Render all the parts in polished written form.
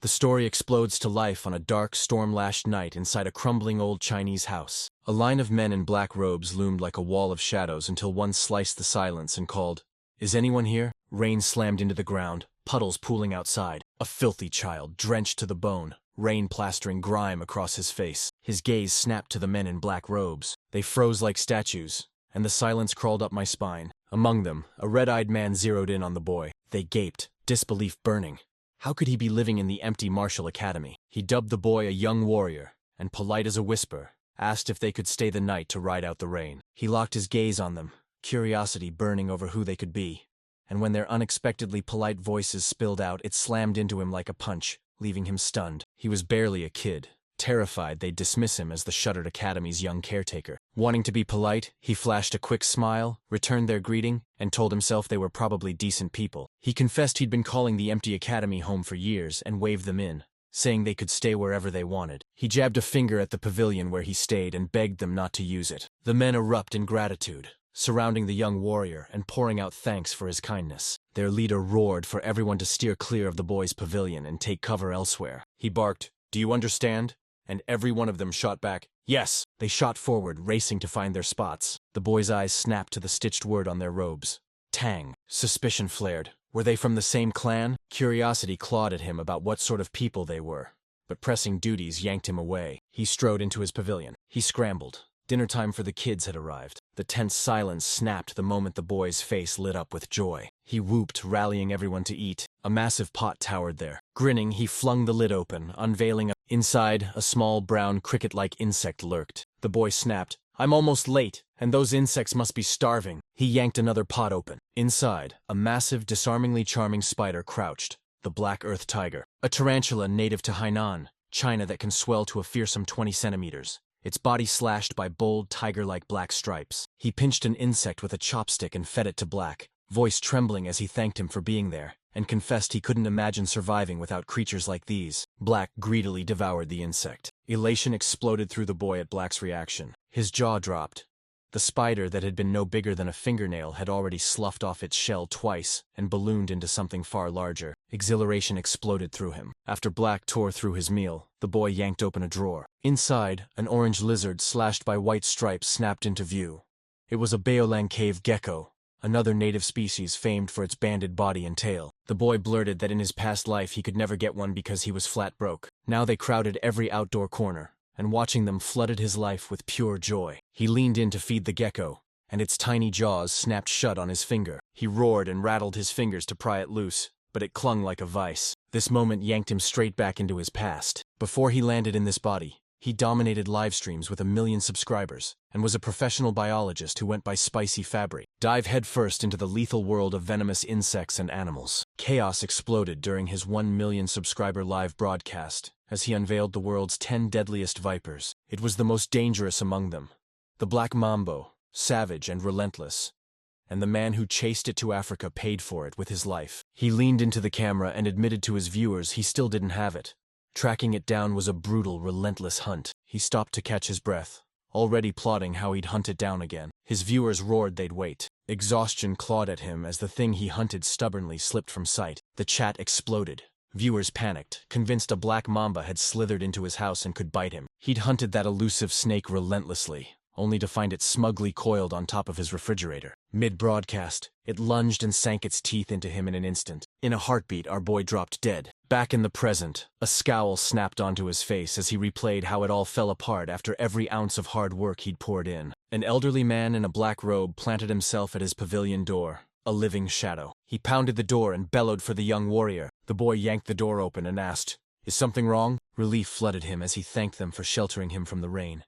The story explodes to life on a dark, storm-lashed night inside a crumbling old Chinese house. A line of men in black robes loomed like a wall of shadows until one sliced the silence and called, "Is anyone here?" Rain slammed into the ground, puddles pooling outside. A filthy child, drenched to the bone, rain plastering grime across his face. His gaze snapped to the men in black robes. They froze like statues, and the silence crawled up my spine. Among them, a red-eyed man zeroed in on the boy. They gaped, disbelief burning. How could he be living in the empty martial academy? He dubbed the boy a young warrior, and polite as a whisper, asked if they could stay the night to ride out the rain. He locked his gaze on them, curiosity burning over who they could be. And when their unexpectedly polite voices spilled out, it slammed into him like a punch, leaving him stunned. He was barely a kid. Terrified, they'd dismiss him as the shuttered academy's young caretaker. Wanting to be polite, he flashed a quick smile, returned their greeting, and told himself they were probably decent people. He confessed he'd been calling the empty academy home for years and waved them in, saying they could stay wherever they wanted. He jabbed a finger at the pavilion where he stayed and begged them not to use it. The men erupt in gratitude, surrounding the young warrior and pouring out thanks for his kindness. Their leader roared for everyone to steer clear of the boy's pavilion and take cover elsewhere. He barked, "Do you understand?" And every one of them shot back, "Yes!" They shot forward, racing to find their spots. The boys' eyes snapped to the stitched word on their robes. Tang. Suspicion flared. Were they from the same clan? Curiosity clawed at him about what sort of people they were. But pressing duties yanked him away. He strode into his pavilion. He scrambled. Dinner time for the kids had arrived. The tense silence snapped the moment the boy's face lit up with joy. He whooped, rallying everyone to eat. A massive pot towered there. Grinning, he flung the lid open, unveiling a... Inside, a small brown cricket-like insect lurked. The boy snapped, "I'm almost late, and those insects must be starving." He yanked another pot open. Inside, a massive, disarmingly charming spider crouched, the black earth tiger. A tarantula native to Hainan, China, that can swell to a fearsome 20 centimeters. Its body slashed by bold, tiger-like black stripes. He pinched an insect with a chopstick and fed it to Black, voice trembling as he thanked him for being there, and confessed he couldn't imagine surviving without creatures like these. Black greedily devoured the insect. Elation exploded through the boy at Black's reaction. His jaw dropped. The spider that had been no bigger than a fingernail had already sloughed off its shell twice and ballooned into something far larger. Exhilaration exploded through him. After Black tore through his meal, the boy yanked open a drawer. Inside, an orange lizard slashed by white stripes snapped into view. It was a Baolang cave gecko, another native species famed for its banded body and tail. The boy blurted that in his past life he could never get one because he was flat broke. Now they crowded every outdoor corner, and watching them flooded his life with pure joy. He leaned in to feed the gecko, and its tiny jaws snapped shut on his finger. He roared and rattled his fingers to pry it loose, but it clung like a vice. This moment yanked him straight back into his past. Before he landed in this body, he dominated live streams with 1 million subscribers, and was a professional biologist who went by Spicy Fabry. Dive headfirst into the lethal world of venomous insects and animals. Chaos exploded during his 1 million subscriber live broadcast, as he unveiled the world's 10 deadliest vipers. It was the most dangerous among them. The black mambo, savage and relentless. And the man who chased it to Africa paid for it with his life. He leaned into the camera and admitted to his viewers he still didn't have it. Tracking it down was a brutal, relentless hunt. He stopped to catch his breath, already plotting how he'd hunt it down again. His viewers roared they'd wait. Exhaustion clawed at him as the thing he hunted stubbornly slipped from sight. The chat exploded. Viewers panicked, convinced a black mamba had slithered into his house and could bite him. He'd hunted that elusive snake relentlessly, only to find it smugly coiled on top of his refrigerator. Mid-broadcast, it lunged and sank its teeth into him in an instant. In a heartbeat, our boy dropped dead. Back in the present, a scowl snapped onto his face as he replayed how it all fell apart after every ounce of hard work he'd poured in. An elderly man in a black robe planted himself at his pavilion door, a living shadow. He pounded the door and bellowed for the young warrior. The boy yanked the door open and asked, "Is something wrong?" Relief flooded him as he thanked them for sheltering him from the rain.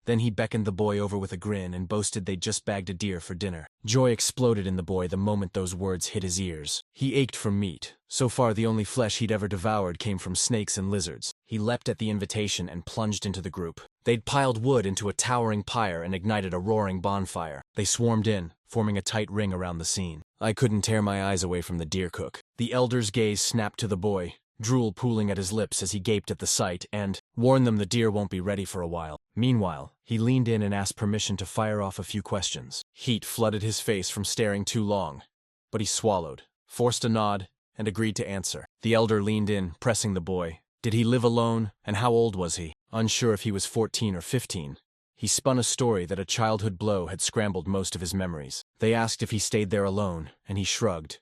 Then he beckoned the boy over with a grin and boasted they'd just bagged a deer for dinner. Joy exploded in the boy the moment those words hit his ears. He ached for meat. So far, the only flesh he'd ever devoured came from snakes and lizards. He leapt at the invitation and plunged into the group. They'd piled wood into a towering pyre and ignited a roaring bonfire. They swarmed in, forming a tight ring around the scene. I couldn't tear my eyes away from the deer cook. The elder's gaze snapped to the boy, drool pooling at his lips as he gaped at the sight, and warned them the deer won't be ready for a while. Meanwhile, he leaned in and asked permission to fire off a few questions. Heat flooded his face from staring too long, but he swallowed, forced a nod, and agreed to answer. The elder leaned in, pressing the boy, Did he live alone, and how old was he? Unsure if he was 14 or 15. He spun a story that a childhood blow had scrambled most of his memories. They asked if he stayed there alone, and he shrugged.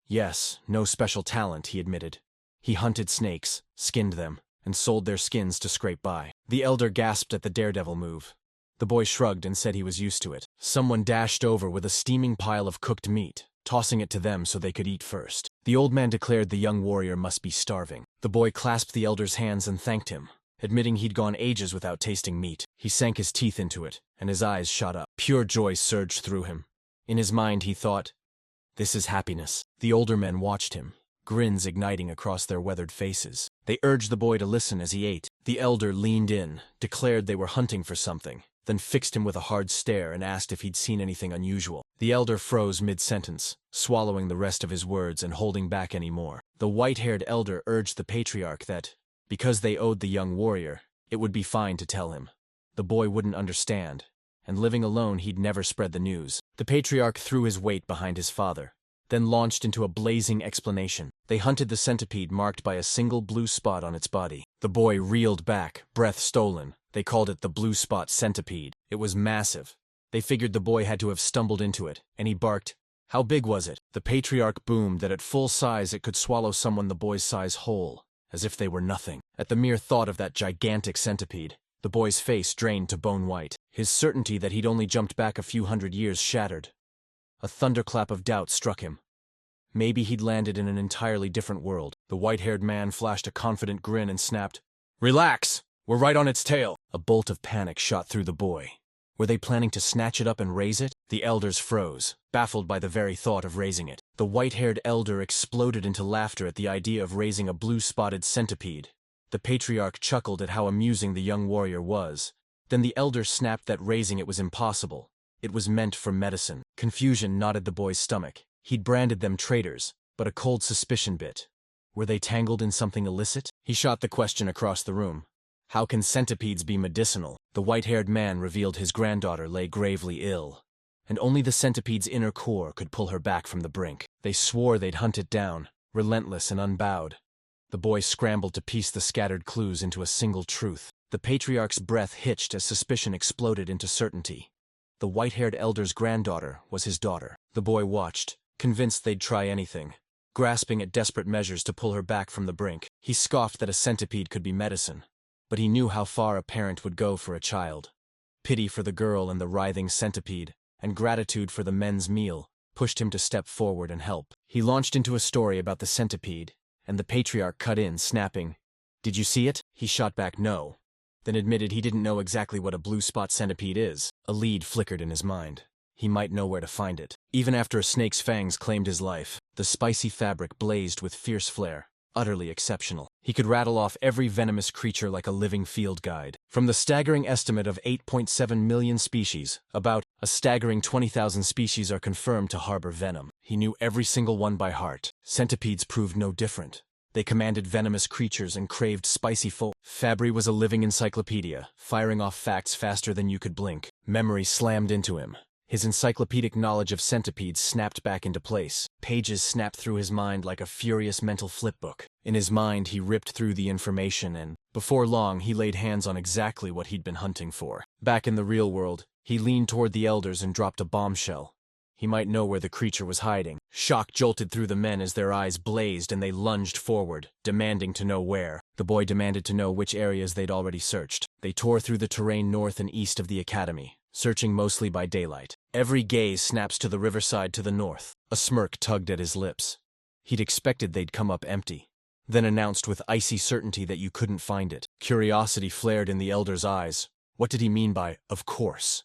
Yes, no special talent, he admitted. He hunted snakes, skinned them, and sold their skins to scrape by. The elder gasped at the daredevil move. The boy shrugged and said he was used to it. Someone dashed over with a steaming pile of cooked meat, tossing it to them so they could eat first. The old man declared the young warrior must be starving. The boy clasped the elder's hands and thanked him, admitting he'd gone ages without tasting meat. He sank his teeth into it, and his eyes shot up. Pure joy surged through him. In his mind he thought, "This is happiness." The older men watched him, grins igniting across their weathered faces. They urged the boy to listen as he ate. The elder leaned in, declared they were hunting for something, then fixed him with a hard stare and asked if he'd seen anything unusual. The elder froze mid-sentence, swallowing the rest of his words and holding back any more. The white-haired elder urged the patriarch that, because they owed the young warrior, it would be fine to tell him. The boy wouldn't understand, and living alone he'd never spread the news. The patriarch threw his weight behind his father, then launched into a blazing explanation. They hunted the centipede marked by a single blue spot on its body. The boy reeled back, breath stolen. They called it the blue spot centipede. It was massive. They figured the boy had to have stumbled into it, and he barked, "How big was it?" The patriarch boomed that at full size it could swallow someone the boy's size whole, as if they were nothing. At the mere thought of that gigantic centipede, the boy's face drained to bone white. His certainty that he'd only jumped back a few hundred years shattered. A thunderclap of doubt struck him. Maybe he'd landed in an entirely different world. The white-haired man flashed a confident grin and snapped, "Relax! We're right on its tail." A bolt of panic shot through the boy. Were they planning to snatch it up and raise it? The elders froze, baffled by the very thought of raising it. The white-haired elder exploded into laughter at the idea of raising a blue-spotted centipede. The patriarch chuckled at how amusing the young warrior was. Then the elder snapped that raising it was impossible. It was meant for medicine. Confusion knotted the boy's stomach. He'd branded them traitors, but a cold suspicion bit. Were they tangled in something illicit? He shot the question across the room. How can centipedes be medicinal? The white-haired man revealed his granddaughter lay gravely ill, and only the centipede's inner core could pull her back from the brink. They swore they'd hunt it down, relentless and unbowed. The boy scrambled to piece the scattered clues into a single truth. The patriarch's breath hitched as suspicion exploded into certainty. The white-haired elder's granddaughter was his daughter. The boy watched, convinced they'd try anything, grasping at desperate measures to pull her back from the brink. He scoffed that a centipede could be medicine, but he knew how far a parent would go for a child. Pity for the girl and the writhing centipede, and gratitude for the men's meal, pushed him to step forward and help. He launched into a story about the centipede, and the patriarch cut in, snapping, "Did you see it?" He shot back no, then admitted he didn't know exactly what a blue spot centipede is. A lead flickered in his mind. He might know where to find it. Even after a snake's fangs claimed his life, the spicy fabric blazed with fierce flair, utterly exceptional. He could rattle off every venomous creature like a living field guide. From the staggering estimate of 8.7 million species, about a staggering 20,000 species are confirmed to harbor venom. He knew every single one by heart. Centipedes proved no different. They commanded venomous creatures and craved spicy Fabry was a living encyclopedia, firing off facts faster than you could blink. Memory slammed into him. His encyclopedic knowledge of centipedes snapped back into place. Pages snapped through his mind like a furious mental flipbook. In his mind, he ripped through the information and, before long, he laid hands on exactly what he'd been hunting for. Back in the real world, he leaned toward the elders and dropped a bombshell. He might know where the creature was hiding. Shock jolted through the men as their eyes blazed and they lunged forward, demanding to know where. The boy demanded to know which areas they'd already searched. They tore through the terrain north and east of the academy, searching mostly by daylight. Every gaze snaps to the riverside to the north. A smirk tugged at his lips. He'd expected they'd come up empty, then announced with icy certainty that you couldn't find it. Curiosity flared in the elder's eyes. What did he mean by, "of course"?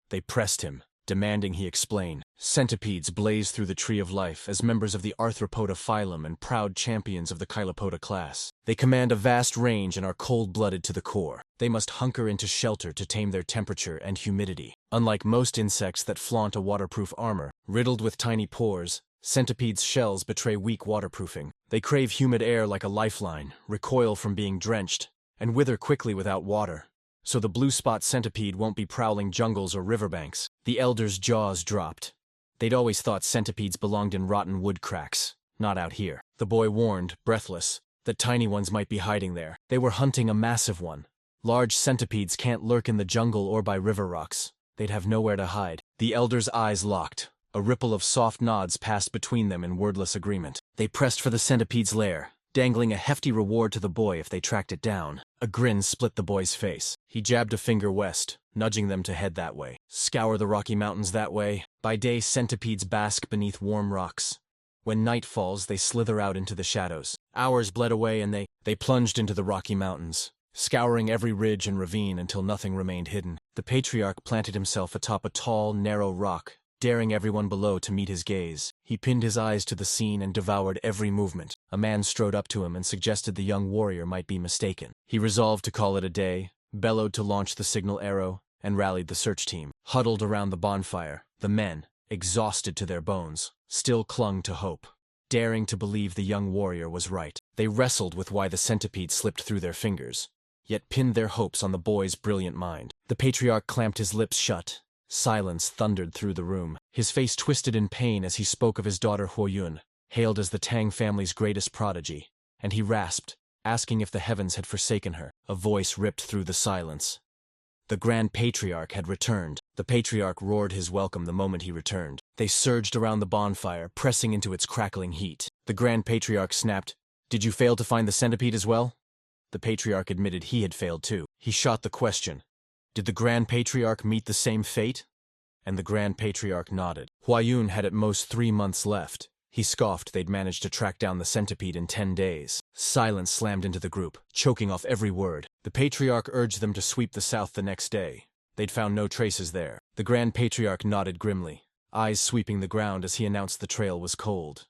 They pressed him, demanding he explain. Centipedes blaze through the tree of life as members of the Arthropoda phylum and proud champions of the Chilopoda class. They command a vast range and are cold-blooded to the core. They must hunker into shelter to tame their temperature and humidity. Unlike most insects that flaunt a waterproof armor, riddled with tiny pores, centipedes' shells betray weak waterproofing. They crave humid air like a lifeline, recoil from being drenched, and wither quickly without water. So the blue spot centipede won't be prowling jungles or riverbanks. The elders' jaws dropped. They'd always thought centipedes belonged in rotten wood cracks, not out here. The boy warned, breathless, that tiny ones might be hiding there. They were hunting a massive one. Large centipedes can't lurk in the jungle or by river rocks. They'd have nowhere to hide. The elders' eyes locked. A ripple of soft nods passed between them in wordless agreement. They pressed for the centipede's lair, dangling a hefty reward to the boy if they tracked it down. A grin split the boy's face. He jabbed a finger west, nudging them to head that way. Scour the Rocky Mountains that way. By day, centipedes bask beneath warm rocks. When night falls, they slither out into the shadows. Hours bled away and they plunged into the Rocky Mountains, scouring every ridge and ravine until nothing remained hidden. The patriarch planted himself atop a tall, narrow rock, daring everyone below to meet his gaze. He pinned his eyes to the scene and devoured every movement. A man strode up to him and suggested the young warrior might be mistaken. He resolved to call it a day, bellowed to launch the signal arrow, and rallied the search team. Huddled around the bonfire, the men, exhausted to their bones, still clung to hope, daring to believe the young warrior was right. They wrestled with why the centipede slipped through their fingers, yet pinned their hopes on the boy's brilliant mind. The patriarch clamped his lips shut. Silence thundered through the room. His face twisted in pain as he spoke of his daughter Huoyun, hailed as the Tang family's greatest prodigy, and he rasped, asking if the heavens had forsaken her. A voice ripped through the silence. The Grand Patriarch had returned. The Patriarch roared his welcome the moment he returned. They surged around the bonfire, pressing into its crackling heat. The Grand Patriarch snapped, "Did you fail to find the centipede as well?" The Patriarch admitted he had failed too. He shot the question. Did the Grand Patriarch meet the same fate? And the Grand Patriarch nodded. Huoyun had at most 3 months left. He scoffed they'd managed to track down the centipede in 10 days. Silence slammed into the group, choking off every word. The Patriarch urged them to sweep the south the next day. They'd found no traces there. The Grand Patriarch nodded grimly, eyes sweeping the ground as he announced the trail was cold.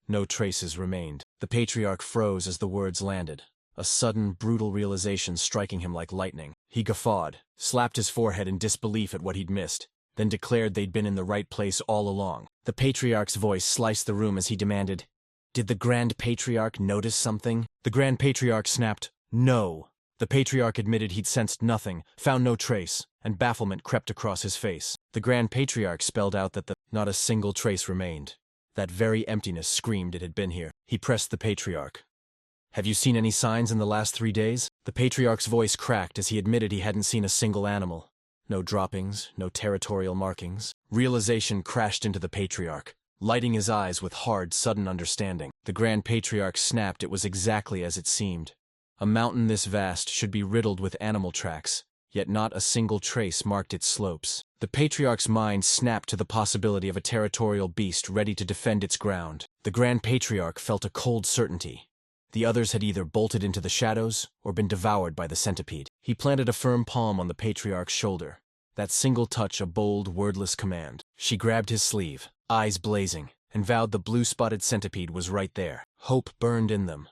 No traces remained. The Patriarch froze as the words landed, a sudden, brutal realization striking him like lightning. He guffawed, slapped his forehead in disbelief at what he'd missed, then declared they'd been in the right place all along. The Patriarch's voice sliced the room as he demanded, "Did the Grand Patriarch notice something?" The Grand Patriarch snapped, "No." The Patriarch admitted he'd sensed nothing, found no trace, and bafflement crept across his face. The Grand Patriarch spelled out that not a single trace remained. That very emptiness screamed it had been here. He pressed the Patriarch. "Have you seen any signs in the last 3 days?" The Patriarch's voice cracked as he admitted he hadn't seen a single animal. No droppings, no territorial markings. Realization crashed into the Patriarch, lighting his eyes with hard, sudden understanding. The Grand Patriarch snapped it was exactly as it seemed. A mountain this vast should be riddled with animal tracks, yet not a single trace marked its slopes. The Patriarch's mind snapped to the possibility of a territorial beast ready to defend its ground. The Grand Patriarch felt a cold certainty. The others had either bolted into the shadows or been devoured by the centipede. He planted a firm palm on the Patriarch's shoulder. That single touch a bold, wordless command. She grabbed his sleeve, eyes blazing, and vowed the blue-spotted centipede was right there. Hope burned in them.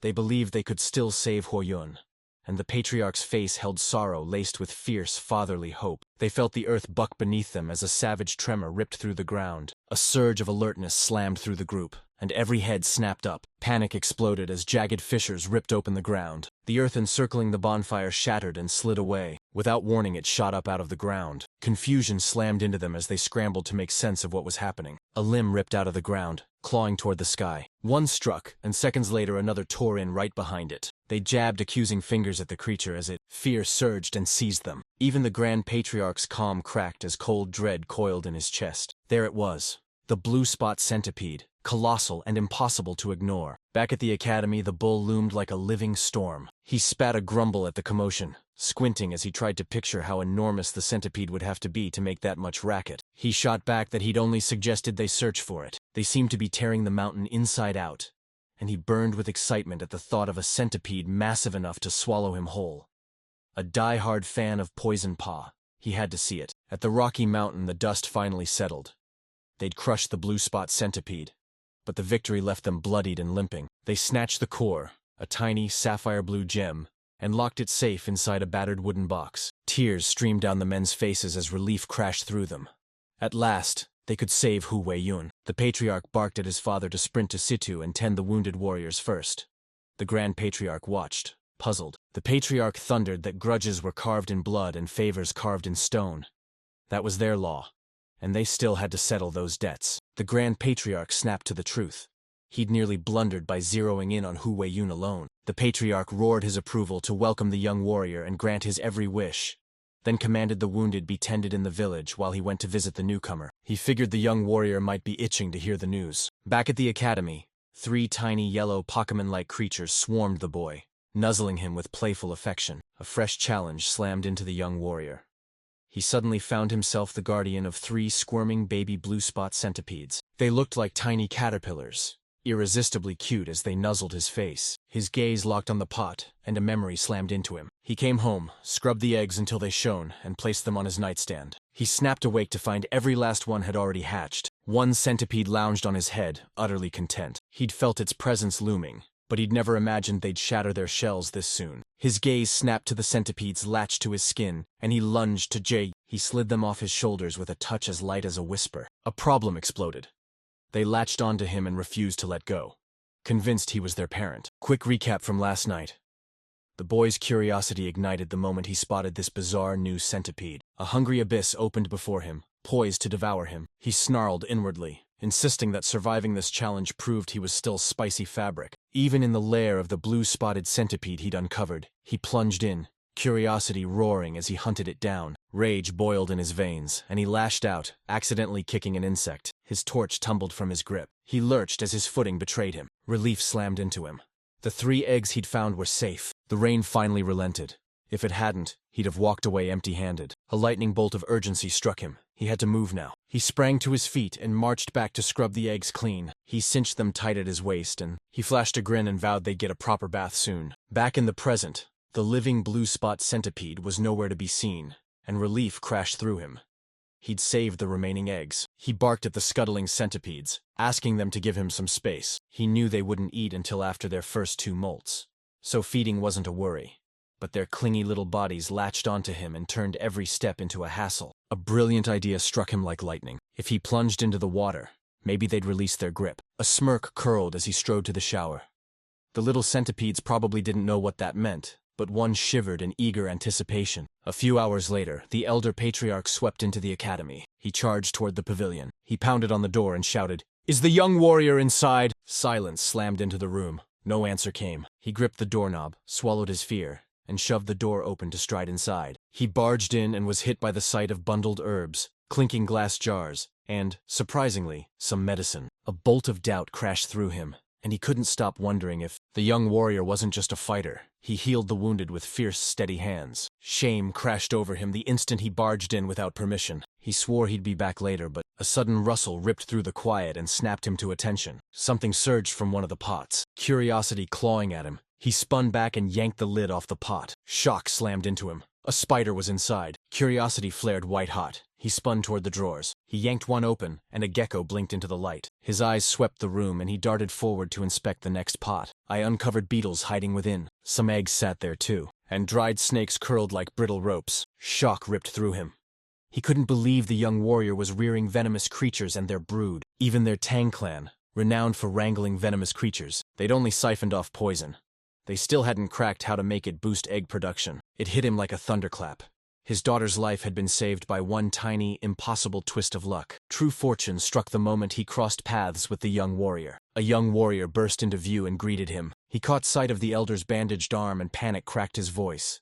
They believed they could still save Huoyun, and the Patriarch's face held sorrow laced with fierce, fatherly hope. They felt the earth buck beneath them as a savage tremor ripped through the ground. A surge of alertness slammed through the group, and every head snapped up. Panic exploded as jagged fissures ripped open the ground. The earth encircling the bonfire shattered and slid away. Without warning, it shot up out of the ground. Confusion slammed into them as they scrambled to make sense of what was happening. A limb ripped out of the ground, clawing toward the sky. One struck, and seconds later another tore in right behind it. They jabbed accusing fingers at the creature as fear surged and seized them. Even the Grand Patriarch's calm cracked as cold dread coiled in his chest. There it was, the blue spot centipede, colossal and impossible to ignore. Back at the academy, the bull loomed like a living storm. He spat a grumble at the commotion, squinting as he tried to picture how enormous the centipede would have to be to make that much racket. He shot back that he'd only suggested they search for it. They seemed to be tearing the mountain inside out, and he burned with excitement at the thought of a centipede massive enough to swallow him whole. A die-hard fan of Poison Paw, he had to see it. At the Rocky Mountain, the dust finally settled. They'd crushed the blue spot centipede, but the victory left them bloodied and limping. They snatched the core, a tiny sapphire-blue gem, and locked it safe inside a battered wooden box. Tears streamed down the men's faces as relief crashed through them. At last, they could save Huoyun. The Patriarch barked at his father to sprint to Situ and tend the wounded warriors first. The Grand Patriarch watched, puzzled. The Patriarch thundered that grudges were carved in blood and favors carved in stone. That was their law, and they still had to settle those debts. The Grand Patriarch snapped to the truth. He'd nearly blundered by zeroing in on Hu Weiyun alone. The patriarch roared his approval to welcome the young warrior and grant his every wish, then commanded the wounded be tended in the village while he went to visit the newcomer. He figured the young warrior might be itching to hear the news. Back at the academy, 3 tiny yellow Pokemon-like creatures swarmed the boy, nuzzling him with playful affection. A fresh challenge slammed into the young warrior. He suddenly found himself the guardian of 3 squirming baby blue spot centipedes. They looked like tiny caterpillars, irresistibly cute as they nuzzled his face. His gaze locked on the pot, and a memory slammed into him. He came home, scrubbed the eggs until they shone, and placed them on his nightstand. He snapped awake to find every last one had already hatched. 1 centipede lounged on his head, utterly content. He'd felt its presence looming, but he'd never imagined they'd shatter their shells this soon. His gaze snapped to the centipedes latched to his skin, and he lunged to Jay. He slid them off his shoulders with a touch as light as a whisper. A problem exploded. They latched onto him and refused to let go, convinced he was their parent. Quick recap from last night. The boy's curiosity ignited the moment he spotted this bizarre new centipede. A hungry abyss opened before him, poised to devour him. He snarled inwardly, insisting that surviving this challenge proved he was still spicy fabric. Even in the lair of the blue-spotted centipede he'd uncovered, he plunged in, curiosity roaring as he hunted it down. Rage boiled in his veins, and he lashed out, accidentally kicking an insect. His torch tumbled from his grip. He lurched as his footing betrayed him. Relief slammed into him. The 3 eggs he'd found were safe. The rain finally relented. If it hadn't, he'd have walked away empty-handed. A lightning bolt of urgency struck him. He had to move now. He sprang to his feet and marched back to scrub the eggs clean. He cinched them tight at his waist, and he flashed a grin and vowed they'd get a proper bath soon. Back in the present, the living blue spot centipede was nowhere to be seen, and relief crashed through him. He'd saved the remaining eggs. He barked at the scuttling centipedes, asking them to give him some space. He knew they wouldn't eat until after their first 2 molts, so feeding wasn't a worry. But their clingy little bodies latched onto him and turned every step into a hassle. A brilliant idea struck him like lightning. If he plunged into the water, maybe they'd release their grip. A smirk curled as he strode to the shower. The little centipedes probably didn't know what that meant, but one shivered in eager anticipation. A few hours later, the elder patriarch swept into the academy. He charged toward the pavilion. He pounded on the door and shouted, "Is the young warrior inside?" Silence slammed into the room. No answer came. He gripped the doorknob, swallowed his fear, and shoved the door open to stride inside. He barged in and was hit by the sight of bundled herbs, clinking glass jars, and, surprisingly, some medicine. A bolt of doubt crashed through him, and he couldn't stop wondering if the young warrior wasn't just a fighter. He healed the wounded with fierce, steady hands. Shame crashed over him the instant he barged in without permission. He swore he'd be back later, but a sudden rustle ripped through the quiet and snapped him to attention. Something surged from one of the pots, curiosity clawing at him. He spun back and yanked the lid off the pot. Shock slammed into him. A spider was inside. Curiosity flared white-hot. He spun toward the drawers. He yanked one open, and a gecko blinked into the light. His eyes swept the room, and he darted forward to inspect the next pot. I uncovered beetles hiding within. Some eggs sat there, too, and dried snakes curled like brittle ropes. Shock ripped through him. He couldn't believe the young warrior was rearing venomous creatures and their brood. Even their Tang clan, renowned for wrangling venomous creatures, they'd only siphoned off poison. They still hadn't cracked how to make it boost egg production. It hit him like a thunderclap. His daughter's life had been saved by one tiny, impossible twist of luck. True fortune struck the moment he crossed paths with the young warrior. A young warrior burst into view and greeted him. He caught sight of the elder's bandaged arm, and panic cracked his voice.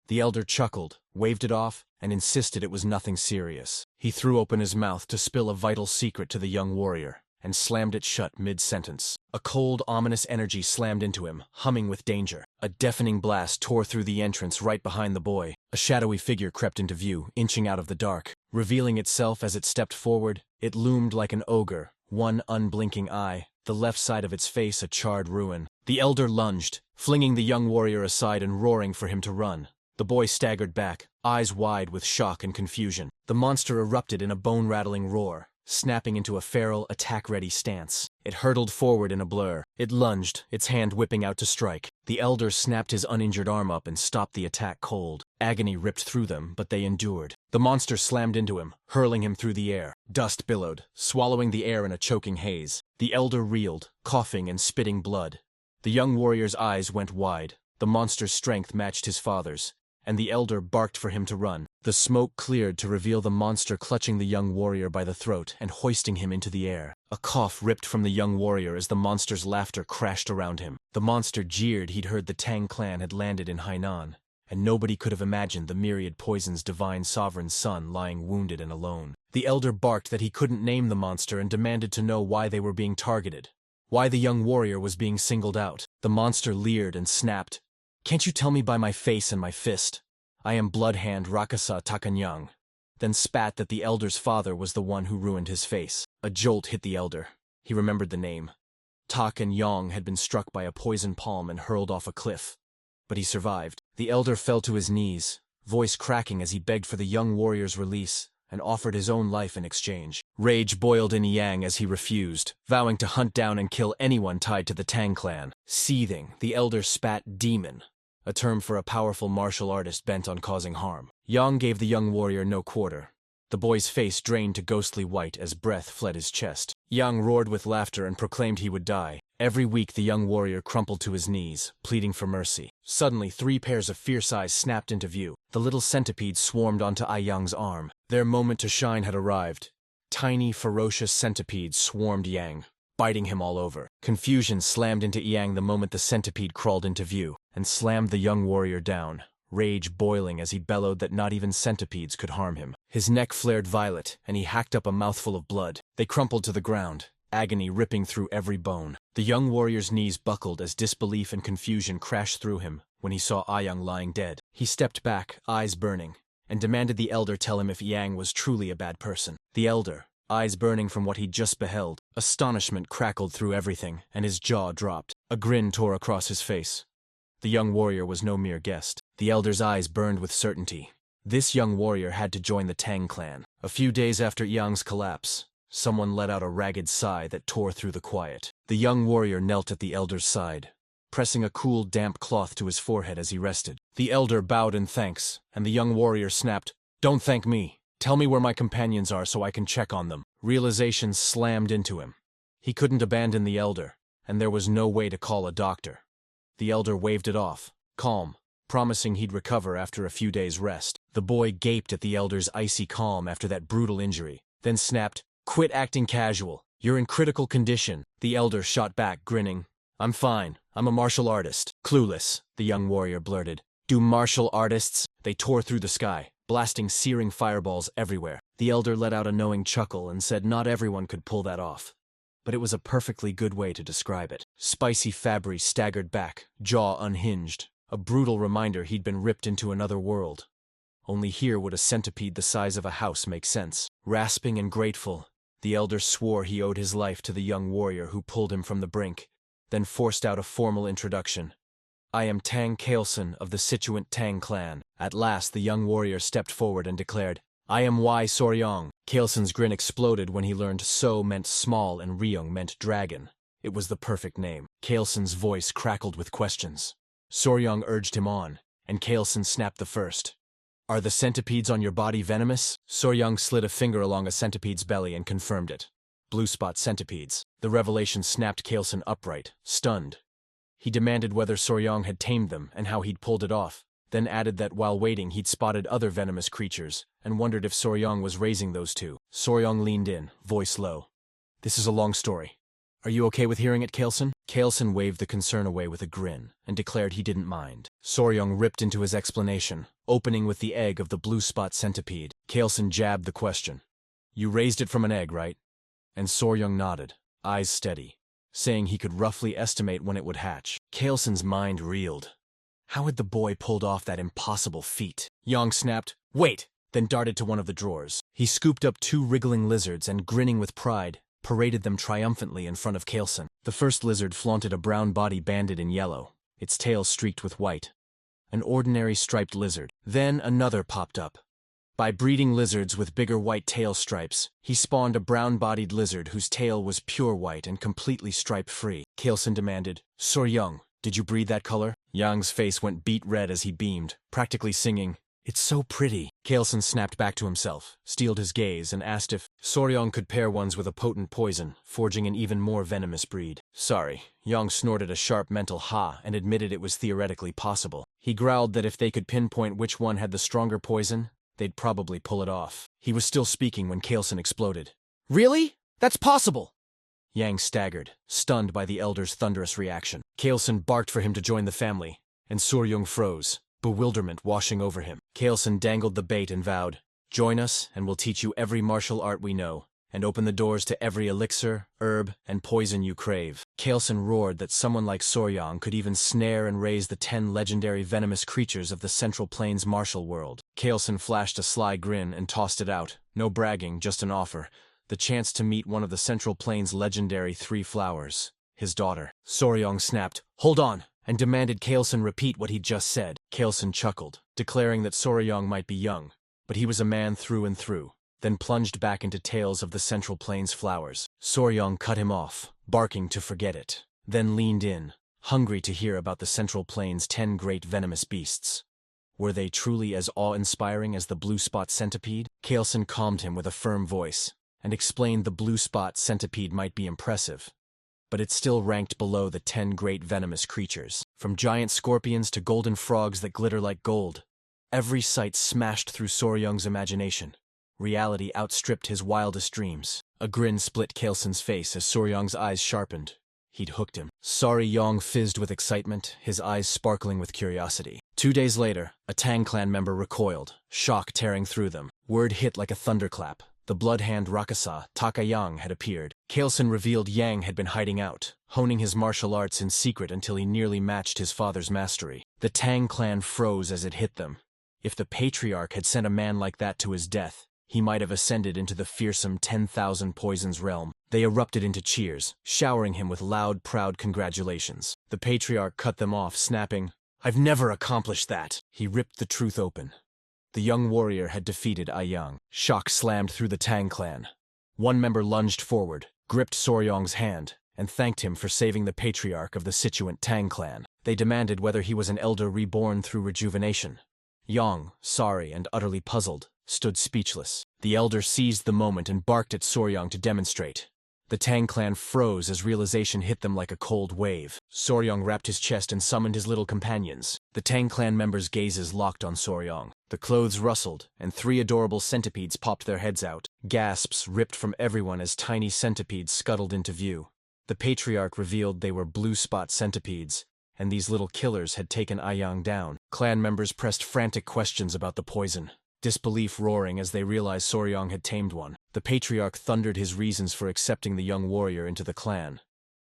The elder chuckled, waved it off, and insisted it was nothing serious. He threw open his mouth to spill a vital secret to the young warrior, and slammed it shut mid-sentence. A cold, ominous energy slammed into him, humming with danger. A deafening blast tore through the entrance right behind the boy. A shadowy figure crept into view, inching out of the dark. Revealing itself as it stepped forward, it loomed like an ogre, one unblinking eye, the left side of its face a charred ruin. The elder lunged, flinging the young warrior aside and roaring for him to run. The boy staggered back, eyes wide with shock and confusion. The monster erupted in a bone-rattling roar, snapping into a feral, attack-ready stance. It hurtled forward in a blur. It lunged, its hand whipping out to strike. The elder snapped his uninjured arm up and stopped the attack cold. Agony ripped through them, but they endured. The monster slammed into him, hurling him through the air. Dust billowed, swallowing the air in a choking haze. The elder reeled, coughing and spitting blood. The young warrior's eyes went wide. The monster's strength matched his father's, and the elder barked for him to run. The smoke cleared to reveal the monster clutching the young warrior by the throat and hoisting him into the air. A cough ripped from the young warrior as the monster's laughter crashed around him. The monster jeered he'd heard the Tang clan had landed in Hainan, and nobody could have imagined the myriad poison's divine sovereign's son lying wounded and alone. The elder barked that he couldn't name the monster and demanded to know why they were being targeted, why the young warrior was being singled out. The monster leered and snapped, "Can't you tell me by my face and my fist? I am Bloodhand Rakasa Takanyang," then spat that the elder's father was the one who ruined his face. A jolt hit the elder. He remembered the name. Tak and Yong had been struck by a poison palm and hurled off a cliff, but he survived. The elder fell to his knees, voice cracking as he begged for the young warrior's release and offered his own life in exchange. Rage boiled in Yang as he refused, vowing to hunt down and kill anyone tied to the Tang clan. Seething, the elder spat demon, a term for a powerful martial artist bent on causing harm. Yang gave the young warrior no quarter. The boy's face drained to ghostly white as breath fled his chest. Yang roared with laughter and proclaimed he would die. Every week the young warrior crumpled to his knees, pleading for mercy. Suddenly 3 pairs of fierce eyes snapped into view. The little centipedes swarmed onto Yang's arm. Their moment to shine had arrived. Tiny, ferocious centipedes swarmed Yang, biting him all over. Confusion slammed into Yang the moment the centipede crawled into view, and slammed the young warrior down, rage boiling as he bellowed that not even centipedes could harm him. His neck flared violet, and he hacked up a mouthful of blood. They crumpled to the ground, agony ripping through every bone. The young warrior's knees buckled as disbelief and confusion crashed through him when he saw Yang lying dead. He stepped back, eyes burning, and demanded the elder tell him if Yang was truly a bad person. The elder, eyes burning from what he'd just beheld, astonishment crackled through everything, and his jaw dropped. A grin tore across his face. The young warrior was no mere guest. The elder's eyes burned with certainty. This young warrior had to join the Tang clan. A few days after Yang's collapse, someone let out a ragged sigh that tore through the quiet. The young warrior knelt at the elder's side, pressing a cool, damp cloth to his forehead as he rested. The elder bowed in thanks, and the young warrior snapped, "Don't thank me. Tell me where my companions are so I can check on them." Realization slammed into him. He couldn't abandon the elder, and there was no way to call a doctor. The elder waved it off, calm, promising he'd recover after a few days' rest. The boy gaped at the elder's icy calm after that brutal injury, then snapped, "Quit acting casual. You're in critical condition." The elder shot back, grinning, "I'm fine. I'm a martial artist." "Clueless," the young warrior blurted. "Do martial artists?" They tore through the sky, blasting searing fireballs everywhere. The elder let out a knowing chuckle and said not everyone could pull that off, but it was a perfectly good way to describe it. Spicy Fabry staggered back, jaw unhinged, a brutal reminder he'd been ripped into another world. Only here would a centipede the size of a house make sense. Rasping and grateful, the elder swore he owed his life to the young warrior who pulled him from the brink, then forced out a formal introduction. "I am Tang Kailson of the Sichuan Tang clan." At last the young warrior stepped forward and declared, "I am Soryong." Kailson's grin exploded when he learned So meant small and Ryong meant dragon. It was the perfect name. Kailson's voice crackled with questions. Soryong urged him on, and Kailson snapped the first. "Are the centipedes on your body venomous?" Soryong slid a finger along a centipede's belly and confirmed it. Blue spot centipedes. The revelation snapped Kailson upright, stunned. He demanded whether Soryong had tamed them and how he'd pulled it off, then added that while waiting he'd spotted other venomous creatures and wondered if Soryong was raising those too. Soryong leaned in, voice low. "This is a long story. Are you okay with hearing it, Kailson?" Kailson waved the concern away with a grin and declared he didn't mind. Soryong ripped into his explanation, opening with the egg of the blue spot centipede. Kailson jabbed the question. "You raised it from an egg, right?" And Soryong nodded, eyes steady, saying he could roughly estimate when it would hatch. Kailson's mind reeled. How had the boy pulled off that impossible feat? Yang snapped, "Wait!" then darted to one of the drawers. He scooped up 2 wriggling lizards and, grinning with pride, paraded them triumphantly in front of Kailson. The first lizard flaunted a brown body banded in yellow, its tail streaked with white. An ordinary striped lizard. Then another popped up. By breeding lizards with bigger white tail stripes, he spawned a brown-bodied lizard whose tail was pure white and completely stripe-free. Kailson demanded, "Soryong, did you breed that color?" Yang's face went beet red as he beamed, practically singing, It's so pretty. Kaelson snapped back to himself, steeled his gaze, and asked if Soryong could pair ones with a potent poison, forging an even more venomous breed. Sorry. Yong snorted a sharp mental ha and admitted it was theoretically possible. He growled that if they could pinpoint which one had the stronger poison, they'd probably pull it off. He was still speaking when Kaelson exploded. Really? That's possible! Yang staggered, stunned by the elder's thunderous reaction. Kaelson barked for him to join the family, and Soryong froze, bewilderment washing over him. Kaelson dangled the bait and vowed, "Join us, and we'll teach you every martial art we know, and open the doors to every elixir, herb, and poison you crave." Kaelson roared that someone like Soryong could even snare and raise the 10 legendary venomous creatures of the Central Plains martial world. Kaelson flashed a sly grin and tossed it out. No bragging, just an offer. The chance to meet one of the Central Plains' legendary 3 flowers, his daughter. Soryong snapped, "Hold on!" and demanded Kaelson repeat what he'd just said. Kaelson chuckled, declaring that Soryong might be young, but he was a man through and through, then plunged back into tales of the Central Plains flowers. Soryong cut him off, barking to forget it, then leaned in, hungry to hear about the Central Plains' 10 great venomous beasts. Were they truly as awe-inspiring as the blue spot centipede? Kaelson calmed him with a firm voice, and explained the blue spot centipede might be impressive, but it still ranked below the 10 great venomous creatures. From giant scorpions to golden frogs that glitter like gold, every sight smashed through Soryong's imagination. Reality outstripped his wildest dreams. A grin split Kaelson's face as Soryong's eyes sharpened. He'd hooked him. Soryong fizzed with excitement, his eyes sparkling with curiosity. 2 days later, a Tang clan member recoiled, shock tearing through them. Word hit like a thunderclap. The Bloodhand Rakasa, Yang, had appeared. Kaelson revealed Yang had been hiding out, honing his martial arts in secret until he nearly matched his father's mastery. The Tang clan froze as it hit them. If the patriarch had sent a man like that to his death, he might have ascended into the fearsome 10,000 poisons realm. They erupted into cheers, showering him with loud, proud congratulations. The patriarch cut them off, snapping, "I've never accomplished that." He ripped the truth open. The young warrior had defeated Yang. Shock slammed through the Tang clan. One member lunged forward, gripped Soryong's hand, and thanked him for saving the patriarch of the Sichuan Tang clan. They demanded whether he was an elder reborn through rejuvenation. Yang, sorry and utterly puzzled, stood speechless. The elder seized the moment and barked at Soryong to demonstrate. The Tang clan froze as realization hit them like a cold wave. Soryong wrapped his chest and summoned his little companions. The Tang clan members' gazes locked on Soryong. The clothes rustled, and 3 adorable centipedes popped their heads out. Gasps ripped from everyone as tiny centipedes scuttled into view. The patriarch revealed they were blue spot centipedes, and these little killers had taken Yang down. Clan members pressed frantic questions about the poison, disbelief roaring as they realized Soryong had tamed one. The patriarch thundered his reasons for accepting the young warrior into the clan,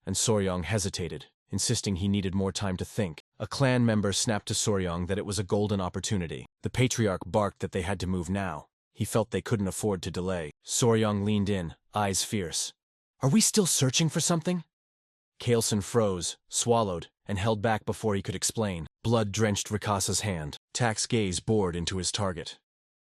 and Soryong hesitated, insisting he needed more time to think. A clan member snapped to Soryong that it was a golden opportunity. The patriarch barked that they had to move now. He felt they couldn't afford to delay. Soryong leaned in, eyes fierce. "Are we still searching for something?" Kaelson froze, swallowed, and held back before he could explain. Blood drenched Rakasa's hand. Tak's gaze bored into his target.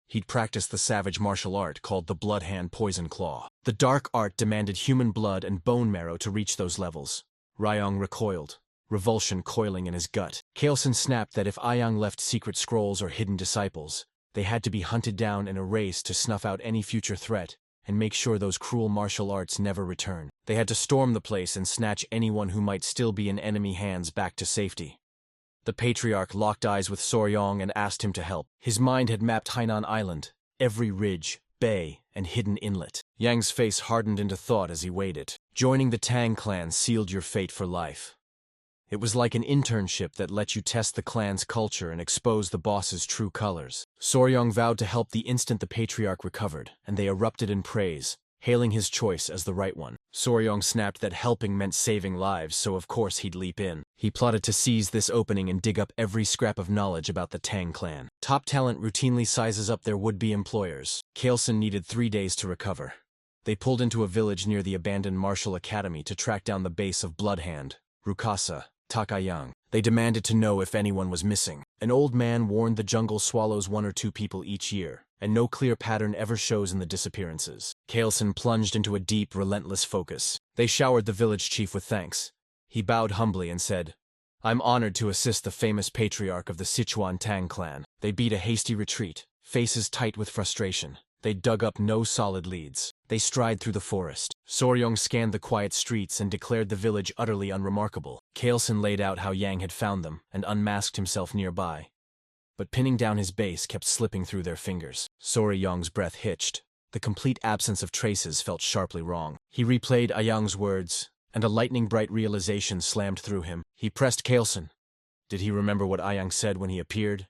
He'd practiced the savage martial art called the Bloodhand Poison Claw. The dark art demanded human blood and bone marrow to reach those levels. Ryong recoiled, revulsion coiling in his gut. Kaelson snapped that if Yang left secret scrolls or hidden disciples, they had to be hunted down and erased to snuff out any future threat and make sure those cruel martial arts never return. They had to storm the place and snatch anyone who might still be in enemy hands back to safety. The patriarch locked eyes with Soryong and asked him to help. His mind had mapped Hainan Island, every ridge, bay, and hidden inlet. Yang's face hardened into thought as he weighed it. Joining the Tang clan sealed your fate for life. It was like an internship that let you test the clan's culture and expose the boss's true colors. Soryong vowed to help the instant the patriarch recovered, and they erupted in praise, hailing his choice as the right one. Soryong snapped that helping meant saving lives, so of course he'd leap in. He plotted to seize this opening and dig up every scrap of knowledge about the Tang clan. Top talent routinely sizes up their would-be employers. Kaelson needed 3 days to recover. They pulled into a village near the abandoned martial academy to track down the base of Bloodhand Rakasa, Yang. They demanded to know if anyone was missing. An old man warned the jungle swallows 1 or 2 people each year, and no clear pattern ever shows in the disappearances. Kaelson plunged into a deep, relentless focus. They showered the village chief with thanks. He bowed humbly and said, I'm honored to assist the famous patriarch of the Sichuan Tang clan. They beat a hasty retreat, faces tight with frustration. They dug up no solid leads. They stride through the forest. Soryong scanned the quiet streets and declared the village utterly unremarkable. Kaelson laid out how Yang had found them and unmasked himself nearby. But pinning down his base kept slipping through their fingers. Soryong's breath hitched. The complete absence of traces felt sharply wrong. He replayed Ayang's words, and a lightning-bright realization slammed through him. He pressed Kaelson. Did he remember what Ayang said when he appeared?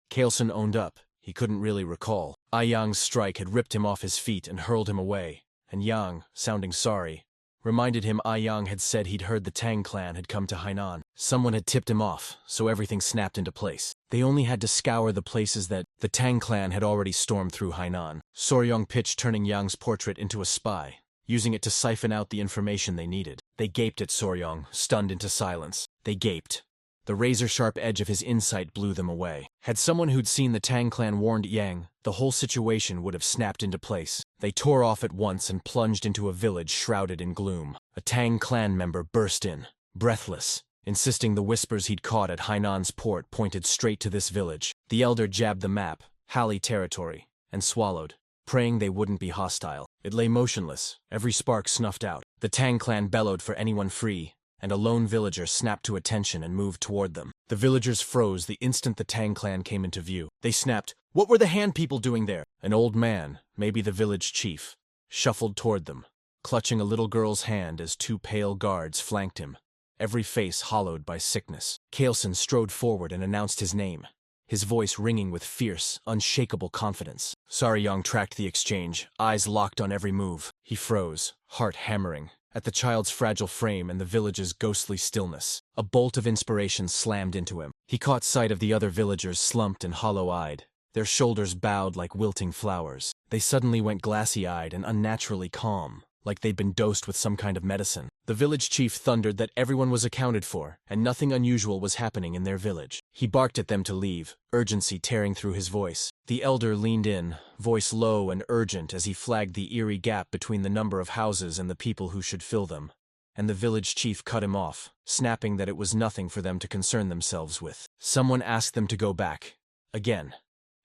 Kaelson owned up. He couldn't really recall. Ayang's strike had ripped him off his feet and hurled him away, and Yang, sounding sorry, reminded him Ayang had said he'd heard the Tang clan had come to Hainan. Someone had tipped him off, so everything snapped into place. They only had to scour the places that the Tang clan had already stormed through Hainan. Soryong pitched turning Yang's portrait into a spy, using it to siphon out the information they needed. They gaped at Soryong, stunned into silence. They gaped. The razor-sharp edge of his insight blew them away. Had someone who'd seen the Tang clan warned Yang, the whole situation would have snapped into place. They tore off at once and plunged into a village shrouded in gloom. A Tang clan member burst in, breathless, insisting the whispers he'd caught at Hainan's port pointed straight to this village. The elder jabbed the map, Halley territory, and swallowed, praying they wouldn't be hostile. It lay motionless, every spark snuffed out. The Tang clan bellowed for anyone free, and a lone villager snapped to attention and moved toward them. The villagers froze the instant the Tang clan came into view. They snapped, "What were the hand people doing there?" An old man, maybe the village chief, shuffled toward them, clutching a little girl's hand as two pale guards flanked him, every face hollowed by sickness. Kaelson strode forward and announced his name, his voice ringing with fierce, unshakable confidence. Soryong tracked the exchange, eyes locked on every move. He froze, heart hammering, at the child's fragile frame and the village's ghostly stillness. A bolt of inspiration slammed into him. He caught sight of the other villagers slumped and hollow-eyed, their shoulders bowed like wilting flowers. They suddenly went glassy-eyed and unnaturally calm, like they'd been dosed with some kind of medicine. The village chief thundered that everyone was accounted for, and nothing unusual was happening in their village. He barked at them to leave, urgency tearing through his voice. The elder leaned in, voice low and urgent as he flagged the eerie gap between the number of houses and the people who should fill them. And the village chief cut him off, snapping that it was nothing for them to concern themselves with. Someone asked them to go back. Again.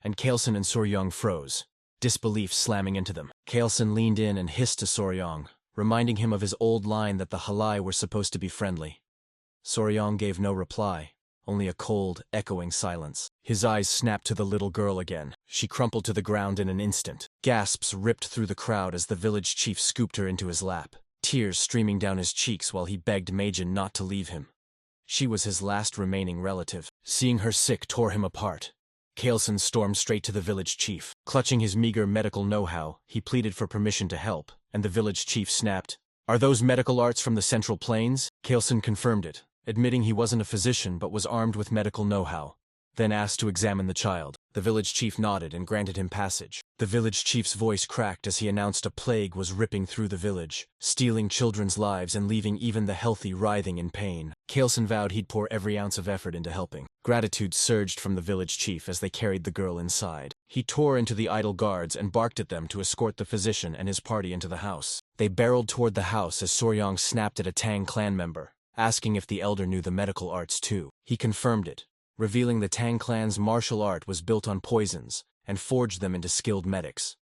And Kaelson and Soryong froze, disbelief slamming into them. Kaelson leaned in and hissed to Soryong, reminding him of his old line that the Halai were supposed to be friendly. Soryong gave no reply, only a cold, echoing silence. His eyes snapped to the little girl again. She crumpled to the ground in an instant. Gasps ripped through the crowd as the village chief scooped her into his lap, tears streaming down his cheeks while he begged Majin not to leave him. She was his last remaining relative. Seeing her sick tore him apart. Kaelson stormed straight to the village chief. Clutching his meager medical know-how, he pleaded for permission to help, and the village chief snapped, "Are those medical arts from the Central Plains?" Kaelson confirmed it, admitting he wasn't a physician but was armed with medical know-how, then asked to examine the child. The village chief nodded and granted him passage. The village chief's voice cracked as he announced a plague was ripping through the village, stealing children's lives and leaving even the healthy writhing in pain. Kaelson vowed he'd pour every ounce of effort into helping. Gratitude surged from the village chief as they carried the girl inside. He tore into the idle guards and barked at them to escort the physician and his party into the house. They barreled toward the house as Soryong snapped at a Tang clan member, asking if the elder knew the medical arts too. He confirmed it, revealing the Tang clan's martial art was built on poisons and forged them into skilled medics.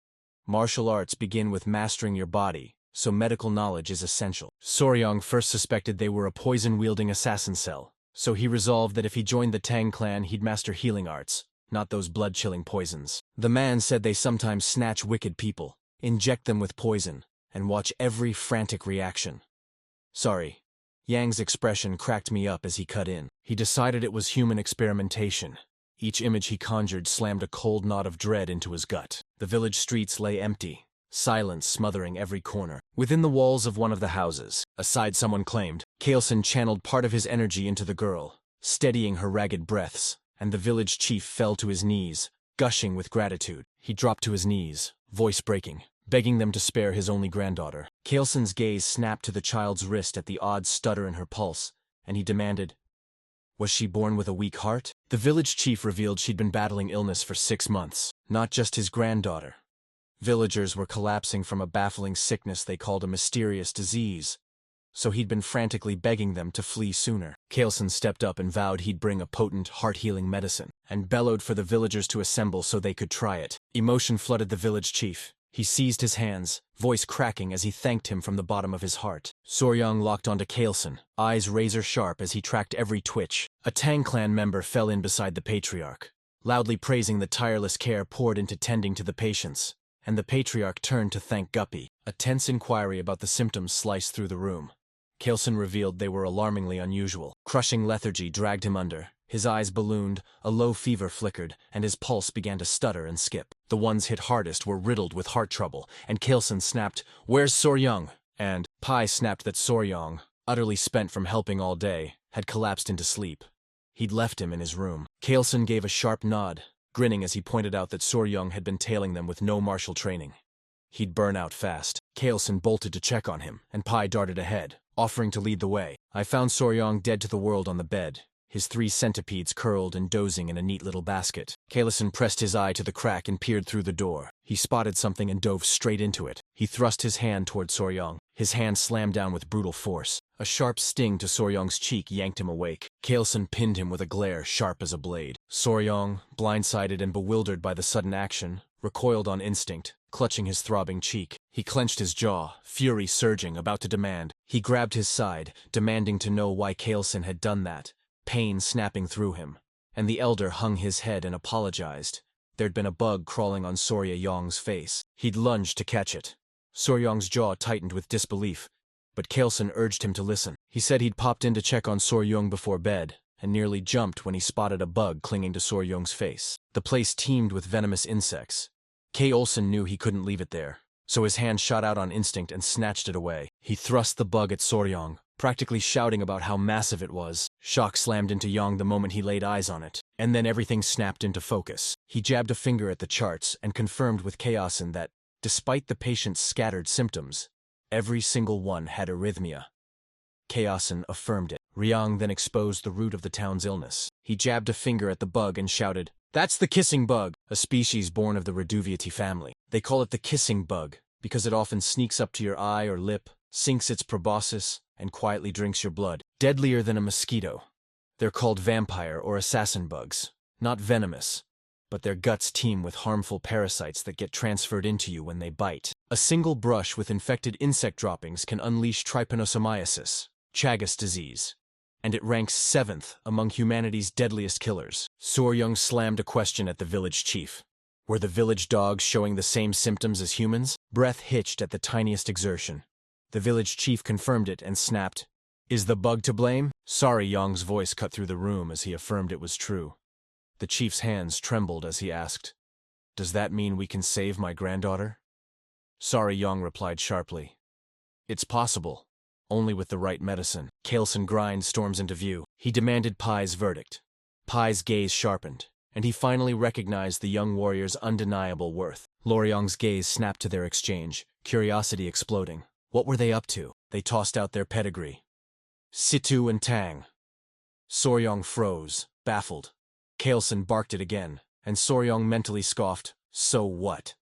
Martial arts begin with mastering your body, so medical knowledge is essential. Soryong first suspected they were a poison-wielding assassin cell, so he resolved that if he joined the Tang clan he'd master healing arts, not those blood-chilling poisons. The man said they sometimes snatch wicked people, inject them with poison, and watch every frantic reaction. Sorry. Yang's expression cracked me up as he cut in. He decided it was human experimentation. Each image he conjured slammed a cold knot of dread into his gut. The village streets lay empty, silence smothering every corner. Within the walls of one of the houses, a side someone claimed, Kaelson channeled part of his energy into the girl, steadying her ragged breaths, and the village chief fell to his knees, gushing with gratitude. He dropped to his knees, voice breaking, begging them to spare his only granddaughter. Kaelson's gaze snapped to the child's wrist at the odd stutter in her pulse, and he demanded, "Was she born with a weak heart?" The village chief revealed she'd been battling illness for 6 months, not just his granddaughter. Villagers were collapsing from a baffling sickness they called a mysterious disease. so he'd been frantically begging them to flee sooner. Kaelson stepped up and vowed he'd bring a potent, heart-healing medicine, and bellowed for the villagers to assemble so they could try it. Emotion flooded the village chief. He seized his hands, voice cracking as he thanked him from the bottom of his heart. Soryong locked onto Kaelson, eyes razor-sharp as he tracked every twitch. A Tang clan member fell in beside the patriarch, loudly praising the tireless care poured into tending to the patients, and the patriarch turned to thank Guppy. A tense inquiry about the symptoms sliced through the room. Kaelson revealed they were alarmingly unusual. Crushing lethargy dragged him under. His eyes ballooned, a low fever flickered, and his pulse began to stutter and skip. The ones hit hardest were riddled with heart trouble, and Kaelson snapped, "Where's Soryong?" And Pai snapped that Soryong, utterly spent from helping all day, had collapsed into sleep. He'd left him in his room. Kaelson gave a sharp nod, grinning as he pointed out that Soryong had been tailing them with no martial training. He'd burn out fast. Kaelson bolted to check on him, and Pai darted ahead, offering to lead the way. I found Soryong dead to the world on the bed, his 3 centipedes curled and dozing in a neat little basket. Kaelson pressed his eye to the crack and peered through the door. He spotted something and dove straight into it. He thrust his hand toward Soryong. His hand slammed down with brutal force. A sharp sting to Soryong's cheek yanked him awake. Kaelson pinned him with a glare sharp as a blade. Soryong, blindsided and bewildered by the sudden action, recoiled on instinct, clutching his throbbing cheek. He clenched his jaw, fury surging, about to demand. He grabbed his side, demanding to know why Kaelson had done that, pain snapping through him. And the elder hung his head and apologized. There'd been a bug crawling on Soryong's face. He'd lunged to catch it. Soryong's jaw tightened with disbelief, but Kaelson urged him to listen. He said he'd popped in to check on Soryong before bed, and nearly jumped when he spotted a bug clinging to Soryong's face. The place teemed with venomous insects. Kaelson knew he couldn't leave it there, so his hand shot out on instinct and snatched it away. He thrust the bug at Soryong, practically shouting about how massive it was. Shock slammed into Yang the moment he laid eyes on it, and then everything snapped into focus. He jabbed a finger at the charts and confirmed with Kaelson that, despite the patient's scattered symptoms, every single one had arrhythmia. Kaelson affirmed it. Ryang then exposed the root of the town's illness. He jabbed a finger at the bug and shouted, "That's the kissing bug, a species born of the Reduviti family. They call it the kissing bug because it often sneaks up to your eye or lip, sinks its proboscis, and quietly drinks your blood. Deadlier than a mosquito. They're called vampire or assassin bugs, not venomous, but their guts teem with harmful parasites that get transferred into you when they bite. A single brush with infected insect droppings can unleash trypanosomiasis, Chagas disease, and it ranks 7th among humanity's deadliest killers." Soryong slammed a question at the village chief. Were the village dogs showing the same symptoms as humans? Breath hitched at the tiniest exertion. The village chief confirmed it and snapped, "Is the bug to blame?" Soryong's voice cut through the room as he affirmed it was true. The chief's hands trembled as he asked, "Does that mean we can save my granddaughter?" Soryong replied sharply, "It's possible, only with the right medicine." Kaelson Grind storms into view. He demanded Pai's verdict. Pai's gaze sharpened, and he finally recognized the young warrior's undeniable worth. Loryong's gaze snapped to their exchange, curiosity exploding. What were they up to? They tossed out their pedigree. Situ and Tang. Soryong froze, baffled. Kaelson barked it again, and Soryong mentally scoffed, "So what?"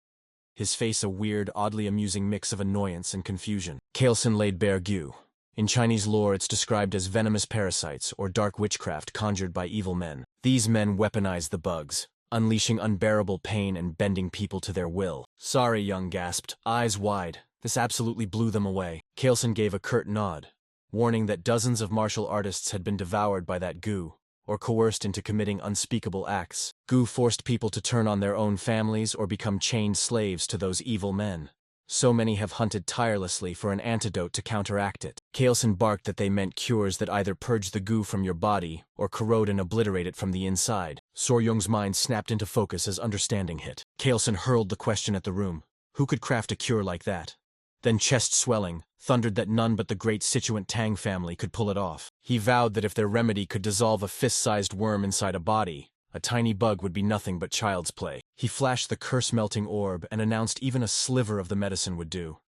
His face a weird, oddly amusing mix of annoyance and confusion. Kaelson laid bare Gu. In Chinese lore it's described as venomous parasites or dark witchcraft conjured by evil men. These men weaponize the bugs, unleashing unbearable pain and bending people to their will. Soryong gasped, eyes wide. This absolutely blew them away. Kaelson gave a curt nod, warning that dozens of martial artists had been devoured by that goo, or coerced into committing unspeakable acts. Goo forced people to turn on their own families or become chained slaves to those evil men. So many have hunted tirelessly for an antidote to counteract it. Kaelson barked that they meant cures that either purge the goo from your body or corrode and obliterate it from the inside. Soryong's mind snapped into focus as understanding hit. Kaelson hurled the question at the room. Who could craft a cure like that? Then, chest swelling, thundered that none but the great Sichuan Tang family could pull it off. He vowed that if their remedy could dissolve a fist-sized worm inside a body, a tiny bug would be nothing but child's play. He flashed the curse-melting orb and announced even a sliver of the medicine would do.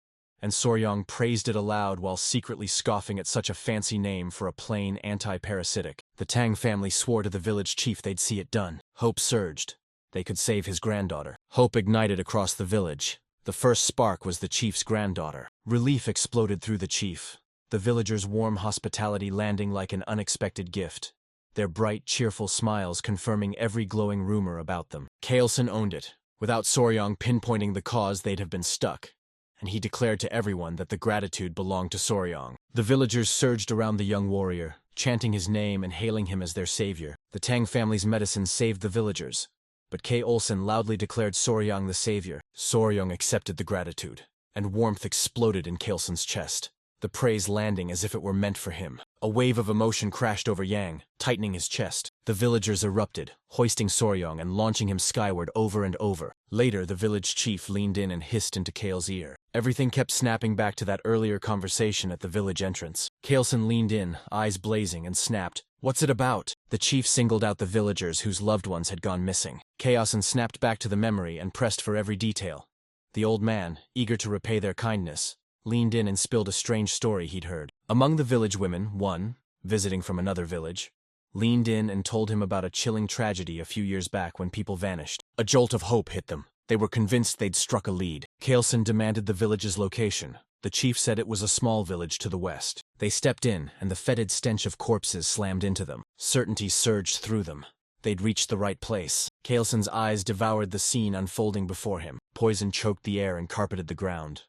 And Soryong praised it aloud while secretly scoffing at such a fancy name for a plain anti-parasitic. The Tang family swore to the village chief they'd see it done. Hope surged. They could save his granddaughter. Hope ignited across the village. The first spark was the chief's granddaughter. Relief exploded through the chief. the villagers' warm hospitality landing like an unexpected gift, their bright, cheerful smiles confirming every glowing rumor about them. Kaelson owned it, without Soryong pinpointing the cause they'd have been stuck, and he declared to everyone that the gratitude belonged to Soryong. The villagers surged around the young warrior, chanting his name and hailing him as their savior. The Tang family's medicine saved the villagers, but Kaelson loudly declared Soryong the savior. Soryong accepted the gratitude, and warmth exploded in Kaelson's chest, the praise landing as if it were meant for him. A wave of emotion crashed over Yang, tightening his chest. The villagers erupted, hoisting Soryong and launching him skyward over and over. Later, the village chief leaned in and hissed into Kael's ear. Everything kept snapping back to that earlier conversation at the village entrance. Kaelson leaned in, eyes blazing, and snapped, "What's it about?" The chief singled out the villagers whose loved ones had gone missing. Kaelson snapped back to the memory and pressed for every detail. The old man, eager to repay their kindness, leaned in and spilled a strange story he'd heard. Among the village women, one, visiting from another village, leaned in and told him about a chilling tragedy a few years back when people vanished. A jolt of hope hit them. They were convinced they'd struck a lead. Kaelson demanded the village's location. The chief said it was a small village to the west. They stepped in, and the fetid stench of corpses slammed into them. Certainty surged through them. They'd reached the right place. Kaelson's eyes devoured the scene unfolding before him. Poison choked the air and carpeted the ground.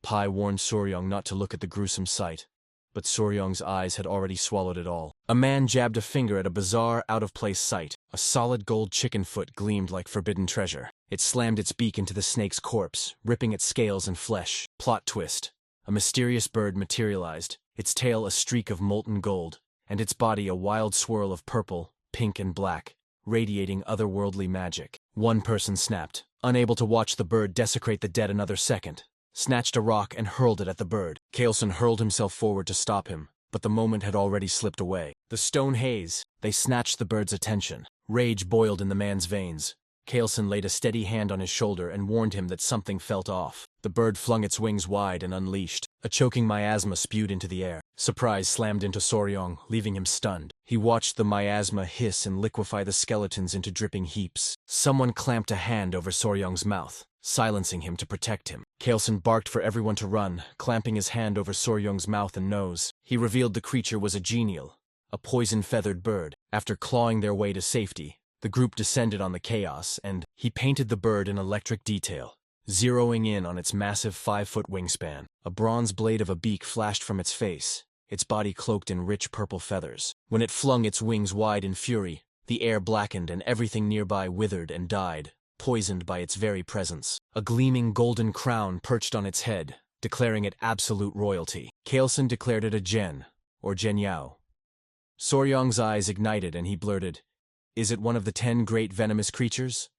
Pai warned Soryong not to look at the gruesome sight, but Soryong's eyes had already swallowed it all. A man jabbed a finger at a bizarre, out-of-place sight. A solid gold chicken foot gleamed like forbidden treasure. It slammed its beak into the snake's corpse, ripping its scales and flesh. Plot twist. A mysterious bird materialized, its tail a streak of molten gold, and its body a wild swirl of purple, pink and black, radiating otherworldly magic. One person snapped, unable to watch the bird desecrate the dead another second, snatched a rock and hurled it at the bird. Kaelson hurled himself forward to stop him, but the moment had already slipped away. The stone haze, they snatched the bird's attention. Rage boiled in the man's veins. Kaelson laid a steady hand on his shoulder and warned him that something felt off. The bird flung its wings wide and unleashed. A choking miasma spewed into the air. Surprise slammed into Soryong, leaving him stunned. He watched the miasma hiss and liquefy the skeletons into dripping heaps. Someone clamped a hand over Soryong's mouth, silencing him to protect him. Kaelson barked for everyone to run, clamping his hand over Soryong's mouth and nose. He revealed the creature was a genial, a poison-feathered bird. After clawing their way to safety, the group descended on the chaos, and he painted the bird in electric detail, zeroing in on its massive 5-foot wingspan. A bronze blade of a beak flashed from its face, its body cloaked in rich purple feathers. When it flung its wings wide in fury, the air blackened and everything nearby withered and died, poisoned by its very presence. A gleaming golden crown perched on its head, declaring it absolute royalty. Kaelson declared it a Gen, or Gen Yao. Soryong's eyes ignited and he blurted, "Is it one of the 10 great venomous creatures?"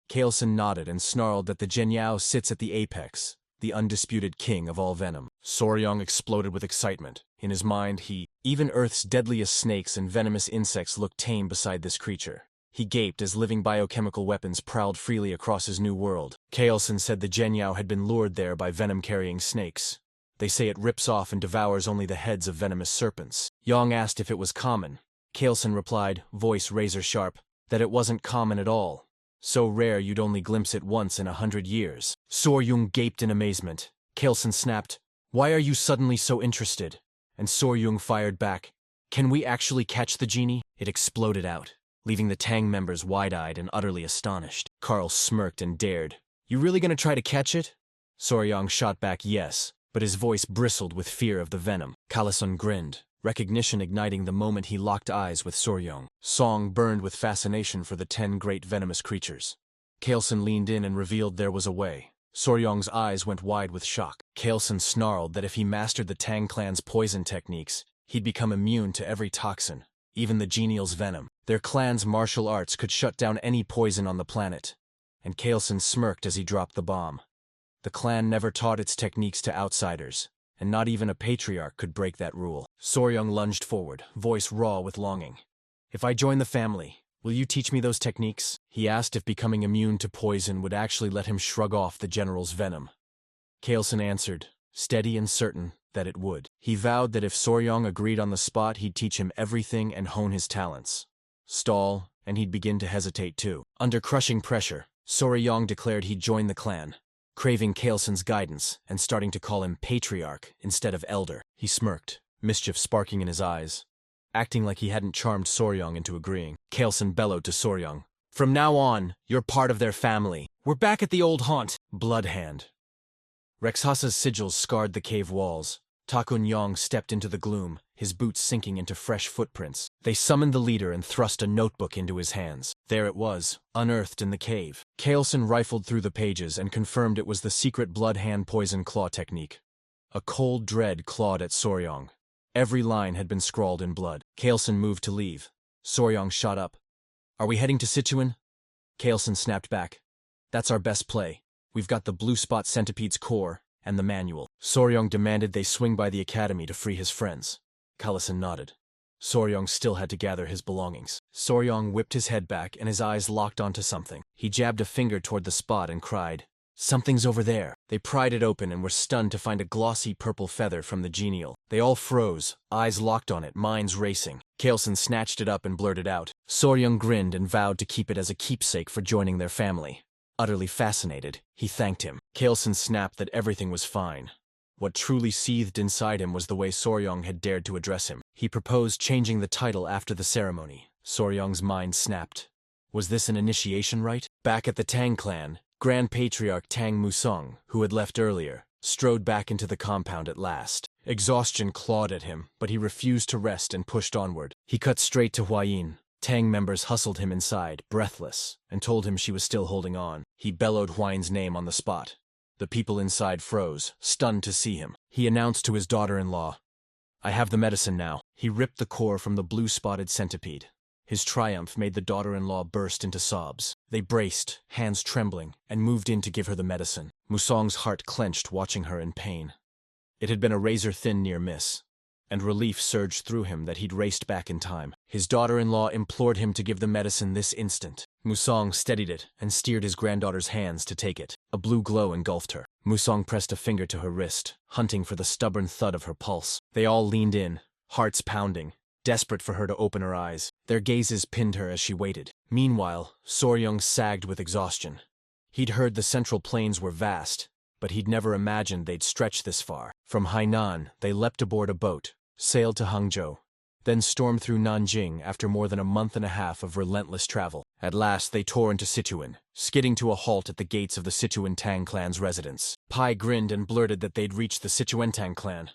Kaelson nodded and snarled that the Gen Yao sits at the apex, the undisputed king of all venom. Soryong exploded with excitement. In his mind, even Earth's deadliest snakes and venomous insects looked tame beside this creature. He gaped as living biochemical weapons prowled freely across his new world. Kaelson said the Gen Yao had been lured there by venom-carrying snakes. They say it rips off and devours only the heads of venomous serpents. Yang asked if it was common. Kaelson replied, voice razor-sharp, that it wasn't common at all. So rare you'd only glimpse it once in 100 years. Soryong gaped in amazement. Kaelson snapped, "Why are you suddenly so interested?" And Soryong fired back, "Can we actually catch the genie?" It exploded out, leaving the Tang members wide-eyed and utterly astonished. Carl smirked and dared, "You really gonna try to catch it?" Soryong shot back yes, but his voice bristled with fear of the venom. Kaelson grinned, recognition igniting the moment he locked eyes with Soryong. Song burned with fascination for the 10 great venomous creatures. Kaelson leaned in and revealed there was a way. Soryong's eyes went wide with shock. Kaelson snarled that if he mastered the Tang clan's poison techniques, he'd become immune to every toxin, even the genial's venom. Their clan's martial arts could shut down any poison on the planet. And Kaelson smirked as he dropped the bomb. The clan never taught its techniques to outsiders, and not even a patriarch could break that rule. Soryong lunged forward, voice raw with longing. "If I join the family, will you teach me those techniques?" He asked if becoming immune to poison would actually let him shrug off the general's venom. Kaelson answered, steady and certain, that it would. He vowed that if Soryong agreed on the spot, he'd teach him everything and hone his talents. Stall, and he'd begin to hesitate too. Under crushing pressure, Soryong declared he'd join the clan. craving Kaelson's guidance and starting to call him patriarch instead of elder. He smirked, mischief sparking in his eyes, acting like he hadn't charmed Soryong into agreeing. Kaelson bellowed to Soryong, "From now on, you're part of their family. We're back at the old haunt." Bloodhand Raksasa's sigils scarred the cave walls. Takun Yong stepped into the gloom, his boots sinking into fresh footprints. They summoned the leader and thrust a notebook into his hands. There it was, unearthed in the cave. Kaelson rifled through the pages and confirmed it was the secret Bloodhand poison claw technique. A cold dread clawed at Soryong. Every line had been scrawled in blood. Kaelson moved to leave. Soryong shot up. "Are we heading to Sichuan?" Kaelson snapped back. "That's our best play. We've got the blue spot centipede's core and the manual." Soryong demanded they swing by the academy to free his friends. Kaelson nodded. Soryong still had to gather his belongings. Soryong whipped his head back and his eyes locked onto something. He jabbed a finger toward the spot and cried, "Something's over there." They pried it open and were stunned to find a glossy purple feather from the genial. They all froze, eyes locked on it, minds racing. Kaelson snatched it up and blurted out. Soryong grinned and vowed to keep it as a keepsake for joining their family. Utterly fascinated, he thanked him. Kaelson snapped that everything was fine. What truly seethed inside him was the way Soryong had dared to address him. He proposed changing the title after the ceremony. Soryong's mind snapped. Was this an initiation rite? Back at the Tang clan, Grand Patriarch Tang Musong, who had left earlier, strode back into the compound at last. Exhaustion clawed at him, but he refused to rest and pushed onward. He cut straight to Huayin. Tang members hustled him inside, breathless, and told him she was still holding on. He bellowed Huayin's name on the spot. The people inside froze, stunned to see him. He announced to his daughter-in-law, "I have the medicine now." He ripped the core from the blue-spotted centipede. His triumph made the daughter-in-law burst into sobs. They braced, hands trembling, and moved in to give her the medicine. Musong's heart clenched watching her in pain. It had been a razor-thin near miss, and relief surged through him that he'd raced back in time. His daughter-in-law implored him to give the medicine this instant. Musong steadied it and steered his granddaughter's hands to take it. A blue glow engulfed her. Musong pressed a finger to her wrist, hunting for the stubborn thud of her pulse. They all leaned in, hearts pounding, desperate for her to open her eyes. Their gazes pinned her as she waited. Meanwhile, Soryong sagged with exhaustion. He'd heard the Central Plains were vast, but he'd never imagined they'd stretch this far. From Hainan, they leapt aboard a boat, sailed to Hangzhou, then stormed through Nanjing after more than a month and a half of relentless travel. At last, they tore into Sichuan, skidding to a halt at the gates of the Sichuan Tang clan's residence. Pai grinned and blurted that they'd reached the Sichuan Tang clan.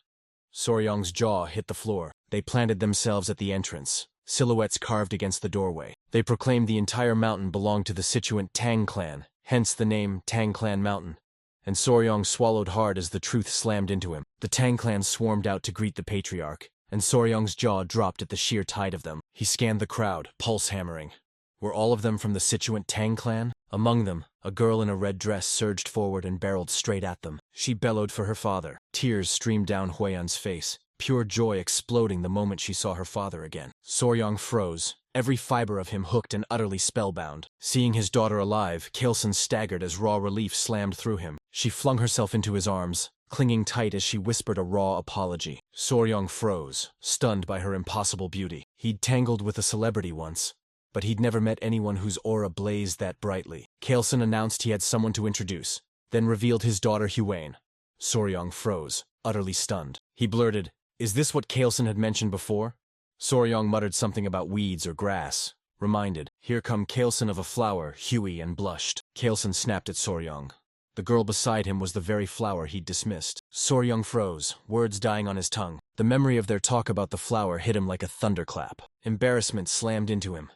Soryong's jaw hit the floor. They planted themselves at the entrance, silhouettes carved against the doorway. They proclaimed the entire mountain belonged to the Sichuan Tang clan, hence the name Tang Clan Mountain. And Soryong swallowed hard as the truth slammed into him. The Tang clan swarmed out to greet the patriarch, and Soryong's jaw dropped at the sheer tide of them. He scanned the crowd, pulse hammering. Were all of them from the Sichuan Tang clan? Among them, a girl in a red dress surged forward and barreled straight at them. She bellowed for her father. Tears streamed down Huayan's face, pure joy exploding the moment she saw her father again. Soryong froze, every fiber of him hooked and utterly spellbound. Seeing his daughter alive, Kaelson staggered as raw relief slammed through him. She flung herself into his arms, clinging tight as she whispered a raw apology. Soryong froze, stunned by her impossible beauty. He'd tangled with a celebrity once, but he'd never met anyone whose aura blazed that brightly. Kaelson announced he had someone to introduce, then revealed his daughter Huayin. Soryong froze, utterly stunned. He blurted, "Is this what Kaelson had mentioned before?" Soryong muttered something about weeds or grass, reminded, "Here come Kaelson of a flower," Huey, and blushed. Kaelson snapped at Soryong. The girl beside him was the very flower he'd dismissed. Soryong froze, words dying on his tongue. The memory of their talk about the flower hit him like a thunderclap. Embarrassment slammed into him.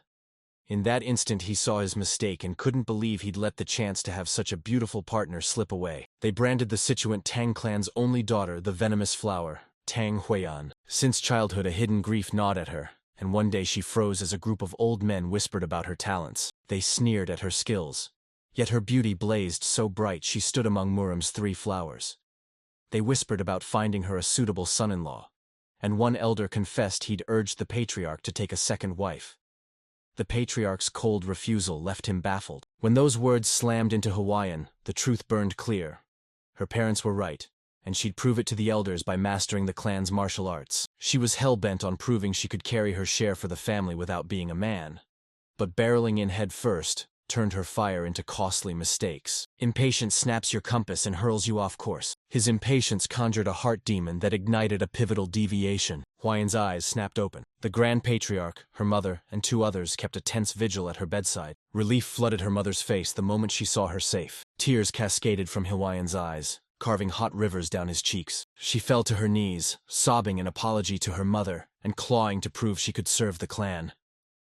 In that instant he saw his mistake and couldn't believe he'd let the chance to have such a beautiful partner slip away. They branded the Sichuan Tang clan's only daughter the venomous flower, Tang Huayan. Since childhood a hidden grief gnawed at her, and one day she froze as a group of old men whispered about her talents. They sneered at her skills. Yet her beauty blazed so bright she stood among Muram's 3 flowers. They whispered about finding her a suitable son-in-law, and one elder confessed he'd urged the patriarch to take a second wife. The patriarch's cold refusal left him baffled. When those words slammed into Hawaiian, the truth burned clear. Her parents were right, and she'd prove it to the elders by mastering the clan's martial arts. She was hell-bent on proving she could carry her share for the family without being a man. But barreling in head first, turned her fire into costly mistakes. Impatience snaps your compass and hurls you off course. His impatience conjured a heart demon that ignited a pivotal deviation. Huayan's eyes snapped open. The Grand Patriarch, her mother, and 2 others kept a tense vigil at her bedside. Relief flooded her mother's face the moment she saw her safe. Tears cascaded from Huayan's eyes, carving hot rivers down his cheeks. She fell to her knees, sobbing an apology to her mother, and clawing to prove she could serve the clan.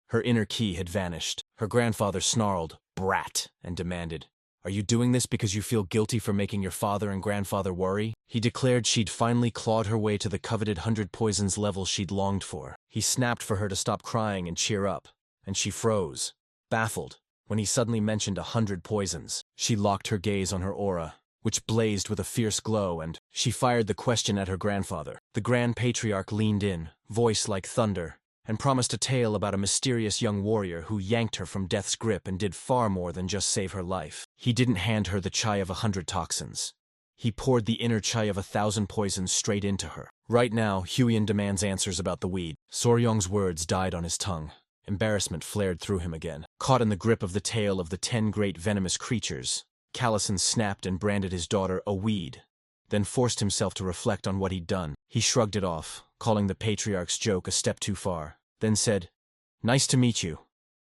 Her inner key had vanished. Her grandfather snarled, "Brat," and demanded, "Are you doing this because you feel guilty for making your father and grandfather worry?" He declared she'd finally clawed her way to the coveted 100 poisons level she'd longed for. He snapped for her to stop crying and cheer up, and she froze, baffled, when he suddenly mentioned 100 poisons. She locked her gaze on her aura, which blazed with a fierce glow, and she fired the question at her grandfather. The Grand Patriarch leaned in, voice like thunder, and promised a tale about a mysterious young warrior who yanked her from death's grip and did far more than just save her life. He didn't hand her the chai of 100 toxins. He poured the inner chai of 1,000 poisons straight into her. Right now, Huiyan demands answers about the weed. Soryong's words died on his tongue. Embarrassment flared through him again. Caught in the grip of the tale of the 10 great venomous creatures, Callison snapped and branded his daughter a weed, then forced himself to reflect on what he'd done. He shrugged it off, calling the Patriarch's joke a step too far, then said, "Nice to meet you,"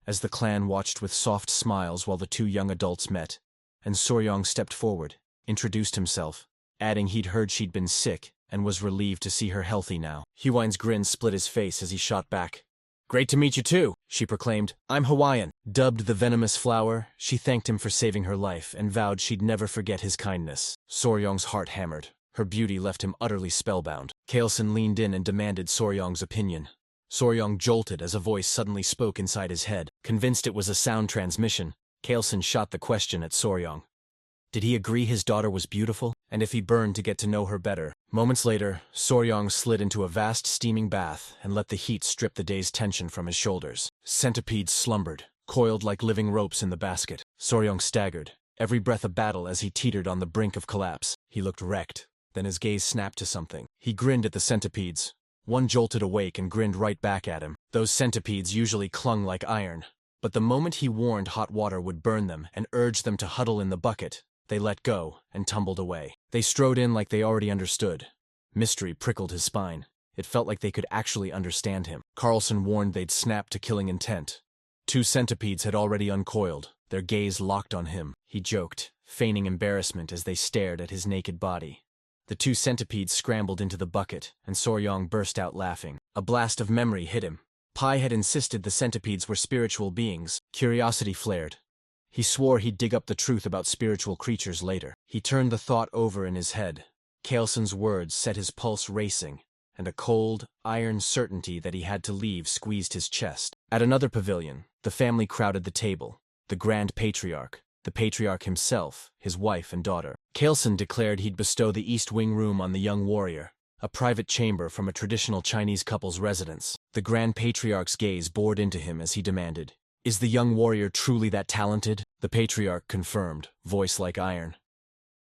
as the clan watched with soft smiles while the 2 young adults met, and Soryong stepped forward, introduced himself, adding he'd heard she'd been sick and was relieved to see her healthy now. Huayan's grin split his face as he shot back. "Great to meet you too," she proclaimed. "I'm Huayan." Dubbed the Venomous Flower, she thanked him for saving her life and vowed she'd never forget his kindness. Soryong's heart hammered. Her beauty left him utterly spellbound. Callison leaned in and demanded Soryong's opinion. Soryong jolted as a voice suddenly spoke inside his head. Convinced it was a sound transmission, Callison shot the question at Soryong. Did he agree his daughter was beautiful? And if he burned to get to know her better? Moments later, Soryong slid into a vast steaming bath and let the heat strip the day's tension from his shoulders. Centipedes slumbered, coiled like living ropes in the basket. Soryong staggered, every breath a battle as he teetered on the brink of collapse. He looked wrecked. Then his gaze snapped to something. He grinned at the centipedes. One jolted awake and grinned right back at him. Those centipedes usually clung like iron, but the moment he warned hot water would burn them and urged them to huddle in the bucket, they let go and tumbled away. They strode in like they already understood. Mystery prickled his spine. It felt like they could actually understand him. Carlson warned they'd snap to killing intent. 2 centipedes had already uncoiled, their gaze locked on him. He joked, feigning embarrassment as they stared at his naked body. The 2 centipedes scrambled into the bucket, and Soryong burst out laughing. A blast of memory hit him. Pai had insisted the centipedes were spiritual beings. Curiosity flared. He swore he'd dig up the truth about spiritual creatures later. He turned the thought over in his head. Callson's words set his pulse racing, and a cold, iron certainty that he had to leave squeezed his chest. At another pavilion, the family crowded the table. The Grand Patriarch, the Patriarch himself, his wife and daughter. Callson declared he'd bestow the East Wing room on the young warrior, a private chamber from a traditional Chinese couple's residence. The Grand Patriarch's gaze bored into him as he demanded, "Is the young warrior truly that talented?" The Patriarch confirmed, voice like iron.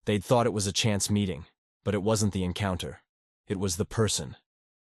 They'd thought it was a chance meeting, but it wasn't the encounter. It was the person,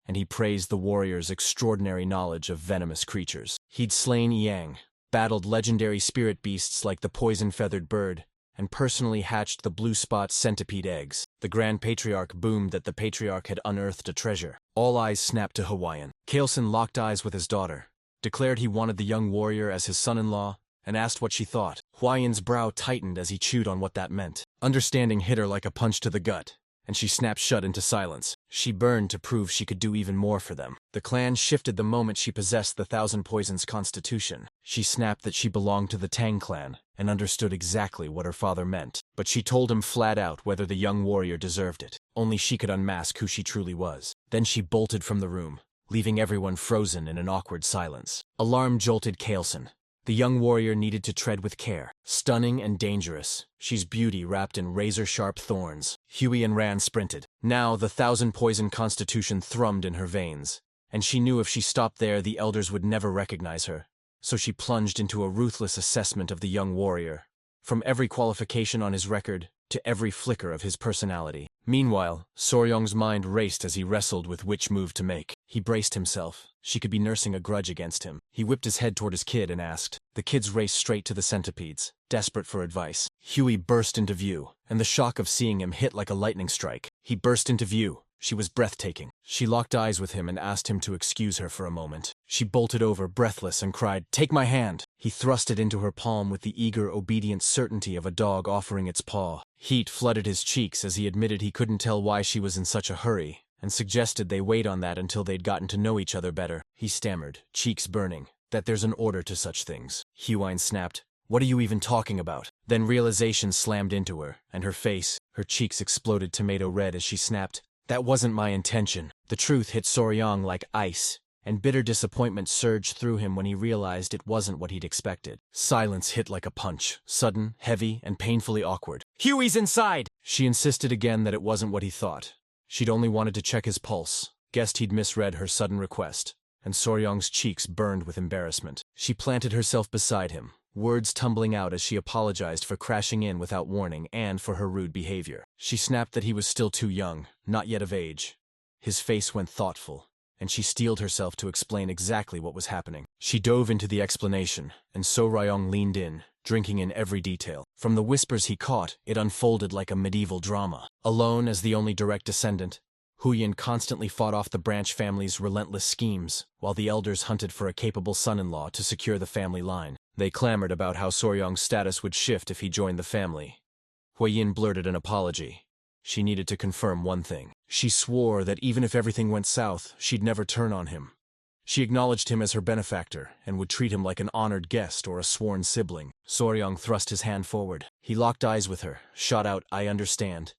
and he praised the warrior's extraordinary knowledge of venomous creatures. He'd slain Yang, battled legendary spirit beasts like the poison-feathered bird, and personally hatched the blue spot centipede eggs. The Grand Patriarch boomed that the Patriarch had unearthed a treasure. All eyes snapped to Huayan. Callson locked eyes with his daughter, declared he wanted the young warrior as his son-in-law, and asked what she thought. Huayan's brow tightened as he chewed on what that meant. Understanding hit her like a punch to the gut, and she snapped shut into silence. She burned to prove she could do even more for them. The clan shifted the moment she possessed the 1,000 Poisons constitution. She snapped that she belonged to the Tang clan, and understood exactly what her father meant. But she told him flat out whether the young warrior deserved it. Only she could unmask who she truly was. Then she bolted from the room, leaving everyone frozen in an awkward silence. Alarm jolted Callson. The young warrior needed to tread with care. Stunning and dangerous, she's beauty wrapped in razor-sharp thorns. Huey and Ran sprinted. Now the 1,000 Poison constitution thrummed in her veins, and she knew if she stopped there the elders would never recognize her. So she plunged into a ruthless assessment of the young warrior. From every qualification on his record, to every flicker of his personality. Meanwhile, Soryong's mind raced as he wrestled with which move to make. He braced himself. She could be nursing a grudge against him. He whipped his head toward his kid and asked. The kids raced straight to the centipedes, desperate for advice. Huey burst into view, and the shock of seeing him hit like a lightning strike. He burst into view. She was breathtaking. She locked eyes with him and asked him to excuse her for a moment. She bolted over, breathless, and cried, "Take my hand!" He thrust it into her palm with the eager, obedient certainty of a dog offering its paw. Heat flooded his cheeks as he admitted he couldn't tell why she was in such a hurry, and suggested they wait on that until they'd gotten to know each other better. He stammered, cheeks burning, that there's an order to such things. Huey snapped, "What are you even talking about?" Then realization slammed into her, and her face, her cheeks exploded tomato red as she snapped, "That wasn't my intention." The truth hit Soryong like ice, and bitter disappointment surged through him when he realized it wasn't what he'd expected. Silence hit like a punch, sudden, heavy, and painfully awkward. "Huey's inside!" She insisted again that it wasn't what he thought. She'd only wanted to check his pulse, guessed he'd misread her sudden request, and Soryong's cheeks burned with embarrassment. She planted herself beside him, words tumbling out as she apologized for crashing in without warning and for her rude behavior. She snapped that he was still too young, not yet of age. His face went thoughtful, and she steeled herself to explain exactly what was happening. She dove into the explanation, and Soryong leaned in, drinking in every detail. From the whispers he caught, it unfolded like a medieval drama. Alone as the only direct descendant, Huyen constantly fought off the branch family's relentless schemes, while the elders hunted for a capable son-in-law to secure the family line. They clamored about how Soryong's status would shift if he joined the family. Huyen blurted an apology. She needed to confirm one thing. She swore that even if everything went south, she'd never turn on him. She acknowledged him as her benefactor and would treat him like an honored guest or a sworn sibling. Soryong thrust his hand forward. He locked eyes with her, shot out, "I understand,"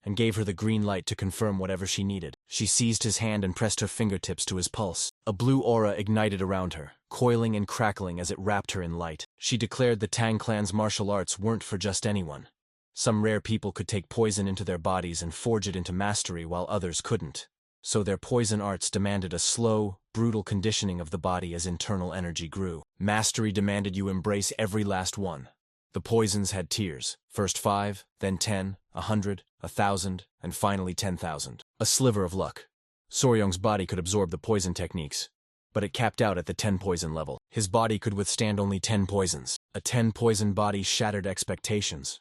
and gave her the green light to confirm whatever she needed. She seized his hand and pressed her fingertips to his pulse. A blue aura ignited around her, coiling and crackling as it wrapped her in light. She declared the Tang clan's martial arts weren't for just anyone. Some rare people could take poison into their bodies and forge it into mastery while others couldn't. So their poison arts demanded a slow, brutal conditioning of the body as internal energy grew. Mastery demanded you embrace every last one. The poisons had tiers, first 5, then 10, 100, 1,000, and finally 10,000. A sliver of luck. Soryong's body could absorb the poison techniques, but it capped out at the 10 poison level. His body could withstand only 10 poisons. A 10 poison body shattered expectations.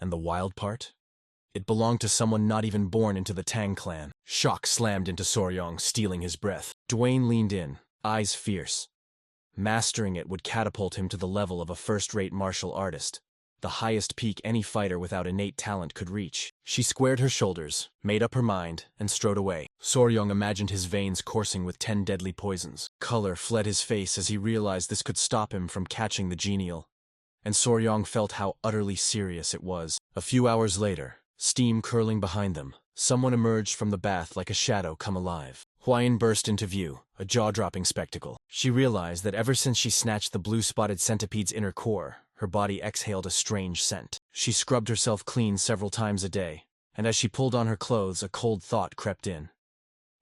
And the wild part? It belonged to someone not even born into the Tang clan. Shock slammed into Soryong, stealing his breath. Dwayne leaned in, eyes fierce. Mastering it would catapult him to the level of a first-rate martial artist, the highest peak any fighter without innate talent could reach. She squared her shoulders, made up her mind, and strode away. Soryong imagined his veins coursing with 10 deadly poisons. Color fled his face as he realized this could stop him from catching the genial, and Soryong felt how utterly serious it was. A few hours later, steam curling behind them, someone emerged from the bath like a shadow come alive. Huyen burst into view, a jaw-dropping spectacle. She realized that ever since she snatched the blue-spotted centipede's inner core, her body exhaled a strange scent. She scrubbed herself clean several times a day, and as she pulled on her clothes, a cold thought crept in.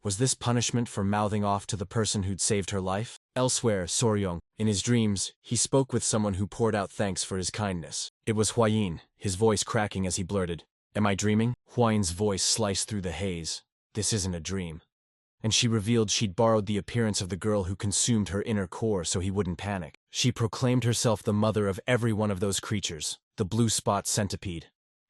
Was this punishment for mouthing off to the person who'd saved her life? Elsewhere, Soryong, in his dreams, he spoke with someone who poured out thanks for his kindness. It was Huyen, his voice cracking as he blurted, "Am I dreaming?" Huyen's voice sliced through the haze. "This isn't a dream." And she revealed she'd borrowed the appearance of the girl who consumed her inner core so he wouldn't panic. She proclaimed herself the mother of every one of those creatures, the blue spot centipede.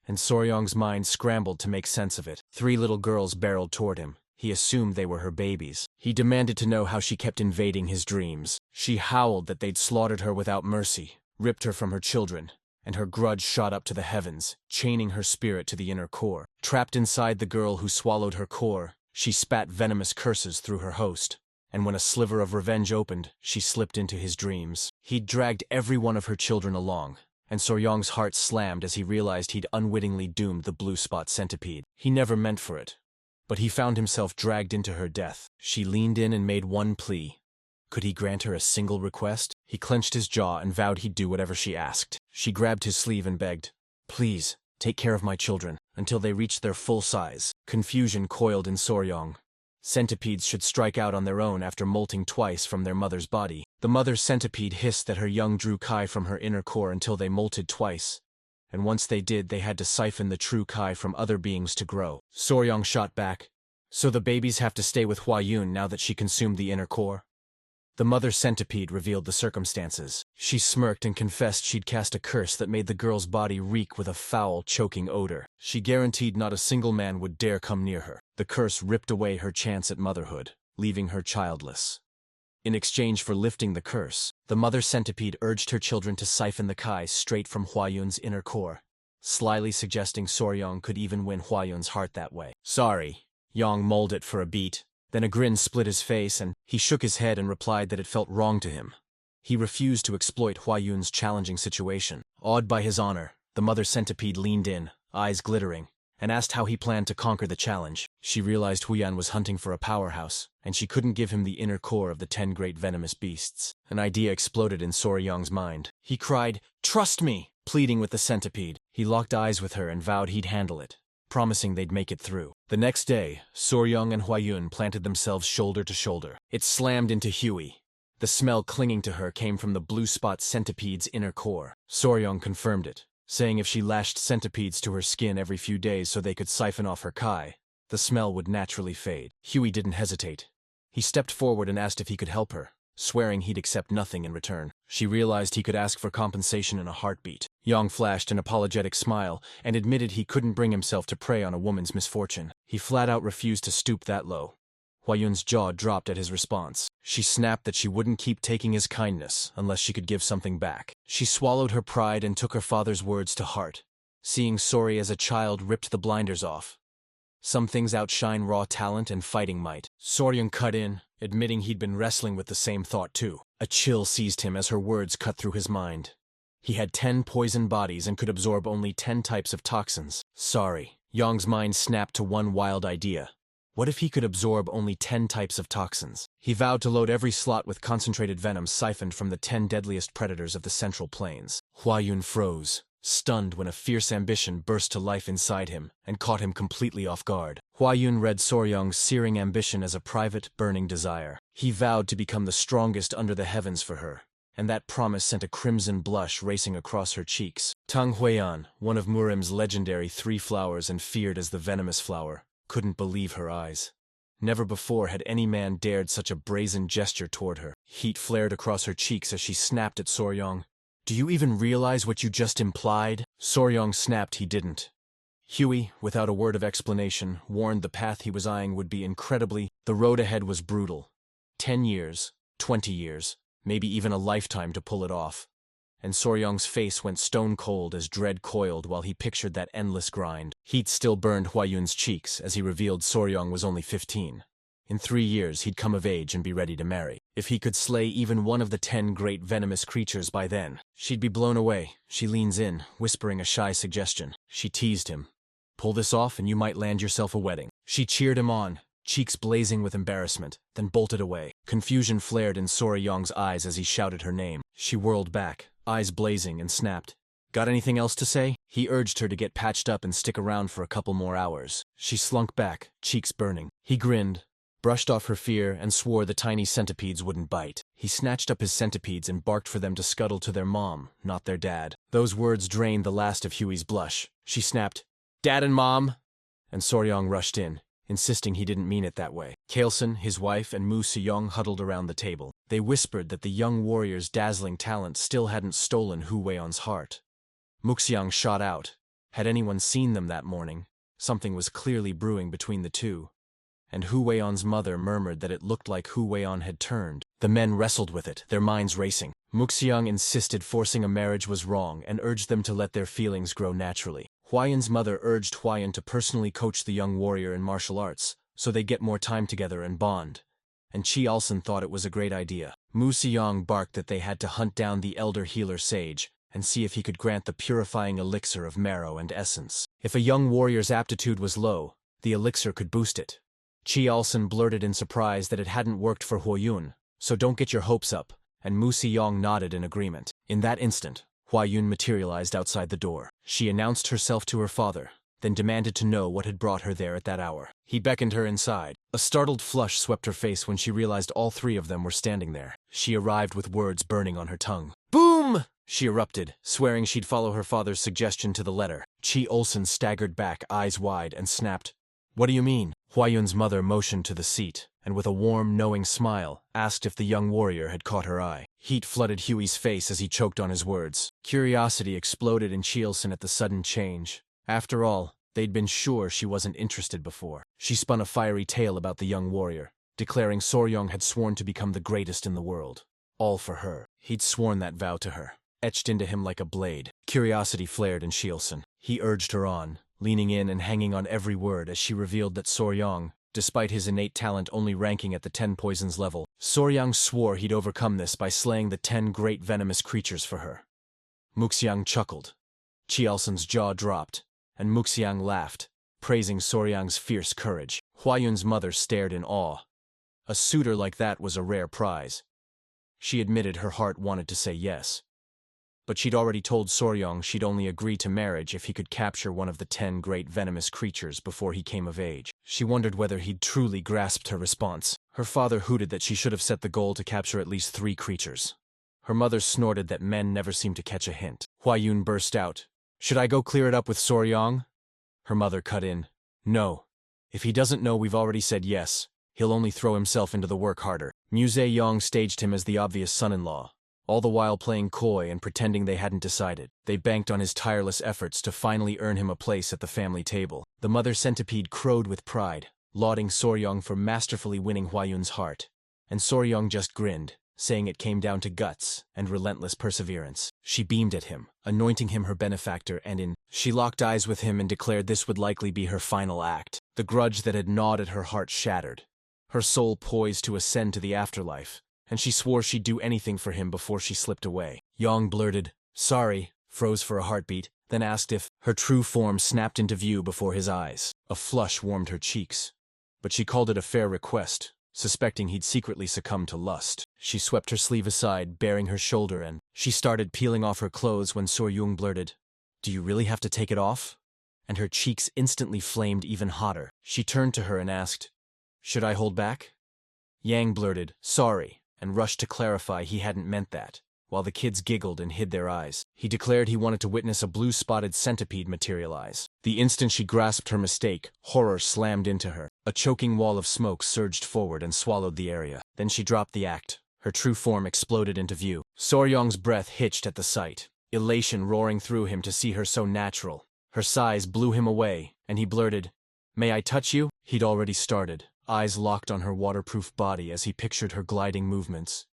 And Soryong's mind scrambled to make sense of it. 3 little girls barreled toward him. He assumed they were her babies. He demanded to know how she kept invading his dreams. She howled that they'd slaughtered her without mercy, ripped her from her children, and her grudge shot up to the heavens, chaining her spirit to the inner core. Trapped inside the girl who swallowed her core, she spat venomous curses through her host, and when a sliver of revenge opened, she slipped into his dreams. He'd dragged every one of her children along, and Soryong's heart slammed as he realized he'd unwittingly doomed the blue spot centipede. He never meant for it, but he found himself dragged into her death. She leaned in and made one plea. Could he grant her a single request? He clenched his jaw and vowed he'd do whatever she asked. She grabbed his sleeve and begged, "Please, take care of my children until they reach their full size." Confusion coiled in Soryong. Centipedes should strike out on their own after molting twice from their mother's body. The mother centipede hissed that her young drew Kai from her inner core until they molted twice, and once they did, they had to siphon the true Kai from other beings to grow. Soryong shot back. So the babies have to stay with Huayun now that she consumed the inner core? The mother centipede revealed the circumstances. She smirked and confessed she'd cast a curse that made the girl's body reek with a foul, choking odor. She guaranteed not a single man would dare come near her. The curse ripped away her chance at motherhood, leaving her childless. In exchange for lifting the curse, the mother centipede urged her children to siphon the Kai straight from Huayun's inner core, slyly suggesting Soryong could even win Huayun's heart that way. Sorry. Yang mulled it for a beat. Then a grin split his face and he shook his head and replied that it felt wrong to him. He refused to exploit Huayun's challenging situation. Awed by his honor, the mother centipede leaned in, eyes glittering, and asked how he planned to conquer the challenge. She realized Huyan was hunting for a powerhouse, and she couldn't give him the inner core of the 10 great venomous beasts. An idea exploded in Soryong's mind. He cried, "Trust me!" pleading with the centipede. He locked eyes with her and vowed he'd handle it, promising they'd make it through. The next day, Soryong and Huayun planted themselves shoulder to shoulder. It slammed into Huey. The smell clinging to her came from the blue spot centipede's inner core. Soryong confirmed it, saying if she lashed centipedes to her skin every few days so they could siphon off her Kai, the smell would naturally fade. Huey didn't hesitate. He stepped forward and asked if he could help her, swearing he'd accept nothing in return. She realized he could ask for compensation in a heartbeat. Yang flashed an apologetic smile and admitted he couldn't bring himself to prey on a woman's misfortune. He flat out refused to stoop that low. Huayun's jaw dropped at his response. She snapped that she wouldn't keep taking his kindness unless she could give something back. She swallowed her pride and took her father's words to heart. Seeing Sori as a child ripped the blinders off. Some things outshine raw talent and fighting might. Soryong cut in, admitting he'd been wrestling with the same thought too. A chill seized him as her words cut through his mind. He had 10 poison bodies and could absorb only 10 types of toxins. Sorry. Yang's mind snapped to one wild idea. What if he could absorb only 10 types of toxins? He vowed to load every slot with concentrated venom siphoned from the 10 deadliest predators of the Central Plains. Huayun froze, stunned when a fierce ambition burst to life inside him and caught him completely off guard. Huayun read Soryong's searing ambition as a private, burning desire. He vowed to become the strongest under the heavens for her, and that promise sent a crimson blush racing across her cheeks. Tang Huiyan, one of Murim's legendary 3 flowers and feared as the venomous flower, couldn't believe her eyes. Never before had any man dared such a brazen gesture toward her. Heat flared across her cheeks as she snapped at Soryong. "Do you even realize what you just implied?" Soryong snapped he didn't. Huey, without a word of explanation, warned the path he was eyeing would be the road ahead was brutal. 10 years, 20 years, maybe even a lifetime to pull it off. And Soryong's face went stone cold as dread coiled while he pictured that endless grind. Heat still burned Huayun's cheeks as he revealed Soryong was only 15. In 3 years he'd come of age and be ready to marry. If he could slay even one of the 10 great venomous creatures by then, she'd be blown away. She leans in, whispering a shy suggestion. She teased him. "Pull this off and you might land yourself a wedding." She cheered him on, cheeks blazing with embarrassment, then bolted away. Confusion flared in Soryong's eyes as he shouted her name. She whirled back, eyes blazing, and snapped. "Got anything else to say?" He urged her to get patched up and stick around for a couple more hours. She slunk back, cheeks burning. He grinned, brushed off her fear, and swore the tiny centipedes wouldn't bite. He snatched up his centipedes and barked for them to scuttle to their mom, not their dad. Those words drained the last of Huey's blush. She snapped, "Dad and Mom!" And Soryong rushed in, insisting he didn't mean it that way. Kailson, his wife, and Mu Siyong huddled around the table. They whispered that the young warrior's dazzling talent still hadn't stolen Hu Weion's heart. Muxiang shot out. Had anyone seen them that morning, something was clearly brewing between the two. And Hu Weion's mother murmured that it looked like Hu Weion had turned. The men wrestled with it, their minds racing. Muxiang insisted forcing a marriage was wrong and urged them to let their feelings grow naturally. Huayan's mother urged Huayan to personally coach the young warrior in martial arts, so they'd get more time together and bond. And Chi Alson thought it was a great idea. Mu Siyong barked that they had to hunt down the elder healer sage and see if he could grant the purifying elixir of marrow and essence. If a young warrior's aptitude was low, the elixir could boost it. Chi Alson blurted in surprise that it hadn't worked for Huayun, so don't get your hopes up, and Mu Siyong nodded in agreement. In that instant, Huayun materialized outside the door. She announced herself to her father, then demanded to know what had brought her there at that hour. He beckoned her inside. A startled flush swept her face when she realized all 3 of them were standing there. She arrived with words burning on her tongue. "Boom!" She erupted, swearing she'd follow her father's suggestion to the letter. Chi Olsen staggered back, eyes wide, and snapped, "What do you mean?" Hua-Yun's mother motioned to the seat, and with a warm, knowing smile, asked if the young warrior had caught her eye. Heat flooded Huey's face as he choked on his words. Curiosity exploded in Chielson at the sudden change. After all, they'd been sure she wasn't interested before. She spun a fiery tale about the young warrior, declaring Soryong had sworn to become the greatest in the world. All for her. He'd sworn that vow to her, etched into him like a blade. Curiosity flared in Chielson. He urged her on, leaning in and hanging on every word as she revealed that Soryong, despite his innate talent only ranking at the 10 poisons level, Soryong swore he'd overcome this by slaying the 10 great venomous creatures for her. Muxiang chuckled. Chielson's jaw dropped, and Muxiang laughed, praising Soryong's fierce courage. Hua-Yun's mother stared in awe. A suitor like that was a rare prize. She admitted her heart wanted to say yes. But she'd already told Soryong she'd only agree to marriage if he could capture one of the 10 great venomous creatures before he came of age. She wondered whether he'd truly grasped her response. Her father hooted that she should have set the goal to capture at least 3 creatures. Her mother snorted that men never seemed to catch a hint. Hua-Yun burst out, "Should I go clear it up with Soryong?" Her mother cut in, "No. If he doesn't know we've already said yes, he'll only throw himself into the work harder." Muse Yong staged him as the obvious son-in-law, all the while playing coy and pretending they hadn't decided. They banked on his tireless efforts to finally earn him a place at the family table. The mother centipede crowed with pride, lauding Soryong for masterfully winning Hua-Yun's heart. And Soryong just grinned, saying it came down to guts and relentless perseverance. She beamed at him, anointing him her benefactor, and she locked eyes with him and declared this would likely be her final act. The grudge that had gnawed at her heart shattered, her soul poised to ascend to the afterlife, and she swore she'd do anything for him before she slipped away. Yong blurted, "Sorry," froze for a heartbeat, then asked if her true form snapped into view before his eyes. A flush warmed her cheeks, but she called it a fair request, suspecting he'd secretly succumbed to lust. She swept her sleeve aside, baring her shoulder, and she started peeling off her clothes when Soryong blurted, "Do you really have to take it off?" And her cheeks instantly flamed even hotter. She turned to her and asked, "Should I hold back?" Yang blurted, "Sorry," and rushed to clarify he hadn't meant that, while the kids giggled and hid their eyes. He declared he wanted to witness a blue-spotted centipede materialize. The instant she grasped her mistake, horror slammed into her. A choking wall of smoke surged forward and swallowed the area. Then she dropped the act. Her true form exploded into view. Soryong's breath hitched at the sight, elation roaring through him to see her so natural. Her size blew him away, and he blurted, "May I touch you?" He'd already started, eyes locked on her waterproof body as he pictured her gliding movements.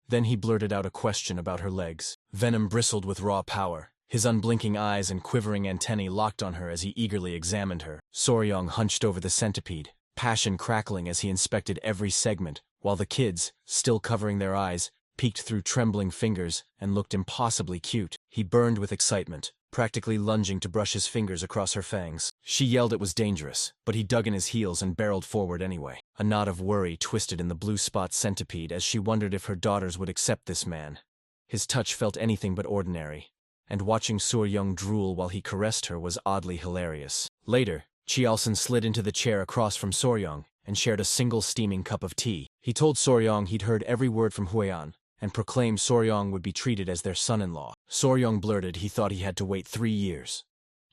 Then he blurted out a question about her legs. Venom bristled with raw power, his unblinking eyes and quivering antennae locked on her as he eagerly examined her. Soryong hunched over the centipede, passion crackling as he inspected every segment, while the kids, still covering their eyes, peeked through trembling fingers and looked impossibly cute. He burned with excitement, practically lunging to brush his fingers across her fangs. She yelled it was dangerous, but he dug in his heels and barreled forward anyway. A knot of worry twisted in the blue spot centipede as she wondered if her daughters would accept this man. His touch felt anything but ordinary, and watching Soryong drool while he caressed her was oddly hilarious. Later, Chielson slid into the chair across from Soryong and shared a single steaming cup of tea. He told Soryong he'd heard every word from Huiyan, and proclaimed Soryong would be treated as their son-in-law. Soryong blurted he thought he had to wait 3 years.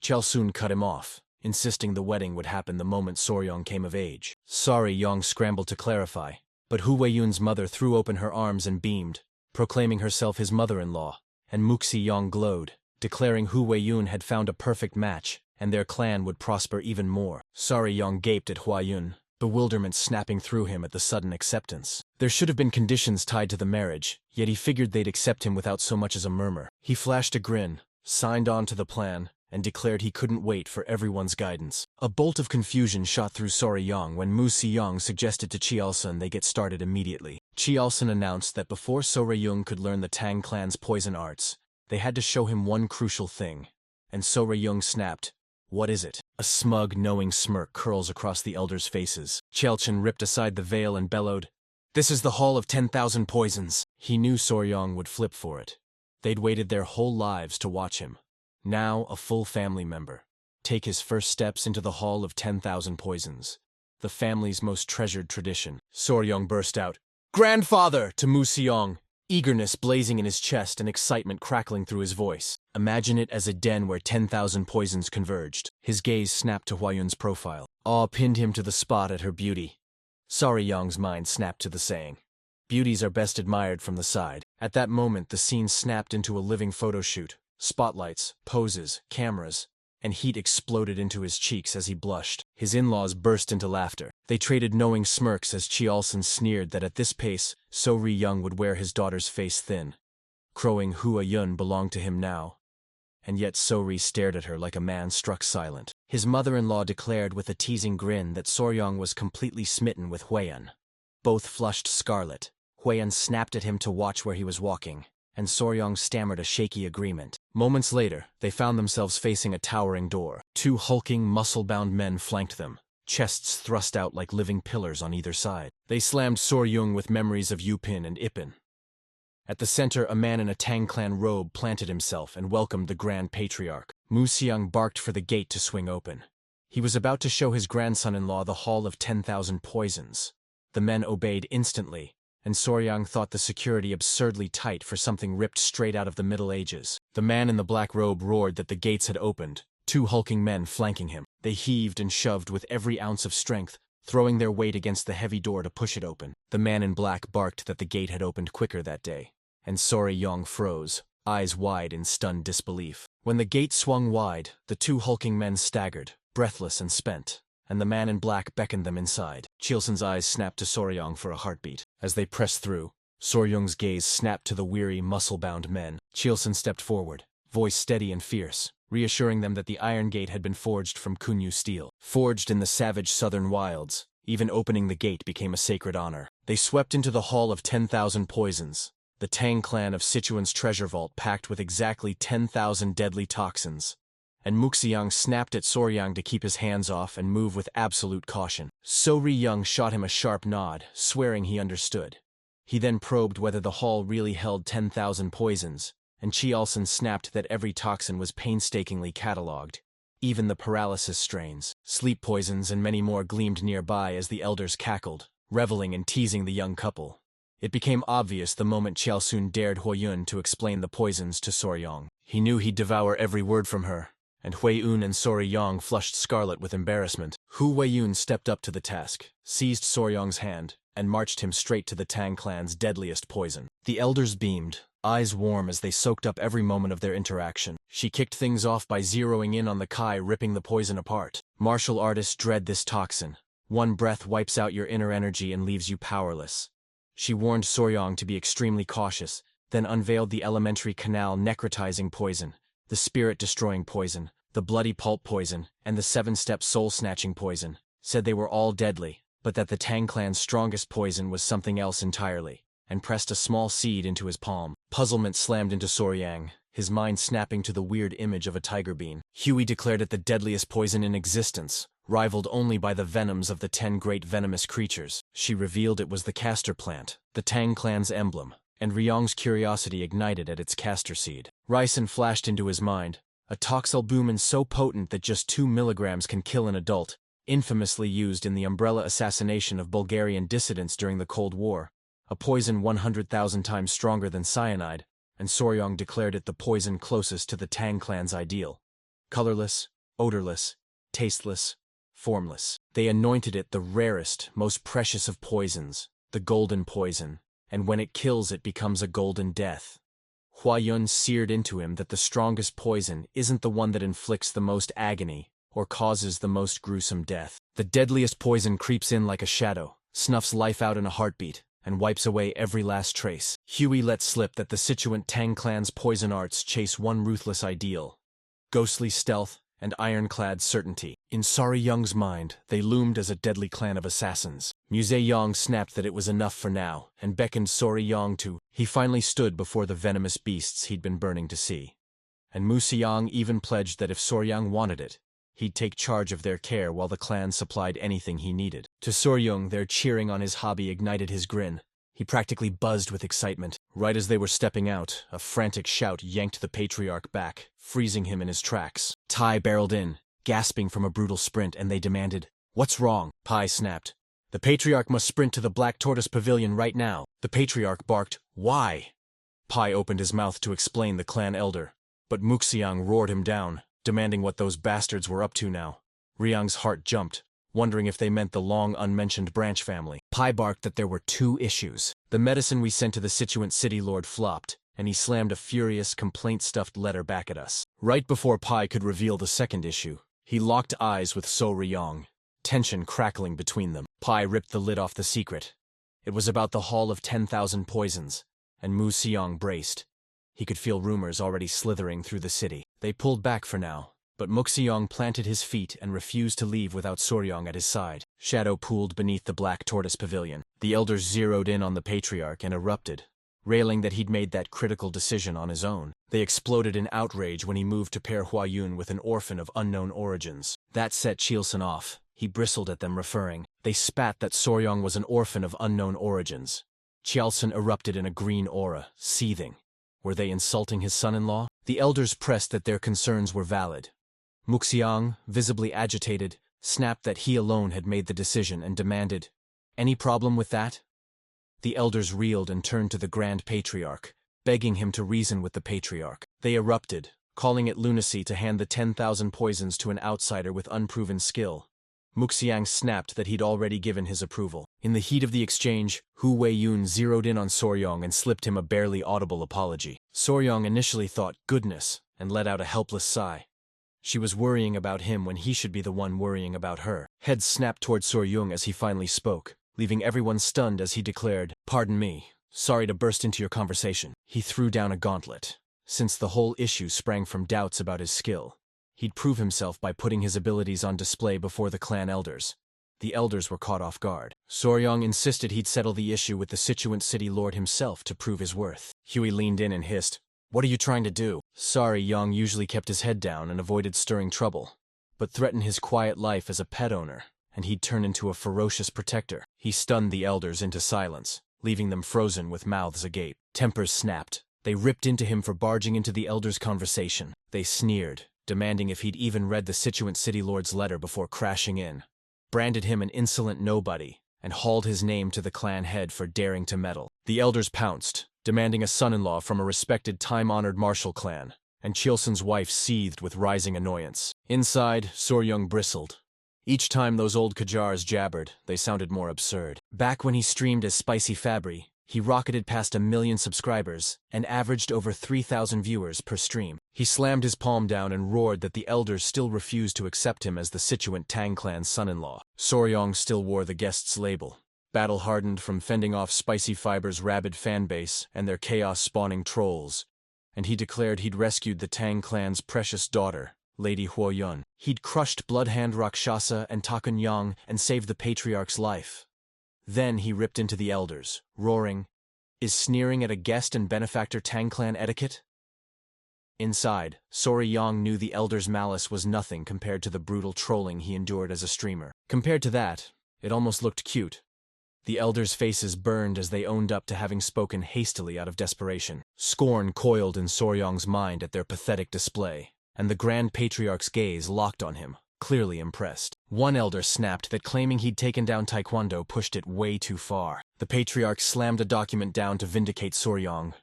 Chelsun cut him off, insisting the wedding would happen the moment Soryong came of age. Sorry, Yong scrambled to clarify, but Hu Weiyun's mother threw open her arms and beamed, proclaiming herself his mother-in-law, and Muxi Yong glowed, declaring Hu Weiyun had found a perfect match, and their clan would prosper even more. Sorry, Yong gaped at Huayun, bewilderment snapping through him at the sudden acceptance. There should have been conditions tied to the marriage, yet he figured they'd accept him without so much as a murmur. He flashed a grin, signed on to the plan, and declared he couldn't wait for everyone's guidance. A bolt of confusion shot through Soryong when Mu Siyong suggested to Chielson they get started immediately. Chielson announced that before Soryong could learn the Tang clan's poison arts, they had to show him one crucial thing, and Soryong snapped, "What is it?" A smug, knowing smirk curls across the elders' faces. Chelchen ripped aside the veil and bellowed, "This is the Hall of 10,000 Poisons." He knew Soryong would flip for it. They'd waited their whole lives to watch him, now a full family member, take his first steps into the Hall of 10,000 Poisons, the family's most treasured tradition. Soryong burst out, "Grandfather!" to Mu Siyong, eagerness blazing in his chest and excitement crackling through his voice. Imagine it as a den where 10,000 poisons converged. His gaze snapped to Huayun's profile. Awe pinned him to the spot at her beauty. Soryong's mind snapped to the saying. Beauties are best admired from the side. At that moment, the scene snapped into a living photo shoot. Spotlights, poses, cameras, and heat exploded into his cheeks as he blushed. His in-laws burst into laughter. They traded knowing smirks as Chiolson sneered that at this pace, Soryong would wear his daughter's face thin. Crowing Huayun belonged to him now. And yet Sory stared at her like a man struck silent. His mother-in-law declared with a teasing grin that Soryong was completely smitten with Huayun. Both flushed scarlet. Huayun snapped at him to watch where he was walking, and Soryong stammered a shaky agreement. Moments later, they found themselves facing a towering door. Two hulking, muscle-bound men flanked them, chests thrust out like living pillars on either side. They slammed Soryong with memories of Yupin and Ipin. At the center, a man in a Tang clan robe planted himself and welcomed the Grand Patriarch. Mu Xiang barked for the gate to swing open. He was about to show his grandson-in-law the Hall of 10,000 Poisons. The men obeyed instantly, and Soryong thought the security absurdly tight for something ripped straight out of the Middle Ages. The man in the black robe roared that the gates had opened, two hulking men flanking him. They heaved and shoved with every ounce of strength, throwing their weight against the heavy door to push it open. The man in black barked that the gate had opened quicker that day, and Soryong froze, eyes wide in stunned disbelief. When the gate swung wide, the two hulking men staggered, breathless and spent, and the man in black beckoned them inside. Chiolson's eyes snapped to Soryong for a heartbeat. As they pressed through, Soryong's gaze snapped to the weary, muscle-bound men. Chiolson stepped forward, voice steady and fierce, reassuring them that the iron gate had been forged from Kunyu steel. Forged in the savage southern wilds, even opening the gate became a sacred honor. They swept into the Hall of 10,000 Poisons, the Tang clan of Sichuan's treasure vault packed with exactly 10,000 deadly toxins. And Muxiang snapped at Soryong to keep his hands off and move with absolute caution. Soryong shot him a sharp nod, swearing he understood. He then probed whether the hall really held 10,000 poisons, and Chiolson snapped that every toxin was painstakingly catalogued. Even the paralysis strains, sleep poisons, and many more gleamed nearby as the elders cackled, reveling and teasing the young couple. It became obvious the moment Chiolson dared Huayun to explain the poisons to Soryong. He knew he'd devour every word from her, and Huayun and Soryong flushed scarlet with embarrassment. Huayun stepped up to the task, seized Soryong's hand, and marched him straight to the Tang clan's deadliest poison. The elders beamed, eyes warm as they soaked up every moment of their interaction. She kicked things off by zeroing in on the Kai ripping the poison apart. Martial artists dread this toxin. One breath wipes out your inner energy and leaves you powerless. She warned Soryong to be extremely cautious, then unveiled the elementary canal necrotizing poison, the spirit-destroying poison, the bloody pulp poison, and the seven-step soul-snatching poison, said they were all deadly, but that the Tang clan's strongest poison was something else entirely, and pressed a small seed into his palm. Puzzlement slammed into Soryong, his mind snapping to the weird image of a tiger bean. Huey declared it the deadliest poison in existence, rivaled only by the venoms of the 10 great venomous creatures. She revealed it was the castor plant, the Tang clan's emblem, and Ryong's curiosity ignited at its castor seed. Ricin flashed into his mind, a toxalbumin so potent that just 2 milligrams can kill an adult, infamously used in the umbrella assassination of Bulgarian dissidents during the Cold War, a poison 100,000 times stronger than cyanide, and Soryong declared it the poison closest to the Tang clan's ideal. Colorless, odorless, tasteless, formless. They anointed it the rarest, most precious of poisons, the golden poison, and when it kills it becomes a golden death. Huayun seared into him that the strongest poison isn't the one that inflicts the most agony or causes the most gruesome death. The deadliest poison creeps in like a shadow, snuffs life out in a heartbeat, and wipes away every last trace. Huey let slip that the Sichuan Tang clan's poison arts chase one ruthless ideal: ghostly stealth and ironclad certainty. In Soryong's mind, they loomed as a deadly clan of assassins. Museong snapped that it was enough for now, and beckoned Soryong to. He finally stood before the venomous beasts he'd been burning to see. And Museong even pledged that if Soryong wanted it, he'd take charge of their care while the clan supplied anything he needed. To Soryong, their cheering on his hobby ignited his grin. He practically buzzed with excitement. Right as they were stepping out, a frantic shout yanked the patriarch back, freezing him in his tracks. Tai barreled in, gasping from a brutal sprint, and they demanded, "What's wrong?" Pai snapped, "The patriarch must sprint to the Black Tortoise Pavilion right now." The patriarch barked, "Why?" Pai opened his mouth to explain the clan elder, but Muxiang roared him down, demanding what those bastards were up to now. Riang's heart jumped, wondering if they meant the long-unmentioned branch family. Pai barked that there were 2 issues. The medicine we sent to the Sichuan city lord flopped, and he slammed a furious, complaint-stuffed letter back at us. Right before Pai could reveal the second issue, he locked eyes with Soryong, tension crackling between them. Pai ripped the lid off the secret. It was about the Hall of 10,000 Poisons, and Mu Xiang braced. He could feel rumors already slithering through the city. They pulled back for now, but Muxiang planted his feet and refused to leave without Soryong at his side. Shadow pooled beneath the black tortoise pavilion. The elders zeroed in on the patriarch and erupted, railing that he'd made that critical decision on his own. They exploded in outrage when he moved to pair Huayun with an orphan of unknown origins. That set Chilson off. He bristled at them, referring. They spat that Soryong was an orphan of unknown origins. Chilson erupted in a green aura, seething. Were they insulting his son-in-law? The elders pressed that their concerns were valid. Muxiang, visibly agitated, snapped that he alone had made the decision and demanded, "Any problem with that?" The elders reeled and turned to the Grand Patriarch, begging him to reason with the Patriarch. They erupted, calling it lunacy to hand the 10,000 poisons to an outsider with unproven skill. Muxiang snapped that he'd already given his approval. In the heat of the exchange, Hu Weiyun zeroed in on Soryong and slipped him a barely audible apology. Soryong initially thought goodness and let out a helpless sigh. She was worrying about him when he should be the one worrying about her. Heads snapped toward Soryong as he finally spoke, leaving everyone stunned as he declared, "Pardon me, sorry to burst into your conversation." He threw down a gauntlet. Since the whole issue sprang from doubts about his skill, he'd prove himself by putting his abilities on display before the clan elders. The elders were caught off guard. Soryong insisted he'd settle the issue with the Sichuan city lord himself to prove his worth. Huey leaned in and hissed, "What are you trying to do?" Sorry, Yang usually kept his head down and avoided stirring trouble, but threatened his quiet life as a pet owner, and he'd turn into a ferocious protector. He stunned the elders into silence, leaving them frozen with mouths agape. Tempers snapped. They ripped into him for barging into the elders' conversation. They sneered, demanding if he'd even read the Sichuan city lord's letter before crashing in, branded him an insolent nobody, and hauled his name to the clan head for daring to meddle. The elders pounced, demanding a son-in-law from a respected time-honored martial clan, and Chilson's wife seethed with rising annoyance. Inside, Soryong bristled. Each time those old Kajars jabbered, they sounded more absurd. Back when he streamed as Spicy Fabry, he rocketed past 1 million subscribers and averaged over 3,000 viewers per stream. He slammed his palm down and roared that the elders still refused to accept him as the Sichuan Tang clan's son-in-law. Soryong still wore the guest's label, battle-hardened from fending off Spicy Fiber's rabid fanbase and their chaos-spawning trolls, and he declared he'd rescued the Tang clan's precious daughter, Lady Huoyun. He'd crushed Bloodhand Rakasa and Takunyang and saved the patriarch's life. Then he ripped into the elders, roaring, "Is sneering at a guest and benefactor Tang clan etiquette?" Inside, Soryong knew the elders' malice was nothing compared to the brutal trolling he endured as a streamer. Compared to that, it almost looked cute. The elders' faces burned as they owned up to having spoken hastily out of desperation. Scorn coiled in Soryong's mind at their pathetic display, and the Grand Patriarch's gaze locked on him, clearly impressed. One elder snapped that claiming he'd taken down Taekwondo pushed it way too far. The Patriarch slammed a document down to vindicate Soryong.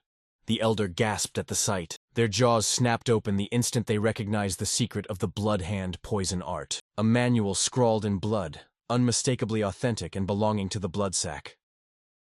The elder gasped at the sight. Their jaws snapped open the instant they recognized the secret of the Bloodhand poison art. A manual scrawled in blood, unmistakably authentic and belonging to the Bloodsack.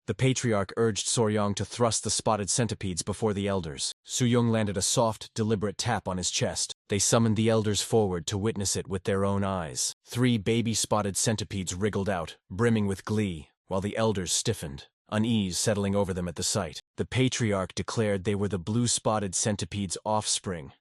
The Patriarch urged Soryong to thrust the spotted centipedes before the elders. Soryong landed a soft, deliberate tap on his chest. They summoned the elders forward to witness it with their own eyes. 3 baby-spotted centipedes wriggled out, brimming with glee, while the elders stiffened, unease settling over them at the sight. The Patriarch declared they were the blue-spotted centipedes' offspring,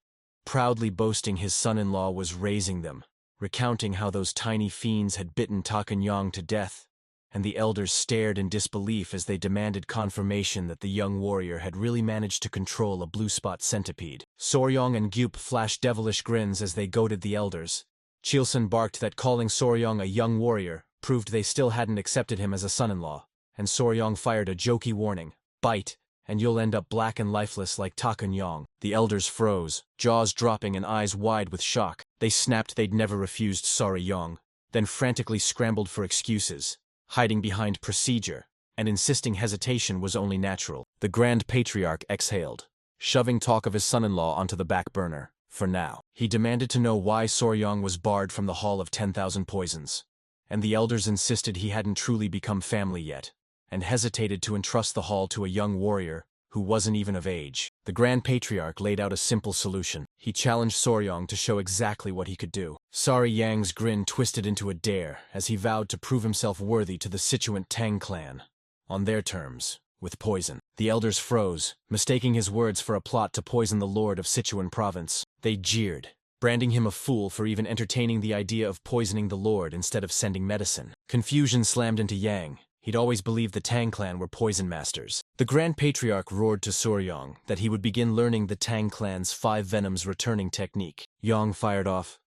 proudly boasting his son-in-law was raising them, recounting how those tiny fiends had bitten Takunyang to death, and the elders stared in disbelief as they demanded confirmation that the young warrior had really managed to control a blue-spot centipede. Soryong and Gyup flashed devilish grins as they goaded the elders. Chilson barked that calling Soryong a young warrior proved they still hadn't accepted him as a son-in-law, and Soryong fired a jokey warning, "Bite, and you'll end up black and lifeless like Takunyang." The elders froze, jaws dropping and eyes wide with shock. They snapped they'd never refused Soryong, then frantically scrambled for excuses, hiding behind procedure, and insisting hesitation was only natural. The Grand Patriarch exhaled, shoving talk of his son-in-law onto the back burner, for now. He demanded to know why Soryong was barred from the Hall of 10,000 Poisons, and the elders insisted he hadn't truly become family yet, and hesitated to entrust the hall to a young warrior who wasn't even of age. The Grand Patriarch laid out a simple solution. He challenged Soryong to show exactly what he could do. Soryong's grin twisted into a dare as he vowed to prove himself worthy to the Sichuan Tang clan, on their terms, with poison. The elders froze, mistaking his words for a plot to poison the lord of Sichuan province. They jeered, branding him a fool for even entertaining the idea of poisoning the lord instead of sending medicine. Confusion slammed into Yang. He'd always believed the Tang clan were poison masters. The Grand Patriarch roared to Soryong that he would begin learning the Tang clan's 5 venoms returning technique. Yang fired off,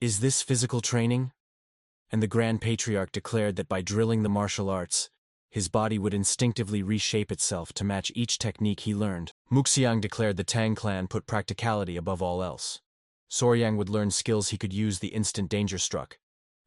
"Is this physical training?" And the Grand Patriarch declared that by drilling the martial arts, his body would instinctively reshape itself to match each technique he learned. Muxiang declared the Tang clan put practicality above all else. Soryong would learn skills he could use the instant danger struck.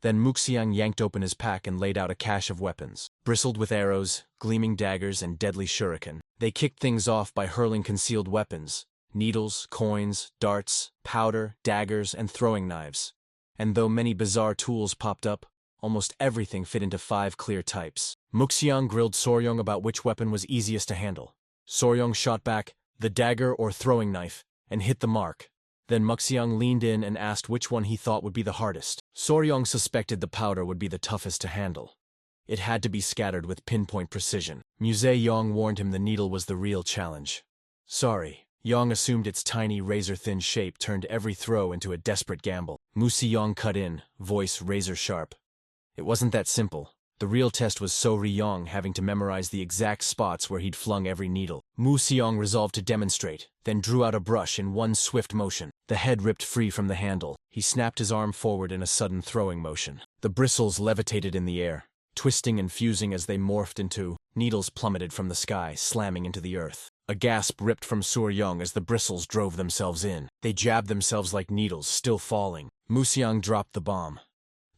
Then Muxiang yanked open his pack and laid out a cache of weapons, bristled with arrows, gleaming daggers, and deadly shuriken. They kicked things off by hurling concealed weapons, needles, coins, darts, powder, daggers, and throwing knives. And though many bizarre tools popped up, almost everything fit into 5 clear types. Muxiang grilled Soryong about which weapon was easiest to handle. Soryong shot back, the dagger or throwing knife, and hit the mark. Then Muxiang leaned in and asked which one he thought would be the hardest. Soryong suspected the powder would be the toughest to handle. It had to be scattered with pinpoint precision. Yang warned him the needle was the real challenge. Sorry, Yang assumed its tiny razor-thin shape turned every throw into a desperate gamble. Muxiang cut in, voice razor-sharp. It wasn't that simple. The real test was Soryong having to memorize the exact spots where he'd flung every needle. Muxiang resolved to demonstrate, then drew out a brush in one swift motion. The head ripped free from the handle. He snapped his arm forward in a sudden throwing motion. The bristles levitated in the air, twisting and fusing as they morphed into needles plummeted from the sky, slamming into the earth. A gasp ripped from Soryong as the bristles drove themselves in. They jabbed themselves like needles, still falling. Muxiang dropped the bomb.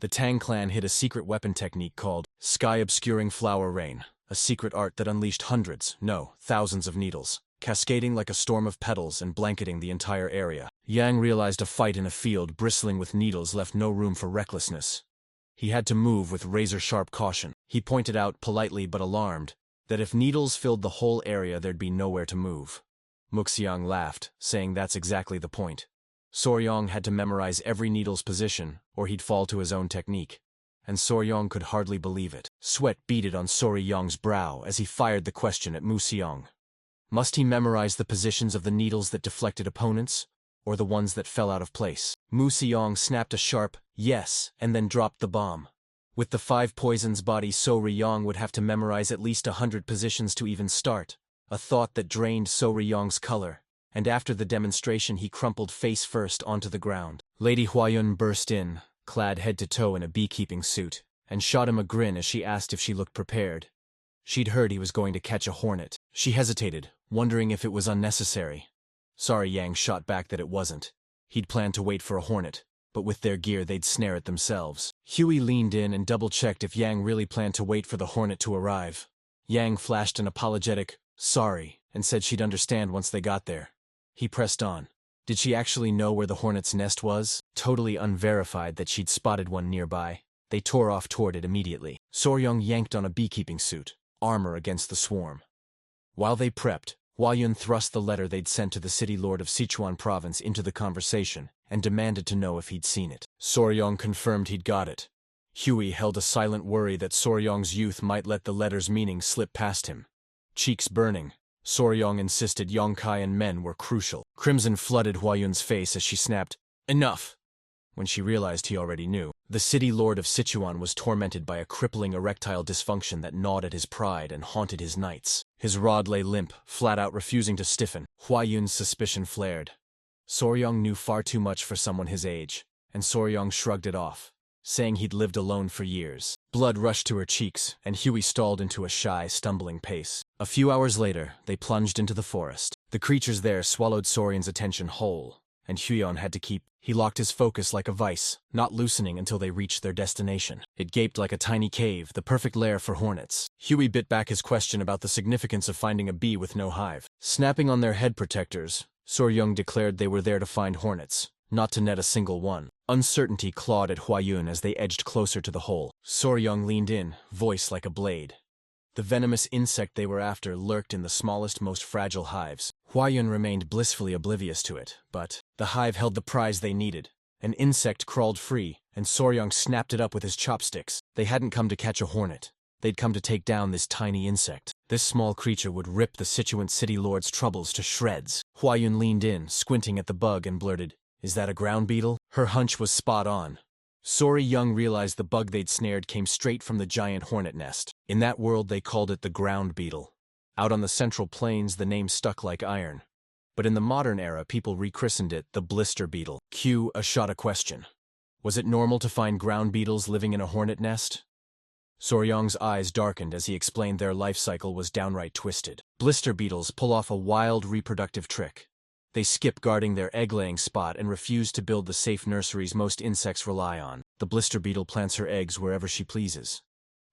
The Tang clan hid a secret weapon technique called sky-obscuring flower rain, a secret art that unleashed hundreds, no, thousands of needles, cascading like a storm of petals and blanketing the entire area. Yang realized a fight in a field bristling with needles left no room for recklessness. He had to move with razor-sharp caution. He pointed out, politely but alarmed, that if needles filled the whole area there'd be nowhere to move. Muxiang laughed, saying that's exactly the point. Soryong had to memorize every needle's position, or he'd fall to his own technique. And Soryong could hardly believe it. Sweat beaded on Soryong's brow as he fired the question at Muxiang. Must he memorize the positions of the needles that deflected opponents, or the ones that fell out of place? Muxiang snapped a sharp yes, and then dropped the bomb. With the 5 poisons body, Soryong would have to memorize at least 100 positions to even start, a thought that drained Soryong's color. And after the demonstration he crumpled face first onto the ground. Lady Huayun burst in, clad head to toe in a beekeeping suit, and shot him a grin as she asked if she looked prepared. She'd heard he was going to catch a hornet. She hesitated, wondering if it was unnecessary. Sorry, Yang shot back that it wasn't. He'd planned to wait for a hornet, but with their gear they'd snare it themselves. Huey leaned in and double-checked if Yang really planned to wait for the hornet to arrive. Yang flashed an apologetic, sorry, and said she'd understand once they got there. He pressed on. Did she actually know where the hornet's nest was? Totally unverified that she'd spotted one nearby. They tore off toward it immediately. Soryong yanked on a beekeeping suit, armor against the swarm. While they prepped, Huayun thrust the letter they'd sent to the city lord of Sichuan province into the conversation and demanded to know if he'd seen it. Soryong confirmed he'd got it. Huey held a silent worry that Soryong's youth might let the letter's meaning slip past him. Cheeks burning, Soryong insisted Yongkai and men were crucial. Crimson flooded Huayun's face as she snapped, "Enough!" when she realized he already knew. The city lord of Sichuan was tormented by a crippling erectile dysfunction that gnawed at his pride and haunted his nights. His rod lay limp, flat out refusing to stiffen. Huayun's suspicion flared. Soryong knew far too much for someone his age, and Soryong shrugged it off, saying he'd lived alone for years. Blood rushed to her cheeks, and Huey stalled into a shy, stumbling pace. A few hours later, they plunged into the forest. The creatures there swallowed Soryong's attention whole, and Huion had to keep. He locked his focus like a vice, not loosening until they reached their destination. It gaped like a tiny cave, the perfect lair for hornets. Huey bit back his question about the significance of finding a bee with no hive. Snapping on their head protectors, Soryong declared they were there to find hornets, not to net a single one. Uncertainty clawed at Huayun as they edged closer to the hole. Soryong leaned in, voice like a blade. The venomous insect they were after lurked in the smallest, most fragile hives. Huayun remained blissfully oblivious to it, but the hive held the prize they needed. An insect crawled free, and Soryong snapped it up with his chopsticks. They hadn't come to catch a hornet. They'd come to take down this tiny insect. This small creature would rip the Sichuan city lord's troubles to shreds. Huayun leaned in, squinting at the bug, and blurted, "Is that a ground beetle?" Her hunch was spot on. Soryong realized the bug they'd snared came straight from the giant hornet nest. In that world they called it the ground beetle. Out on the central plains the name stuck like iron. But in the modern era people rechristened it the blister beetle. Cue a shot a question. Was it normal to find ground beetles living in a hornet nest? Soryong's eyes darkened as he explained their life cycle was downright twisted. Blister beetles pull off a wild reproductive trick. They skip guarding their egg-laying spot and refuse to build the safe nurseries most insects rely on. The blister beetle plants her eggs wherever she pleases.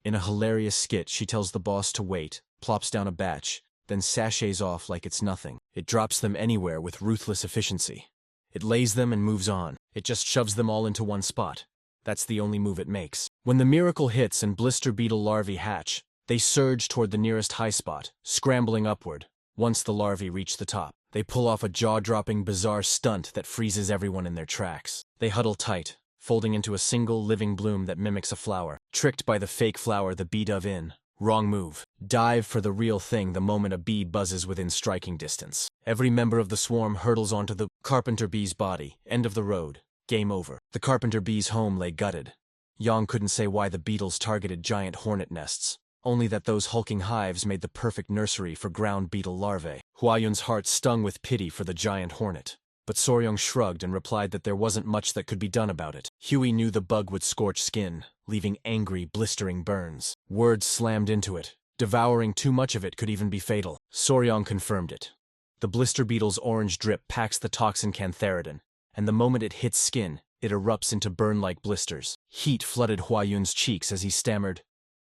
In a hilarious skit, she tells the boss to wait, plops down a batch, then sachets off like it's nothing. It drops them anywhere with ruthless efficiency. It lays them and moves on. It just shoves them all into one spot. That's the only move it makes. When the miracle hits and blister beetle larvae hatch, they surge toward the nearest high spot, scrambling upward. Once the larvae reach the top, they pull off a jaw-dropping, bizarre stunt that freezes everyone in their tracks. They huddle tight, folding into a single living bloom that mimics a flower. Tricked by the fake flower the bee dove in. Wrong move. Dive for the real thing the moment a bee buzzes within striking distance. Every member of the swarm hurtles onto the carpenter bee's body. End of the road. Game over. The carpenter bee's home lay gutted. Yang couldn't say why the beetles targeted giant hornet nests. Only that those hulking hives made the perfect nursery for ground beetle larvae. Huayun's heart stung with pity for the giant hornet. But Soryong shrugged and replied that there wasn't much that could be done about it. Huey knew the bug would scorch skin, leaving angry, blistering burns. Words slammed into it. Devouring too much of it could even be fatal. Soryong confirmed it. The blister beetle's orange drip packs the toxin cantharidin, and the moment it hits skin, it erupts into burn-like blisters. Heat flooded Huayun's cheeks as he stammered,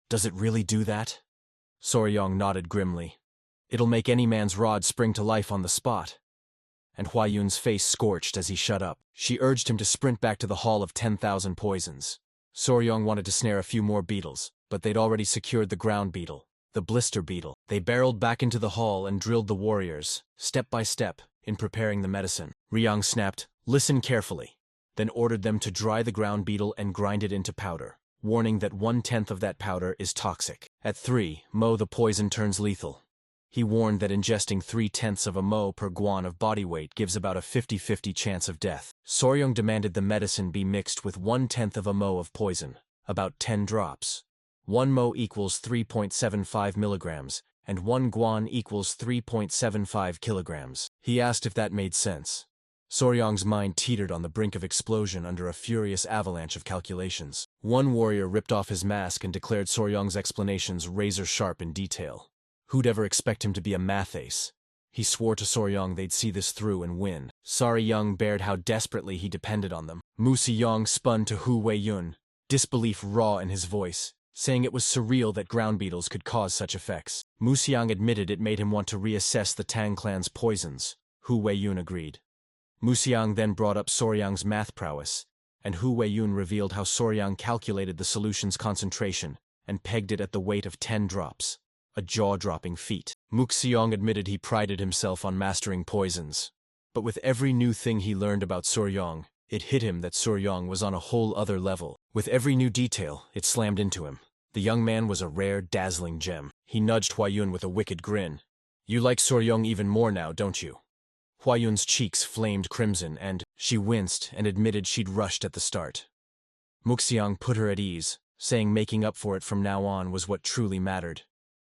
"Does it really do that?" Soryong nodded grimly. "It'll make any man's rod spring to life on the spot." And Huayun's face scorched as he shut up. She urged him to sprint back to the Hall of 10,000 Poisons. Soryong wanted to snare a few more beetles, but they'd already secured the ground beetle, the blister beetle. They barreled back into the hall and drilled the warriors, step by step, in preparing the medicine. Ryang snapped, "Listen carefully," then ordered them to dry the ground beetle and grind it into powder, warning that 1/10 of that powder is toxic. At 3 mo the poison turns lethal. He warned that ingesting 3/10 of a mo per guan of body weight gives about a 50-50 chance of death. Soryong demanded the medicine be mixed with 1/10 of a mo of poison, about 10 drops. 1 mo equals 3.75 milligrams, and 1 guan equals 3.75 kilograms. He asked if that made sense. Soryong's mind teetered on the brink of explosion under a furious avalanche of calculations. One warrior ripped off his mask and declared Soryong's explanations razor-sharp in detail. Who'd ever expect him to be a math ace? He swore to Soryong they'd see this through and win. Soryong bared how desperately he depended on them. Musyong spun to Hu Weiyun, disbelief raw in his voice, saying it was surreal that ground beetles could cause such effects. Musyong admitted it made him want to reassess the Tang clan's poisons. Hu Weiyun agreed. Musyong then brought up Soryong's math prowess, and Hu Weiyun revealed how Soryong calculated the solution's concentration and pegged it at the weight of 10 drops. A jaw-dropping feat. Musyong admitted he prided himself on mastering poisons. But with every new thing he learned about Soryong, it hit him that Soryong was on a whole other level. With every new detail, it slammed into him. The young man was a rare, dazzling gem. He nudged Huayun with a wicked grin. "You like Soryong even more now, don't you?" Huayun's cheeks flamed crimson, and she winced and admitted she'd rushed at the start. Musyong put her at ease, saying making up for it from now on was what truly mattered.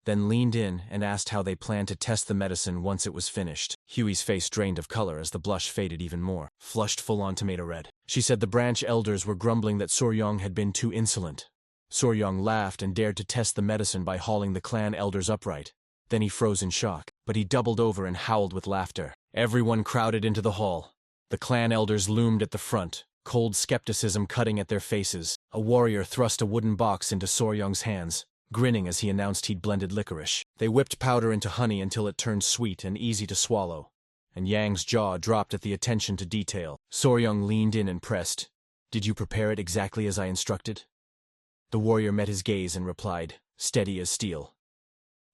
Then leaned in and asked how they planned to test the medicine once it was finished. Huey's face drained of color as the blush faded even more, flushed full-on tomato red. She said the branch elders were grumbling that Soryong had been too insolent. Soryong laughed and dared to test the medicine by hauling the clan elders upright. Then he froze in shock, but he doubled over and howled with laughter. Everyone crowded into the hall. The clan elders loomed at the front, cold skepticism cutting at their faces. A warrior thrust a wooden box into Soryong's hands, grinning as he announced he'd blended licorice. They whipped powder into honey until it turned sweet and easy to swallow, and Yang's jaw dropped at the attention to detail. Soryong leaned in and pressed. "Did you prepare it exactly as I instructed?" The warrior met his gaze and replied, steady as steel.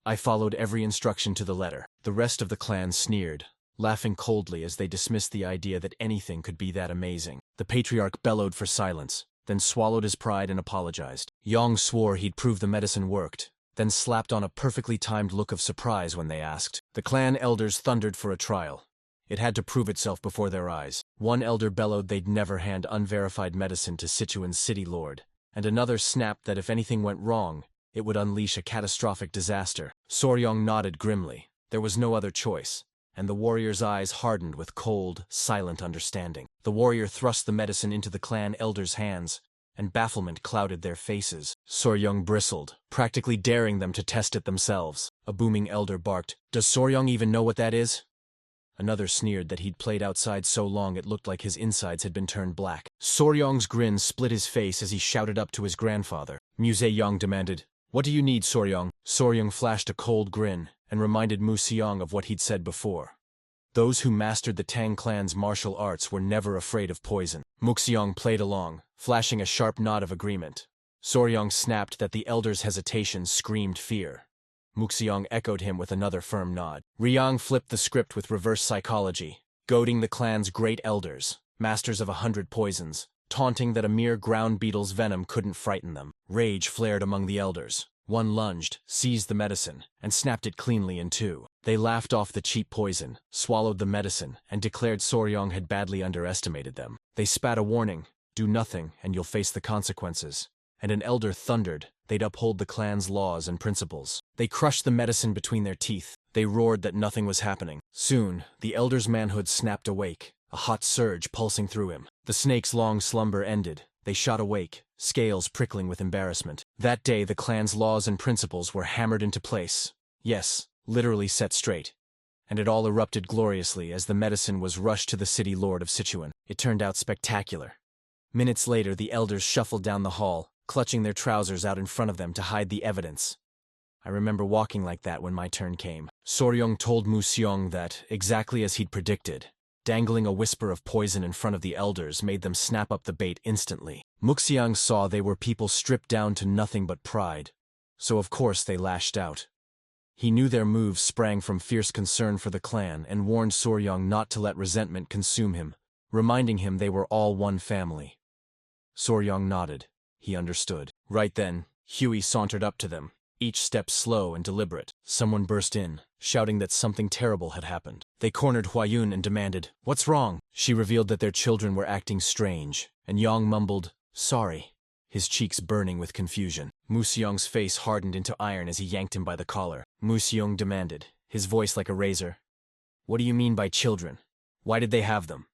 "I followed every instruction to the letter." The rest of the clan sneered, laughing coldly as they dismissed the idea that anything could be that amazing. The patriarch bellowed for silence, then swallowed his pride and apologized. Yang swore he'd prove the medicine worked, then slapped on a perfectly timed look of surprise when they asked. The clan elders thundered for a trial. It had to prove itself before their eyes. One elder bellowed they'd never hand unverified medicine to Sichuan's city lord, and another snapped that if anything went wrong, it would unleash a catastrophic disaster. Soryong nodded grimly. There was no other choice, and the warrior's eyes hardened with cold, silent understanding. The warrior thrust the medicine into the clan elders' hands, and bafflement clouded their faces. Soryong bristled, practically daring them to test it themselves. A booming elder barked, "Does Soryong even know what that is?" Another sneered that he'd played outside so long it looked like his insides had been turned black. Soryong's grin split his face as he shouted up to his grandfather. Yang demanded, "What do you need, Soryong?" Soryong flashed a cold grin and reminded Yang of what he'd said before. Those who mastered the Tang clan's martial arts were never afraid of poison. Yang played along, flashing a sharp nod of agreement. Soryong snapped that the elder's hesitation screamed fear. Yang echoed him with another firm nod. Yang flipped the script with reverse psychology, goading the clan's great elders, masters of 100 poisons, taunting that a mere ground beetle's venom couldn't frighten them. Rage flared among the elders. One lunged, seized the medicine, and snapped it cleanly in two. They laughed off the cheap poison, swallowed the medicine, and declared Soryong had badly underestimated them. They spat a warning, "Do nothing, and you'll face the consequences." And an elder thundered they'd uphold the clan's laws and principles. They crushed the medicine between their teeth. They roared that nothing was happening. Soon, the elder's manhood snapped awake, a hot surge pulsing through him. The snake's long slumber ended. They shot awake, scales prickling with embarrassment. That day, the clan's laws and principles were hammered into place. Yes, literally set straight. And it all erupted gloriously as the medicine was rushed to the city lord of Sichuan. It turned out spectacular. Minutes later, the elders shuffled down the hall, clutching their trousers out in front of them to hide the evidence. I remember walking like that when my turn came. Soryong told Yang that, exactly as he'd predicted, dangling a whisper of poison in front of the elders made them snap up the bait instantly. Yang saw they were people stripped down to nothing but pride, so of course they lashed out. He knew their moves sprang from fierce concern for the clan and warned Soryong not to let resentment consume him, reminding him they were all one family. Soryong nodded. He understood. Right then, Huey sauntered up to them, each step slow and deliberate. Someone burst in, shouting that something terrible had happened. They cornered Huayun and demanded, "What's wrong?" She revealed that their children were acting strange, and Yang mumbled, "Sorry," his cheeks burning with confusion. Yang's face hardened into iron as he yanked him by the collar. Yang demanded, his voice like a razor, "What do you mean by children? Why did they have them?"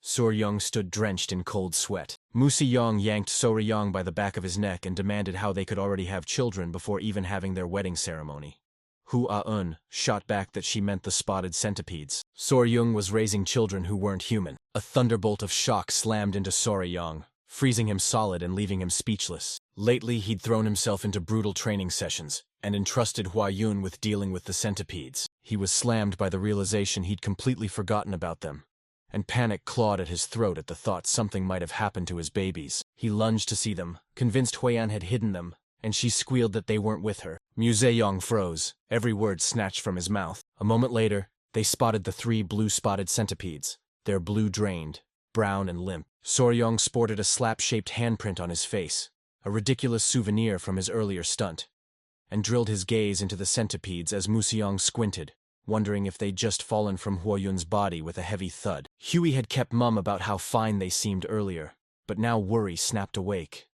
Soryong stood drenched in cold sweat. Yang yanked Soryong by the back of his neck and demanded how they could already have children before even having their wedding ceremony. Hu-A-un shot back that she meant the spotted centipedes. Soryong was raising children who weren't human. A thunderbolt of shock slammed into Soryong, freezing him solid and leaving him speechless. Lately he'd thrown himself into brutal training sessions and entrusted Huayun with dealing with the centipedes. He was slammed by the realization he'd completely forgotten about them, and panic clawed at his throat at the thought something might have happened to his babies. He lunged to see them, convinced Huyan had hidden them, and she squealed that they weren't with her. Yang froze, every word snatched from his mouth. A moment later, they spotted the 3 blue-spotted centipedes, their blue drained, brown and limp. Soryong sported a slap-shaped handprint on his face, a ridiculous souvenir from his earlier stunt, and drilled his gaze into the centipedes as Yang squinted, wondering if they'd just fallen from Huayun's body with a heavy thud. Huey had kept mum about how fine they seemed earlier, but now worry snapped awake.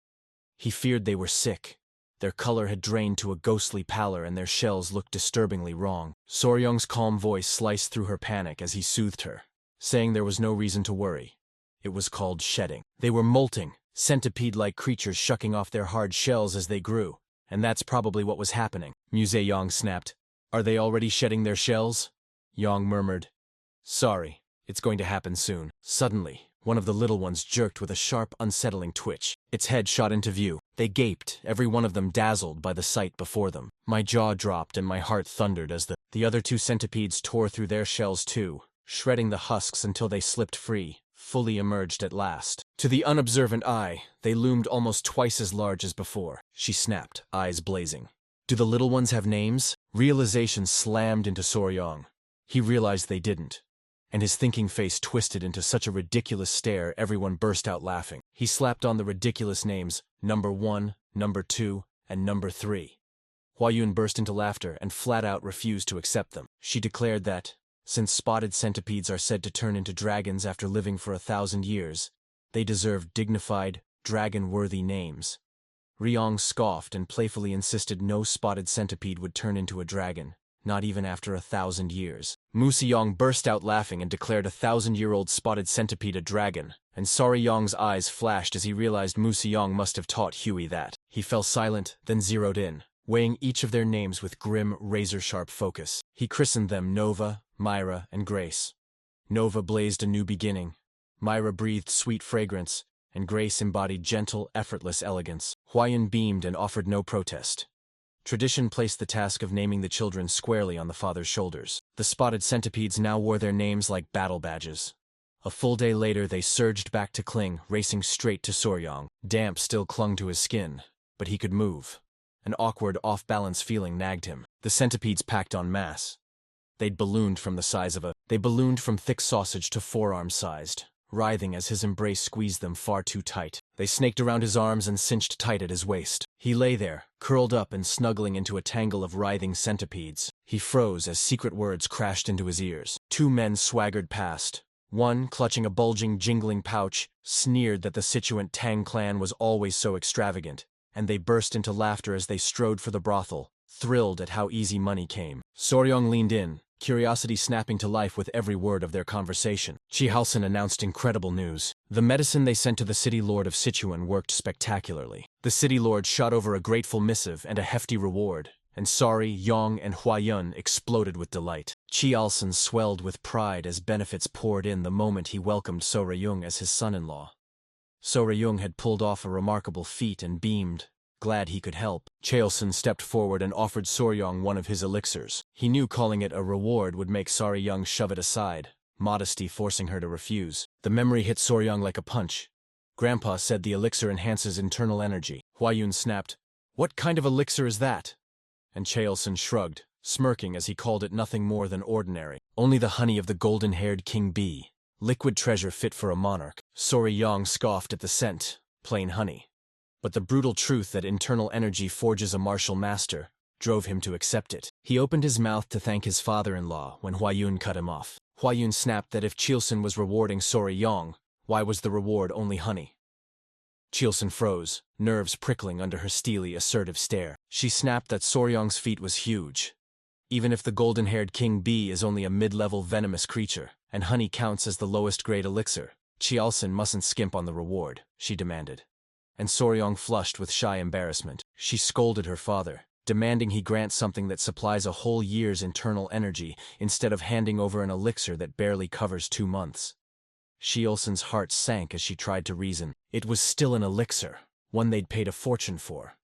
He feared they were sick. Their color had drained to a ghostly pallor and their shells looked disturbingly wrong. Soryong's calm voice sliced through her panic as he soothed her, saying there was no reason to worry. It was called shedding. They were molting, centipede-like creatures shucking off their hard shells as they grew, and that's probably what was happening. Yang snapped, "Are they already shedding their shells?" Yang murmured, "Sorry, It's going to happen soon. Suddenly, one of the little ones jerked with a sharp, unsettling twitch. Its head shot into view. They gaped, every one of them dazzled by the sight before them. My jaw dropped and my heart thundered as the other two centipedes tore through their shells too, shredding the husks until they slipped free, fully emerged at last. To the unobservant eye, they loomed almost twice as large as before. She snapped, eyes blazing. Do the little ones have names? Realization slammed into Soryong. He realized they didn't, and his thinking face twisted into such a ridiculous stare everyone burst out laughing. He slapped on the ridiculous names, number 1, number 2, and number 3. Hua-Yun burst into laughter and flat out refused to accept them. She declared that, since spotted centipedes are said to turn into dragons after living for 1,000 years, they deserved dignified, dragon-worthy names. Ryong scoffed and playfully insisted no spotted centipede would turn into a dragon, not even after 1,000 years. Museong burst out laughing and declared 1,000-year-old spotted centipede a dragon, and Soryong's eyes flashed as he realized Museong must have taught Huey that. He fell silent, then zeroed in, weighing each of their names with grim, razor-sharp focus. He christened them Nova, Myra, and Grace. Nova blazed a new beginning. Myra breathed sweet fragrance, and Grace embodied gentle, effortless elegance. Hua-Yun beamed and offered no protest. Tradition placed the task of naming the children squarely on the father's shoulders. The spotted centipedes now wore their names like battle badges. A full day later they surged back to Kling, racing straight to Soryong. Damp still clung to his skin, but he could move. An awkward, off-balance feeling nagged him. The centipedes packed en masse. They ballooned from thick sausage to forearm-sized, writhing as his embrace squeezed them far too tight. They snaked around his arms and cinched tight at his waist. He lay there, curled up and snuggling into a tangle of writhing centipedes. He froze as secret words crashed into his ears. Two men swaggered past. One, clutching a bulging, jingling pouch, sneered that the Sichuan Tang clan was always so extravagant, and they burst into laughter as they strode for the brothel, thrilled at how easy money came. Soryong leaned in, curiosity snapping to life with every word of their conversation. Chi Halson announced incredible news. The medicine they sent to the city lord of Sichuan worked spectacularly. The city lord shot over a grateful missive and a hefty reward, and Sari, Yong, and Hua-Yun exploded with delight. Chi Halson swelled with pride as benefits poured in the moment he welcomed Soryong as his son-in-law. Soryong had pulled off a remarkable feat and beamed, glad he could help. Cheolson stepped forward and offered Soryong one of his elixirs. He knew calling it a reward would make Soryong shove it aside, modesty forcing her to refuse. The memory hit Soryong like a punch. Grandpa said the elixir enhances internal energy. Hua-Yun snapped, "What kind of elixir is that?" And Cheolson shrugged, smirking as he called it nothing more than ordinary. Only the honey of the golden-haired king bee. Liquid treasure fit for a monarch. Soryong scoffed at the scent, plain honey. But the brutal truth that internal energy forges a martial master drove him to accept it. He opened his mouth to thank his father-in-law when Hua-Yun cut him off. Hua-Yun snapped that if Cheolson was rewarding Soryong, why was the reward only honey? Cheolson froze, nerves prickling under her steely, assertive stare. She snapped that Soryong's feat was huge. Even if the golden-haired king bee is only a mid-level venomous creature, and honey counts as the lowest-grade elixir, Cheolson mustn't skimp on the reward, she demanded. And Soryong flushed with shy embarrassment. She scolded her father, demanding he grant something that supplies a whole year's internal energy instead of handing over an elixir that barely covers 2 months. Cheolson's heart sank as she tried to reason. It was still an elixir, one they'd paid a fortune for.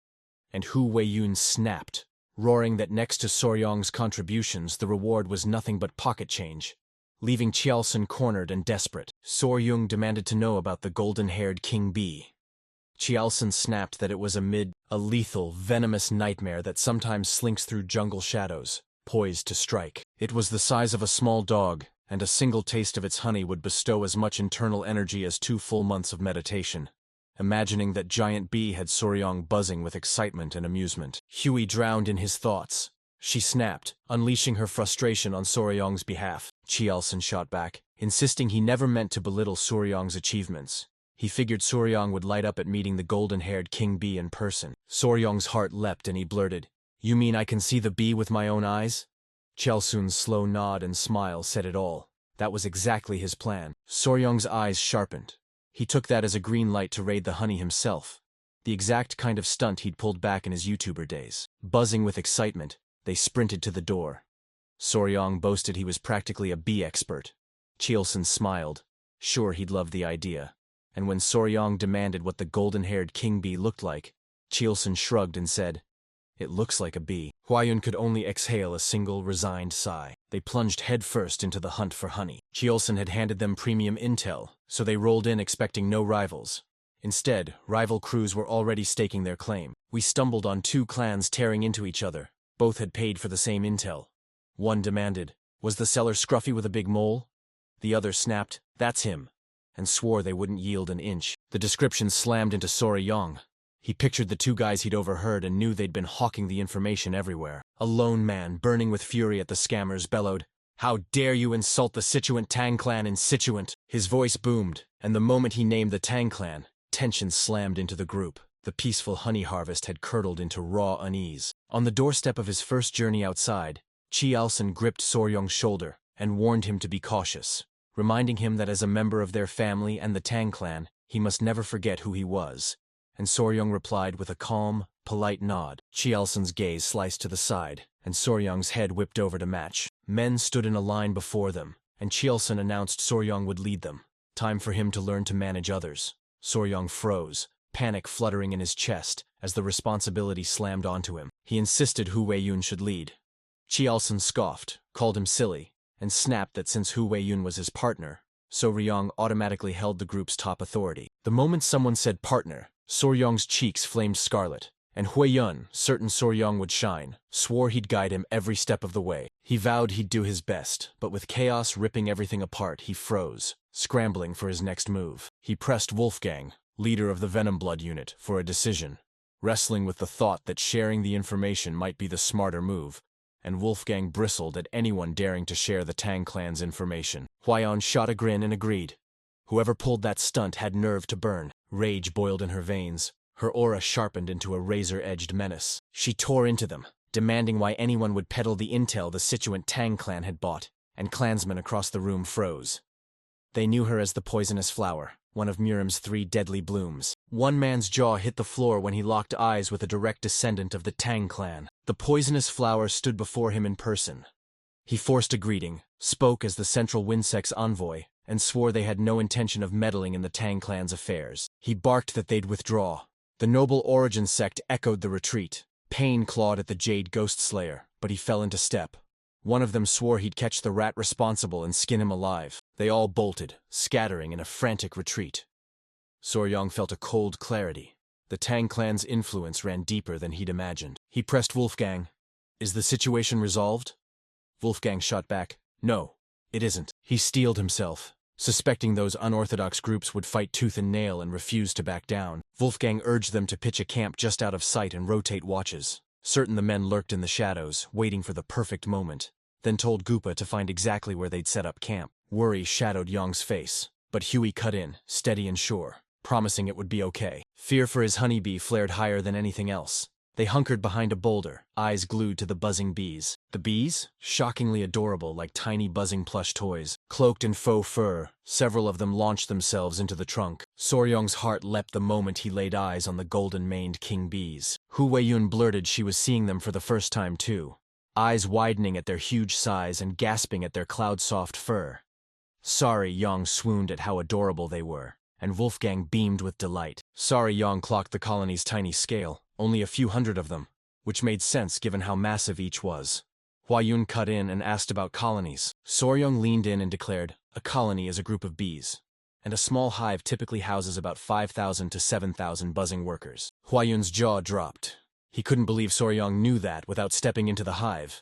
And Hua-Yun snapped, roaring that next to Soryong's contributions the reward was nothing but pocket change, leaving Cheolson cornered and desperate. Soryong demanded to know about the golden-haired king bee. Cheolson snapped that it was a lethal, venomous nightmare that sometimes slinks through jungle shadows, poised to strike. It was the size of a small dog, and a single taste of its honey would bestow as much internal energy as 2 full months of meditation. Imagining that giant bee had Soryong buzzing with excitement and amusement. Huey drowned in his thoughts. She snapped, unleashing her frustration on Soryong's behalf. Cheolson shot back, insisting he never meant to belittle Soryong's achievements. He figured Soryong would light up at meeting the golden-haired king bee in person. Soryong's heart leapt and he blurted, "You mean I can see the bee with my own eyes?" Cheolsun's slow nod and smile said it all. That was exactly his plan. Soryong's eyes sharpened. He took that as a green light to raid the honey himself. The exact kind of stunt he'd pulled back in his YouTuber days. Buzzing with excitement, they sprinted to the door. Soryong boasted he was practically a bee expert. Chilson smiled. Sure, he'd love the idea. And when Soryong demanded what the golden-haired king bee looked like, Chilson shrugged and said, "It looks like a bee." Huayun could only exhale a single, resigned sigh. They plunged headfirst into the hunt for honey. Chilson had handed them premium intel, so they rolled in expecting no rivals. Instead, rival crews were already staking their claim. "We stumbled on two clans tearing into each other. Both had paid for the same intel." One demanded, "Was the seller scruffy with a big mole?" The other snapped, "That's him," and swore they wouldn't yield an inch. The description slammed into Soryong. He pictured the two guys he'd overheard and knew they'd been hawking the information everywhere. A lone man, burning with fury at the scammers, bellowed, "How dare you insult the Sichuan Tang clan in Sichuan?" His voice boomed, and the moment he named the Tang clan, tension slammed into the group. The peaceful honey harvest had curdled into raw unease. On the doorstep of his first journey outside, Chilson gripped Soryong's shoulder and warned him to be cautious, reminding him that as a member of their family and the Tang clan, he must never forget who he was. And Soryong replied with a calm, polite nod. Chilson's gaze sliced to the side, and Soryong's head whipped over to match. Men stood in a line before them, and Chilson announced Soryong would lead them. Time for him to learn to manage others. Soryong froze, panic fluttering in his chest as the responsibility slammed onto him. He insisted Hu Weiyun should lead. Chilson scoffed, called him silly, and snapped that since Hu Weiyun was his partner, Soryong automatically held the group's top authority. The moment someone said partner, Soryong's cheeks flamed scarlet, and Huiyun, certain Soryong would shine, swore he'd guide him every step of the way. He vowed he'd do his best, but with chaos ripping everything apart, he froze, scrambling for his next move. He pressed Wolfgang, leader of the Venom Blood unit, for a decision, wrestling with the thought that sharing the information might be the smarter move, and Wolfgang bristled at anyone daring to share the Tang clan's information. Huiyun shot a grin and agreed. Whoever pulled that stunt had nerve to burn. Rage boiled in her veins. Her aura sharpened into a razor-edged menace. She tore into them, demanding why anyone would peddle the intel the Sichuan Tang clan had bought, and clansmen across the room froze. They knew her as the poisonous flower, one of Murim's 3 deadly blooms. One man's jaw hit the floor when he locked eyes with a direct descendant of the Tang clan. The poisonous flower stood before him in person. He forced a greeting, spoke as the Central Windsect's envoy, and swore they had no intention of meddling in the Tang clan's affairs. He barked that they'd withdraw. The noble origin sect echoed the retreat. Pain clawed at the Jade Ghost Slayer, but he fell into step. One of them swore he'd catch the rat responsible and skin him alive. They all bolted, scattering in a frantic retreat. Soryong felt a cold clarity. The Tang clan's influence ran deeper than he'd imagined. He pressed Wolfgang. "Is the situation resolved?" Wolfgang shot back, "No, it isn't." He steeled himself, suspecting those unorthodox groups would fight tooth and nail and refuse to back down. Wolfgang urged them to pitch a camp just out of sight and rotate watches. Certain the men lurked in the shadows, waiting for the perfect moment, then told Gupa to find exactly where they'd set up camp. Worry shadowed Yong's face, but Huey cut in, steady and sure, promising it would be okay. Fear for his honeybee flared higher than anything else. They hunkered behind a boulder, eyes glued to the buzzing bees. The bees, shockingly adorable like tiny buzzing plush toys, cloaked in faux fur, several of them launched themselves into the trunk. Soryong's heart leapt the moment he laid eyes on the golden-maned king bees. Hu Weiyun blurted she was seeing them for the first time too, eyes widening at their huge size and gasping at their cloud-soft fur. Soryong swooned at how adorable they were, and Wolfgang beamed with delight. Soryong clocked the colony's tiny scale. Only a few hundred of them, which made sense given how massive each was. Huiyun cut in and asked about colonies. Soryong leaned in and declared, "A colony is a group of bees, and a small hive typically houses about 5,000 to 7,000 buzzing workers." Huiyun's jaw dropped. He couldn't believe Soryong knew that without stepping into the hive.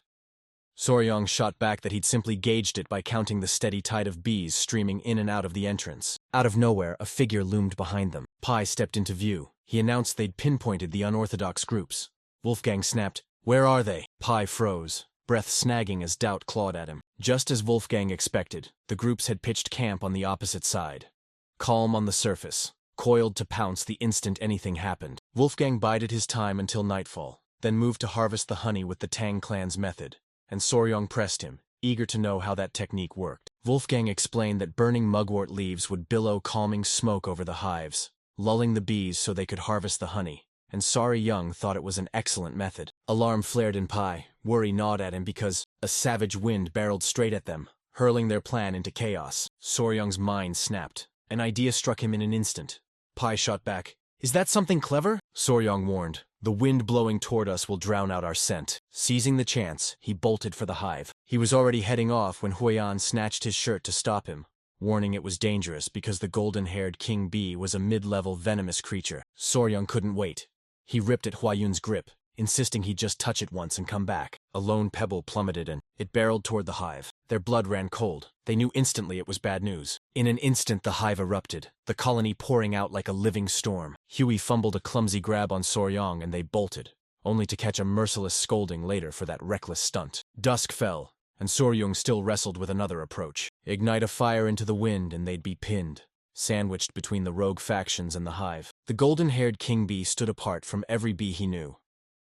Soryong shot back that he'd simply gauged it by counting the steady tide of bees streaming in and out of the entrance. Out of nowhere, a figure loomed behind them. Pai stepped into view. He announced they'd pinpointed the unorthodox groups. Wolfgang snapped, "Where are they?" Pai froze, breath snagging as doubt clawed at him. Just as Wolfgang expected, the groups had pitched camp on the opposite side. Calm on the surface, coiled to pounce the instant anything happened. Wolfgang bided his time until nightfall, then moved to harvest the honey with the Tang clan's method, and Soryong pressed him, eager to know how that technique worked. Wolfgang explained that burning mugwort leaves would billow calming smoke over the hives, lulling the bees so they could harvest the honey, and Soryong thought it was an excellent method. Alarm flared in Pai. Worry gnawed at him because a savage wind barreled straight at them, hurling their plan into chaos. Soryong's mind snapped. An idea struck him in an instant. Pai shot back. Is that something clever? Soryong warned. The wind blowing toward us will drown out our scent. Seizing the chance, he bolted for the hive. He was already heading off when Huiyan snatched his shirt to stop him, warning it was dangerous because the golden-haired king bee was a mid-level venomous creature. Soryong couldn't wait. He ripped at Huayun's grip, insisting he'd just touch it once and come back. A lone pebble plummeted and it barreled toward the hive. Their blood ran cold. They knew instantly it was bad news. In an instant the hive erupted, the colony pouring out like a living storm. Huey fumbled a clumsy grab on Soryong and they bolted, only to catch a merciless scolding later for that reckless stunt. Dusk fell, and Soryong still wrestled with another approach. Ignite a fire into the wind and they'd be pinned, sandwiched between the rogue factions and the hive. The golden-haired king bee stood apart from every bee he knew.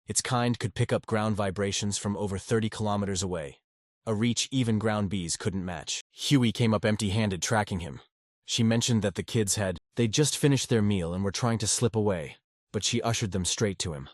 Its kind could pick up ground vibrations from over 30 kilometers away, a reach even ground bees couldn't match. Huey came up empty-handed tracking him. She mentioned that the kids they'd just finished their meal and were trying to slip away, but she ushered them straight to him.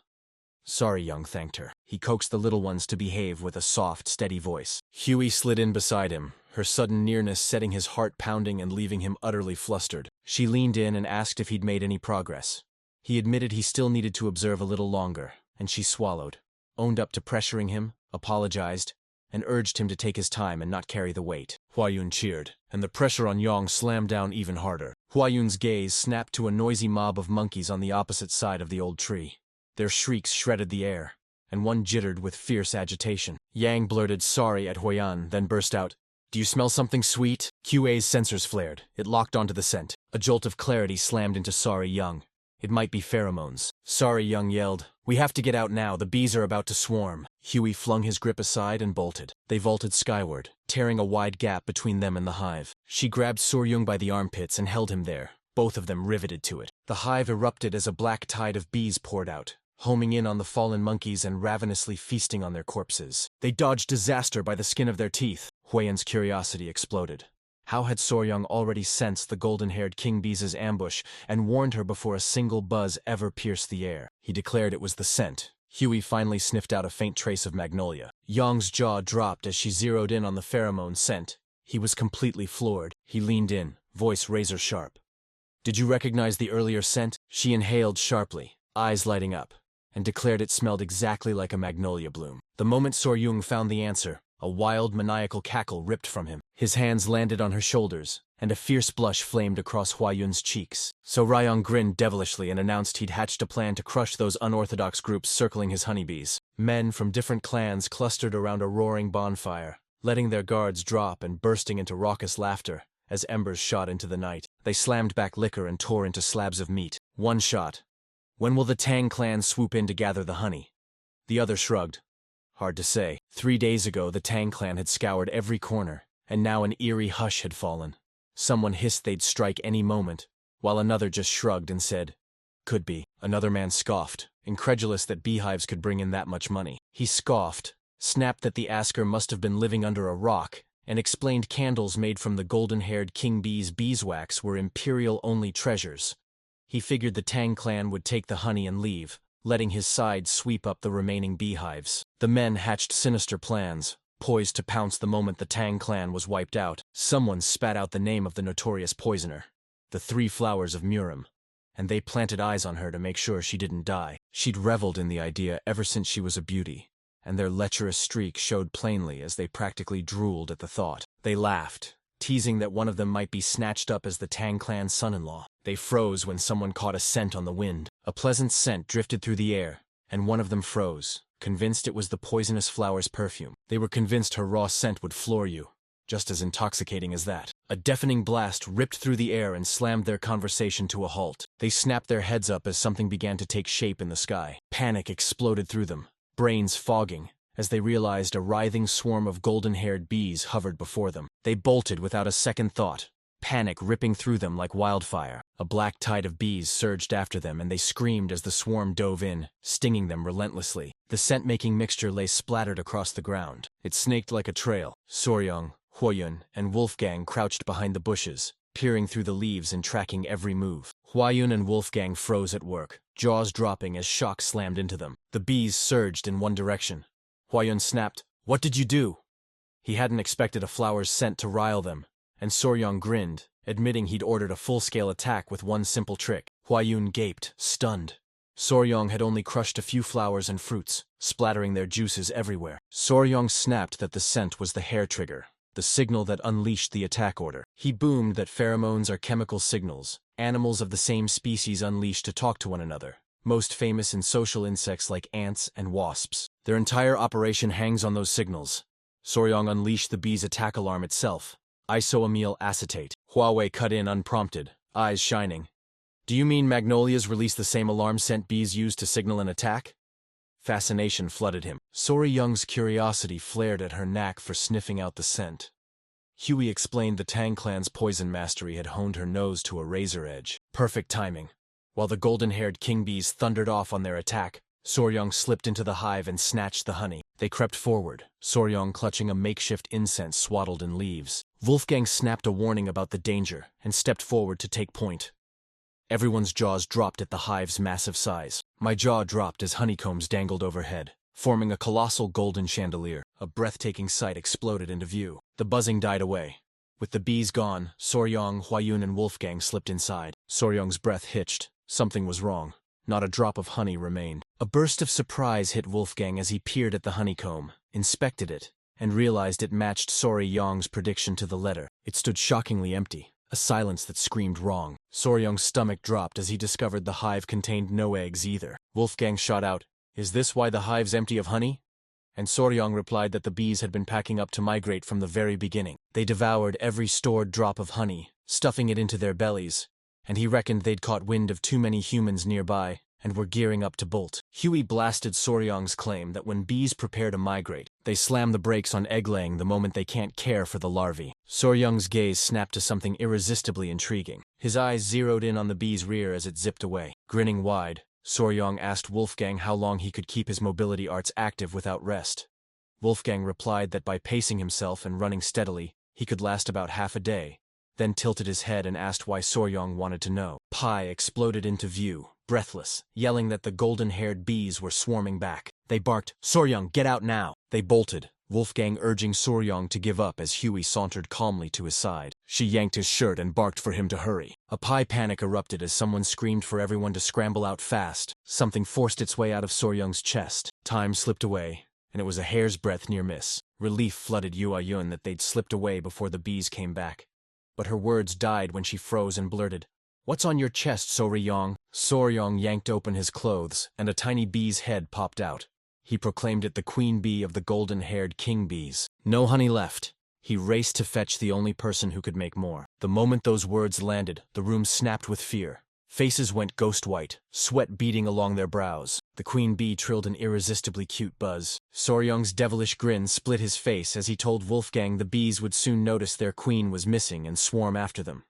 Soryong thanked her. He coaxed the little ones to behave with a soft, steady voice. Huey slid in beside him, her sudden nearness setting his heart pounding and leaving him utterly flustered. She leaned in and asked if he'd made any progress. He admitted he still needed to observe a little longer, and she swallowed, owned up to pressuring him, apologized, and urged him to take his time and not carry the weight. Huayun cheered, and the pressure on Yong slammed down even harder. Huayun's gaze snapped to a noisy mob of monkeys on the opposite side of the old tree. Their shrieks shredded the air, and one jittered with fierce agitation. Yang blurted sorry at Huayan, then burst out, "Do you smell something sweet?" QA's sensors flared. It locked onto the scent. A jolt of clarity slammed into Soryong. It might be pheromones. Soryong yelled, "We have to get out now, the bees are about to swarm." Huey flung his grip aside and bolted. They vaulted skyward, tearing a wide gap between them and the hive. She grabbed Soryong by the armpits and held him there, both of them riveted to it. The hive erupted as a black tide of bees poured out, homing in on the fallen monkeys and ravenously feasting on their corpses. They dodged disaster by the skin of their teeth. Huiyan's curiosity exploded. How had Soryong already sensed the golden-haired king bee's ambush and warned her before a single buzz ever pierced the air? He declared it was the scent. Huey finally sniffed out a faint trace of magnolia. Yong's jaw dropped as she zeroed in on the pheromone scent. He was completely floored. He leaned in, voice razor-sharp. "Did you recognize the earlier scent?" She inhaled sharply, eyes lighting up, and declared it smelled exactly like a magnolia bloom. The moment Soryong found the answer, a wild, maniacal cackle ripped from him. His hands landed on her shoulders, and a fierce blush flamed across Huayun's cheeks. Soryong grinned devilishly and announced he'd hatched a plan to crush those unorthodox groups circling his honeybees. Men from different clans clustered around a roaring bonfire, letting their guards drop and bursting into raucous laughter as embers shot into the night. They slammed back liquor and tore into slabs of meat. One shot. "When will the Tang clan swoop in to gather the honey?" The other shrugged. "Hard to say. 3 days ago the Tang clan had scoured every corner, and now an eerie hush had fallen. Someone hissed they'd strike any moment, while another just shrugged and said, 'Could be.' Another man scoffed, incredulous that beehives could bring in that much money. He scoffed, snapped that the asker must have been living under a rock, and explained candles made from the golden-haired king bee's beeswax were imperial-only treasures. He figured the Tang clan would take the honey and leave, letting his side sweep up the remaining beehives. The men hatched sinister plans, poised to pounce the moment the Tang clan was wiped out. Someone spat out the name of the notorious poisoner, the 3 flowers of Murim, and they planted eyes on her to make sure she didn't die. She'd reveled in the idea ever since she was a beauty, and their lecherous streak showed plainly as they practically drooled at the thought. They laughed, teasing that one of them might be snatched up as the Tang clan's son-in-law. They froze when someone caught a scent on the wind. A pleasant scent drifted through the air, and one of them froze, convinced it was the poisonous flower's perfume. They were convinced her raw scent would floor you, just as intoxicating as that. A deafening blast ripped through the air and slammed their conversation to a halt. They snapped their heads up as something began to take shape in the sky. Panic exploded through them, brains fogging, as they realized a writhing swarm of golden-haired bees hovered before them. They bolted without a second thought, panic ripping through them like wildfire. A black tide of bees surged after them and they screamed as the swarm dove in, stinging them relentlessly. The scent-making mixture lay splattered across the ground. It snaked like a trail. Soryong, Huayun, and Wolfgang crouched behind the bushes, peering through the leaves and tracking every move. Huayun and Wolfgang froze at work, jaws dropping as shock slammed into them. The bees surged in one direction. Huayun snapped, "What did you do?" He hadn't expected a flower's scent to rile them, and Soryong grinned, admitting he'd ordered a full-scale attack with one simple trick. Huayun gaped, stunned. Soryong had only crushed a few flowers and fruits, splattering their juices everywhere. Soryong snapped that the scent was the hair trigger, the signal that unleashed the attack order. He boomed that pheromones are chemical signals, animals of the same species unleashed to talk to one another, most famous in social insects like ants and wasps. Their entire operation hangs on those signals. Soryong unleashed the bee's attack alarm itself. Isoamyl acetate. Huawei cut in unprompted, eyes shining. Do you mean magnolias release the same alarm scent bees use to signal an attack? Fascination flooded him. Soryong's curiosity flared at her knack for sniffing out the scent. Huey explained the Tang clan's poison mastery had honed her nose to a razor edge. Perfect timing. While the golden-haired king bees thundered off on their attack, Soryong slipped into the hive and snatched the honey. They crept forward, Soryong clutching a makeshift incense swaddled in leaves. Wolfgang snapped a warning about the danger and stepped forward to take point. Everyone's jaws dropped at the hive's massive size. My jaw dropped as honeycombs dangled overhead, forming a colossal golden chandelier. A breathtaking sight exploded into view. The buzzing died away. With the bees gone, Soryong, Huayun, and Wolfgang slipped inside. Soryong's breath hitched. Something was wrong. Not a drop of honey remained. A burst of surprise hit Wolfgang as he peered at the honeycomb, inspected it, and realized it matched Soryong's prediction to the letter. It stood shockingly empty. A silence that screamed wrong. Soryong's stomach dropped as he discovered the hive contained no eggs either. Wolfgang shot out, "Is this why the hive's empty of honey?" And Soryong replied that the bees had been packing up to migrate from the very beginning. They devoured every stored drop of honey, stuffing it into their bellies, and he reckoned they'd caught wind of too many humans nearby and were gearing up to bolt. Huey blasted Soryong's claim that when bees prepare to migrate, they slam the brakes on egg-laying the moment they can't care for the larvae. Soryong's gaze snapped to something irresistibly intriguing. His eyes zeroed in on the bee's rear as it zipped away. Grinning wide, Soryong asked Wolfgang how long he could keep his mobility arts active without rest. Wolfgang replied that by pacing himself and running steadily, he could last about half a day, then tilted his head and asked why Soryong wanted to know. Pai exploded into view, breathless, yelling that the golden-haired bees were swarming back. They barked, "Soryong, get out now!" They bolted, Wolfgang urging Soryong to give up as Huey sauntered calmly to his side. She yanked his shirt and barked for him to hurry. A Pai panic erupted as someone screamed for everyone to scramble out fast. Something forced its way out of Soryong's chest. Time slipped away, and it was a hair's breadth near miss. Relief flooded Yuayun that they'd slipped away before the bees came back. But her words died when she froze and blurted, "What's on your chest, Soryong?" Soryong yanked open his clothes, and a tiny bee's head popped out. He proclaimed it the queen bee of the golden-haired king bees. No honey left. He raced to fetch the only person who could make more. The moment those words landed, the room snapped with fear. Faces went ghost white, sweat beading along their brows. The queen bee trilled an irresistibly cute buzz. Soryong's devilish grin split his face as he told Wolfgang the bees would soon notice their queen was missing and swarm after them.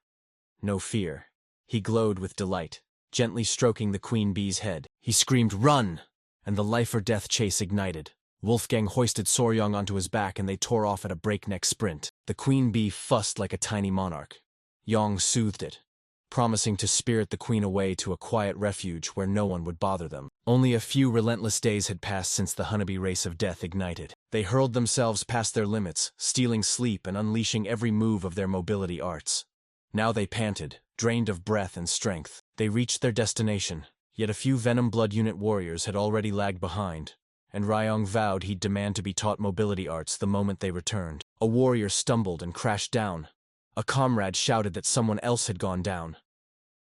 No fear. He glowed with delight, gently stroking the queen bee's head. He screamed, "Run!" and the life-or-death chase ignited. Wolfgang hoisted Soryong onto his back and they tore off at a breakneck sprint. The queen bee fussed like a tiny monarch. Yong soothed it, promising to spirit the queen away to a quiet refuge where no one would bother them. Only a few relentless days had passed since the honeybee race of death ignited. They hurled themselves past their limits, stealing sleep and unleashing every move of their mobility arts. Now they panted, drained of breath and strength. They reached their destination, yet a few Venom Blood Unit warriors had already lagged behind, and Ryong vowed he'd demand to be taught mobility arts the moment they returned. A warrior stumbled and crashed down. A comrade shouted that someone else had gone down.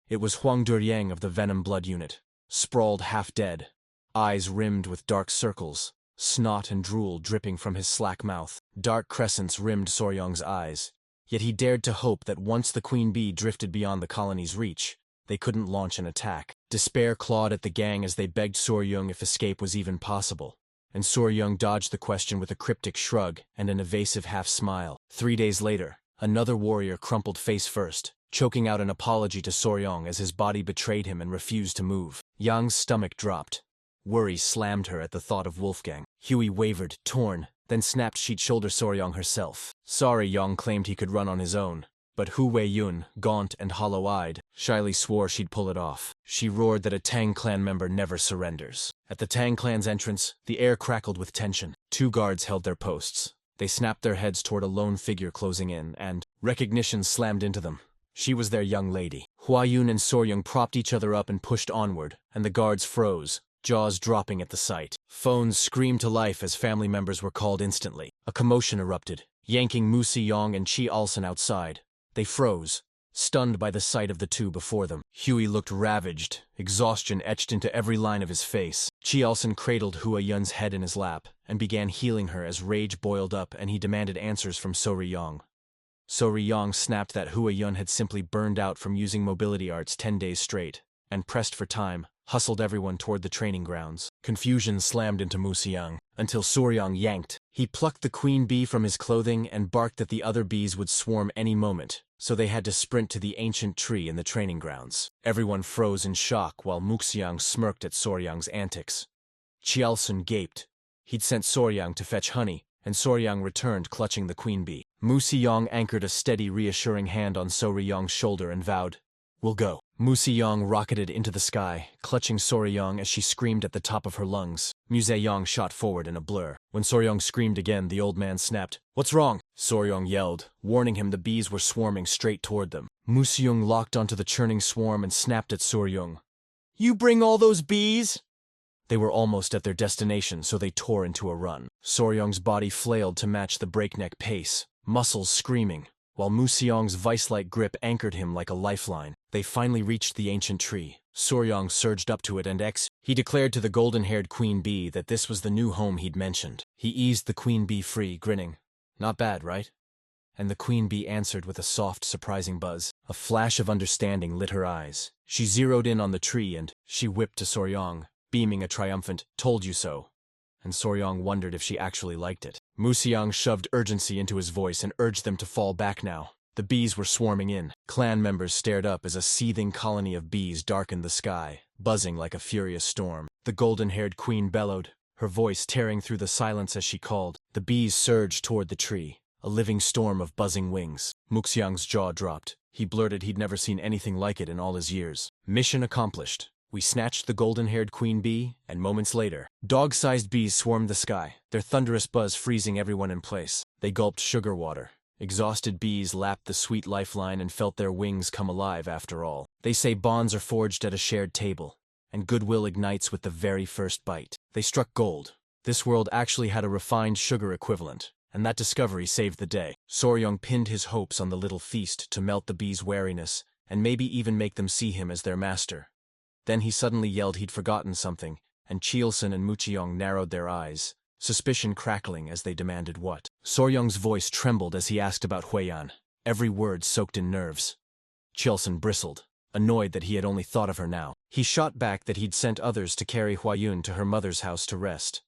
It was Huang Duryang of the Venom Blood Unit, sprawled half-dead, eyes rimmed with dark circles, snot and drool dripping from his slack mouth. Dark crescents rimmed Soryong's eyes, yet he dared to hope that once the queen bee drifted beyond the colony's reach, they couldn't launch an attack. Despair clawed at the gang as they begged Soryong if escape was even possible, and Soryong dodged the question with a cryptic shrug and an evasive half-smile. 3 days later, another warrior crumpled face first, choking out an apology to Soryong as his body betrayed him and refused to move. Yang's stomach dropped. Worry slammed her at the thought of Wolfgang. Huey wavered, torn, then snapped she'd shoulder Soryong herself. Sorry, Yang claimed he could run on his own, but Hu Wei-yun, gaunt and hollow-eyed, shyly swore she'd pull it off. She roared that a Tang clan member never surrenders. At the Tang clan's entrance, the air crackled with tension. 2 guards held their posts, They snapped their heads toward a lone figure closing in, and recognition slammed into them. She was their young lady. Huayun and Soryong propped each other up and pushed onward, and the guards froze, jaws dropping at the sight. Phones screamed to life as family members were called instantly. A commotion erupted, yanking Mu Siyong and Chi Alson outside. They froze, stunned by the sight of the two before them. Huey looked ravaged, exhaustion etched into every line of his face. Chi Alson cradled Huayun's head in his lap and began healing her as rage boiled up and he demanded answers from Soryong. Soryong snapped that Huayun had simply burned out from using mobility arts 10 days straight, and pressed for time, hustled everyone toward the training grounds. Confusion slammed into Mu Siyong, until Soryong yanked. He plucked the queen bee from his clothing and barked that the other bees would swarm any moment, so they had to sprint to the ancient tree in the training grounds. Everyone froze in shock while Mu Siyong smirked at Soryong's antics. Chialson gaped. He'd sent Soryong to fetch honey, and Soryong returned clutching the queen bee. Mu Siyong anchored a steady, reassuring hand on Soryong's shoulder and vowed, "We'll go." Mu Siyong rocketed into the sky, clutching Soryong as she screamed at the top of her lungs. Mu Zeyong shot forward in a blur. When Soryong screamed again, the old man snapped, "What's wrong?" Soryong yelled, warning him the bees were swarming straight toward them. Mu Siyong locked onto the churning swarm and snapped at Soryong. "You bring all those bees?" They were almost at their destination, so they tore into a run. Soryong's body flailed to match the breakneck pace, muscles screaming, while Mu Siyong's vice-like grip anchored him like a lifeline. They finally reached the ancient tree. Soryong surged up to it and he declared to the golden-haired queen bee that this was the new home he'd mentioned. He eased the queen bee free, grinning. "Not bad, right?" And the queen bee answered with a soft, surprising buzz. A flash of understanding lit her eyes. She zeroed in on the tree and she whipped to Soryong, beaming a triumphant, "Told you so." And Soryong wondered if she actually liked it. Mu Siyong shoved urgency into his voice and urged them to fall back now. The bees were swarming in. Clan members stared up as a seething colony of bees darkened the sky, buzzing like a furious storm. The golden-haired queen bellowed, her voice tearing through the silence as she called. The bees surged toward the tree, a living storm of buzzing wings. Mu Xiang's jaw dropped. He blurted he'd never seen anything like it in all his years. Mission accomplished. We snatched the golden-haired queen bee, and moments later, dog-sized bees swarmed the sky, their thunderous buzz freezing everyone in place. They gulped sugar water. Exhausted bees lapped the sweet lifeline and felt their wings come alive after all. They say bonds are forged at a shared table, and goodwill ignites with the very first bite. They struck gold. This world actually had a refined sugar equivalent, and that discovery saved the day. Soryong pinned his hopes on the little feast to melt the bees' wariness, and maybe even make them see him as their master. Then he suddenly yelled he'd forgotten something, and Chielson and Mucheong narrowed their eyes, suspicion crackling as they demanded what. Soryong's voice trembled as he asked about Huiyan, every word soaked in nerves. Chielson bristled, annoyed that he had only thought of her now. He shot back that he'd sent others to carry Huayun to her mother's house to rest.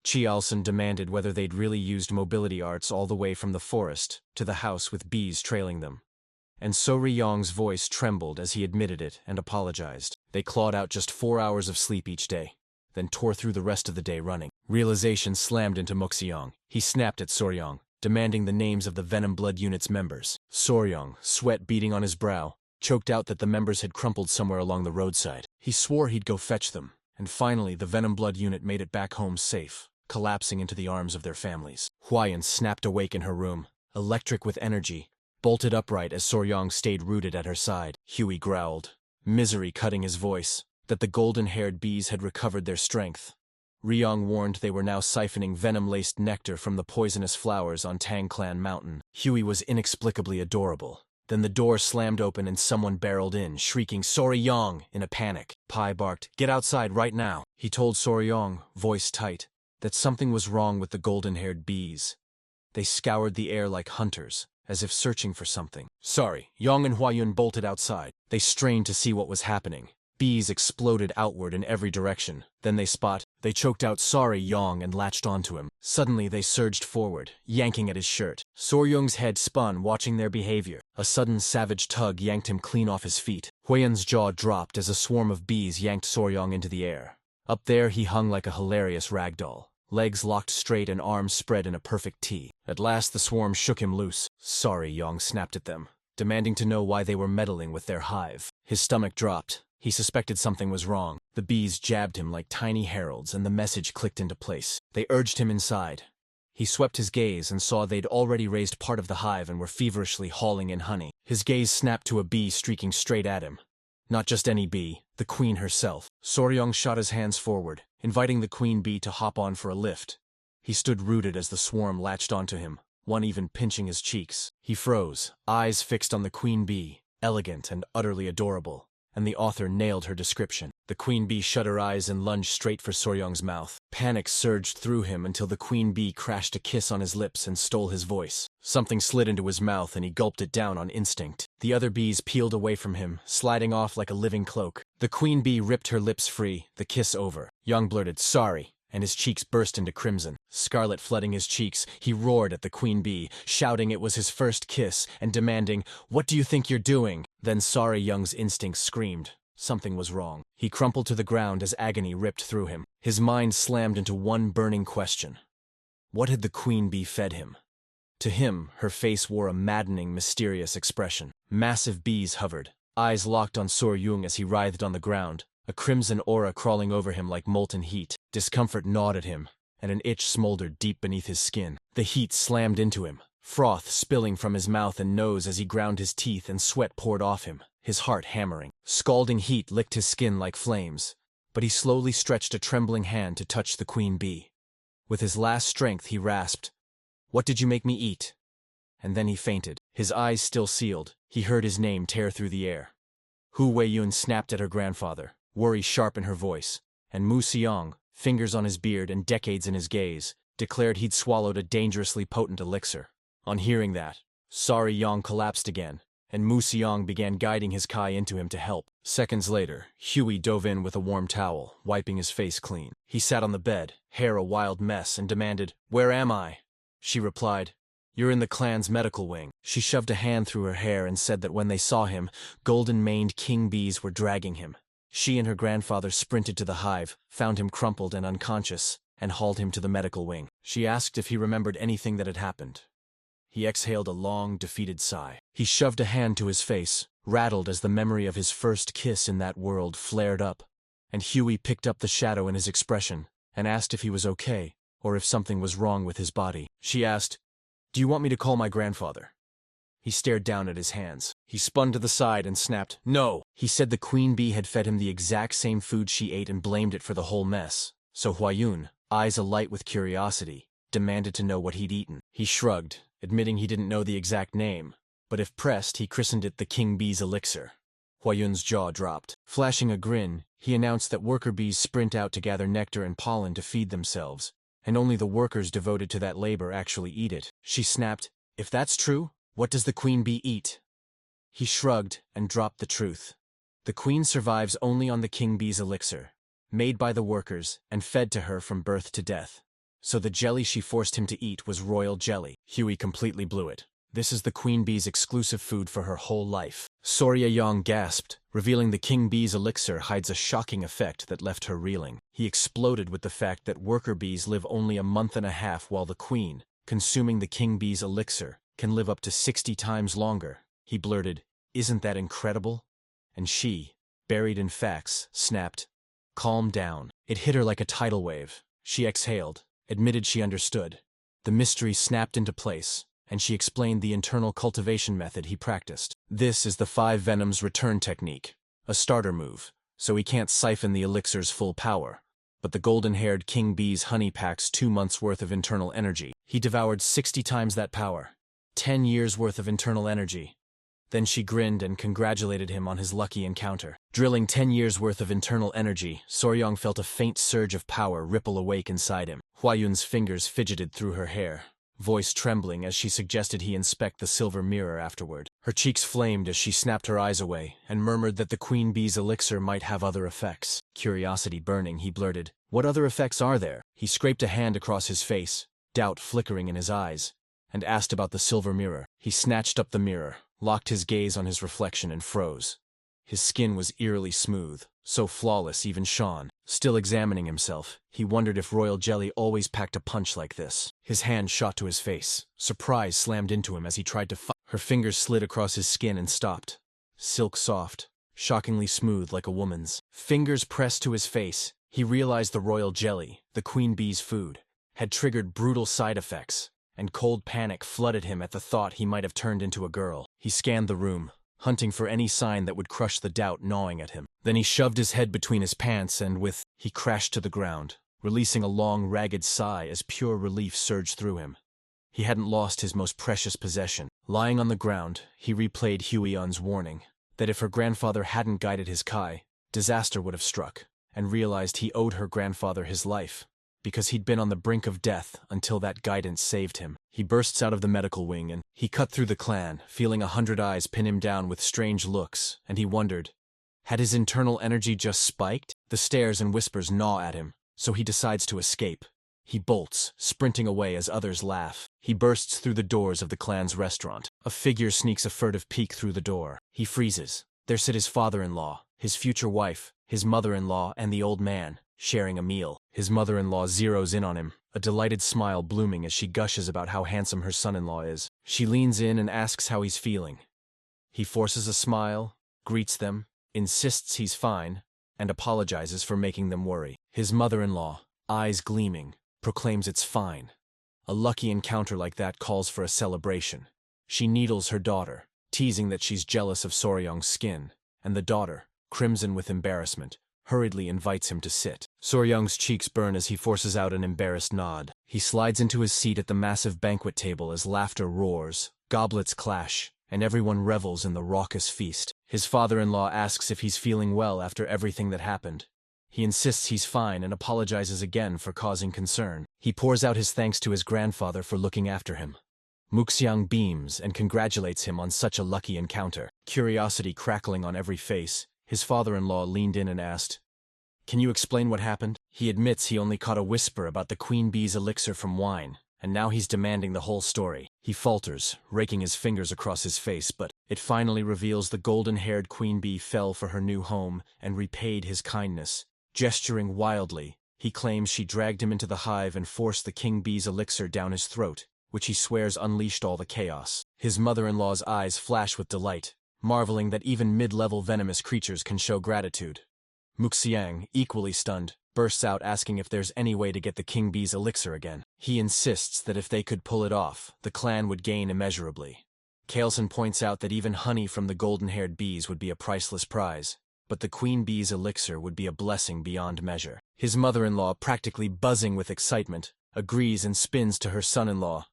Chielson demanded whether they'd really used mobility arts all the way from the forest to the house with bees trailing them. And Soryong's voice trembled as he admitted it and apologized. They clawed out just 4 hours of sleep each day, then tore through the rest of the day running. Realization slammed into Muxiong. He snapped at Soryong, demanding the names of the Venom Blood Unit's members. Soryong, sweat beading on his brow, choked out that the members had crumpled somewhere along the roadside. He swore he'd go fetch them, and finally the Venom Blood Unit made it back home safe, collapsing into the arms of their families. Huayan snapped awake in her room, electric with energy, bolted upright as Soryong stayed rooted at her side. Huey growled, misery cutting his voice, that the golden-haired bees had recovered their strength. Ryong warned they were now siphoning venom-laced nectar from the poisonous flowers on Tang Clan Mountain. Huey was inexplicably adorable. Then the door slammed open and someone barreled in, shrieking Soryong in a panic. Pai barked, "Get outside right now." He told Soryong, voice tight, that something was wrong with the golden-haired bees. They scoured the air like hunters, as if searching for something. Sorry, Yong and Huayun bolted outside. They strained to see what was happening. Bees exploded outward in every direction. Then they choked out sorry Yong and latched onto him. Suddenly they surged forward, yanking at his shirt. Soryong's head spun, watching their behavior. A sudden savage tug yanked him clean off his feet. Huayun's jaw dropped as a swarm of bees yanked Soryong into the air. Up there he hung like a hilarious ragdoll, legs locked straight and arms spread in a perfect T. At last the swarm shook him loose. Sorry, Yong snapped at them, demanding to know why they were meddling with their hive. His stomach dropped. He suspected something was wrong. The bees jabbed him like tiny heralds, and the message clicked into place. They urged him inside. He swept his gaze and saw they'd already raised part of the hive and were feverishly hauling in honey. His gaze snapped to a bee streaking straight at him. Not just any bee, the queen herself. Soryong shot his hands forward, inviting the queen bee to hop on for a lift. He stood rooted as the swarm latched onto him, one even pinching his cheeks. He froze, eyes fixed on the queen bee, elegant and utterly adorable, and the author nailed her description. The queen bee shut her eyes and lunged straight for Soryong's mouth. Panic surged through him until the queen bee crashed a kiss on his lips and stole his voice. Something slid into his mouth and he gulped it down on instinct. The other bees peeled away from him, sliding off like a living cloak. The queen bee ripped her lips free, the kiss over. Young blurted, "Sorry," and his cheeks burst into crimson. Scarlet flooding his cheeks, he roared at the queen bee, shouting it was his first kiss and demanding, "What do you think you're doing?" Then Sorry Young's instincts screamed. Something was wrong. He crumpled to the ground as agony ripped through him. His mind slammed into one burning question. What had the queen bee fed him? To him, her face wore a maddening, mysterious expression. Massive bees hovered, eyes locked on Soryong as he writhed on the ground, a crimson aura crawling over him like molten heat. Discomfort gnawed at him, and an itch smoldered deep beneath his skin. The heat slammed into him, froth spilling from his mouth and nose as he ground his teeth and sweat poured off him, his heart hammering. Scalding heat licked his skin like flames, but he slowly stretched a trembling hand to touch the queen bee. With his last strength he rasped, "What did you make me eat?" And then he fainted. His eyes still sealed, he heard his name tear through the air. Hu Weiyun snapped at her grandfather, worry sharp in her voice, and Mu Xiang, fingers on his beard and decades in his gaze, declared he'd swallowed a dangerously potent elixir. On hearing that, Sorry Yang collapsed again, and Mu Xiang began guiding his Kai into him to help. Seconds later, Huey dove in with a warm towel, wiping his face clean. He sat on the bed, hair a wild mess, and demanded, "Where am I?" She replied, "You're in the clan's medical wing." She shoved a hand through her hair and said that when they saw him, golden-maned king bees were dragging him. She and her grandfather sprinted to the hive, found him crumpled and unconscious, and hauled him to the medical wing. She asked if he remembered anything that had happened. He exhaled a long, defeated sigh. He shoved a hand to his face, rattled as the memory of his first kiss in that world flared up, and Huey picked up the shadow in his expression and asked if he was okay, or if something was wrong with his body. She asked, "Do you want me to call my grandfather?" He stared down at his hands. He spun to the side and snapped, "No!" He said the queen bee had fed him the exact same food she ate and blamed it for the whole mess. So Huayun, eyes alight with curiosity, demanded to know what he'd eaten. He shrugged, admitting he didn't know the exact name, but if pressed, he christened it the king bee's elixir. Huayun's jaw dropped. Flashing a grin, he announced that worker bees sprint out to gather nectar and pollen to feed themselves, and only the workers devoted to that labor actually eat it. She snapped, "If that's true, what does the queen bee eat?" He shrugged and dropped the truth. The queen survives only on the king bee's elixir, made by the workers and fed to her from birth to death. So the jelly she forced him to eat was royal jelly. Huey completely blew it. This is the queen bee's exclusive food for her whole life. Soryong gasped, revealing the king bee's elixir hides a shocking effect that left her reeling. He exploded with the fact that worker bees live only a month and a half while the queen, consuming the king bee's elixir, can live up to 60 times longer. He blurted, "Isn't that incredible?" And she, buried in facts, snapped, "Calm down." It hit her like a tidal wave. She exhaled, admitted she understood. The mystery snapped into place, and she explained the internal cultivation method he practiced. This is the 5 Venoms return technique, a starter move, so he can't siphon the elixir's full power. But the golden-haired king bee's honey packs 2 months' worth of internal energy. He devoured 60 times that power. 10 years' worth of internal energy. Then she grinned and congratulated him on his lucky encounter. Drilling 10 years' worth of internal energy, Soryong felt a faint surge of power ripple awake inside him. Huayun's fingers fidgeted through her hair, voice trembling as she suggested he inspect the silver mirror afterward. Her cheeks flamed as she snapped her eyes away and murmured that the queen bee's elixir might have other effects. Curiosity burning, he blurted, "What other effects are there?" He scraped a hand across his face, doubt flickering in his eyes, and asked about the silver mirror. He snatched up the mirror, locked his gaze on his reflection and froze. His skin was eerily smooth, so flawless even Sean. Still examining himself, he wondered if royal jelly always packed a punch like this. His hand shot to his face. Surprise slammed into him as he tried to fight. Her fingers slid across his skin and stopped. Silk soft, shockingly smooth like a woman's. Fingers pressed to his face, he realized the royal jelly, the queen bee's food, had triggered brutal side effects, and cold panic flooded him at the thought he might have turned into a girl. He scanned the room, hunting for any sign that would crush the doubt gnawing at him. Then he shoved his head between his pants and he crashed to the ground, releasing a long, ragged sigh as pure relief surged through him. He hadn't lost his most precious possession. Lying on the ground, he replayed Huiyun's warning that if her grandfather hadn't guided his Kai, disaster would have struck, and realized he owed her grandfather his life, because he'd been on the brink of death until that guidance saved him. He bursts out of the medical wing and he cut through the clan, feeling 100 eyes pin him down with strange looks, and he wondered, had his internal energy just spiked? The stares and whispers gnaw at him, so he decides to escape. He bolts, sprinting away as others laugh. He bursts through the doors of the clan's restaurant. A figure sneaks a furtive peek through the door. He freezes. There sit his father-in-law, his future wife, his mother-in-law, and the old man, sharing a meal. His mother-in-law zeroes in on him, a delighted smile blooming as she gushes about how handsome her son-in-law is. She leans in and asks how he's feeling. He forces a smile, greets them, insists he's fine, and apologizes for making them worry. His mother-in-law, eyes gleaming, proclaims it's fine. A lucky encounter like that calls for a celebration. She needles her daughter, teasing that she's jealous of Soryong's skin, and the daughter, crimson with embarrassment, hurriedly invites him to sit. Soryong's cheeks burn as he forces out an embarrassed nod. He slides into his seat at the massive banquet table as laughter roars, goblets clash, and everyone revels in the raucous feast. His father-in-law asks if he's feeling well after everything that happened. He insists he's fine and apologizes again for causing concern. He pours out his thanks to his grandfather for looking after him. Muxiang beams and congratulates him on such a lucky encounter. Curiosity crackling on every face, his father-in-law leaned in and asked, "Can you explain what happened?" He admits he only caught a whisper about the queen bee's elixir from wine, and now he's demanding the whole story. He falters, raking his fingers across his face, but it finally reveals the golden-haired queen bee fell for her new home and repaid his kindness. Gesturing wildly, he claims she dragged him into the hive and forced the king bee's elixir down his throat, which he swears unleashed all the chaos. His mother-in-law's eyes flash with delight, marveling that even mid-level venomous creatures can show gratitude. Muxiang, equally stunned, bursts out asking if there's any way to get the king bee's elixir again. He insists that if they could pull it off, the clan would gain immeasurably. Kaelson points out that even honey from the golden-haired bees would be a priceless prize, but the queen bee's elixir would be a blessing beyond measure. His mother-in-law, practically buzzing with excitement, agrees and spins to her son-in-law.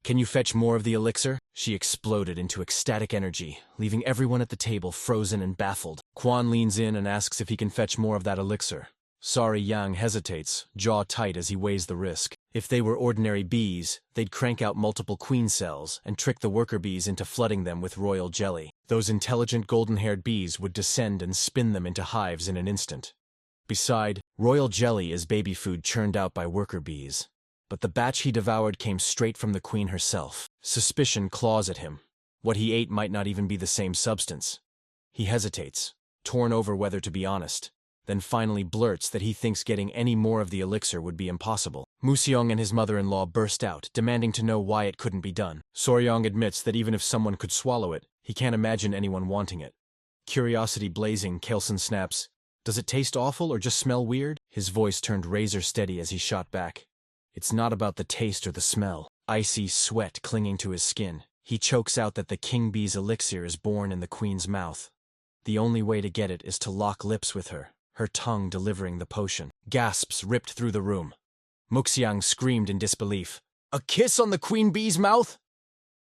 "Can you fetch more of the elixir?" She exploded into ecstatic energy, leaving everyone at the table frozen and baffled. Quan leans in and asks if he can fetch more of that elixir. Soryong hesitates, jaw tight as he weighs the risk. If they were ordinary bees, they'd crank out multiple queen cells and trick the worker bees into flooding them with royal jelly. Those intelligent golden-haired bees would descend and spin them into hives in an instant. Beside, royal jelly is baby food churned out by worker bees. But the batch he devoured came straight from the queen herself. Suspicion claws at him. What he ate might not even be the same substance. He hesitates, torn over whether to be honest, then finally blurts that he thinks getting any more of the elixir would be impossible. Muxiang and his mother-in-law burst out, demanding to know why it couldn't be done. Soryong admits that even if someone could swallow it, he can't imagine anyone wanting it. Curiosity blazing, Kaelson snaps, "Does it taste awful or just smell weird?" His voice turned razor steady as he shot back. "It's not about the taste or the smell." Icy sweat clinging to his skin, he chokes out that the king bee's elixir is born in the queen's mouth. The only way to get it is to lock lips with her, her tongue delivering the potion. Gasps ripped through the room. Muxiang screamed in disbelief. "A kiss on the queen bee's mouth?"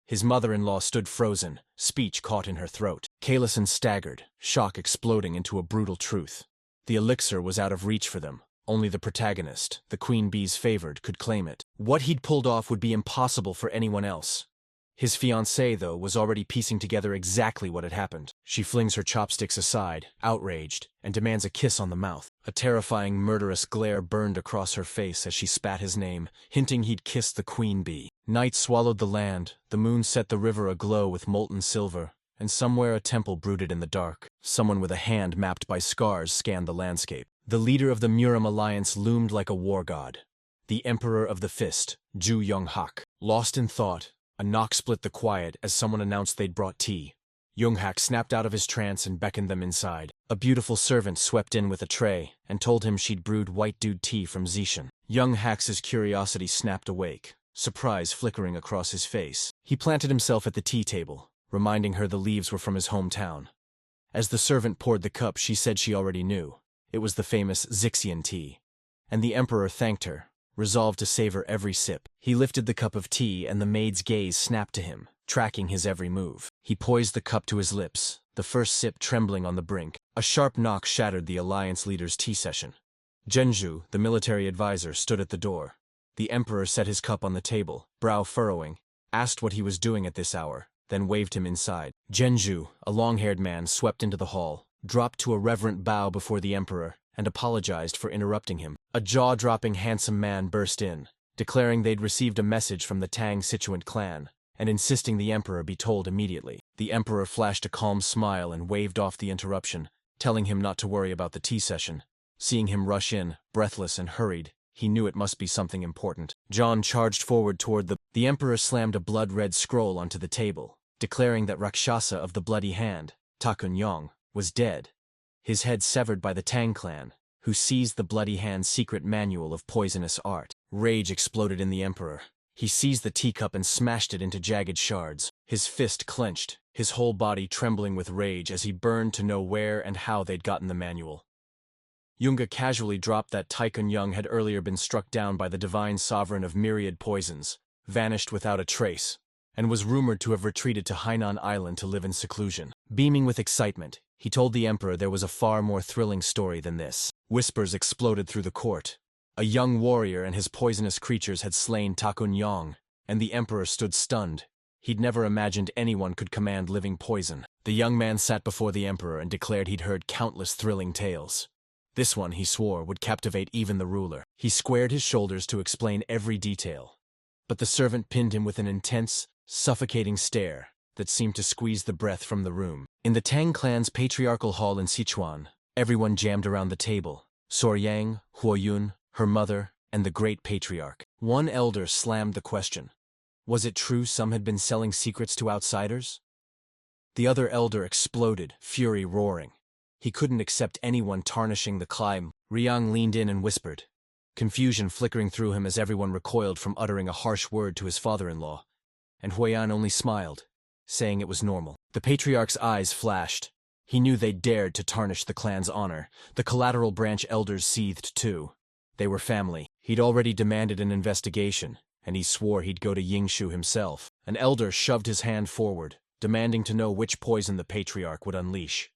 His mother-in-law stood frozen, speech caught in her throat. Kaelson staggered, shock exploding into a brutal truth. The elixir was out of reach for them. Only the protagonist, the queen bee's favored, could claim it. What he'd pulled off would be impossible for anyone else. His fiancée, though, was already piecing together exactly what had happened. She flings her chopsticks aside, outraged, and demands a kiss on the mouth. A terrifying, murderous glare burned across her face as she spat his name, hinting he'd kissed the queen bee. Night swallowed the land, the moon set the river aglow with molten silver, and somewhere a temple brooded in the dark. Someone with a hand mapped by scars scanned the landscape. The leader of the Muram alliance loomed like a war god. The Emperor of the Fist, Ju Yonghak. Lost in thought, a knock split the quiet as someone announced they'd brought tea. Yonghak snapped out of his trance and beckoned them inside. A beautiful servant swept in with a tray and told him she'd brewed white dude tea from Sichuan. Young Hax's curiosity snapped awake, surprise flickering across his face. He planted himself at the tea table, reminding her the leaves were from his hometown. As the servant poured the cup, she said she already knew. It was the famous Sichuan tea. And the emperor thanked her, resolved to savor every sip. He lifted the cup of tea and the maid's gaze snapped to him, tracking his every move. He poised the cup to his lips, the first sip trembling on the brink. A sharp knock shattered the alliance leader's tea session. Genju, the military advisor, stood at the door. The emperor set his cup on the table, brow furrowing, asked what he was doing at this hour, then waved him inside. Genju, a long-haired man, swept into the hall, dropped to a reverent bow before the emperor, and apologized for interrupting him. A jaw-dropping handsome man burst in, declaring they'd received a message from the Tang Sichuan clan, and insisting the emperor be told immediately. The emperor flashed a calm smile and waved off the interruption, telling him not to worry about the tea session. Seeing him rush in, breathless and hurried, he knew it must be something important. John charged forward toward the emperor slammed a blood-red scroll onto the table, declaring that Rakshasa of the Bloody Hand, Takunyong, was dead, his head severed by the Tang clan, who seized the Bloody Hand's secret manual of poisonous art. Rage exploded in the emperor. He seized the teacup and smashed it into jagged shards, his fist clenched, his whole body trembling with rage as he burned to know where and how they'd gotten the manual. Yunga casually dropped that Taikunyong had earlier been struck down by the divine sovereign of myriad poisons, vanished without a trace, and was rumored to have retreated to Hainan Island to live in seclusion. Beaming with excitement, he told the emperor there was a far more thrilling story than this. Whispers exploded through the court. A young warrior and his poisonous creatures had slain Takunyong, and the emperor stood stunned. He'd never imagined anyone could command living poison. The young man sat before the emperor and declared he'd heard countless thrilling tales. This one, he swore, would captivate even the ruler. He squared his shoulders to explain every detail. But the servant pinned him with an intense, suffocating stare that seemed to squeeze the breath from the room. In the Tang clan's patriarchal hall in Sichuan, everyone jammed around the table. Soryong, Huoyun, her mother, and the great patriarch. One elder slammed the question. Was it true some had been selling secrets to outsiders? The other elder exploded, fury roaring. He couldn't accept anyone tarnishing the climb. Riang leaned in and whispered, confusion flickering through him as everyone recoiled from uttering a harsh word to his father-in-law. And Huiyan only smiled, saying it was normal. The patriarch's eyes flashed. He knew they'd dared to tarnish the clan's honor. The collateral branch elders seethed too. They were family. He'd already demanded an investigation, and he swore he'd go to Yingshu himself. An elder shoved his hand forward, demanding to know which poison the patriarch would unleash.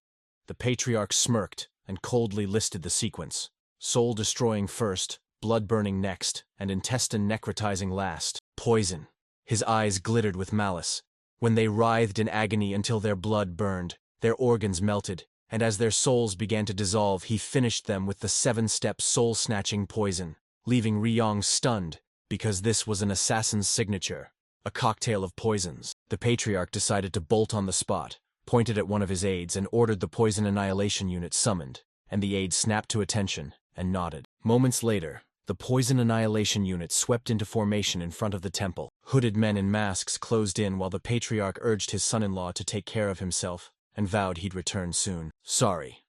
The patriarch smirked and coldly listed the sequence. Soul-destroying first, blood-burning next, and intestine-necrotizing last. Poison. His eyes glittered with malice. When they writhed in agony until their blood burned, their organs melted, and as their souls began to dissolve, he finished them with the 7-step soul-snatching poison, leaving Riyong stunned, because this was an assassin's signature, a cocktail of poisons. The patriarch decided to bolt on the spot, pointed at one of his aides and ordered the poison annihilation unit summoned, and the aide snapped to attention and nodded. Moments later, the poison annihilation unit swept into formation in front of the temple. Hooded men in masks closed in while the patriarch urged his son-in-law to take care of himself and vowed he'd return soon. Sorry.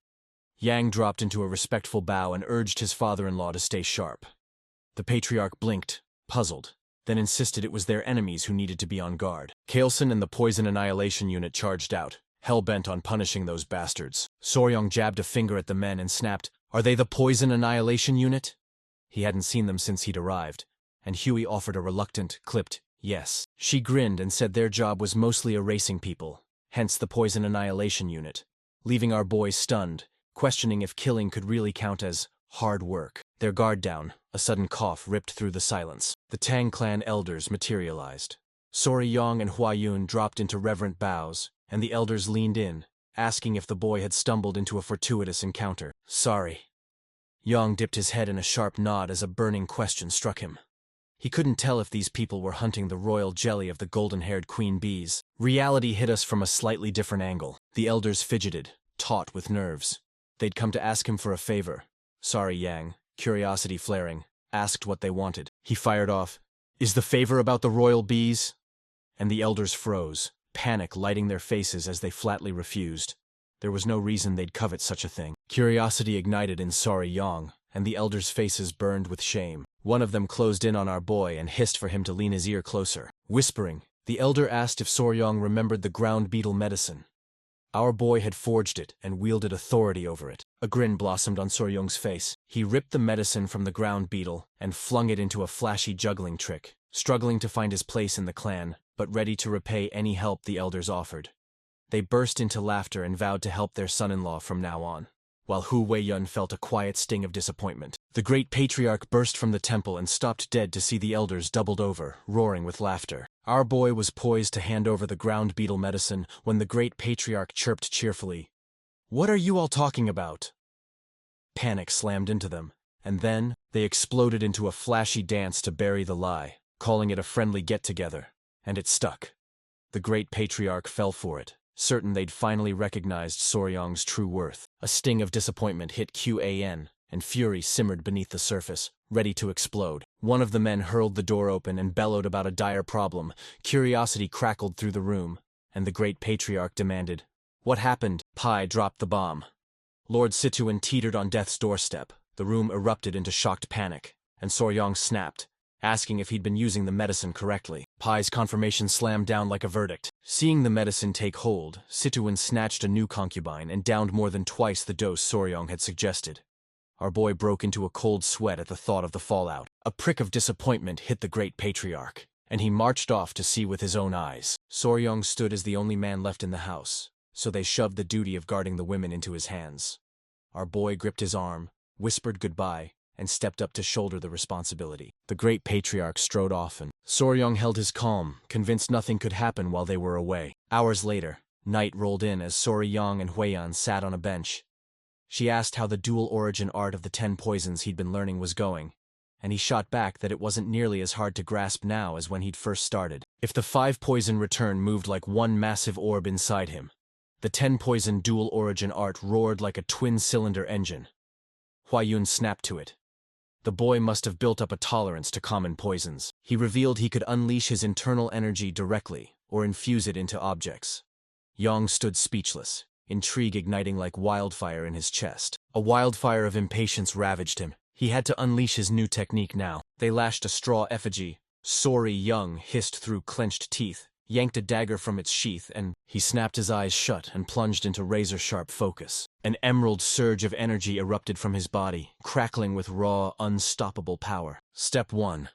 Yang dropped into a respectful bow and urged his father-in-law to stay sharp. The patriarch blinked, puzzled, then insisted it was their enemies who needed to be on guard. Kaelson and the poison annihilation unit charged out, hell-bent on punishing those bastards. Soryong jabbed a finger at the men and snapped, "Are they the poison annihilation unit?" He hadn't seen them since he'd arrived, and Huey offered a reluctant, clipped yes. She grinned and said their job was mostly erasing people, hence the poison annihilation unit, leaving our boys stunned, questioning if killing could really count as hard work. Their guard down, a sudden cough ripped through the silence. The Tang clan elders materialized. Soryong and Huayun dropped into reverent bows, and the elders leaned in, asking if the boy had stumbled into a fortuitous encounter. Sorry. Yang dipped his head in a sharp nod as a burning question struck him. He couldn't tell if these people were hunting the royal jelly of the golden-haired queen bees. Reality hit us from a slightly different angle. The elders fidgeted, taut with nerves. They'd come to ask him for a favor. Sorry, Yang, curiosity flaring, asked what they wanted. He fired off, "Is the favor about the royal bees?" And the elders froze, panic lighting their faces as they flatly refused. There was no reason they'd covet such a thing. Curiosity ignited in Soryong, and the elders' faces burned with shame. One of them closed in on our boy and hissed for him to lean his ear closer. Whispering, the elder asked if Soryong remembered the ground beetle medicine. Our boy had forged it and wielded authority over it. A grin blossomed on Soryong's face. He ripped the medicine from the ground beetle and flung it into a flashy juggling trick, struggling to find his place in the clan, but ready to repay any help the elders offered. They burst into laughter and vowed to help their son-in-law from now on, while Hu Weiyun felt a quiet sting of disappointment. The great patriarch burst from the temple and stopped dead to see the elders doubled over, roaring with laughter. Our boy was poised to hand over the ground beetle medicine when the great patriarch chirped cheerfully, "What are you all talking about?" Panic slammed into them, and then they exploded into a flashy dance to bury the lie, calling it a friendly get-together, and it stuck. The great patriarch fell for it, certain they'd finally recognized Soryong's true worth. A sting of disappointment hit Quan, and fury simmered beneath the surface, ready to explode. One of the men hurled the door open and bellowed about a dire problem. Curiosity crackled through the room, and the great patriarch demanded, "What happened?" Pai dropped the bomb. Lord Situin teetered on death's doorstep. The room erupted into shocked panic, and Soryong snapped, asking if he'd been using the medicine correctly. Pai's confirmation slammed down like a verdict. Seeing the medicine take hold, Situin snatched a new concubine and downed more than twice the dose Soryong had suggested. Our boy broke into a cold sweat at the thought of the fallout. A prick of disappointment hit the great patriarch, and he marched off to see with his own eyes. Soryong stood as the only man left in the house, so they shoved the duty of guarding the women into his hands. Our boy gripped his arm, whispered goodbye, and stepped up to shoulder the responsibility. The great patriarch strode off, and Soryong held his calm, convinced nothing could happen while they were away. Hours later, night rolled in as Soryong and Huiyan sat on a bench. She asked how the dual origin art of the 10 poisons he'd been learning was going, and he shot back that it wasn't nearly as hard to grasp now as when he'd first started. If the 5 poison return moved like one massive orb inside him, the 10 poison dual origin art roared like a twin-cylinder engine. Huiyun snapped to it. The boy must have built up a tolerance to common poisons. He revealed he could unleash his internal energy directly, or infuse it into objects. Yang stood speechless, intrigue igniting like wildfire in his chest. A wildfire of impatience ravaged him. He had to unleash his new technique now. They lashed a straw effigy. Soryong hissed through clenched teeth, yanked a dagger from its sheath, and he snapped his eyes shut and plunged into razor-sharp focus. An emerald surge of energy erupted from his body, crackling with raw, unstoppable power. Step 1.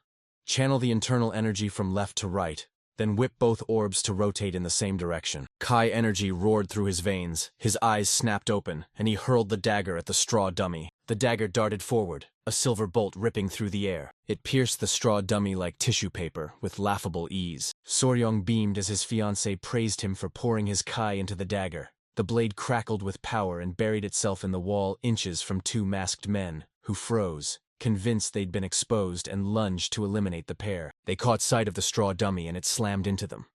Channel the internal energy from left to right, then whip both orbs to rotate in the same direction. Kai energy roared through his veins, his eyes snapped open, and he hurled the dagger at the straw dummy. The dagger darted forward, a silver bolt ripping through the air. It pierced the straw dummy like tissue paper, with laughable ease. Soryong beamed as his fiancée praised him for pouring his Kai into the dagger. The blade crackled with power and buried itself in the wall inches from 2 masked men, who froze, convinced they'd been exposed, and lunged to eliminate the pair. They caught sight of the straw dummy and it slammed into them.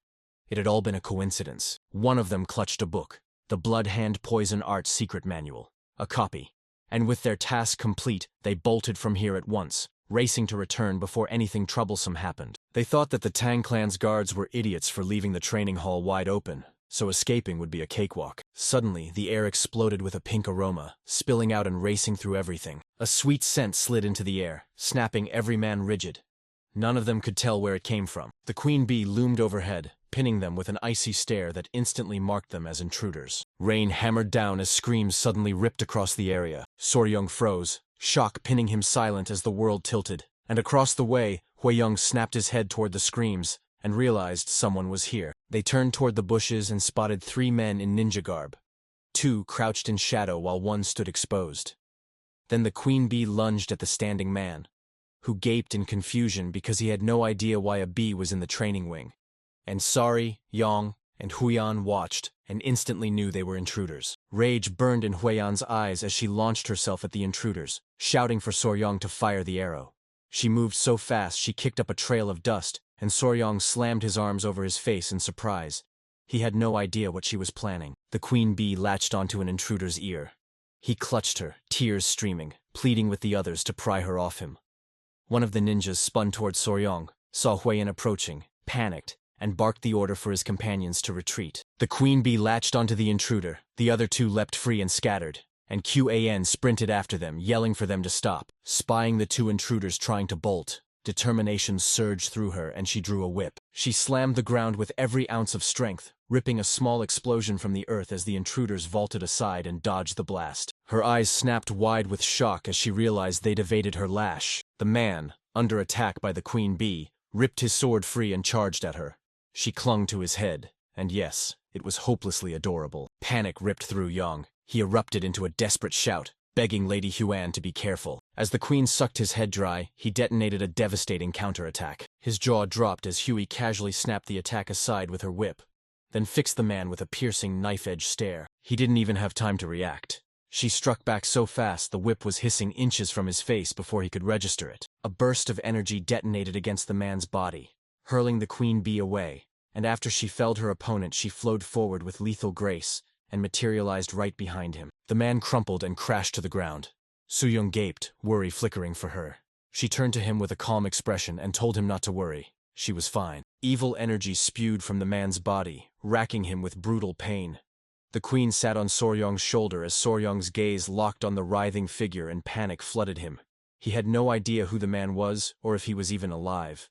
It had all been a coincidence. One of them clutched a book, the Bloodhand Poison Art Secret Manual, a copy. And with their task complete, they bolted from here at once, racing to return before anything troublesome happened. They thought that the Tang clan's guards were idiots for leaving the training hall wide open, so escaping would be a cakewalk. Suddenly, the air exploded with a pink aroma, spilling out and racing through everything. A sweet scent slid into the air, snapping every man rigid. None of them could tell where it came from. The queen bee loomed overhead, pinning them with an icy stare that instantly marked them as intruders. Rain hammered down as screams suddenly ripped across the area. Soryong froze, shock pinning him silent as the world tilted. And across the way, Huiyun snapped his head toward the screams, and realized someone was here. They turned toward the bushes and spotted 3 men in ninja garb. 2 crouched in shadow while 1 stood exposed. Then the queen bee lunged at the standing man, who gaped in confusion because he had no idea why a bee was in the training wing. And Sari, Yang, and Huiyun watched, and instantly knew they were intruders. Rage burned in Huiyan's eyes as she launched herself at the intruders, shouting for Soryong to fire the arrow. She moved so fast she kicked up a trail of dust, and Soryong slammed his arms over his face in surprise. He had no idea what she was planning. The queen bee latched onto an intruder's ear. He clutched her, tears streaming, pleading with the others to pry her off him. One of the ninjas spun toward Soryong, saw Huiyun approaching, panicked, and barked the order for his companions to retreat. The queen bee latched onto the intruder, the other two leapt free and scattered, and Quan sprinted after them, yelling for them to stop. Spying the two intruders trying to bolt, determination surged through her and she drew a whip. She slammed the ground with every ounce of strength, ripping a small explosion from the earth as the intruders vaulted aside and dodged the blast. Her eyes snapped wide with shock as she realized they'd evaded her lash. The man, under attack by the queen bee, ripped his sword free and charged at her. She clung to his head, and yes, it was hopelessly adorable. Panic ripped through Yang. He erupted into a desperate shout, begging Lady Huan to be careful. As the queen sucked his head dry, he detonated a devastating counterattack. His jaw dropped as Huey casually snapped the attack aside with her whip, then fixed the man with a piercing knife-edge stare. He didn't even have time to react. She struck back so fast the whip was hissing inches from his face before he could register it. A burst of energy detonated against the man's body, hurling the queen bee away, and after she felled her opponent she flowed forward with lethal grace and materialized right behind him. The man crumpled and crashed to the ground. Soryong gaped, worry flickering for her. She turned to him with a calm expression and told him not to worry. She was fine. Evil energy spewed from the man's body, racking him with brutal pain. The queen sat on Soryong's shoulder as Soryong's gaze locked on the writhing figure and panic flooded him. He had no idea who the man was or if he was even alive.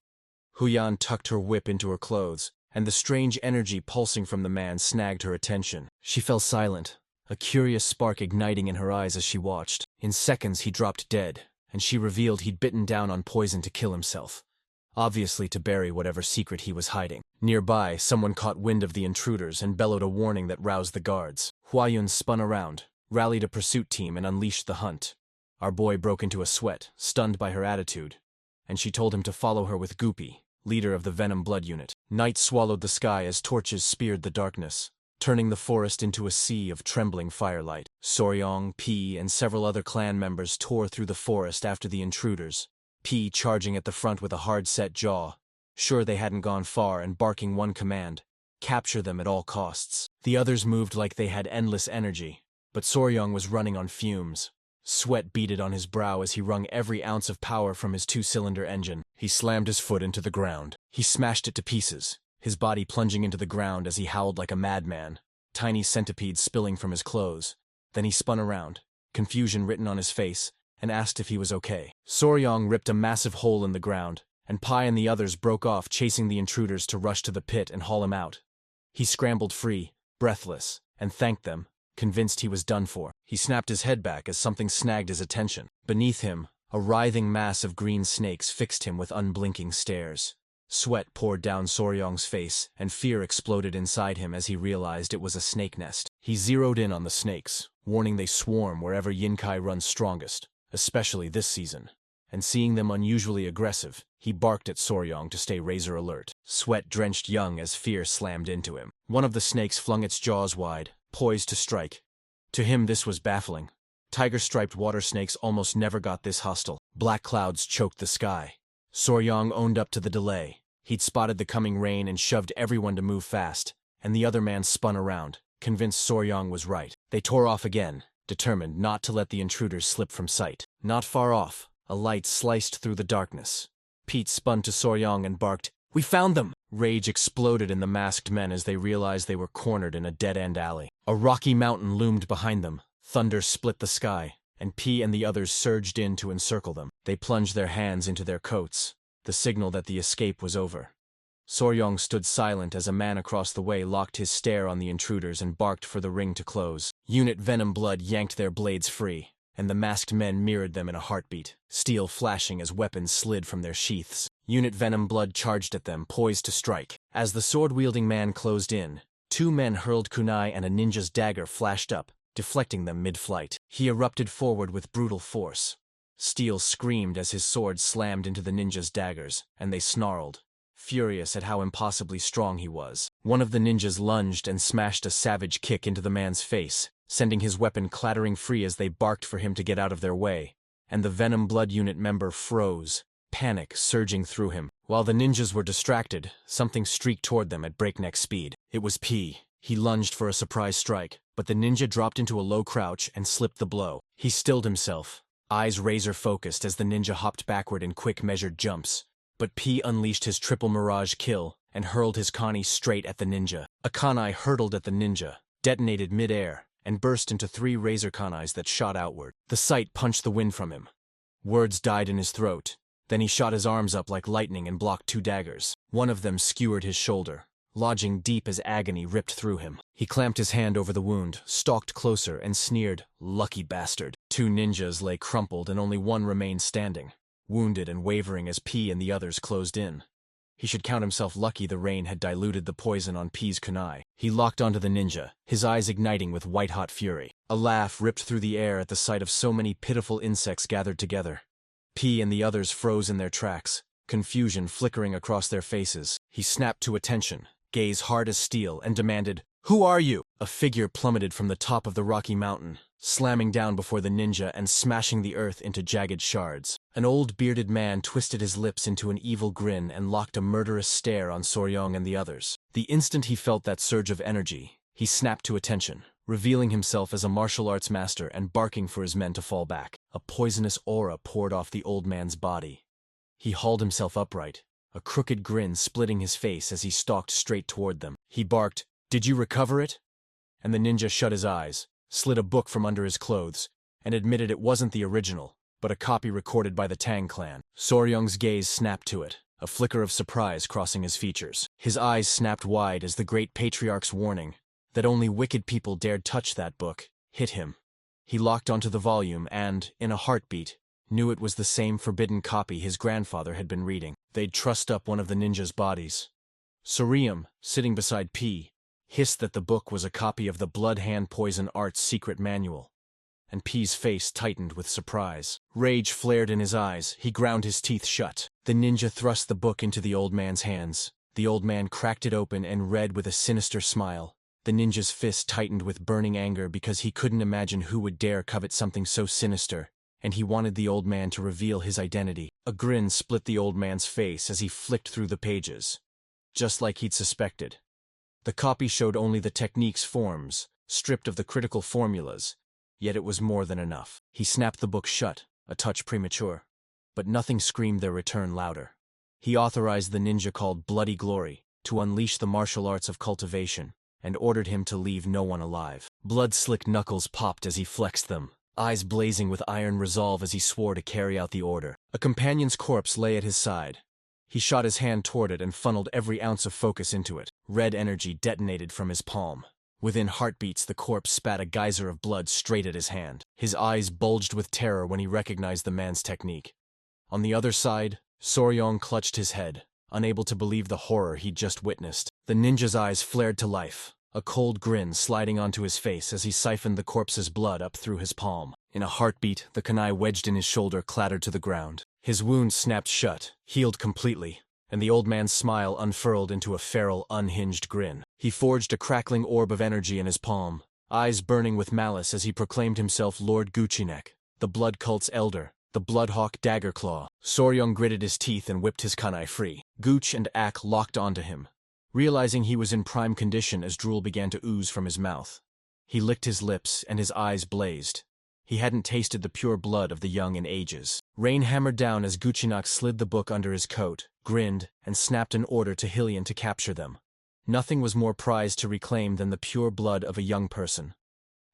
Huyan tucked her whip into her clothes, and the strange energy pulsing from the man snagged her attention. She fell silent, a curious spark igniting in her eyes as she watched. In seconds he dropped dead, and she revealed he'd bitten down on poison to kill himself, obviously to bury whatever secret he was hiding. Nearby, someone caught wind of the intruders and bellowed a warning that roused the guards. Huayun spun around, rallied a pursuit team and unleashed the hunt. Our boy broke into a sweat, stunned by her attitude, and she told him to follow her with Goopy, leader of the Venom blood unit. Night swallowed the sky as torches speared the darkness, turning the forest into a sea of trembling firelight. Soryong, P, and several other clan members tore through the forest after the intruders, P charging at the front with a hard-set jaw, sure they hadn't gone far and barking one command: capture them at all costs. The others moved like they had endless energy, but Soryong was running on fumes. Sweat beaded on his brow as he wrung every ounce of power from his two-cylinder engine. He slammed his foot into the ground. He smashed it to pieces, his body plunging into the ground as he howled like a madman, tiny centipedes spilling from his clothes. Then he spun around, confusion written on his face, and asked if he was okay. Soryong ripped a massive hole in the ground, and Pai and the others broke off chasing the intruders to rush to the pit and haul him out. He scrambled free, breathless, and thanked them, convinced he was done for. He snapped his head back as something snagged his attention. Beneath him, a writhing mass of green snakes fixed him with unblinking stares. Sweat poured down Soryong's face, and fear exploded inside him as he realized it was a snake nest. He zeroed in on the snakes, warning they swarm wherever Yinkai runs strongest, especially this season. And seeing them unusually aggressive, he barked at Soryong to stay razor alert. Sweat drenched Young as fear slammed into him. One of the snakes flung its jaws wide, poised to strike. To him this was baffling. Tiger-striped water snakes almost never got this hostile. Black clouds choked the sky. Soryong owned up to the delay. He'd spotted the coming rain and shoved everyone to move fast, and the other man spun around, convinced Soryong was right. They tore off again, determined not to let the intruders slip from sight. Not far off, a light sliced through the darkness. Pete spun to Soryong and barked, "We found them!" Rage exploded in the masked men as they realized they were cornered in a dead-end alley. A rocky mountain loomed behind them. Thunder split the sky, and P and the others surged in to encircle them. They plunged their hands into their coats, the signal that the escape was over. Soryong stood silent as a man across the way locked his stare on the intruders and barked for the ring to close. Unit Venom Blood yanked their blades free, and the masked men mirrored them in a heartbeat, steel flashing as weapons slid from their sheaths. Unit Venom Blood charged at them, poised to strike. As the sword-wielding man closed in, two men hurled kunai and a ninja's dagger flashed up, deflecting them mid-flight. He erupted forward with brutal force. Steel screamed as his sword slammed into the ninja's daggers, and they snarled, furious at how impossibly strong he was. One of the ninjas lunged and smashed a savage kick into the man's face, sending his weapon clattering free as they barked for him to get out of their way, and the Venom Blood unit member froze, panic surging through him. While the ninjas were distracted, something streaked toward them at breakneck speed. It was P. He lunged for a surprise strike, but the ninja dropped into a low crouch and slipped the blow. He stilled himself, eyes razor-focused as the ninja hopped backward in quick measured jumps. But P unleashed his triple mirage kill, and hurled his kanai straight at the ninja. A kanai hurtled at the ninja, detonated mid-air, and burst into 3 razor kanais that shot outward. The sight punched the wind from him. Words died in his throat. Then he shot his arms up like lightning and blocked 2 daggers. One of them skewered his shoulder, lodging deep as agony ripped through him. He clamped his hand over the wound, stalked closer, and sneered, "Lucky bastard." 2 ninjas lay crumpled and only one remained standing, wounded and wavering as P and the others closed in. He should count himself lucky the rain had diluted the poison on P's kunai. He locked onto the ninja, his eyes igniting with white-hot fury. A laugh ripped through the air at the sight of so many pitiful insects gathered together. P and the others froze in their tracks, confusion flickering across their faces. He snapped to attention, gaze hard as steel, and demanded, "Who are you?" A figure plummeted from the top of the rocky mountain, slamming down before the ninja and smashing the earth into jagged shards. An old bearded man twisted his lips into an evil grin and locked a murderous stare on Soryong and the others. The instant he felt that surge of energy, he snapped to attention, revealing himself as a martial arts master and barking for his men to fall back. A poisonous aura poured off the old man's body. He hauled himself upright, a crooked grin splitting his face as he stalked straight toward them. He barked, "Did you recover it?" And the ninja shut his eyes, slid a book from under his clothes, and admitted it wasn't the original, but a copy recorded by the Tang clan. Soryong's gaze snapped to it, a flicker of surprise crossing his features. His eyes snapped wide as the great patriarch's warning, that only wicked people dared touch that book, hit him. He locked onto the volume and, in a heartbeat, knew it was the same forbidden copy his grandfather had been reading. They'd trussed up one of the ninja's bodies. Soryong, sitting beside P, hissed that the book was a copy of the Bloodhand Poison Art's secret manual, and P's face tightened with surprise. Rage flared in his eyes. He ground his teeth shut. The ninja thrust the book into the old man's hands. The old man cracked it open and read with a sinister smile. The ninja's fist tightened with burning anger because he couldn't imagine who would dare covet something so sinister, and he wanted the old man to reveal his identity. A grin split the old man's face as he flicked through the pages. Just like he'd suspected. The copy showed only the technique's forms, stripped of the critical formulas, yet it was more than enough. He snapped the book shut, a touch premature, but nothing screamed their return louder. He authorized the ninja called Bloody Glory to unleash the martial arts of cultivation, and ordered him to leave no one alive. Blood-slick knuckles popped as he flexed them, eyes blazing with iron resolve as he swore to carry out the order. A companion's corpse lay at his side. He shot his hand toward it and funneled every ounce of focus into it. Red energy detonated from his palm. Within heartbeats, the corpse spat a geyser of blood straight at his hand. His eyes bulged with terror when he recognized the man's technique. On the other side, Soryong clutched his head, unable to believe the horror he'd just witnessed. The ninja's eyes flared to life, a cold grin sliding onto his face as he siphoned the corpse's blood up through his palm. In a heartbeat, the kunai wedged in his shoulder clattered to the ground. His wound snapped shut, healed completely, and the old man's smile unfurled into a feral, unhinged grin. He forged a crackling orb of energy in his palm, eyes burning with malice as he proclaimed himself Lord Guchinek, the blood cult's elder, the Bloodhawk Daggerclaw. Soryong gritted his teeth and whipped his kunai free. Gooch and Ak locked onto him, realizing he was in prime condition as drool began to ooze from his mouth. He licked his lips and his eyes blazed. He hadn't tasted the pure blood of the young in ages. Rain hammered down as Guchinak slid the book under his coat, grinned, and snapped an order to Hylian to capture them. Nothing was more prized to reclaim than the pure blood of a young person.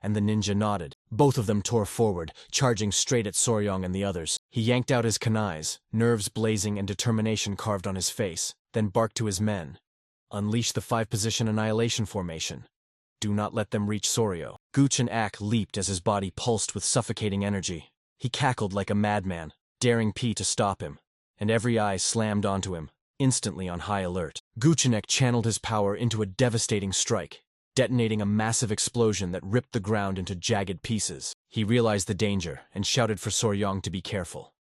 And the ninja nodded. Both of them tore forward, charging straight at Soryong and the others. He yanked out his kunais, nerves blazing and determination carved on his face, then barked to his men. Unleash the 5-position annihilation formation. Do not let them reach Soryo. Gooch and Ak leaped as his body pulsed with suffocating energy. He cackled like a madman, daring P to stop him, and every eye slammed onto him, instantly on high alert. Guchinek channeled his power into a devastating strike, detonating a massive explosion that ripped the ground into jagged pieces. He realized the danger and shouted for Soryong to be careful.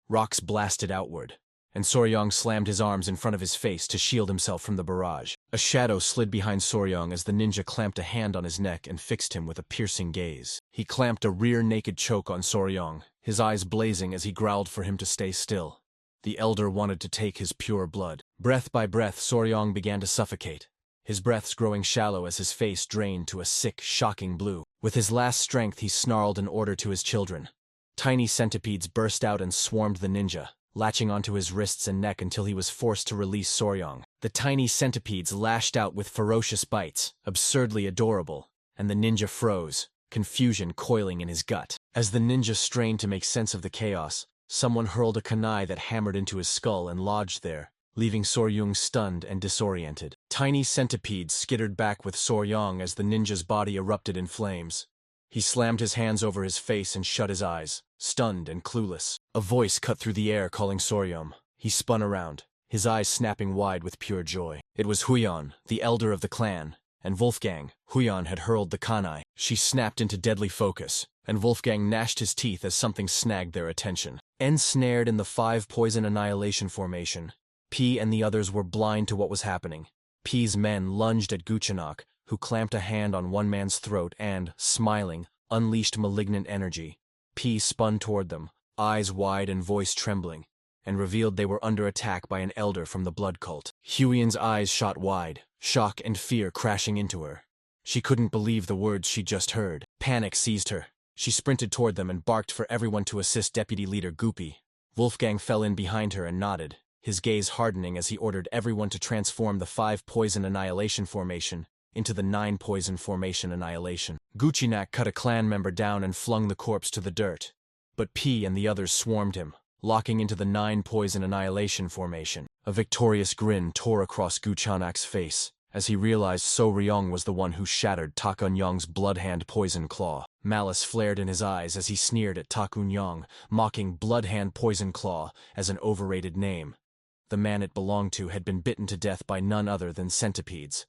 Rocks blasted outward, and Soryong slammed his arms in front of his face to shield himself from the barrage. A shadow slid behind Soryong as the ninja clamped a hand on his neck and fixed him with a piercing gaze. He clamped a rear-naked choke on Soryong, his eyes blazing as he growled for him to stay still. The elder wanted to take his pure blood. Breath by breath, Soryong began to suffocate, his breaths growing shallow as his face drained to a sick, shocking blue. With his last strength, he snarled an order to his children. Tiny centipedes burst out and swarmed the ninja, latching onto his wrists and neck until he was forced to release Soryong. The tiny centipedes lashed out with ferocious bites, absurdly adorable, and the ninja froze, confusion coiling in his gut. As the ninja strained to make sense of the chaos, someone hurled a kunai that hammered into his skull and lodged there, leaving Soryong stunned and disoriented. Tiny centipedes skittered back with Soryong as the ninja's body erupted in flames. He slammed his hands over his face and shut his eyes, stunned and clueless. A voice cut through the air calling Soryong. He spun around, his eyes snapping wide with pure joy. It was Huyan, the elder of the clan, and Wolfgang. Huyan had hurled the kunai. She snapped into deadly focus, and Wolfgang gnashed his teeth as something snagged their attention. Ensnared in the 5 poison annihilation formation, P and the others were blind to what was happening. P's men lunged at Guchanok, who clamped a hand on one man's throat and, smiling, unleashed malignant energy. P spun toward them, eyes wide and voice trembling, and revealed they were under attack by an elder from the blood cult. Huiyan's eyes shot wide, shock and fear crashing into her. She couldn't believe the words she just heard. Panic seized her. She sprinted toward them and barked for everyone to assist Deputy Leader Goopy. Wolfgang fell in behind her and nodded, his gaze hardening as he ordered everyone to transform the 5 poison annihilation formation into the 9 poison formation annihilation. Guchinak cut a clan member down and flung the corpse to the dirt, but P and the others swarmed him, locking into the 9 poison annihilation formation. A victorious grin tore across Guchanak's face as he realized Soryong was the one who shattered Takunyong's Bloodhand poison claw. Malice flared in his eyes as he sneered at Takunyong, mocking Bloodhand poison claw as an overrated name. The man it belonged to had been bitten to death by none other than centipedes.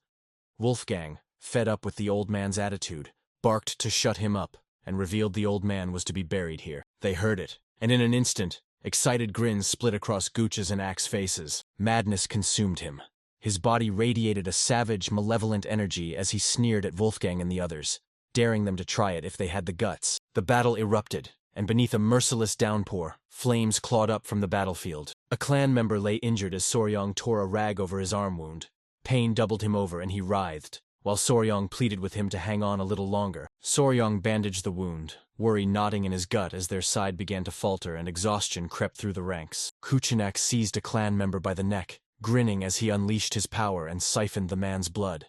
Wolfgang, fed up with the old man's attitude, barked to shut him up and revealed the old man was to be buried here. They heard it, and in an instant, excited grins split across Gooch's and Ack's faces. Madness consumed him. His body radiated a savage, malevolent energy as he sneered at Wolfgang and the others, daring them to try it if they had the guts. The battle erupted, and beneath a merciless downpour, flames clawed up from the battlefield. A clan member lay injured as Soryong tore a rag over his arm wound. Pain doubled him over and he writhed, while Soryong pleaded with him to hang on a little longer. Soryong bandaged the wound, worry knotting in his gut as their side began to falter and exhaustion crept through the ranks. Kuchinak seized a clan member by the neck, grinning as he unleashed his power and siphoned the man's blood.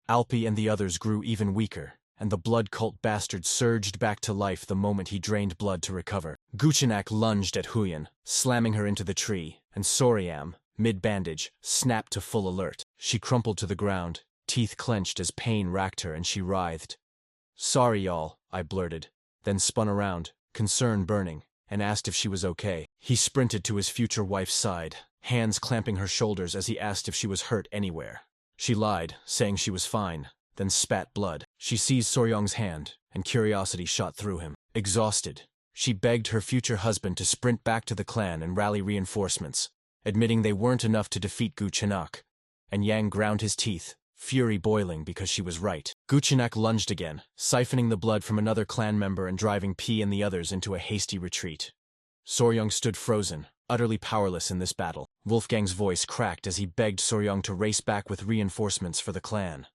Alpi and the others grew even weaker, and the blood cult bastard surged back to life the moment he drained blood to recover. Guchinak lunged at Huyan, slamming her into the tree, and Soryam, mid-bandage, snapped to full alert. She crumpled to the ground, teeth clenched as pain racked her and she writhed. "Sorry, y'all," I blurted, then spun around, concern burning, and asked if she was okay. He sprinted to his future wife's side, hands clamping her shoulders as he asked if she was hurt anywhere. She lied, saying she was fine, then spat blood. She seized Soryong's hand, and curiosity shot through him. Exhausted, she begged her future husband to sprint back to the clan and rally reinforcements, admitting they weren't enough to defeat Guchinak. And Yang ground his teeth, fury boiling because she was right. Guchinak lunged again, siphoning the blood from another clan member and driving P and the others into a hasty retreat. Soryong stood frozen, utterly powerless in this battle. Wolfgang's voice cracked as he begged Soryong to race back with reinforcements for the clan.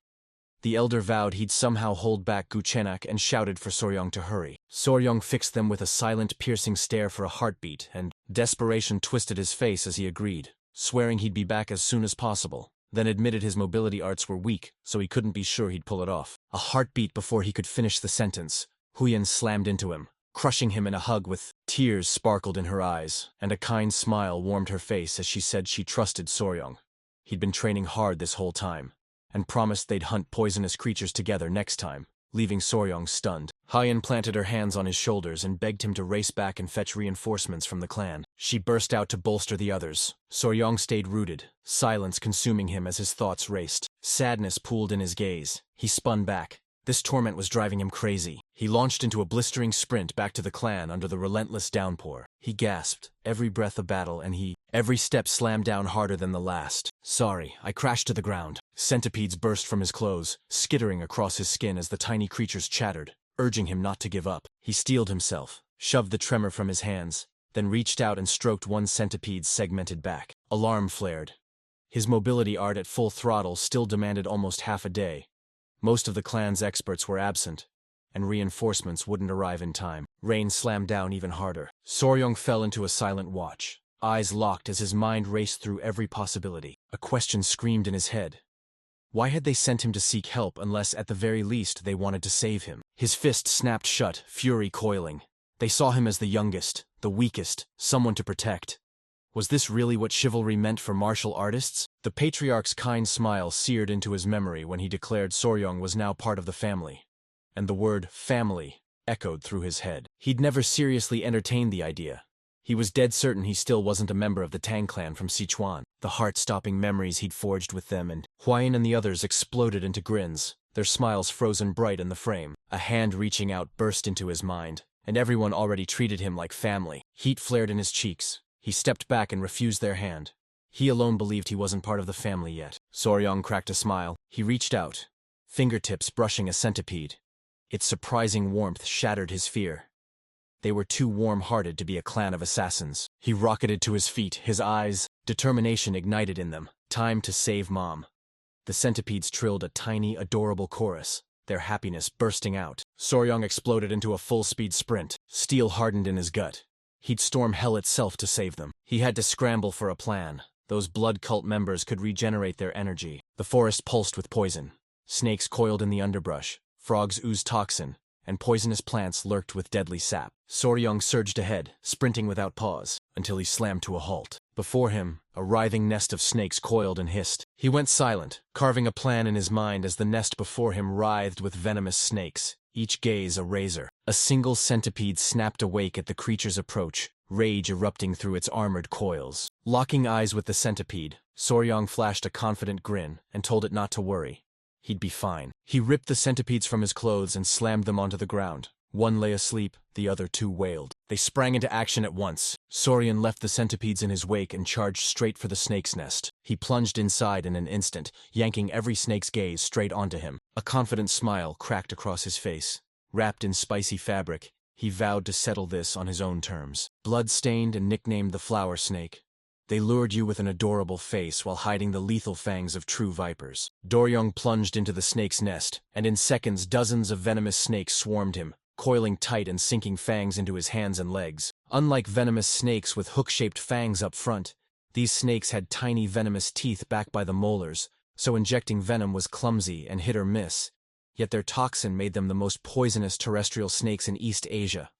The elder vowed he'd somehow hold back Guchenak and shouted for Soryong to hurry. Soryong fixed them with a silent, piercing stare for a heartbeat, and desperation twisted his face as he agreed, swearing he'd be back as soon as possible, then admitted his mobility arts were weak, so he couldn't be sure he'd pull it off. A heartbeat before he could finish the sentence, Huyan slammed into him, crushing him in a hug with tears sparkled in her eyes, and a kind smile warmed her face as she said she trusted Soryong. He'd been training hard this whole time, and promised they'd hunt poisonous creatures together next time, leaving Soryong stunned. Huyan planted her hands on his shoulders and begged him to race back and fetch reinforcements from the clan. She burst out to bolster the others. Soryong stayed rooted, silence consuming him as his thoughts raced. Sadness pooled in his gaze. He spun back. This torment was driving him crazy. He launched into a blistering sprint back to the clan under the relentless downpour. He gasped, every breath a battle, and every step slammed down harder than the last. "Sorry, I crashed to the ground." Centipedes burst from his clothes, skittering across his skin as the tiny creatures chattered, urging him not to give up. He steeled himself, shoved the tremor from his hands, then reached out and stroked one centipede's segmented back. Alarm flared. His mobility art at full throttle still demanded almost half a day. Most of the clan's experts were absent, and reinforcements wouldn't arrive in time. Rain slammed down even harder. Soryong fell into a silent watch, eyes locked as his mind raced through every possibility. A question screamed in his head. Why had they sent him to seek help unless, at the very least, they wanted to save him? His fist snapped shut, fury coiling. They saw him as the youngest, the weakest, someone to protect. Was this really what chivalry meant for martial artists? The patriarch's kind smile seared into his memory when he declared Soryong was now part of the family. And the word family echoed through his head. He'd never seriously entertained the idea. He was dead certain he still wasn't a member of the Tang clan from Sichuan. The heart-stopping memories he'd forged with them and Huayan and the others exploded into grins, their smiles frozen bright in the frame. A hand reaching out burst into his mind, and everyone already treated him like family. Heat flared in his cheeks. He stepped back and refused their hand. He alone believed he wasn't part of the family yet. Soryong cracked a smile. He reached out, fingertips brushing a centipede. Its surprising warmth shattered his fear. They were too warm-hearted to be a clan of assassins. He rocketed to his feet, his eyes, determination ignited in them. Time to save Mom. The centipedes trilled a tiny, adorable chorus, their happiness bursting out. Soryong exploded into a full-speed sprint, steel hardened in his gut. He'd storm hell itself to save them. He had to scramble for a plan. Those blood cult members could regenerate their energy. The forest pulsed with poison. Snakes coiled in the underbrush, frogs oozed toxin, and poisonous plants lurked with deadly sap. Soryong surged ahead, sprinting without pause, until he slammed to a halt. Before him, a writhing nest of snakes coiled and hissed. He went silent, carving a plan in his mind as the nest before him writhed with venomous snakes, each gaze a razor. A single centipede snapped awake at the creature's approach, rage erupting through its armored coils. Locking eyes with the centipede, Soryong flashed a confident grin and told it not to worry. He'd be fine. He ripped the centipedes from his clothes and slammed them onto the ground. One lay asleep, the other two wailed. They sprang into action at once. Soryong left the centipedes in his wake and charged straight for the snake's nest. He plunged inside in an instant, yanking every snake's gaze straight onto him. A confident smile cracked across his face. Wrapped in spicy fabric, he vowed to settle this on his own terms. Blood-stained and nicknamed the flower snake, they lured you with an adorable face while hiding the lethal fangs of true vipers. Soryong plunged into the snake's nest, and in seconds dozens of venomous snakes swarmed him, coiling tight and sinking fangs into his hands and legs. Unlike venomous snakes with hook-shaped fangs up front, these snakes had tiny venomous teeth backed by the molars, so injecting venom was clumsy and hit or miss, yet their toxin made them the most poisonous terrestrial snakes in East Asia.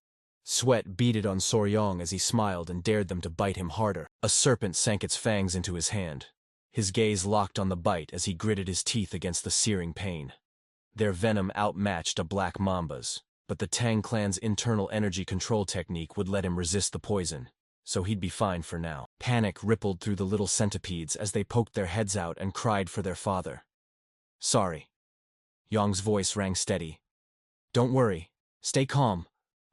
Sweat beaded on Soryong as he smiled and dared them to bite him harder. A serpent sank its fangs into his hand. His gaze locked on the bite as he gritted his teeth against the searing pain. Their venom outmatched a black mamba's, but the Tang clan's internal energy control technique would let him resist the poison, so he'd be fine for now. Panic rippled through the little centipedes as they poked their heads out and cried for their father. Sorry. Yong's voice rang steady. Don't worry. Stay calm.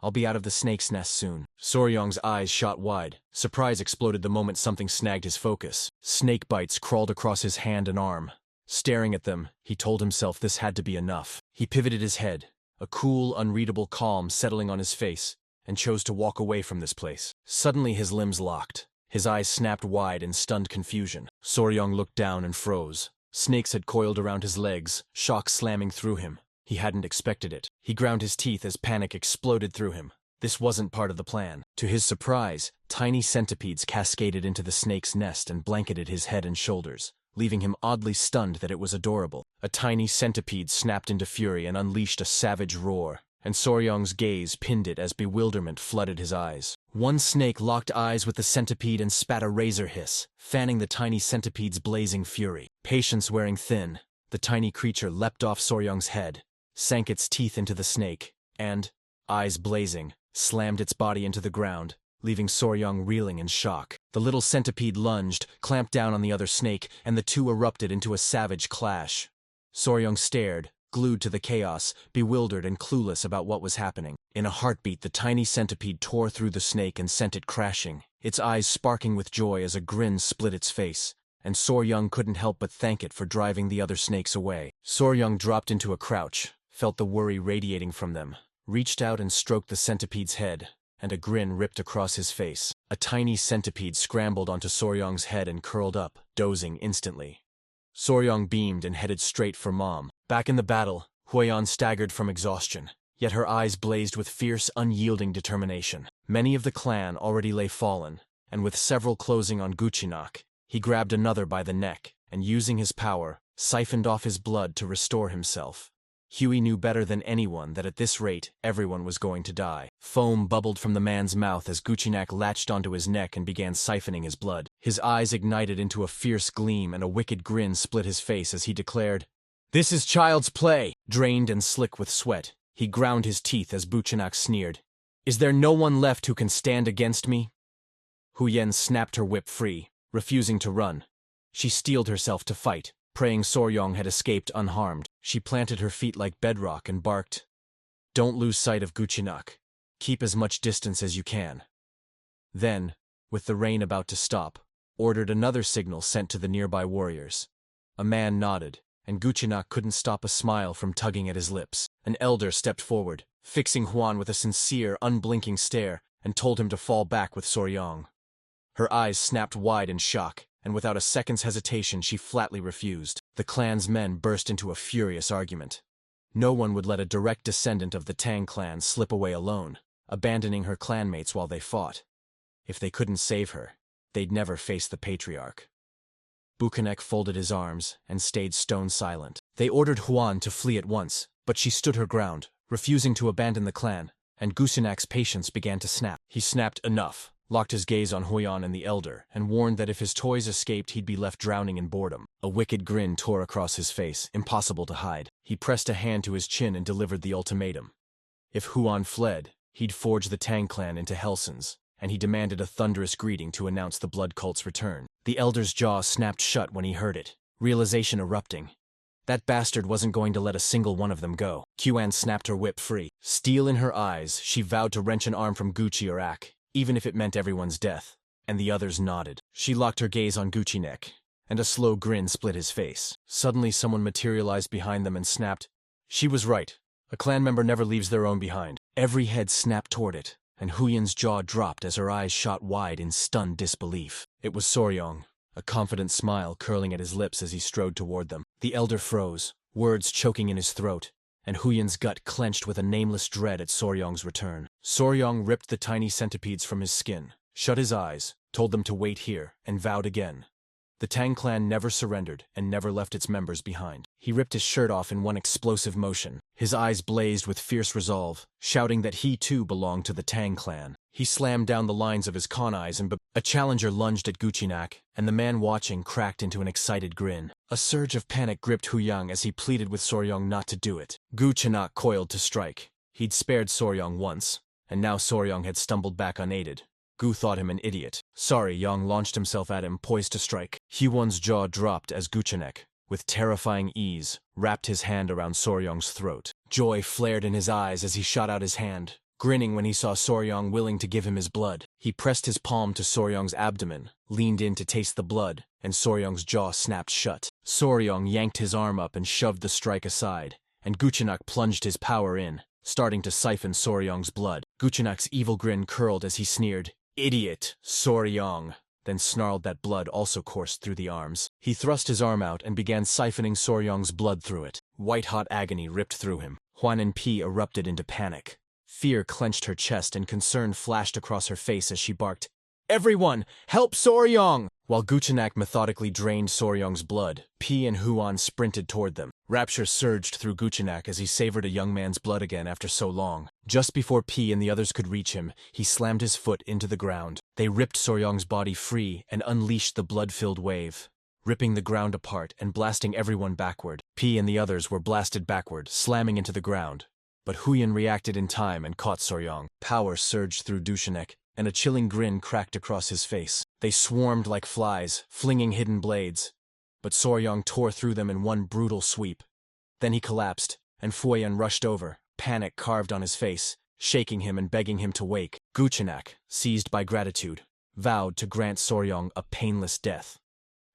I'll be out of the snake's nest soon. Soryong's eyes shot wide. Surprise exploded the moment something snagged his focus. Snake bites crawled across his hand and arm. Staring at them, he told himself this had to be enough. He pivoted his head, a cool, unreadable calm settling on his face, and chose to walk away from this place. Suddenly his limbs locked. His eyes snapped wide in stunned confusion. Soryong looked down and froze. Snakes had coiled around his legs, shock slamming through him. He hadn't expected it. He ground his teeth as panic exploded through him. This wasn't part of the plan. To his surprise, tiny centipedes cascaded into the snake's nest and blanketed his head and shoulders, leaving him oddly stunned that it was adorable. A tiny centipede snapped into fury and unleashed a savage roar, and Soryong's gaze pinned it as bewilderment flooded his eyes. One snake locked eyes with the centipede and spat a razor hiss, fanning the tiny centipede's blazing fury. Patience wearing thin, the tiny creature leapt off Soryong's head, sank its teeth into the snake, and, eyes blazing, slammed its body into the ground, leaving Soryong reeling in shock. The little centipede lunged, clamped down on the other snake, and the two erupted into a savage clash. Soryong stared, glued to the chaos, bewildered and clueless about what was happening. In a heartbeat, the tiny centipede tore through the snake and sent it crashing, its eyes sparking with joy as a grin split its face, and Soryong couldn't help but thank it for driving the other snakes away. Soryong dropped into a crouch, felt the worry radiating from them, reached out and stroked the centipede's head, and a grin ripped across his face. A tiny centipede scrambled onto Soryong's head and curled up, dozing instantly. Soryong beamed and headed straight for Mom. Back in the battle, Huayan staggered from exhaustion, yet her eyes blazed with fierce, unyielding determination. Many of the clan already lay fallen, and with several closing on Guchinak, he grabbed another by the neck, and using his power, siphoned off his blood to restore himself. Huey knew better than anyone that at this rate, everyone was going to die. Foam bubbled from the man's mouth as Guchinak latched onto his neck and began siphoning his blood. His eyes ignited into a fierce gleam and a wicked grin split his face as he declared, "This is child's play!" Drained and slick with sweat, he ground his teeth as Guchinak sneered, "Is there no one left who can stand against me?" Huyen snapped her whip free, refusing to run. She steeled herself to fight, praying Soryong had escaped unharmed. She planted her feet like bedrock and barked, "Don't lose sight of Guchinak. Keep as much distance as you can." Then, with the rain about to stop, ordered another signal sent to the nearby warriors. A man nodded, and Guchinak couldn't stop a smile from tugging at his lips. An elder stepped forward, fixing Huan with a sincere, unblinking stare, and told him to fall back with Soryong. Her eyes snapped wide in shock, and without a second's hesitation she flatly refused. The clan's men burst into a furious argument. No one would let a direct descendant of the Tang clan slip away alone, abandoning her clanmates while they fought. If they couldn't save her, they'd never face the patriarch. Buchanek folded his arms and stayed stone silent. They ordered Huan to flee at once, but she stood her ground, refusing to abandon the clan, and Guchinak's patience began to snap. He snapped enough, locked his gaze on Huyan and the elder, and warned that if his toys escaped he'd be left drowning in boredom. A wicked grin tore across his face, impossible to hide. He pressed a hand to his chin and delivered the ultimatum. If Huan fled, he'd forge the Tang clan into Helsons, and he demanded a thunderous greeting to announce the blood cult's return. The elder's jaw snapped shut when he heard it, realization erupting. That bastard wasn't going to let a single one of them go. Qian snapped her whip free. Steel in her eyes, she vowed to wrench an arm from Gucci or Ak, even if it meant everyone's death, and the others nodded. She locked her gaze on Guchinek, and a slow grin split his face. Suddenly someone materialized behind them and snapped, "She was right. A clan member never leaves their own behind." Every head snapped toward it, and Huyan's jaw dropped as her eyes shot wide in stunned disbelief. It was Soryong, a confident smile curling at his lips as he strode toward them. The elder froze, words choking in his throat, and Huyan's gut clenched with a nameless dread at Soryong's return. Soryong ripped the tiny centipedes from his skin, shut his eyes, told them to wait here, and vowed again. The Tang clan never surrendered and never left its members behind. He ripped his shirt off in one explosive motion. His eyes blazed with fierce resolve, shouting that he too belonged to the Tang clan. He slammed down the lines of his kunais and a challenger lunged at Guchinak, and the man watching cracked into an excited grin. A surge of panic gripped Huyang as he pleaded with Soryong not to do it. Guchinak coiled to strike. He'd spared Soryong once, and now Soryong had stumbled back unaided. Gu thought him an idiot. Sorry, Yang launched himself at him, poised to strike. Huan's jaw dropped as Guchinek, with terrifying ease, wrapped his hand around Soryong's throat. Joy flared in his eyes as he shot out his hand, grinning when he saw Soryong willing to give him his blood. He pressed his palm to Soryong's abdomen, leaned in to taste the blood, and Soryong's jaw snapped shut. Soryong yanked his arm up and shoved the strike aside, and Guchinak plunged his power in, starting to siphon Soryong's blood. Guchinak's evil grin curled as he sneered, "Idiot, Soryong," then snarled that blood also coursed through the arms. He thrust his arm out and began siphoning Soryong's blood through it. White-hot agony ripped through him. Huan and Pi erupted into panic. Fear clenched her chest and concern flashed across her face as she barked, "Everyone, help Soryong!" While Guchinak methodically drained Soryong's blood, Pi and Huan sprinted toward them. Rapture surged through Guchinak as he savored a young man's blood again after so long. Just before Pi and the others could reach him, he slammed his foot into the ground. They ripped Soryong's body free and unleashed the blood-filled wave, ripping the ground apart and blasting everyone backward. Pi and the others were blasted backward, slamming into the ground. But Huyan reacted in time and caught Soryong. Power surged through Guchinak, and a chilling grin cracked across his face. They swarmed like flies, flinging hidden blades. But Soryong tore through them in one brutal sweep. Then he collapsed, and Fuyan rushed over, panic carved on his face, shaking him and begging him to wake. Guchinak, seized by gratitude, vowed to grant Soryong a painless death,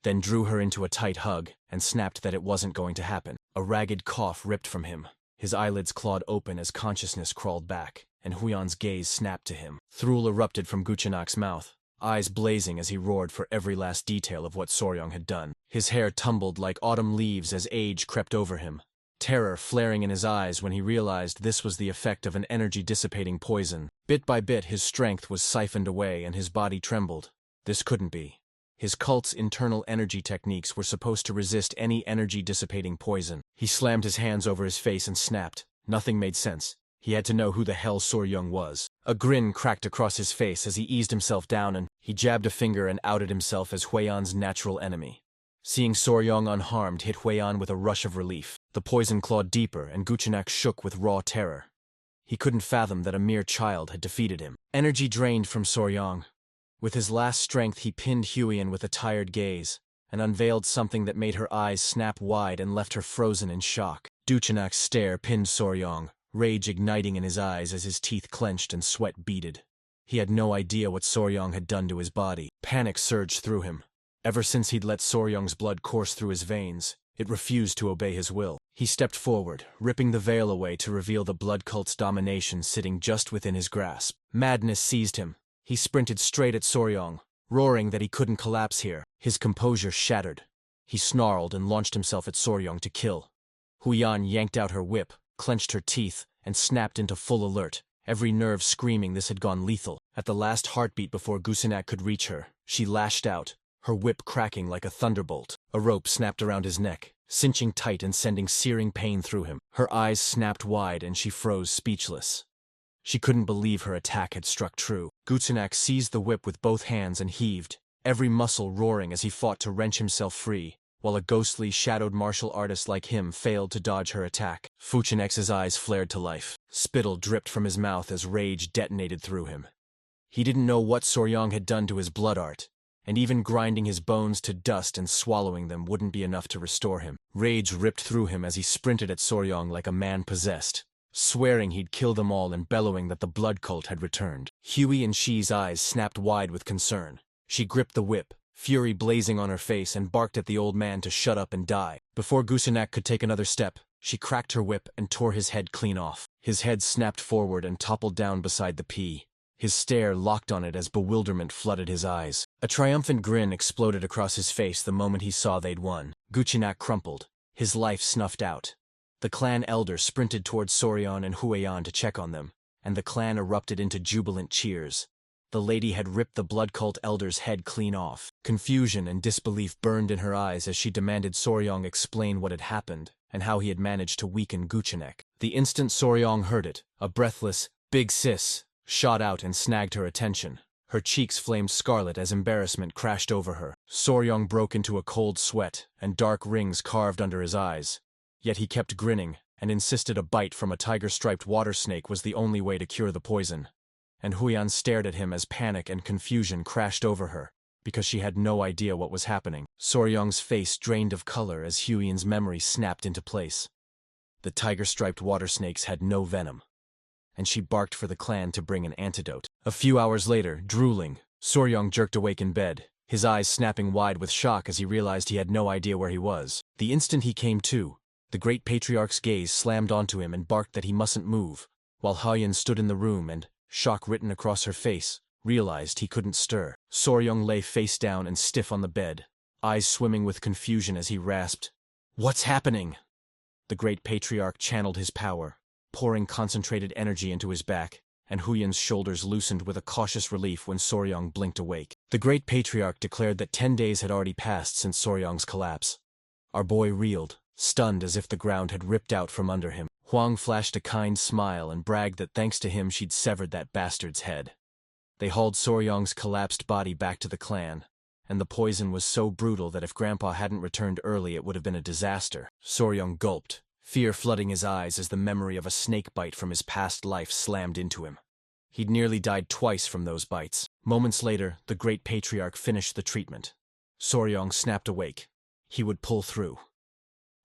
then drew her into a tight hug and snapped that it wasn't going to happen. A ragged cough ripped from him. His eyelids clawed open as consciousness crawled back, and Huyan's gaze snapped to him. Throol erupted from Guchinak's mouth, eyes blazing as he roared for every last detail of what Soryong had done. His hair tumbled like autumn leaves as age crept over him, terror flaring in his eyes when he realized this was the effect of an energy-dissipating poison. Bit by bit his strength was siphoned away and his body trembled, This couldn't be. His cult's internal energy techniques were supposed to resist any energy-dissipating poison. He slammed his hands over his face and snapped. Nothing made sense. He had to know who the hell Soryong was. A grin cracked across his face as he eased himself down and he jabbed a finger and outed himself as Huiyan's natural enemy. Seeing Soryong unharmed hit Huiyan with a rush of relief. The poison clawed deeper and Guchenak shook with raw terror. He couldn't fathom that a mere child had defeated him. Energy drained from Soryong. With his last strength he pinned Huiyan with a tired gaze, and unveiled something that made her eyes snap wide and left her frozen in shock. Guchenak's stare pinned Soryong, rage igniting in his eyes as his teeth clenched and sweat beaded. He had no idea what Soryong had done to his body. Panic surged through him. Ever since he'd let Soryong's blood course through his veins, it refused to obey his will. He stepped forward, ripping the veil away to reveal the blood cult's domination sitting just within his grasp. Madness seized him. He sprinted straight at Soryong, roaring that he couldn't collapse here. His composure shattered. He snarled and launched himself at Soryong to kill. Huiyan yanked out her whip, clenched her teeth, and snapped into full alert, every nerve screaming this had gone lethal. At the last heartbeat before Guchenak could reach her, she lashed out, her whip cracking like a thunderbolt. A rope snapped around his neck, cinching tight and sending searing pain through him. Her eyes snapped wide and she froze speechless. She couldn't believe her attack had struck true. Guchenak seized the whip with both hands and heaved, every muscle roaring as he fought to wrench himself free, while a ghostly, shadowed martial artist like him failed to dodge her attack. Fuchinex's eyes flared to life. Spittle dripped from his mouth as rage detonated through him. He didn't know what Soryong had done to his blood art, and even grinding his bones to dust and swallowing them wouldn't be enough to restore him. Rage ripped through him as he sprinted at Soryong like a man possessed, swearing he'd kill them all and bellowing that the blood cult had returned. Huey and Shi's eyes snapped wide with concern. She gripped the whip, fury blazing on her face, and barked at the old man to shut up and die. Before Guchenak could take another step, she cracked her whip and tore his head clean off. His head snapped forward and toppled down beside the pea. His stare locked on it as bewilderment flooded his eyes. A triumphant grin exploded across his face the moment he saw they'd won. Guchenak crumpled, his life snuffed out. The clan elder sprinted towards Soryong and Huiyan to check on them, and the clan erupted into jubilant cheers. The lady had ripped the blood cult elder's head clean off. Confusion and disbelief burned in her eyes as she demanded Soryong explain what had happened and how he had managed to weaken Guchenak. The instant Soryong heard it, a breathless, "Big sis," shot out and snagged her attention. Her cheeks flamed scarlet as embarrassment crashed over her. Soryong broke into a cold sweat, and dark rings carved under his eyes. Yet he kept grinning, and insisted a bite from a tiger-striped water snake was the only way to cure the poison. And Huiyan stared at him as panic and confusion crashed over her, because she had no idea what was happening. Soryong's face drained of color as Huiyan's memory snapped into place. The tiger-striped water snakes had no venom, and she barked for the clan to bring an antidote. A few hours later, drooling, Soryong jerked awake in bed, his eyes snapping wide with shock as he realized he had no idea where he was. The instant he came to, the great patriarch's gaze slammed onto him and barked that he mustn't move, while Huiyan stood in the room and, shock written across her face, realized he couldn't stir. Soryong lay face down and stiff on the bed, eyes swimming with confusion as he rasped, "What's happening?" The great patriarch channeled his power, pouring concentrated energy into his back, and Huiyan's shoulders loosened with a cautious relief when Soryong blinked awake. The great patriarch declared that 10 days had already passed since Soryong's collapse. Our boy reeled, stunned as if the ground had ripped out from under him. Huang flashed a kind smile and bragged that thanks to him she'd severed that bastard's head. They hauled Soryong's collapsed body back to the clan, and the poison was so brutal that if Grandpa hadn't returned early it would have been a disaster. Soryong gulped, fear flooding his eyes as the memory of a snake bite from his past life slammed into him. He'd nearly died twice from those bites. Moments later, the great patriarch finished the treatment. Soryong snapped awake. He would pull through.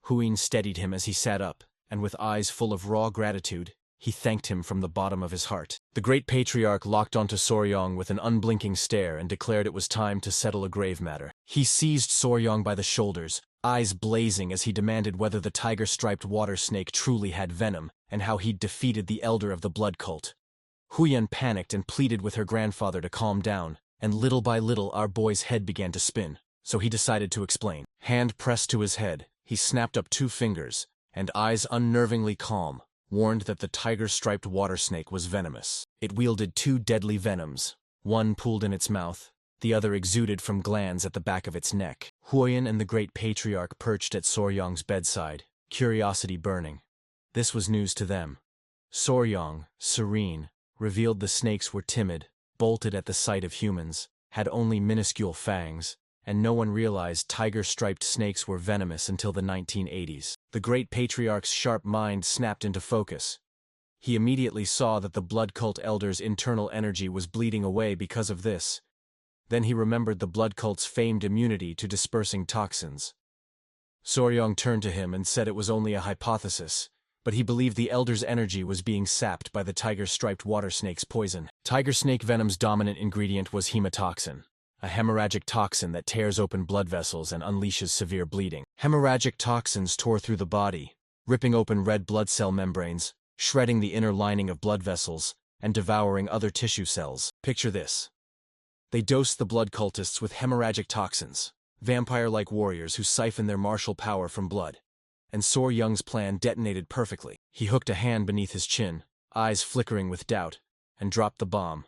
Huiyan steadied him as he sat up, and with eyes full of raw gratitude, he thanked him from the bottom of his heart. The great patriarch locked onto Soryong with an unblinking stare and declared it was time to settle a grave matter. He seized Soryong by the shoulders, eyes blazing as he demanded whether the tiger-striped water snake truly had venom, and how he'd defeated the elder of the blood cult. Huiyan panicked and pleaded with her grandfather to calm down, and little by little our boy's head began to spin, so he decided to explain. Hand pressed to his head, he snapped up 2 fingers, and eyes unnervingly calm, warned that the tiger-striped water snake was venomous. It wielded 2 deadly venoms, one pooled in its mouth, the other exuded from glands at the back of its neck. Huoyan and the great patriarch perched at Soryong's bedside, curiosity burning. This was news to them. Soryong, serene, revealed the snakes were timid, bolted at the sight of humans, had only minuscule fangs, and no one realized tiger-striped snakes were venomous until the 1980s. The great patriarch's sharp mind snapped into focus. He immediately saw that the blood cult elder's internal energy was bleeding away because of this. Then he remembered the blood cult's famed immunity to dispersing toxins. Soryong turned to him and said it was only a hypothesis, but he believed the elder's energy was being sapped by the tiger-striped water snake's poison. Tiger snake venom's dominant ingredient was hemotoxin, a hemorrhagic toxin that tears open blood vessels and unleashes severe bleeding. Hemorrhagic toxins tore through the body, ripping open red blood cell membranes, shredding the inner lining of blood vessels, and devouring other tissue cells. Picture this. They dosed the blood cultists with hemorrhagic toxins, vampire-like warriors who siphon their martial power from blood. And Soryong's plan detonated perfectly. He hooked a hand beneath his chin, eyes flickering with doubt, and dropped the bomb.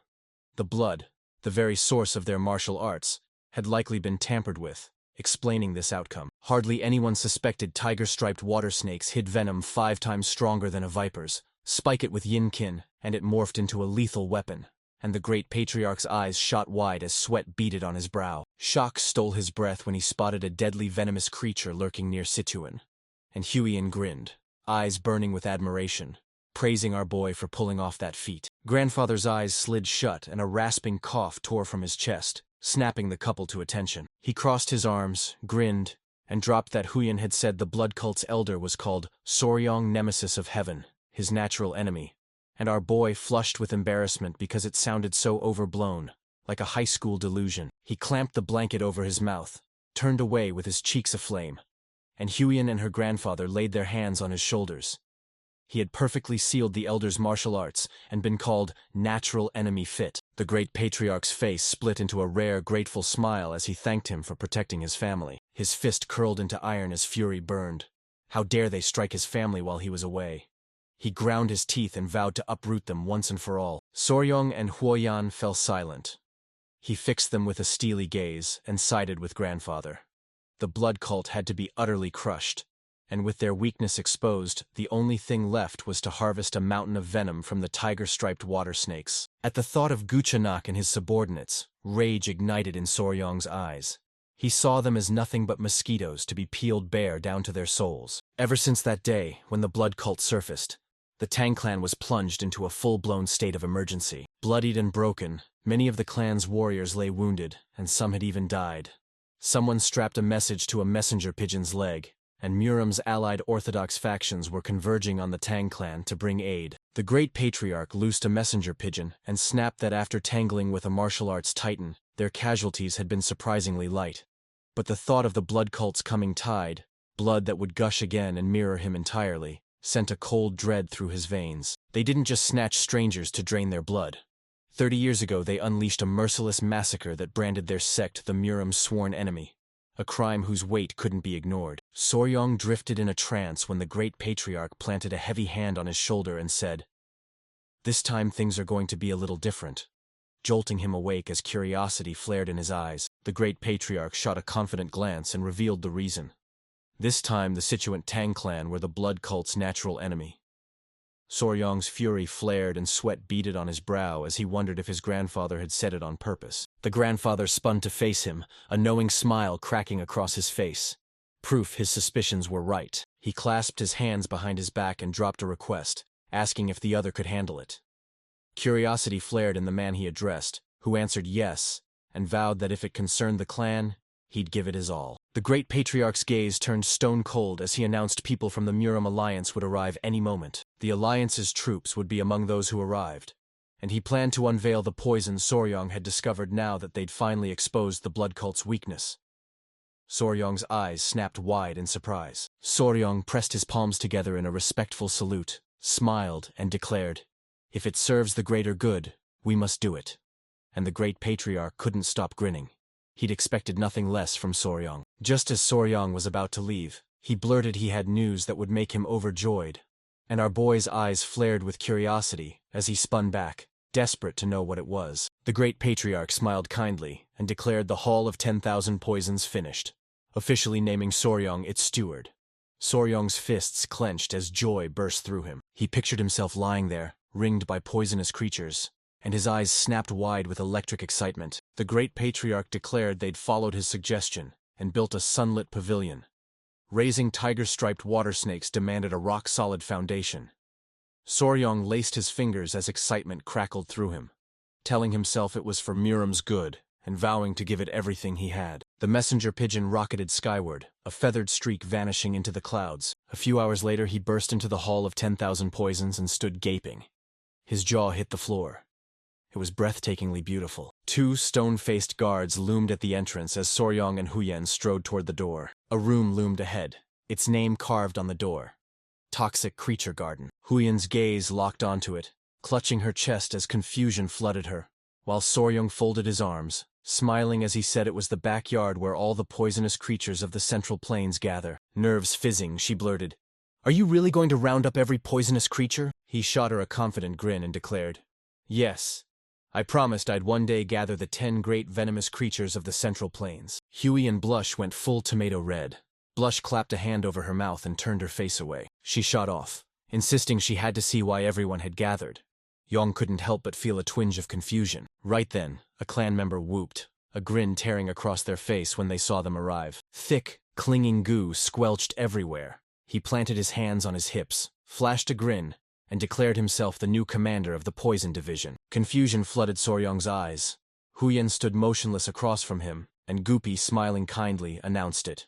The blood, the very source of their martial arts, had likely been tampered with, explaining this outcome. Hardly anyone suspected tiger-striped water snakes hid venom 5 times stronger than a viper's, spike it with yin-kin, and it morphed into a lethal weapon. And the great patriarch's eyes shot wide as sweat beaded on his brow. Shock stole his breath when he spotted a deadly venomous creature lurking near Sichuan. And Huoyan grinned, eyes burning with admiration, praising our boy for pulling off that feat. Grandfather's eyes slid shut and a rasping cough tore from his chest, snapping the couple to attention. He crossed his arms, grinned, and dropped that Huoyan had said the blood cult's elder was called Soryong, Nemesis of Heaven, his natural enemy. And our boy flushed with embarrassment because it sounded so overblown, like a high school delusion. He clamped the blanket over his mouth, turned away with his cheeks aflame. And Huoyan and her grandfather laid their hands on his shoulders. He had perfectly sealed the elder's martial arts and been called natural enemy fit. The great patriarch's face split into a rare, grateful smile as he thanked him for protecting his family. His fist curled into iron as fury burned. How dare they strike his family while he was away? He ground his teeth and vowed to uproot them once and for all. Soryong and Huoyan fell silent. He fixed them with a steely gaze and sided with grandfather. The blood cult had to be utterly crushed, and with their weakness exposed, the only thing left was to harvest a mountain of venom from the tiger-striped water snakes. At the thought of Guchanak and his subordinates, rage ignited in Soryong's eyes. He saw them as nothing but mosquitoes to be peeled bare down to their souls. Ever since that day, when the blood cult surfaced, the Tang clan was plunged into a full-blown state of emergency. Bloodied and broken, many of the clan's warriors lay wounded, and some had even died. Someone strapped a message to a messenger pigeon's leg, and Muram's allied orthodox factions were converging on the Tang clan to bring aid. The great patriarch loosed a messenger pigeon and snapped that after tangling with a martial arts titan, their casualties had been surprisingly light. But the thought of the blood cult's coming tide, blood that would gush again and mirror him entirely, sent a cold dread through his veins. They didn't just snatch strangers to drain their blood. 30 years ago they unleashed a merciless massacre that branded their sect the Muram's sworn enemy, a crime whose weight couldn't be ignored. Soryong drifted in a trance when the great patriarch planted a heavy hand on his shoulder and said, "This time things are going to be a little different," jolting him awake as curiosity flared in his eyes. The great patriarch shot a confident glance and revealed the reason. This time the Sichuan Tang clan were the blood cult's natural enemy. Soryong's fury flared and sweat beaded on his brow as he wondered if his grandfather had said it on purpose. The grandfather spun to face him, a knowing smile cracking across his face. Proof his suspicions were right. He clasped his hands behind his back and dropped a request, asking if the other could handle it. Curiosity flared in the man he addressed, who answered yes, and vowed that if it concerned the clan, he'd give it his all. The great patriarch's gaze turned stone cold as he announced people from the Muram alliance would arrive any moment. The alliance's troops would be among those who arrived, and he planned to unveil the poison Soryong had discovered now that they'd finally exposed the blood cult's weakness. Soryong's eyes snapped wide in surprise. Soryong pressed his palms together in a respectful salute, smiled, and declared, "If it serves the greater good, we must do it." And the great patriarch couldn't stop grinning. He'd expected nothing less from Soryong. Just as Soryong was about to leave, he blurted he had news that would make him overjoyed, and our boy's eyes flared with curiosity as he spun back, desperate to know what it was. The great patriarch smiled kindly and declared the Hall of 10,000 Poisons finished, officially naming Soryong its steward. Soryong's fists clenched as joy burst through him. He pictured himself lying there, ringed by poisonous creatures, and his eyes snapped wide with electric excitement. The great patriarch declared they'd followed his suggestion and built a sunlit pavilion. Raising tiger-striped water snakes demanded a rock-solid foundation. Soryong laced his fingers as excitement crackled through him, telling himself it was for Miram's good and vowing to give it everything he had. The messenger pigeon rocketed skyward, a feathered streak vanishing into the clouds. A few hours later he burst into the Hall of 10,000 Poisons and stood gaping. His jaw hit the floor. It was breathtakingly beautiful. Two stone-faced guards loomed at the entrance as Soryong and Huyen strode toward the door. A room loomed ahead, its name carved on the door. Toxic Creature Garden. Huyen's gaze locked onto it, clutching her chest as confusion flooded her, while Soryong folded his arms, smiling as he said it was the backyard where all the poisonous creatures of the Central Plains gather. Nerves fizzing, she blurted, "Are you really going to round up every poisonous creature?" He shot her a confident grin and declared, "Yes. I promised I'd one day gather the 10 great venomous creatures of the Central Plains." Huey and Blush went full tomato red. Blush clapped a hand over her mouth and turned her face away. She shot off, insisting she had to see why everyone had gathered. Yong couldn't help but feel a twinge of confusion. Right then, a clan member whooped, a grin tearing across their face when they saw them arrive. Thick, clinging goo squelched everywhere. He planted his hands on his hips, flashed a grin, and declared himself the new commander of the Poison Division. Confusion flooded Soryong's eyes. Huyen stood motionless across from him, and Goopy, smiling kindly, announced it.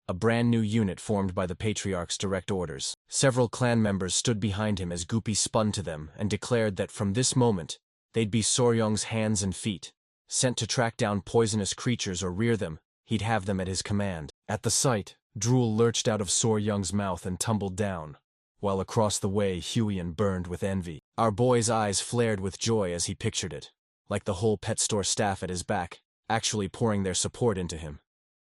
A brand new unit formed by the Patriarch's direct orders. Several clan members stood behind him as Goopy spun to them and declared that from this moment, they'd be Soryong's hands and feet. Sent to track down poisonous creatures or rear them, he'd have them at his command. At the sight, drool lurched out of Soryong's mouth and tumbled down, while across the way Huyen burned with envy. Our boy's eyes flared with joy as he pictured it, like the whole pet store staff at his back, actually pouring their support into him.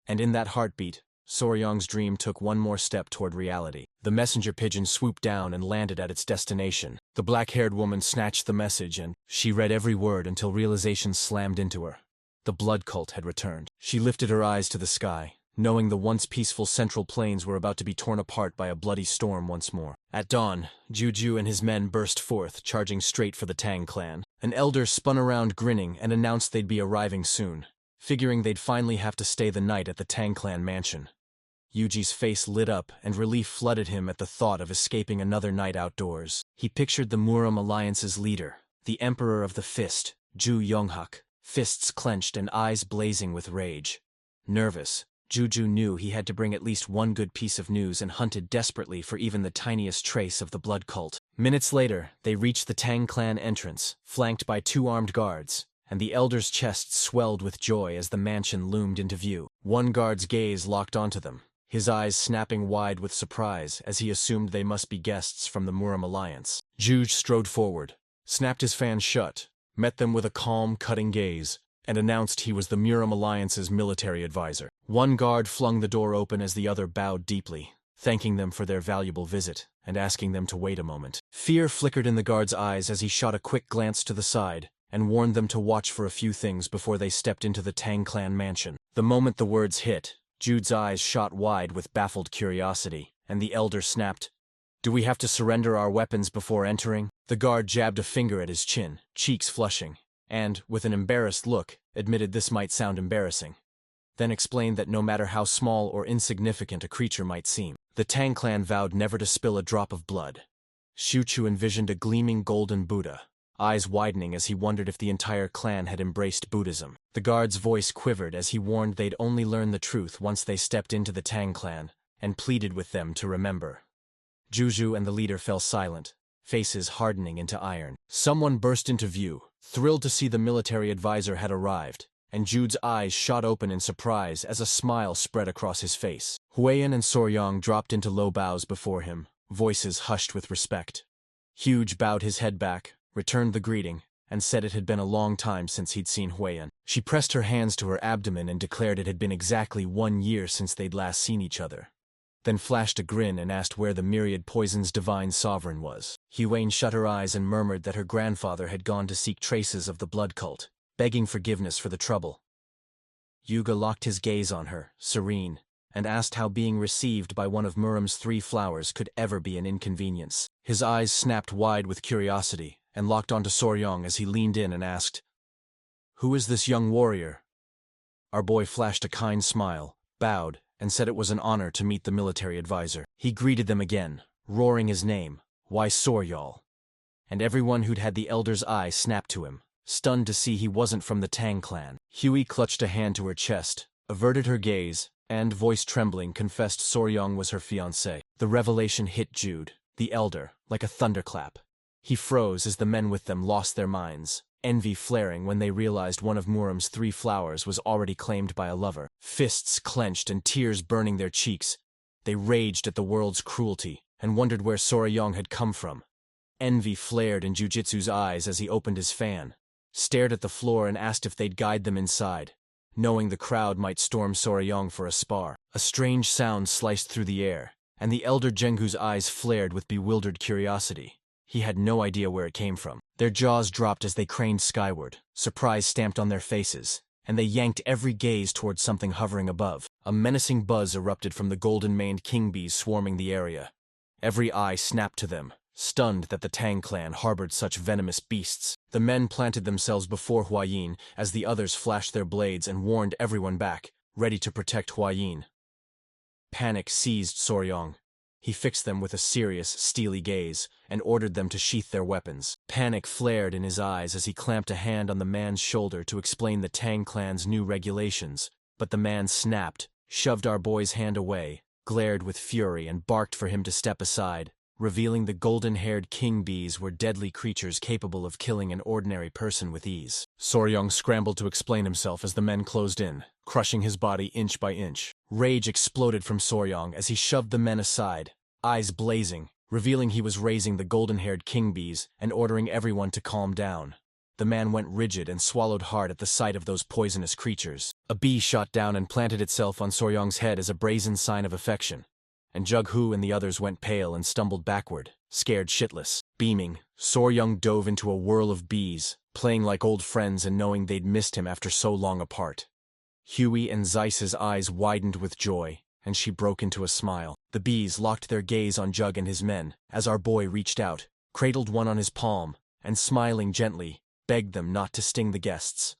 And in that heartbeat, Soryong's dream took one more step toward reality. The messenger pigeon swooped down and landed at its destination. The black-haired woman snatched the message and she read every word until realization slammed into her. The blood cult had returned. She lifted her eyes to the sky, knowing the once peaceful Central Plains were about to be torn apart by a bloody storm once more. At dawn, Juju and his men burst forth, charging straight for the Tang clan. An elder spun around grinning and announced they'd be arriving soon, figuring they'd finally have to stay the night at the Tang clan mansion. Yuji's face lit up and relief flooded him at the thought of escaping another night outdoors. He pictured the Muram Alliance's leader, the Emperor of the Fist, Ju Yonghak, fists clenched and eyes blazing with rage. Nervous, Juju knew he had to bring at least one good piece of news and hunted desperately for even the tiniest trace of the blood cult. Minutes later, they reached the Tang clan entrance, flanked by 2 armed guards, and the elder's chest swelled with joy as the mansion loomed into view. One guard's gaze locked onto them, his eyes snapping wide with surprise as he assumed they must be guests from the Muram Alliance. Juge strode forward, snapped his fan shut, met them with a calm, cutting gaze, and announced he was the Muram Alliance's military advisor. One guard flung the door open as the other bowed deeply, thanking them for their valuable visit and asking them to wait a moment. Fear flickered in the guard's eyes as he shot a quick glance to the side and warned them to watch for a few things before they stepped into the Tang clan mansion. The moment the words hit, Jude's eyes shot wide with baffled curiosity, and the elder snapped, "Do we have to surrender our weapons before entering?" The guard jabbed a finger at his chin, cheeks flushing, and, with an embarrassed look, admitted this might sound embarrassing. Then explained that no matter how small or insignificant a creature might seem, the Tang clan vowed never to spill a drop of blood. Shuchu envisioned a gleaming golden Buddha, eyes widening as he wondered if the entire clan had embraced Buddhism. The guard's voice quivered as he warned they'd only learn the truth once they stepped into the Tang clan, and pleaded with them to remember. Juju and the leader fell silent, faces hardening into iron. Someone burst into view, thrilled to see the military advisor had arrived, and Jude's eyes shot open in surprise as a smile spread across his face. Huyen and Soryong dropped into low bows before him, voices hushed with respect. Huge bowed his head back, returned the greeting, and said it had been a long time since he'd seen Huyen. She pressed her hands to her abdomen and declared it had been exactly 1 year since they'd last seen each other. Then flashed a grin and asked where the myriad poison's divine sovereign was. Huyen shut her eyes and murmured that her grandfather had gone to seek traces of the blood cult, begging forgiveness for the trouble. Yuga locked his gaze on her, serene, and asked how being received by one of Muram's 3 flowers could ever be an inconvenience. His eyes snapped wide with curiosity and locked onto Soryong as he leaned in and asked, "Who is this young warrior?" Our boy flashed a kind smile, bowed, and said it was an honor to meet the military advisor. He greeted them again, roaring his name, "Why Soryong?" And everyone who'd had the elder's eye snapped to him, stunned to see he wasn't from the Tang clan. Huey clutched a hand to her chest, averted her gaze, and, voice trembling, confessed Soryong was her fiancé. The revelation hit Jude, the elder, like a thunderclap. He froze as the men with them lost their minds, envy flaring when they realized one of Muram's 3 flowers was already claimed by a lover. Fists clenched and tears burning their cheeks, they raged at the world's cruelty and wondered where Soryong had come from. Envy flared in Jujitsu's eyes as he opened his fan, stared at the floor and asked if they'd guide them inside, knowing the crowd might storm Soryong for a spar. A strange sound sliced through the air, and the elder Jengu's eyes flared with bewildered curiosity. He had no idea where it came from. Their jaws dropped as they craned skyward, surprise stamped on their faces, and they yanked every gaze towards something hovering above. A menacing buzz erupted from the golden-maned king bees swarming the area. Every eye snapped to them, stunned that the Tang clan harbored such venomous beasts. The men planted themselves before Huayin as the others flashed their blades and warned everyone back, ready to protect Huayin. Panic seized Soryong. He fixed them with a serious, steely gaze and ordered them to sheath their weapons. Panic flared in his eyes as he clamped a hand on the man's shoulder to explain the Tang clan's new regulations, but the man snapped, shoved our boy's hand away, glared with fury and barked for him to step aside, revealing the golden-haired king bees were deadly creatures capable of killing an ordinary person with ease. Soryong scrambled to explain himself as the men closed in, crushing his body inch by inch. Rage exploded from Soryong as he shoved the men aside, eyes blazing, revealing he was raising the golden-haired king bees and ordering everyone to calm down. The man went rigid and swallowed hard at the sight of those poisonous creatures. A bee shot down and planted itself on Soryong's head as a brazen sign of affection, and Jughu and the others went pale and stumbled backward, scared shitless. Beaming, Soryong dove into a whirl of bees, playing like old friends and knowing they'd missed him after so long apart. Huey and Zeiss's eyes widened with joy, and she broke into a smile. The bees locked their gaze on Jug and his men as our boy reached out, cradled one on his palm, and smiling gently, begged them not to sting the guests.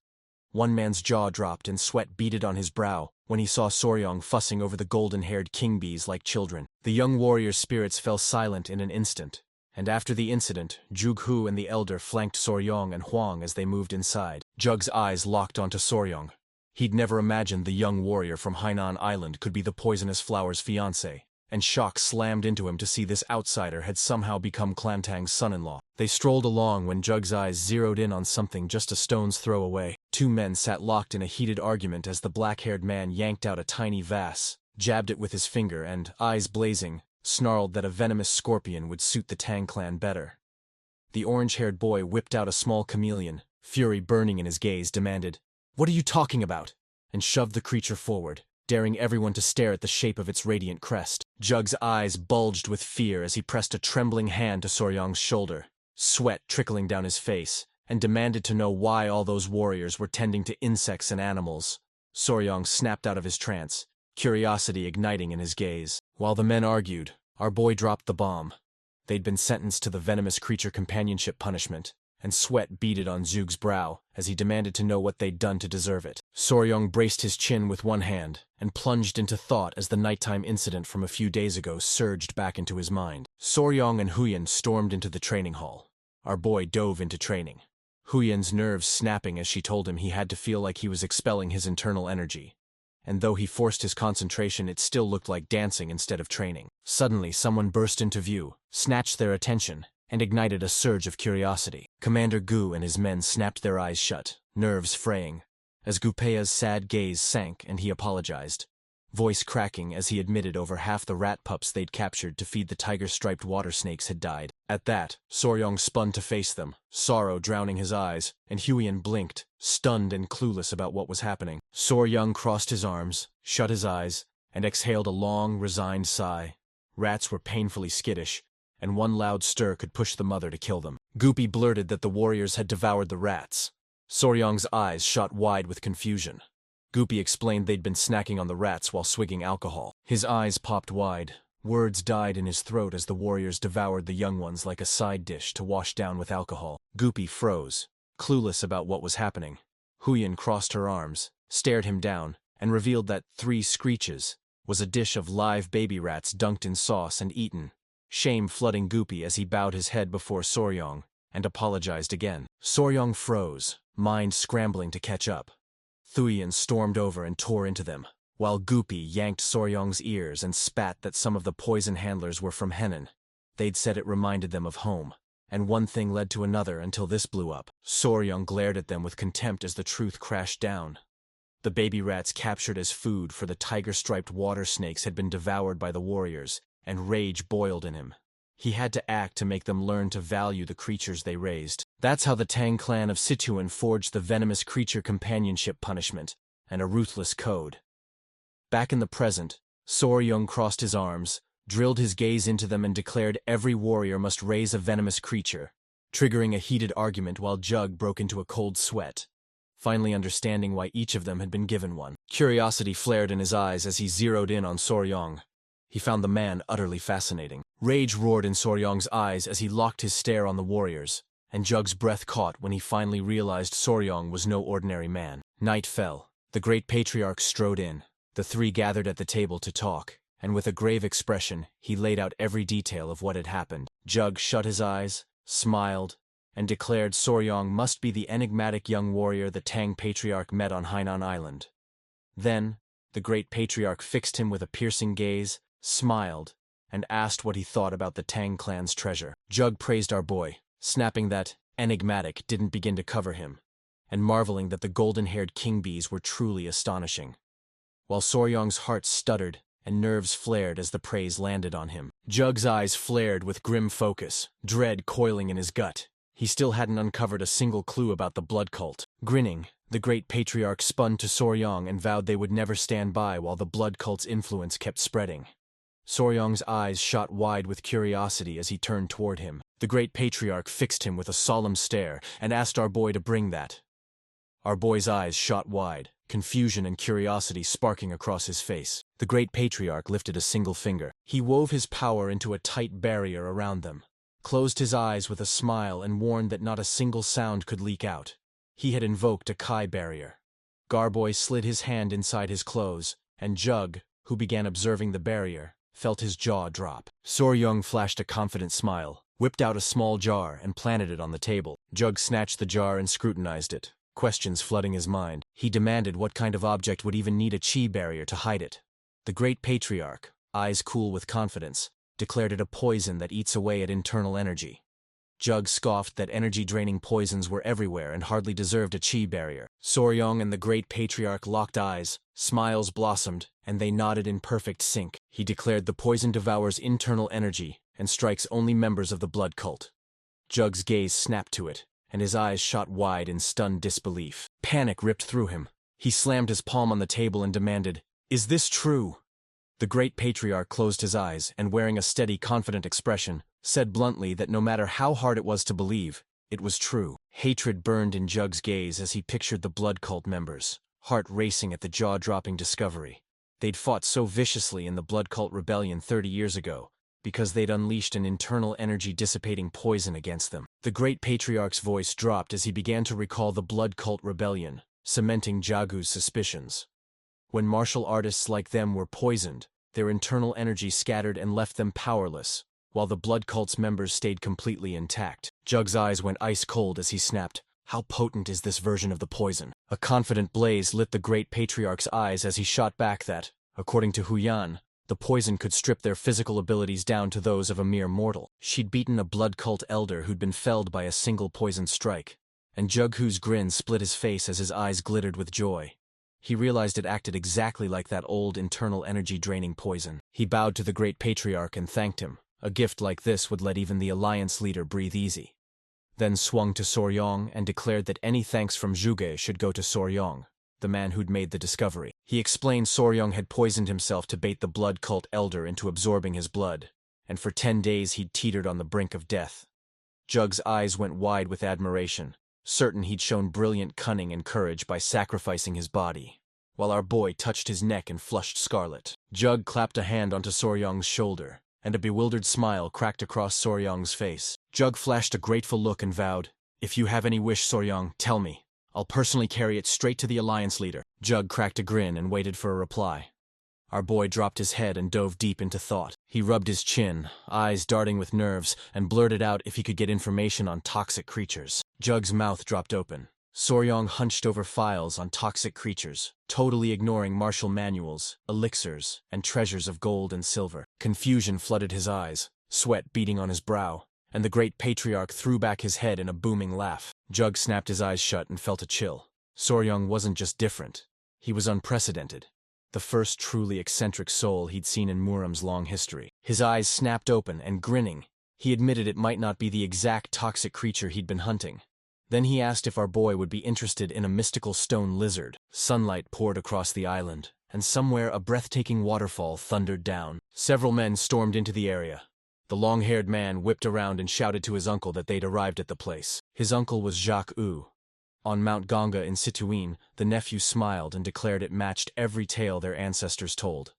One man's jaw dropped and sweat beaded on his brow when he saw Soryong fussing over the golden-haired king bees like children. The young warrior's spirits fell silent in an instant, and after the incident, Jughu and the elder flanked Soryong and Huang as they moved inside. Jug's eyes locked onto Soryong. He'd never imagined the young warrior from Hainan Island could be the poisonous flower's fiancé, and shock slammed into him to see this outsider had somehow become Clantang's son-in-law. They strolled along when Jug's eyes zeroed in on something just a stone's throw away. 2 men sat locked in a heated argument as the black-haired man yanked out a tiny vase, jabbed it with his finger and, eyes blazing, snarled that a venomous scorpion would suit the Tang clan better. The orange-haired boy whipped out a small chameleon, fury burning in his gaze, demanded, "What are you talking about?" and shoved the creature forward, daring everyone to stare at the shape of its radiant crest. Jug's eyes bulged with fear as he pressed a trembling hand to Soryong's shoulder, sweat trickling down his face, and demanded to know why all those warriors were tending to insects and animals. Soryong snapped out of his trance, curiosity igniting in his gaze. While the men argued, our boy dropped the bomb. They'd been sentenced to the venomous creature companionship punishment, and sweat beaded on Zug's brow as he demanded to know what they'd done to deserve it. Soryong braced his chin with one hand and plunged into thought as the nighttime incident from a few days ago surged back into his mind. Soryong and Huyan stormed into the training hall. Our boy dove into training, Huyan's nerves snapping as she told him he had to feel like he was expelling his internal energy. And though he forced his concentration, it still looked like dancing instead of training. Suddenly, someone burst into view, snatched their attention, and ignited a surge of curiosity. Commander Gu and his men snapped their eyes shut, nerves fraying, as Gupea's sad gaze sank and he apologized, voice cracking as he admitted over half the rat pups they'd captured to feed the tiger-striped water snakes had died. At that, Soryong spun to face them, sorrow drowning his eyes, and Huyan blinked, stunned and clueless about what was happening. Soryong crossed his arms, shut his eyes, and exhaled a long, resigned sigh. Rats were painfully skittish, and one loud stir could push the mother to kill them. Goopy blurted that the warriors had devoured the rats. Soryong's eyes shot wide with confusion. Goopy explained they'd been snacking on the rats while swigging alcohol. His eyes popped wide. Words died in his throat as the warriors devoured the young ones like a side dish to wash down with alcohol. Goopy froze, clueless about what was happening. Huyan crossed her arms, stared him down, and revealed that 3 screeches was a dish of live baby rats dunked in sauce and eaten, shame flooding Goopy as he bowed his head before Soryong and apologized again. Soryong froze, mind scrambling to catch up. Thuyan stormed over and tore into them, while Goopy yanked Soryong's ears and spat that some of the poison handlers were from Henan. They'd said it reminded them of home, and one thing led to another until this blew up. Soryong glared at them with contempt as the truth crashed down. The baby rats captured as food for the tiger-striped water snakes had been devoured by the warriors, and rage boiled in him. He had to act to make them learn to value the creatures they raised. That's how the Tang clan of Sichuan forged the venomous creature companionship punishment, and a ruthless code. Back in the present, Soryong crossed his arms, drilled his gaze into them and declared every warrior must raise a venomous creature, triggering a heated argument while Jug broke into a cold sweat, finally understanding why each of them had been given one. Curiosity flared in his eyes as he zeroed in on Soryong. He found the man utterly fascinating. Rage roared in Soryong's eyes as he locked his stare on the warriors, and Jug's breath caught when he finally realized Soryong was no ordinary man. Night fell. The great patriarch strode in. The 3 gathered at the table to talk, and with a grave expression, he laid out every detail of what had happened. Jug shut his eyes, smiled, and declared Soryong must be the enigmatic young warrior the Tang patriarch met on Hainan Island. Then, the great patriarch fixed him with a piercing gaze, smiled, and asked what he thought about the Tang clan's treasure. Jug praised our boy, snapping that enigmatic didn't begin to cover him, and marveling that the golden-haired king bees were truly astonishing. While Soryong's heart stuttered and nerves flared as the praise landed on him. Jug's eyes flared with grim focus, dread coiling in his gut. He still hadn't uncovered a single clue about the blood cult. Grinning, the great patriarch spun to Soryong and vowed they would never stand by while the blood cult's influence kept spreading. Soryong's eyes shot wide with curiosity as he turned toward him. The great patriarch fixed him with a solemn stare and asked our boy to bring that. Our boy's eyes shot wide, confusion and curiosity sparking across his face. The great patriarch lifted a single finger. He wove his power into a tight barrier around them, closed his eyes with a smile and warned that not a single sound could leak out. He had invoked a Kai barrier. Garboy slid his hand inside his clothes, and Jug, who began observing the barrier, felt his jaw drop. Soryong flashed a confident smile, whipped out a small jar and planted it on the table. Jug snatched the jar and scrutinized it, questions flooding his mind. He demanded what kind of object would even need a chi barrier to hide it. The great patriarch, eyes cool with confidence, declared it a poison that eats away at internal energy. Jug scoffed that energy-draining poisons were everywhere and hardly deserved a chi barrier. Soryong and the great patriarch locked eyes, smiles blossomed, and they nodded in perfect sync. He declared the poison devours internal energy and strikes only members of the blood cult. Jug's gaze snapped to it, and his eyes shot wide in stunned disbelief. Panic ripped through him. He slammed his palm on the table and demanded, "Is this true?" The great patriarch closed his eyes and, wearing a steady, confident expression, said bluntly that no matter how hard it was to believe, it was true. Hatred burned in Jug's gaze as he pictured the blood cult members, heart racing at the jaw-dropping discovery. They'd fought so viciously in the blood cult rebellion 30 years ago, because they'd unleashed an internal energy-dissipating poison against them. The great patriarch's voice dropped as he began to recall the blood cult rebellion, cementing Jagu's suspicions. When martial artists like them were poisoned, their internal energy scattered and left them powerless, while the blood cult's members stayed completely intact. Jug's eyes went ice-cold as he snapped, "How potent is this version of the poison?" A confident blaze lit the great patriarch's eyes as he shot back that, according to Huyan, the poison could strip their physical abilities down to those of a mere mortal. She'd beaten a blood cult elder who'd been felled by a single poison strike, and Jughu's grin split his face as his eyes glittered with joy. He realized it acted exactly like that old internal energy-draining poison. He bowed to the great patriarch and thanked him. A gift like this would let even the alliance leader breathe easy. Then swung to Soryong and declared that any thanks from Zhuge should go to Soryong, the man who'd made the discovery. He explained Soryong had poisoned himself to bait the blood cult elder into absorbing his blood, and for 10 days he'd teetered on the brink of death. Jug's eyes went wide with admiration, certain he'd shown brilliant cunning and courage by sacrificing his body, while our boy touched his neck and flushed scarlet. Jug clapped a hand onto Soryong's shoulder, and a bewildered smile cracked across Soryong's face. Jug flashed a grateful look and vowed, "If you have any wish, Soryong, tell me. I'll personally carry it straight to the Alliance leader." Jug cracked a grin and waited for a reply. Our boy dropped his head and dove deep into thought. He rubbed his chin, eyes darting with nerves, and blurted out if he could get information on toxic creatures. Jug's mouth dropped open. Soryong hunched over files on toxic creatures, totally ignoring martial manuals, elixirs, and treasures of gold and silver. Confusion flooded his eyes, sweat beading on his brow, and the great patriarch threw back his head in a booming laugh. Jug snapped his eyes shut and felt a chill. Soryong wasn't just different. He was unprecedented. The first truly eccentric soul he'd seen in Muram's long history. His eyes snapped open, and grinning, he admitted it might not be the exact toxic creature he'd been hunting. Then he asked if our boy would be interested in a mystical stone lizard. Sunlight poured across the island, and somewhere a breathtaking waterfall thundered down. Several men stormed into the area. The long-haired man whipped around and shouted to his uncle that they'd arrived at the place. His uncle was Jacques Wu. On Mount Ganga in Situin, the nephew smiled and declared it matched every tale their ancestors told.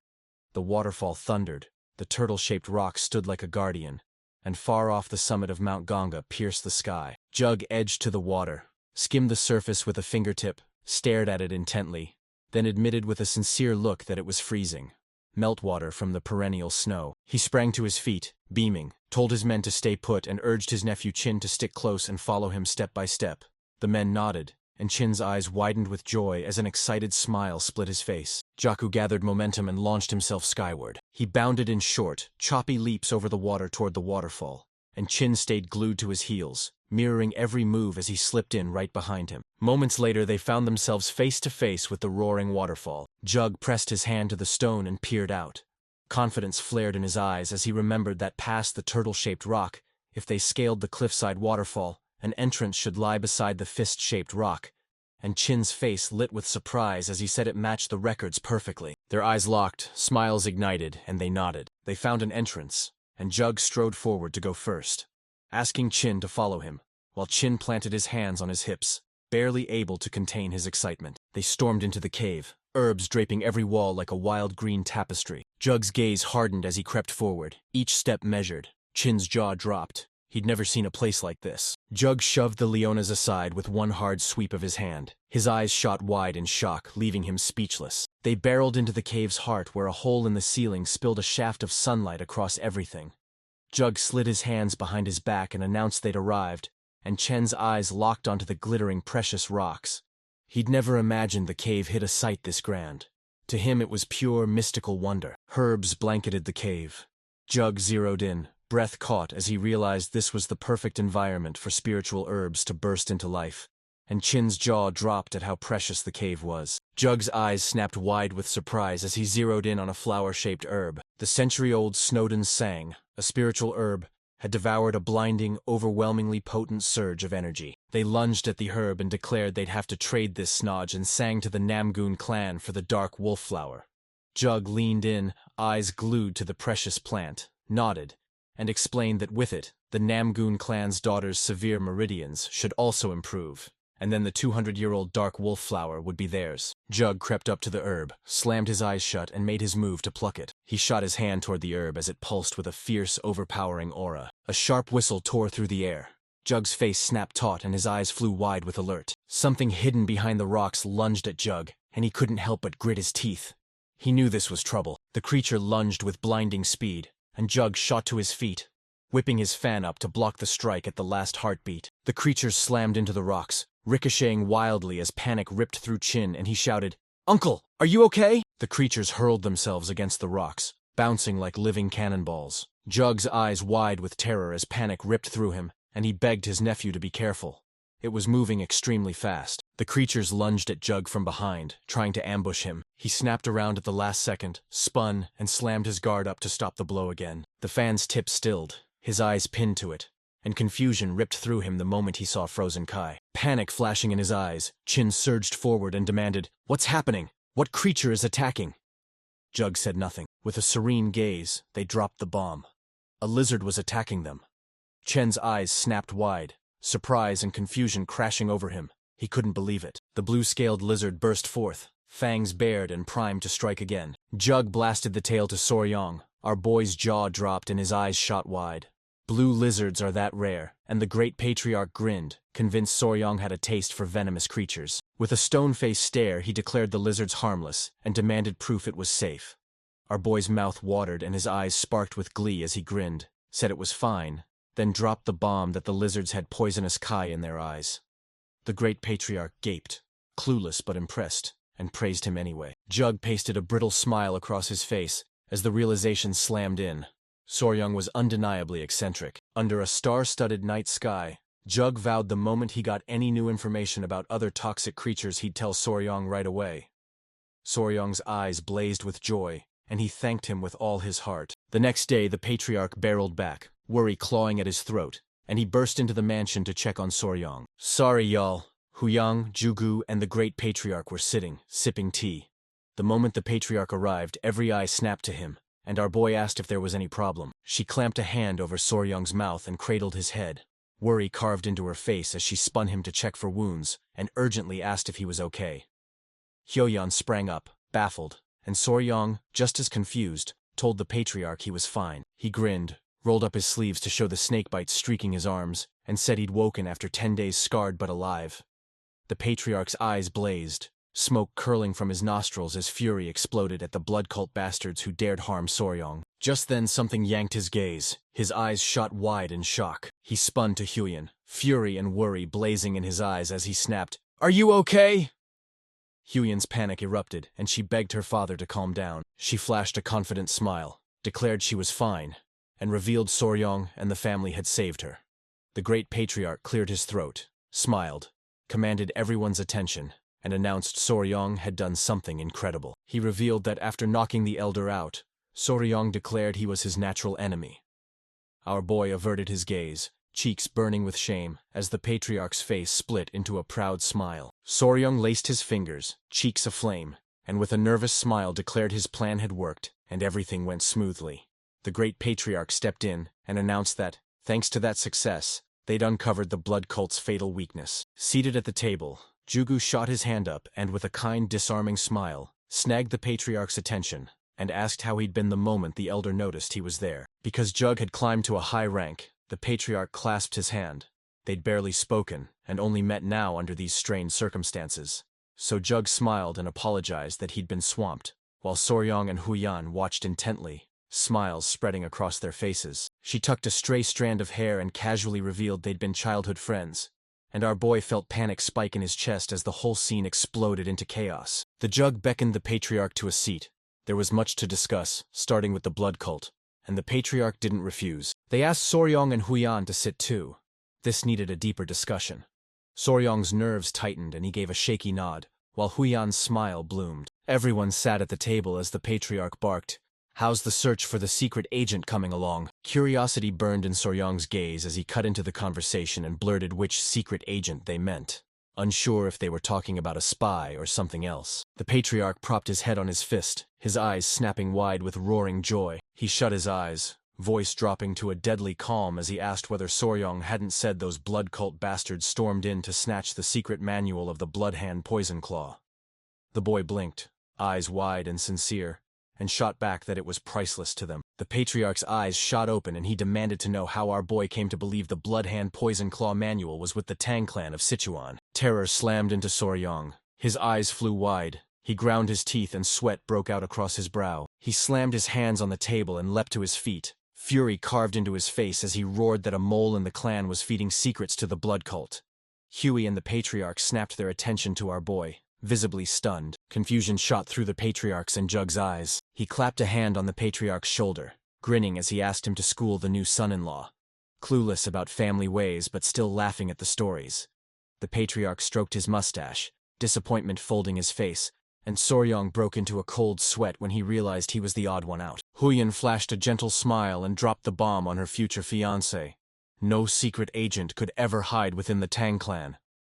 The waterfall thundered, the turtle-shaped rock stood like a guardian, and far off the summit of Mount Ganga pierced the sky. Jug edged to the water, skimmed the surface with a fingertip, stared at it intently, then admitted with a sincere look that it was freezing. Meltwater from the perennial snow. He sprang to his feet, beaming, told his men to stay put and urged his nephew Chin to stick close and follow him step by step. The men nodded, and Chin's eyes widened with joy as an excited smile split his face. Jaku gathered momentum and launched himself skyward. He bounded in short, choppy leaps over the water toward the waterfall, and Chin stayed glued to his heels, mirroring every move as he slipped in right behind him. Moments later they found themselves face to face with the roaring waterfall. Jug pressed his hand to the stone and peered out. Confidence flared in his eyes as he remembered that past the turtle-shaped rock, if they scaled the cliffside waterfall, an entrance should lie beside the fist-shaped rock, and Chin's face lit with surprise as he said it matched the records perfectly. Their eyes locked, smiles ignited, and they nodded. They found an entrance, and Jug strode forward to go first, asking Chin to follow him, while Chin planted his hands on his hips, barely able to contain his excitement. They stormed into the cave, herbs draping every wall like a wild green tapestry. Jug's gaze hardened as he crept forward, each step measured. Chin's jaw dropped. He'd never seen a place like this. Jug shoved the Leonas aside with one hard sweep of his hand. His eyes shot wide in shock, leaving him speechless. They barreled into the cave's heart where a hole in the ceiling spilled a shaft of sunlight across everything. Jug slid his hands behind his back and announced they'd arrived, and Chen's eyes locked onto the glittering precious rocks. He'd never imagined the cave hid a sight this grand. To him it was pure mystical wonder. Herbs blanketed the cave. Jug zeroed in, breath caught as he realized this was the perfect environment for spiritual herbs to burst into life, and Chin's jaw dropped at how precious the cave was. Jug's eyes snapped wide with surprise as he zeroed in on a flower-shaped herb. The century-old Snowdon Sang, a spiritual herb, had devoured a blinding, overwhelmingly potent surge of energy. They lunged at the herb and declared they'd have to trade this snodge and sang to the Namgoon clan for the dark wolf flower. Jug leaned in, eyes glued to the precious plant, nodded, and explained that with it, the Namgoon clan's daughter's severe meridians should also improve, and then the 200-year-old dark wolf flower would be theirs. Jug crept up to the herb, slammed his eyes shut, and made his move to pluck it. He shot his hand toward the herb as it pulsed with a fierce, overpowering aura. A sharp whistle tore through the air. Jug's face snapped taut and his eyes flew wide with alert. Something hidden behind the rocks lunged at Jug, and he couldn't help but grit his teeth. He knew this was trouble. The creature lunged with blinding speed, and Jug shot to his feet, whipping his fan up to block the strike at the last heartbeat. The creature slammed into the rocks, ricocheting wildly as panic ripped through Chin, and he shouted, "Uncle, are you okay?" The creatures hurled themselves against the rocks, bouncing like living cannonballs. Jug's eyes wide with terror as panic ripped through him, and he begged his nephew to be careful. It was moving extremely fast. The creatures lunged at Jug from behind, trying to ambush him. He snapped around at the last second, spun, and slammed his guard up to stop the blow again. The fan's tip stilled, his eyes pinned to it, and confusion ripped through him the moment he saw Frozen Kai. Panic flashing in his eyes, Chin surged forward and demanded, "What's happening? What creature is attacking?" Jug said nothing. With a serene gaze, they dropped the bomb. A lizard was attacking them. Chen's eyes snapped wide, surprise and confusion crashing over him. He couldn't believe it. The blue-scaled lizard burst forth, fangs bared and primed to strike again. Jug blasted the tail to Soryong. Our boy's jaw dropped and his eyes shot wide. Blue lizards are that rare, and the great patriarch grinned, convinced Soryong had a taste for venomous creatures. With a stone-faced stare, he declared the lizards harmless and demanded proof it was safe. Our boy's mouth watered and his eyes sparked with glee as he grinned, said it was fine, then dropped the bomb that the lizards had poisonous kai in their eyes. The great patriarch gaped, clueless but impressed, and praised him anyway. Jug pasted a brittle smile across his face as the realization slammed in. Soryong was undeniably eccentric. Under a star-studded night sky, Jug vowed the moment he got any new information about other toxic creatures he'd tell Soryong right away. Soryong's eyes blazed with joy, and he thanked him with all his heart. The next day the patriarch barreled back, worry clawing at his throat, and he burst into the mansion to check on Soryong. Sorry, y'all. Huyang, Jugu, and the great patriarch were sitting, sipping tea. The moment the patriarch arrived, every eye snapped to him, and our boy asked if there was any problem. She clamped a hand over Soryong's mouth and cradled his head. Worry carved into her face as she spun him to check for wounds, and urgently asked if he was okay. Hyoyeon sprang up, baffled, and Soryong, just as confused, told the patriarch he was fine. He grinned, rolled up his sleeves to show the snakebites streaking his arms, and said he'd woken after 10 days scarred but alive. The patriarch's eyes blazed, smoke curling from his nostrils as fury exploded at the blood cult bastards who dared harm Soryong. Just then something yanked his gaze. His eyes shot wide in shock. He spun to Hyoyeon, fury and worry blazing in his eyes as he snapped, "Are you okay?" Hyoyeon's panic erupted, and she begged her father to calm down. She flashed a confident smile, declared she was fine, and revealed Soryong and the family had saved her. The great patriarch cleared his throat, smiled, commanded everyone's attention, and announced Soryong had done something incredible. He revealed that after knocking the elder out, Soryong declared he was his natural enemy. Our boy averted his gaze, cheeks burning with shame, as the patriarch's face split into a proud smile. Soryong laced his fingers, cheeks aflame, and with a nervous smile declared his plan had worked, and everything went smoothly. The great patriarch stepped in and announced that, thanks to that success, they'd uncovered the blood cult's fatal weakness. Seated at the table, Jugu shot his hand up and, with a kind, disarming smile, snagged the patriarch's attention and asked how he'd been the moment the elder noticed he was there. Because Jug had climbed to a high rank, the patriarch clasped his hand. They'd barely spoken, and only met now under these strained circumstances. So Jug smiled and apologized that he'd been swamped, while Soryong and Hyoyeon watched intently, smiles spreading across their faces. She tucked a stray strand of hair and casually revealed they'd been childhood friends, and our boy felt panic spike in his chest as the whole scene exploded into chaos. The Jug beckoned the patriarch to a seat. There was much to discuss, starting with the blood cult, and the patriarch didn't refuse. They asked Soryong and Hyoyeon to sit too. This needed a deeper discussion. Soryong's nerves tightened and he gave a shaky nod, while Hyoyeon's smile bloomed. Everyone sat at the table as the patriarch barked, "How's the search for the secret agent coming along?" Curiosity burned in Soryong's gaze as he cut into the conversation and blurted which secret agent they meant, unsure if they were talking about a spy or something else. The patriarch propped his head on his fist, his eyes snapping wide with roaring joy. He shut his eyes, voice dropping to a deadly calm as he asked whether Soryong hadn't said those blood cult bastards stormed in to snatch the secret manual of the Bloodhand Poison Claw. The boy blinked, eyes wide and sincere, and shot back that it was priceless to them. The patriarch's eyes shot open and he demanded to know how our boy came to believe the Bloodhand Poison Claw manual was with the Tang clan of Sichuan. Terror slammed into Soryong. His eyes flew wide. He ground his teeth and sweat broke out across his brow. He slammed his hands on the table and leapt to his feet. Fury carved into his face as he roared that a mole in the clan was feeding secrets to the blood cult. Huey and the patriarch snapped their attention to our boy, visibly stunned. Confusion shot through the patriarch's and Jug's eyes. He clapped a hand on the patriarch's shoulder, grinning as he asked him to school the new son-in-law. Clueless about family ways but still laughing at the stories. The patriarch stroked his mustache, disappointment folding his face, and Soryong broke into a cold sweat when he realized he was the odd one out. Hyoyeon flashed a gentle smile and dropped the bomb on her future fiancé. No secret agent could ever hide within the Tang clan.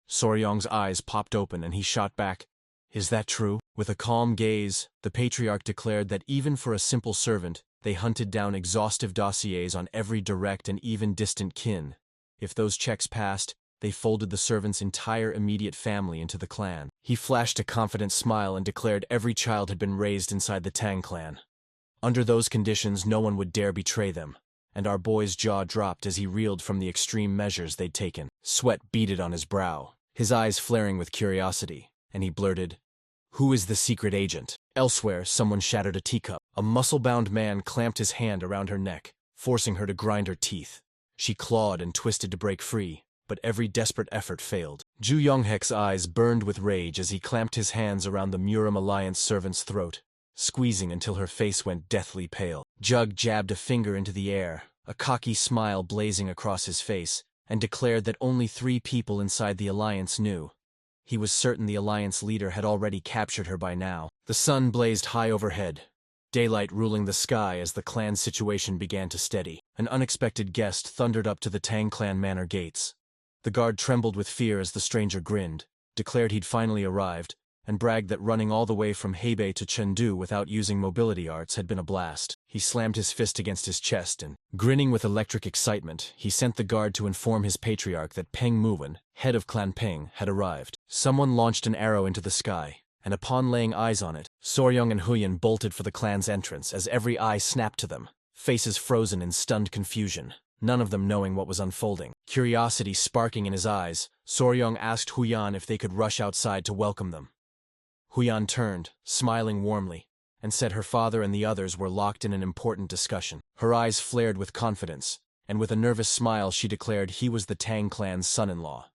Soryong's eyes popped open and he shot back, "Is that true?" With a calm gaze, the patriarch declared that even for a simple servant, they hunted down exhaustive dossiers on every direct and even distant kin. If those checks passed, They folded the servant's entire immediate family into the clan. He flashed a confident smile and declared every child had been raised inside the Tang clan. Under those conditions, no one would dare betray them, and our boy's jaw dropped as he reeled from the extreme measures they'd taken. Sweat beaded on his brow, his eyes flaring with curiosity, and he blurted, "Who is the secret agent?" Elsewhere, someone shattered a teacup. A muscle-bound man clamped his hand around her neck, forcing her to grind her teeth. She clawed and twisted to break free, but every desperate effort failed. Ju Yonghek's eyes burned with rage as he clamped his hands around the Murim Alliance servant's throat, squeezing until her face went deathly pale. Jug jabbed a finger into the air, a cocky smile blazing across his face, and declared that only 3 people inside the Alliance knew. He was certain the Alliance leader had already captured her by now. The sun blazed high overhead, daylight ruling the sky as the clan's situation began to steady. An unexpected guest thundered up to the Tang clan manor gates. The guard trembled with fear as the stranger grinned, declared he'd finally arrived, and bragged that running all the way from Hebei to Chengdu without using mobility arts had been a blast. He slammed his fist against his chest and, grinning with electric excitement, he sent the guard to inform his patriarch that Peng Muwen, head of Clan Peng, had arrived. Someone launched an arrow into the sky, and upon laying eyes on it, Soryong and Huyan bolted for the clan's entrance as every eye snapped to them, faces frozen in stunned confusion, none of them knowing what was unfolding. Curiosity sparking in his eyes, Soryong asked Huyan if they could rush outside to welcome them. Huyan turned, smiling warmly, and said her father and the others were locked in an important discussion. Her eyes flared with confidence, and with a nervous smile she declared he was the Tang clan's son-in-law.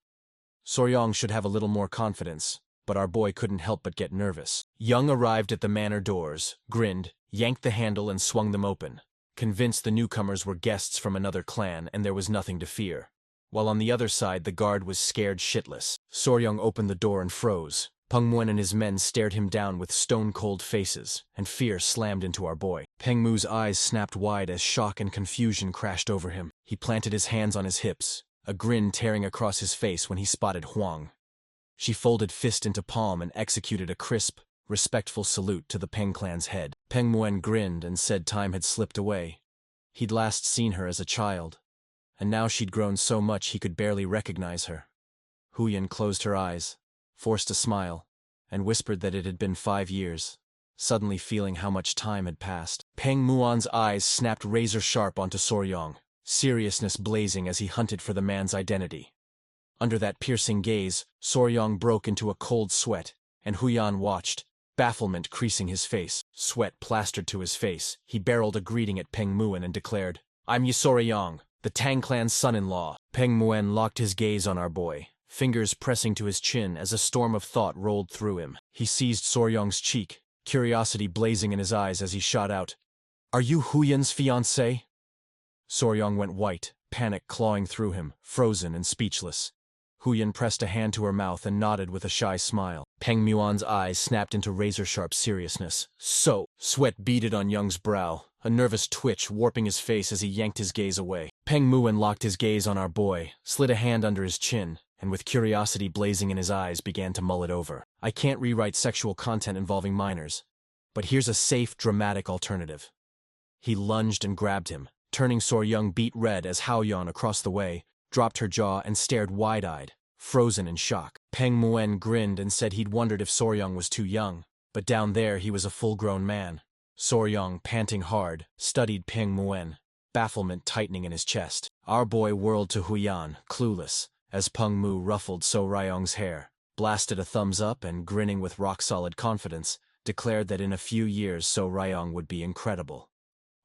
Soryong should have a little more confidence, but our boy couldn't help but get nervous. Young arrived at the manor doors, grinned, yanked the handle and swung them open, convinced the newcomers were guests from another clan and there was nothing to fear. While on the other side the guard was scared shitless. Soryong opened the door and froze. Peng Muwen and his men stared him down with stone-cold faces, and fear slammed into our boy. Peng Mu's eyes snapped wide as shock and confusion crashed over him. He planted his hands on his hips, a grin tearing across his face when he spotted Huang. She folded fist into palm and executed a crisp, respectful salute to the Peng clan's head. Peng Muwen grinned and said time had slipped away. He'd last seen her as a child, and now she'd grown so much he could barely recognize her. Huyan closed her eyes, forced a smile, and whispered that it had been 5 years, suddenly feeling how much time had passed. Peng Muon's eyes snapped razor-sharp onto Soryong, seriousness blazing as he hunted for the man's identity. Under that piercing gaze, Soryong broke into a cold sweat, and Huyan watched, bafflement creasing his face. Sweat plastered to his face. He barreled a greeting at Peng Muwen and declared, "I'm Soryong, the Tang clan's son-in-law." Peng Muwen locked his gaze on our boy, fingers pressing to his chin as a storm of thought rolled through him. He seized Soryong's cheek, curiosity blazing in his eyes as he shot out, "Are you Huyan's fiancé?" Soryong went white, panic clawing through him, frozen and speechless. Huyan pressed a hand to her mouth and nodded with a shy smile. Peng Muon's eyes snapped into razor-sharp seriousness. "So," sweat beaded on Young's brow, a nervous twitch warping his face as he yanked his gaze away. Peng Muwen locked his gaze on our boy, slid a hand under his chin, and with curiosity blazing in his eyes began to mull it over. "I can't rewrite sexual content involving minors, but here's a safe, dramatic alternative." He lunged and grabbed him, turning Soryong beet red as Haoyan across the way dropped her jaw and stared wide-eyed, frozen in shock. Peng Muwen grinned and said he'd wondered if Soryong was too young, but down there he was a full-grown man. Soryong, panting hard, studied Peng Muwen, bafflement tightening in his chest. Our boy whirled to Huyan, clueless, as Peng Mu ruffled Soryong's hair, blasted a thumbs up and, grinning with rock-solid confidence, declared that in a few years Soryong would be incredible.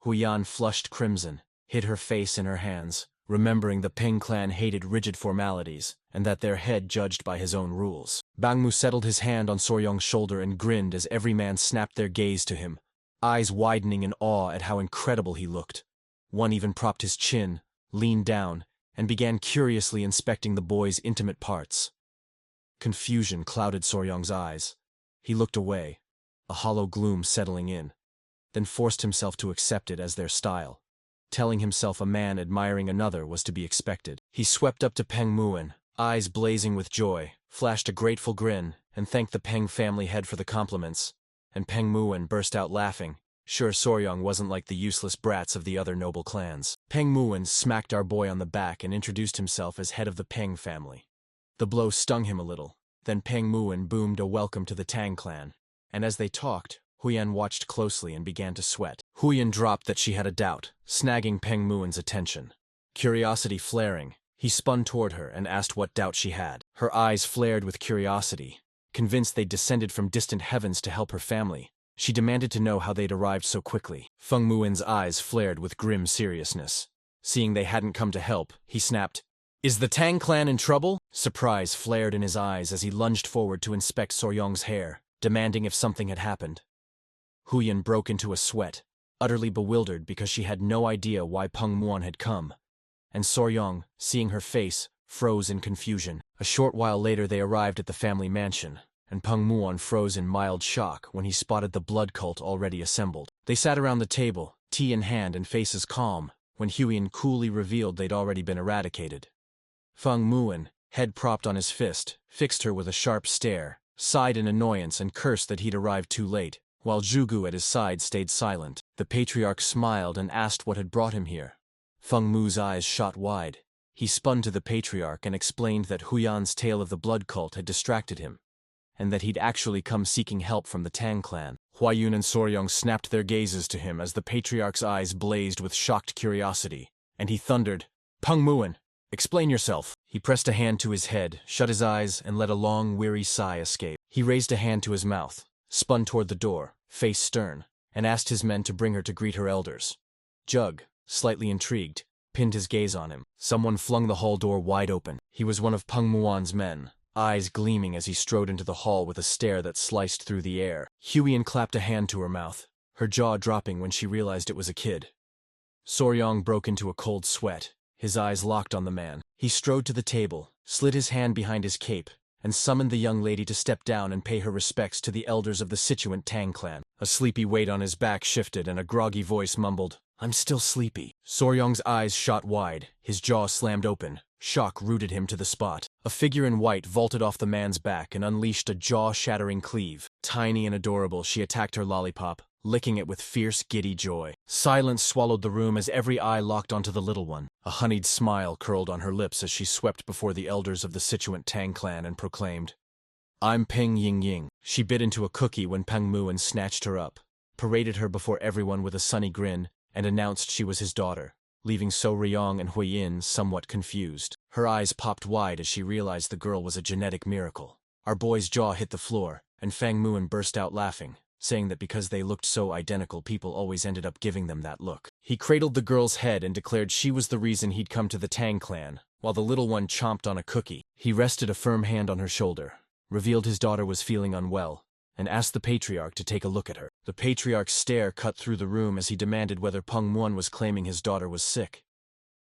Huyan flushed crimson, hid her face in her hands, remembering the Peng clan hated rigid formalities, and that their head judged by his own rules. Bang Mu settled his hand on Soryong's shoulder and grinned as every man snapped their gaze to him, eyes widening in awe at how incredible he looked. One even propped his chin, leaned down, and began curiously inspecting the boy's intimate parts. Confusion clouded Soryong's eyes. He looked away, a hollow gloom settling in, then forced himself to accept it as their style, telling himself a man admiring another was to be expected. He swept up to Peng Muwen, eyes blazing with joy, flashed a grateful grin, and thanked the Peng family head for the compliments, and Peng Muwen burst out laughing, sure Soryong wasn't like the useless brats of the other noble clans. Peng Muwen smacked our boy on the back and introduced himself as head of the Peng family. The blow stung him a little. Then Peng Muan boomed a welcome to the Tang clan. And as they talked, Huyan watched closely and began to sweat. Huyan dropped that she had a doubt, snagging Peng Muan's attention. Curiosity flaring, he spun toward her and asked what doubt she had. Her eyes flared with curiosity. Convinced they'd descended from distant heavens to help her family, she demanded to know how they'd arrived so quickly. Feng Muan's eyes flared with grim seriousness. Seeing they hadn't come to help, he snapped, "Is the Tang clan in trouble?" Surprise flared in his eyes as he lunged forward to inspect Soryong's hair, demanding if something had happened. Huyan broke into a sweat, utterly bewildered because she had no idea why Peng Muan had come. And Soryong, seeing her face, froze in confusion. A short while later they arrived at the family mansion, and Peng Muan froze in mild shock when he spotted the blood cult already assembled. They sat around the table, tea in hand and faces calm, when Huyan coolly revealed they'd already been eradicated. Feng Muan, head propped on his fist, fixed her with a sharp stare, sighed in annoyance and cursed that he'd arrived too late, while Zhugu at his side stayed silent. The patriarch smiled and asked what had brought him here. Feng Mu's eyes shot wide. He spun to the patriarch and explained that Huyan's tale of the blood cult had distracted him, and that he'd actually come seeking help from the Tang clan. Huayun and Soryong snapped their gazes to him as the patriarch's eyes blazed with shocked curiosity, and he thundered, "Peng Muan, explain yourself." He pressed a hand to his head, shut his eyes, and let a long, weary sigh escape. He raised a hand to his mouth, spun toward the door, face stern, and asked his men to bring her to greet her elders. Jug, slightly intrigued, pinned his gaze on him. Someone flung the hall door wide open. He was one of Peng Muan's men, eyes gleaming as he strode into the hall with a stare that sliced through the air. Huyan clapped a hand to her mouth, her jaw dropping when she realized it was a kid. Soryong broke into a cold sweat, his eyes locked on the man. He strode to the table, slid his hand behind his cape, and summoned the young lady to step down and pay her respects to the elders of the Sichuan Tang clan. A sleepy weight on his back shifted and a groggy voice mumbled, "I'm still sleepy." Soryong's eyes shot wide, his jaw slammed open. Shock rooted him to the spot. A figure in white vaulted off the man's back and unleashed a jaw-shattering cleave. Tiny and adorable, she attacked her lollipop, licking it with fierce, giddy joy. Silence swallowed the room as every eye locked onto the little one. A honeyed smile curled on her lips as she swept before the elders of the Sichuan Tang clan and proclaimed, "I'm Peng Ying." She bit into a cookie when Peng Muan snatched her up, paraded her before everyone with a sunny grin, and announced she was his daughter, leaving Soryong and Huiyin somewhat confused. Her eyes popped wide as she realized the girl was a genetic miracle. Our boy's jaw hit the floor, and Feng Muan burst out laughing, saying that because they looked so identical, people always ended up giving them that look. He cradled the girl's head and declared she was the reason he'd come to the Tang clan, while the little one chomped on a cookie. He rested a firm hand on her shoulder, revealed his daughter was feeling unwell, and asked the patriarch to take a look at her. The patriarch's stare cut through the room as he demanded whether Peng Muan was claiming his daughter was sick.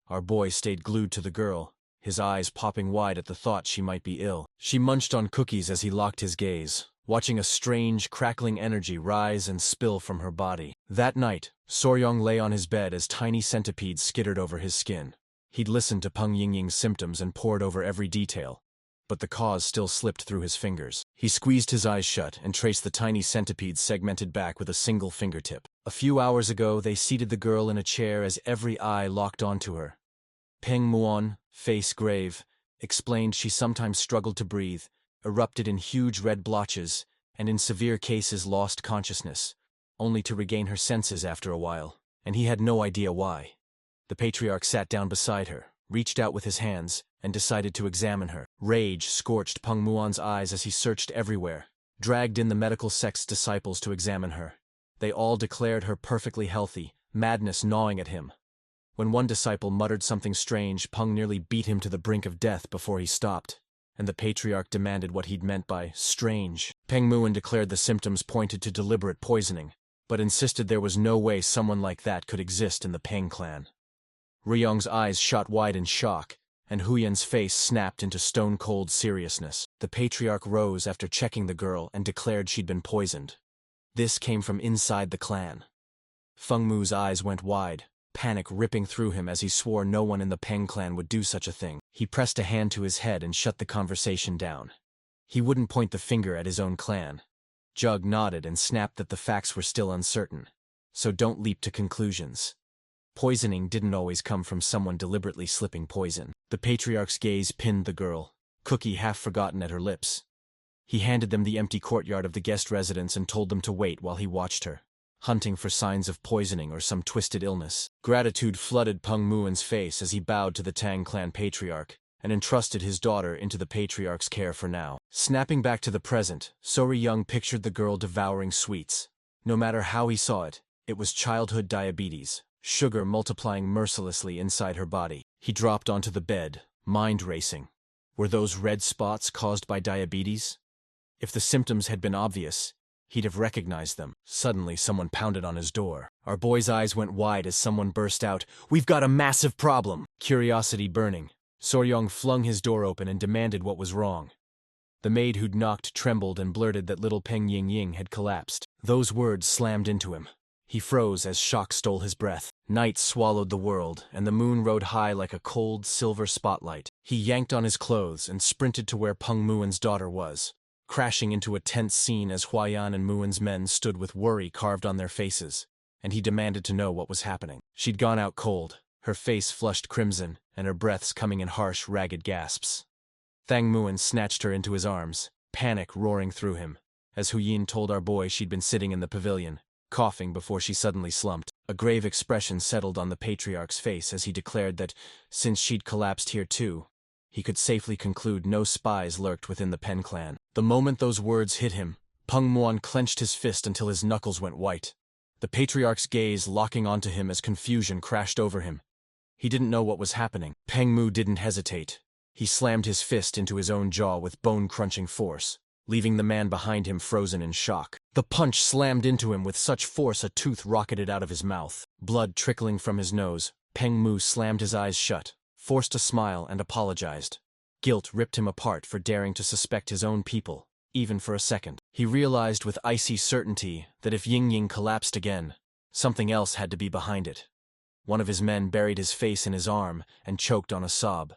Our boy stayed glued to the girl, his eyes popping wide at the thought she might be ill. She munched on cookies as he locked his gaze, watching a strange, crackling energy rise and spill from her body. That night, Soryong lay on his bed as tiny centipedes skittered over his skin. He'd listened to Peng Yingying's symptoms and pored over every detail, but the cause still slipped through his fingers. He squeezed his eyes shut and traced the tiny centipede's segmented back with a single fingertip. A few hours ago, they seated the girl in a chair as every eye locked onto her. Peng Muan, face grave, explained she sometimes struggled to breathe, erupted in huge red blotches, and in severe cases lost consciousness, only to regain her senses after a while, and he had no idea why. The patriarch sat down beside her, reached out with his hands, and decided to examine her. Rage scorched Peng Muan's eyes as he searched everywhere, dragged in the medical sect's disciples to examine her. They all declared her perfectly healthy, madness gnawing at him. When one disciple muttered something strange, Peng nearly beat him to the brink of death before he stopped, and the patriarch demanded what he'd meant by strange. Peng Muan declared the symptoms pointed to deliberate poisoning, but insisted there was no way someone like that could exist in the Peng clan. Ryong's eyes shot wide in shock, and Huyan's face snapped into stone-cold seriousness. The patriarch rose after checking the girl and declared she'd been poisoned. This came from inside the clan. Feng Mu's eyes went wide, panic ripping through him as he swore no one in the Peng clan would do such a thing. He pressed a hand to his head and shut the conversation down. He wouldn't point the finger at his own clan. Jug nodded and snapped that the facts were still uncertain, so don't leap to conclusions. Poisoning didn't always come from someone deliberately slipping poison. The patriarch's gaze pinned the girl, cookie half forgotten at her lips. He handed them the empty courtyard of the guest residence and told them to wait while he watched her, hunting for signs of poisoning or some twisted illness. Gratitude flooded Peng Muon's face as he bowed to the Tang clan patriarch and entrusted his daughter into the patriarch's care for now. Snapping back to the present, Soryong pictured the girl devouring sweets. No matter how he saw it, it was childhood diabetes, sugar multiplying mercilessly inside her body. He dropped onto the bed, mind racing. Were those red spots caused by diabetes? If the symptoms had been obvious, he'd have recognized them. Suddenly, someone pounded on his door. Our boy's eyes went wide as someone burst out, "We've got a massive problem!" Curiosity burning, Soryong flung his door open and demanded what was wrong. The maid who'd knocked trembled and blurted that little Peng Ying had collapsed. Those words slammed into him. He froze as shock stole his breath. Night swallowed the world, and the moon rode high like a cold, silver spotlight. He yanked on his clothes and sprinted to where Peng Muon's daughter was, crashing into a tense scene as Huayan and Muon's men stood with worry carved on their faces, and he demanded to know what was happening. She'd gone out cold, her face flushed crimson, and her breaths coming in harsh, ragged gasps. Thang Muon snatched her into his arms, panic roaring through him, as Huyin told our boy she'd been sitting in the pavilion, coughing before she suddenly slumped. A grave expression settled on the patriarch's face as he declared that, since she'd collapsed here too, he could safely conclude no spies lurked within the Pen clan. The moment those words hit him, Peng Muon clenched his fist until his knuckles went white, the patriarch's gaze locking onto him as confusion crashed over him. He didn't know what was happening. Peng Mu didn't hesitate. He slammed his fist into his own jaw with bone-crunching force, leaving the man behind him frozen in shock. The punch slammed into him with such force a tooth rocketed out of his mouth. Blood trickling from his nose, Peng Mu slammed his eyes shut, forced a smile, and apologized. Guilt ripped him apart for daring to suspect his own people, even for a second. He realized with icy certainty that if Ying collapsed again, something else had to be behind it. One of his men buried his face in his arm and choked on a sob,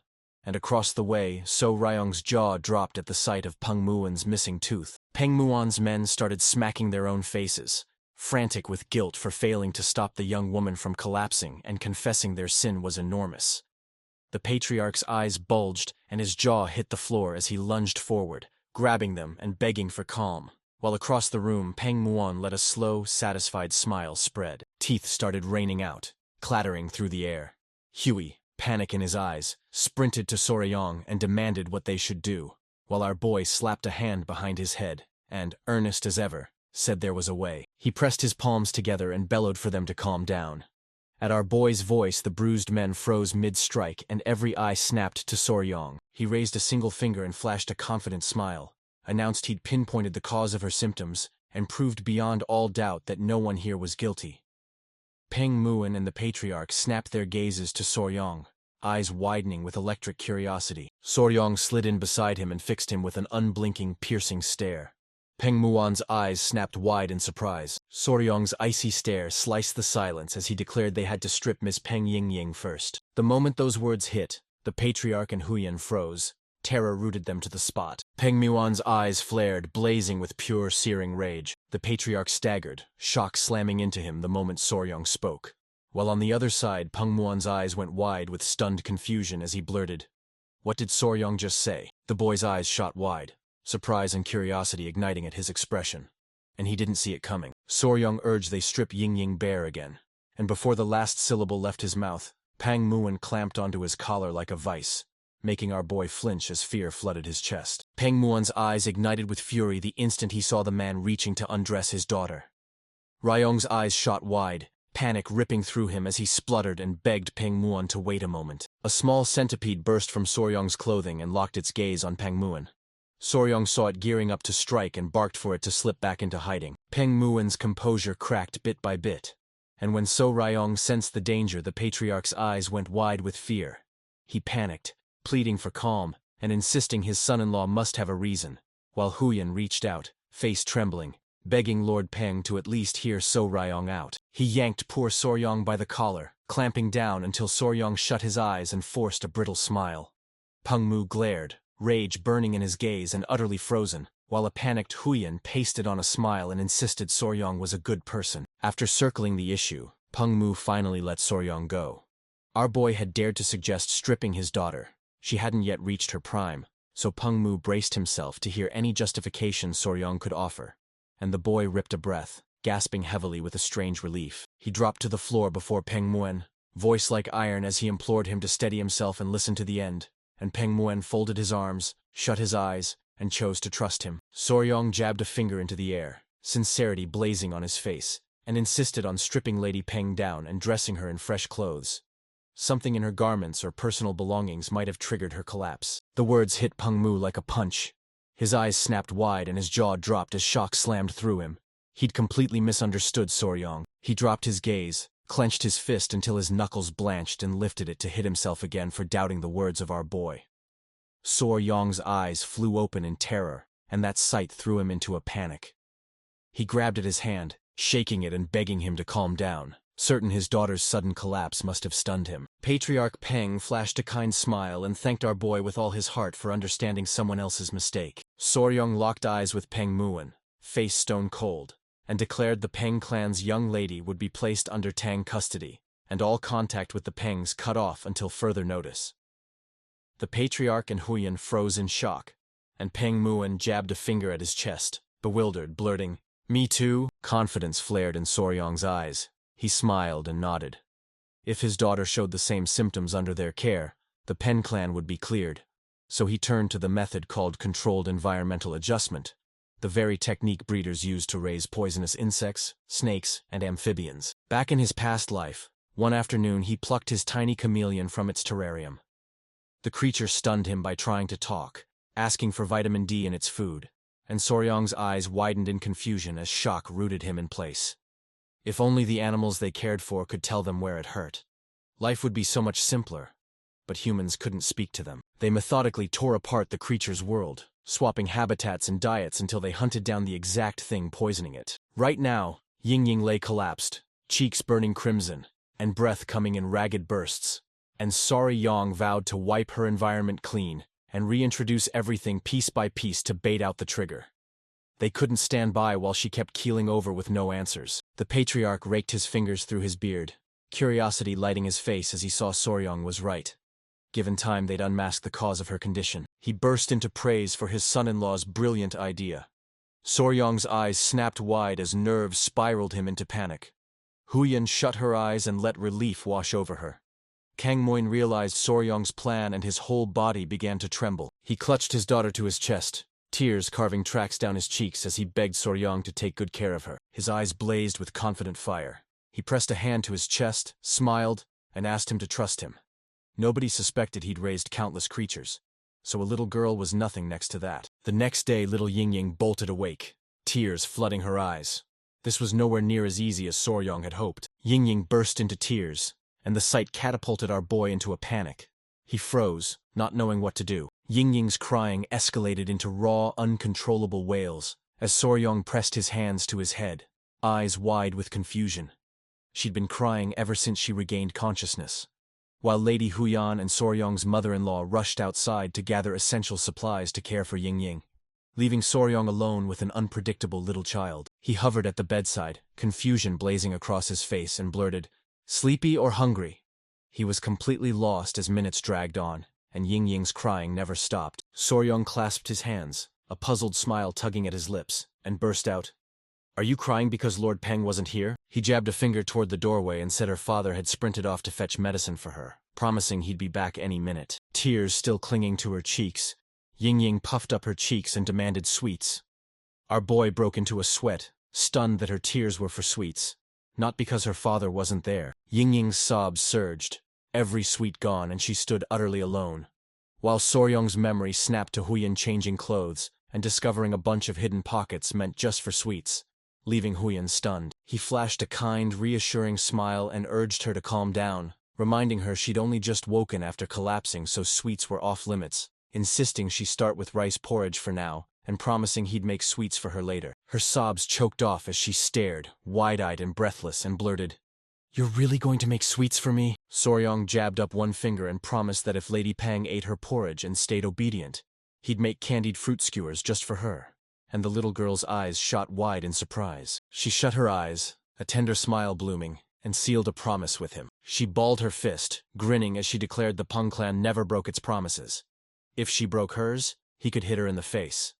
and across the way, Soryong's jaw dropped at the sight of Peng Muon's missing tooth. Peng Muon's men started smacking their own faces, frantic with guilt for failing to stop the young woman from collapsing and confessing their sin was enormous. The patriarch's eyes bulged and his jaw hit the floor as he lunged forward, grabbing them and begging for calm, while across the room Peng Muon let a slow, satisfied smile spread. Teeth started raining out, clattering through the air. Huey, panic in his eyes, sprinted to Soryong and demanded what they should do, while our boy slapped a hand behind his head and, earnest as ever, said there was a way. He pressed his palms together and bellowed for them to calm down. At our boy's voice, the bruised men froze mid-strike and every eye snapped to Soryong. He raised a single finger and flashed a confident smile, announced he'd pinpointed the cause of her symptoms, and proved beyond all doubt that no one here was guilty. Peng Muon and the patriarch snapped their gazes to Soryong, eyes widening with electric curiosity. Soryong slid in beside him and fixed him with an unblinking, piercing stare. Peng Muon's eyes snapped wide in surprise. Soryong's icy stare sliced the silence as he declared they had to strip Miss Peng Ying first. The moment those words hit, the patriarch and Huyan froze. Terror rooted them to the spot. Peng Muon's eyes flared, blazing with pure, searing rage. The patriarch staggered, shock slamming into him the moment Soryong spoke, while on the other side Peng Muon's eyes went wide with stunned confusion as he blurted, "What did Soryong just say?" The boy's eyes shot wide, surprise and curiosity igniting at his expression, and he didn't see it coming. Soryong urged they strip Ying bare again, and before the last syllable left his mouth, Peng Muon clamped onto his collar like a vice, making our boy flinch as fear flooded his chest. Peng Muon's eyes ignited with fury the instant he saw the man reaching to undress his daughter. Ryong's eyes shot wide, panic ripping through him as he spluttered and begged Peng Muon to wait a moment. A small centipede burst from Soryong's clothing and locked its gaze on Peng Muon. Soryong saw it gearing up to strike and barked for it to slip back into hiding. Peng Muon's composure cracked bit by bit, and when Soryong sensed the danger, the patriarch's eyes went wide with fear. He panicked, pleading for calm, and insisting his son-in-law must have a reason, while Huyan reached out, face trembling, begging Lord Peng to at least hear Soryong out. He yanked poor Soryong by the collar, clamping down until Soryong shut his eyes and forced a brittle smile. Peng Mu glared, rage burning in his gaze and utterly frozen, while a panicked Huyan pasted on a smile and insisted Soryong was a good person. After circling the issue, Peng Mu finally let Soryong go. Our boy had dared to suggest stripping his daughter. She hadn't yet reached her prime, so Peng Mu braced himself to hear any justification Soryong could offer, and the boy ripped a breath, gasping heavily with a strange relief. He dropped to the floor before Peng Muen, voice like iron as he implored him to steady himself and listen to the end, and Peng Muen folded his arms, shut his eyes, and chose to trust him. Soryong jabbed a finger into the air, sincerity blazing on his face, and insisted on stripping Lady Peng down and dressing her in fresh clothes. Something in her garments or personal belongings might have triggered her collapse. The words hit Peng Mu like a punch. His eyes snapped wide and his jaw dropped as shock slammed through him. He'd completely misunderstood Soryong. He dropped his gaze, clenched his fist until his knuckles blanched and lifted it to hit himself again for doubting the words of our boy. Soryong's eyes flew open in terror, and that sight threw him into a panic. He grabbed at his hand, shaking it and begging him to calm down, certain his daughter's sudden collapse must have stunned him. Patriarch Peng flashed a kind smile and thanked our boy with all his heart for understanding someone else's mistake. Soryong locked eyes with Peng Muen, face stone cold, and declared the Peng clan's young lady would be placed under Tang custody, and all contact with the Pengs cut off until further notice. The Patriarch and Huyan froze in shock, and Peng Muen jabbed a finger at his chest, bewildered, blurting, "Me too?" Confidence flared in Soryong's eyes. He smiled and nodded. If his daughter showed the same symptoms under their care, the Pen clan would be cleared, so he turned to the method called controlled environmental adjustment, the very technique breeders use to raise poisonous insects, snakes, and amphibians. Back in his past life, one afternoon he plucked his tiny chameleon from its terrarium. The creature stunned him by trying to talk, asking for vitamin D in its food, and Soryong's eyes widened in confusion as shock rooted him in place. If only the animals they cared for could tell them where it hurt. Life would be so much simpler, but humans couldn't speak to them. They methodically tore apart the creature's world, swapping habitats and diets until they hunted down the exact thing poisoning it. Right now, Ying lay collapsed, cheeks burning crimson, and breath coming in ragged bursts, and Soryong vowed to wipe her environment clean and reintroduce everything piece by piece to bait out the trigger. They couldn't stand by while she kept keeling over with no answers. The Patriarch raked his fingers through his beard, curiosity lighting his face as he saw Soryong was right. Given time, they'd unmask the cause of her condition. He burst into praise for his son-in-law's brilliant idea. Soryong's eyes snapped wide as nerves spiraled him into panic. Huyan shut her eyes and let relief wash over her. Kang Moin realized Soryong's plan and his whole body began to tremble. He clutched his daughter to his chest, tears carving tracks down his cheeks as he begged Soryong to take good care of her. His eyes blazed with confident fire. He pressed a hand to his chest, smiled, and asked him to trust him. Nobody suspected he'd raised countless creatures, so a little girl was nothing next to that. The next day, little Ying bolted awake, tears flooding her eyes. This was nowhere near as easy as Soryong had hoped. Ying burst into tears, and the sight catapulted our boy into a panic. He froze, not knowing what to do. Ying's crying escalated into raw, uncontrollable wails as Soryong pressed his hands to his head, eyes wide with confusion. She'd been crying ever since she regained consciousness, while Lady Huyan and Soryong's mother-in-law rushed outside to gather essential supplies to care for Ying, leaving Soryong alone with an unpredictable little child. He hovered at the bedside, confusion blazing across his face, and blurted, "Sleepy or hungry?" He was completely lost as minutes dragged on, and Ying's crying never stopped. Soryong clasped his hands, a puzzled smile tugging at his lips, and burst out, "Are you crying because Lord Peng wasn't here?" He jabbed a finger toward the doorway and said her father had sprinted off to fetch medicine for her, promising he'd be back any minute. Tears still clinging to her cheeks, Ying puffed up her cheeks and demanded sweets. Our boy broke into a sweat, stunned that her tears were for sweets, not because her father wasn't there. Ying's sobs surged, every sweet gone, and she stood utterly alone, while Soryong's memory snapped to Huyan changing clothes and discovering a bunch of hidden pockets meant just for sweets, leaving Huyan stunned. He flashed a kind, reassuring smile and urged her to calm down, reminding her she'd only just woken after collapsing, so sweets were off limits, insisting she start with rice porridge for now, and promising he'd make sweets for her later. Her sobs choked off as she stared, wide-eyed and breathless, and blurted, "You're really going to make sweets for me?" Soryong jabbed up one finger and promised that if Lady Peng ate her porridge and stayed obedient, he'd make candied fruit skewers just for her, and the little girl's eyes shot wide in surprise. She shut her eyes, a tender smile blooming, and sealed a promise with him. She balled her fist, grinning as she declared the Peng clan never broke its promises. If she broke hers, he could hit her in the face.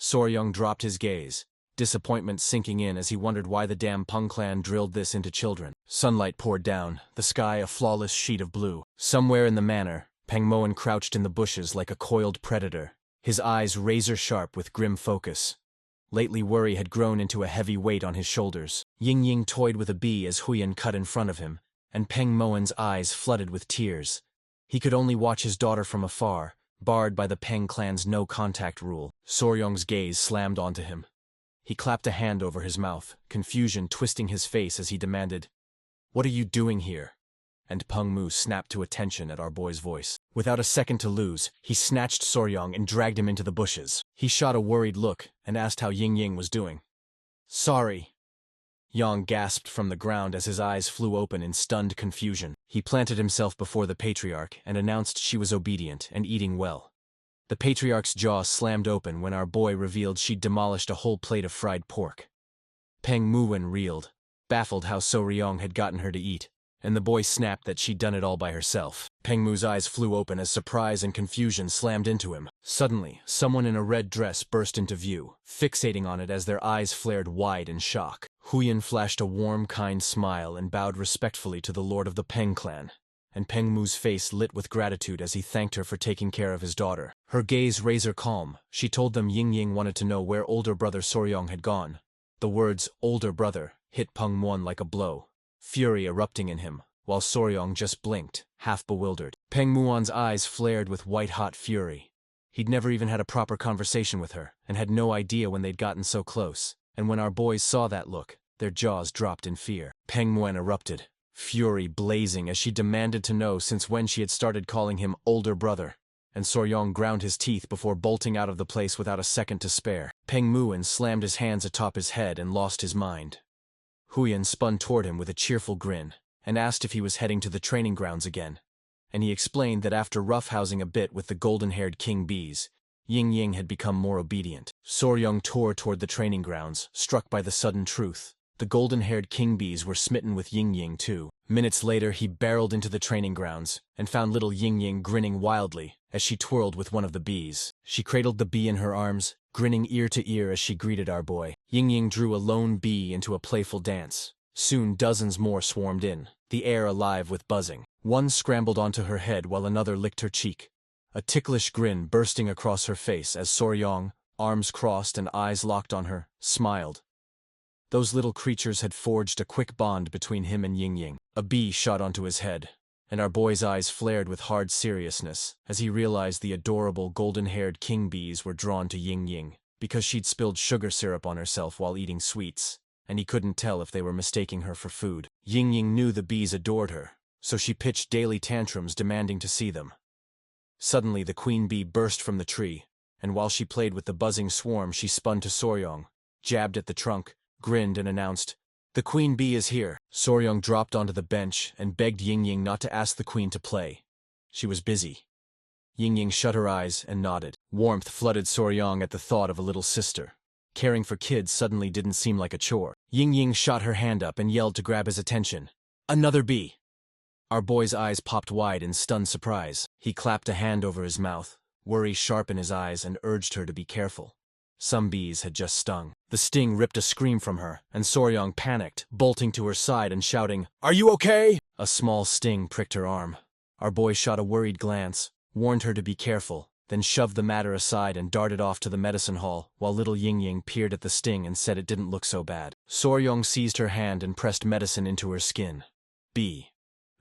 Soryong dropped his gaze, disappointment sinking in as he wondered why the damn Peng clan drilled this into children. Sunlight poured down, the sky a flawless sheet of blue. Somewhere in the manor, Pengmoan crouched in the bushes like a coiled predator, his eyes razor-sharp with grim focus. Lately worry had grown into a heavy weight on his shoulders. Ying toyed with a bee as Huyan cut in front of him, and Pengmoan's eyes flooded with tears. He could only watch his daughter from afar, barred by the Peng clan's no-contact rule. Soryong's gaze slammed onto him. He clapped a hand over his mouth, confusion twisting his face as he demanded, "What are you doing here?" And Peng Mu snapped to attention at our boy's voice. Without a second to lose, he snatched Soryong and dragged him into the bushes. He shot a worried look and asked how Ying was doing. "Sorry." Yang gasped from the ground as his eyes flew open in stunned confusion. He planted himself before the patriarch and announced she was obedient and eating well. The patriarch's jaw slammed open when our boy revealed she'd demolished a whole plate of fried pork. Peng Muwen reeled, baffled how Soryong had gotten her to eat, and the boy snapped that she'd done it all by herself. Peng Mu's eyes flew open as surprise and confusion slammed into him. Suddenly, someone in a red dress burst into view, fixating on it as their eyes flared wide in shock. Huyan flashed a warm, kind smile and bowed respectfully to the lord of the Peng clan, and Peng Mu's face lit with gratitude as he thanked her for taking care of his daughter. Her gaze razor calm, she told them Ying wanted to know where older brother Soryong had gone. The words, older brother, hit Peng Muon like a blow, fury erupting in him, while Soryong just blinked, half bewildered. Peng Muon's eyes flared with white-hot fury. He'd never even had a proper conversation with her, and had no idea when they'd gotten so close. And when our boys saw that look, their jaws dropped in fear. Peng Muon erupted, fury blazing as she demanded to know since when she had started calling him older brother. And Soryong ground his teeth before bolting out of the place without a second to spare. Peng Muon slammed his hands atop his head and lost his mind. Huyan spun toward him with a cheerful grin, and asked if he was heading to the training grounds again. And he explained that after roughhousing a bit with the golden-haired king bees, Ying had become more obedient. Soryong tore toward the training grounds, struck by the sudden truth. The golden-haired king bees were smitten with Ying too. Minutes later he barreled into the training grounds, and found little Ying grinning wildly as she twirled with one of the bees. She cradled the bee in her arms, grinning ear to ear as she greeted our boy. Ying drew a lone bee into a playful dance. Soon dozens more swarmed in, the air alive with buzzing. One scrambled onto her head while another licked her cheek, a ticklish grin bursting across her face as Soryong, arms crossed and eyes locked on her, smiled. Those little creatures had forged a quick bond between him and Ying. A bee shot onto his head, and our boy's eyes flared with hard seriousness as he realized the adorable golden-haired king bees were drawn to Ying because she'd spilled sugar syrup on herself while eating sweets, and he couldn't tell if they were mistaking her for food. Ying knew the bees adored her, so she pitched daily tantrums demanding to see them. Suddenly the queen bee burst from the tree, and while she played with the buzzing swarm she spun to Soryong, jabbed at the trunk, grinned and announced, "The queen bee is here." Soryong dropped onto the bench and begged Ying not to ask the queen to play. She was busy. Ying shut her eyes and nodded. Warmth flooded Soryong at the thought of a little sister. Caring for kids suddenly didn't seem like a chore. Ying shot her hand up and yelled to grab his attention. "Another bee!" Our boy's eyes popped wide in stunned surprise. He clapped a hand over his mouth, worry sharp in his eyes, and urged her to be careful. Some bees had just stung. The sting ripped a scream from her, and Soryong panicked, bolting to her side and shouting, "Are you okay?" A small sting pricked her arm. Our boy shot a worried glance, warned her to be careful, then shoved the matter aside and darted off to the medicine hall, while little Ying peered at the sting and said it didn't look so bad. Soryong seized her hand and pressed medicine into her skin.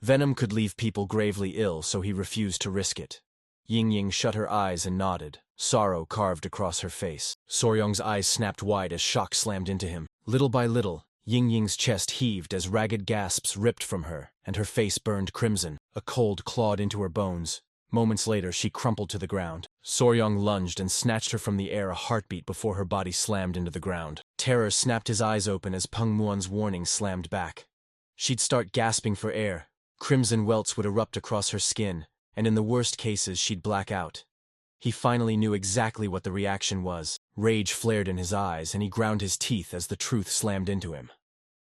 Venom could leave people gravely ill, so he refused to risk it. Ying shut her eyes and nodded, sorrow carved across her face. Soryong's eyes snapped wide as shock slammed into him. Little by little, Ying's chest heaved as ragged gasps ripped from her, and her face burned crimson. A cold clawed into her bones. Moments later, she crumpled to the ground. Soryong lunged and snatched her from the air a heartbeat before her body slammed into the ground. Terror snapped his eyes open as Peng Muon's warning slammed back. She'd start gasping for air. Crimson welts would erupt across her skin, and in the worst cases she'd black out. He finally knew exactly what the reaction was. Rage flared in his eyes, and he ground his teeth as the truth slammed into him.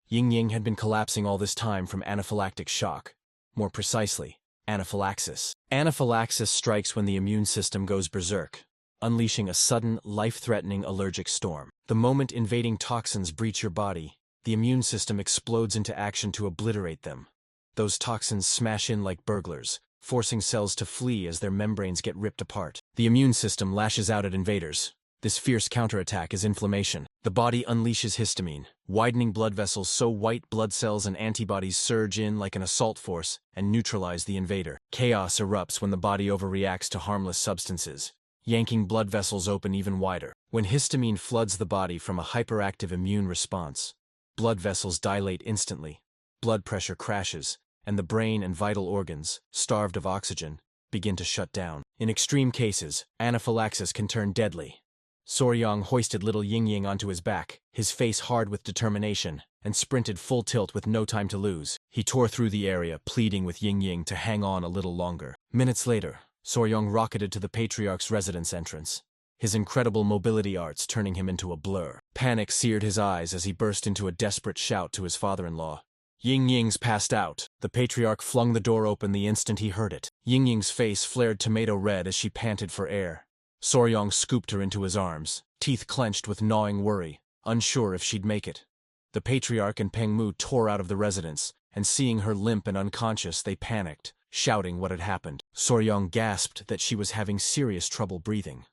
Ying had been collapsing all this time from anaphylactic shock. More precisely, anaphylaxis. Anaphylaxis strikes when the immune system goes berserk. unleashing a sudden, life-threatening allergic storm. The moment invading toxins breach your body, the immune system explodes into action to obliterate them. Those toxins smash in like burglars, forcing cells to flee as their membranes get ripped apart. The immune system lashes out at invaders. This fierce counterattack is inflammation. The body unleashes histamine, widening blood vessels so white blood cells and antibodies surge in like an assault force and neutralize the invader. Chaos erupts when the body overreacts to harmless substances, yanking blood vessels open even wider. When histamine floods the body from a hyperactive immune response, blood vessels dilate instantly, blood pressure crashes, and the brain and vital organs, starved of oxygen, begin to shut down. In extreme cases, anaphylaxis can turn deadly. Soryong hoisted little Yingying onto his back, his face hard with determination, and sprinted full tilt with no time to lose. He tore through the area, pleading with Yingying to hang on a little longer. Minutes later, Soryong rocketed to the Patriarch's residence entrance, his incredible mobility arts turning him into a blur. Panic seared his eyes as he burst into a desperate shout to his father-in-law. Yingying's passed out. The Patriarch flung the door open the instant he heard it. Yingying's face flared tomato red as she panted for air. Soryong scooped her into his arms, teeth clenched with gnawing worry, unsure if she'd make it. The Patriarch and Peng Mu tore out of the residence, and seeing her limp and unconscious, they panicked, shouting what had happened. Soryong gasped that she was having serious trouble breathing.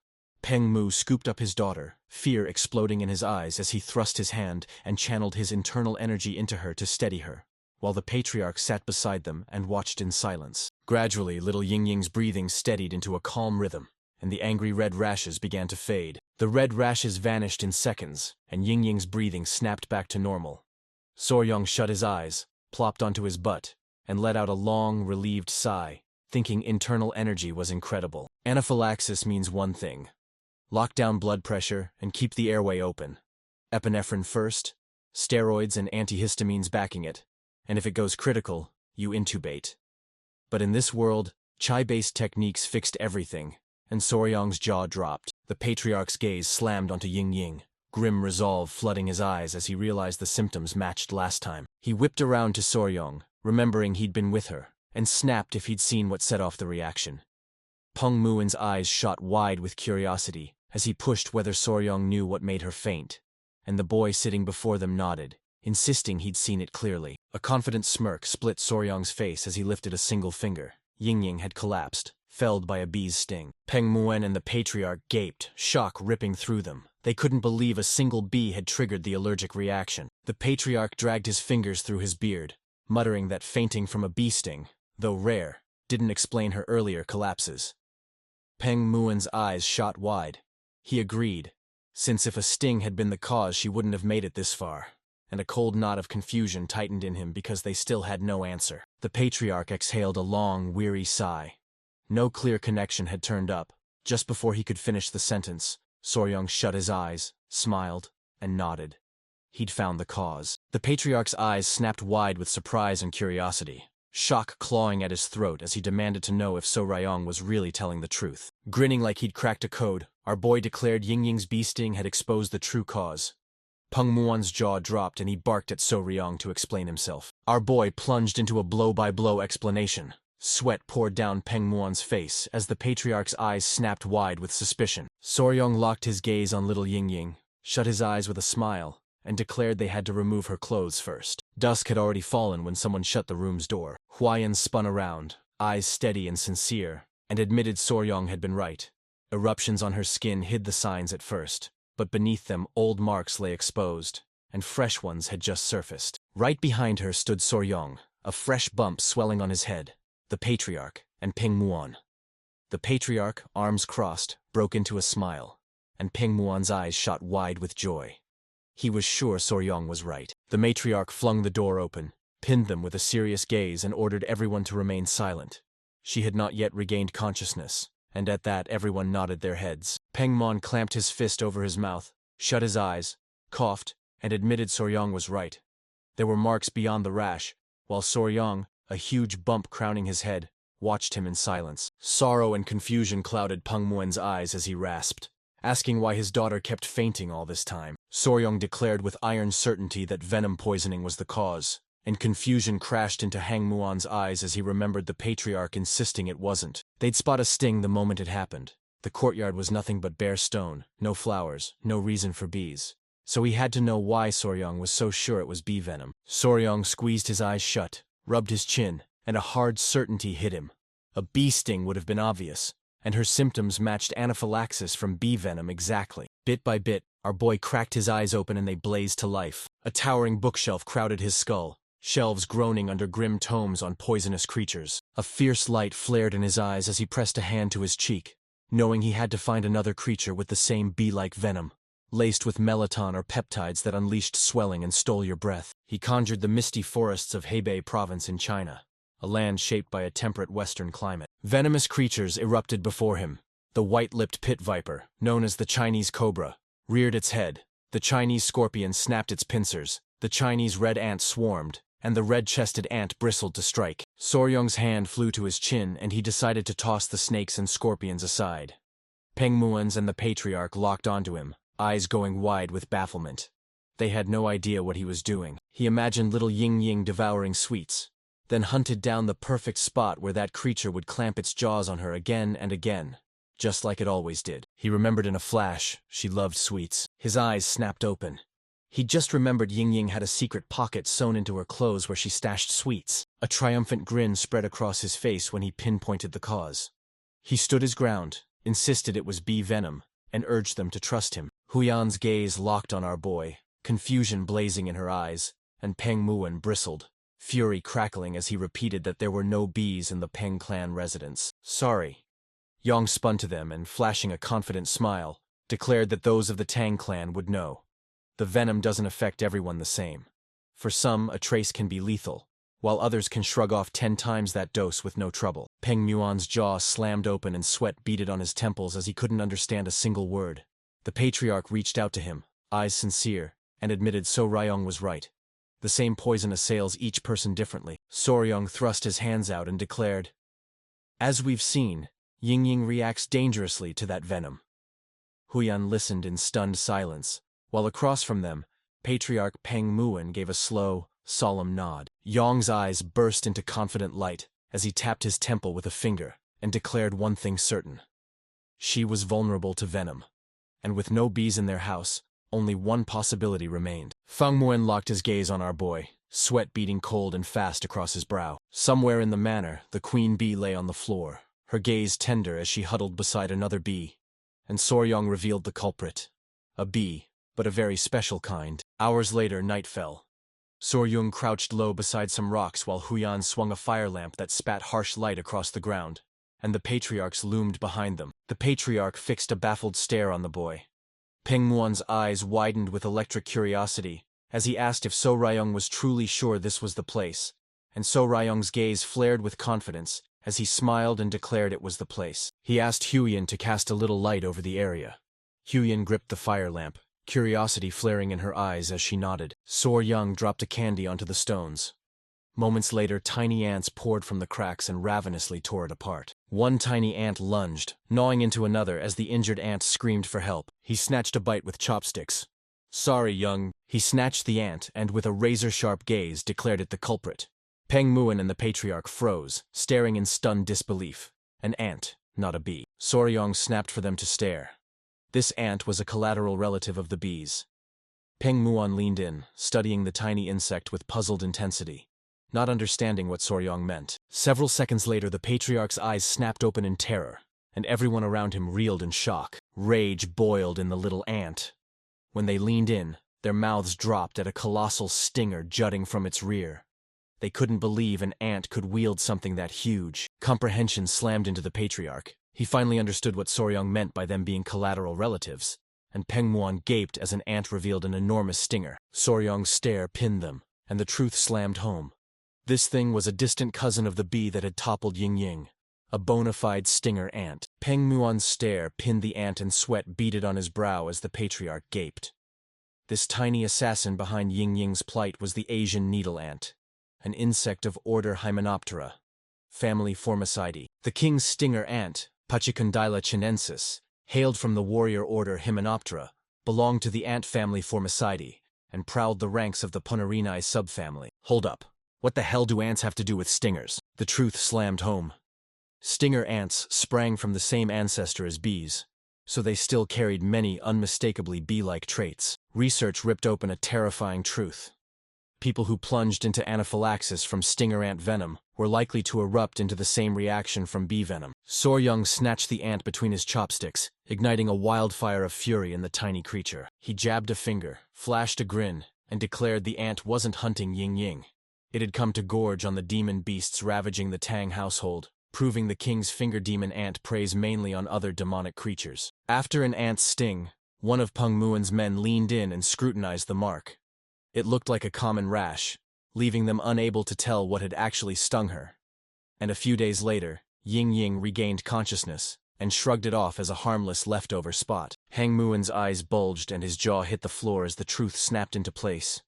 Peng Mu scooped up his daughter, fear exploding in his eyes as he thrust his hand and channeled his internal energy into her to steady her, while the Patriarch sat beside them and watched in silence. Gradually, little Yingying's breathing steadied into a calm rhythm, and the angry red rashes began to fade. The red rashes vanished in seconds, and Yingying's breathing snapped back to normal. Soryong shut his eyes, plopped onto his butt, and let out a long, relieved sigh, thinking internal energy was incredible. Anaphylaxis means one thing: lock down blood pressure and keep the airway open. Epinephrine first, steroids and antihistamines backing it, and if it goes critical, you intubate. But in this world, chai-based techniques fixed everything, and Soryong's jaw dropped. The Patriarch's gaze slammed onto Yingying, grim resolve flooding his eyes as he realized the symptoms matched last time. He whipped around to Soryong, remembering he'd been with her, and snapped if he'd seen what set off the reaction. Peng Muin's eyes shot wide with curiosity as he pushed whether Soryong knew what made her faint, and the boy sitting before them nodded, insisting he'd seen it clearly. A confident smirk split Soryong's face as he lifted a single finger. Yingying had collapsed, felled by a bee's sting. Peng Muin and the Patriarch gaped, shock ripping through them. They couldn't believe a single bee had triggered the allergic reaction. The Patriarch dragged his fingers through his beard, muttering that fainting from a bee sting, though rare, didn't explain her earlier collapses. Peng Muin's eyes shot wide. He agreed, since if a sting had been the cause she wouldn't have made it this far, and a cold knot of confusion tightened in him because they still had no answer. The Patriarch exhaled a long, weary sigh. No clear connection had turned up. Just before he could finish the sentence, Soryong shut his eyes, smiled, and nodded. He'd found the cause. The Patriarch's eyes snapped wide with surprise and curiosity, shock clawing at his throat as he demanded to know if Soryong was really telling the truth. Grinning like he'd cracked a code, our boy declared Yingying's bee sting had exposed the true cause. Peng Muin's jaw dropped and he barked at Soryong to explain himself. Our boy plunged into a blow-by-blow explanation. Sweat poured down Peng Muin's face as the Patriarch's eyes snapped wide with suspicion. Soryong locked his gaze on little Yingying, shut his eyes with a smile, and declared they had to remove her clothes first. Dusk had already fallen when someone shut the room's door. Huayan spun around, eyes steady and sincere, and admitted Soryong had been right. Eruptions on her skin hid the signs at first, but beneath them old marks lay exposed, and fresh ones had just surfaced. Right behind her stood Soryong, a fresh bump swelling on his head, the Patriarch, and Peng Muin. The Patriarch, arms crossed, broke into a smile, and Peng Muin's eyes shot wide with joy. He was sure Soryong was right. The matriarch flung the door open, pinned them with a serious gaze, and ordered everyone to remain silent. She had not yet regained consciousness, and at that everyone nodded their heads. Peng Muin clamped his fist over his mouth, shut his eyes, coughed, and admitted Soryong was right. There were marks beyond the rash, while Soryong, a huge bump crowning his head, watched him in silence. Sorrow and confusion clouded Peng Muin's eyes as he rasped, asking why his daughter kept fainting all this time. Soryong declared with iron certainty that venom poisoning was the cause, and confusion crashed into Peng Muin's eyes as he remembered the Patriarch insisting it wasn't. They'd spot a sting the moment it happened, The courtyard was nothing but bare stone, no flowers, no reason for bees. So he had to know why Soryong was so sure it was bee venom. Soryong squeezed his eyes shut, rubbed his chin, and a hard certainty hit him. A bee sting would have been obvious, and her symptoms matched Anaphilaxis from bee venom exactly. Bit by bit, our boy cracked his eyes open and they blazed to life. A towering bookshelf crowded his skull, shelves groaning under grim tomes on poisonous creatures. A fierce light flared in his eyes as he pressed a hand to his cheek, knowing he had to find another creature with the same bee-like venom, laced with melatonin or peptides that unleashed swelling and stole your breath. He conjured the misty forests of Hebei province in China, a land shaped by a temperate western climate. Venomous creatures erupted before him. The white-lipped pit viper, known as the Chinese cobra, reared its head. The Chinese scorpion snapped its pincers. The Chinese red ant swarmed, and the red-chested ant bristled to strike. Soryong's hand flew to his chin, and he decided to toss the snakes and scorpions aside. Peng Muon's and the patriarch locked onto him, eyes going wide with bafflement. They had no idea what he was doing. He imagined little Ying devouring sweets, then hunted down the perfect spot where that creature would clamp its jaws on her again and again, just like it always did. He remembered in a flash, she loved sweets. His eyes snapped open. He just remembered Ying had a secret pocket sewn into her clothes where she stashed sweets. A triumphant grin spread across his face when he pinpointed the cause. He stood his ground, insisted it was bee venom, and urged them to trust him. Huyan's gaze locked on our boy, confusion blazing in her eyes, and Peng Muon bristled, fury crackling as he repeated that there were no bees in the Peng clan residence. Sorry. Yang spun to them and, flashing a confident smile, declared that those of the Tang clan would know. The venom doesn't affect everyone the same. For some, a trace can be lethal, while others can shrug off 10 times that dose with no trouble. Peng Muon's jaw slammed open and sweat beaded on his temples as he couldn't understand a single word. The patriarch reached out to him, eyes sincere, and admitted Soryong was right. The same poison assails each person differently. Soryong thrust his hands out and declared, "As we've seen, Ying reacts dangerously to that venom." Huyan listened in stunned silence, while across from them, Patriarch Peng Muon gave a slow, solemn nod. Yang's eyes burst into confident light as he tapped his temple with a finger and declared one thing certain. She was vulnerable to venom, and with no bees in their house, only one possibility remained. Feng Muon locked his gaze on our boy, sweat beading cold and fast across his brow. Somewhere in the manor, the queen bee lay on the floor, her gaze tender as she huddled beside another bee, and Soryong revealed the culprit. A bee, but a very special kind. Hours later, night fell. Soryong crouched low beside some rocks while Huyan swung a fire lamp that spat harsh light across the ground, and the patriarchs loomed behind them. The patriarch fixed a baffled stare on the boy. Peng Muon's eyes widened with electric curiosity as he asked if Soryong was truly sure this was the place, and Soryong's gaze flared with confidence as he smiled and declared it was the place. He asked Huyan to cast a little light over the area. Huyan gripped the fire lamp, curiosity flaring in her eyes as she nodded. Soryong dropped a candy onto the stones. Moments later, tiny ants poured from the cracks and ravenously tore it apart. One tiny ant lunged, gnawing into another as the injured ant screamed for help. He snatched a bite with chopsticks. "Sorry, young." He snatched the ant and, with a razor-sharp gaze, declared it the culprit. Peng Muon and the patriarch froze, staring in stunned disbelief. An ant, not a bee. Soryong snapped for them to stare. This ant was a collateral relative of the bees. Peng Muon leaned in, studying the tiny insect with puzzled intensity, not understanding what Soryong meant. Several seconds later, the patriarch's eyes snapped open in terror, and everyone around him reeled in shock. Rage boiled in the little ant. When they leaned in, their mouths dropped at a colossal stinger jutting from its rear. They couldn't believe an ant could wield something that huge. Comprehension slammed into the patriarch. He finally understood what Soryong meant by them being collateral relatives, and Peng Muon gaped as an ant revealed an enormous stinger. Soryong's stare pinned them, and the truth slammed home. This thing was a distant cousin of the bee that had toppled Ying, a bona fide stinger ant. Peng Muon's stare pinned the ant and sweat beaded on his brow as the patriarch gaped. This tiny assassin behind Ying's plight was the Asian needle ant, an insect of order Hymenoptera, family Formicidae. The king's stinger ant, Pachycondyla chinensis, hailed from the warrior order Hymenoptera, belonged to the ant family Formicidae, and prowled the ranks of the Punarinae subfamily. Hold up. What the hell do ants have to do with stingers? The truth slammed home. Stinger ants sprang from the same ancestor as bees, so they still carried many unmistakably bee-like traits. Research ripped open a terrifying truth. People who plunged into anaphylaxis from stinger ant venom were likely to erupt into the same reaction from bee venom. Soryong snatched the ant between his chopsticks, igniting a wildfire of fury in the tiny creature. He jabbed a finger, flashed a grin, and declared the ant wasn't hunting Ying. It had come to gorge on the demon beasts ravaging the Tang household, proving the king's finger demon ant preys mainly on other demonic creatures. After an ant's sting, one of Peng Muon's men leaned in and scrutinized the mark. It looked like a common rash, leaving them unable to tell what had actually stung her. And a few days later, Ying regained consciousness and shrugged it off as a harmless leftover spot. Peng Muon's eyes bulged and his jaw hit the floor as the truth snapped into place.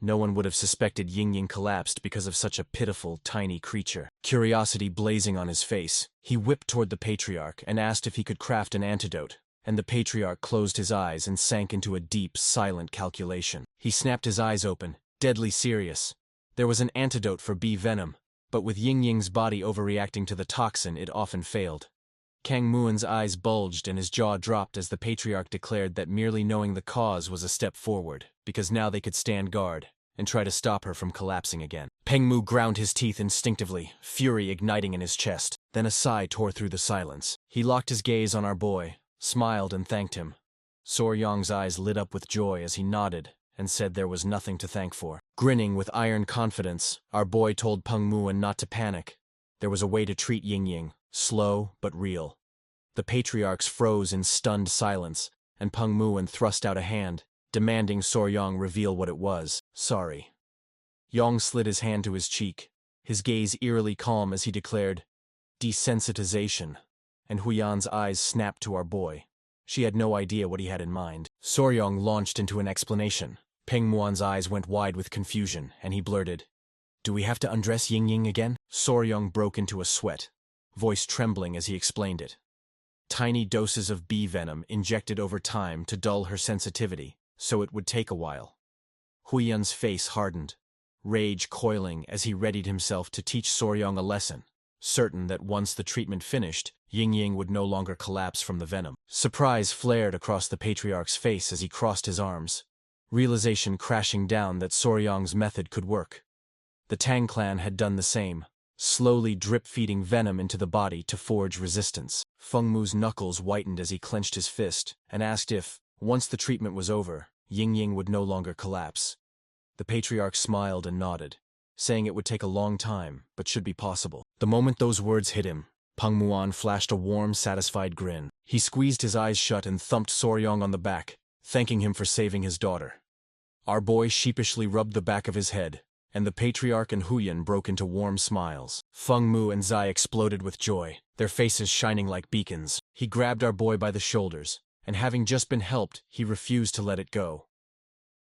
No one would have suspected Ying collapsed because of such a pitiful, tiny creature. Curiosity blazing on his face, he whipped toward the patriarch and asked if he could craft an antidote, and the patriarch closed his eyes and sank into a deep, silent calculation. He snapped his eyes open, deadly serious. There was an antidote for bee venom, but with Ying's body overreacting to the toxin, it often failed. Peng Muon's eyes bulged and his jaw dropped as the patriarch declared that merely knowing the cause was a step forward, because now they could stand guard and try to stop her from collapsing again. Peng Mu ground his teeth instinctively, fury igniting in his chest. Then a sigh tore through the silence. He locked his gaze on our boy, smiled and thanked him. Soryong's eyes lit up with joy as he nodded and said there was nothing to thank for. Grinning with iron confidence, our boy told Peng Muon not to panic. There was a way to treat Ying, slow but real. The patriarchs froze in stunned silence, and Peng Muon thrust out a hand, demanding Soryong reveal what it was. Sorry. Yong slid his hand to his cheek, his gaze eerily calm as he declared, desensitization, and Huyan's eyes snapped to our boy. She had no idea what he had in mind. Soryong launched into an explanation. Peng Muon's eyes went wide with confusion, and he blurted, "Do we have to undress Ying again?" Soryong broke into a sweat, voice trembling as he explained it. Tiny doses of bee venom injected over time to dull her sensitivity, so it would take a while. Huyan's face hardened, rage coiling as he readied himself to teach Soryong a lesson, certain that once the treatment finished, Ying would no longer collapse from the venom. Surprise flared across the patriarch's face as he crossed his arms, realization crashing down that Soryong's method could work. The Tang clan had done the same, slowly drip-feeding venom into the body to forge resistance. Feng Mu's knuckles whitened as he clenched his fist and asked if, once the treatment was over, Ying would no longer collapse. The patriarch smiled and nodded, saying it would take a long time, but should be possible. The moment those words hit him, Peng Muon flashed a warm, satisfied grin. He squeezed his eyes shut and thumped Soryong on the back, thanking him for saving his daughter. Our boy sheepishly rubbed the back of his head, and the patriarch and Huyan broke into warm smiles. Feng Mu and Zai exploded with joy, their faces shining like beacons. He grabbed our boy by the shoulders, and having just been helped, he refused to let it go.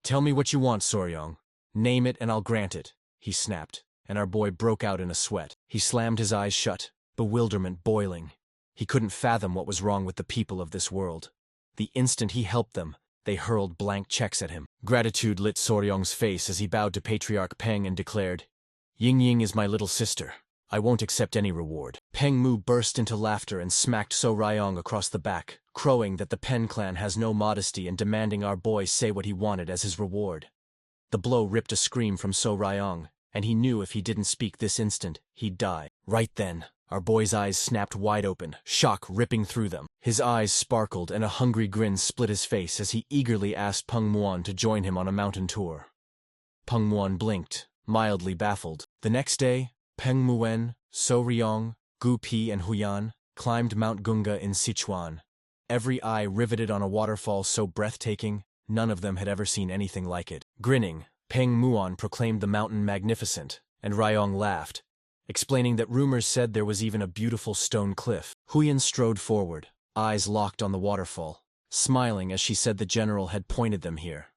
"Tell me what you want, Soryong. Name it and I'll grant it," he snapped, and our boy broke out in a sweat. He slammed his eyes shut, bewilderment boiling. He couldn't fathom what was wrong with the people of this world. The instant he helped them, they hurled blank checks at him. Gratitude lit Soryong's face as he bowed to Patriarch Peng and declared, Ying is my little sister. I won't accept any reward." Peng Mu burst into laughter and smacked Soryong across the back, crowing that the Pen clan has no modesty and demanding our boy say what he wanted as his reward. The blow ripped a scream from Soryong, and he knew if he didn't speak this instant, he'd die. Right then, our boy's eyes snapped wide open, shock ripping through them. His eyes sparkled and a hungry grin split his face as he eagerly asked Peng Muon to join him on a mountain tour. Peng Muon blinked, mildly baffled. The next day, Peng Muon, Soryong, Gu Pi and Huyan climbed Mount Gunga in Sichuan, every eye riveted on a waterfall so breathtaking, none of them had ever seen anything like it. Grinning, Peng Muon proclaimed the mountain magnificent, and Ryong laughed, explaining that rumors said there was even a beautiful stone cliff. Huyan strode forward, eyes locked on the waterfall, smiling as she said the general had pointed them here.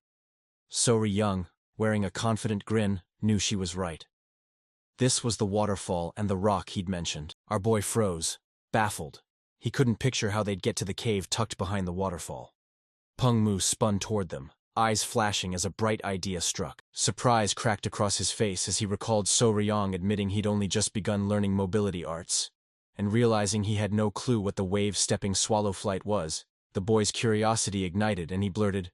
Soryong, wearing a confident grin, knew she was right. This was the waterfall and the rock he'd mentioned. Our boy froze, baffled. He couldn't picture how they'd get to the cave tucked behind the waterfall. Peng Mu spun toward them, eyes flashing as a bright idea struck. Surprise cracked across his face as he recalled Soryong admitting he'd only just begun learning mobility arts, and realizing he had no clue what the wave-stepping swallow flight was, the boy's curiosity ignited and he blurted,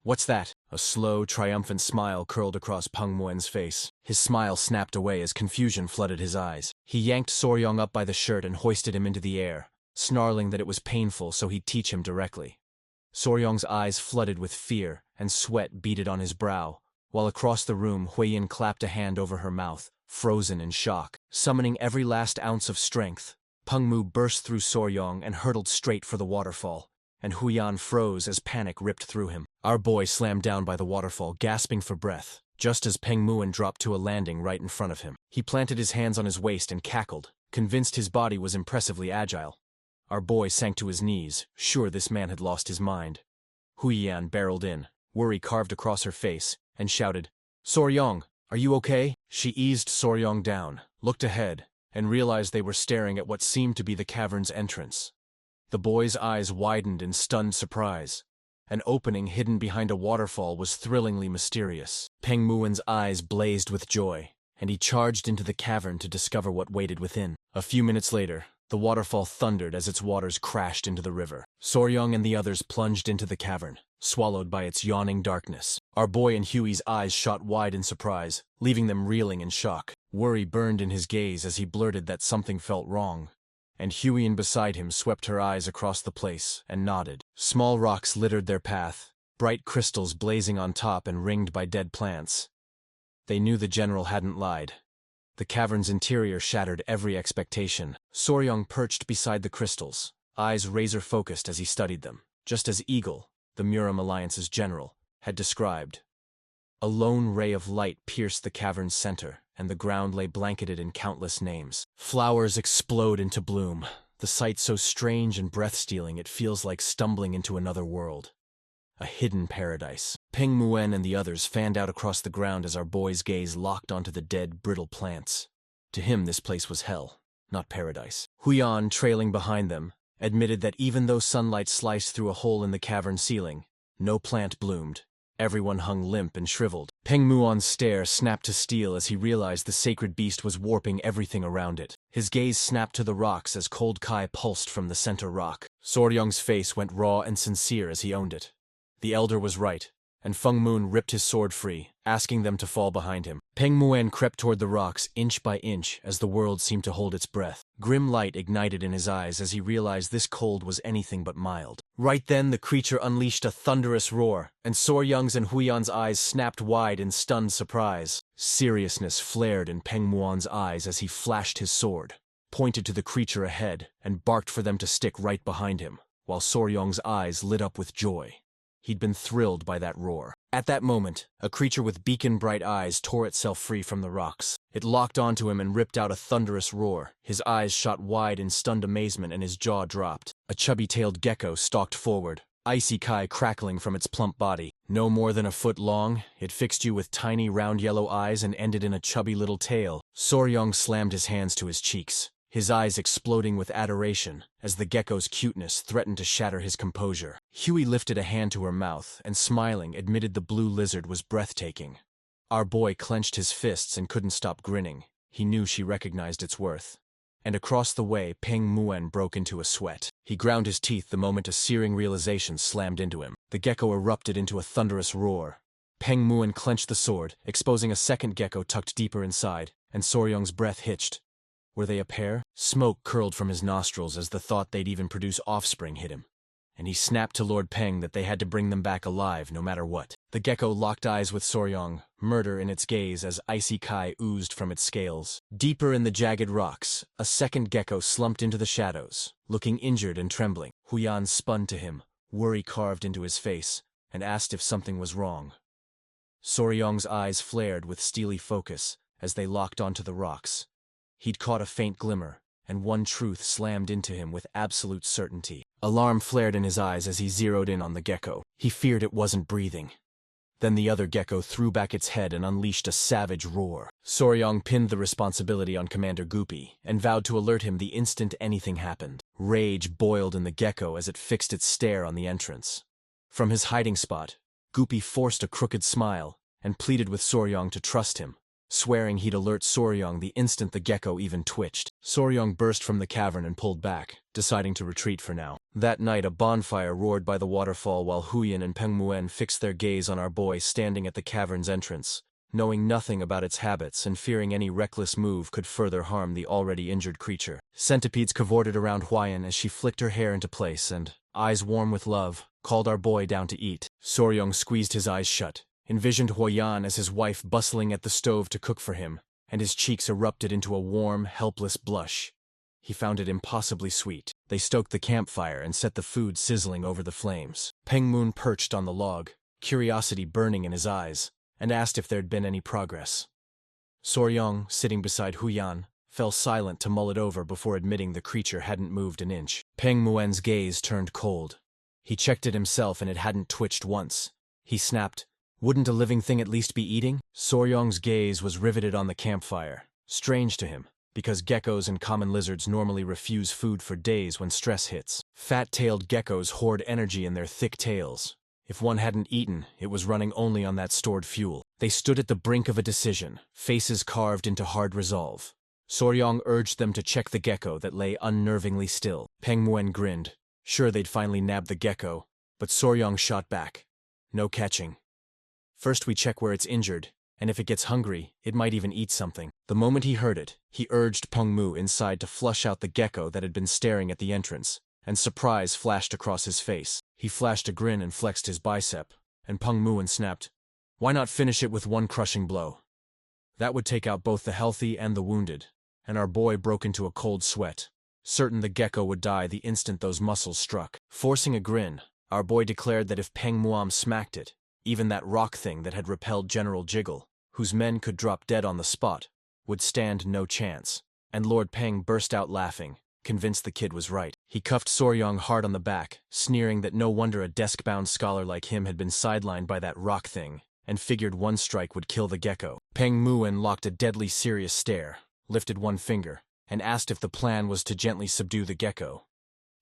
"What's that?" A slow, triumphant smile curled across Peng Muen's face. His smile snapped away as confusion flooded his eyes. He yanked Soryong up by the shirt and hoisted him into the air, snarling that it was painful so he'd teach him directly. Soryong's eyes flooded with fear, and sweat beaded on his brow, while across the room Huiyin clapped a hand over her mouth, frozen in shock. Summoning every last ounce of strength, Peng Mu burst through Soryong and hurtled straight for the waterfall, and Huiyan froze as panic ripped through him. Our boy slammed down by the waterfall, gasping for breath, just as Peng Muen dropped to a landing right in front of him. He planted his hands on his waist and cackled, convinced his body was impressively agile. Our boy sank to his knees, sure this man had lost his mind. Huiyan barreled in, worry carved across her face, and shouted, "Soryong, are you okay?" She eased Soryong down, looked ahead, and realized they were staring at what seemed to be the cavern's entrance. The boy's eyes widened in stunned surprise. An opening hidden behind a waterfall was thrillingly mysterious. Peng Muen's eyes blazed with joy, and he charged into the cavern to discover what waited within. A few minutes later, the waterfall thundered as its waters crashed into the river. Soryong and the others plunged into the cavern, swallowed by its yawning darkness. Our boy and Huey's eyes shot wide in surprise, leaving them reeling in shock. Worry burned in his gaze as he blurted that something felt wrong. And Huiyin beside him swept her eyes across the place and nodded. Small rocks littered their path, bright crystals blazing on top and ringed by dead plants. They knew the general hadn't lied. The cavern's interior shattered every expectation. Soryong perched beside the crystals, eyes razor-focused as he studied them, just as Eagle, the Muram Alliance's general, had described. A lone ray of light pierced the cavern's center, and the ground lay blanketed in countless names. Flowers explode into bloom, the sight so strange and breath-stealing it feels like stumbling into another world. A hidden paradise. Peng Muen and the others fanned out across the ground as our boy's gaze locked onto the dead, brittle plants. To him this place was hell, not paradise. Huiyan, trailing behind them, admitted that even though sunlight sliced through a hole in the cavern ceiling, no plant bloomed. Everyone hung limp and shriveled. Peng Muon's stare snapped to steel as he realized the sacred beast was warping everything around it. His gaze snapped to the rocks as cold Kai pulsed from the center rock. Soryong's face went raw and sincere as he owned it. The elder was right, and Feng Moon ripped his sword free, asking them to fall behind him. Peng Muen crept toward the rocks inch by inch as the world seemed to hold its breath. Grim light ignited in his eyes as he realized this cold was anything but mild. Right then the creature unleashed a thunderous roar, and Soryong's and Huiyan's eyes snapped wide in stunned surprise. Seriousness flared in Peng Muon's eyes as he flashed his sword, pointed to the creature ahead, and barked for them to stick right behind him, while Soryong's eyes lit up with joy. He'd been thrilled by that roar. At that moment, a creature with beacon-bright eyes tore itself free from the rocks. It locked onto him and ripped out a thunderous roar. His eyes shot wide in stunned amazement and his jaw dropped. A chubby-tailed gecko stalked forward, icy Kai crackling from its plump body. No more than a foot long, it fixed you with tiny round yellow eyes and ended in a chubby little tail. Soryong slammed his hands to his cheeks, his eyes exploding with adoration as the gecko's cuteness threatened to shatter his composure. Huey lifted a hand to her mouth and, smiling, admitted the blue lizard was breathtaking. Our boy clenched his fists and couldn't stop grinning. He knew she recognized its worth. And across the way, Peng Muen broke into a sweat. He ground his teeth the moment a searing realization slammed into him. The gecko erupted into a thunderous roar. Peng Muen clenched the sword, exposing a second gecko tucked deeper inside, and Soryong's breath hitched. Were they a pair? Smoke curled from his nostrils as the thought they'd even produce offspring hit him, and he snapped to Lord Peng that they had to bring them back alive no matter what. The gecko locked eyes with Soryong, murder in its gaze as icy Kai oozed from its scales. Deeper in the jagged rocks, a second gecko slumped into the shadows, looking injured and trembling. Huiyan spun to him, worry carved into his face, and asked if something was wrong. Soryong's eyes flared with steely focus as they locked onto the rocks. He'd caught a faint glimmer, and one truth slammed into him with absolute certainty. Alarm flared in his eyes as he zeroed in on the gecko. He feared it wasn't breathing. Then the other gecko threw back its head and unleashed a savage roar. Soryong pinned the responsibility on Commander Goopy and vowed to alert him the instant anything happened. Rage boiled in the gecko as it fixed its stare on the entrance. From his hiding spot, Goopy forced a crooked smile and pleaded with Soryong to trust him. swearing he'd alert Soryong the instant the gecko even twitched. Soryong burst from the cavern and pulled back, deciding to retreat for now. That night, a bonfire roared by the waterfall while Huyan and Pengmuen fixed their gaze on our boy standing at the cavern's entrance, knowing nothing about its habits and fearing any reckless move could further harm the already injured creature. Centipedes cavorted around Huyan as she flicked her hair into place and, eyes warm with love, called our boy down to eat. Soryong squeezed his eyes shut, envisioned Huyan as his wife bustling at the stove to cook for him, and his cheeks erupted into a warm, helpless blush. He found it impossibly sweet. They stoked the campfire and set the food sizzling over the flames. Pengmoon perched on the log, curiosity burning in his eyes, and asked if there'd been any progress. Soryong, sitting beside Huyan, fell silent to mull it over before admitting the creature hadn't moved an inch. Pengmuen's gaze turned cold. He checked it himself and it hadn't twitched once. He snapped, "Wouldn't a living thing at least be eating?" Soryong's gaze was riveted on the campfire, strange to him, because geckos and common lizards normally refuse food for days when stress hits. Fat-tailed geckos hoard energy in their thick tails. If one hadn't eaten, it was running only on that stored fuel. They stood at the brink of a decision, faces carved into hard resolve. Soryong urged them to check the gecko that lay unnervingly still. Pengmuen grinned, sure they'd finally nabbed the gecko, but Soryong shot back. No catching. First we check where it's injured, and if it gets hungry, it might even eat something. The moment he heard it, he urged Pengmu inside to flush out the gecko that had been staring at the entrance, and surprise flashed across his face. He flashed a grin and flexed his bicep, and Pengmu snapped, "Why not finish it with one crushing blow?" That would take out both the healthy and the wounded, and our boy broke into a cold sweat, certain the gecko would die the instant those muscles struck. Forcing a grin, our boy declared that if Pengmuam smacked it, even that rock thing that had repelled General Jiggle, whose men could drop dead on the spot, would stand no chance. And Lord Peng burst out laughing, convinced the kid was right. He cuffed Soryong hard on the back, sneering that no wonder a desk-bound scholar like him had been sidelined by that rock thing, and figured one strike would kill the gecko. Peng Muen locked a deadly serious stare, lifted one finger, and asked if the plan was to gently subdue the gecko.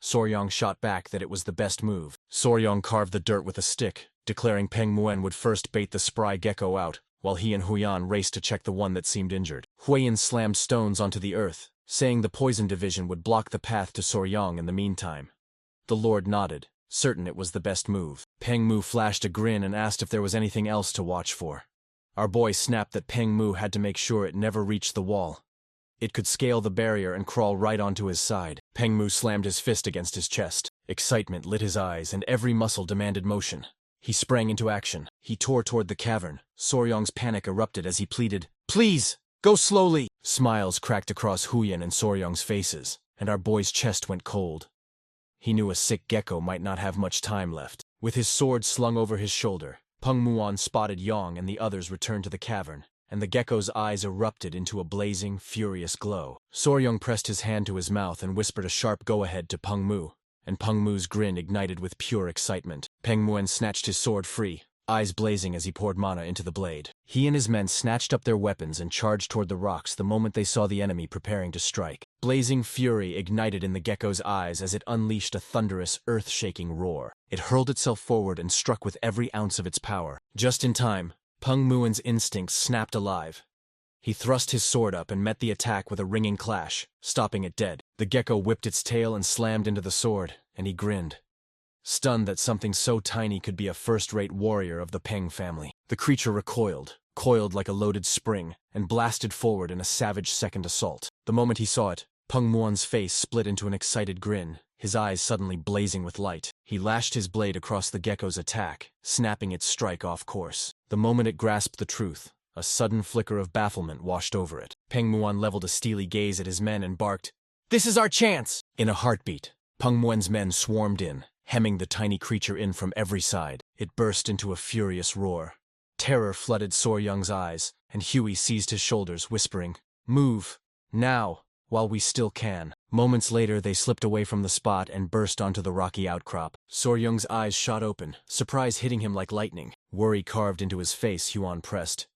Soryong shot back that it was the best move. Soryong carved the dirt with a stick, declaring Peng Muen would first bait the spry gecko out, while he and Huyan raced to check the one that seemed injured. Huyan slammed stones onto the earth, saying the poison division would block the path to Soryong in the meantime. The Lord nodded, certain it was the best move. Peng Mu flashed a grin and asked if there was anything else to watch for. Our boy snapped that Peng Mu had to make sure it never reached the wall. It could scale the barrier and crawl right onto his side. Peng Mu slammed his fist against his chest. Excitement lit his eyes and every muscle demanded motion. He sprang into action. He tore toward the cavern. Soryong's panic erupted as he pleaded, "Please, go slowly!" Smiles cracked across Huyan and Soryong's faces, and our boy's chest went cold. He knew a sick gecko might not have much time left. With his sword slung over his shoulder, Peng Muon spotted Yong and the others returned to the cavern, and the gecko's eyes erupted into a blazing, furious glow. Soryong pressed his hand to his mouth and whispered a sharp go-ahead to Peng Mu, and Peng Mu's grin ignited with pure excitement. Peng Muen snatched his sword free, eyes blazing as he poured mana into the blade. He and his men snatched up their weapons and charged toward the rocks the moment they saw the enemy preparing to strike. Blazing fury ignited in the gecko's eyes as it unleashed a thunderous, earth-shaking roar. It hurled itself forward and struck with every ounce of its power. Just in time, Peng Muen's instincts snapped alive. He thrust his sword up and met the attack with a ringing clash, stopping it dead. The gecko whipped its tail and slammed into the sword, and he grinned, stunned that something so tiny could be a first-rate warrior of the Peng family. The creature recoiled, coiled like a loaded spring, and blasted forward in a savage second assault. The moment he saw it, Peng Muon's face split into an excited grin, his eyes suddenly blazing with light. He lashed his blade across the gecko's attack, snapping its strike off course. The moment it grasped the truth, a sudden flicker of bafflement washed over it. Peng Muon leveled a steely gaze at his men and barked, "This is our chance!" In a heartbeat, Peng Muen's men swarmed in, hemming the tiny creature in from every side. It burst into a furious roar. Terror flooded Soryong's eyes, and Huey seized his shoulders, whispering, "Move, now, while we still can." Moments later, they slipped away from the spot and burst onto the rocky outcrop. Soryong's eyes shot open, surprise hitting him like lightning. Worry carved into his face, Huan pressed,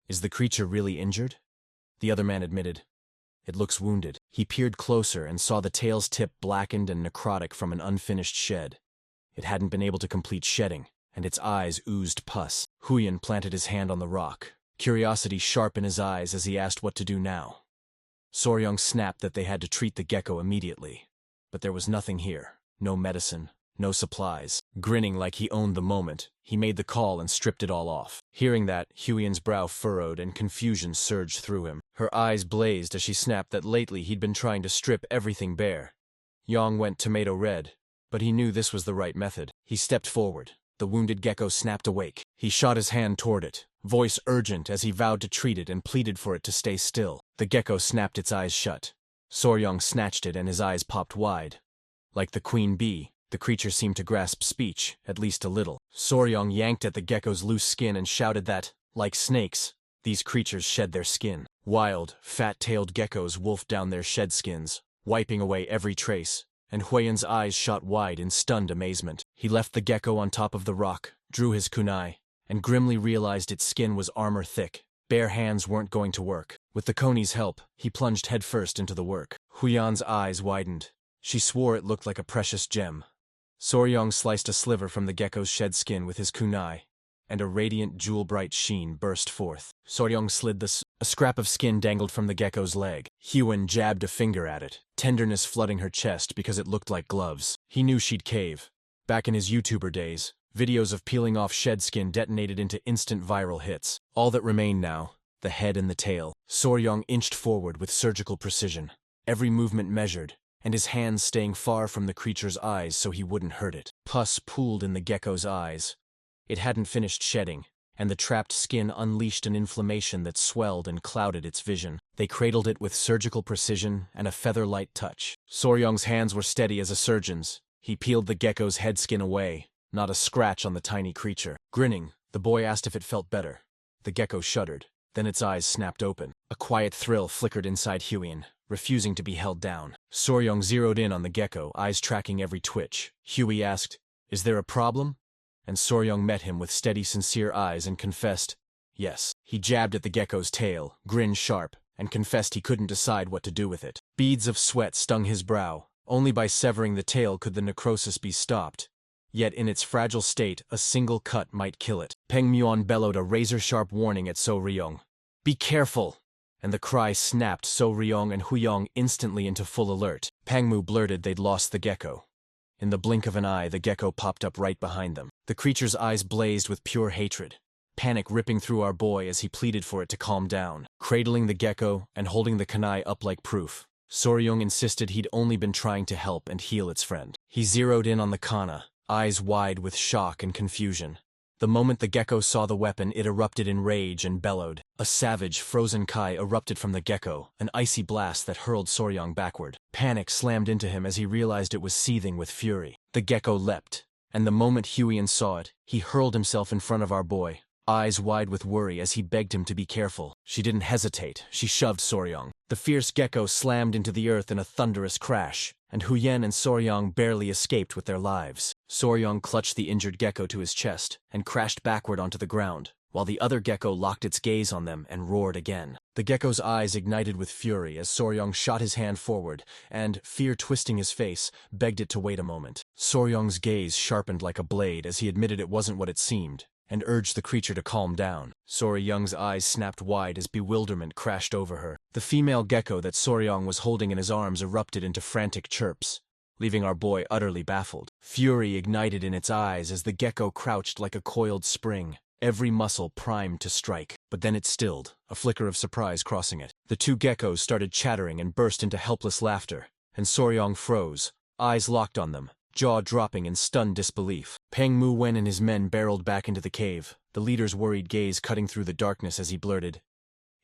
"Is the creature really injured?" The other man admitted, "It looks wounded." He peered closer and saw the tail's tip blackened and necrotic from an unfinished shed. It hadn't been able to complete shedding, and its eyes oozed pus. Huyan planted his hand on the rock, curiosity sharp in his eyes as he asked what to do now. Soryong snapped that they had to treat the gecko immediately. But there was nothing here. No medicine, no supplies. Grinning like he owned the moment, he made the call and stripped it all off. Hearing that, Huiyan's brow furrowed and confusion surged through him. Her eyes blazed as she snapped that lately he'd been trying to strip everything bare. Yang went tomato red, but he knew this was the right method. He stepped forward. The wounded gecko snapped awake. He shot his hand toward it, voice urgent as he vowed to treat it and pleaded for it to stay still. The gecko snapped its eyes shut. Soryong snatched it and his eyes popped wide. Like the queen bee, the creature seemed to grasp speech, at least a little. Soryong yanked at the gecko's loose skin and shouted that, like snakes, these creatures shed their skin. Wild, fat-tailed geckos wolfed down their shed skins, wiping away every trace, and Huiyan's eyes shot wide in stunned amazement. He left the gecko on top of the rock, drew his kunai, and grimly realized its skin was armor thick. Bare hands weren't going to work. With the Koni's help, he plunged headfirst into the work. Huiyan's eyes widened. She swore it looked like a precious gem. Soryong sliced a sliver from the gecko's shed skin with his kunai, and a radiant jewel-bright sheen burst forth. Soryong slid a scrap of skin dangled from the gecko's leg. Huiyan jabbed a finger at it, tenderness flooding her chest because it looked like gloves. He knew she'd cave. Back in his YouTuber days, videos of peeling off shed skin detonated into instant viral hits. All that remained now, the head and the tail. Soryong inched forward with surgical precision, every movement measured, and his hands staying far from the creature's eyes so he wouldn't hurt it. Pus pooled in the gecko's eyes. It hadn't finished shedding, and the trapped skin unleashed an inflammation that swelled and clouded its vision. They cradled it with surgical precision and a feather-light touch. Soryong's hands were steady as a surgeon's. He peeled the gecko's head skin away, not a scratch on the tiny creature. Grinning, the boy asked if it felt better. The gecko shuddered, then its eyes snapped open. A quiet thrill flickered inside Huiyan, refusing to be held down. Soryong zeroed in on the gecko, eyes tracking every twitch. Huey asked, "Is there a problem?" And Soryong met him with steady, sincere eyes and confessed, yes. He jabbed at the gecko's tail, grinned sharp, and confessed he couldn't decide what to do with it. Beads of sweat stung his brow. Only by severing the tail could the necrosis be stopped. Yet in its fragile state, a single cut might kill it. Peng Muon bellowed a razor-sharp warning at Soryong. "Be careful!" And the cry snapped Soryong and Huiyan instantly into full alert. Pangmu blurted they'd lost the gecko. In the blink of an eye, the gecko popped up right behind them. The creature's eyes blazed with pure hatred, panic ripping through our boy as he pleaded for it to calm down. Cradling the gecko and holding the kunai up like proof, Soryong insisted he'd only been trying to help and heal its friend. He zeroed in on the kana, eyes wide with shock and confusion. The moment the gecko saw the weapon, it erupted in rage and bellowed. A savage, frozen kai erupted from the gecko, an icy blast that hurled Soryong backward. Panic slammed into him as he realized it was seething with fury. The gecko leapt, and the moment Huiyan saw it, he hurled himself in front of our boy, eyes wide with worry as he begged him to be careful. She didn't hesitate. She shoved Soryong. The fierce gecko slammed into the earth in a thunderous crash, and Huiyan and Soryong barely escaped with their lives. Soryong clutched the injured gecko to his chest and crashed backward onto the ground, while the other gecko locked its gaze on them and roared again. The gecko's eyes ignited with fury as Soryong shot his hand forward and, fear twisting his face, begged it to wait a moment. Soryong's gaze sharpened like a blade as he admitted it wasn't what it seemed, and urged the creature to calm down. Soryong's eyes snapped wide as bewilderment crashed over her. The female gecko that Soryong was holding in his arms erupted into frantic chirps, leaving our boy utterly baffled. Fury ignited in its eyes as the gecko crouched like a coiled spring, every muscle primed to strike. But then it stilled, a flicker of surprise crossing it. The two geckos started chattering and burst into helpless laughter, and Soryong froze, eyes locked on them, jaw dropping in stunned disbelief. Peng Mu Wen and his men barreled back into the cave, the leader's worried gaze cutting through the darkness as he blurted,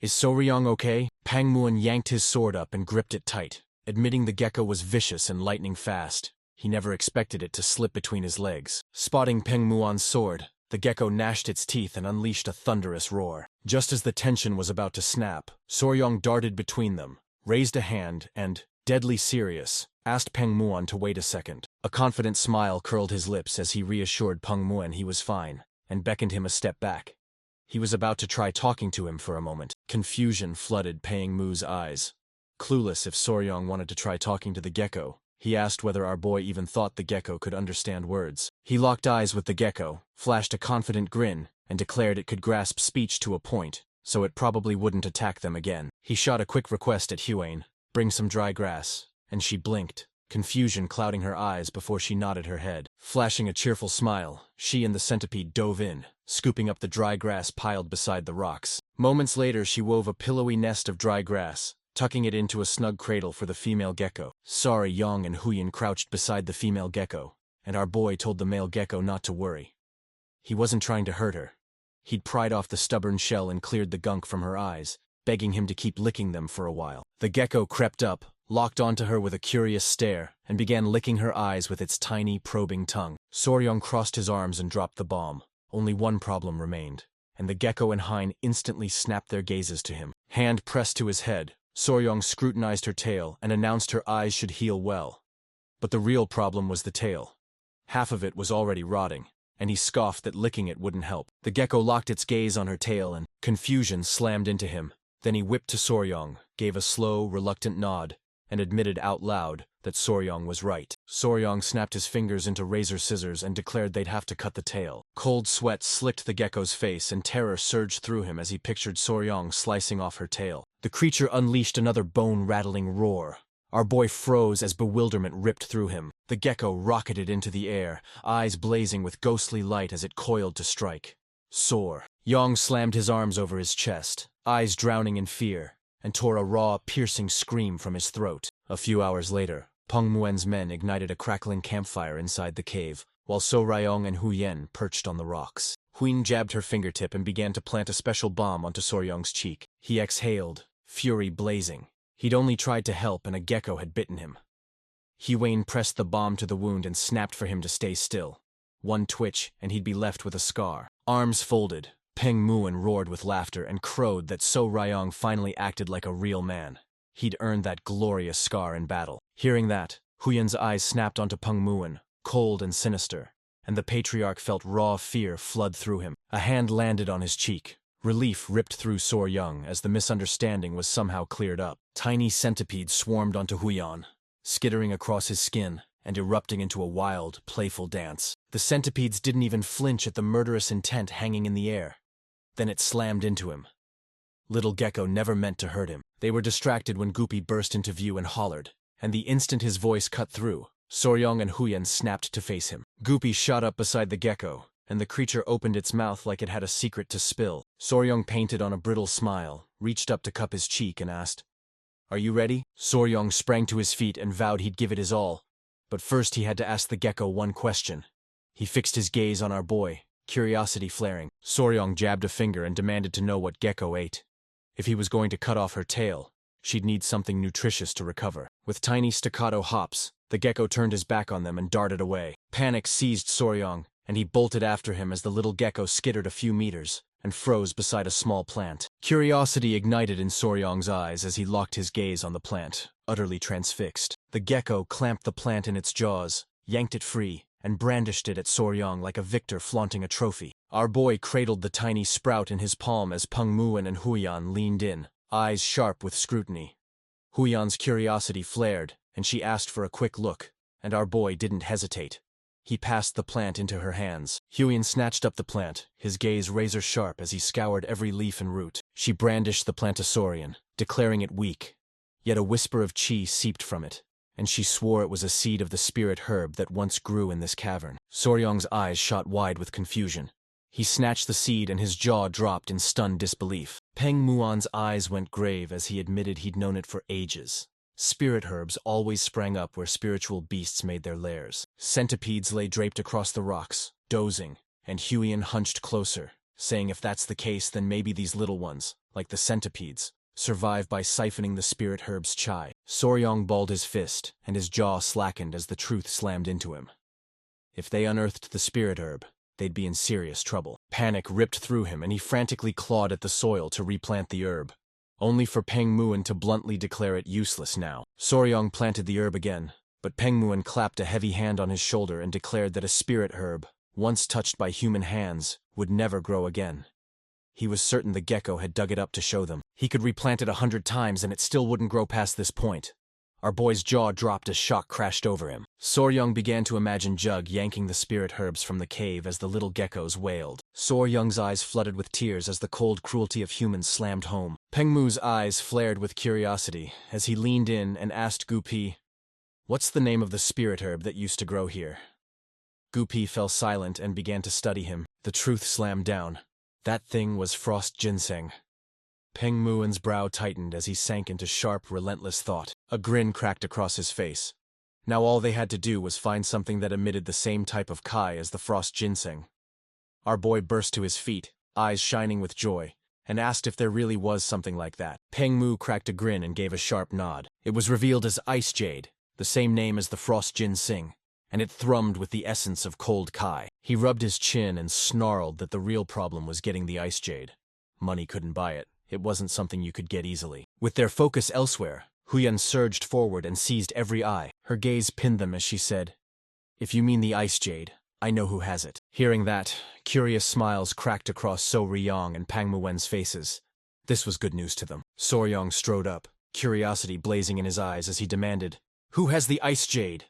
"Is Soryong okay?" Peng Muon yanked his sword up and gripped it tight, admitting the gecko was vicious and lightning fast. He never expected it to slip between his legs. Spotting Peng Muon's sword, the gecko gnashed its teeth and unleashed a thunderous roar. Just as the tension was about to snap, Soryong darted between them, raised a hand, and, deadly serious, asked Peng Muon to wait a second. A confident smile curled his lips as he reassured Peng Muon he was fine, and beckoned him a step back. He was about to try talking to him for a moment. Confusion flooded Peng Mu's eyes. Clueless if Soryong wanted to try talking to the gecko, he asked whether our boy even thought the gecko could understand words. He locked eyes with the gecko, flashed a confident grin, and declared it could grasp speech to a point, so it probably wouldn't attack them again. He shot a quick request at Huane, bring some dry grass, and she blinked, confusion clouding her eyes before she nodded her head. Flashing a cheerful smile, she and the centipede dove in, scooping up the dry grass piled beside the rocks. Moments later, she wove a pillowy nest of dry grass, tucking it into a snug cradle for the female gecko. Soryong and Huyan crouched beside the female gecko, and our boy told the male gecko not to worry. He wasn't trying to hurt her. He'd pried off the stubborn shell and cleared the gunk from her eyes, begging him to keep licking them for a while. The gecko crept up, locked onto her with a curious stare, and began licking her eyes with its tiny, probing tongue. Soryong crossed his arms and dropped the bomb. Only one problem remained, and the gecko and Hein instantly snapped their gazes to him. Hand pressed to his head, Soryong scrutinized her tail and announced her eyes should heal well. But the real problem was the tail. Half of it was already rotting, and he scoffed that licking it wouldn't help. The gecko locked its gaze on her tail and confusion slammed into him. Then he whipped to Soryong, gave a slow, reluctant nod, and admitted out loud that Soryong was right. Soryong snapped his fingers into razor scissors and declared they'd have to cut the tail. Cold sweat slicked the gecko's face and terror surged through him as he pictured Soryong slicing off her tail. The creature unleashed another bone-rattling roar. Our boy froze as bewilderment ripped through him. The gecko rocketed into the air, eyes blazing with ghostly light as it coiled to strike. Soryong slammed his arms over his chest, eyes drowning in fear, and tore a raw, piercing scream from his throat. A few hours later, Peng Muen's men ignited a crackling campfire inside the cave, while Soryong and Huyan perched on the rocks. Huyan jabbed her fingertip and began to plant a special bomb onto Soryong's cheek. He exhaled, fury blazing. He'd only tried to help and a gecko had bitten him. Huyan pressed the bomb to the wound and snapped for him to stay still. One twitch, and he'd be left with a scar. Arms folded, Peng Muen roared with laughter and crowed that Soryong finally acted like a real man. He'd earned that glorious scar in battle. Hearing that, Huyan's eyes snapped onto Peng Muen, cold and sinister, and the patriarch felt raw fear flood through him. A hand landed on his cheek. Relief ripped through Soryong as the misunderstanding was somehow cleared up. Tiny centipedes swarmed onto Huyan, skittering across his skin and erupting into a wild, playful dance. The centipedes didn't even flinch at the murderous intent hanging in the air. Then it slammed into him. Little gecko never meant to hurt him. They were distracted when Goopy burst into view and hollered, and the instant his voice cut through, Soryong and Huyan snapped to face him. Goopy shot up beside the gecko, and the creature opened its mouth like it had a secret to spill. Soryong painted on a brittle smile, reached up to cup his cheek and asked, "Are you ready?" Soryong sprang to his feet and vowed he'd give it his all, but first he had to ask the gecko one question. He fixed his gaze on our boy, curiosity flaring. Soryong jabbed a finger and demanded to know what gecko ate. If he was going to cut off her tail, she'd need something nutritious to recover. With tiny staccato hops, the gecko turned his back on them and darted away. Panic seized Soryong, and he bolted after him as the little gecko skittered a few meters and froze beside a small plant. Curiosity ignited in Soryong's eyes as he locked his gaze on the plant, utterly transfixed. The gecko clamped the plant in its jaws, yanked it free, and brandished it at Soryong like a victor flaunting a trophy. Our boy cradled the tiny sprout in his palm as Peng Muen and Huyan leaned in, eyes sharp with scrutiny. Huyan's curiosity flared, and she asked for a quick look, and our boy didn't hesitate. He passed the plant into her hands. Huyan snatched up the plant, his gaze razor-sharp as he scoured every leaf and root. She brandished the plantosaurian, declaring it weak, yet a whisper of chi seeped from it, and she swore it was a seed of the spirit herb that once grew in this cavern. Soryong's eyes shot wide with confusion. He snatched the seed and his jaw dropped in stunned disbelief. Peng Muon's eyes went grave as he admitted he'd known it for ages. Spirit herbs always sprang up where spiritual beasts made their lairs. Centipedes lay draped across the rocks, dozing, and Huyan hunched closer, saying if that's the case then maybe these little ones, like the centipedes, survive by siphoning the spirit herb's chai. Soryong balled his fist, and his jaw slackened as the truth slammed into him. If they unearthed the spirit herb, they'd be in serious trouble. Panic ripped through him and he frantically clawed at the soil to replant the herb, only for Peng Muen to bluntly declare it useless now. Soryong planted the herb again, but Peng Muen clapped a heavy hand on his shoulder and declared that a spirit herb, once touched by human hands, would never grow again. He was certain the gecko had dug it up to show them. He could replant it 100 times and it still wouldn't grow past this point. Our boy's jaw dropped as shock crashed over him. Soryong began to imagine Jug yanking the spirit herbs from the cave as the little geckos wailed. Soryong's eyes flooded with tears as the cold cruelty of humans slammed home. Pengmu's eyes flared with curiosity as he leaned in and asked Gupi, "What's the name of the spirit herb that used to grow here?" Gupi fell silent and began to study him. The truth slammed down. That thing was frost ginseng. Pengmu's brow tightened as he sank into sharp, relentless thought. A grin cracked across his face. Now all they had to do was find something that emitted the same type of kai as the frost ginseng. Our boy burst to his feet, eyes shining with joy, and asked if there really was something like that. Pengmu cracked a grin and gave a sharp nod. It was revealed as ice jade, the same name as the frost ginseng, and it thrummed with the essence of cold kai. He rubbed his chin and snarled that the real problem was getting the ice jade. Money couldn't buy it. It wasn't something you could get easily. With their focus elsewhere, Huyan surged forward and seized every eye. Her gaze pinned them as she said, "If you mean the ice jade, I know who has it." Hearing that, curious smiles cracked across Soryong and Pangmuen's faces. This was good news to them. Soryong strode up, curiosity blazing in his eyes as he demanded, "Who has the ice jade?"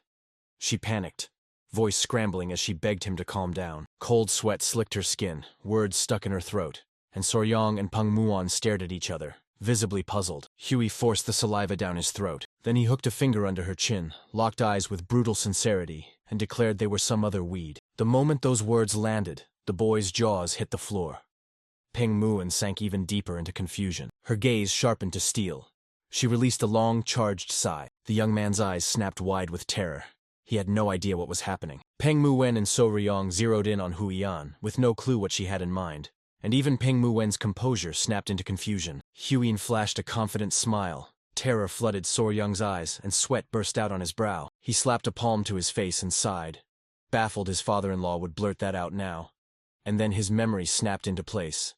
She panicked, voice scrambling as she begged him to calm down. Cold sweat slicked her skin, words stuck in her throat, and Soryong and Pangmuan stared at each other, visibly puzzled. Huey forced the saliva down his throat. Then he hooked a finger under her chin, locked eyes with brutal sincerity, and declared they were some other weed. The moment those words landed, the boy's jaws hit the floor. Pengmuan sank even deeper into confusion. Her gaze sharpened to steel. She released a long, charged sigh. The young man's eyes snapped wide with terror. He had no idea what was happening. Pengmuan and Soryong zeroed in on Huiyan, with no clue what she had in mind. And even Pengmuen's composure snapped into confusion. Huiyan flashed a confident smile. Terror flooded Soryong's eyes, and sweat burst out on his brow. He slapped a palm to his face and sighed. Baffled his father-in-law would blurt that out now. And then his memory snapped into place.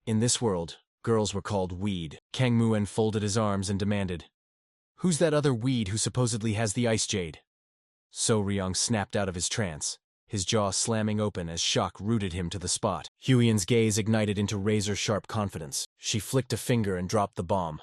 In this world, girls were called weed. Kangmuan folded his arms and demanded, "Who's that other weed who supposedly has the ice jade?" Soryong snapped out of his trance, his jaw slamming open as shock rooted him to the spot. Huiyan's gaze ignited into razor-sharp confidence. She flicked a finger and dropped the bomb.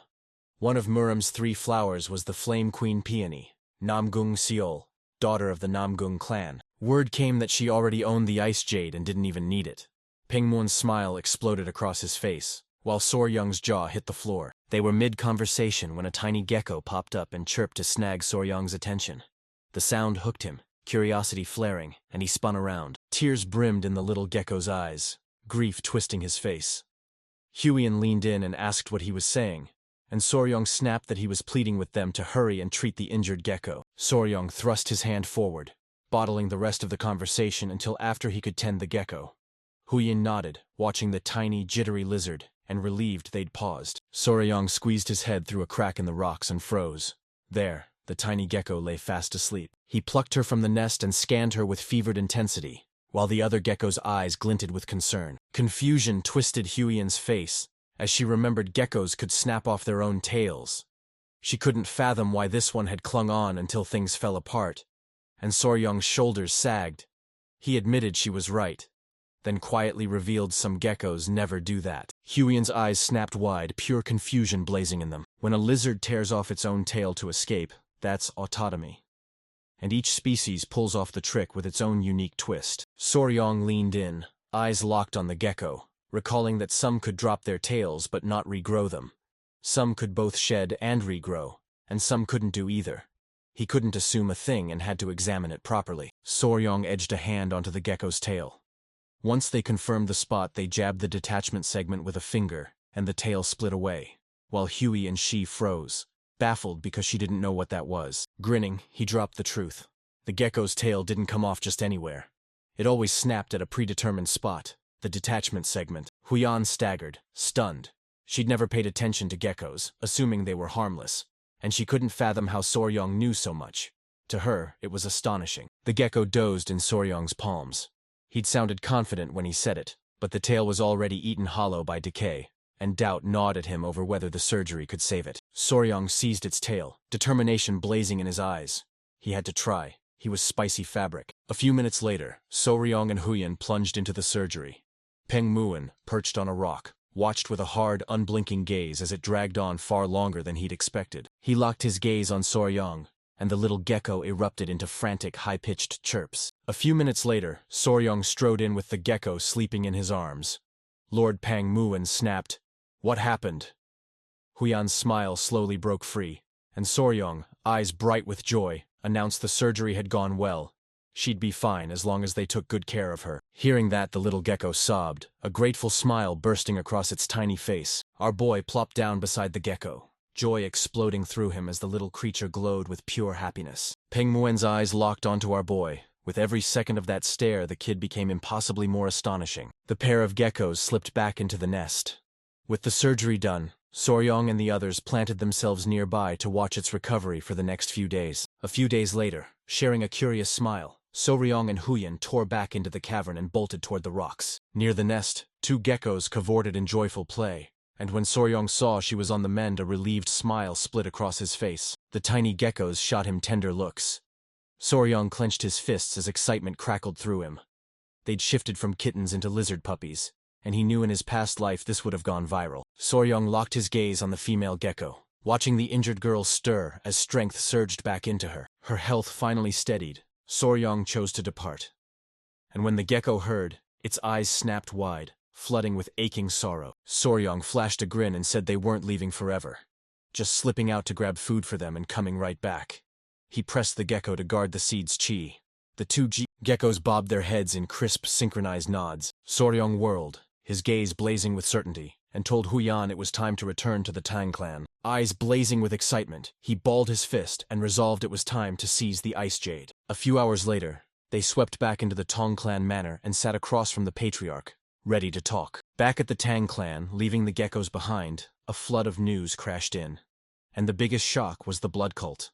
One of Muram's 3 flowers was the Flame Queen Peony, Namgung Seol, daughter of the Namgung clan. Word came that she already owned the ice jade and didn't even need it. Pengmuen's smile exploded across his face, while Soryong's jaw hit the floor. They were mid-conversation when a tiny gecko popped up and chirped to snag Soryong's attention. The sound hooked him, curiosity flaring, and he spun around. Tears brimmed in the little gecko's eyes, grief twisting his face. Huiyan leaned in and asked what he was saying, and Soryong snapped that he was pleading with them to hurry and treat the injured gecko. Soryong thrust his hand forward, bottling the rest of the conversation until after he could tend the gecko. Huiyan nodded, watching the tiny, jittery lizard, and relieved they'd paused. Soryong squeezed his head through a crack in the rocks and froze. There, the tiny gecko lay fast asleep. He plucked her from the nest and scanned her with fevered intensity, while the other gecko's eyes glinted with concern. Confusion twisted Huiyan's face, as she remembered geckos could snap off their own tails. She couldn't fathom why this one had clung on until things fell apart, and Soryong's shoulders sagged. He admitted she was right, then quietly revealed some geckos never do that. Huiyan's eyes snapped wide, pure confusion blazing in them. When a lizard tears off its own tail to escape, that's autotomy. And each species pulls off the trick with its own unique twist. Soryong leaned in, eyes locked on the gecko, recalling that some could drop their tails but not regrow them. Some could both shed and regrow, and some couldn't do either. He couldn't assume a thing and had to examine it properly. Soryong edged a hand onto the gecko's tail. Once they confirmed the spot, they jabbed the detachment segment with a finger, and the tail split away, while Huey and she froze, baffled because she didn't know what that was. Grinning, he dropped the truth. The gecko's tail didn't come off just anywhere. It always snapped at a predetermined spot, the detachment segment. Huiyan staggered, stunned. She'd never paid attention to geckos, assuming they were harmless, and she couldn't fathom how Soryong knew so much. To her, it was astonishing. The gecko dozed in Soryong's palms. He'd sounded confident when he said it, but the tail was already eaten hollow by decay, and doubt gnawed at him over whether the surgery could save it. Soryong seized its tail, determination blazing in his eyes. He had to try. He was spicy fabric. A few minutes later, Soryong and Huiyan plunged into the surgery. Pengmuan, perched on a rock, watched with a hard, unblinking gaze as it dragged on far longer than he'd expected. He locked his gaze on Soryong, and the little gecko erupted into frantic, high-pitched chirps. A few minutes later, Soryong strode in with the gecko sleeping in his arms. Lord Pang Muan snapped, "What happened?" Huyan's smile slowly broke free, and Soryong, eyes bright with joy, announced the surgery had gone well. She'd be fine as long as they took good care of her. Hearing that, the little gecko sobbed, a grateful smile bursting across its tiny face. Our boy plopped down beside the gecko, joy exploding through him as the little creature glowed with pure happiness. Peng Muen's eyes locked onto our boy. With every second of that stare, the kid became impossibly more astonishing. The pair of geckos slipped back into the nest. With the surgery done, Soryong and the others planted themselves nearby to watch its recovery for the next few days. A few days later, sharing a curious smile, Soryong and Huyan tore back into the cavern and bolted toward the rocks. Near the nest, two geckos cavorted in joyful play, and when Soryong saw she was on the mend, a relieved smile split across his face. The tiny geckos shot him tender looks. Soryong clenched his fists as excitement crackled through him. They'd shifted from kittens into lizard puppies, and he knew in his past life this would have gone viral. Soryong locked his gaze on the female gecko, watching the injured girl stir as strength surged back into her. Her health finally steadied. Soryong chose to depart. And when the gecko heard, its eyes snapped wide, flooding with aching sorrow. Soryong flashed a grin and said they weren't leaving forever, just slipping out to grab food for them and coming right back. He pressed the gecko to guard the seed's chi. The two geckos bobbed their heads in crisp, synchronized nods. Soryong whirled, his gaze blazing with certainty, and told Huyan it was time to return to the Tang clan. Eyes blazing with excitement, he balled his fist and resolved it was time to seize the Ice Jade. A few hours later, they swept back into the Tong clan manor and sat across from the patriarch, ready to talk. Back at the Tang clan, leaving the geckos behind, a flood of news crashed in. And the biggest shock was the blood cult.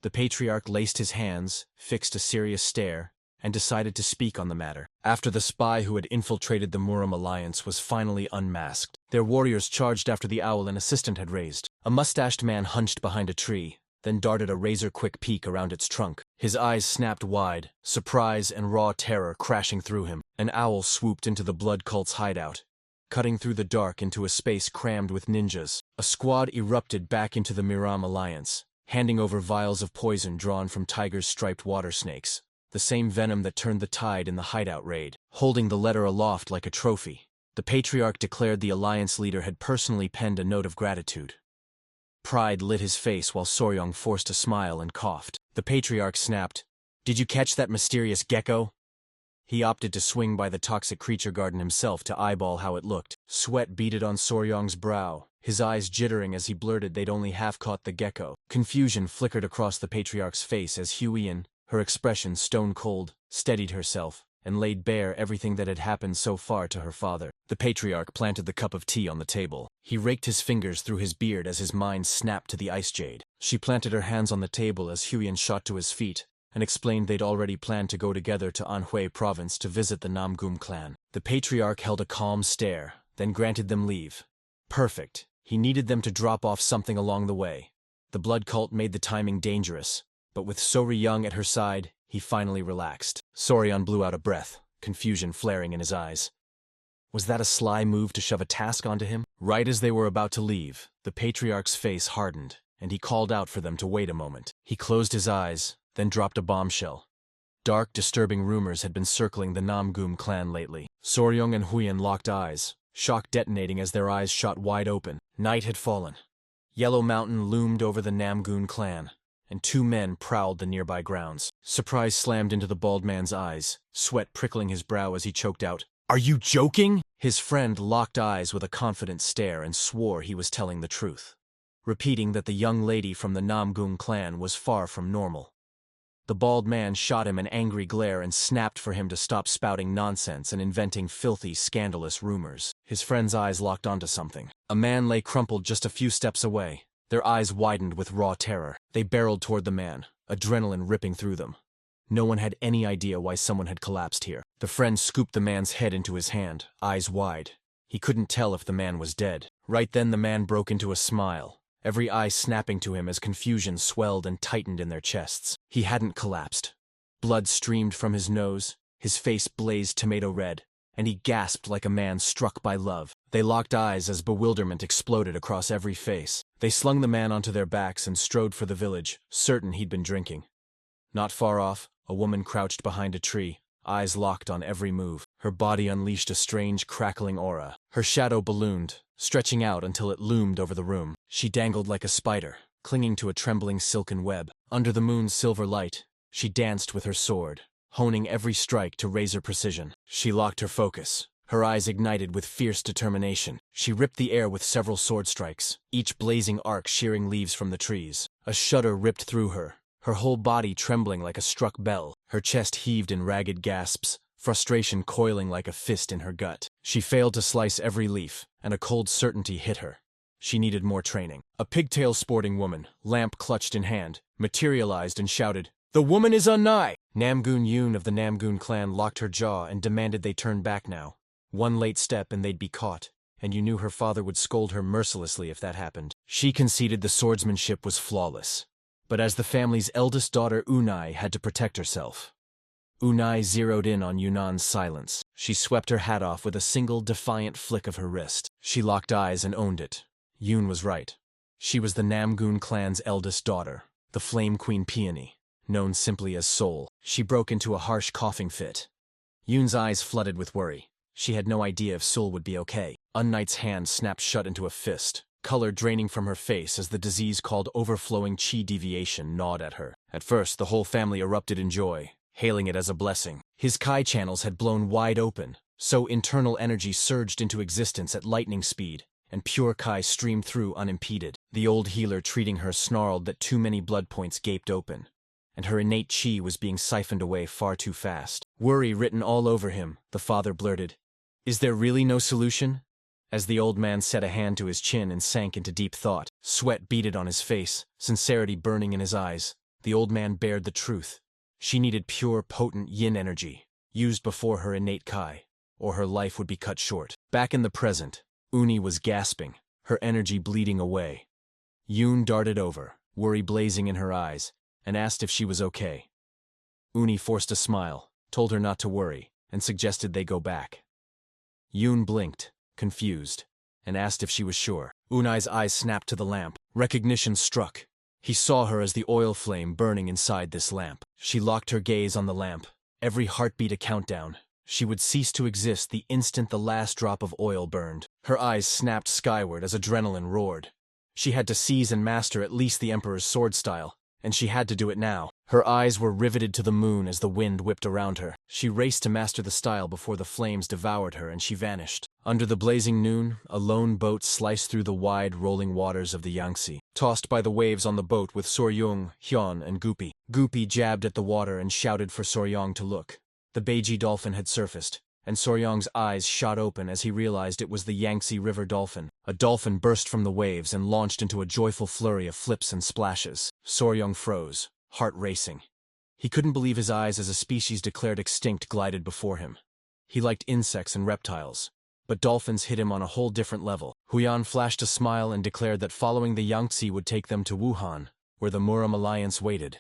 The patriarch laced his hands, fixed a serious stare, and decided to speak on the matter. After the spy who had infiltrated the Muram alliance was finally unmasked, their warriors charged after the owl an assistant had raised. A mustached man hunched behind a tree, then darted a razor-quick peek around its trunk. His eyes snapped wide, surprise and raw terror crashing through him. An owl swooped into the blood cult's hideout, cutting through the dark into a space crammed with ninjas. A squad erupted back into the Muram alliance, handing over vials of poison drawn from Tiger's striped water snakes, the same venom that turned the tide in the hideout raid. Holding the letter aloft like a trophy, the patriarch declared the alliance leader had personally penned a note of gratitude. Pride lit his face while Soryong forced a smile and coughed. The patriarch snapped, "Did you catch that mysterious gecko?" He opted to swing by the toxic creature garden himself to eyeball how it looked. Sweat beaded on Soryong's brow, his eyes jittering as he blurted they'd only half caught the gecko. Confusion flickered across the patriarch's face as Huyan, her expression stone-cold, steadied herself, and laid bare everything that had happened so far to her father. The patriarch planted the cup of tea on the table. He raked his fingers through his beard as his mind snapped to the Ice Jade. She planted her hands on the table as Huyan shot to his feet, and explained they'd already planned to go together to Anhui province to visit the Namgum clan. The patriarch held a calm stare, then granted them leave. Perfect. He needed them to drop off something along the way. The blood cult made the timing dangerous, but with Soryong at her side, he finally relaxed. Soryong blew out a breath, confusion flaring in his eyes. Was that a sly move to shove a task onto him? Right as they were about to leave, the patriarch's face hardened, and he called out for them to wait a moment. He closed his eyes, then dropped a bombshell. Dark, disturbing rumors had been circling the Namgum clan lately. Soryong and Huyan locked eyes, shock detonating as their eyes shot wide open. Night had fallen. Yellow Mountain loomed over the Namgum clan, and two men prowled the nearby grounds. Surprise slammed into the bald man's eyes, sweat prickling his brow as he choked out, "Are you joking?" His friend locked eyes with a confident stare and swore he was telling the truth, repeating that the young lady from the Namgum clan was far from normal. The bald man shot him an angry glare and snapped for him to stop spouting nonsense and inventing filthy, scandalous rumors. His friend's eyes locked onto something. A man lay crumpled just a few steps away. Their eyes widened with raw terror. They barreled toward the man, adrenaline ripping through them. No one had any idea why someone had collapsed here. The friend scooped the man's head into his hand, eyes wide. He couldn't tell if the man was dead. Right then the man broke into a smile, every eye snapping to him as confusion swelled and tightened in their chests. He hadn't collapsed. Blood streamed from his nose, his face blazed tomato red, and he gasped like a man struck by love. They locked eyes as bewilderment exploded across every face. They slung the man onto their backs and strode for the village, certain he'd been drinking. Not far off, a woman crouched behind a tree, eyes locked on every move. Her body unleashed a strange, crackling aura. Her shadow ballooned, stretching out until it loomed over the room. She dangled like a spider, clinging to a trembling silken web. Under the moon's silver light, she danced with her sword, honing every strike to razor precision. She locked her focus, her eyes ignited with fierce determination. She ripped the air with several sword strikes, each blazing arc shearing leaves from the trees. A shudder ripped through her, her whole body trembling like a struck bell. Her chest heaved in ragged gasps, frustration coiling like a fist in her gut. She failed to slice every leaf, and a cold certainty hit her. She needed more training. A pigtail sporting woman, lamp clutched in hand, materialized and shouted, "The woman is unnigh!" Namgoon Yoon of the Namgoon clan locked her jaw and demanded they turn back now. One late step and they'd be caught, and you knew her father would scold her mercilessly if that happened. She conceded the swordsmanship was flawless, but as the family's eldest daughter Unai had to protect herself. Unai zeroed in on Yunan's silence. She swept her hat off with a single defiant flick of her wrist. She locked eyes and owned it. Yoon was right. She was the Namgoon clan's eldest daughter, the Flame Queen Peony, known simply as Soul. She broke into a harsh coughing fit. Yoon's eyes flooded with worry. She had no idea if Soul would be okay. Unknight's hand snapped shut into a fist, color draining from her face as the disease called overflowing chi deviation gnawed at her. At first, the whole family erupted in joy, hailing it as a blessing. His Kai channels had blown wide open, so internal energy surged into existence at lightning speed, and pure Kai streamed through unimpeded. The old healer treating her snarled that too many blood points gaped open, and her innate chi was being siphoned away far too fast. Worry written all over him, the father blurted, "Is there really no solution?" As the old man set a hand to his chin and sank into deep thought, sweat beaded on his face, sincerity burning in his eyes, the old man bared the truth. She needed pure, potent yin energy, used before her innate Kai, or her life would be cut short. Back in the present, Uni was gasping, her energy bleeding away. Yoon darted over, worry blazing in her eyes, and asked if she was okay. Uni forced a smile, told her not to worry, and suggested they go back. Yoon blinked, confused, and asked if she was sure. Unai's eyes snapped to the lamp. Recognition struck. He saw her as the oil flame burning inside this lamp. She locked her gaze on the lamp, every heartbeat a countdown. She would cease to exist the instant the last drop of oil burned. Her eyes snapped skyward as adrenaline roared. She had to seize and master at least the Emperor's sword style, and she had to do it now. Her eyes were riveted to the moon as the wind whipped around her. She raced to master the style before the flames devoured her and she vanished. Under the blazing noon, a lone boat sliced through the wide, rolling waters of the Yangtze, tossed by the waves on the boat with Soryong, Hyun, and Guppy. Guppy jabbed at the water and shouted for Soryong to look. The Beiji dolphin had surfaced, and Soryong's eyes shot open as he realized it was the Yangtze River dolphin. A dolphin burst from the waves and launched into a joyful flurry of flips and splashes. Soryong froze, heart racing. He couldn't believe his eyes as a species declared extinct glided before him. He liked insects and reptiles, but dolphins hit him on a whole different level. Huyan flashed a smile and declared that following the Yangtze would take them to Wuhan, where the Muram Alliance waited.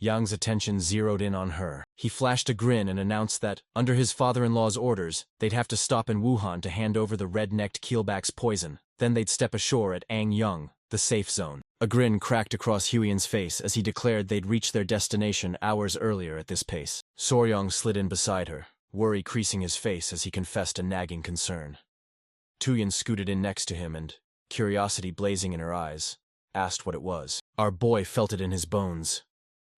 Yang's attention zeroed in on her. He flashed a grin and announced that, under his father-in-law's orders, they'd have to stop in Wuhan to hand over the red-necked keelback's poison. Then they'd step ashore at Angyang, the safe zone. A grin cracked across Huyan's face as he declared they'd reach their destination hours earlier at this pace. Soryong slid in beside her, worry creasing his face as he confessed a nagging concern. Tuyen scooted in next to him and, curiosity blazing in her eyes, asked what it was. Our boy felt it in his bones.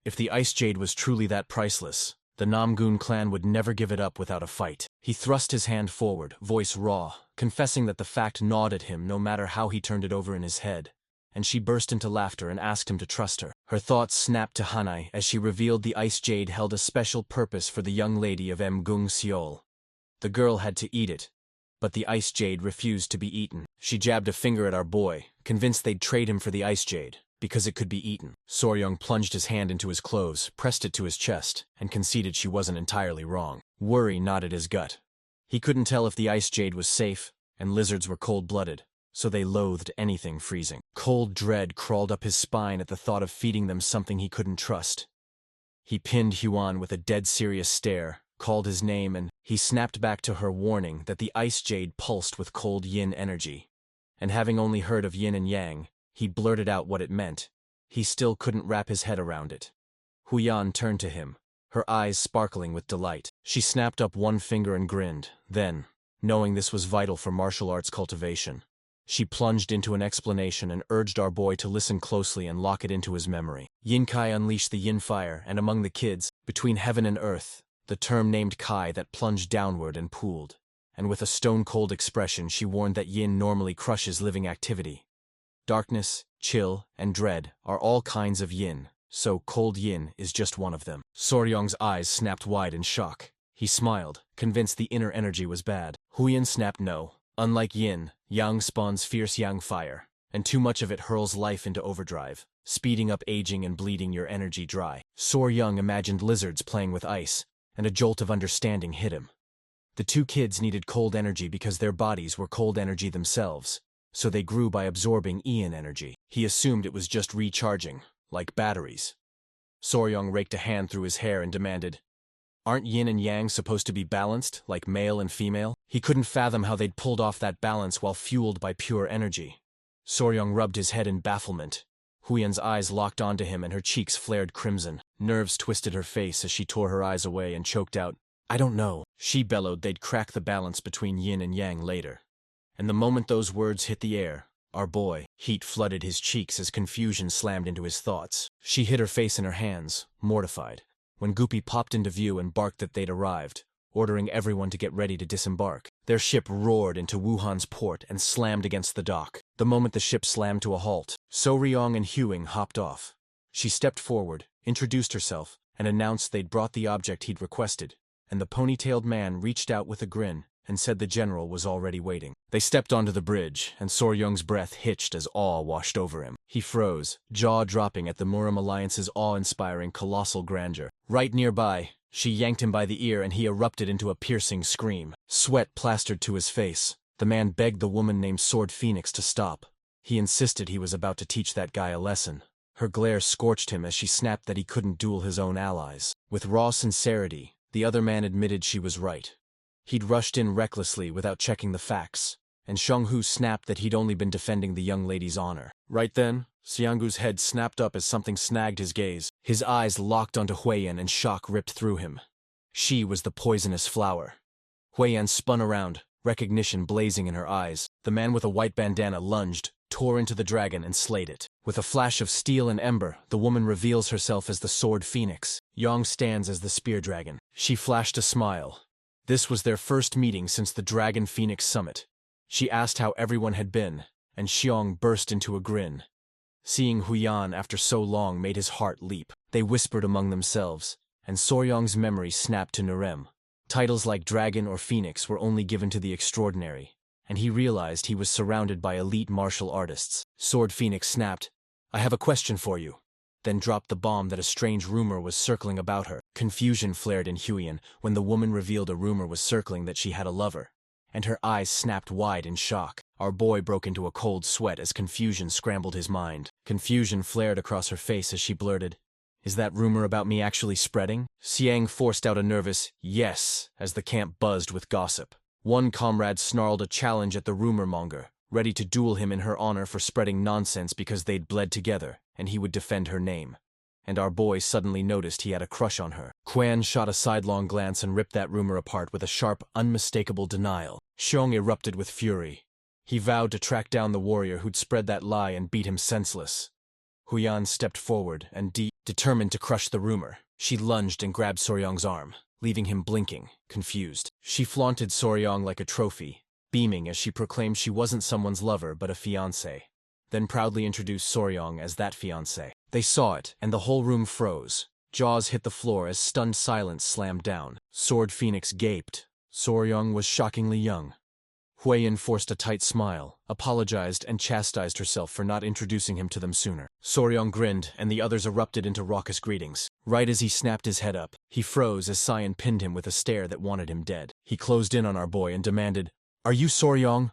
If the ice jade was truly that priceless, the Namgoon clan would never give it up without a fight. He thrust his hand forward, voice raw, confessing that the fact gnawed at him no matter how he turned it over in his head, and she burst into laughter and asked him to trust her. Her thoughts snapped to Hanai as she revealed the ice jade held a special purpose for the young lady of Mgung Seol. The girl had to eat it, but the ice jade refused to be eaten. She jabbed a finger at our boy, convinced they'd trade him for the ice jade, because it could be eaten. Soryong plunged his hand into his clothes, pressed it to his chest, and conceded she wasn't entirely wrong. Worry knotted his gut. He couldn't tell if the ice jade was safe, and lizards were cold-blooded, so they loathed anything freezing. Cold dread crawled up his spine at the thought of feeding them something he couldn't trust. He pinned Huan with a dead-serious stare, called his name, and he snapped back to her, warning that the ice jade pulsed with cold yin energy. And having only heard of yin and yang, he blurted out what it meant. He still couldn't wrap his head around it. Huyan turned to him, her eyes sparkling with delight. She snapped up one finger and grinned. Then, knowing this was vital for martial arts cultivation, she plunged into an explanation and urged our boy to listen closely and lock it into his memory. Yin Kai unleashed the yin fire, and among the kids, between heaven and earth, the term named Kai that plunged downward and pooled. And with a stone-cold expression she warned that yin normally crushes living activity. Darkness, chill, and dread are all kinds of yin, so cold yin is just one of them. Soryong's eyes snapped wide in shock. He smiled, convinced the inner energy was bad. Huyan snapped no. Unlike yin, yang spawns fierce yang fire, and too much of it hurls life into overdrive, speeding up aging and bleeding your energy dry. Soryong imagined lizards playing with ice, and a jolt of understanding hit him. The two kids needed cold energy because their bodies were cold energy themselves, so they grew by absorbing yin energy. He assumed it was just recharging, like batteries. Soryong raked a hand through his hair and demanded, "Aren't yin and yang supposed to be balanced, like male and female?" He couldn't fathom how they'd pulled off that balance while fueled by pure energy. Soryong rubbed his head in bafflement. Huyan's eyes locked onto him and her cheeks flared crimson. Nerves twisted her face as she tore her eyes away and choked out, "I don't know." She bellowed they'd crack the balance between yin and yang later. And the moment those words hit the air, our boy, heat flooded his cheeks as confusion slammed into his thoughts. She hid her face in her hands, mortified, when Goopy popped into view and barked that they'd arrived, ordering everyone to get ready to disembark. Their ship roared into Wuhan's port and slammed against the dock. The moment the ship slammed to a halt, Soryong and Huing hopped off. She stepped forward, introduced herself, and announced they'd brought the object he'd requested, and the ponytailed man reached out with a grin and said the general was already waiting. They stepped onto the bridge, and Soryong's breath hitched as awe washed over him. He froze, jaw dropping at the Murim Alliance's awe-inspiring colossal grandeur. Right nearby, she yanked him by the ear and he erupted into a piercing scream. Sweat plastered to his face. The man begged the woman named Sword Phoenix to stop. He insisted he was about to teach that guy a lesson. Her glare scorched him as she snapped that he couldn't duel his own allies. With raw sincerity, the other man admitted she was right. He'd rushed in recklessly without checking the facts, and Xianghu snapped that he'd only been defending the young lady's honor. Right then, Xianghu's head snapped up as something snagged his gaze. His eyes locked onto Huiyan and shock ripped through him. She was the poisonous flower. Huiyan spun around, recognition blazing in her eyes. The man with a white bandana lunged, tore into the dragon and slayed it. With a flash of steel and ember, the woman reveals herself as the Sword Phoenix. Yang stands as the spear dragon. She flashed a smile. This was their first meeting since the Dragon Phoenix Summit. She asked how everyone had been, and Xiong burst into a grin. Seeing Huyan after so long made his heart leap. They whispered among themselves, and Soryong's memory snapped to Nurem. Titles like Dragon or Phoenix were only given to the extraordinary, and he realized he was surrounded by elite martial artists. Sword Phoenix snapped, "I have a question for you," then dropped the bomb that a strange rumor was circling about her. Confusion flared in Huyan when the woman revealed a rumor was circling that she had a lover, and her eyes snapped wide in shock. Our boy broke into a cold sweat as confusion scrambled his mind. Confusion flared across her face as she blurted, "Is that rumor about me actually spreading?" Xiang forced out a nervous yes as the camp buzzed with gossip. One comrade snarled a challenge at the rumor monger, ready to duel him in her honor for spreading nonsense because they'd bled together, and he would defend her name. And our boy suddenly noticed he had a crush on her. Quan shot a sidelong glance and ripped that rumor apart with a sharp, unmistakable denial. Xiong erupted with fury. He vowed to track down the warrior who'd spread that lie and beat him senseless. Huyan stepped forward and determined to crush the rumor. She lunged and grabbed Soryong's arm, leaving him blinking, confused. She flaunted Soryong like a trophy, beaming as she proclaimed she wasn't someone's lover but a fiancé, then proudly introduced Soryong as that fiancé. They saw it, and the whole room froze. Jaws hit the floor as stunned silence slammed down. Sword Phoenix gaped. Soryong was shockingly young. Huiyan forced a tight smile, apologized, and chastised herself for not introducing him to them sooner. Soryong grinned, and the others erupted into raucous greetings. Right as he snapped his head up, he froze as Cyan pinned him with a stare that wanted him dead. He closed in on our boy and demanded, "Are you Soryong?"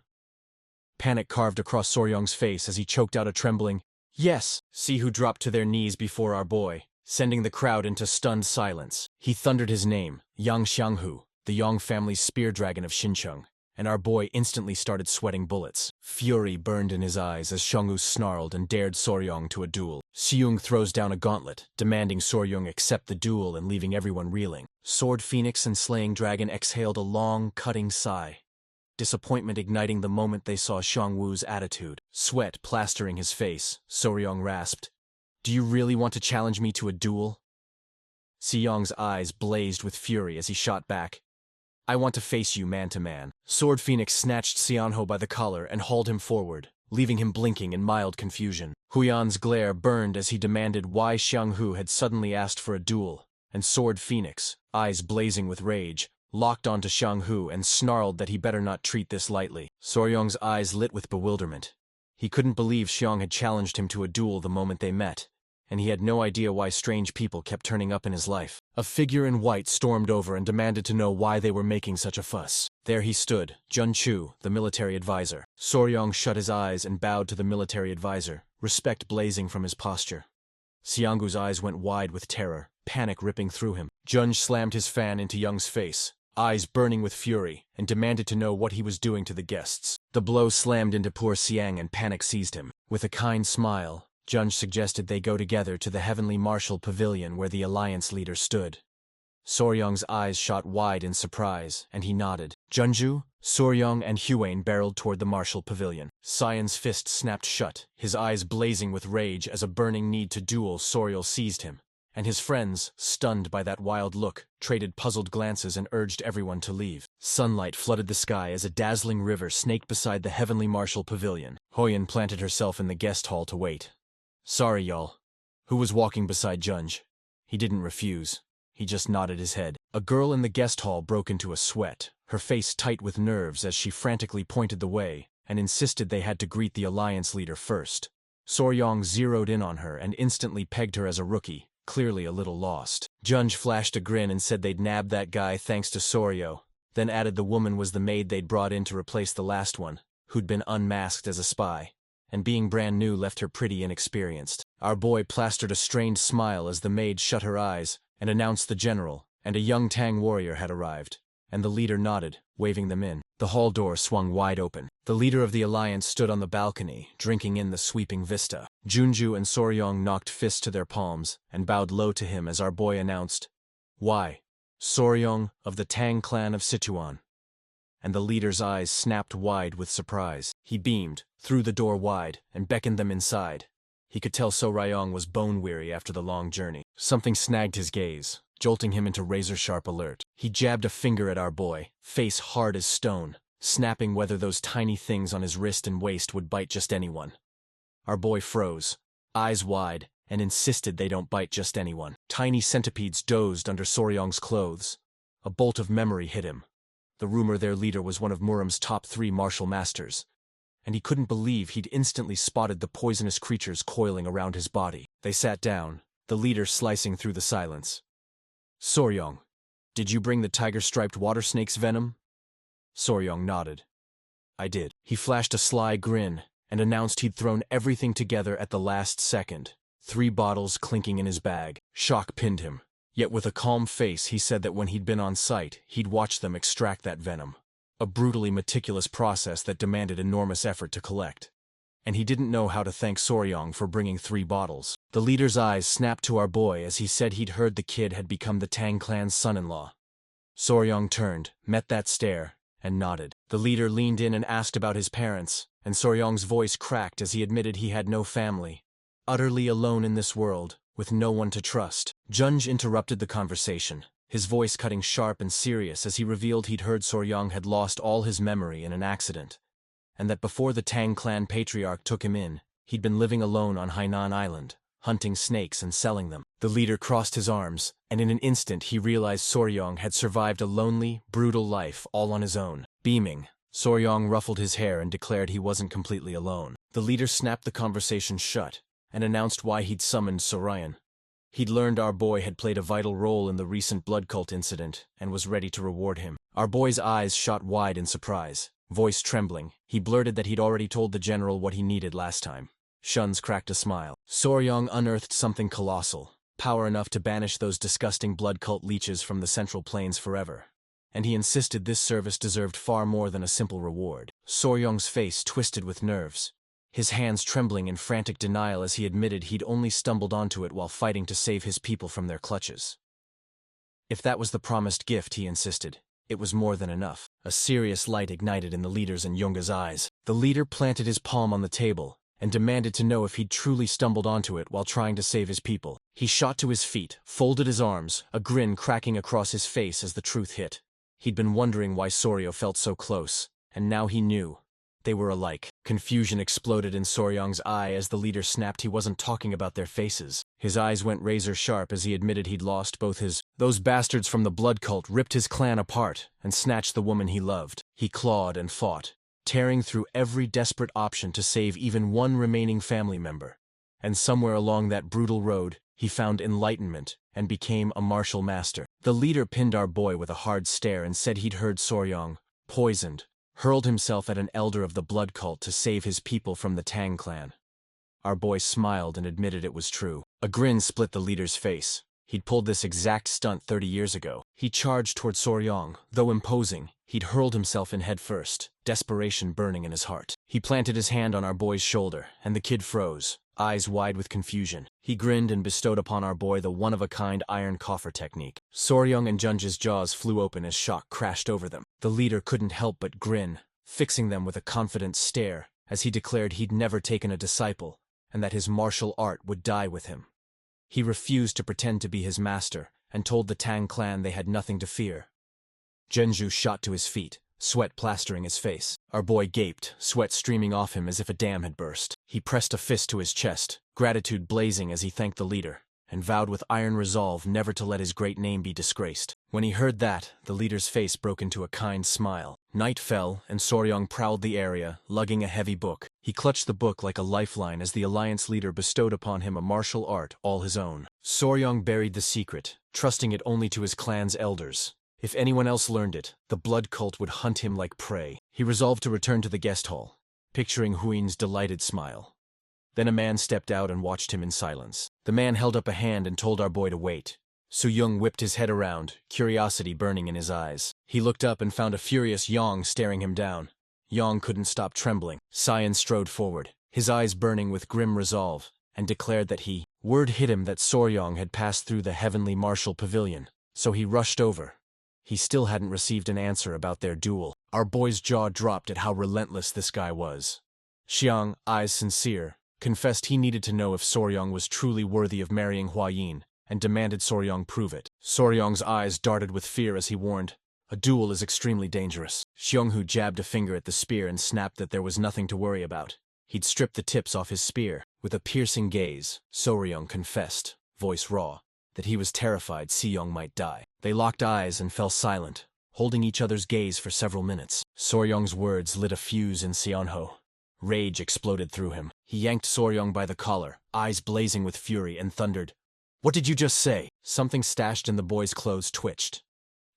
Panic carved across Soryong's face as he choked out a trembling, "Yes." See who dropped to their knees before our boy. sending the crowd into stunned silence. He thundered his name, Yang Xianghu, the Yang family's spear dragon of Xincheng, and our boy instantly started sweating bullets. Fury burned in his eyes as Xianghu snarled and dared Soryong to a duel. Xiong throws down a gauntlet, demanding Soryong accept the duel and leaving everyone reeling. Sword Phoenix and Slaying Dragon exhaled a long, cutting sigh, disappointment igniting the moment they saw Xiangwu's attitude. Sweat plastering his face, Soryong rasped, "Do you really want to challenge me to a duel?" Xiong's eyes blazed with fury as he shot back, "I want to face you man-to-man." Sword Phoenix snatched Xianho by the collar and hauled him forward, leaving him blinking in mild confusion. Huyan's glare burned as he demanded why Xianghu had suddenly asked for a duel, and Sword Phoenix, eyes blazing with rage, locked onto Xianghu and snarled that he better not treat this lightly. Soryong's eyes lit with bewilderment. He couldn't believe Xiang had challenged him to a duel the moment they met, and he had no idea why strange people kept turning up in his life. A figure in white stormed over and demanded to know why they were making such a fuss. There he stood, Jun Chu, the military advisor. Soryong shut his eyes and bowed to the military advisor, respect blazing from his posture. Xianggu's eyes went wide with terror, panic ripping through him. Jun slammed his fan into Young's face, eyes burning with fury, and demanded to know what he was doing to the guests. The blow slammed into poor Xiang and panic seized him. With a kind smile, Jun suggested they go together to the Heavenly Martial Pavilion where the Alliance leader stood. Soryong's eyes shot wide in surprise, and he nodded. Junju, Soryong, and Huane barreled toward the Martial Pavilion. Sion's fist snapped shut, his eyes blazing with rage as a burning need to duel Soryong seized him, and his friends, stunned by that wild look, traded puzzled glances and urged everyone to leave. Sunlight flooded the sky as a dazzling river snaked beside the Heavenly Martial Pavilion. Hoyan planted herself in the guest hall to wait. "Sorry, y'all." Who was walking beside Junj? He didn't refuse. He just nodded his head. A girl in the guest hall broke into a sweat, her face tight with nerves as she frantically pointed the way and insisted they had to greet the Alliance leader first. Soryong zeroed in on her and instantly pegged her as a rookie, clearly a little lost. Junj flashed a grin and said they'd nabbed that guy thanks to Soryo, then added the woman was the maid they'd brought in to replace the last one, who'd been unmasked as a spy, and being brand new left her pretty inexperienced. Our boy plastered a strained smile as the maid shut her eyes and announced the general and a young Tang warrior had arrived, and the leader nodded, waving them in. The hall door swung wide open. The leader of the Alliance stood on the balcony, drinking in the sweeping vista. Junju and Soryong knocked fists to their palms and bowed low to him as our boy announced, "Why, Soryong of the Tang clan of Sichuan." And the leader's eyes snapped wide with surprise. He beamed, threw the door wide, and beckoned them inside. He could tell Soryong was bone-weary after the long journey. Something snagged his gaze, jolting him into razor-sharp alert. He jabbed a finger at our boy, face hard as stone, snapping whether those tiny things on his wrist and waist would bite just anyone. Our boy froze, eyes wide, and insisted they don't bite just anyone. Tiny centipedes dozed under Soryong's clothes. A bolt of memory hit him. The rumor their leader was one of Muram's top 3 martial masters, and he couldn't believe he'd instantly spotted the poisonous creatures coiling around his body. They sat down, the leader slicing through the silence. "Soryong, did you bring the tiger-striped water snake's venom?" Soryong nodded. "I did." He flashed a sly grin and announced he'd thrown everything together at the last second, 3 bottles clinking in his bag. Shock pinned him. Yet with a calm face he said that when he'd been on site, he'd watched them extract that venom. A brutally meticulous process that demanded enormous effort to collect. And he didn't know how to thank Soryong for bringing 3 bottles. The leader's eyes snapped to our boy as he said he'd heard the kid had become the Tang clan's son-in-law. Soryong turned, met that stare, and nodded. The leader leaned in and asked about his parents, and Soryong's voice cracked as he admitted he had no family. Utterly alone in this world, with no one to trust. Junj interrupted the conversation, his voice cutting sharp and serious as he revealed he'd heard Soryong had lost all his memory in an accident, and that before the Tang clan patriarch took him in, he'd been living alone on Hainan Island, hunting snakes and selling them. The leader crossed his arms, and in an instant he realized Soryong had survived a lonely, brutal life all on his own. Beaming, Soryong ruffled his hair and declared he wasn't completely alone. The leader snapped the conversation shut and announced why he'd summoned Soryong. He'd learned our boy had played a vital role in the recent blood cult incident and was ready to reward him. Our boy's eyes shot wide in surprise. Voice trembling, he blurted that he'd already told the general what he needed last time. Shuns cracked a smile. Soryong unearthed something colossal, power enough to banish those disgusting blood cult leeches from the Central Plains forever. And he insisted this service deserved far more than a simple reward. Soryong's face twisted with nerves, his hands trembling in frantic denial as he admitted he'd only stumbled onto it while fighting to save his people from their clutches. If that was the promised gift, he insisted, it was more than enough. A serious light ignited in the leader's and Yunga's eyes. The leader planted his palm on the table and demanded to know if he'd truly stumbled onto it while trying to save his people. He shot to his feet, folded his arms, a grin cracking across his face as the truth hit. He'd been wondering why Soryo felt so close, and now he knew. They were alike. Confusion exploded in Soryong's eye as the leader snapped he wasn't talking about their faces. His eyes went razor-sharp as he admitted he'd lost both his. Those bastards from the blood cult ripped his clan apart and snatched the woman he loved. He clawed and fought, tearing through every desperate option to save even one remaining family member. And somewhere along that brutal road, he found enlightenment and became a martial master. The leader pinned our boy with a hard stare and said he'd heard Soryong, poisoned, hurled himself at an elder of the blood cult to save his people from the Tang clan. Our boy smiled and admitted it was true. A grin split the leader's face. He'd pulled this exact stunt 30 years ago. He charged toward Soryong. Though imposing, he'd hurled himself in head first, desperation burning in his heart. He planted his hand on our boy's shoulder, and the kid froze, eyes wide with confusion. He grinned and bestowed upon our boy the one-of-a-kind iron coffer technique. Soryong and Junja's jaws flew open as shock crashed over them. The leader couldn't help but grin, fixing them with a confident stare, as he declared he'd never taken a disciple, and that his martial art would die with him. He refused to pretend to be his master, and told the Tang clan they had nothing to fear. Genju shot to his feet, sweat plastering his face. Our boy gaped, sweat streaming off him as if a dam had burst. He pressed a fist to his chest, gratitude blazing as he thanked the leader, and vowed with iron resolve never to let his great name be disgraced. When he heard that, the leader's face broke into a kind smile. Night fell, and Soryong prowled the area, lugging a heavy book. He clutched the book like a lifeline as the alliance leader bestowed upon him a martial art all his own. Soryong buried the secret, trusting it only to his clan's elders. If anyone else learned it, the blood cult would hunt him like prey. He resolved to return to the guest hall, picturing Huin's delighted smile. Then a man stepped out and watched him in silence. The man held up a hand and told our boy to wait. Soryong whipped his head around, curiosity burning in his eyes. He looked up and found a furious Yang staring him down. Yang couldn't stop trembling. Cyan strode forward, his eyes burning with grim resolve, and declared that word hit him that Soryong had passed through the heavenly martial pavilion, so he rushed over. He still hadn't received an answer about their duel. Our boy's jaw dropped at how relentless this guy was. Xiang, eyes sincere, confessed he needed to know if Soryong was truly worthy of marrying Huayin, and demanded Soryong prove it. Soryong's eyes darted with fear as he warned, "A duel is extremely dangerous." Xionghu jabbed a finger at the spear and snapped that there was nothing to worry about. He'd stripped the tips off his spear. With a piercing gaze, Soryong confessed, voice raw, that he was terrified Siyong might die. They locked eyes and fell silent, holding each other's gaze for several minutes. Soryong's words lit a fuse in Xianho. Rage exploded through him. He yanked Soryong by the collar, eyes blazing with fury, and thundered, "What did you just say?" Something stashed in the boy's clothes twitched.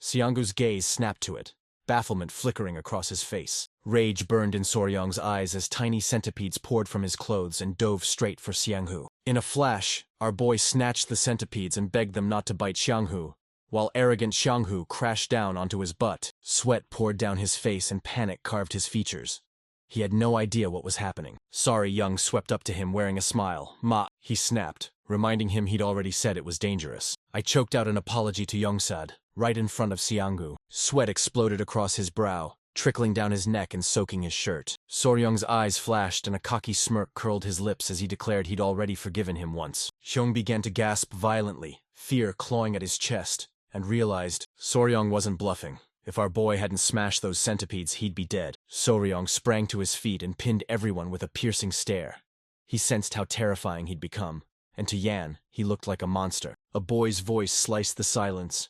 Xianghu's gaze snapped to it, bafflement flickering across his face. Rage burned in Soryong's eyes as tiny centipedes poured from his clothes and dove straight for Xianghu. In a flash, our boy snatched the centipedes and begged them not to bite Xianghu, while arrogant Xianghu crashed down onto his butt. Sweat poured down his face and panic carved his features. He had no idea what was happening. Sorry Young swept up to him wearing a smile. "Ma," he snapped, reminding him he'd already said it was dangerous. I choked out an apology to Yongsad, right in front of Xianghu. Sweat exploded across his brow, trickling down his neck and soaking his shirt. Soryong's eyes flashed and a cocky smirk curled his lips as he declared he'd already forgiven him once. Xiong began to gasp violently, fear clawing at his chest, and realized Soryong wasn't bluffing. If our boy hadn't smashed those centipedes, he'd be dead. Soryong sprang to his feet and pinned everyone with a piercing stare. He sensed how terrifying he'd become, and to Yan, he looked like a monster. A boy's voice sliced the silence.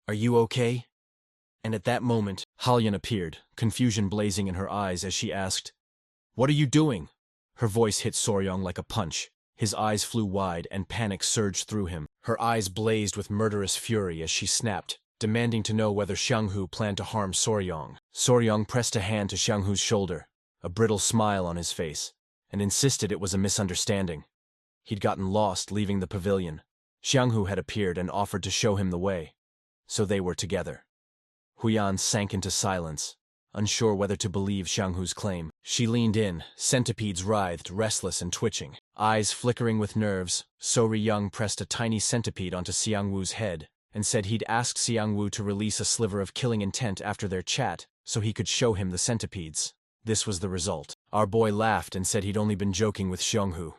"Are you okay?" And at that moment, Halyan appeared, confusion blazing in her eyes as she asked, "What are you doing?" Her voice hit Soryong like a punch. His eyes flew wide and panic surged through him. Her eyes blazed with murderous fury as she snapped, demanding to know whether Xianghu planned to harm Soryong. Soryong pressed a hand to Xianghu's shoulder, a brittle smile on his face, and insisted it was a misunderstanding. He'd gotten lost leaving the pavilion. Xianghu had appeared and offered to show him the way. So they were together. Huyan sank into silence, unsure whether to believe Xianghu's claim. She leaned in, centipedes writhed, restless and twitching. Eyes flickering with nerves, Soryong pressed a tiny centipede onto Xiangwu's head and said he'd asked Xiangwu to release a sliver of killing intent after their chat so he could show him the centipedes. This was the result. Our boy laughed and said he'd only been joking with Xianghu.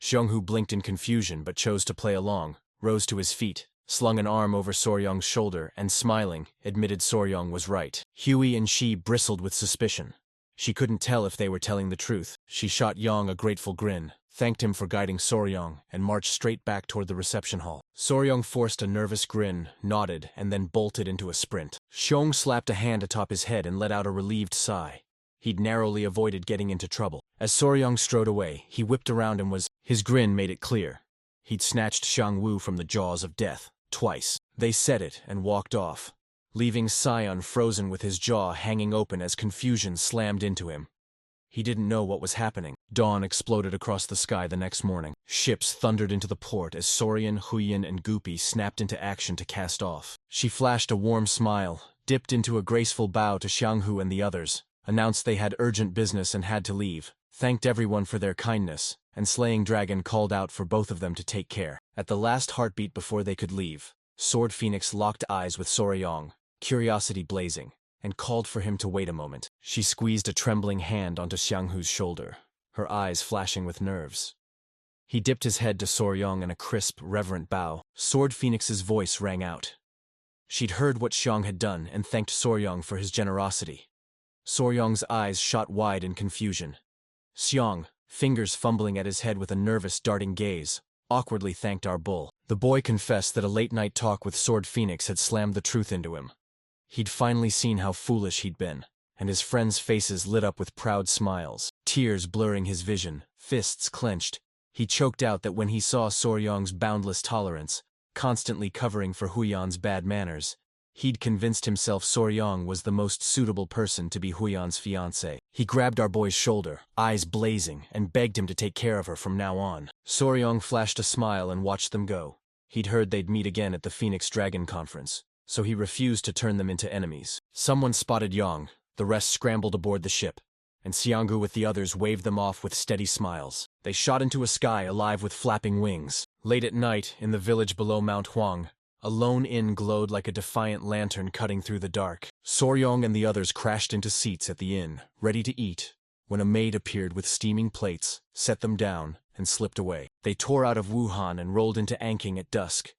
Xianghu blinked in confusion but chose to play along, rose to his feet, slung an arm over Soryong's shoulder and, smiling, admitted Soryong was right. Huey and she bristled with suspicion. She couldn't tell if they were telling the truth. She shot Yang a grateful grin, thanked him for guiding Soryong, and marched straight back toward the reception hall. Soryong forced a nervous grin, nodded, and then bolted into a sprint. Xiong slapped a hand atop his head and let out a relieved sigh. He'd narrowly avoided getting into trouble. As Soryong strode away, he whipped around and his grin made it clear. He'd snatched Xiangwu from the jaws of death, twice. They said it and walked off, leaving Sion frozen with his jaw hanging open as confusion slammed into him. He didn't know what was happening. Dawn exploded across the sky the next morning. Ships thundered into the port as Soryan, Huyan, and Goopy snapped into action to cast off. She flashed a warm smile, dipped into a graceful bow to Xianghu and the others, announced they had urgent business and had to leave, thanked everyone for their kindness, and Slaying Dragon called out for both of them to take care. At the last heartbeat before they could leave, Sword Phoenix locked eyes with Soryong, curiosity blazing, and called for him to wait a moment. She squeezed a trembling hand onto Xianghu's shoulder, her eyes flashing with nerves. He dipped his head to Soryong in a crisp, reverent bow. Sword Phoenix's voice rang out. She'd heard what Xiang had done and thanked Soryong for his generosity. Soryong's eyes shot wide in confusion. Xiang, fingers fumbling at his head with a nervous, darting gaze, awkwardly thanked our bull. The boy confessed that a late-night talk with Sword Phoenix had slammed the truth into him. He'd finally seen how foolish he'd been, and his friends' faces lit up with proud smiles, tears blurring his vision, fists clenched. He choked out that when he saw Soryong's boundless tolerance, constantly covering for Huyan's bad manners, he'd convinced himself Soryong was the most suitable person to be Huyan's fiancé. He grabbed our boy's shoulder, eyes blazing, and begged him to take care of her from now on. Soryong flashed a smile and watched them go. He'd heard they'd meet again at the Phoenix Dragon Conference, so he refused to turn them into enemies. Someone spotted Yang, the rest scrambled aboard the ship, and Xianghu with the others waved them off with steady smiles. They shot into a sky alive with flapping wings. Late at night, in the village below Mount Huang, a lone inn glowed like a defiant lantern cutting through the dark. Soryong and the others crashed into seats at the inn, ready to eat, when a maid appeared with steaming plates, set them down, and slipped away. They tore out of Wuhan and rolled into Anqing at dusk.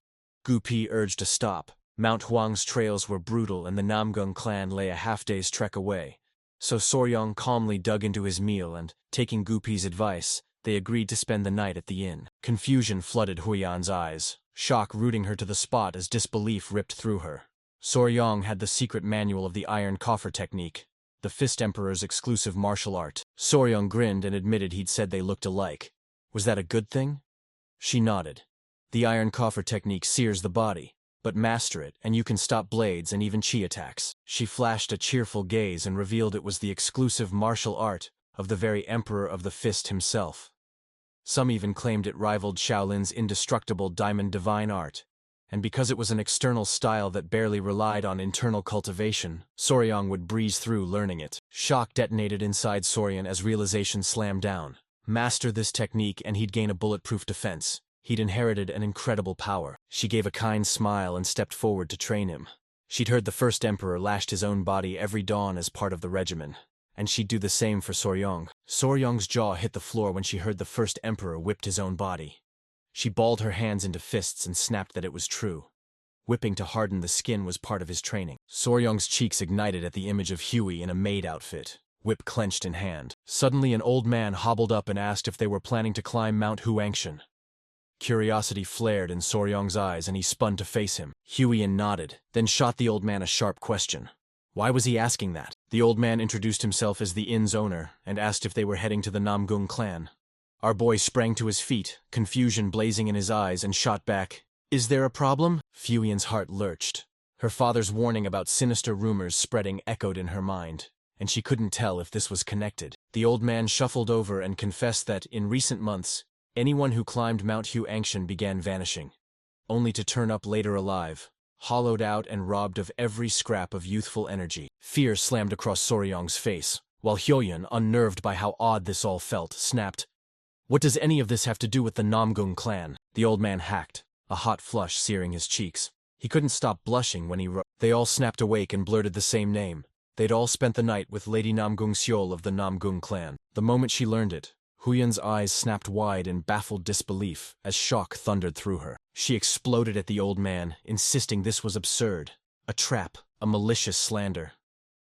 Gupi urged a stop. Mount Huang's trails were brutal and the Namgung clan lay a half-day's trek away, so Soryong calmly dug into his meal and, taking Gupi's advice, they agreed to spend the night at the inn. Confusion flooded Huyan's eyes, shock rooting her to the spot as disbelief ripped through her. Soryong had the secret manual of the Iron Coffer technique, the Fist Emperor's exclusive martial art. Soryong grinned and admitted he'd said they looked alike. Was that a good thing? She nodded. The Iron Coffer technique sears the body, but master it and you can stop blades and even chi attacks. She flashed a cheerful gaze and revealed it was the exclusive martial art of the very Emperor of the Fist himself. Some even claimed it rivaled Shaolin's indestructible Diamond Divine Art, and because it was an external style that barely relied on internal cultivation, Soryong would breeze through learning it. Shock detonated inside Soryan as realization slammed down. Master this technique and he'd gain a bulletproof defense. He'd inherited an incredible power. She gave a kind smile and stepped forward to train him. She'd heard the first emperor lashed his own body every dawn as part of the regimen, and she'd do the same for Soryong. Soryong's jaw hit the floor when she heard the first emperor whipped his own body. She balled her hands into fists and snapped that it was true. Whipping to harden the skin was part of his training. Soryong's cheeks ignited at the image of Huey in a maid outfit, whip clenched in hand. Suddenly an old man hobbled up and asked if they were planning to climb Mount Huangshan. Curiosity flared in Soryong's eyes and he spun to face him. Huiyan nodded, then shot the old man a sharp question. Why was he asking that? The old man introduced himself as the inn's owner and asked if they were heading to the Namgung clan. Our boy sprang to his feet, confusion blazing in his eyes, and shot back, "Is there a problem?" Huiyan's heart lurched. Her father's warning about sinister rumors spreading echoed in her mind, and she couldn't tell if this was connected. The old man shuffled over and confessed that, in recent months, anyone who climbed Mount Huangshan began vanishing. only to turn up later alive, hollowed out and robbed of every scrap of youthful energy. Fear slammed across Soryong's face, while Hyoyeon, unnerved by how odd this all felt, snapped, "What does any of this have to do with the Namgung clan?" The old man hacked, a hot flush searing his cheeks. He couldn't stop blushing when They all snapped awake and blurted the same name. They'd all spent the night with Lady Namgung Seol of the Namgung clan. The moment she learned it, Huyen's eyes snapped wide in baffled disbelief as shock thundered through her. She exploded at the old man, insisting this was absurd. A trap, a malicious slander.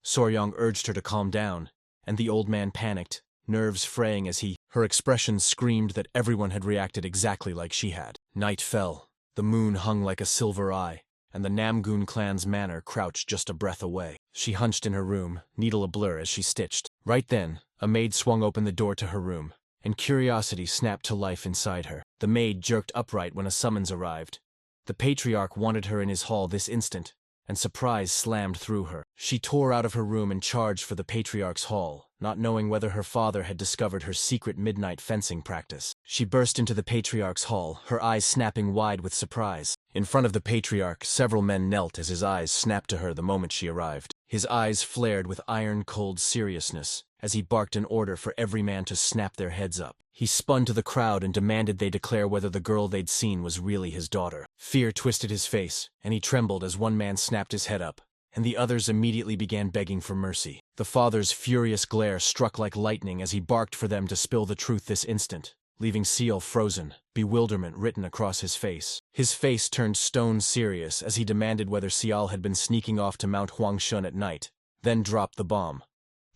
Soryong urged her to calm down, and the old man panicked, nerves fraying as her expression screamed that everyone had reacted exactly like she had. Night fell, the moon hung like a silver eye, and the Namgung clan's manor crouched just a breath away. She hunched in her room, needle ablur as she stitched. Right then, a maid swung open the door to her room, and curiosity snapped to life inside her. The maid jerked upright when a summons arrived. The patriarch wanted her in his hall this instant, and surprise slammed through her. She tore out of her room and charged for the patriarch's hall, not knowing whether her father had discovered her secret midnight fencing practice. She burst into the patriarch's hall, her eyes snapping wide with surprise. In front of the patriarch, several men knelt as his eyes snapped to her the moment she arrived. His eyes flared with iron-cold seriousness as he barked an order for every man to snap their heads up. He spun to the crowd and demanded they declare whether the girl they'd seen was really his daughter. Fear twisted his face, and he trembled as one man snapped his head up, and the others immediately began begging for mercy. The father's furious glare struck like lightning as he barked for them to spill the truth this instant, leaving Seol frozen, bewilderment written across his face. His face turned stone serious as he demanded whether Seol had been sneaking off to Mount Huangshun at night, then dropped the bomb.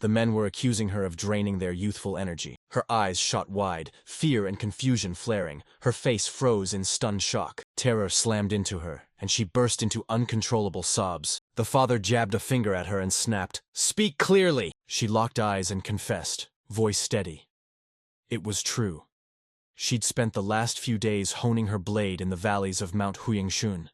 The men were accusing her of draining their youthful energy. Her eyes shot wide, fear and confusion flaring. Her face froze in stunned shock. Terror slammed into her, and she burst into uncontrollable sobs. The father jabbed a finger at her and snapped, "Speak clearly!" She locked eyes and confessed, voice steady. It was true. She'd spent the last few days honing her blade in the valleys of Mount Huangshun,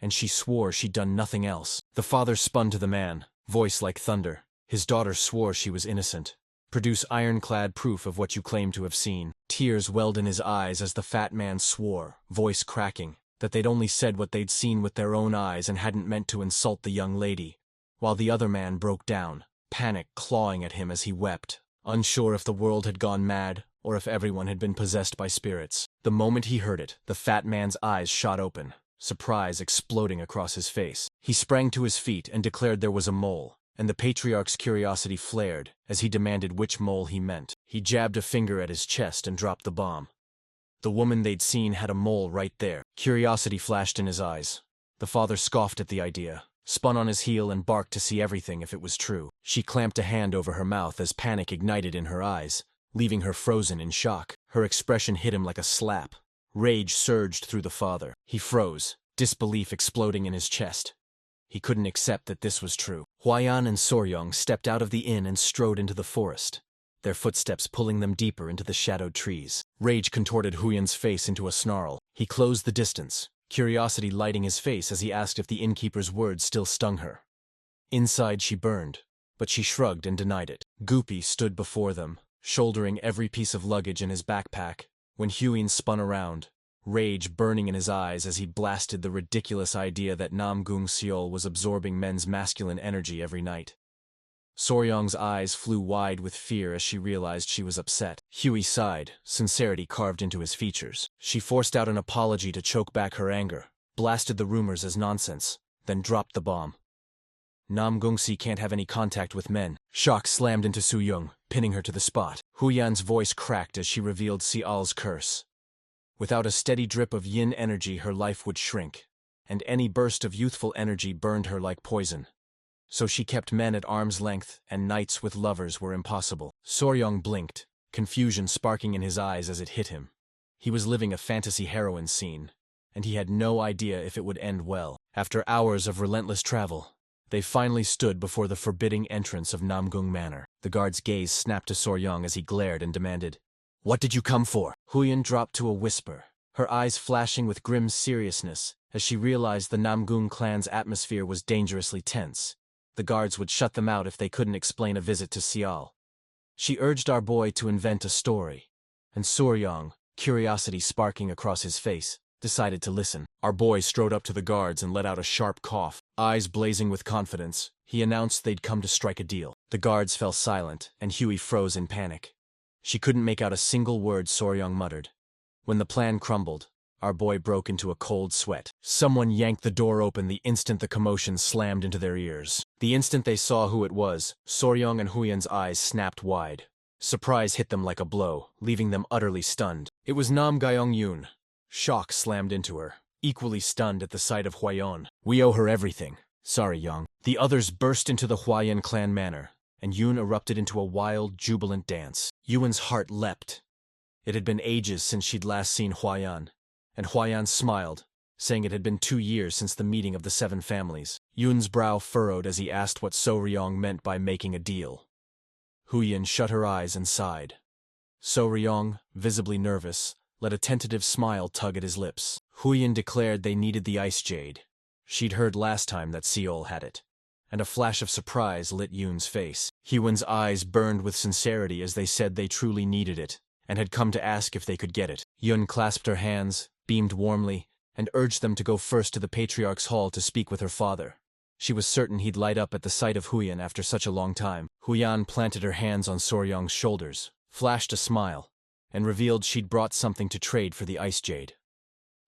and she swore she'd done nothing else. The father spun to the man, voice like thunder. His daughter swore she was innocent. "Produce ironclad proof of what you claim to have seen." Tears welled in his eyes as the fat man swore, voice cracking, that they'd only said what they'd seen with their own eyes and hadn't meant to insult the young lady, while the other man broke down, panic clawing at him as he wept, unsure if the world had gone mad or if everyone had been possessed by spirits. The moment he heard it, the fat man's eyes shot open, surprise exploding across his face. He sprang to his feet and declared there was a mole, and the patriarch's curiosity flared as he demanded which mole he meant. He jabbed a finger at his chest and dropped the bomb. The woman they'd seen had a mole right there. Curiosity flashed in his eyes. The father scoffed at the idea, spun on his heel and barked to see everything if it was true. She clamped a hand over her mouth as panic ignited in her eyes, leaving her frozen in shock. Her expression hit him like a slap. Rage surged through the father. He froze, disbelief exploding in his chest. He couldn't accept that this was true. Huayan and Soryong stepped out of the inn and strode into the forest, their footsteps pulling them deeper into the shadowed trees. Rage contorted Huyan's face into a snarl. He closed the distance, curiosity lighting his face as he asked if the innkeeper's words still stung her. Inside she burned, but she shrugged and denied it. Goopy stood before them, shouldering every piece of luggage in his backpack, when Huyan spun around, rage burning in his eyes as he blasted the ridiculous idea that Namgung Seol was absorbing men's masculine energy every night. Soryong's eyes flew wide with fear as she realized she was upset. Huey sighed, sincerity carved into his features. She forced out an apology to choke back her anger, blasted the rumors as nonsense, then dropped the bomb. Namgungsi can't have any contact with men. Shock slammed into Soryong, pinning her to the spot. Huyan's voice cracked as she revealed Seol's curse. Without a steady drip of yin energy, her life would shrink, and any burst of youthful energy burned her like poison. So she kept men at arm's length, and nights with lovers were impossible. Soryong blinked, confusion sparking in his eyes as it hit him. He was living a fantasy heroine scene, and he had no idea if it would end well. After hours of relentless travel, they finally stood before the forbidding entrance of Namgung Manor. The guard's gaze snapped to Soryong as he glared and demanded, "What did you come for?" Huyan dropped to a whisper, her eyes flashing with grim seriousness as she realized the Namgung clan's atmosphere was dangerously tense. The guards would shut them out if they couldn't explain a visit to Seol. She urged our boy to invent a story, and Soryong, curiosity sparking across his face, decided to listen. Our boy strode up to the guards and let out a sharp cough. Eyes blazing with confidence, he announced they'd come to strike a deal. The guards fell silent, and Huey froze in panic. She couldn't make out a single word Soryong muttered. When the plan crumbled, our boy broke into a cold sweat. Someone yanked the door open the instant the commotion slammed into their ears. The instant they saw who it was, Soryong and Huyan's eyes snapped wide. Surprise hit them like a blow, leaving them utterly stunned. It was Nam Gyeong Yoon. Shock slammed into her, equally stunned at the sight of Hwayeon. "We owe her everything. Sorry, Young." The others burst into the Hwayeon clan manor, and Yoon erupted into a wild, jubilant dance. Yuan's heart leapt. It had been ages since she'd last seen Hwayeon, and Hwayeon smiled, saying it had been 2 years since the meeting of the 7 families. Yoon's brow furrowed as he asked what Soryong meant by making a deal. Huyan shut her eyes and sighed. Soryong, visibly nervous, let a tentative smile tug at his lips. Huyan declared they needed the ice jade. She'd heard last time that Seol had it, and a flash of surprise lit Yoon's face. Huan's eyes burned with sincerity as they said they truly needed it, and had come to ask if they could get it. Yoon clasped her hands, beamed warmly, and urged them to go first to the Patriarch's hall to speak with her father. She was certain he'd light up at the sight of Huyan after such a long time. Huyan planted her hands on Soryong's shoulders, flashed a smile, and revealed she'd brought something to trade for the ice jade.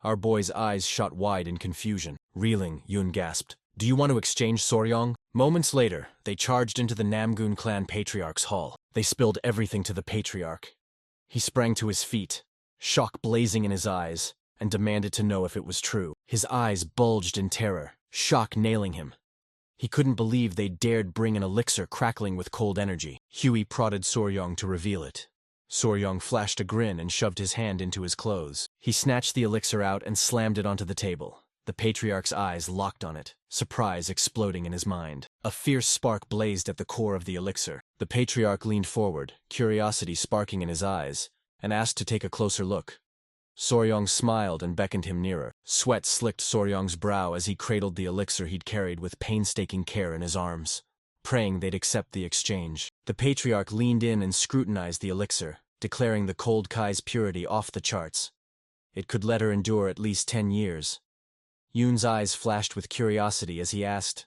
Our boy's eyes shot wide in confusion. Reeling, Yoon gasped, "Do you want to exchange, Soryong?" Moments later, they charged into the Namgun clan Patriarch's hall. They spilled everything to the Patriarch. He sprang to his feet, shock blazing in his eyes, and demanded to know if it was true. His eyes bulged in terror, shock nailing him. He couldn't believe they'd dared bring an elixir crackling with cold energy. Huey prodded Soryong to reveal it. Soryong flashed a grin and shoved his hand into his clothes. He snatched the elixir out and slammed it onto the table. The Patriarch's eyes locked on it, surprise exploding in his mind. A fierce spark blazed at the core of the elixir. The Patriarch leaned forward, curiosity sparking in his eyes, and asked to take a closer look. Soryong smiled and beckoned him nearer. Sweat slicked Soryong's brow as he cradled the elixir he'd carried with painstaking care in his arms, praying they'd accept the exchange. The Patriarch leaned in and scrutinized the elixir, declaring the cold Kai's purity off the charts. It could let her endure at least 10 years. Yoon's eyes flashed with curiosity as he asked,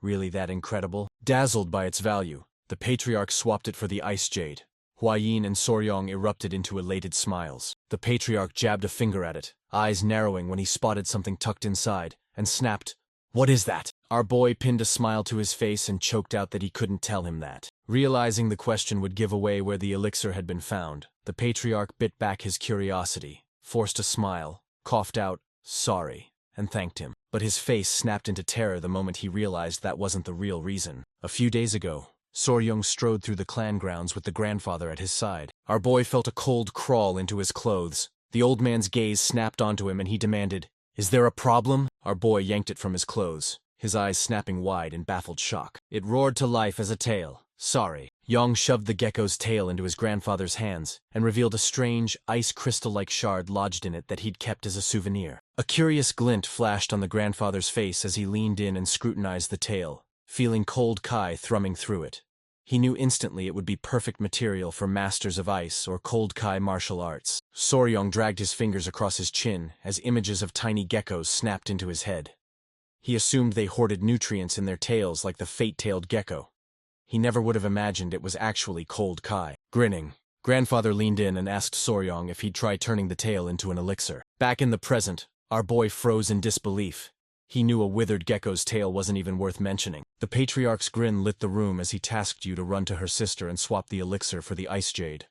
"Really that incredible?" Dazzled by its value, the Patriarch swapped it for the ice jade. Hwayin and Soryong erupted into elated smiles. The Patriarch jabbed a finger at it, eyes narrowing when he spotted something tucked inside, and snapped, "What is that?" Our boy pinned a smile to his face and choked out that he couldn't tell him that. Realizing the question would give away where the elixir had been found, the Patriarch bit back his curiosity, forced a smile, coughed out, "Sorry," and thanked him. But his face snapped into terror the moment he realized that wasn't the real reason. A few days ago, Soryong strode through the clan grounds with the grandfather at his side. Our boy felt a cold crawl into his clothes. The old man's gaze snapped onto him and he demanded, "Is there a problem?" Our boy yanked it from his clothes, his eyes snapping wide in baffled shock. It roared to life as a tail. "Sorry." Yong shoved the gecko's tail into his grandfather's hands and revealed a strange, ice crystal-like shard lodged in it that he'd kept as a souvenir. A curious glint flashed on the grandfather's face as he leaned in and scrutinized the tail, feeling cold Kai thrumming through it. He knew instantly it would be perfect material for masters of ice or cold Kai martial arts. Soryong dragged his fingers across his chin as images of tiny geckos snapped into his head. He assumed they hoarded nutrients in their tails like the fate-tailed gecko. He never would have imagined it was actually cold Kai. Grinning, grandfather leaned in and asked Soryong if he'd try turning the tail into an elixir. Back in the present, our boy froze in disbelief. He knew a withered gecko's tail wasn't even worth mentioning. The Patriarch's grin lit the room as he tasked you to run to her sister and swap the elixir for the ice jade.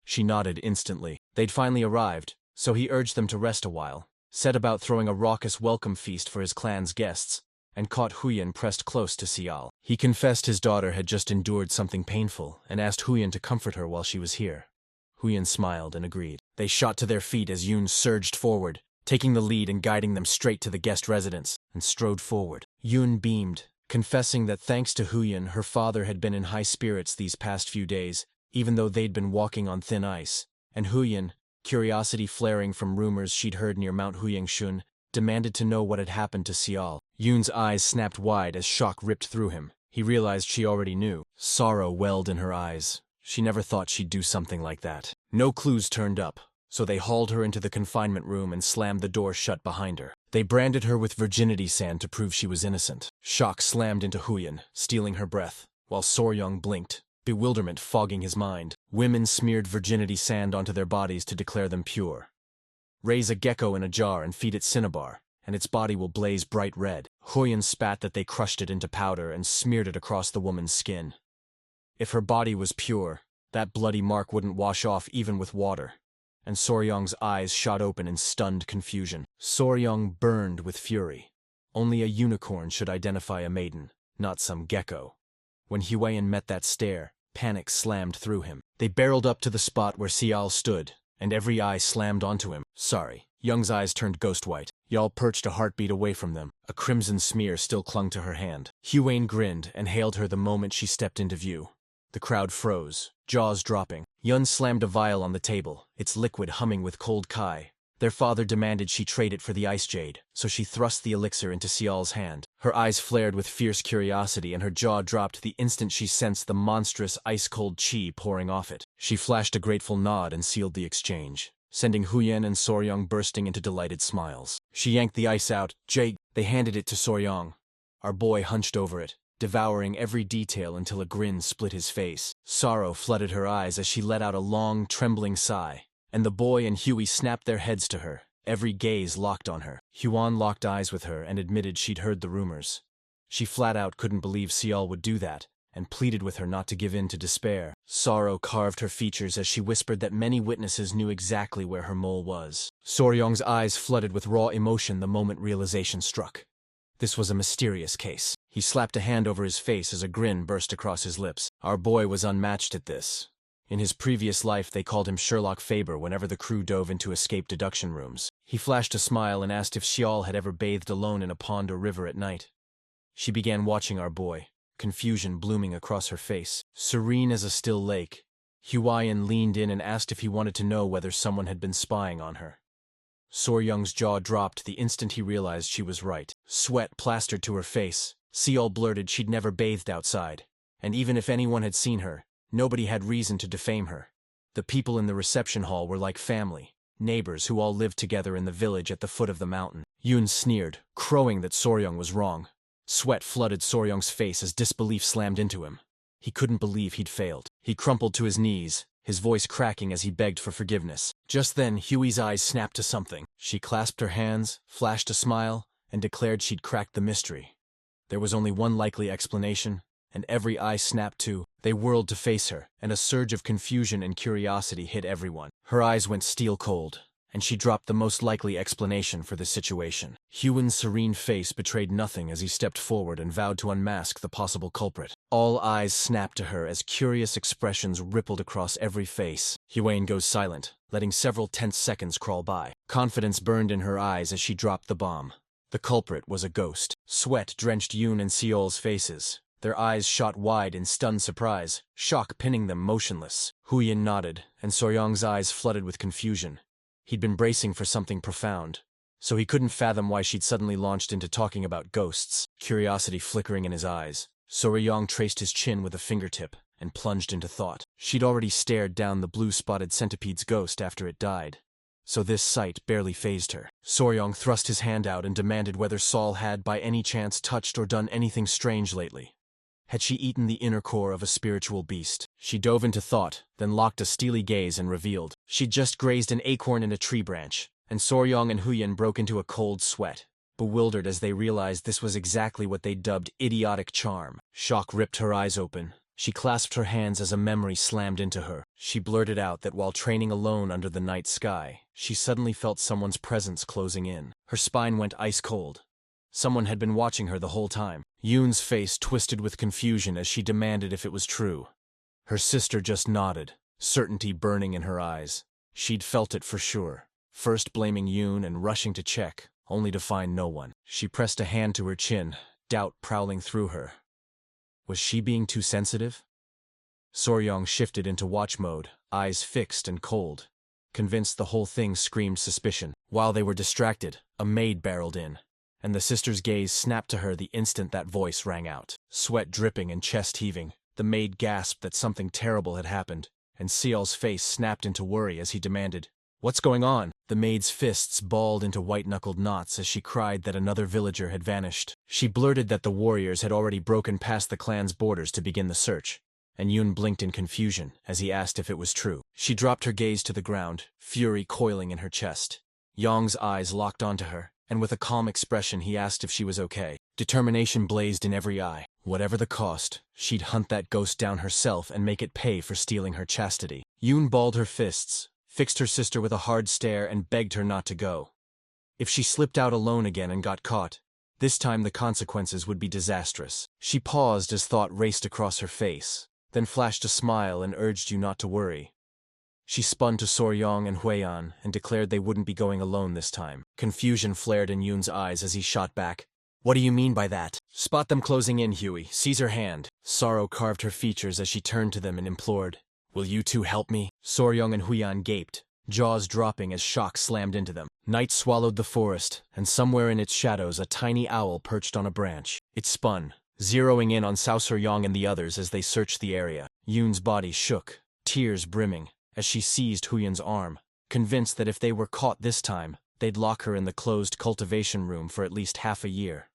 She nodded instantly. They'd finally arrived, so he urged them to rest a while, set about throwing a raucous welcome feast for his clan's guests, and caught Huyan pressed close to Sial. He confessed his daughter had just endured something painful and asked Huyan to comfort her while she was here. Huyan smiled and agreed. They shot to their feet as Yoon surged forward, taking the lead and guiding them straight to the guest residence, and strode forward. Yoon beamed, confessing that thanks to Huyan, her father had been in high spirits these past few days, even though they'd been walking on thin ice. And Huyan, curiosity flaring from rumors she'd heard near Mount Huyangshun, demanded to know what had happened to Sial. Yoon's eyes snapped wide as shock ripped through him. He realized she already knew. Sorrow welled in her eyes. She never thought she'd do something like that. No clues turned up. so they hauled her into the confinement room and slammed the door shut behind her. They branded her with virginity sand to prove she was innocent. Shock slammed into Huyan, stealing her breath, while Soryong blinked, bewilderment fogging his mind. Women smeared virginity sand onto their bodies to declare them pure. Raise a gecko in a jar and feed it cinnabar, and its body will blaze bright red. Huyan spat that they crushed it into powder and smeared it across the woman's skin. If her body was pure, that bloody mark wouldn't wash off even with water. And Soryong's eyes shot open in stunned confusion. Soryong burned with fury. Only a unicorn should identify a maiden, not some gecko. When Huyan met that stare, panic slammed through him. They barreled up to the spot where Sial stood, and every eye slammed onto him. Sorry. Young's eyes turned ghost white. Yal perched a heartbeat away from them. A crimson smear still clung to her hand. Huyan grinned and hailed her the moment she stepped into view. The crowd froze, jaws dropping. Yun slammed a vial on the table, its liquid humming with cold kai. Their father demanded she trade it for the ice jade, so she thrust the elixir into Sial's hand. Her eyes flared with fierce curiosity and her jaw dropped the instant she sensed the monstrous ice-cold chi pouring off it. She flashed a grateful nod and sealed the exchange, sending Huyan and Soryong bursting into delighted smiles. She yanked the ice out. Jake, they handed it to Soryong. Our boy hunched over it, devouring every detail until a grin split his face. Sorrow flooded her eyes as she let out a long, trembling sigh, and the boy and Huey snapped their heads to her, every gaze locked on her. Huan locked eyes with her and admitted she'd heard the rumors. She flat out couldn't believe Sial would do that, and pleaded with her not to give in to despair. Sorrow carved her features as she whispered that many witnesses knew exactly where her mole was. Soryong's eyes flooded with raw emotion the moment realization struck. This was a mysterious case. He slapped a hand over his face as a grin burst across his lips. Our boy was unmatched at this. In his previous life they called him Sherlock Faber whenever the crew dove into escape deduction rooms. He flashed a smile and asked if Xiao had ever bathed alone in a pond or river at night. She began watching our boy, confusion blooming across her face. Serene as a still lake, Huayan leaned in and asked if he wanted to know whether someone had been spying on her. Soryong's jaw dropped the instant he realized she was right. Sweat plastered to her face. Sial blurted she'd never bathed outside, and even if anyone had seen her, nobody had reason to defame her. The people in the reception hall were like family, neighbors who all lived together in the village at the foot of the mountain. Yun sneered, crowing that Soryong was wrong. Sweat flooded Soryong's face as disbelief slammed into him. He couldn't believe he'd failed. He crumpled to his knees, his voice cracking as he begged for forgiveness. Just then, Huey's eyes snapped to something. She clasped her hands, flashed a smile, and declared she'd cracked the mystery. There was only one likely explanation, and every eye snapped too. They whirled to face her, and a surge of confusion and curiosity hit everyone. Her eyes went steel cold, and she dropped the most likely explanation for the situation. Huan's serene face betrayed nothing as he stepped forward and vowed to unmask the possible culprit. All eyes snapped to her as curious expressions rippled across every face. Huan goes silent, letting several tense seconds crawl by. Confidence burned in her eyes as she dropped the bomb. The culprit was a ghost. Sweat drenched Yun and Seol's faces. Their eyes shot wide in stunned surprise, shock pinning them motionless. Huyan nodded, and Soryong's eyes flooded with confusion. He'd been bracing for something profound, so he couldn't fathom why she'd suddenly launched into talking about ghosts, curiosity flickering in his eyes. Soryong traced his chin with a fingertip and plunged into thought. She'd already stared down the blue-spotted centipede's ghost after it died, so this sight barely fazed her. Soryong thrust his hand out and demanded whether Saul had by any chance touched or done anything strange lately. Had she eaten the inner core of a spiritual beast? She dove into thought, then locked a steely gaze and revealed. She'd just grazed an acorn in a tree branch, and Soryong and Huyan broke into a cold sweat, bewildered as they realized this was exactly what they dubbed idiotic charm. Shock ripped her eyes open. She clasped her hands as a memory slammed into her. She blurted out that while training alone under the night sky, she suddenly felt someone's presence closing in. Her spine went ice cold. Someone had been watching her the whole time. Yoon's face twisted with confusion as she demanded if it was true. Her sister just nodded, certainty burning in her eyes. She'd felt it for sure, first blaming Yoon and rushing to check, only to find no one. She pressed a hand to her chin, doubt prowling through her. Was she being too sensitive? Soryong shifted into watch mode, eyes fixed and cold, convinced the whole thing screamed suspicion. While they were distracted, a maid barreled in, and the sister's gaze snapped to her the instant that voice rang out. Sweat dripping and chest heaving, the maid gasped that something terrible had happened, and Seol's face snapped into worry as he demanded, What's going on? The maid's fists balled into white-knuckled knots as she cried that another villager had vanished. She blurted that the warriors had already broken past the clan's borders to begin the search, and Yun blinked in confusion as he asked if it was true. She dropped her gaze to the ground, fury coiling in her chest. Yong's eyes locked onto her, and with a calm expression he asked if she was okay. Determination blazed in every eye. Whatever the cost, she'd hunt that ghost down herself and make it pay for stealing her chastity. Yun balled her fists, fixed her sister with a hard stare and begged her not to go. If she slipped out alone again and got caught, this time the consequences would be disastrous. She paused as thought raced across her face, then flashed a smile and urged Yun not to worry. She spun to Soryong and Huiyan and declared they wouldn't be going alone this time. Confusion flared in Yun's eyes as he shot back. What do you mean by that? Spot them closing in, Huey. Seize her hand. Sorrow carved her features as she turned to them and implored. Will you two help me? Soryong and Huiyan gaped, jaws dropping as shock slammed into them. Night swallowed the forest, and somewhere in its shadows a tiny owl perched on a branch. It spun, zeroing in on Soryong and the others as they searched the area. Yun's body shook, tears brimming, as she seized Huiyan's arm, convinced that if they were caught this time, they'd lock her in the closed cultivation room for at least half a year.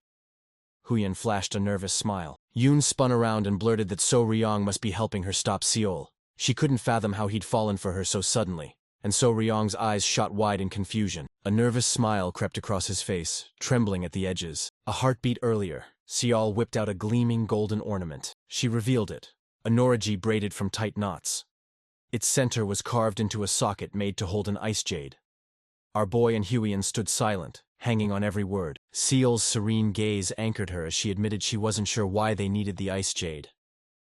Huiyan flashed a nervous smile. Yun spun around and blurted that Soryong must be helping her stop Seol. She couldn't fathom how he'd fallen for her so suddenly, and Soryong's eyes shot wide in confusion. A nervous smile crept across his face, trembling at the edges. A heartbeat earlier, Seol whipped out a gleaming golden ornament. She revealed it, a noriji braided from tight knots. Its center was carved into a socket made to hold an ice jade. Our boy and Huiyan stood silent, hanging on every word. Seol's serene gaze anchored her as she admitted she wasn't sure why they needed the ice jade.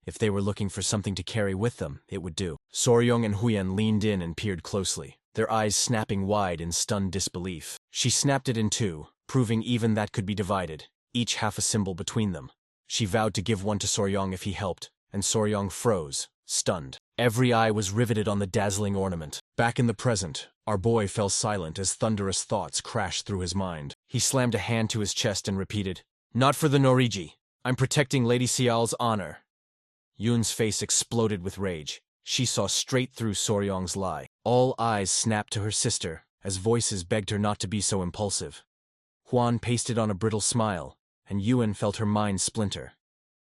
If they were looking for something to carry with them, it would do. Soryong and Huiyan leaned in and peered closely, their eyes snapping wide in stunned disbelief. She snapped it in two, proving even that could be divided, each half a symbol between them. She vowed to give one to Soryong if he helped, and Soryong froze, stunned. Every eye was riveted on the dazzling ornament. Back in the present, our boy fell silent as thunderous thoughts crashed through his mind. He slammed a hand to his chest and repeated, "Not for the noriji. I'm protecting Lady Seol's honor." Yun's face exploded with rage. She saw straight through Soryong's lie. All eyes snapped to her sister, as voices begged her not to be so impulsive. Huan pasted on a brittle smile, and Yun felt her mind splinter.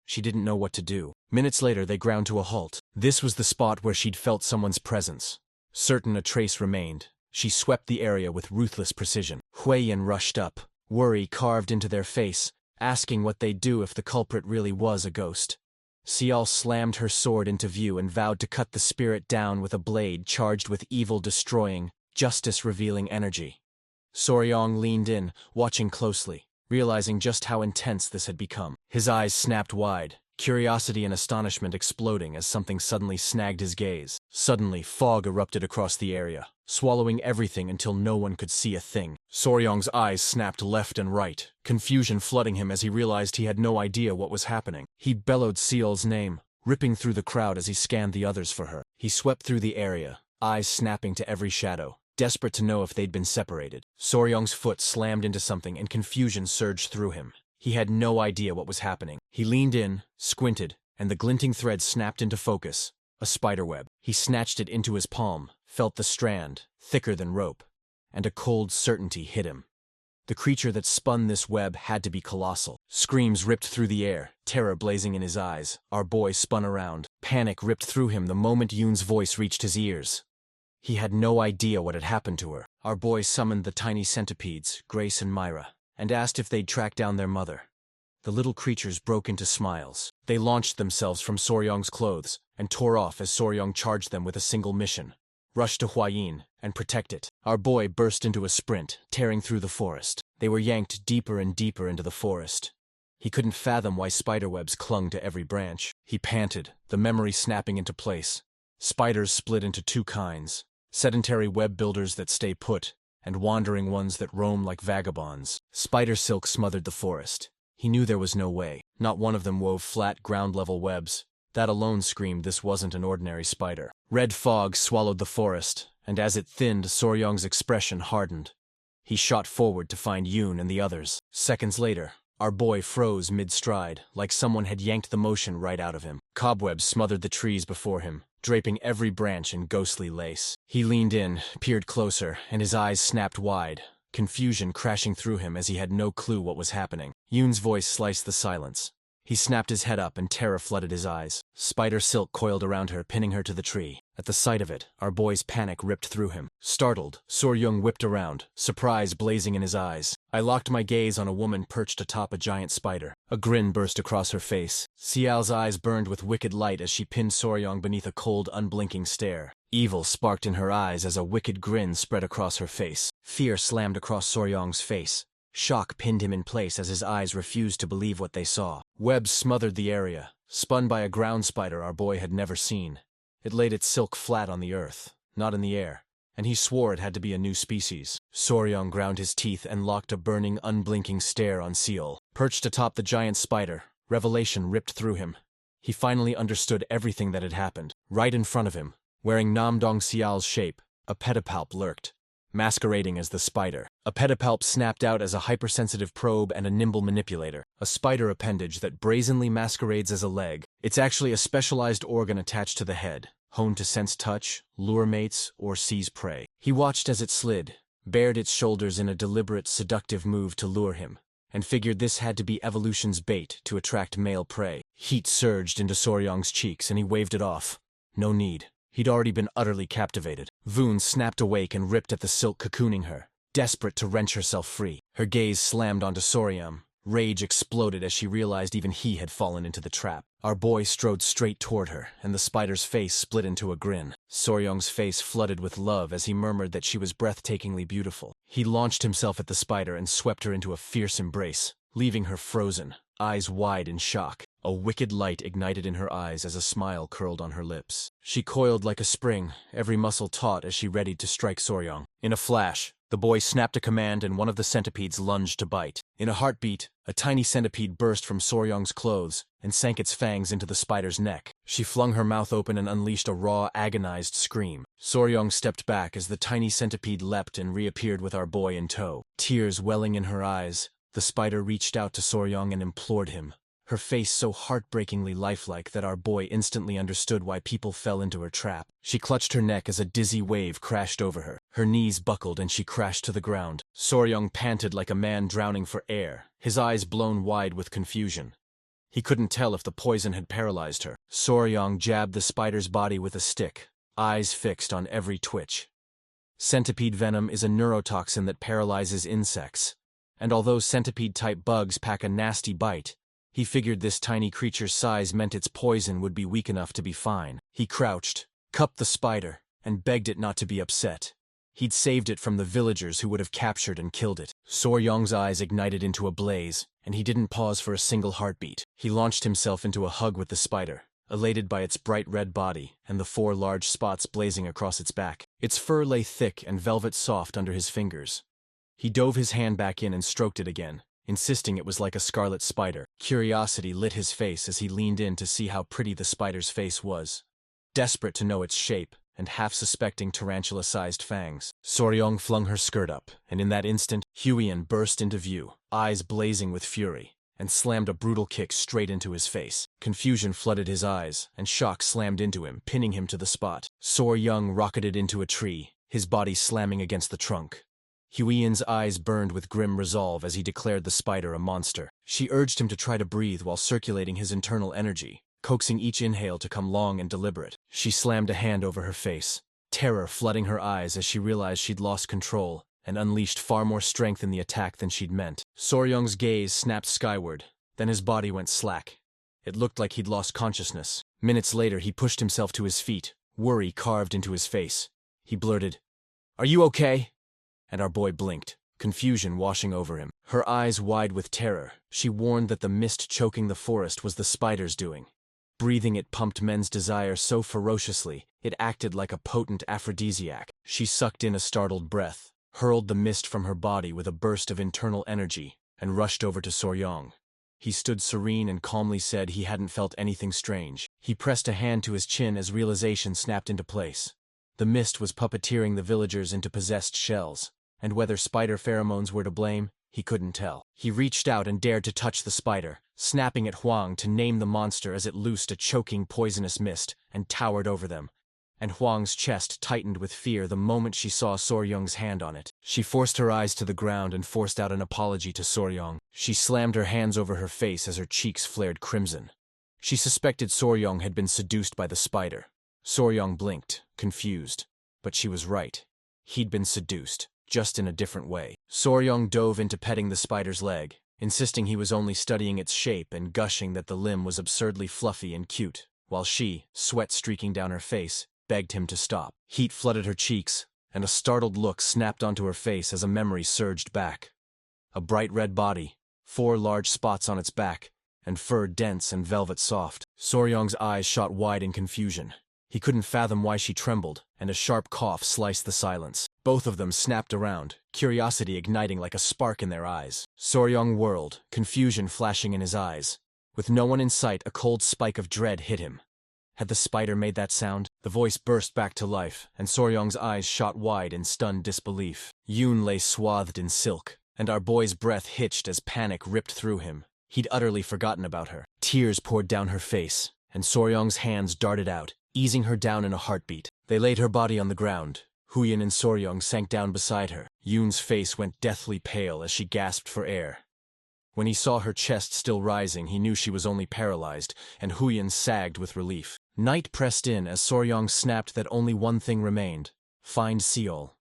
She didn't know what to do. Minutes later they ground to a halt. This was the spot where she'd felt someone's presence. Certain a trace remained, she swept the area with ruthless precision. Huiyan rushed up, worry carved into their face, asking what they'd do if the culprit really was a ghost. Seol slammed her sword into view and vowed to cut the spirit down with a blade charged with evil-destroying, justice-revealing energy. Soryong leaned in, watching closely, realizing just how intense this had become. His eyes snapped wide, curiosity and astonishment exploding as something suddenly snagged his gaze. Suddenly, fog erupted across the area, swallowing everything until no one could see a thing. Soryong's eyes snapped left and right, confusion flooding him as he realized he had no idea what was happening. He bellowed Seol's name, ripping through the crowd as he scanned the others for her. He swept through the area, eyes snapping to every shadow, desperate to know if they'd been separated. Soryong's foot slammed into something and confusion surged through him. He had no idea what was happening. He leaned in, squinted, and the glinting thread snapped into focus. A spiderweb. He snatched it into his palm, felt the strand, thicker than rope, and a cold certainty hit him. The creature that spun this web had to be colossal. Screams ripped through the air, terror blazing in his eyes. Our boy spun around. Panic ripped through him the moment Yun's voice reached his ears. He had no idea what had happened to her. Our boy summoned the tiny centipedes, Grace and Myra, and asked if they'd track down their mother. The little creatures broke into smiles. They launched themselves from Soryong's clothes and tore off as Soryong charged them with a single mission: rush to Huiyan and protect it. Our boy burst into a sprint, tearing through the forest. They were yanked deeper and deeper into the forest. He couldn't fathom why spiderwebs clung to every branch. He panted, the memory snapping into place. Spiders split into two kinds: sedentary web builders that stay put, and wandering ones that roam like vagabonds. Spider silk smothered the forest. He knew there was no way. Not one of them wove flat, ground-level webs. That alone screamed this wasn't an ordinary spider. Red fog swallowed the forest, and as it thinned, Soryong's expression hardened. He shot forward to find Yun and the others. Seconds later, Our boy froze mid-stride, like someone had yanked the motion right out of him. Cobwebs smothered the trees before him, draping every branch in ghostly lace. He leaned in, peered closer, and his eyes snapped wide, confusion crashing through him as he had no clue what was happening. Yoon's voice sliced the silence. He snapped his head up and terror flooded his eyes. Spider silk coiled around her, pinning her to the tree. At the sight of it, our boy's panic ripped through him. Startled, Soryong whipped around, surprise blazing in his eyes. I locked my gaze on a woman perched atop a giant spider. A grin burst across her face. Xiao's eyes burned with wicked light as she pinned Soryong beneath a cold, unblinking stare. Evil sparked in her eyes as a wicked grin spread across her face. Fear slammed across Soryong's face. Shock pinned him in place as his eyes refused to believe what they saw. Webs smothered the area, spun by a ground spider our boy had never seen. It laid its silk flat on the earth, not in the air, and he swore it had to be a new species. Soryong ground his teeth and locked a burning, unblinking stare on Seol. Perched atop the giant spider, revelation ripped through him. He finally understood everything that had happened. Right in front of him, wearing Namdong Xiao's shape, a pedipalp lurked, masquerading as the spider. A pedipalp snapped out as a hypersensitive probe and a nimble manipulator, a spider appendage that brazenly masquerades as a leg. It's actually a specialized organ attached to the head, honed to sense touch, lure mates, or seize prey. He watched as it slid, bared its shoulders in a deliberate, seductive move to lure him, and figured this had to be evolution's bait to attract male prey. Heat surged into Soryong's cheeks and he waved it off. No need. He'd already been utterly captivated. Voon snapped awake and ripped at the silk cocooning her, desperate to wrench herself free. Her gaze slammed onto Soryong. Rage exploded as she realized even he had fallen into the trap. Our boy strode straight toward her, and the spider's face split into a grin. Soryong's face flooded with love as he murmured that she was breathtakingly beautiful. He launched himself at the spider and swept her into a fierce embrace, leaving her frozen, eyes wide in shock. A wicked light ignited in her eyes as a smile curled on her lips. She coiled like a spring, every muscle taut as she readied to strike Soryong. In a flash, the boy snapped a command and one of the centipedes lunged to bite. In a heartbeat, a tiny centipede burst from Soryong's clothes and sank its fangs into the spider's neck. She flung her mouth open and unleashed a raw, agonized scream. Soryong stepped back as the tiny centipede leapt and reappeared with our boy in tow. Tears welling in her eyes, the spider reached out to Soryong and implored him, her face so heartbreakingly lifelike that our boy instantly understood why people fell into her trap. She clutched her neck as a dizzy wave crashed over her. Her knees buckled and she crashed to the ground. Soryong panted like a man drowning for air, his eyes blown wide with confusion. He couldn't tell if the poison had paralyzed her. Soryong jabbed the spider's body with a stick, eyes fixed on every twitch. Centipede venom is a neurotoxin that paralyzes insects, and although centipede-type bugs pack a nasty bite, he figured this tiny creature's size meant its poison would be weak enough to be fine. He crouched, cupped the spider, and begged it not to be upset. He'd saved it from the villagers who would have captured and killed it. Soryong's eyes ignited into a blaze, and he didn't pause for a single heartbeat. He launched himself into a hug with the spider, elated by its bright red body and the 4 large spots blazing across its back. Its fur lay thick and velvet soft under his fingers. He dove his hand back in and stroked it again, insisting it was like a scarlet spider. Curiosity lit his face as he leaned in to see how pretty the spider's face was. Desperate to know its shape, and half-suspecting tarantula-sized fangs, Soryong flung her skirt up, and in that instant, Huiyan burst into view, eyes blazing with fury, and slammed a brutal kick straight into his face. Confusion flooded his eyes, and shock slammed into him, pinning him to the spot. Soryong rocketed into a tree, his body slamming against the trunk. Huiyan's eyes burned with grim resolve as he declared the spider a monster. She urged him to try to breathe while circulating his internal energy, coaxing each inhale to come long and deliberate. She slammed a hand over her face, terror flooding her eyes as she realized she'd lost control and unleashed far more strength in the attack than she'd meant. Soryong's gaze snapped skyward, then his body went slack. It looked like he'd lost consciousness. Minutes later, he pushed himself to his feet, worry carved into his face. He blurted, "Are you okay?" And our boy blinked, confusion washing over him. Her eyes wide with terror, she warned that the mist choking the forest was the spider's doing. Breathing it pumped men's desire so ferociously, it acted like a potent aphrodisiac. She sucked in a startled breath, hurled the mist from her body with a burst of internal energy, and rushed over to Soryong. He stood serene and calmly said he hadn't felt anything strange. He pressed a hand to his chin as realization snapped into place. The mist was puppeteering the villagers into possessed shells, and whether spider pheromones were to blame, He couldn't tell. He reached out and dared to touch the spider, snapping at Huang to name the monster as it loosed a choking poisonous mist and towered over them. And Huang's chest tightened with fear the moment she saw Soryong's hand on it. She forced her eyes to the ground and forced out an apology to Soryong. She slammed her hands over her face as her cheeks flared crimson. She suspected Soryong had been seduced by the spider. Soryong blinked, confused. But she was right. He'd been seduced, just in a different way. Soryong dove into petting the spider's leg, insisting he was only studying its shape and gushing that the limb was absurdly fluffy and cute, while she, sweat streaking down her face, begged him to stop. Heat flooded her cheeks, and a startled look snapped onto her face as a memory surged back. A bright red body, 4 large spots on its back, and fur dense and velvet soft. Soryong's eyes shot wide in confusion. He couldn't fathom why she trembled, and a sharp cough sliced the silence. Both of them snapped around, curiosity igniting like a spark in their eyes. Soryong whirled, confusion flashing in his eyes. With no one in sight, a cold spike of dread hit him. Had the spider made that sound? The voice burst back to life, and Soryong's eyes shot wide in stunned disbelief. Yoon lay swathed in silk, and our boy's breath hitched as panic ripped through him. He'd utterly forgotten about her. Tears poured down her face, and Soryong's hands darted out, easing her down in a heartbeat. They laid her body on the ground. Huyen and Soryong sank down beside her. Yoon's face went deathly pale as she gasped for air. When he saw her chest still rising, he knew she was only paralyzed, and Huyen sagged with relief. Night pressed in as Soryong snapped that only one thing remained: find Seol.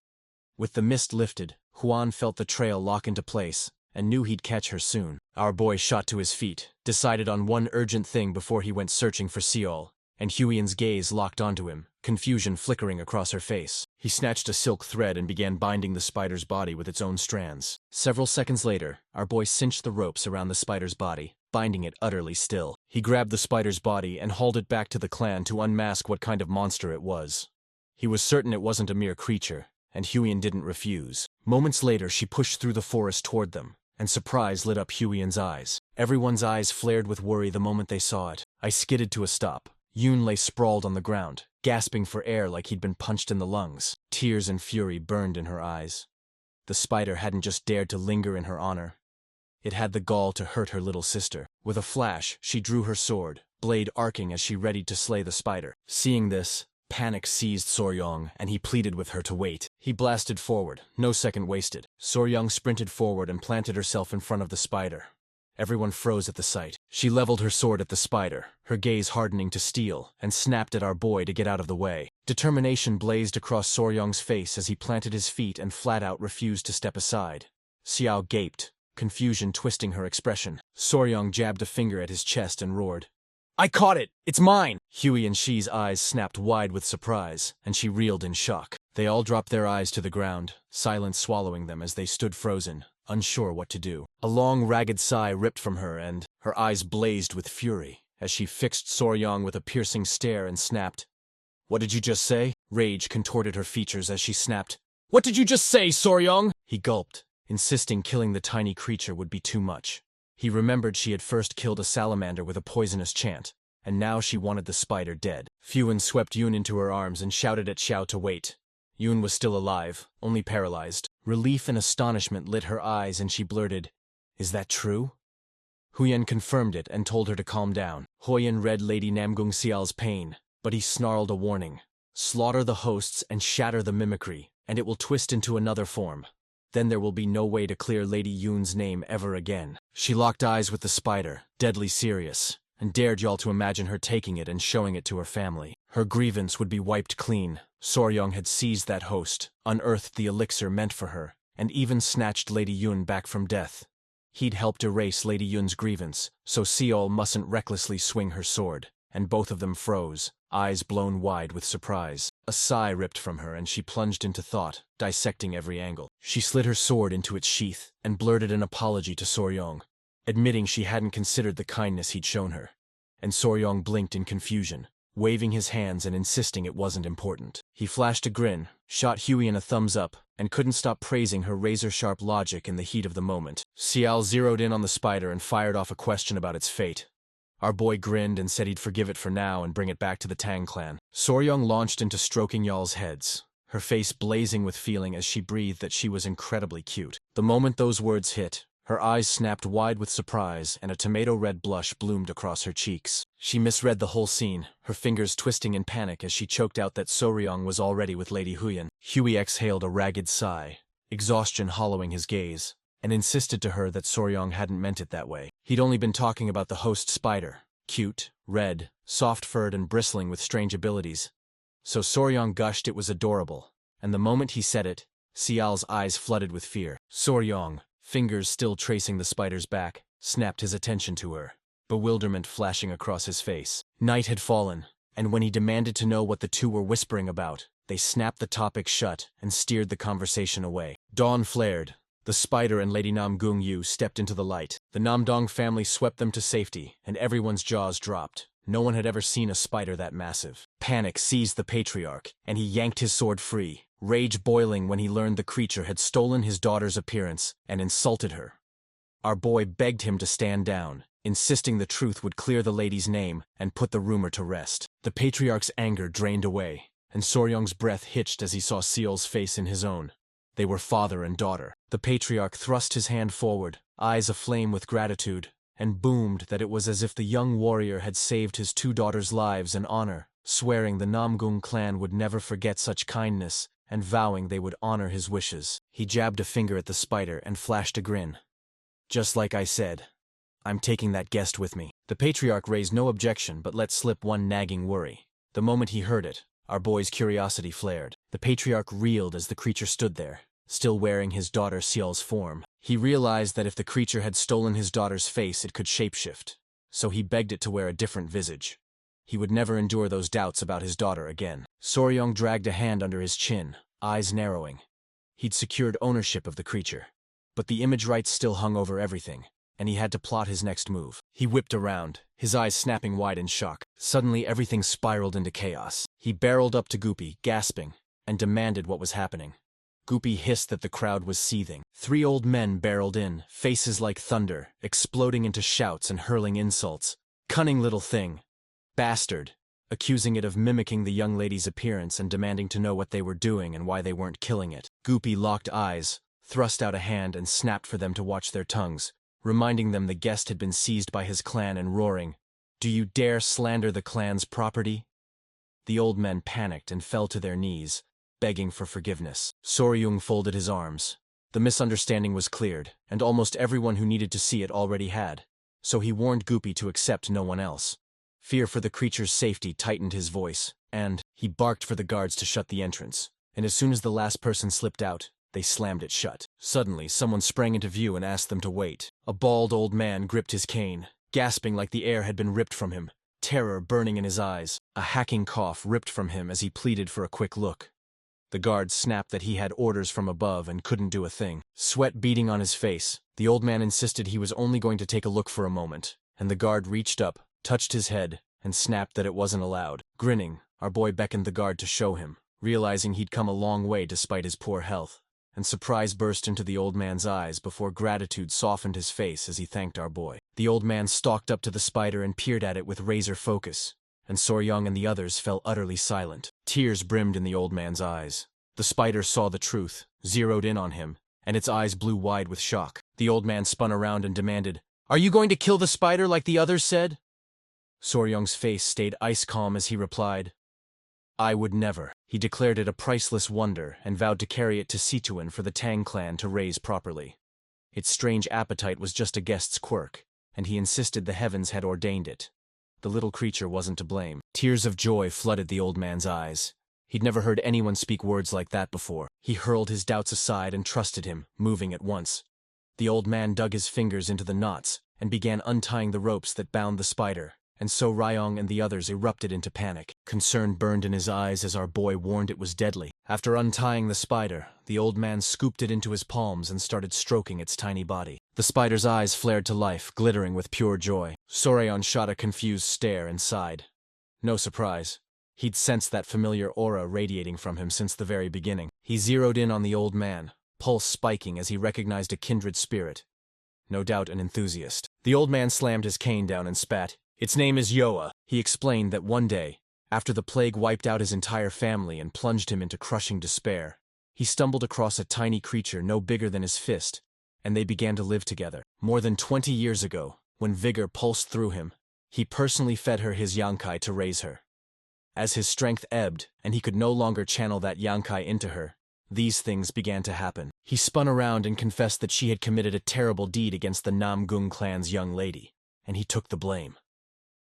With the mist lifted, Huan felt the trail lock into place, and knew he'd catch her soon. Our boy shot to his feet, decided on one urgent thing before he went searching for Seol, and Huyen's gaze locked onto him, confusion flickering across her face. He snatched a silk thread and began binding the spider's body with its own strands. Several seconds later, our boy cinched the ropes around the spider's body, binding it utterly still. He grabbed the spider's body and hauled it back to the clan to unmask what kind of monster it was. He was certain it wasn't a mere creature, and Huyen didn't refuse. Moments later, she pushed through the forest toward them, and surprise lit up Huyen's eyes. Everyone's eyes flared with worry the moment they saw it. I skidded to a stop. Yoon lay sprawled on the ground, gasping for air like he'd been punched in the lungs. Tears and fury burned in her eyes. The spider hadn't just dared to linger in her honor. It had the gall to hurt her little sister. With a flash, she drew her sword, blade arcing as she readied to slay the spider. Seeing this, panic seized Soryong, and he pleaded with her to wait. He blasted forward, no second wasted. Soryong sprinted forward and planted herself in front of the spider. Everyone froze at the sight. She leveled her sword at the spider, her gaze hardening to steel, and snapped at our boy to get out of the way. Determination blazed across Soryong's face as he planted his feet and flat-out refused to step aside. Xiao gaped, confusion twisting her expression. Soryong jabbed a finger at his chest and roared, "I caught it! It's mine!" Huey and Shi's eyes snapped wide with surprise, and she reeled in shock. They all dropped their eyes to the ground, silence swallowing them as they stood frozen, unsure what to do. A long, ragged sigh ripped from her, and her eyes blazed with fury as she fixed Soryong with a piercing stare and snapped, "What did you just say?" Rage contorted her features as she snapped, "What did you just say, Soryong?" He gulped, insisting killing the tiny creature would be too much. He remembered she had first killed a salamander with a poisonous chant, and now she wanted the spider dead. Fuan swept Yoon into her arms and shouted at Xiao to wait. Yoon was still alive, only paralyzed. Relief and astonishment lit her eyes and she blurted, "Is that true?" Huyen confirmed it and told her to calm down. Huyen read Lady Namgung Xiao's pain, but he snarled a warning. "Slaughter the hosts and shatter the mimicry, and it will twist into another form. Then there will be no way to clear Lady Yoon's name ever again." She locked eyes with the spider, deadly serious, and dared y'all to imagine her taking it and showing it to her family. Her grievance would be wiped clean. Soryong had seized that host, unearthed the elixir meant for her, and even snatched Lady Yoon back from death. He'd helped erase Lady Yoon's grievance, so Seol mustn't recklessly swing her sword, and both of them froze, eyes blown wide with surprise. A sigh ripped from her and she plunged into thought, dissecting every angle. She slid her sword into its sheath and blurted an apology to Soryong, admitting she hadn't considered the kindness he'd shown her. And Soryong blinked in confusion, waving his hands and insisting it wasn't important. He flashed a grin, shot Huey a thumbs up, and couldn't stop praising her razor-sharp logic in the heat of the moment. Xiao zeroed in on the spider and fired off a question about its fate. Our boy grinned and said he'd forgive it for now and bring it back to the Tang clan. Soryong launched into stroking y'all's heads, her face blazing with feeling as she breathed that she was incredibly cute. The moment those words hit, her eyes snapped wide with surprise and a tomato-red blush bloomed across her cheeks. She misread the whole scene, her fingers twisting in panic as she choked out that Soryong was already with Lady Huyan. Huey exhaled a ragged sigh, exhaustion hollowing his gaze, and insisted to her that Soryong hadn't meant it that way. He'd only been talking about the host spider, cute, red, soft-furred and bristling with strange abilities. So Soryong gushed it was adorable, and the moment he said it, Sial's eyes flooded with fear. Soryong, fingers still tracing the spider's back, snapped his attention to her, bewilderment flashing across his face. Night had fallen, and when he demanded to know what the two were whispering about, they snapped the topic shut and steered the conversation away. Dawn flared. The spider and Lady Nam Gung Yu stepped into the light. The Namdong family swept them to safety, and everyone's jaws dropped. No one had ever seen a spider that massive. Panic seized the patriarch, and he yanked his sword free, rage boiling when he learned the creature had stolen his daughter's appearance and insulted her. Our boy begged him to stand down, insisting the truth would clear the lady's name and put the rumor to rest. The patriarch's anger drained away, and Soryong's breath hitched as he saw Seal's face in his own. They were father and daughter. The patriarch thrust his hand forward, eyes aflame with gratitude, and boomed that it was as if the young warrior had saved his two daughters' lives and honor, swearing the Namgung clan would never forget such kindness, and vowing they would honor his wishes. He jabbed a finger at the spider and flashed a grin. Just like I said, I'm taking that guest with me. The patriarch raised no objection but let slip one nagging worry. The moment he heard it, our boy's curiosity flared. The patriarch reeled as the creature stood there, still wearing his daughter Seal's form. He realized that if the creature had stolen his daughter's face it could shapeshift, so he begged it to wear a different visage. He would never endure those doubts about his daughter again. Soryong dragged a hand under his chin, eyes narrowing. He'd secured ownership of the creature, but the image rights still hung over everything, and he had to plot his next move. He whipped around, his eyes snapping wide in shock. Suddenly everything spiraled into chaos. He barreled up to Goopy, gasping, and demanded what was happening. Goopy hissed that the crowd was seething. 3 old men barreled in, faces like thunder, exploding into shouts and hurling insults. Cunning little thing. Bastard. Accusing it of mimicking the young lady's appearance and demanding to know what they were doing and why they weren't killing it. Goopy locked eyes, thrust out a hand and snapped for them to watch their tongues, reminding them the guest had been seized by his clan and roaring, "Do you dare slander the clan's property?" The old men panicked and fell to their knees, begging for forgiveness. Soryong folded his arms. The misunderstanding was cleared, and almost everyone who needed to see it already had, so he warned Goopy to accept no one else. Fear for the creature's safety tightened his voice, and he barked for the guards to shut the entrance, and as soon as the last person slipped out, they slammed it shut. Suddenly, someone sprang into view and asked them to wait. A bald old man gripped his cane, gasping like the air had been ripped from him, terror burning in his eyes. A hacking cough ripped from him as he pleaded for a quick look. The guard snapped that he had orders from above and couldn't do a thing. Sweat beading on his face, the old man insisted he was only going to take a look for a moment, and the guard reached up, touched his head, and snapped that it wasn't allowed. Grinning, our boy beckoned the guard to show him, realizing he'd come a long way despite his poor health, and surprise burst into the old man's eyes before gratitude softened his face as he thanked our boy. The old man stalked up to the spider and peered at it with razor focus, and Soryong and the others fell utterly silent. Tears brimmed in the old man's eyes. The spider saw the truth, zeroed in on him, and its eyes blew wide with shock. The old man spun around and demanded, "Are you going to kill the spider like the others said?" Soryong's face stayed ice calm as he replied, "I would never." He declared it a priceless wonder and vowed to carry it to Sichuan for the Tang clan to raise properly. Its strange appetite was just a guest's quirk, and he insisted the heavens had ordained it. The little creature wasn't to blame. Tears of joy flooded the old man's eyes. He'd never heard anyone speak words like that before. He hurled his doubts aside and trusted him, moving at once. The old man dug his fingers into the knots and began untying the ropes that bound the spider, and so Ryong and the others erupted into panic. Concern burned in his eyes as our boy warned it was deadly. After untying the spider, the old man scooped it into his palms and started stroking its tiny body. The spider's eyes flared to life, glittering with pure joy. Soryong shot a confused stare and sighed. No surprise. He'd sensed that familiar aura radiating from him since the very beginning. He zeroed in on the old man, pulse spiking as he recognized a kindred spirit. No doubt an enthusiast. The old man slammed his cane down and spat. "Its name is Yoa." He explained that one day, After the plague wiped out his entire family and plunged him into crushing despair, he stumbled across a tiny creature no bigger than his fist, and they began to live together. More than 20 years ago, when vigor pulsed through him, he personally fed her his yankai to raise her. As his strength ebbed, and he could no longer channel that yankai into her, these things began to happen. He spun around and confessed that she had committed a terrible deed against the Namgung clan's young lady, and he took the blame.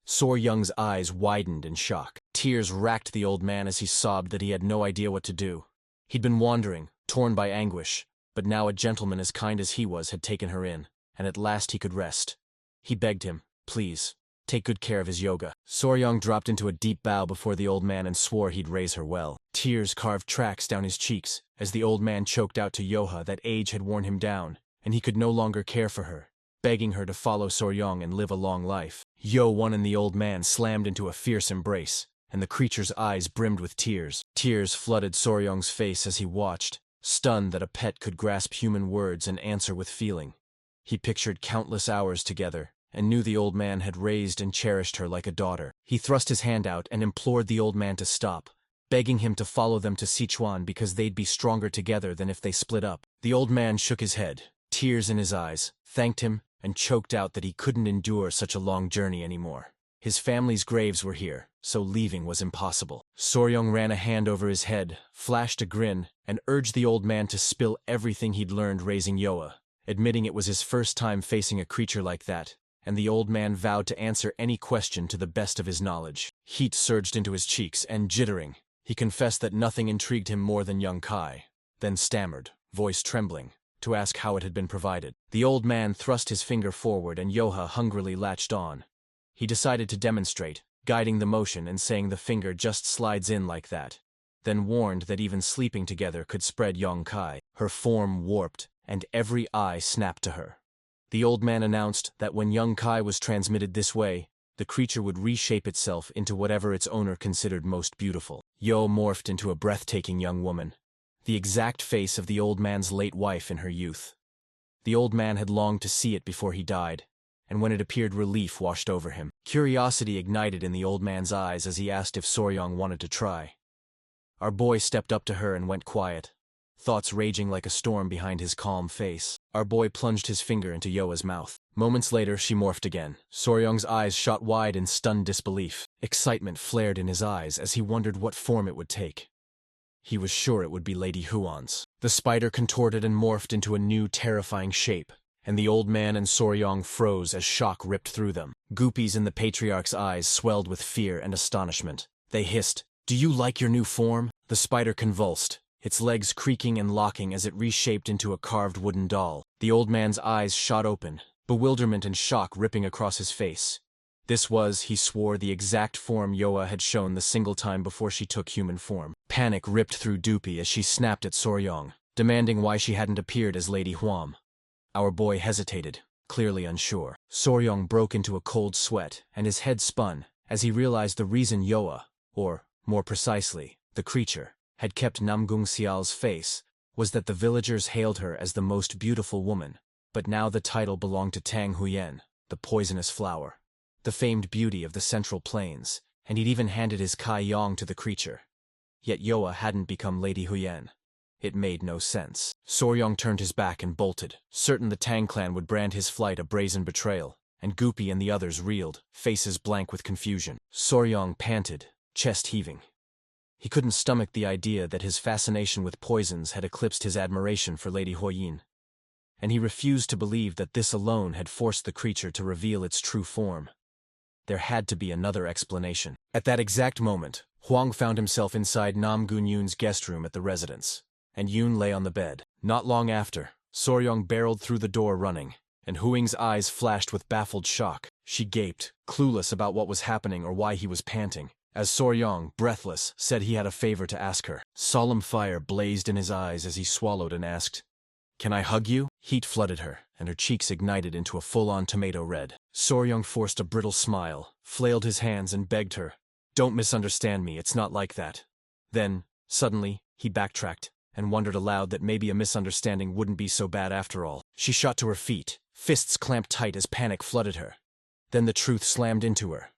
Soryong's eyes widened in shock. Tears racked the old man as he sobbed that he had no idea what to do. He'd been wandering, torn by anguish, but now a gentleman as kind as he was had taken her in, and at last he could rest. He begged him, please, take good care of his yoga. Soryong dropped into a deep bow before the old man and swore he'd raise her well. Tears carved tracks down his cheeks as the old man choked out to Yoha that age had worn him down, and he could no longer care for her, begging her to follow Soryong and live a long life. Yo-1 and the old man slammed into a fierce embrace, and the creature's eyes brimmed with tears. Tears flooded Soryong's face as he watched, stunned that a pet could grasp human words and answer with feeling. He pictured countless hours together, and knew the old man had raised and cherished her like a daughter. He thrust his hand out and implored the old man to stop, begging him to follow them to Sichuan because they'd be stronger together than if they split up. The old man shook his head, tears in his eyes, thanked him, and choked out that he couldn't endure such a long journey anymore. His family's graves were here, so leaving was impossible. Soryong ran a hand over his head, flashed a grin, and urged the old man to spill everything he'd learned raising Yoa, admitting it was his first time facing a creature like that, and the old man vowed to answer any question to the best of his knowledge. Heat surged into his cheeks, and jittering, he confessed that nothing intrigued him more than young Kai, then stammered, voice trembling, to ask how it had been provided. The old man thrust his finger forward and Yoha hungrily latched on. He decided to demonstrate, guiding the motion and saying the finger just slides in like that, then warned that even sleeping together could spread young Kai. Her form warped, and every eye snapped to her. The old man announced that when young Kai was transmitted this way, the creature would reshape itself into whatever its owner considered most beautiful. Yo morphed into a breathtaking young woman, the exact face of the old man's late wife in her youth. The old man had longed to see it before he died, and when it appeared, relief washed over him. Curiosity ignited in the old man's eyes as he asked if Soryong wanted to try. Our boy stepped up to her and went quiet, thoughts raging like a storm behind his calm face. Our boy plunged his finger into Yoa's mouth. Moments later, she morphed again. Soryong's eyes shot wide in stunned disbelief. Excitement flared in his eyes as he wondered what form it would take. He was sure it would be Lady Huan's. The spider contorted and morphed into a new terrifying shape, and the old man and Soryong froze as shock ripped through them. Goopies in the patriarch's eyes swelled with fear and astonishment. They hissed, "Do you like your new form?" The spider convulsed, its legs creaking and locking as it reshaped into a carved wooden doll. The old man's eyes shot open, bewilderment and shock ripping across his face. This was, he swore, the exact form Yoa had shown the single time before she took human form. Panic ripped through Doopy as she snapped at Soryong, demanding why she hadn't appeared as Lady Huam. Our boy hesitated, clearly unsure. Soryong broke into a cold sweat, and his head spun, as he realized the reason Yoa, or, more precisely, the creature, had kept Namgung Xiao's face, was that the villagers hailed her as the most beautiful woman, but now the title belonged to Tang Huyen, the poisonous flower, the famed beauty of the Central Plains, and he'd even handed his Kai Yong to the creature. Yet Yoa hadn't become Lady Huyen. It made no sense. Soryong turned his back and bolted, certain the Tang clan would brand his flight a brazen betrayal, and Goopy and the others reeled, faces blank with confusion. Soryong panted, chest heaving. He couldn't stomach the idea that his fascination with poisons had eclipsed his admiration for Lady Huyen, and he refused to believe that this alone had forced the creature to reveal its true form. There had to be another explanation. At that exact moment, Huang found himself inside Namgun Yun's guest room at the residence, and Yun lay on the bed. Not long after, Soryong barreled through the door running, and Huing's eyes flashed with baffled shock. She gaped, clueless about what was happening or why he was panting, as Soryong, breathless, said he had a favor to ask her. Solemn fire blazed in his eyes as he swallowed and asked, "Can I hug you?" Heat flooded her, and her cheeks ignited into a full-on tomato red. Soryong forced a brittle smile, flailed his hands and begged her, "Don't misunderstand me, it's not like that." Then, suddenly, he backtracked, and wondered aloud that maybe a misunderstanding wouldn't be so bad after all. She shot to her feet, fists clamped tight as panic flooded her. Then the truth slammed into her.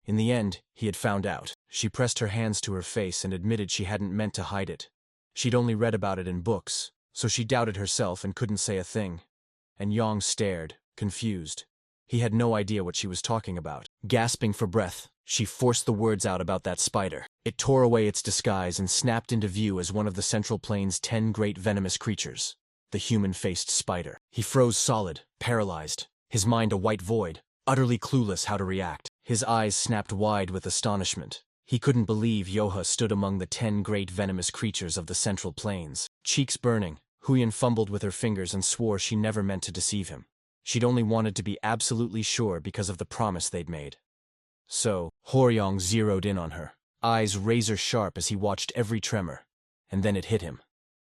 In the end, he had found out. She pressed her hands to her face and admitted she hadn't meant to hide it. She'd only read about it in books, so she doubted herself and couldn't say a thing. And Yang stared, confused. He had no idea what she was talking about. Gasping for breath, she forced the words out about that spider. It tore away its disguise and snapped into view as one of the Central Plains' 10 great venomous creatures, the human-faced spider. He froze solid, paralyzed, his mind a white void, utterly clueless how to react. His eyes snapped wide with astonishment. He couldn't believe Yoha stood among the 10 great venomous creatures of the Central Plains. Cheeks burning, Huyan fumbled with her fingers and swore she never meant to deceive him. She'd only wanted to be absolutely sure because of the promise they'd made. So, Soryong zeroed in on her, eyes razor-sharp as he watched every tremor. And then it hit him.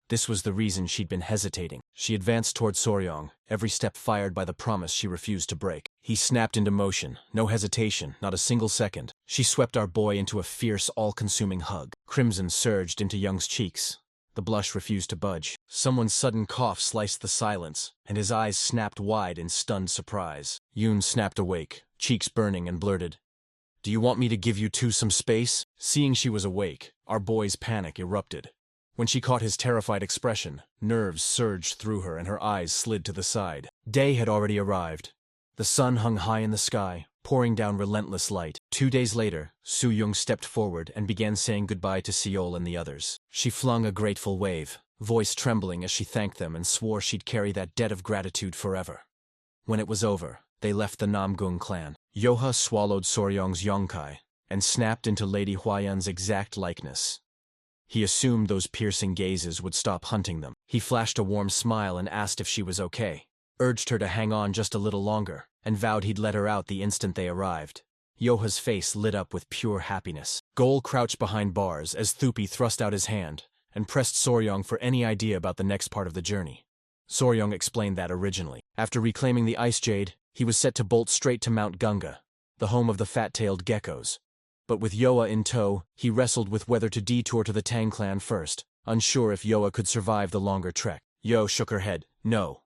This was the reason she'd been hesitating. She advanced toward Soryong, every step fired by the promise she refused to break. He snapped into motion, no hesitation, not a single second. She swept our boy into a fierce, all-consuming hug. Crimson surged into Young's cheeks. The blush refused to budge. Someone's sudden cough sliced the silence, and his eyes snapped wide in stunned surprise. Yoon snapped awake, cheeks burning, and blurted, "Do you want me to give you two some space?" Seeing she was awake, our boy's panic erupted. When she caught his terrified expression, nerves surged through her and her eyes slid to the side. Day had already arrived. The sun hung high in the sky, pouring down relentless light. 2 days later, Soryong stepped forward and began saying goodbye to Seol and the others. She flung a grateful wave, voice trembling as she thanked them and swore she'd carry that debt of gratitude forever. When it was over, they left the Namgung clan. Yoha swallowed Soryong's yonkai and snapped into Lady Huayan's exact likeness. He assumed those piercing gazes would stop hunting them. He flashed a warm smile and asked if she was okay, urged her to hang on just a little longer, and vowed he'd let her out the instant they arrived. Yoha's face lit up with pure happiness. Gol crouched behind bars as Thupi thrust out his hand and pressed Soryong for any idea about the next part of the journey. Soryong explained that originally. After reclaiming the ice jade, he was set to bolt straight to Mount Gunga, the home of the fat-tailed geckos. But with Yoa in tow, he wrestled with whether to detour to the Tang clan first, unsure if Yoa could survive the longer trek. Yo shook her head, no.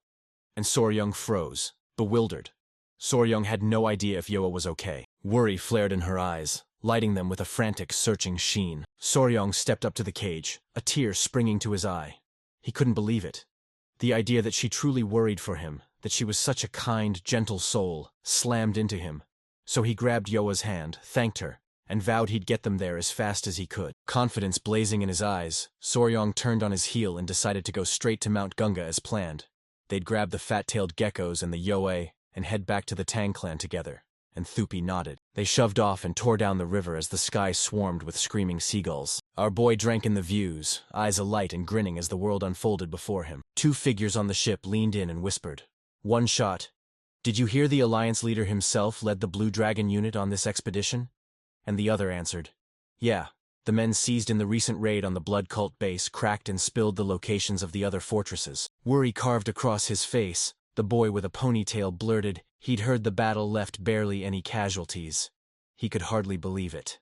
And Soryong froze, bewildered. Soryong had no idea if Yoa was okay. Worry flared in her eyes, lighting them with a frantic, searching sheen. Soryong stepped up to the cage, a tear springing to his eye. He couldn't believe it. The idea that she truly worried for him, that she was such a kind, gentle soul, slammed into him. So he grabbed Yoa's hand, thanked her, and vowed he'd get them there as fast as he could. Confidence blazing in his eyes, Soryong turned on his heel and decided to go straight to Mount Gunga as planned. They'd grab the fat-tailed geckos and the Yoe and head back to the Tang clan together, and Thupi nodded. They shoved off and tore down the river as the sky swarmed with screaming seagulls. Our boy drank in the views, eyes alight and grinning as the world unfolded before him. 2 figures on the ship leaned in and whispered. One shot, "Did you hear the Alliance leader himself led the Blue Dragon unit on this expedition?" And the other answered, "Yeah, the men seized in the recent raid on the Blood Cult base cracked and spilled the locations of the other fortresses." Worry carved across his face. The boy with a ponytail blurted he'd heard the battle left barely any casualties. He could hardly believe it.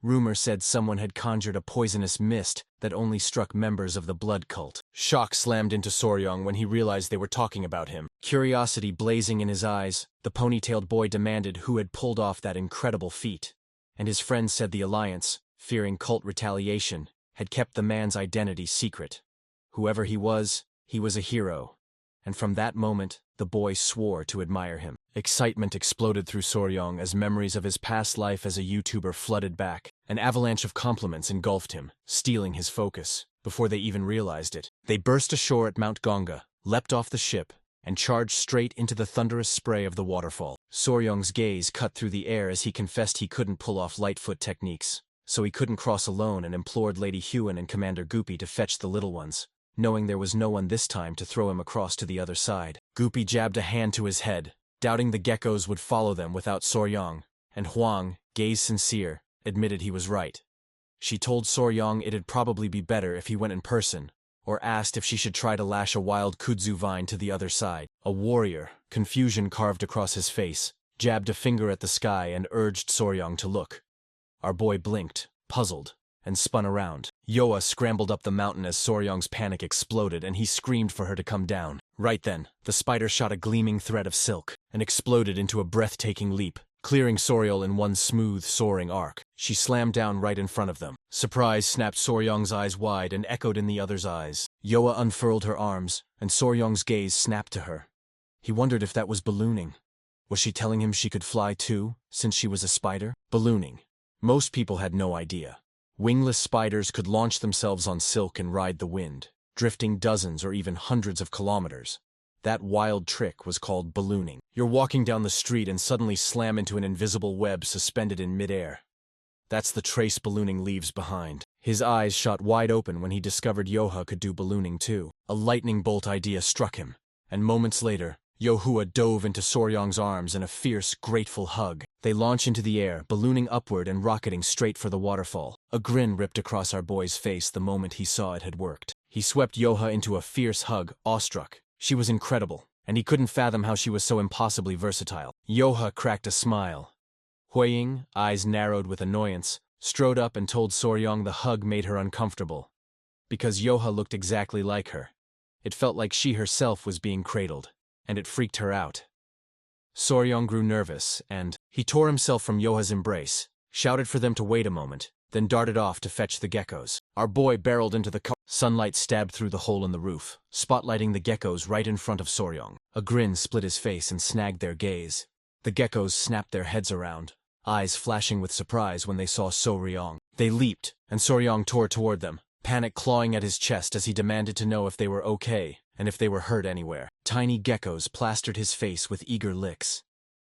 Rumor said someone had conjured a poisonous mist that only struck members of the Blood Cult. Shock slammed into Soryong when he realized they were talking about him. Curiosity blazing in his eyes, the ponytailed boy demanded who had pulled off that incredible feat. And his friends said the Alliance, fearing cult retaliation, had kept the man's identity secret. Whoever he was a hero. And from that moment, the boy swore to admire him. Excitement exploded through Soryong as memories of his past life as a YouTuber flooded back. An avalanche of compliments engulfed him, stealing his focus. Before they even realized it, they burst ashore at Mount Gunga, leapt off the ship, and charged straight into the thunderous spray of the waterfall. Soryong's gaze cut through the air as he confessed he couldn't pull off Lightfoot techniques, so he couldn't cross alone and implored Lady Huan and Commander Goopy to fetch the little ones, knowing there was no one this time to throw him across to the other side. Goopy jabbed a hand to his head, doubting the geckos would follow them without Soryong, and Huang, gaze sincere, admitted he was right. She told Soryong it'd probably be better if he went in person, or asked if she should try to lash a wild kudzu vine to the other side. A warrior, confusion carved across his face, jabbed a finger at the sky and urged Soryong to look. Our boy blinked, puzzled, and spun around. Yoa scrambled up the mountain as Soryong's panic exploded and he screamed for her to come down. Right then, the spider shot a gleaming thread of silk and exploded into a breathtaking leap, clearing Soryong in one smooth, soaring arc. She slammed down right in front of them. Surprise snapped Soryong's eyes wide and echoed in the other's eyes. Yoa unfurled her arms, and Soryong's gaze snapped to her. He wondered if that was ballooning. Was she telling him she could fly too, since she was a spider? Ballooning. Most people had no idea. Wingless spiders could launch themselves on silk and ride the wind, drifting dozens or even hundreds of kilometers. That wild trick was called ballooning. You're walking down the street and suddenly slam into an invisible web suspended in midair. That's the trace ballooning leaves behind. His eyes shot wide open when he discovered Yoha could do ballooning too. A lightning bolt idea struck him, and moments later, Yohua dove into Soryong's arms in a fierce, grateful hug. They launch into the air, ballooning upward and rocketing straight for the waterfall. A grin ripped across our boy's face the moment he saw it had worked. He swept Yoha into a fierce hug, awestruck. She was incredible, and he couldn't fathom how she was so impossibly versatile. Yoha cracked a smile. Huiying, eyes narrowed with annoyance, strode up and told Soryong the hug made her uncomfortable. Because Yoha looked exactly like her. It felt like she herself was being cradled, and it freaked her out. Soryong grew nervous, and he tore himself from Yoha's embrace, shouted for them to wait a moment, then darted off to fetch the geckos. Our boy barreled into the car. Sunlight stabbed through the hole in the roof, spotlighting the geckos right in front of Soryong. A grin split his face and snagged their gaze. The geckos snapped their heads around, eyes flashing with surprise when they saw Soryong. They leaped, and Soryong tore toward them, panic clawing at his chest as he demanded to know if they were okay, and if they were hurt anywhere. Tiny geckos plastered his face with eager licks.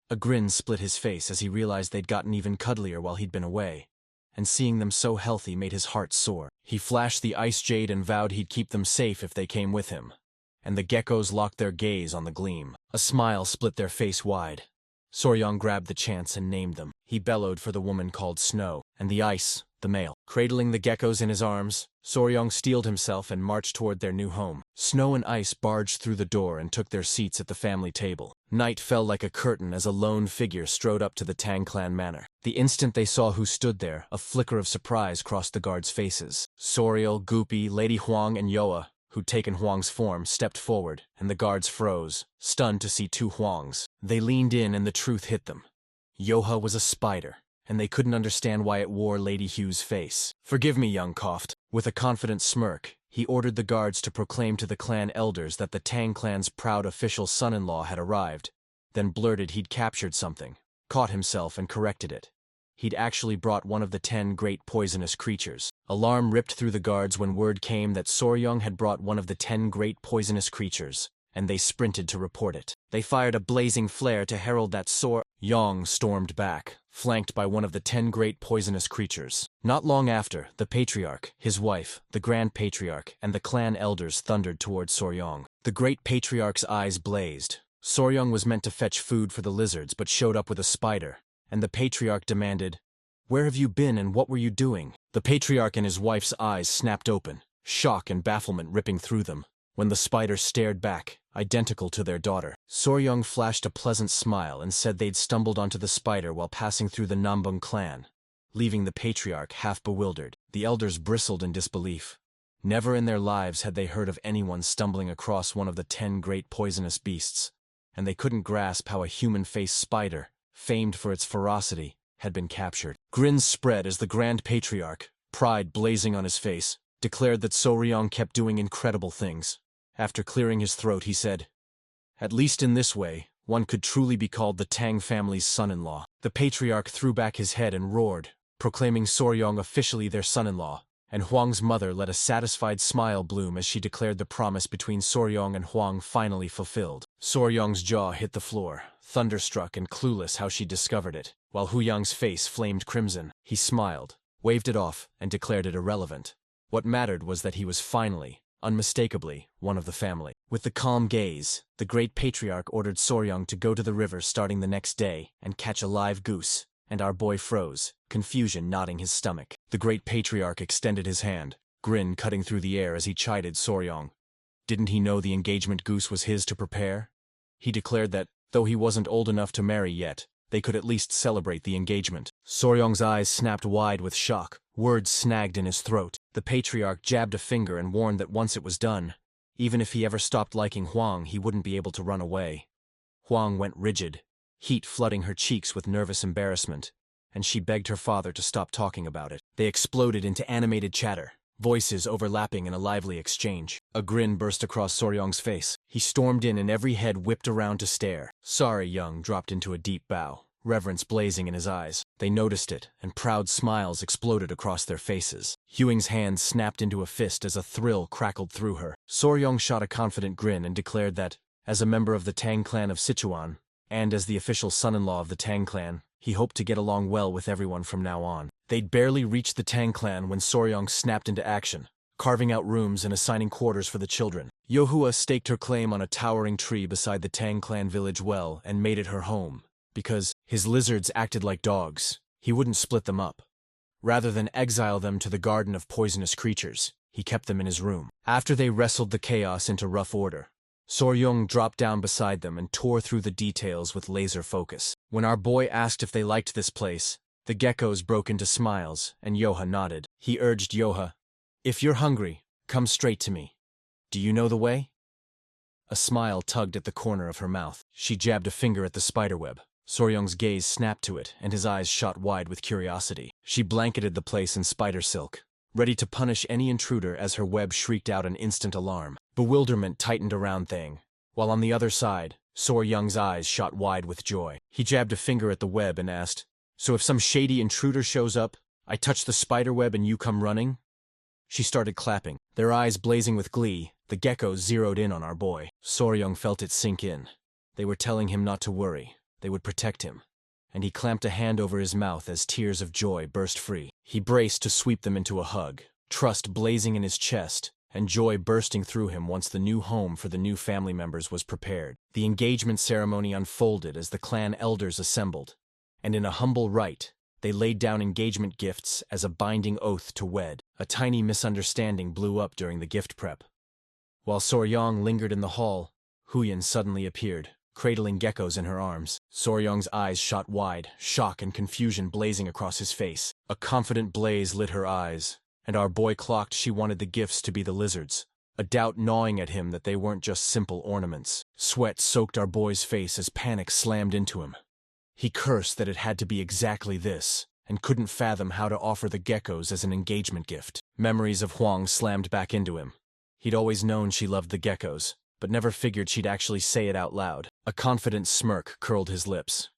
A grin split his face as he realized they'd gotten even cuddlier while he'd been away, and seeing them so healthy made his heart soar. He flashed the ice jade and vowed he'd keep them safe if they came with him, and the geckos locked their gaze on the gleam. A smile split their face wide. Soryong grabbed the chance and named them. He bellowed for the woman called Snow, and the ice, the male. Cradling the geckos in his arms, Soryong steeled himself and marched toward their new home. Snow and Ice barged through the door and took their seats at the family table. Night fell like a curtain as a lone figure strode up to the Tang clan manor. The instant they saw who stood there, a flicker of surprise crossed the guards' faces. Soryong, Goopy, Lady Huang, and Yoa, who'd taken Huang's form, stepped forward, and the guards froze, stunned to see two Huangs. They leaned in and the truth hit them. Yoha was a spider, and they couldn't understand why it wore Lady Hugh's face. "Forgive me, young Coughed." With a confident smirk, he ordered the guards to proclaim to the clan elders that the Tang clan's proud official son-in-law had arrived, then blurted he'd captured something, caught himself and corrected it. He'd actually brought one of the 10 great poisonous creatures. Alarm ripped through the guards when word came that Soryong had brought one of the 10 great poisonous creatures, and they sprinted to report it. They fired a blazing flare to herald that Soryong stormed back, flanked by one of the 10 great poisonous creatures. Not long after, the Patriarch, his wife, the Grand Patriarch, and the clan elders thundered toward Soryong. The Great Patriarch's eyes blazed. Soryong was meant to fetch food for the lizards but showed up with a spider, and the Patriarch demanded, "Where have you been and what were you doing?" The Patriarch and his wife's eyes snapped open, shock and bafflement ripping through them, when the spider stared back, identical to their daughter. Soryong flashed a pleasant smile and said they'd stumbled onto the spider while passing through the Nambung clan, leaving the Patriarch half bewildered. The elders bristled in disbelief. Never in their lives had they heard of anyone stumbling across one of the 10 great poisonous beasts, and they couldn't grasp how a human-faced spider, famed for its ferocity, had been captured. Grins spread as the Grand Patriarch, pride blazing on his face, declared that Soryong kept doing incredible things. After clearing his throat, he said, "At least in this way, one could truly be called the Tang family's son-in-law." The Patriarch threw back his head and roared, proclaiming Soryong officially their son-in-law, and Huang's mother let a satisfied smile bloom as she declared the promise between Soryong and Huang finally fulfilled. Soryong's jaw hit the floor, thunderstruck and clueless how she discovered it, while Huyang's face flamed crimson. He smiled, waved it off, and declared it irrelevant. What mattered was that he was finally, unmistakably, one of the family. With the calm gaze, the Great Patriarch ordered Soryong to go to the river starting the next day and catch a live goose, and our boy froze, confusion knotting his stomach. The Great Patriarch extended his hand, grin cutting through the air as he chided Soryong. Didn't he know the engagement goose was his to prepare? He declared that, though he wasn't old enough to marry yet, they could at least celebrate the engagement. Soryong's eyes snapped wide with shock, words snagged in his throat. The Patriarch jabbed a finger and warned that once it was done, even if he ever stopped liking Huang, he wouldn't be able to run away. Huang went rigid. heat flooding her cheeks with nervous embarrassment, and she begged her father to stop talking about it. They exploded into animated chatter, voices overlapping in a lively exchange. A grin burst across Soryong's face. He stormed in and every head whipped around to stare. Soryong dropped into a deep bow, reverence blazing in his eyes. They noticed it, and proud smiles exploded across their faces. Huing's hand snapped into a fist as a thrill crackled through her. Soryong shot a confident grin and declared that, as a member of the Tang clan of Sichuan, and as the official son-in-law of the Tang clan, he hoped to get along well with everyone from now on. They'd barely reached the Tang clan when Soryong snapped into action, carving out rooms and assigning quarters for the children. Yahello staked her claim on a towering tree beside the Tang clan village well and made it her home. Because his lizards acted like dogs, he wouldn't split them up. Rather than exile them to the garden of poisonous creatures, he kept them in his room. After they wrestled the chaos into rough order, Soryong dropped down beside them and tore through the details with laser focus. When our boy asked if they liked this place, the geckos broke into smiles, and Yoha nodded. He urged Yoha, "If you're hungry, come straight to me. Do you know the way?" A smile tugged at the corner of her mouth. She jabbed a finger at the spiderweb. Soryong's gaze snapped to it, and his eyes shot wide with curiosity. She blanketed the place in spider silk, ready to punish any intruder as her web shrieked out an instant alarm. Bewilderment tightened around Tang, while on the other side, Soryong's eyes shot wide with joy. He jabbed a finger at the web and asked, "So if some shady intruder shows up, I touch the spiderweb and you come running?" She started clapping, their eyes blazing with glee. The geckos zeroed in on our boy. Soryong felt it sink in. They were telling him not to worry. They would protect him. And he clamped a hand over his mouth as tears of joy burst free. He braced to sweep them into a hug, trust blazing in his chest, and joy bursting through him once the new home for the new family members was prepared. The engagement ceremony unfolded as the clan elders assembled, and in a humble rite, they laid down engagement gifts as a binding oath to wed. A tiny misunderstanding blew up during the gift prep. While Soryong lingered in the hall, Huyin suddenly appeared, cradling geckos in her arms. Soryong's eyes shot wide, shock and confusion blazing across his face. A confident blaze lit her eyes, and our boy clocked she wanted the gifts to be the lizards, a doubt gnawing at him that they weren't just simple ornaments. Sweat soaked our boy's face as panic slammed into him. He cursed that it had to be exactly this, and couldn't fathom how to offer the geckos as an engagement gift. Memories of Huang slammed back into him. He'd always known she loved the geckos, but never figured she'd actually say it out loud. A confident smirk curled his lips.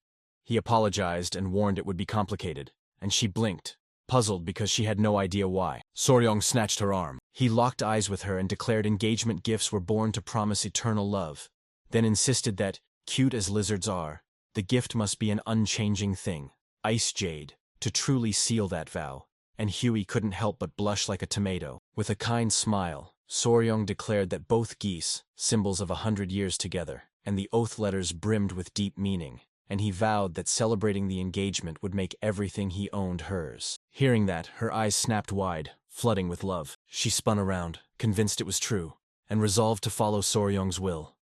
He apologized and warned it would be complicated, and she blinked, puzzled because she had no idea why. Soryong snatched her arm. He locked eyes with her and declared engagement gifts were born to promise eternal love, then insisted that, cute as lizards are, the gift must be an unchanging thing, ice jade, to truly seal that vow, and Huey couldn't help but blush like a tomato. With a kind smile, Soryong declared that both geese, symbols of 100 years together, and the oath letters brimmed with deep meaning, and he vowed that celebrating the engagement would make everything he owned hers. Hearing that, her eyes snapped wide, flooding with love. She spun around, convinced it was true, and resolved to follow Soryong's will.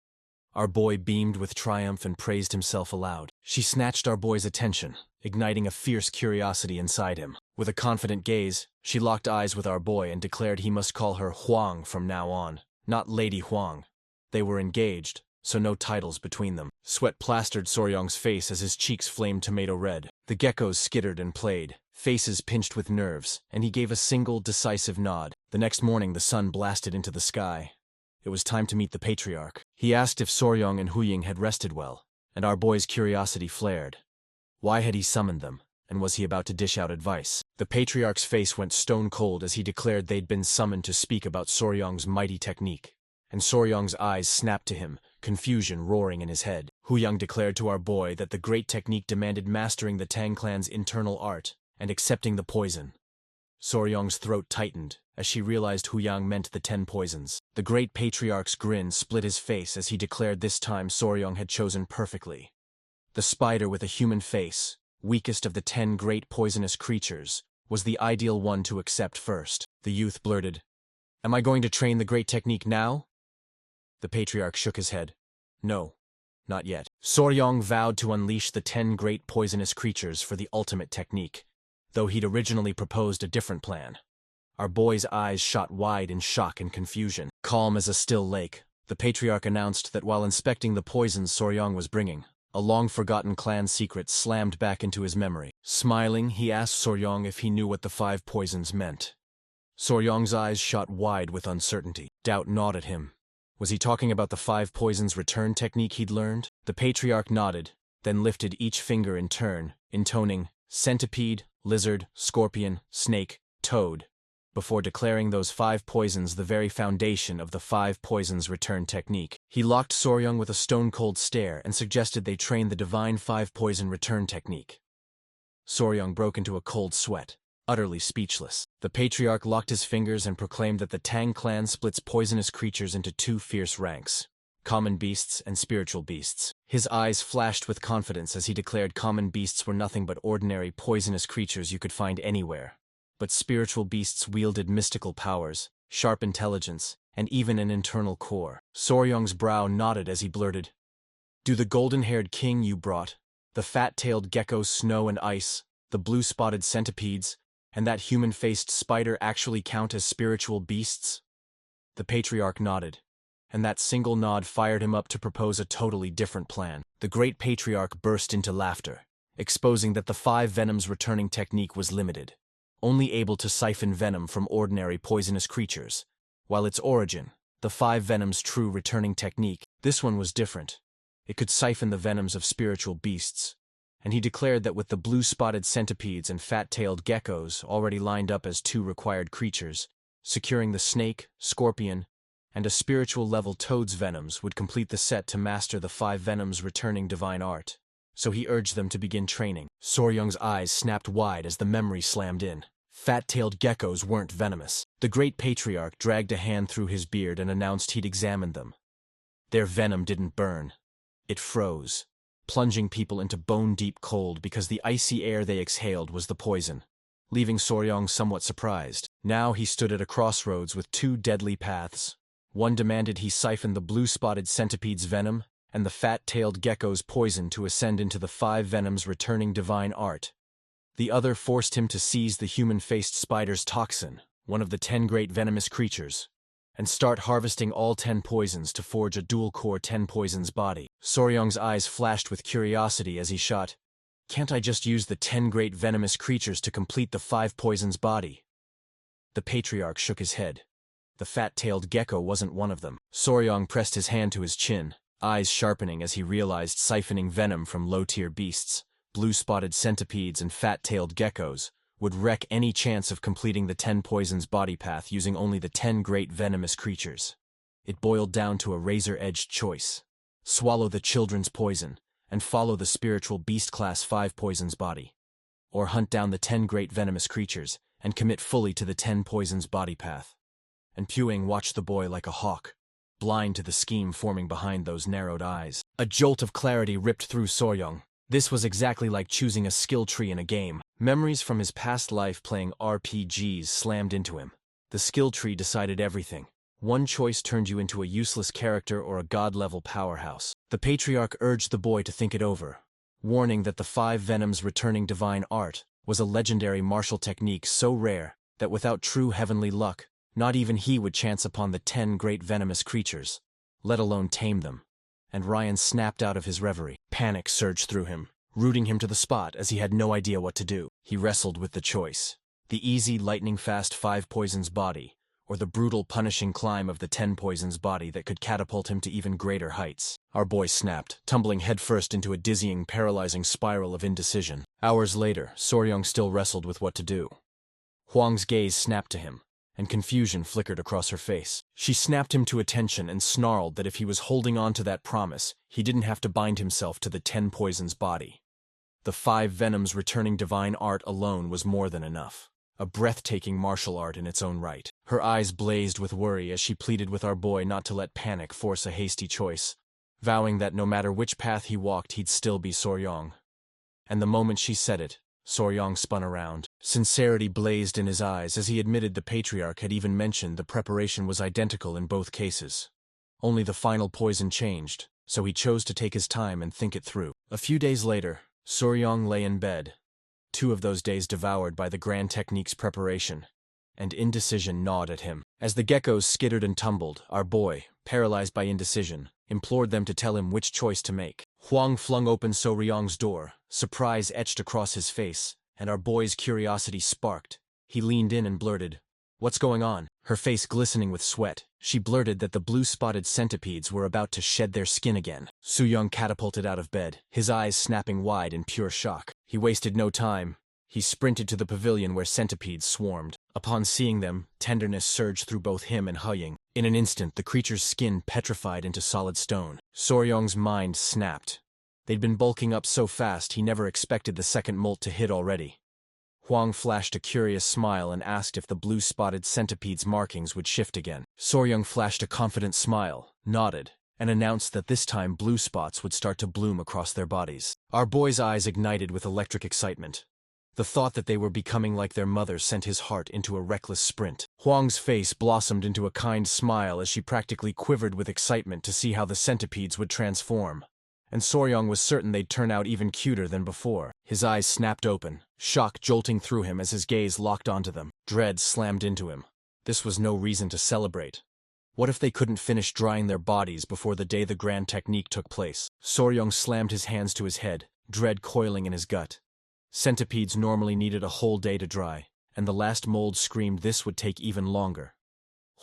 Our boy beamed with triumph and praised himself aloud. She snatched our boy's attention, igniting a fierce curiosity inside him. With a confident gaze, she locked eyes with our boy and declared he must call her Huang from now on, not Lady Huang. They were engaged, so no titles between them. Sweat plastered Soryong's face as his cheeks flamed tomato red. The geckos skittered and played, faces pinched with nerves, and he gave a single, decisive nod. The next morning the sun blasted into the sky. It was time to meet the patriarch. He asked if Soryong and Huying had rested well, and our boy's curiosity flared. Why had he summoned them, and was he about to dish out advice? The patriarch's face went stone cold as he declared they'd been summoned to speak about Soryong's mighty technique, and Soryong's eyes snapped to him, confusion roaring in his head. Huyang declared to our boy that the great technique demanded mastering the Tang clan's internal art and accepting the poison. Soryong's throat tightened as she realized Huyang meant the 10 poisons. The great patriarch's grin split his face as he declared this time Soryong had chosen perfectly. The spider with a human face, weakest of the 10 great poisonous creatures, was the ideal one to accept first. The youth blurted, "Am I going to train the great technique now?" The patriarch shook his head. "No, not yet." Soryong vowed to unleash the 10 great poisonous creatures for the ultimate technique, though he'd originally proposed a different plan. Our boy's eyes shot wide in shock and confusion. Calm as a still lake, the patriarch announced that while inspecting the poisons Soryong was bringing, A long-forgotten clan secret slammed back into his memory. Smiling, he asked Soryong if he knew what the 5 poisons meant. Soryong's eyes shot wide with uncertainty. Doubt gnawed at him. Was he talking about the 5 poisons return technique he'd learned? The patriarch nodded, then lifted each finger in turn, intoning centipede, lizard, scorpion, snake, toad, before declaring those 5 poisons the very foundation of the 5 poisons return technique. He locked Soryong with a stone-cold stare and suggested they train the divine 5 poison return technique. Soryong broke into a cold sweat, utterly speechless. The patriarch locked his fingers and proclaimed that the Tang clan splits poisonous creatures into 2 fierce ranks: common beasts and spiritual beasts. His eyes flashed with confidence as he declared common beasts were nothing but ordinary poisonous creatures you could find anywhere. But spiritual beasts wielded mystical powers, sharp intelligence, and even an internal core. Soryong's brow knotted as he blurted, "Do the golden-haired king you brought, the fat-tailed gecko snow and ice, the blue-spotted centipedes, and that human-faced spider actually count as spiritual beasts?" The patriarch nodded, and that single nod fired him up to propose a totally different plan. The great patriarch burst into laughter, exposing that the 5 venoms returning technique was limited, only able to siphon venom from ordinary poisonous creatures, while its origin, the 5 venoms true returning technique, this one was different. It could siphon the venoms of spiritual beasts, and he declared that with the blue-spotted centipedes and fat-tailed geckos already lined up as 2 required creatures, securing the snake, scorpion, and a spiritual-level toad's venoms would complete the set to master the 5 venoms returning divine art. So he urged them to begin training. Soryong's eyes snapped wide as the memory slammed in. Fat-tailed geckos weren't venomous. The great patriarch dragged a hand through his beard and announced he'd examined them. Their venom didn't burn. It froze, plunging people into bone-deep cold because the icy air they exhaled was the poison, leaving Soryong somewhat surprised. Now he stood at a crossroads with 2 deadly paths. One demanded he siphon the blue-spotted centipede's venom, and the fat-tailed gecko's poison to ascend into the 5 venoms returning divine art. The other forced him to seize the human-faced spider's toxin, one of the 10 great venomous creatures, and start harvesting all 10 poisons to forge a dual-core 10 poisons body. Soryong's eyes flashed with curiosity as he shot, "Can't I just use the 10 great venomous creatures to complete the 5 poisons body?" The patriarch shook his head. The fat-tailed gecko wasn't one of them. Soryong pressed his hand to his chin, eyes sharpening as he realized siphoning venom from low-tier beasts, blue-spotted centipedes and fat-tailed geckos, would wreck any chance of completing the 10 poisons body path using only the 10 great venomous creatures. It boiled down to a razor-edged choice: swallow the children's poison and follow the spiritual beast class 5 poisons body, or hunt down the 10 great venomous creatures and commit fully to the 10 poisons body path. And Puing watched the boy like a hawk, blind to the scheme forming behind those narrowed eyes. A jolt of clarity ripped through Soryong. This was exactly like choosing a skill tree in a game. Memories from his past life playing RPGs slammed into him. The skill tree decided everything. One choice turned you into a useless character or a god-level powerhouse. The patriarch urged the boy to think it over, warning that the 5 venoms returning divine art was a legendary martial technique so rare that without true heavenly luck, not even he would chance upon the 10 great venomous creatures, let alone tame them. And Ryan snapped out of his reverie. Panic surged through him, rooting him to the spot as he had no idea what to do. He wrestled with the choice: the easy, lightning-fast 5 poisons body, or the brutal, punishing climb of the 10 poisons body that could catapult him to even greater heights. Our boy snapped, tumbling headfirst into a dizzying, paralyzing spiral of indecision. Hours later, Soryong still wrestled with what to do. Huang's gaze snapped to him, and confusion flickered across her face. She snapped him to attention and snarled that if he was holding on to that promise, he didn't have to bind himself to the 10 poisons body. The 5 venoms returning divine art alone was more than enough. A breathtaking martial art in its own right. Her eyes blazed with worry as she pleaded with our boy not to let panic force a hasty choice, vowing that no matter which path he walked, he'd still be Soryong. And the moment she said it, Soryong spun around. Sincerity blazed in his eyes as he admitted the patriarch had even mentioned the preparation was identical in both cases. Only the final poison changed, so he chose to take his time and think it through. A few days later, Soryong lay in bed, 2 of those days devoured by the grand technique's preparation, and indecision gnawed at him. As the geckos skittered and tumbled, our boy, paralyzed by indecision, implored them to tell him which choice to make. Huang flung open Soryong's door, surprise etched across his face, and our boy's curiosity sparked. He leaned in and blurted, "What's going on?" Her face glistening with sweat, she blurted that the blue-spotted centipedes were about to shed their skin again. Soryong catapulted out of bed, his eyes snapping wide in pure shock. He wasted no time. He sprinted to the pavilion where centipedes swarmed. Upon seeing them, tenderness surged through both him and Huying. In an instant, the creature's skin petrified into solid stone. Soryong's mind snapped. They'd been bulking up so fast he never expected the second molt to hit already. Huang flashed a curious smile and asked if the blue-spotted centipede's markings would shift again. Soryong flashed a confident smile, nodded, and announced that this time blue spots would start to bloom across their bodies. Our boy's eyes ignited with electric excitement. The thought that they were becoming like their mother sent his heart into a reckless sprint. Huang's face blossomed into a kind smile as she practically quivered with excitement to see how the centipedes would transform. And Soryong was certain they'd turn out even cuter than before. His eyes snapped open, shock jolting through him as his gaze locked onto them. Dread slammed into him. This was no reason to celebrate. What if they couldn't finish drying their bodies before the day the grand technique took place? Soryong slammed his hands to his head, dread coiling in his gut. Centipedes normally needed a whole day to dry, and the last mold screamed this would take even longer.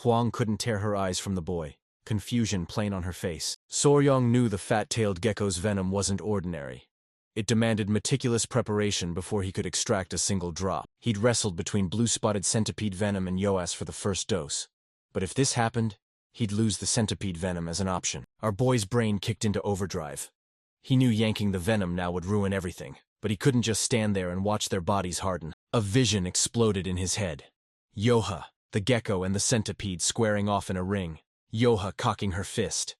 Huang couldn't tear her eyes from the boy, confusion plain on her face. Soryong knew the fat-tailed gecko's venom wasn't ordinary. It demanded meticulous preparation before he could extract a single drop. He'd wrestled between blue-spotted centipede venom and Yoas for the first dose. But if this happened, he'd lose the centipede venom as an option. Our boy's brain kicked into overdrive. He knew yanking the venom now would ruin everything, but he couldn't just stand there and watch their bodies harden. A vision exploded in his head. Yoha, the gecko and the centipede squaring off in a ring, Yoha cocking her fist.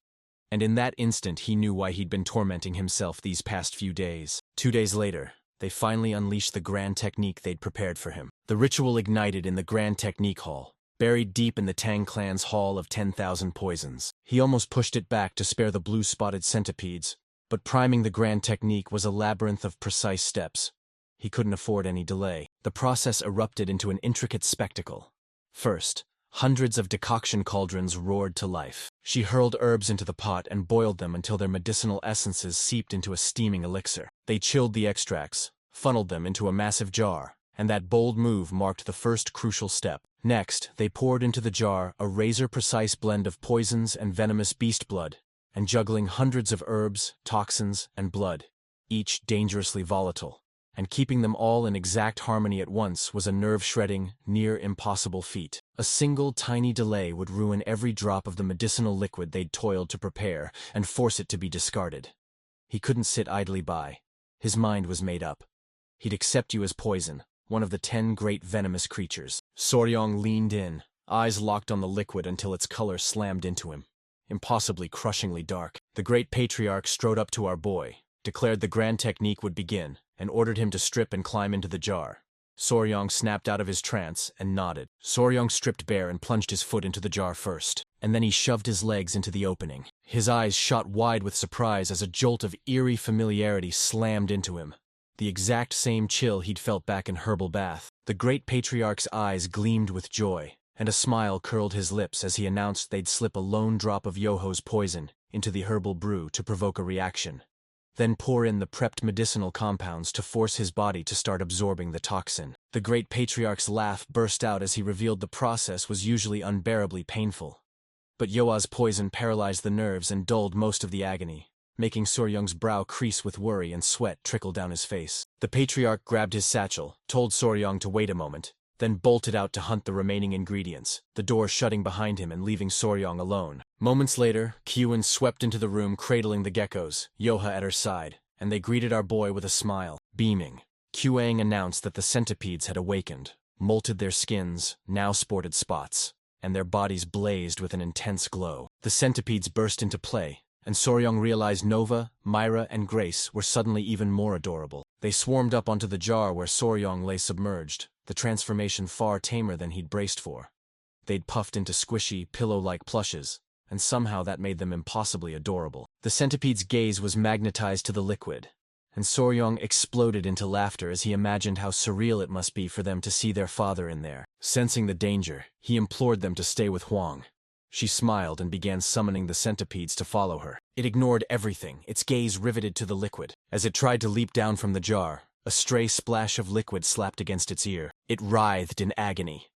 And in that instant he knew why he'd been tormenting himself these past few days. 2 days later, they finally unleashed the grand technique they'd prepared for him. The ritual ignited in the grand technique hall, buried deep in the Tang clan's Hall of 10,000 Poisons. He almost pushed it back to spare the blue-spotted centipedes, but priming the grand technique was a labyrinth of precise steps. He couldn't afford any delay. The process erupted into an intricate spectacle. First, hundreds of decoction cauldrons roared to life. She hurled herbs into the pot and boiled them until their medicinal essences seeped into a steaming elixir. They chilled the extracts, funneled them into a massive jar, and that bold move marked the first crucial step. Next, they poured into the jar a razor-precise blend of poisons and venomous beast blood, and juggling hundreds of herbs, toxins, and blood, each dangerously volatile. And keeping them all in exact harmony at once was a nerve-shredding, near-impossible feat. A single tiny delay would ruin every drop of the medicinal liquid they'd toiled to prepare and force it to be discarded. He couldn't sit idly by. His mind was made up. He'd accept you as poison, one of the 10 great venomous creatures. Soryong leaned in, eyes locked on the liquid until its color slammed into him. Impossibly crushingly dark. The great patriarch strode up to our boy, declared the grand technique would begin, and ordered him to strip and climb into the jar. Soryong snapped out of his trance and nodded. Soryong stripped bare and plunged his foot into the jar first, and then he shoved his legs into the opening. His eyes shot wide with surprise as a jolt of eerie familiarity slammed into him. The exact same chill he'd felt back in Herbal Bath. The great patriarch's eyes gleamed with joy, and a smile curled his lips as he announced they'd slip a lone drop of Yoho's poison into the herbal brew to provoke a reaction. Then pour in the prepped medicinal compounds to force his body to start absorbing the toxin. The great patriarch's laugh burst out as he revealed the process was usually unbearably painful. But Yoa's poison paralyzed the nerves and dulled most of the agony, making Soryong's brow crease with worry and sweat trickle down his face. The patriarch grabbed his satchel, told Soryong to wait a moment, then bolted out to hunt the remaining ingredients, the door shutting behind him and leaving Soryong alone. Moments later, Kyuin swept into the room cradling the geckos, Yoha at her side, and they greeted our boy with a smile. Beaming, Kyuang announced that the centipedes had awakened, molted their skins, now sported spots, and their bodies blazed with an intense glow. The centipedes burst into play, and Soryong realized Nova, Myra, and Grace were suddenly even more adorable. They swarmed up onto the jar where Soryong lay submerged, the transformation far tamer than he'd braced for. They'd puffed into squishy, pillow-like plushes, and somehow that made them impossibly adorable. The centipede's gaze was magnetized to the liquid, and Soryong exploded into laughter as he imagined how surreal it must be for them to see their father in there. Sensing the danger, he implored them to stay with Huang. She smiled and began summoning the centipedes to follow her. It ignored everything, its gaze riveted to the liquid. As it tried to leap down from the jar, a stray splash of liquid slapped against its ear. It writhed in agony.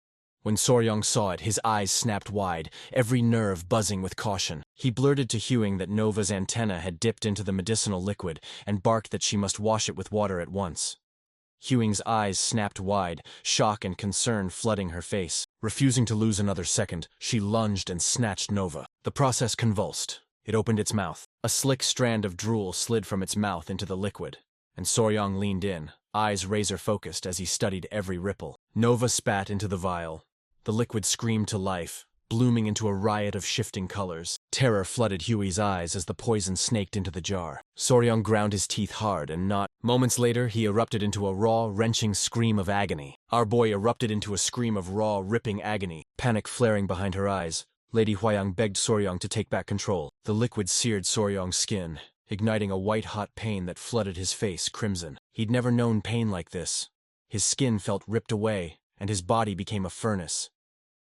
When Soryong saw it, his eyes snapped wide, every nerve buzzing with caution. He blurted to Huing that Nova's antenna had dipped into the medicinal liquid and barked that she must wash it with water at once. Huing's eyes snapped wide, shock and concern flooding her face. Refusing to lose another second, she lunged and snatched Nova. The process convulsed. It opened its mouth. A slick strand of drool slid from its mouth into the liquid, and Soryong leaned in, eyes razor-focused as he studied every ripple. Nova spat into the vial. The liquid screamed to life, blooming into a riot of shifting colors. Terror flooded Huey's eyes as the poison snaked into the jar. Soryong ground his teeth hard and not. Moments later, he erupted into a raw, wrenching scream of agony. Our boy erupted into a scream of raw, ripping agony. Panic flaring behind her eyes, Lady Huayang begged Soryong to take back control. The liquid seared Soryong's skin, igniting a white-hot pain that flooded his face crimson. He'd never known pain like this. His skin felt ripped away, and his body became a furnace.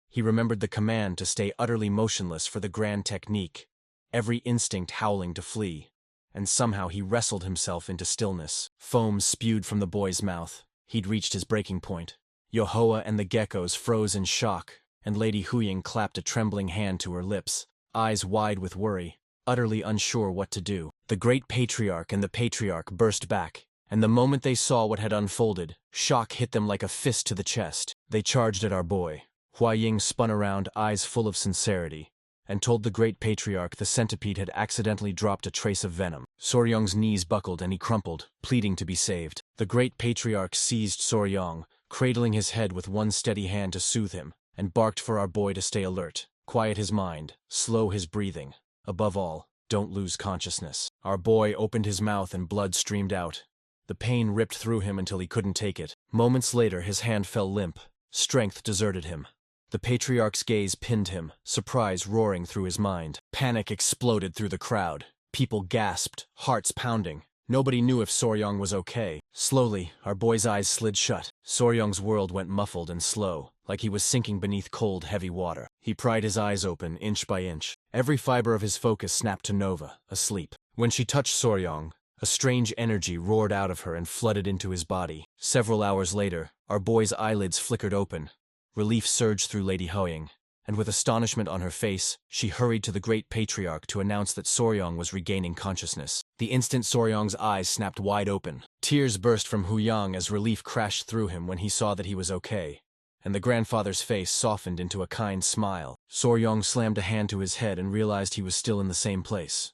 He remembered the command to stay utterly motionless for the grand technique, every instinct howling to flee, and somehow he wrestled himself into stillness. Foam spewed from the boy's mouth. He'd reached his breaking point. Yahello and the geckos froze in shock, and Lady Huying clapped a trembling hand to her lips, eyes wide with worry, utterly unsure what to do. The great patriarch and the patriarch burst back, and the moment they saw what had unfolded, shock hit them like a fist to the chest. They charged at our boy. Huaying spun around, eyes full of sincerity, and told the great patriarch the centipede had accidentally dropped a trace of venom. Soryong's knees buckled and he crumpled, pleading to be saved. The great patriarch seized Soryong, cradling his head with one steady hand to soothe him, and barked for our boy to stay alert, quiet his mind, slow his breathing. Above all, don't lose consciousness. Our boy opened his mouth and blood streamed out. The pain ripped through him until he couldn't take it. Moments later, his hand fell limp. Strength deserted him. The patriarch's gaze pinned him, surprise roaring through his mind. Panic exploded through the crowd. People gasped, hearts pounding. Nobody knew if Soryong was okay. Slowly, our boy's eyes slid shut. Soryong's world went muffled and slow, like he was sinking beneath cold, heavy water. He pried his eyes open, inch by inch. Every fiber of his focus snapped to Nova, asleep. When she touched Soryong, a strange energy roared out of her and flooded into his body. Several hours later, our boy's eyelids flickered open. Relief surged through Lady Huying, and with astonishment on her face, she hurried to the great patriarch to announce that Soryong was regaining consciousness. The instant Soryong's eyes snapped wide open, tears burst from Huyang as relief crashed through him when he saw that he was okay, and the grandfather's face softened into a kind smile. Soryong slammed a hand to his head and realized he was still in the same place.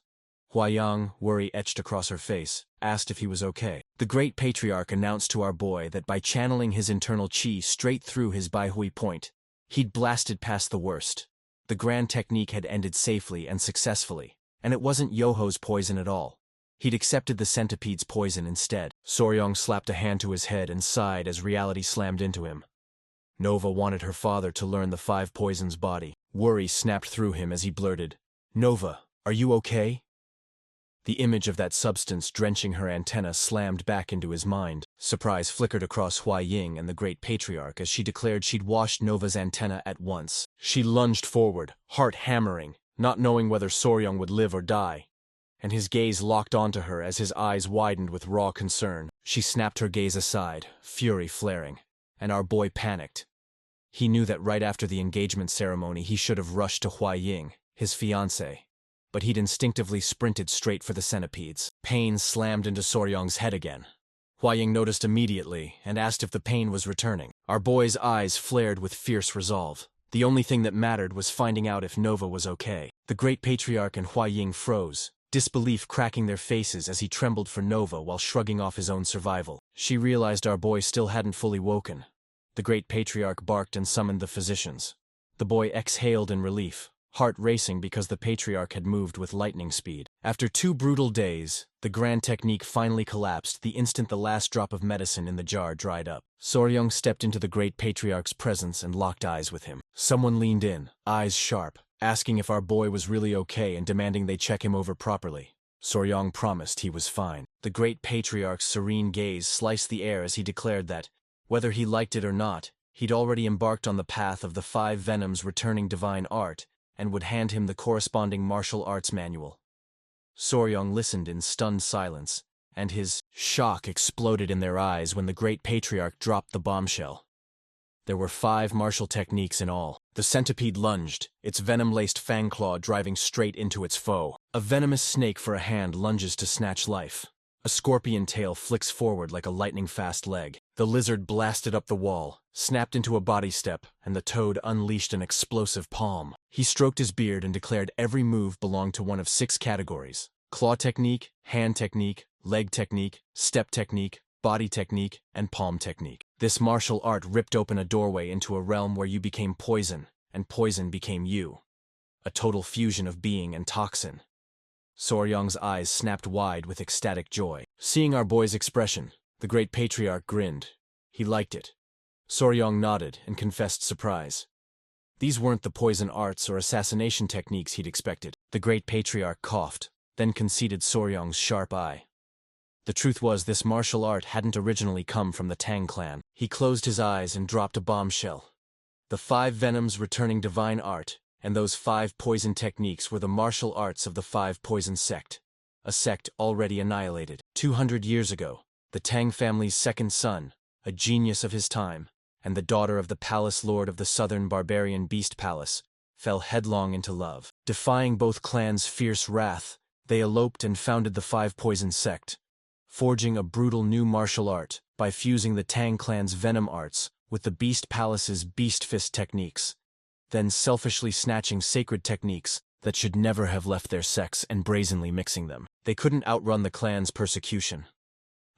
Huayang, worry etched across her face, asked if he was okay. The great patriarch announced to our boy that by channeling his internal chi straight through his Baihui point, he'd blasted past the worst. The grand technique had ended safely and successfully, and it wasn't Yoho's poison at all. He'd accepted the centipede's poison instead. Soryong slapped a hand to his head and sighed as reality slammed into him. Nova wanted her father to learn the 5 poisons body. Worry snapped through him as he blurted, "Nova, are you okay?" The image of that substance drenching her antenna slammed back into his mind. Surprise flickered across Huaying and the great patriarch as she declared she'd washed Nova's antenna at once. She lunged forward, heart hammering, not knowing whether Soryong would live or die, and his gaze locked onto her as his eyes widened with raw concern. She snapped her gaze aside, fury flaring, and our boy panicked. He knew that right after the engagement ceremony he should have rushed to Huaying, his fiancée, but he'd instinctively sprinted straight for the centipedes. Pain slammed into Soryong's head again. Huaying noticed immediately and asked if the pain was returning. Our boy's eyes flared with fierce resolve. The only thing that mattered was finding out if Nova was okay. The great patriarch and Huaying froze, disbelief cracking their faces as he trembled for Nova while shrugging off his own survival. She realized our boy still hadn't fully woken. The great patriarch barked and summoned the physicians. The boy exhaled in relief, heart racing because the patriarch had moved with lightning speed. After 2 brutal days, the grand technique finally collapsed the instant the last drop of medicine in the jar dried up. Soryong stepped into the great patriarch's presence and locked eyes with him. Someone leaned in, eyes sharp, asking if our boy was really okay and demanding they check him over properly. Soryong promised he was fine. The great patriarch's serene gaze sliced the air as he declared that, whether he liked it or not, he'd already embarked on the path of the 5 venoms returning divine art, and would hand him the corresponding martial arts manual. Soryong listened in stunned silence, and his shock exploded in their eyes when the great patriarch dropped the bombshell. There were 5 martial techniques in all. The centipede lunged, its venom-laced fang claw driving straight into its foe. A venomous snake for a hand lunges to snatch life. A scorpion tail flicks forward like a lightning-fast leg. The lizard blasted up the wall, snapped into a body step, and the toad unleashed an explosive palm. He stroked his beard and declared every move belonged to one of 6 categories: claw technique, hand technique, leg technique, step technique, body technique, and palm technique. This martial art ripped open a doorway into a realm where you became poison, and poison became you. A total fusion of being and toxin. Soryong's eyes snapped wide with ecstatic joy. Seeing our boy's expression, the great patriarch grinned. He liked it. Soryong nodded and confessed surprise. These weren't the poison arts or assassination techniques he'd expected. The great patriarch coughed, then conceded Soryong's sharp eye. The truth was, this martial art hadn't originally come from the Tang clan. He closed his eyes and dropped a bombshell. The 5 venoms returning divine art, and those 5 poison techniques were the martial arts of the 5 poison sect, a sect already annihilated. 200 years ago, the Tang family's second son, a genius of his time, and the daughter of the palace lord of the southern barbarian beast palace, fell headlong into love. Defying both clans' fierce wrath, they eloped and founded the 5 poison sect, forging a brutal new martial art by fusing the Tang clan's venom arts with the Beast Palace's Beast Fist techniques, then selfishly snatching sacred techniques that should never have left their sects and brazenly mixing them. They couldn't outrun the clan's persecution.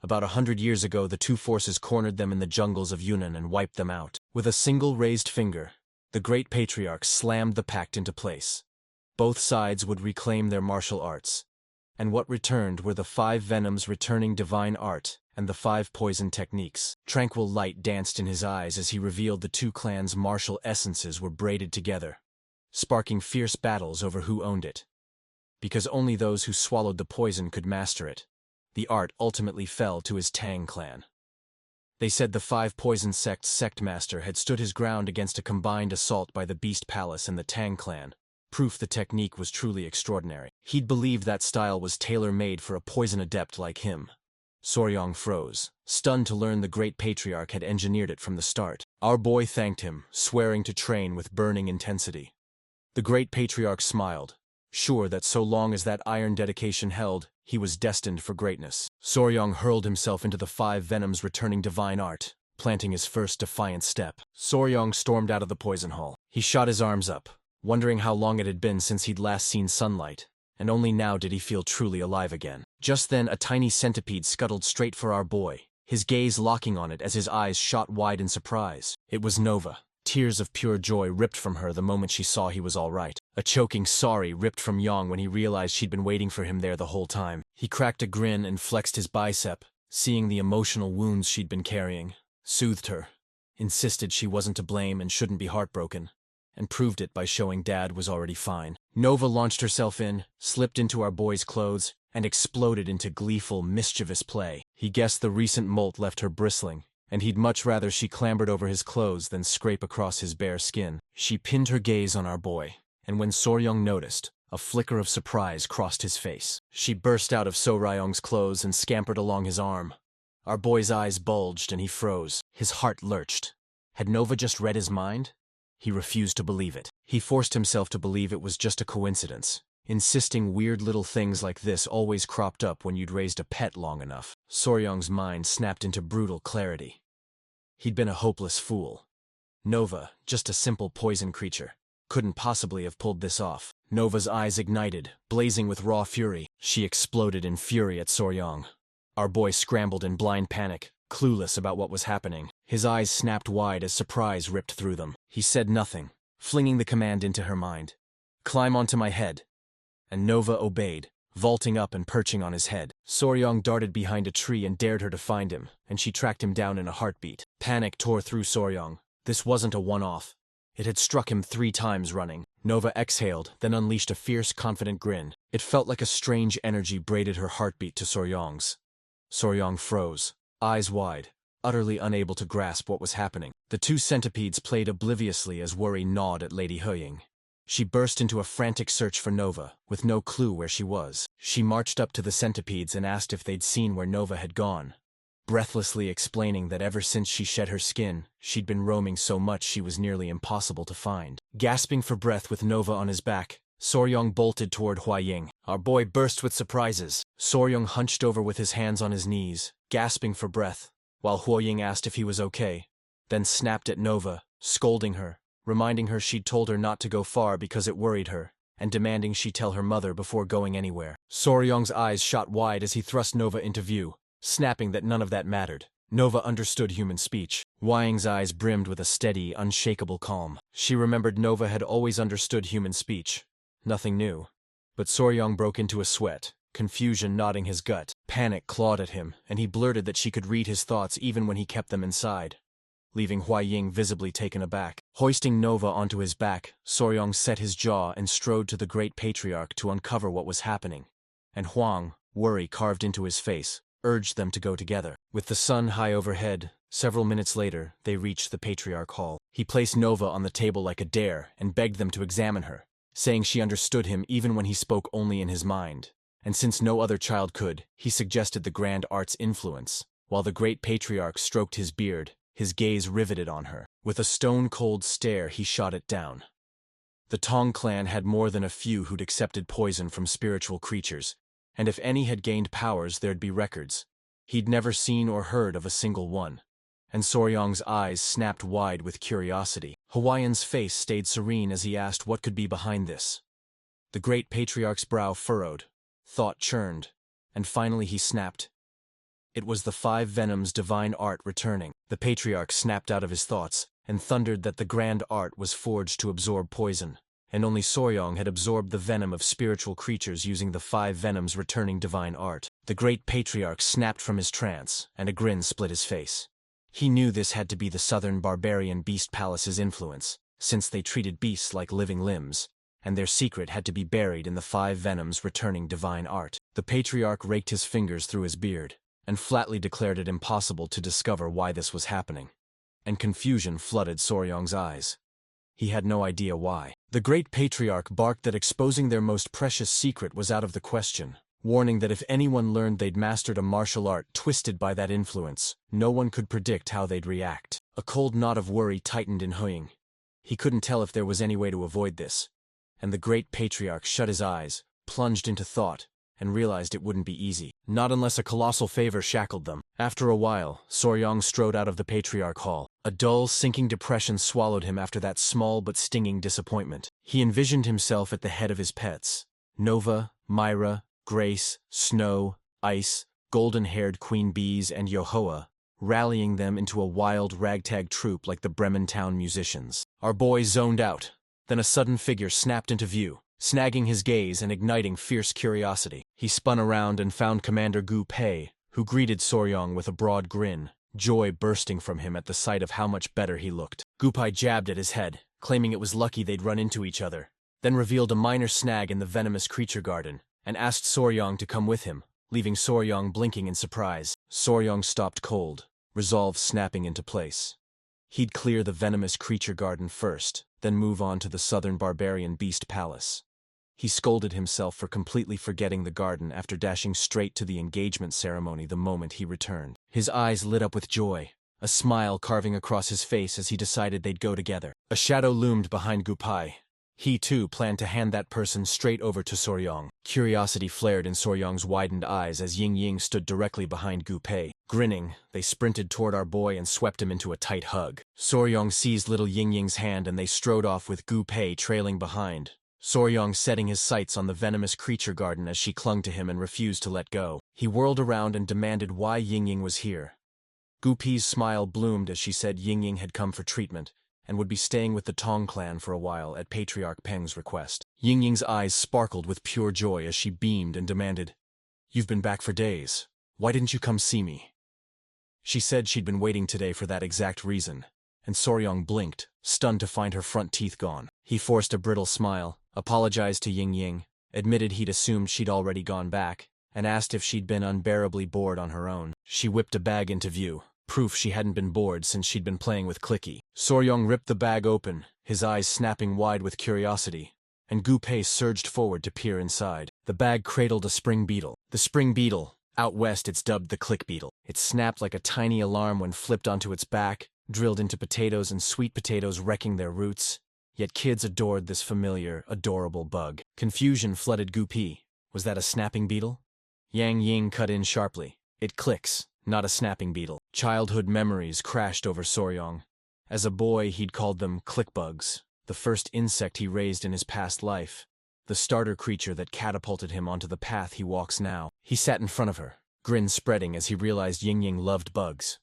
About 100 years ago, the 2 forces cornered them in the jungles of Yunnan and wiped them out. With a single raised finger, the great patriarch slammed the pact into place. Both sides would reclaim their martial arts, and what returned were the 5 venoms returning divine art and the 5 poison techniques. Tranquil light danced in his eyes as he revealed the 2 clans' martial essences were braided together, sparking fierce battles over who owned it. Because only those who swallowed the poison could master it, the art ultimately fell to his Tang clan. They said the 5 poison sect's sect master had stood his ground against a combined assault by the Beast Palace and the Tang clan, proof the technique was truly extraordinary. He'd believed that style was tailor-made for a poison adept like him. Soryong froze, stunned to learn the great patriarch had engineered it from the start. Our boy thanked him, swearing to train with burning intensity. The great patriarch smiled, sure that so long as that iron dedication held, he was destined for greatness. Soryong hurled himself into the 5 venoms returning divine art, planting his first defiant step. Soryong stormed out of the poison hall. He shot his arms up, wondering how long it had been since he'd last seen sunlight, and only now did he feel truly alive again. Just then, a tiny centipede scuttled straight for our boy, his gaze locking on it as his eyes shot wide in surprise. It was Nova. Tears of pure joy ripped from her the moment she saw he was all right. A choking sorry ripped from Yang when he realized she'd been waiting for him there the whole time. He cracked a grin and flexed his bicep, seeing the emotional wounds she'd been carrying, soothed her, insisted she wasn't to blame and shouldn't be heartbroken, and proved it by showing Dad was already fine. Nova launched herself in, slipped into our boy's clothes, and exploded into gleeful, mischievous play. He guessed the recent molt left her bristling, and he'd much rather she clambered over his clothes than scrape across his bare skin. She pinned her gaze on our boy, and when Soryong noticed, a flicker of surprise crossed his face. She burst out of Soryong's clothes and scampered along his arm. Our boy's eyes bulged and he froze. His heart lurched. Had Nova just read his mind? He refused to believe it. He forced himself to believe it was just a coincidence, insisting weird little things like this always cropped up when you'd raised a pet long enough. Soryong's mind snapped into brutal clarity. He'd been a hopeless fool. Nova, just a simple poison creature, couldn't possibly have pulled this off. Nova's eyes ignited, blazing with raw fury. She exploded in fury at Soryong. Our boy scrambled in blind panic, clueless about what was happening. His eyes snapped wide as surprise ripped through them. He said nothing, flinging the command into her mind. "Climb onto my head." And Nova obeyed, vaulting up and perching on his head. Soryong darted behind a tree and dared her to find him, and she tracked him down in a heartbeat. Panic tore through Soryong. This wasn't a one-off. It had struck him 3 times running. Nova exhaled, then unleashed a fierce, confident grin. It felt like a strange energy braided her heartbeat to Soryong's. Soryong froze, eyes wide, utterly unable to grasp what was happening. The 2 centipedes played obliviously as worry gnawed at Lady Huying. She burst into a frantic search for Nova, with no clue where she was. She marched up to the centipedes and asked if they'd seen where Nova had gone, breathlessly explaining that ever since she shed her skin, she'd been roaming so much she was nearly impossible to find. Gasping for breath with Nova on his back, Soryong bolted toward Huaying. Our boy burst with surprises. Soryong hunched over with his hands on his knees, gasping for breath, while Huaying asked if he was okay, then snapped at Nova, scolding her, reminding her she'd told her not to go far because it worried her, and demanding she tell her mother before going anywhere. Soryong's eyes shot wide as he thrust Nova into view, snapping that none of that mattered. Nova understood human speech. Huaying's eyes brimmed with a steady, unshakable calm. She remembered Nova had always understood human speech. Nothing new. But Soryong broke into a sweat, confusion knotting his gut. Panic clawed at him, and he blurted that she could read his thoughts even when he kept them inside, leaving Huaying visibly taken aback. Hoisting Nova onto his back, Soryong set his jaw and strode to the great patriarch to uncover what was happening. And Huang, worry carved into his face, urged them to go together. With the sun high overhead, several minutes later, they reached the patriarch hall. He placed Nova on the table like a dare and begged them to examine her, saying she understood him even when he spoke only in his mind. And since no other child could, he suggested the grand art's influence. While the great patriarch stroked his beard, his gaze riveted on her. With a stone-cold stare, he shot it down. The Tang clan had more than a few who'd accepted poison from spiritual creatures, and if any had gained powers, there'd be records. He'd never seen or heard of a single one. And Soryong's eyes snapped wide with curiosity. Huayan's face stayed serene as he asked what could be behind this. The great patriarch's brow furrowed, thought churned, and finally he snapped. It was the 5 Venoms' divine art returning. The patriarch snapped out of his thoughts and thundered that the grand art was forged to absorb poison, and only Soryong had absorbed the venom of spiritual creatures using the 5 Venoms' returning divine art. The great patriarch snapped from his trance, and a grin split his face. He knew this had to be the southern barbarian beast palace's influence, since they treated beasts like living limbs, and their secret had to be buried in the 5 Venoms' returning divine art. The patriarch raked his fingers through his beard, and flatly declared it impossible to discover why this was happening. And confusion flooded Soryong's eyes. He had no idea why. The great patriarch barked that exposing their most precious secret was out of the question, warning that if anyone learned they'd mastered a martial art twisted by that influence, no one could predict how they'd react. A cold knot of worry tightened in Huaying. He couldn't tell if there was any way to avoid this. And the great patriarch shut his eyes, plunged into thought, and realized it wouldn't be easy. Not unless a colossal favor shackled them. After a while, Soryong strode out of the patriarch hall. A dull, sinking depression swallowed him after that small but stinging disappointment. He envisioned himself at the head of his pets. Nova, Myra, Grace, Snow, Ice, golden-haired queen bees, and Yohoa, rallying them into a wild ragtag troupe like the Bremen town musicians. Our boy zoned out. Then a sudden figure snapped into view, snagging his gaze and igniting fierce curiosity. He spun around and found Commander Gu Pei, who greeted Soryong with a broad grin, joy bursting from him at the sight of how much better he looked. Gu Pei jabbed at his head, claiming it was lucky they'd run into each other, then revealed a minor snag in the venomous creature garden, and asked Soryong to come with him, leaving Soryong blinking in surprise. Soryong stopped cold, resolve snapping into place. He'd clear the venomous creature garden first, then move on to the southern barbarian beast palace. He scolded himself for completely forgetting the garden after dashing straight to the engagement ceremony the moment he returned. His eyes lit up with joy, a smile carving across his face as he decided they'd go together. A shadow loomed behind Gu Pei. He, too, planned to hand that person straight over to Soryong. Curiosity flared in Soryong's widened eyes as Ying stood directly behind Gu Pei. Grinning, they sprinted toward our boy and swept him into a tight hug. Soryong seized little Ying's hand and they strode off with Gu Pei trailing behind, Soryong setting his sights on the venomous creature garden as she clung to him and refused to let go. He whirled around and demanded why Ying was here. Gu Pei's smile bloomed as she said Ying had come for treatment, and would be staying with the Tang clan for a while at Patriarch Peng's request. Ying's eyes sparkled with pure joy as she beamed and demanded, "You've been back for days. Why didn't you come see me?" She said she'd been waiting today for that exact reason, and Soryong blinked, stunned to find her front teeth gone. He forced a brittle smile, apologized to Ying, admitted he'd assumed she'd already gone back, and asked if she'd been unbearably bored on her own. She whipped a bag into view, proof she hadn't been bored since she'd been playing with Clicky. Soryong ripped the bag open, his eyes snapping wide with curiosity, and Gu Pei surged forward to peer inside. The bag cradled a spring beetle. The spring beetle, out west it's dubbed the click beetle. It snapped like a tiny alarm when flipped onto its back, drilled into potatoes and sweet potatoes wrecking their roots. Yet kids adored this familiar, adorable bug. Confusion flooded Gu Pei. Was that a snapping beetle? Yang Ying cut in sharply. It clicks, not a snapping beetle. Childhood memories crashed over Soryong. As a boy, he'd called them clickbugs, the first insect he raised in his past life, the starter creature that catapulted him onto the path he walks now. He sat in front of her, grin spreading as he realized Ying Ying loved bugs.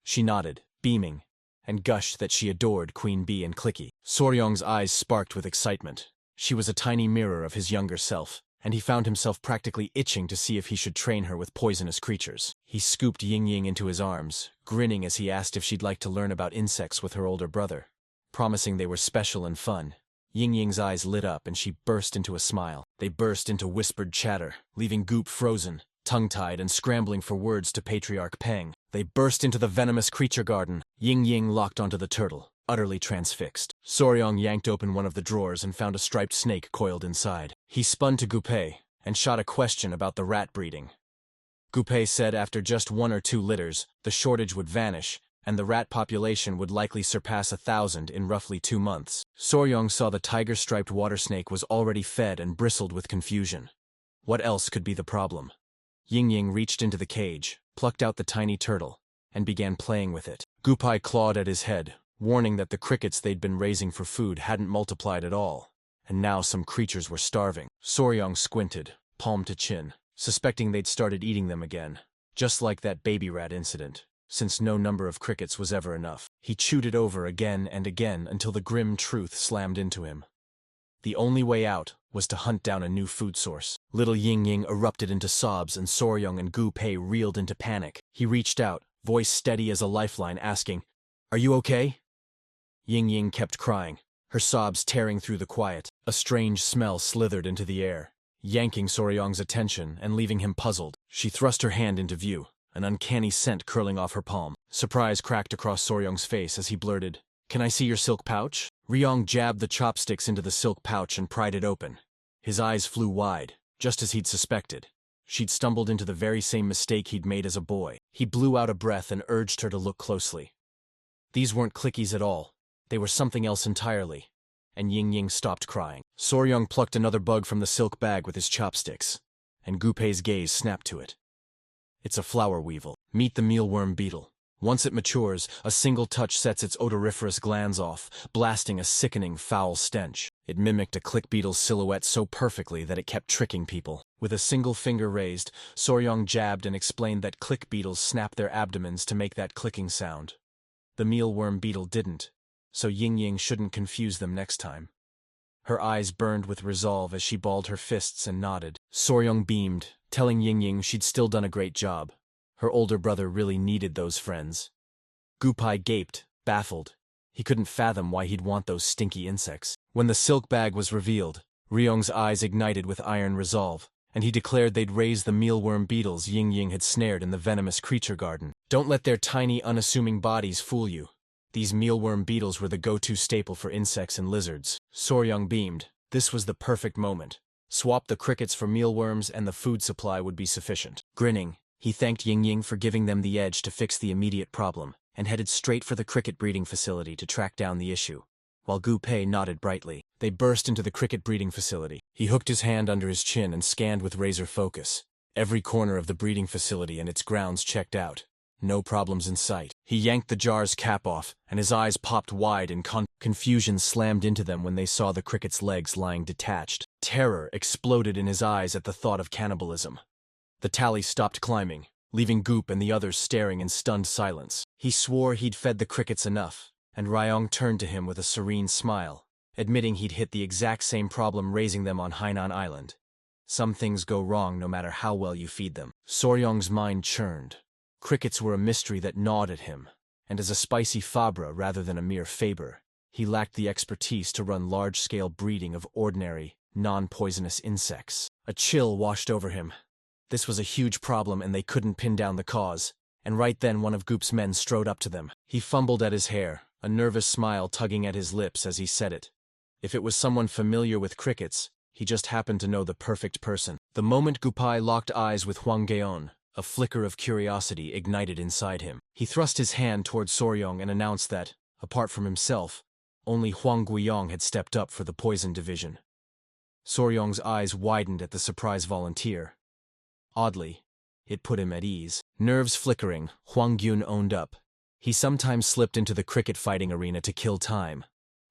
She nodded, beaming, and gushed that she adored Queen Bee and Clicky. Soryong's eyes sparked with excitement. She was a tiny mirror of his younger self, and he found himself practically itching to see if he should train her with poisonous creatures. He scooped Ying Ying into his arms, grinning as he asked if she'd like to learn about insects with her older brother. Promising they were special and fun, Ying Ying's eyes lit up and she burst into a smile. They burst into whispered chatter, leaving Goop frozen, tongue-tied and scrambling for words to Patriarch Peng. They burst into the venomous creature garden. Ying Ying locked onto the turtle, utterly transfixed. Soryong yanked open one of the drawers and found a striped snake coiled inside. He spun to Gu Pei and shot a question about the rat breeding. Gu Pei said after just 1 or 2 litters, the shortage would vanish, and the rat population would likely surpass 1,000 in roughly 2 months. Soryong saw the tiger-striped water snake was already fed and bristled with confusion. What else could be the problem? Ying Ying reached into the cage, plucked out the tiny turtle, and began playing with it. Gu Pei clawed at his head, warning that the crickets they'd been raising for food hadn't multiplied at all, and now some creatures were starving. Soryong squinted, palm to chin, suspecting they'd started eating them again, just like that baby rat incident, since no number of crickets was ever enough. He chewed it over again and again until the grim truth slammed into him. The only way out was to hunt down a new food source. Little Ying Ying erupted into sobs and Soryong and Gu Pei reeled into panic. He reached out, voice steady as a lifeline, asking, "Are you okay?" Ying Ying kept crying, her sobs tearing through the quiet. A strange smell slithered into the air, yanking Soryong's attention and leaving him puzzled. She thrust her hand into view, an uncanny scent curling off her palm. Surprise cracked across Soryong's face as he blurted, "Can I see your silk pouch?" Ryong jabbed the chopsticks into the silk pouch and pried it open. His eyes flew wide, just as he'd suspected. She'd stumbled into the very same mistake he'd made as a boy. He blew out a breath and urged her to look closely. These weren't clickies at all. They were something else entirely. And Ying Ying stopped crying. Soryong plucked another bug from the silk bag with his chopsticks, and Gu Pei's gaze snapped to it. It's a flower weevil. Meet the mealworm beetle. Once it matures, a single touch sets its odoriferous glands off, blasting a sickening, foul stench. It mimicked a click beetle's silhouette so perfectly that it kept tricking people. With a single finger raised, Soryong jabbed and explained that click beetles snap their abdomens to make that clicking sound. The mealworm beetle didn't, so Ying Ying shouldn't confuse them next time. Her eyes burned with resolve as she balled her fists and nodded. Soryong beamed, telling Ying Ying she'd still done a great job. Her older brother really needed those friends. Gu Pei gaped, baffled. He couldn't fathom why he'd want those stinky insects. When the silk bag was revealed, Ryong's eyes ignited with iron resolve, and he declared they'd raise the mealworm beetles Ying Ying had snared in the venomous creature garden. Don't let their tiny, unassuming bodies fool you. These mealworm beetles were the go-to staple for insects and lizards. Soryong beamed. This was the perfect moment. Swap the crickets for mealworms and the food supply would be sufficient. Grinning, he thanked Ying Ying for giving them the edge to fix the immediate problem, and headed straight for the cricket breeding facility to track down the issue. While Gu Pei nodded brightly, they burst into the cricket breeding facility. He hooked his hand under his chin and scanned with razor focus. Every corner of the breeding facility and its grounds checked out. No problems in sight. He yanked the jar's cap off, and his eyes popped wide in confusion slammed into them when they saw the cricket's legs lying detached. Terror exploded in his eyes at the thought of cannibalism. The tally stopped climbing, leaving Goop and the others staring in stunned silence. He swore he'd fed the crickets enough, and Ryong turned to him with a serene smile, admitting he'd hit the exact same problem raising them on Hainan Island. Some things go wrong no matter how well you feed them. Soryong's mind churned. Crickets were a mystery that gnawed at him, and as a spicy Fabra rather than a mere Faber, he lacked the expertise to run large-scale breeding of ordinary, non-poisonous insects. A chill washed over him. This was a huge problem and they couldn't pin down the cause, and right then one of Goop's men strode up to them. He fumbled at his hair, a nervous smile tugging at his lips as he said it. If it was someone familiar with crickets, he just happened to know the perfect person. The moment Gupai locked eyes with Huang Gaon, a flicker of curiosity ignited inside him. He thrust his hand toward Soryong and announced that, apart from himself, only Huang Guiyong had stepped up for the poison division. Soryong's eyes widened at the surprise volunteer. Oddly, it put him at ease. Nerves flickering, Huang Gyun owned up. He sometimes slipped into the cricket fighting arena to kill time.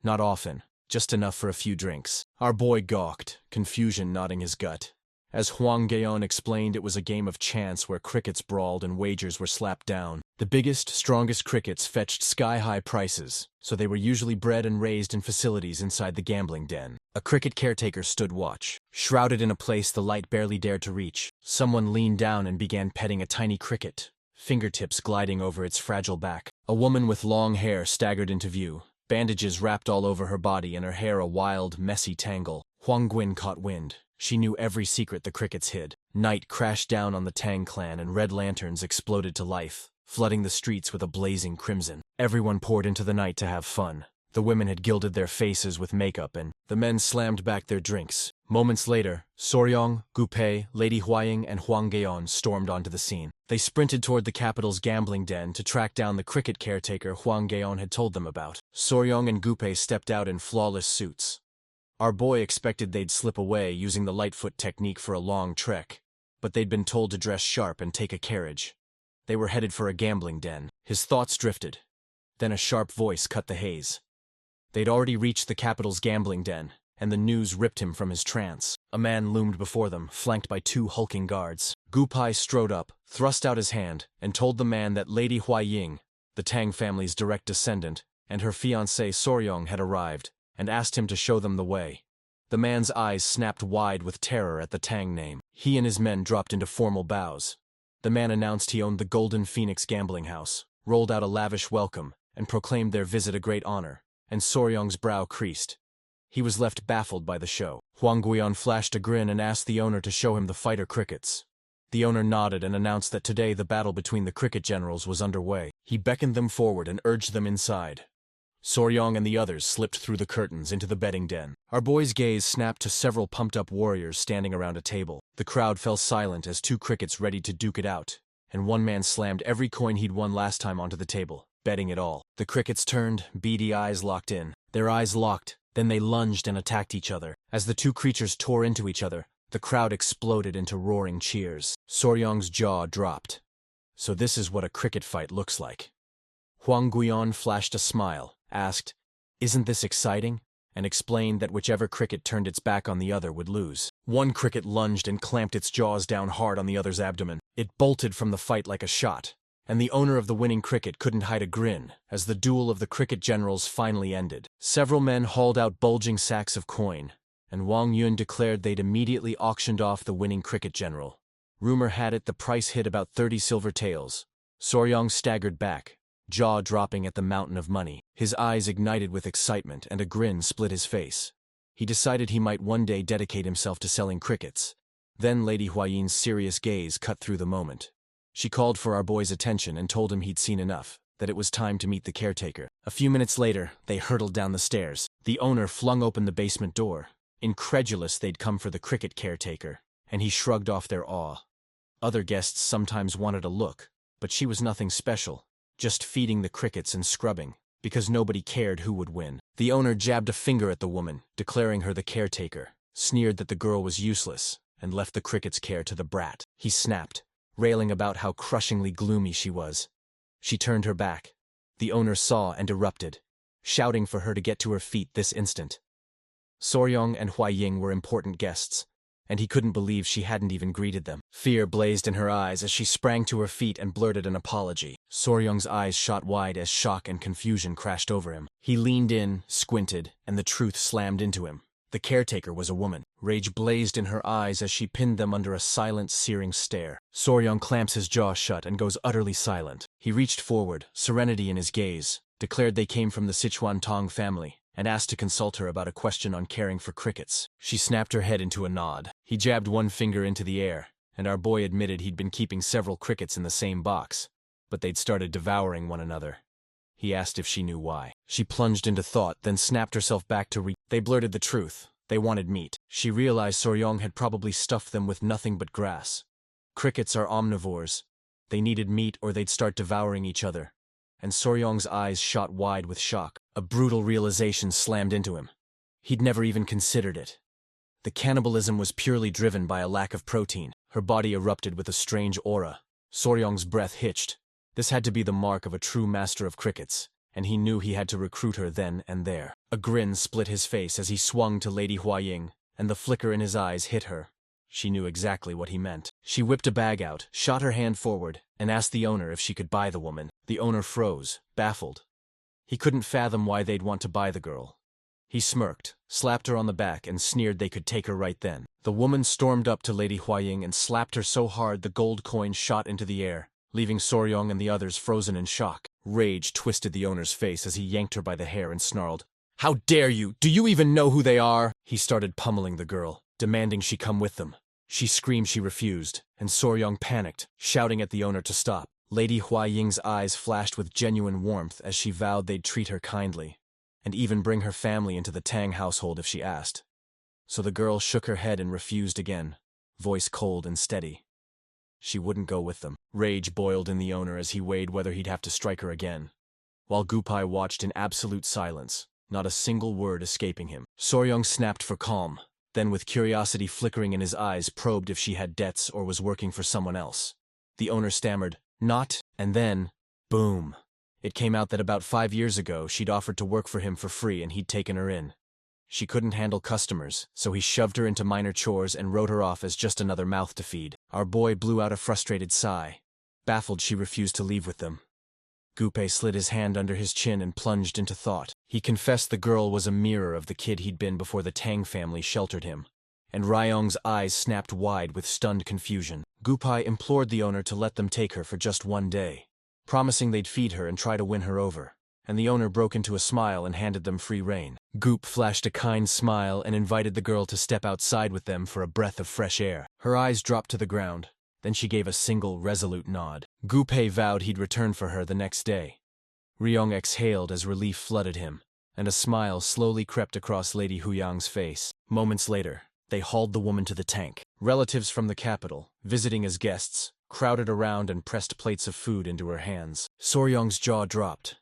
Not often, just enough for a few drinks. Our boy gawked, confusion knotting his gut. As Huang Gaon explained, it was a game of chance where crickets brawled and wagers were slapped down. The biggest, strongest crickets fetched sky-high prices, so they were usually bred and raised in facilities inside the gambling den. A cricket caretaker stood watch. Shrouded in a place the light barely dared to reach, someone leaned down and began petting a tiny cricket, fingertips gliding over its fragile back. A woman with long hair staggered into view, bandages wrapped all over her body and her hair a wild, messy tangle. Huang Guin caught wind. She knew every secret the crickets hid. Night crashed down on the Tang clan and red lanterns exploded to life, flooding the streets with a blazing crimson. Everyone poured into the night to have fun. The women had gilded their faces with makeup and the men slammed back their drinks. Moments later, Soryong, Gupei, Lady Huaying, and Huang Gaon stormed onto the scene. They sprinted toward the capital's gambling den to track down the cricket caretaker Huang Gaon had told them about. Soryong and Gupei stepped out in flawless suits. Our boy expected they'd slip away using the Lightfoot technique for a long trek, but they'd been told to dress sharp and take a carriage. They were headed for a gambling den. His thoughts drifted. Then a sharp voice cut the haze. They'd already reached the capital's gambling den, and the news ripped him from his trance. A man loomed before them, flanked by two hulking guards. Gupai strode up, thrust out his hand, and told the man that Lady Huaying, the Tang family's direct descendant, and her fiancé Soryong had arrived, and asked him to show them the way. The man's eyes snapped wide with terror at the Tang name. He and his men dropped into formal bows. The man announced he owned the Golden Phoenix gambling house, rolled out a lavish welcome, and proclaimed their visit a great honor, and Soryong's brow creased. He was left baffled by the show. Huang Guion flashed a grin and asked the owner to show him the fighter crickets. The owner nodded and announced that today the battle between the cricket generals was underway. He beckoned them forward and urged them inside. Soryong and the others slipped through the curtains into the betting den. Our boy's gaze snapped to several pumped-up warriors standing around a table. The crowd fell silent as two crickets readied to duke it out, and one man slammed every coin he'd won last time onto the table, betting it all. The crickets turned, beady eyes locked in. Their eyes locked, then they lunged and attacked each other. As the two creatures tore into each other, the crowd exploded into roaring cheers. Soryong's jaw dropped. So this is what a cricket fight looks like. Huang Guion flashed a smile, asked, "Isn't this exciting?" and explained that whichever cricket turned its back on the other would lose. One cricket lunged and clamped its jaws down hard on the other's abdomen. It bolted from the fight like a shot, and the owner of the winning cricket couldn't hide a grin as the duel of the cricket generals finally ended. Several men hauled out bulging sacks of coin, and Wang Yun declared they'd immediately auctioned off the winning cricket general. Rumor had it the price hit about 30 silver taels. Soryong staggered back, jaw dropping at the mountain of money. His eyes ignited with excitement and a grin split his face. He decided he might one day dedicate himself to selling crickets. Then Lady Huayin's serious gaze cut through the moment. She called for our boy's attention and told him he'd seen enough, that it was time to meet the caretaker. A few minutes later, they hurtled down the stairs. The owner flung open the basement door, incredulous they'd come for the cricket caretaker, and he shrugged off their awe. Other guests sometimes wanted a look, but she was nothing special, just feeding the crickets and scrubbing, because nobody cared who would win. The owner jabbed a finger at the woman, declaring her the caretaker, sneered that the girl was useless, and left the cricket's care to the brat. He snapped, railing about how crushingly gloomy she was. She turned her back. The owner saw and erupted, shouting for her to get to her feet this instant. Soryong and Huaying were important guests, and he couldn't believe she hadn't even greeted them. Fear blazed in her eyes as she sprang to her feet and blurted an apology. Soryong's eyes shot wide as shock and confusion crashed over him. He leaned in, squinted, and the truth slammed into him. The caretaker was a woman. Rage blazed in her eyes as she pinned them under a silent, searing stare. Soryong clamps his jaw shut and goes utterly silent. He reached forward, serenity in his gaze, declared they came from the Sichuan Tang family, and asked to consult her about a question on caring for crickets. She snapped her head into a nod. He jabbed one finger into the air, and our boy admitted he'd been keeping several crickets in the same box, but they'd started devouring one another. He asked if she knew why. She plunged into thought, then snapped herself back to They blurted the truth. They wanted meat. She realized Soryong had probably stuffed them with nothing but grass. Crickets are omnivores. They needed meat or they'd start devouring each other. And Soryong's eyes shot wide with shock. A brutal realization slammed into him. He'd never even considered it. The cannibalism was purely driven by a lack of protein. Her body erupted with a strange aura. Soryong's breath hitched. This had to be the mark of a true master of crickets, and he knew he had to recruit her then and there. A grin split his face as he swung to Lady Huaying, and the flicker in his eyes hit her. She knew exactly what he meant. She whipped a bag out, shot her hand forward, and asked the owner if she could buy the woman. The owner froze, baffled. He couldn't fathom why they'd want to buy the girl. He smirked, slapped her on the back, and sneered they could take her right then. The woman stormed up to Lady Huaying and slapped her so hard the gold coin shot into the air, leaving Soryong and the others frozen in shock. Rage twisted the owner's face as he yanked her by the hair and snarled, "How dare you? Do you even know who they are?" He started pummeling the girl, demanding she come with them. She screamed she refused, and Soryong panicked, shouting at the owner to stop. Lady Huaying's eyes flashed with genuine warmth as she vowed they'd treat her kindly, and even bring her family into the Tang household if she asked. So the girl shook her head and refused again, voice cold and steady. She wouldn't go with them. Rage boiled in the owner as he weighed whether he'd have to strike her again, while Gupai watched in absolute silence, not a single word escaping him. Soryong snapped for calm, then with curiosity flickering in his eyes probed if she had debts or was working for someone else. The owner stammered, "Not," and then, boom. It came out that about 5 years ago she'd offered to work for him for free and he'd taken her in. She couldn't handle customers, so he shoved her into minor chores and wrote her off as just another mouth to feed. Our boy blew out a frustrated sigh. Baffled, she refused to leave with them. Gupai slid his hand under his chin and plunged into thought. He confessed the girl was a mirror of the kid he'd been before the Tang family sheltered him, and Ryong's eyes snapped wide with stunned confusion. Gupai implored the owner to let them take her for just one day, promising they'd feed her and try to win her over, and the owner broke into a smile and handed them free rein. Goop flashed a kind smile and invited the girl to step outside with them for a breath of fresh air. Her eyes dropped to the ground, then she gave a single resolute nod. Gupai vowed he'd return for her the next day. Ryong exhaled as relief flooded him, and a smile slowly crept across Lady Huyang's face. Moments later, they hauled the woman to the tank. Relatives from the capital, visiting as guests, crowded around and pressed plates of food into her hands. Soryong's jaw dropped.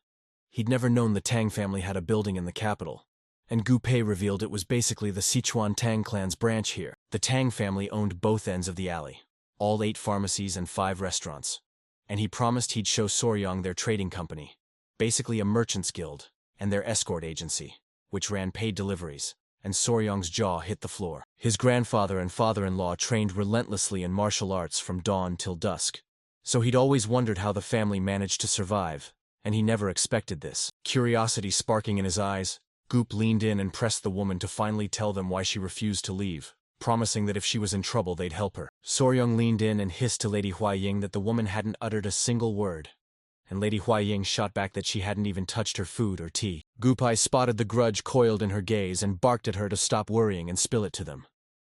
He'd never known the Tang family had a building in the capital, and Gupai revealed it was basically the Sichuan Tang clan's branch here. The Tang family owned both ends of the alley, all 8 pharmacies and 5 restaurants, and he promised he'd show Soryong their trading company, basically a merchant's guild, and their escort agency, which ran paid deliveries, and Soryong's jaw hit the floor. His grandfather and father-in-law trained relentlessly in martial arts from dawn till dusk, so he'd always wondered how the family managed to survive, and he never expected this. Curiosity sparking in his eyes, Goop leaned in and pressed the woman to finally tell them why she refused to leave, promising that if she was in trouble they'd help her. Soryong leaned in and hissed to Lady Huaying that the woman hadn't uttered a single word, and Lady Huaying shot back that she hadn't even touched her food or tea. Gupai spotted the grudge coiled in her gaze and barked at her to stop worrying and spill it to them.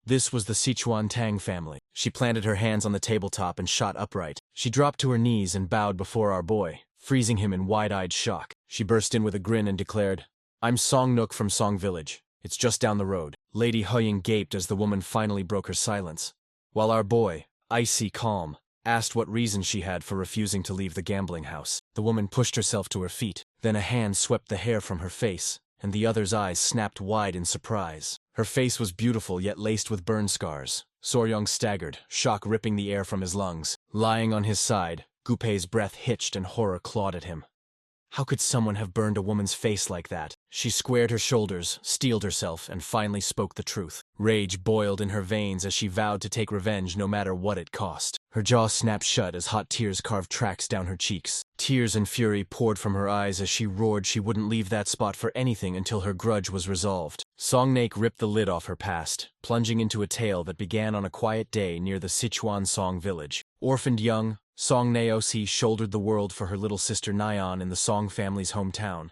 This was the Sichuan Tang family. She planted her hands on the tabletop and shot upright. She dropped to her knees and bowed before our boy, freezing him in wide-eyed shock. She burst in with a grin and declared, "I'm Song Nook from Song Village. It's just down the road." Lady Huying gaped as the woman finally broke her silence, while our boy, icy calm, asked what reason she had for refusing to leave the gambling house. The woman pushed herself to her feet, then a hand swept the hair from her face, and the other's eyes snapped wide in surprise. Her face was beautiful yet laced with burn scars. Soryong staggered, shock ripping the air from his lungs. Lying on his side, Gupai's breath hitched and horror clawed at him. How could someone have burned a woman's face like that? She squared her shoulders, steeled herself, and finally spoke the truth. Rage boiled in her veins as she vowed to take revenge no matter what it cost. Her jaw snapped shut as hot tears carved tracks down her cheeks. Tears and fury poured from her eyes as she roared she wouldn't leave that spot for anything until her grudge was resolved. Songnake ripped the lid off her past, plunging into a tale that began on a quiet day near the Sichuan Song village. Orphaned young, Song Naosi shouldered the world for her little sister Nyan in the Song family's hometown,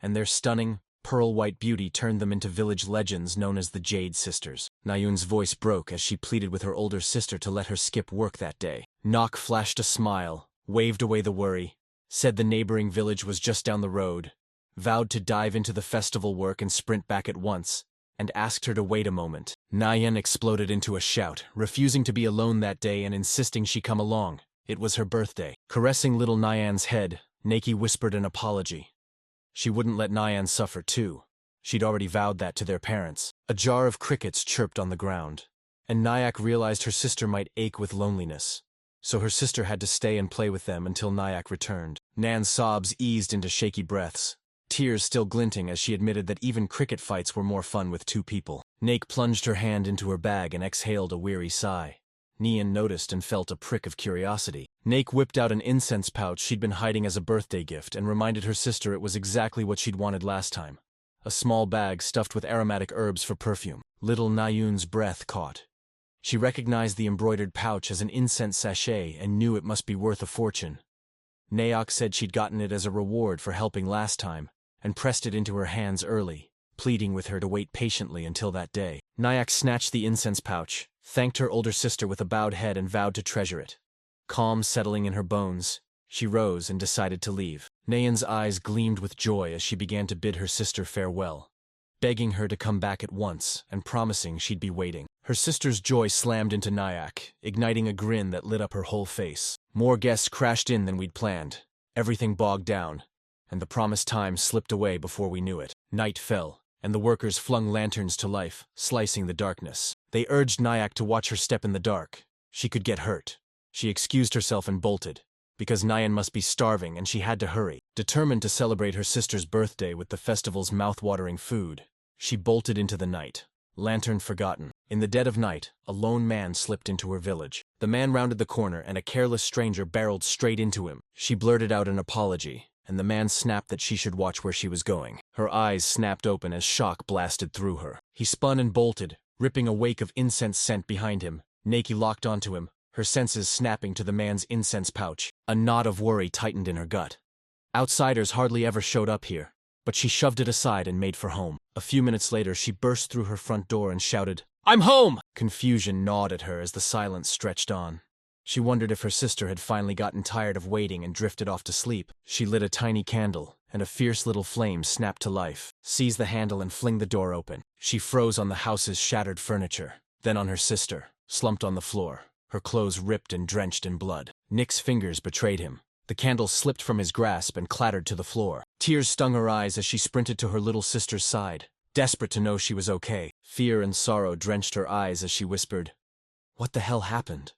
and their stunning, pearl-white beauty turned them into village legends known as the Jade Sisters. Nayun's voice broke as she pleaded with her older sister to let her skip work that day. Nok flashed a smile, waved away the worry, said the neighboring village was just down the road, vowed to dive into the festival work and sprint back at once, and asked her to wait a moment. Nyan exploded into a shout, refusing to be alone that day and insisting she come along. It was her birthday. Caressing little Nyan's head, Neki whispered an apology. She wouldn't let Nyan suffer too. She'd already vowed that to their parents. A jar of crickets chirped on the ground, and Nyack realized her sister might ache with loneliness. So her sister had to stay and play with them until Nyack returned. Nan's sobs eased into shaky breaths, tears still glinting as she admitted that even cricket fights were more fun with two people. Nake plunged her hand into her bag and exhaled a weary sigh. Nian noticed and felt a prick of curiosity. Nake whipped out an incense pouch she'd been hiding as a birthday gift and reminded her sister it was exactly what she'd wanted last time. A small bag stuffed with aromatic herbs for perfume. Little Nayun's breath caught. She recognized the embroidered pouch as an incense sachet and knew it must be worth a fortune. Naok said she'd gotten it as a reward for helping last time, and pressed it into her hands early, pleading with her to wait patiently until that day. Nyack snatched the incense pouch, thanked her older sister with a bowed head and vowed to treasure it. Calm settling in her bones, she rose and decided to leave. Nayan's eyes gleamed with joy as she began to bid her sister farewell, begging her to come back at once and promising she'd be waiting. Her sister's joy slammed into Nyack, igniting a grin that lit up her whole face. More guests crashed in than we'd planned. Everything bogged down, and the promised time slipped away before we knew it. Night fell, and the workers flung lanterns to life, slicing the darkness. They urged Nyack to watch her step in the dark. She could get hurt. She excused herself and bolted, because Nyan must be starving and she had to hurry. Determined to celebrate her sister's birthday with the festival's mouth-watering food, she bolted into the night, lantern forgotten. In the dead of night, a lone man slipped into her village. The man rounded the corner and a careless stranger barreled straight into him. She blurted out an apology, and the man snapped that she should watch where she was going. Her eyes snapped open as shock blasted through her. He spun and bolted, ripping a wake of incense scent behind him. Neki locked onto him, her senses snapping to the man's incense pouch. A knot of worry tightened in her gut. Outsiders hardly ever showed up here, but she shoved it aside and made for home. A few minutes later, she burst through her front door and shouted, "I'm home!" Confusion gnawed at her as the silence stretched on. She wondered if her sister had finally gotten tired of waiting and drifted off to sleep. She lit a tiny candle, and a fierce little flame snapped to life. Seized the handle and flinged the door open. She froze on the house's shattered furniture, then on her sister, slumped on the floor, her clothes ripped and drenched in blood. Nick's fingers betrayed him. The candle slipped from his grasp and clattered to the floor. Tears stung her eyes as she sprinted to her little sister's side, desperate to know she was okay. Fear and sorrow drenched her eyes as she whispered, "What the hell happened?"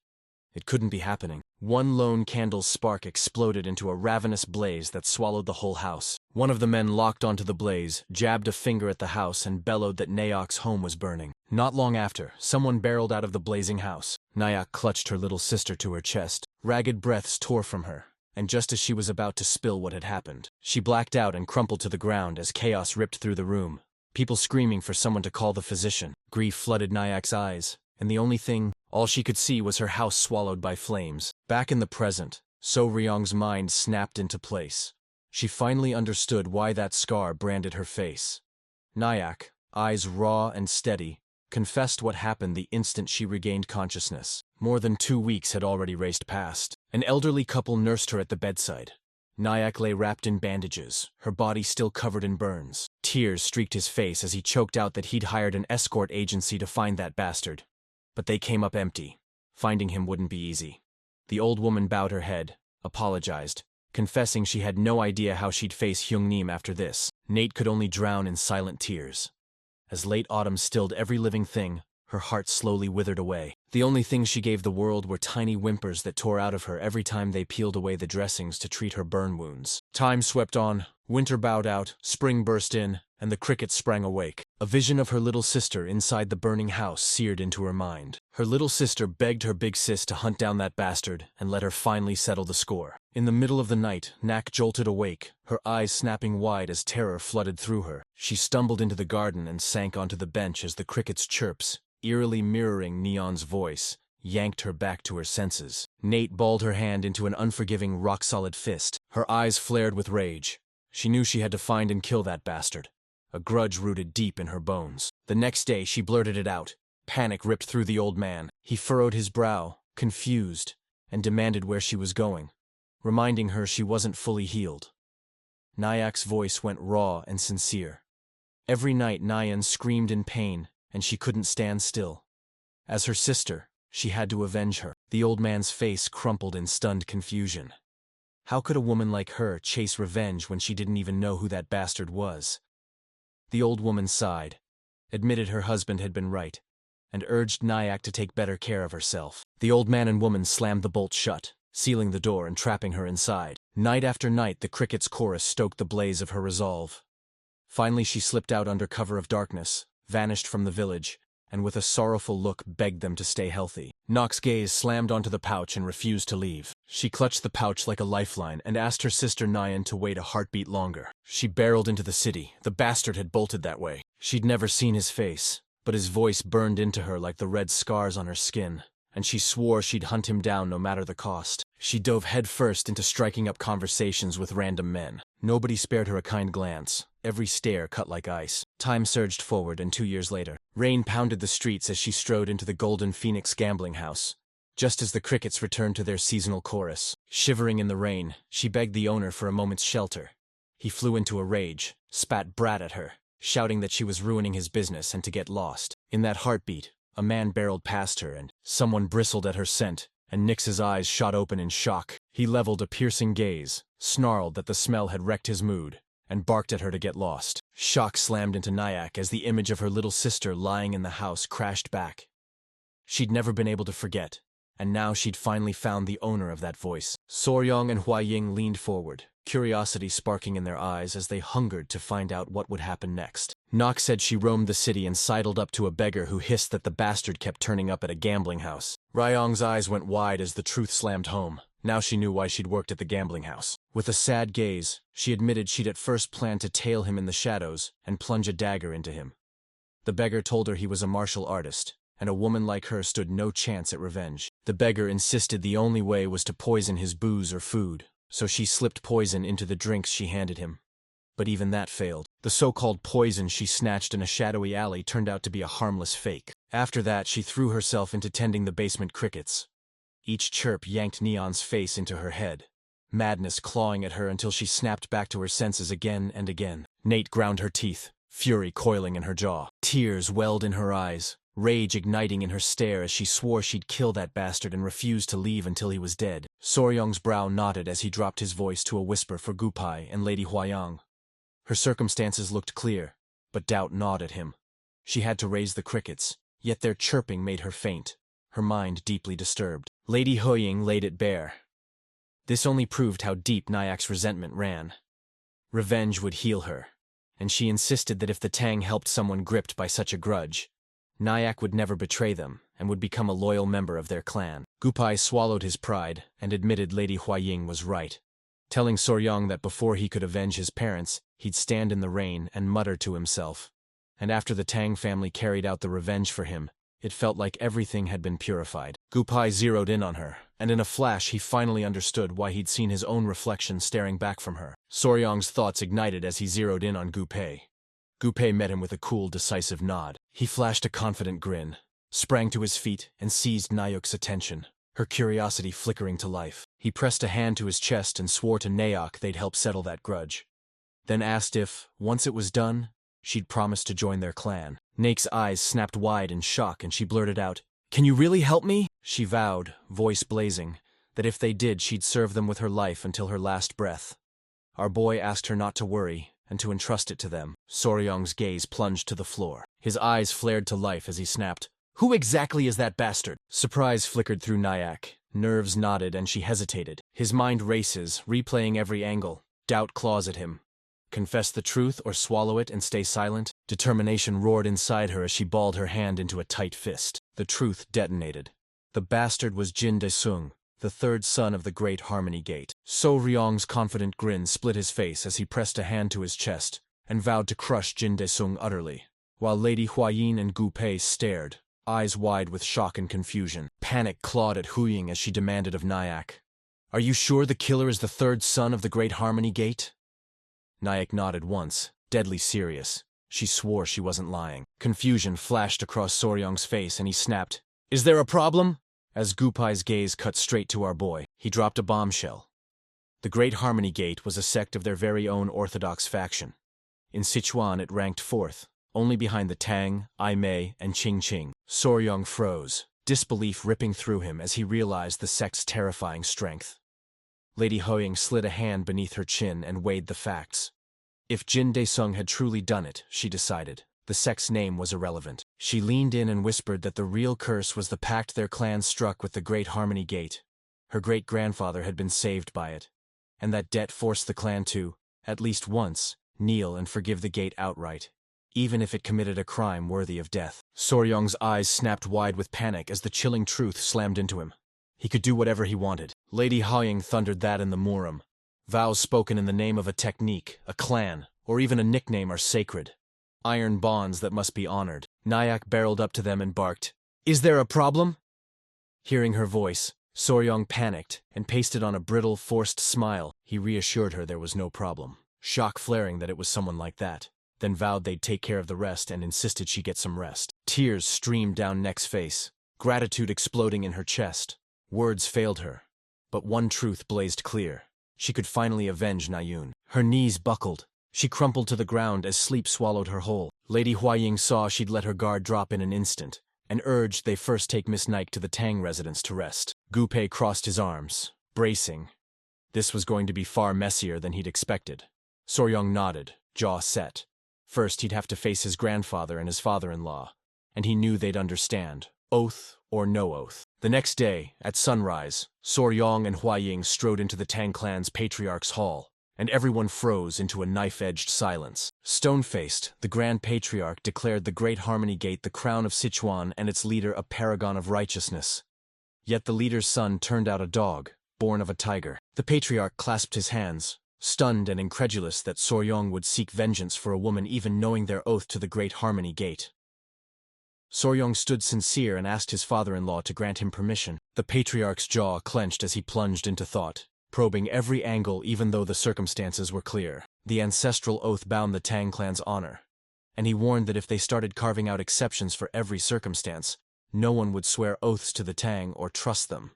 It couldn't be happening. One lone candle's spark exploded into a ravenous blaze that swallowed the whole house. One of the men locked onto the blaze, jabbed a finger at the house, and bellowed that Nayok's home was burning. Not long after, someone barreled out of the blazing house. Nayok clutched her little sister to her chest. Ragged breaths tore from her, and just as she was about to spill what had happened, she blacked out and crumpled to the ground as chaos ripped through the room. People screaming for someone to call the physician. Grief flooded Nayak's eyes, and all she could see was her house swallowed by flames. Back in the present, Soryong's mind snapped into place. She finally understood why that scar branded her face. Nyack, eyes raw and steady, confessed what happened the instant she regained consciousness. More than 2 weeks had already raced past. An elderly couple nursed her at the bedside. Nyack lay wrapped in bandages, her body still covered in burns. Tears streaked his face as he choked out that he'd hired an escort agency to find that bastard. But they came up empty. Finding him wouldn't be easy. The old woman bowed her head, apologized, confessing she had no idea how she'd face Hyungnim after this. Nate could only drown in silent tears. As late autumn stilled every living thing, her heart slowly withered away. The only things she gave the world were tiny whimpers that tore out of her every time they peeled away the dressings to treat her burn wounds. Time swept on, winter bowed out, spring burst in, and the crickets sprang awake. A vision of her little sister inside the burning house seared into her mind. Her little sister begged her big sis to hunt down that bastard and let her finally settle the score. In the middle of the night, Nak jolted awake, her eyes snapping wide as terror flooded through her. She stumbled into the garden and sank onto the bench as the crickets' chirps, eerily mirroring Neon's voice, yanked her back to her senses. Nate balled her hand into an unforgiving, rock-solid fist. Her eyes flared with rage. She knew she had to find and kill that bastard. A grudge rooted deep in her bones. The next day, she blurted it out. Panic ripped through the old man. He furrowed his brow, confused, and demanded where she was going. reminding her she wasn't fully healed. Nyak's voice went raw and sincere. Every night Nyan screamed in pain, and she couldn't stand still. As her sister, she had to avenge her. The old man's face crumpled in stunned confusion. How could a woman like her chase revenge when she didn't even know who that bastard was? The old woman sighed, admitted her husband had been right, and urged Nyak to take better care of herself. The old man and woman slammed the bolt shut, sealing the door and trapping her inside. Night after night the cricket's chorus stoked the blaze of her resolve. Finally she slipped out under cover of darkness, vanished from the village, and with a sorrowful look begged them to stay healthy. Nock's gaze slammed onto the pouch and refused to leave. She clutched the pouch like a lifeline and asked her sister Nyan to wait a heartbeat longer. She barreled into the city. The bastard had bolted that way. She'd never seen his face, but his voice burned into her like the red scars on her skin, and she swore she'd hunt him down no matter the cost. She dove headfirst into striking up conversations with random men. Nobody spared her a kind glance. Every stare cut like ice. Time surged forward, and 2 years later, rain pounded the streets as she strode into the Golden Phoenix gambling house. Just as the crickets returned to their seasonal chorus, shivering in the rain, she begged the owner for a moment's shelter. He flew into a rage, spat brat at her, shouting that she was ruining his business and to get lost. In that heartbeat, a man barreled past her and someone bristled at her scent, and Nix's eyes shot open in shock. He leveled a piercing gaze, snarled that the smell had wrecked his mood, and barked at her to get lost. Shock slammed into Nyak as the image of her little sister lying in the house crashed back. She'd never been able to forget, and now she'd finally found the owner of that voice. Soryong and Huaying leaned forward, curiosity sparking in their eyes as they hungered to find out what would happen next. Nock said she roamed the city and sidled up to a beggar who hissed that the bastard kept turning up at a gambling house. Ryong's eyes went wide as the truth slammed home. Now she knew why she'd worked at the gambling house. With a sad gaze, she admitted she'd at first planned to tail him in the shadows and plunge a dagger into him. The beggar told her he was a martial artist, and a woman like her stood no chance at revenge. The beggar insisted the only way was to poison his booze or food, so she slipped poison into the drinks she handed him. But even that failed. The so-called poison she snatched in a shadowy alley turned out to be a harmless fake. After that, she threw herself into tending the basement crickets. Each chirp yanked Neon's face into her head, madness clawing at her until she snapped back to her senses again and again. Nate ground her teeth, fury coiling in her jaw. Tears welled in her eyes, rage igniting in her stare as she swore she'd kill that bastard and refused to leave until he was dead. Soryong's brow knotted as he dropped his voice to a whisper for Gupai and Lady Huayang. Her circumstances looked clear, but doubt gnawed at him. She had to raise the crickets, yet their chirping made her faint, her mind deeply disturbed. Lady Huaying laid it bare. This only proved how deep Nyak's resentment ran. Revenge would heal her, and she insisted that if the Tang helped someone gripped by such a grudge, Nyak would never betray them and would become a loyal member of their clan. Gupai swallowed his pride and admitted Lady Huaying was right, telling Soryong that before he could avenge his parents, he'd stand in the rain and mutter to himself. And after the Tang family carried out the revenge for him, it felt like everything had been purified. Gupai zeroed in on her, and in a flash he finally understood why he'd seen his own reflection staring back from her. Soryong's thoughts ignited as he zeroed in on Gupai. Gupai met him with a cool, decisive nod. He flashed a confident grin, sprang to his feet, and seized Nayuk's attention, her curiosity flickering to life. He pressed a hand to his chest and swore to Nayok they'd help settle that grudge. Then asked if, once it was done, she'd promised to join their clan. Nake's eyes snapped wide in shock and she blurted out, "Can you really help me?" She vowed, voice blazing, that if they did she'd serve them with her life until her last breath. Our boy asked her not to worry and to entrust it to them. Soryong's gaze plunged to the floor. His eyes flared to life as he snapped, "Who exactly is that bastard?" Surprise flickered through Nyak. Nerves knotted and she hesitated. His mind races, replaying every angle. Doubt claws at him. Confess the truth or swallow it and stay silent? Determination roared inside her as she balled her hand into a tight fist. The truth detonated. The bastard was Jin Daesung, the third son of the Great Harmony Gate. Soryong's confident grin split his face as he pressed a hand to his chest and vowed to crush Jin Daesung utterly, while Lady Huayin and Gupai stared, eyes wide with shock and confusion. Panic clawed at Huying as she demanded of Nyak, "Are you sure the killer is the third son of the Great Harmony Gate?" Nyak nodded once, deadly serious. She swore she wasn't lying. Confusion flashed across Soryong's face and he snapped, "Is there a problem?" As Gupai's gaze cut straight to our boy, he dropped a bombshell. The Great Harmony Gate was a sect of their very own orthodox faction. In Sichuan it ranked fourth, only behind the Tang, Mei, and Qing. Soryong froze, disbelief ripping through him as he realized the sect's terrifying strength. Lady Hoying slid a hand beneath her chin and weighed the facts. If Jin Daesung had truly done it, she decided, the sect's name was irrelevant. She leaned in and whispered that the real curse was the pact their clan struck with the Great Harmony Gate. Her great-grandfather had been saved by it, and that debt forced the clan to, at least once, kneel and forgive the gate outright, even if it committed a crime worthy of death. Soryong's eyes snapped wide with panic as the chilling truth slammed into him. He could do whatever he wanted. Lady Hoying thundered that in the Muram. Vows spoken in the name of a technique, a clan, or even a nickname are sacred. Iron bonds that must be honored. Nyack barreled up to them and barked, "Is there a problem?" Hearing her voice, Soryong panicked and pasted on a brittle, forced smile. He reassured her there was no problem, shock flaring that it was someone like that, then vowed they'd take care of the rest and insisted she get some rest. Tears streamed down Neck's face, gratitude exploding in her chest. Words failed her, but one truth blazed clear. She could finally avenge Nayun. Her knees buckled. She crumpled to the ground as sleep swallowed her whole. Lady Huaying saw she'd let her guard drop in an instant, and urged they first take Miss Nike to the Tang residence to rest. Gu Pei crossed his arms, bracing. This was going to be far messier than he'd expected. Soryong nodded, jaw set. First he'd have to face his grandfather and his father-in-law, and he knew they'd understand, oath or no oath. The next day, at sunrise, Soryong and Huaying strode into the Tang clan's patriarch's hall, and everyone froze into a knife-edged silence. Stone-faced, the Grand Patriarch declared the Great Harmony Gate the crown of Sichuan and its leader a paragon of righteousness. Yet the leader's son turned out a dog, born of a tiger. The Patriarch clasped his hands, stunned and incredulous that Soryong would seek vengeance for a woman even knowing their oath to the Great Harmony Gate. Soryong stood sincere and asked his father-in-law to grant him permission. The Patriarch's jaw clenched as he plunged into thought, probing every angle even though the circumstances were clear. The ancestral oath bound the Tang clan's honor, and he warned that if they started carving out exceptions for every circumstance, no one would swear oaths to the Tang or trust them.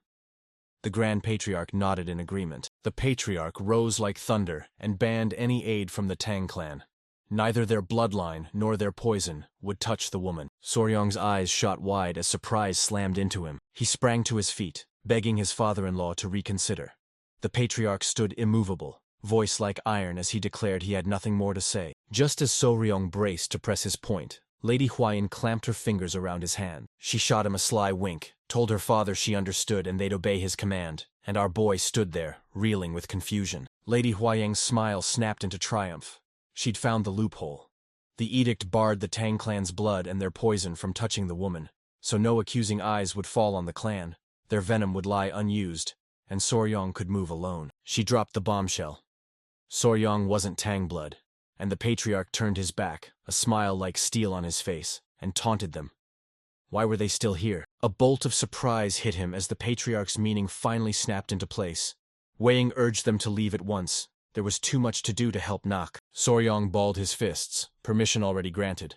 The Grand Patriarch nodded in agreement. The Patriarch rose like thunder and banned any aid from the Tang clan. Neither their bloodline nor their poison would touch the woman. Soryong's eyes shot wide as surprise slammed into him. He sprang to his feet, begging his father-in-law to reconsider. The Patriarch stood immovable, voice like iron as he declared he had nothing more to say. Just as Soryong braced to press his point, Lady Huayan clamped her fingers around his hand. She shot him a sly wink, told her father she understood and they'd obey his command, and our boy stood there, reeling with confusion. Lady Huayang's smile snapped into triumph. She'd found the loophole. The edict barred the Tang clan's blood and their poison from touching the woman, so no accusing eyes would fall on the clan, their venom would lie unused, and Soryong could move alone. She dropped the bombshell. Soryong wasn't Tang blood, and the Patriarch turned his back, a smile like steel on his face, and taunted them. Why were they still here? A bolt of surprise hit him as the Patriarch's meaning finally snapped into place. Weiing urged them to leave at once. There was too much to do to help knock. Soryong balled his fists, permission already granted.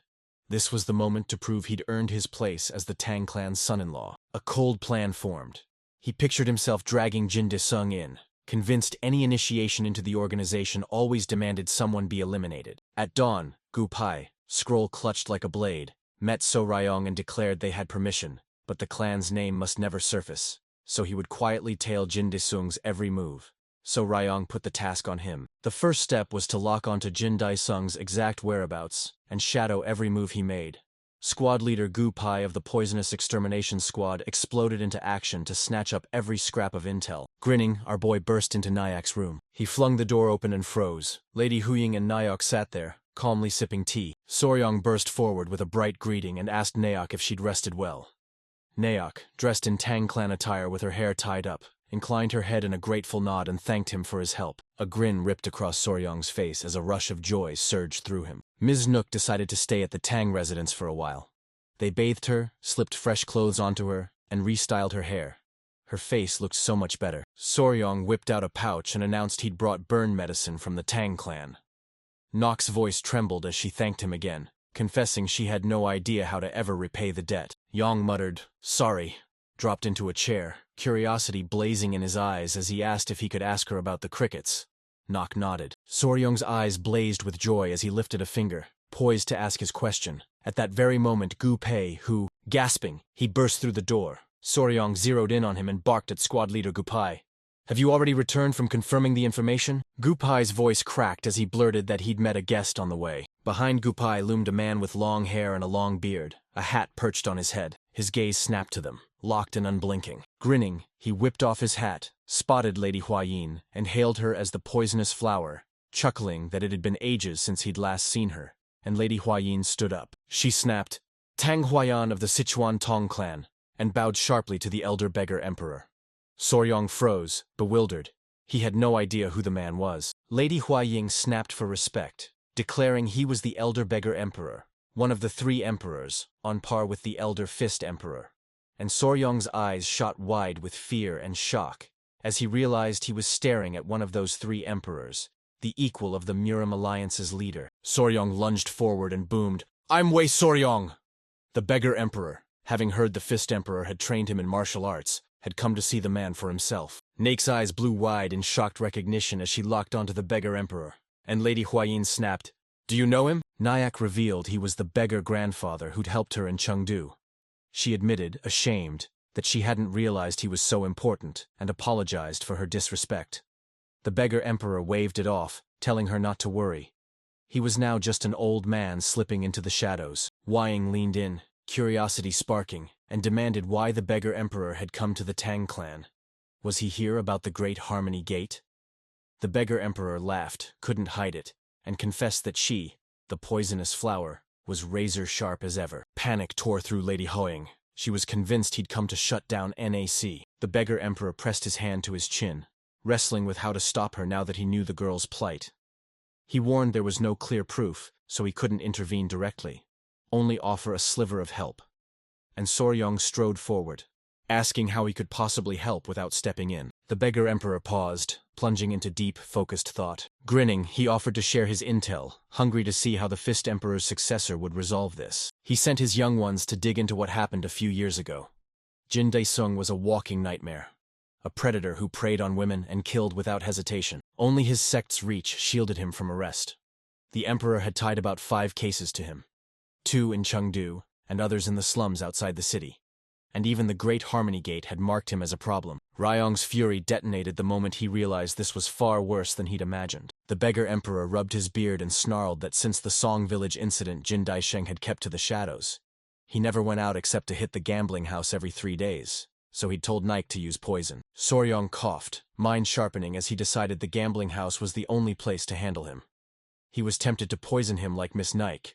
This was the moment to prove he'd earned his place as the Tang clan's son-in-law. A cold plan formed. He pictured himself dragging Jin Daesung in, convinced any initiation into the organization always demanded someone be eliminated. At dawn, Gu Pai, scroll clutched like a blade, met Soryong and declared they had permission, but the clan's name must never surface, so he would quietly tail Jin Daesung's every move. Soryong put the task on him. The first step was to lock onto Jin Daesung's exact whereabouts and shadow every move he made. Squad leader Gu Pai of the Poisonous Extermination Squad exploded into action to snatch up every scrap of intel. Grinning, our boy burst into Nyack's room. He flung the door open and froze. Lady Huying and Nyack sat there, calmly sipping tea. Soryong burst forward with a bright greeting and asked Nyack if she'd rested well. Nyack, dressed in Tang clan attire with her hair tied up, inclined her head in a grateful nod and thanked him for his help. A grin ripped across Soryong's face as a rush of joy surged through him. Ms. Nook decided to stay at the Tang residence for a while. They bathed her, slipped fresh clothes onto her, and restyled her hair. Her face looked so much better. Soryong whipped out a pouch and announced he'd brought burn medicine from the Tang clan. Nock's voice trembled as she thanked him again, confessing she had no idea how to ever repay the debt. Yang muttered, "Sorry," dropped into a chair, curiosity blazing in his eyes as he asked if he could ask her about the crickets. Nock nodded. Soryong's eyes blazed with joy as he lifted a finger, poised to ask his question. At that very moment, Gu Pei, who, gasping, he burst through the door. Soryong zeroed in on him and barked at squad leader Gu Pei. "Have you already returned from confirming the information?" Gu Pei's voice cracked as he blurted that he'd met a guest on the way. Behind Gu Pei loomed a man with long hair and a long beard, a hat perched on his head. His gaze snapped to them, locked and unblinking. Grinning, he whipped off his hat, spotted Lady Huayin, and hailed her as the poisonous flower, chuckling that it had been ages since he'd last seen her. And Lady Huayin stood up. She snapped, "Tang Huayan of the Sichuan Tong clan," and bowed sharply to the elder beggar emperor. Soryong froze, bewildered. He had no idea who the man was. Lady Huayin snapped for respect, declaring he was the elder beggar emperor, one of the 3 emperors, on par with the elder fist emperor. And Soryong's eyes shot wide with fear and shock as he realized he was staring at one of those 3 emperors, the equal of the Murim Alliance's leader. Soryong lunged forward and boomed, "I'm Wei Soryong!" The beggar emperor, having heard the fist emperor had trained him in martial arts, had come to see the man for himself. Nake's eyes blew wide in shocked recognition as she locked onto the beggar emperor, and Lady Huayin snapped, "Do you know him?" Nyack revealed he was the beggar grandfather who'd helped her in Chengdu. She admitted, ashamed, that she hadn't realized he was so important, and apologized for her disrespect. The beggar emperor waved it off, telling her not to worry. He was now just an old man slipping into the shadows. Huayin leaned in, curiosity sparking, and demanded why the beggar emperor had come to the Tang clan. Was he here about the Great Harmony Gate? The beggar emperor laughed, couldn't hide it, and confessed that she, the poisonous flower, was razor-sharp as ever. Panic tore through Lady Huayin. She was convinced he'd come to shut down NAC. The beggar emperor pressed his hand to his chin, wrestling with how to stop her now that he knew the girl's plight. He warned there was no clear proof, so he couldn't intervene directly, only offer a sliver of help. And Soryong strode forward, asking how he could possibly help without stepping in. The beggar emperor paused, plunging into deep, focused thought. Grinning, he offered to share his intel, hungry to see how the Fist Emperor's successor would resolve this. He sent his young ones to dig into what happened a few years ago. Jin Daesung was a walking nightmare, a predator who preyed on women and killed without hesitation. Only his sect's reach shielded him from arrest. The emperor had tied about 5 cases to him, 2 in Chengdu and others in the slums outside the city. And even the Great Harmony Gate had marked him as a problem. Ryong's fury detonated the moment he realized this was far worse than he'd imagined. The beggar emperor rubbed his beard and snarled that since the Song Village incident, Jin Daisheng had kept to the shadows. He never went out except to hit the gambling house every 3 days, so he'd told Nike to use poison. Soryong coughed, mind sharpening as he decided the gambling house was the only place to handle him. He was tempted to poison him like Miss Nike,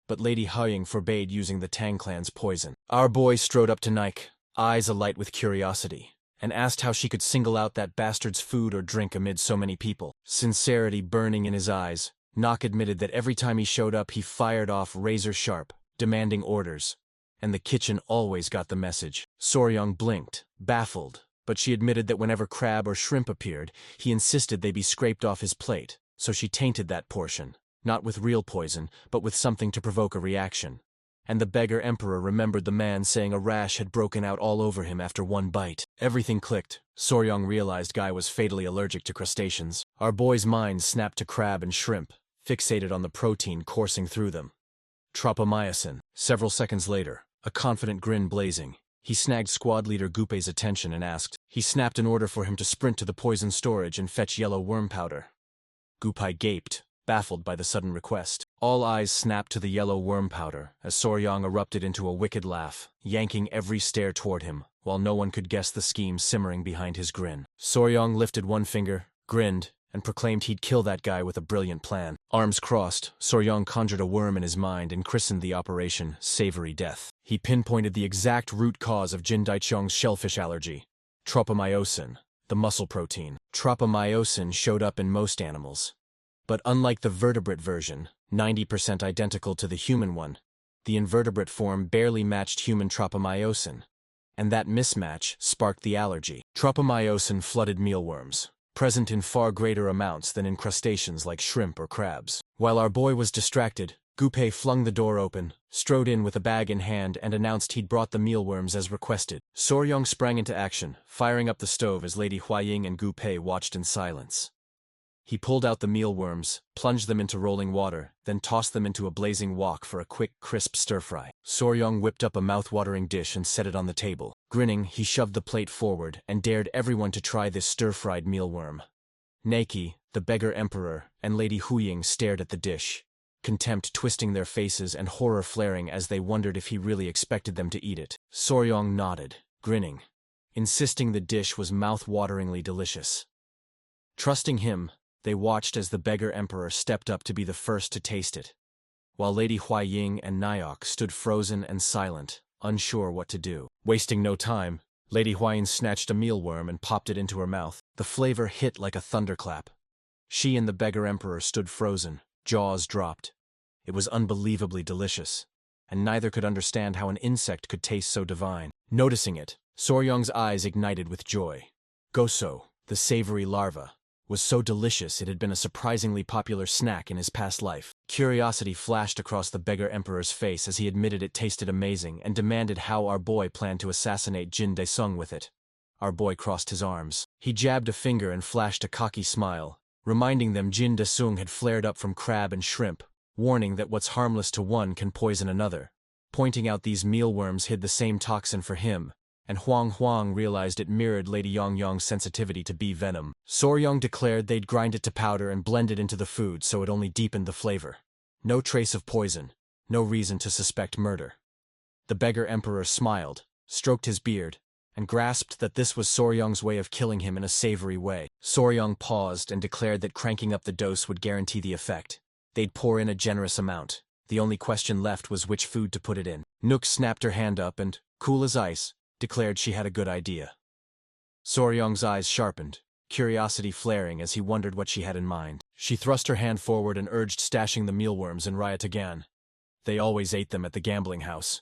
but Lady Huayin forbade using the Tang clan's poison. Our boy strode up to Nike, eyes alight with curiosity, and asked how she could single out that bastard's food or drink amid so many people. Sincerity burning in his eyes, Nock admitted that every time he showed up he fired off razor-sharp, demanding orders, and the kitchen always got the message. Soryong blinked, baffled, but she admitted that whenever crab or shrimp appeared, he insisted they be scraped off his plate, so she tainted that portion. Not with real poison, but with something to provoke a reaction. And the beggar emperor remembered the man saying a rash had broken out all over him after 1 bite. Everything clicked. Soryong realized Guy was fatally allergic to crustaceans. Our boy's mind snapped to crab and shrimp, fixated on the protein coursing through them. Tropomyosin. Several seconds later, a confident grin blazing, he snagged squad leader Gupei's attention and asked. He snapped an order for him to sprint to the poison storage and fetch yellow worm powder. Gupei gaped, baffled by the sudden request. All eyes snapped to the yellow worm powder as Soryong erupted into a wicked laugh, yanking every stare toward him, while no one could guess the scheme simmering behind his grin. Soryong lifted one finger, grinned, and proclaimed he'd kill that guy with a brilliant plan. Arms crossed, Soryong conjured a worm in his mind and christened the operation Savory Death. He pinpointed the exact root cause of Jin Daichong's shellfish allergy, tropomyosin, the muscle protein. Tropomyosin showed up in most animals, but unlike the vertebrate version, 90% identical to the human one, the invertebrate form barely matched human tropomyosin, and that mismatch sparked the allergy. Tropomyosin flooded mealworms, present in far greater amounts than in crustaceans like shrimp or crabs. While our boy was distracted, Gu flung the door open, strode in with a bag in hand and announced he'd brought the mealworms as requested. Soryong sprang into action, firing up the stove as Lady Huaying and Gu watched in silence. He pulled out the mealworms, plunged them into rolling water, then tossed them into a blazing wok for a quick, crisp stir-fry. Soryong whipped up a mouth-watering dish and set it on the table. Grinning, he shoved the plate forward and dared everyone to try this stir-fried mealworm. Naki, the beggar emperor, and Lady Huaying stared at the dish, contempt twisting their faces and horror flaring as they wondered if he really expected them to eat it. Soryong nodded, grinning, insisting the dish was mouth-wateringly delicious. Trusting him, they watched as the beggar emperor stepped up to be the first to taste it, while Lady Huaying and Nayok stood frozen and silent, unsure what to do. Wasting no time, Lady Huaying snatched a mealworm and popped it into her mouth. The flavor hit like a thunderclap. She and the beggar emperor stood frozen, jaws dropped. It was unbelievably delicious, and neither could understand how an insect could taste so divine. Noticing it, Soryong's eyes ignited with joy. Goso, the savory larva, was so delicious it had been a surprisingly popular snack in his past life. Curiosity flashed across the beggar emperor's face as he admitted it tasted amazing and demanded how our boy planned to assassinate Jin Daesung with it. Our boy crossed his arms. He jabbed a finger and flashed a cocky smile, reminding them Jin Daesung had flared up from crab and shrimp, warning that what's harmless to one can poison another, pointing out these mealworms hid the same toxin for him, and Huang realized it mirrored Lady Yongyong's sensitivity to bee venom. Soryong declared they'd grind it to powder and blend it into the food so it only deepened the flavor. No trace of poison, no reason to suspect murder. The beggar emperor smiled, stroked his beard, and grasped that this was Soryong's way of killing him in a savory way. Soryong paused and declared that cranking up the dose would guarantee the effect. They'd pour in a generous amount. The only question left was which food to put it in. Nook snapped her hand up and, cool as ice, declared she had a good idea. Soryong's eyes sharpened, curiosity flaring as he wondered what she had in mind. She thrust her hand forward and urged stashing the mealworms in Ryatagan. They always ate them at the gambling house.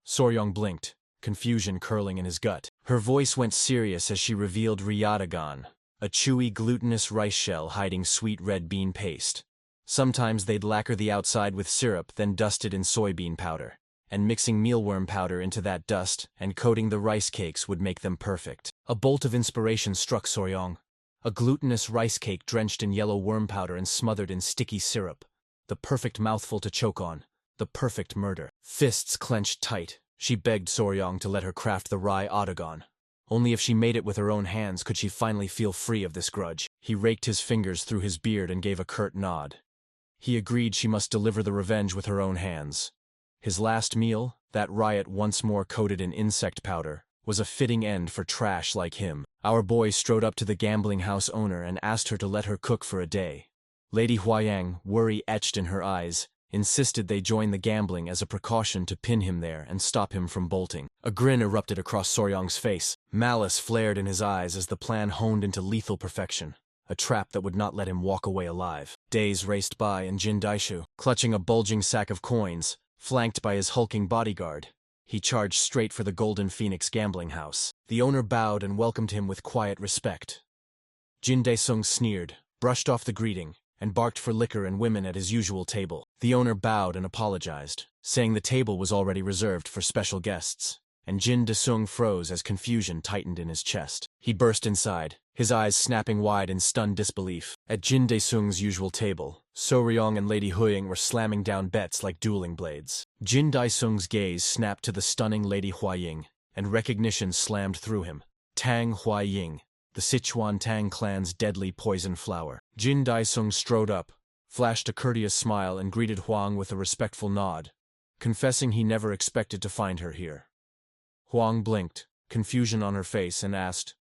Soryong blinked, confusion curling in his gut. Her voice went serious as she revealed Ryatagan, a chewy glutinous rice shell hiding sweet red bean paste. Sometimes they'd lacquer the outside with syrup, then dust it in soybean powder, and mixing mealworm powder into that dust and coating the rice cakes would make them perfect. A bolt of inspiration struck Soryong. A glutinous rice cake drenched in yellow worm powder and smothered in sticky syrup. The perfect mouthful to choke on. The perfect murder. Fists clenched tight, she begged Soryong to let her craft the rye otagon. Only if she made it with her own hands could she finally feel free of this grudge. He raked his fingers through his beard and gave a curt nod. He agreed she must deliver the revenge with her own hands. His last meal, that riot once more coated in insect powder, was a fitting end for trash like him. Our boy strode up to the gambling house owner and asked her to let her cook for a day. Lady Huaying, worry etched in her eyes, insisted they join the gambling as a precaution to pin him there and stop him from bolting. A grin erupted across Soryong's face. Malice flared in his eyes as the plan honed into lethal perfection. A trap that would not let him walk away alive. Days raced by and Jin Daishu, clutching a bulging sack of coins, flanked by his hulking bodyguard, he charged straight for the Golden Phoenix gambling house. The owner bowed and welcomed him with quiet respect. Jin Daesung sneered, brushed off the greeting, and barked for liquor and women at his usual table. The owner bowed and apologized, saying the table was already reserved for special guests, and Jin Daesung froze as confusion tightened in his chest. He burst inside, his eyes snapping wide in stunned disbelief. At Jin Daesung's usual table, Soryong and Lady Huaying were slamming down bets like dueling blades. Jin Daesung's gaze snapped to the stunning Lady Huaying, and recognition slammed through him. Tang Huaying, the Sichuan Tang clan's deadly poison flower. Jin Daesung strode up, flashed a courteous smile and greeted Huang with a respectful nod, confessing he never expected to find her here. Huang blinked, confusion on her face, and asked,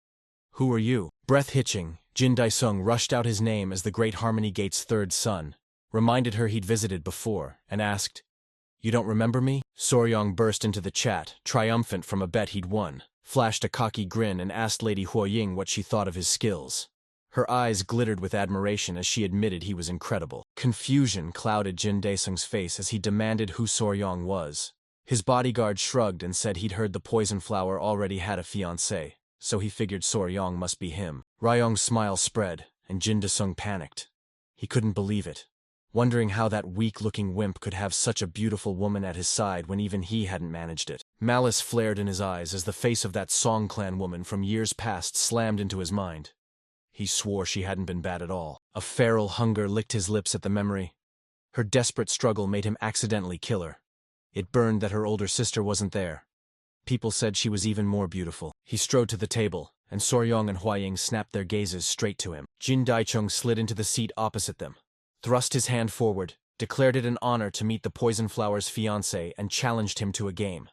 "Who are you?" Breath-hitching, Jin Daesung rushed out his name as the Great Harmony Gate's third son, reminded her he'd visited before, and asked, "You don't remember me?" Soryong burst into the chat, triumphant from a bet he'd won, flashed a cocky grin and asked Lady Huaying what she thought of his skills. Her eyes glittered with admiration as she admitted he was incredible. Confusion clouded Jin Daesung's face as he demanded who Soryong was. His bodyguard shrugged and said he'd heard the poison flower already had a fiancée, so he figured Soryong must be him. Ryong's smile spread, and Jin Daesung panicked. He couldn't believe it. wondering how that weak-looking wimp could have such a beautiful woman at his side when even he hadn't managed it. Malice flared in his eyes as the face of that Song clan woman from years past slammed into his mind. He swore she hadn't been bad at all. A feral hunger licked his lips at the memory. Her desperate struggle made him accidentally kill her. It burned that her older sister wasn't there. People said she was even more beautiful. He strode to the table, and Soryong and Huaying snapped their gazes straight to him. Jin Daichung slid into the seat opposite them, thrust his hand forward, declared it an honor to meet the Poison Flower's fiancé, and challenged him to a game.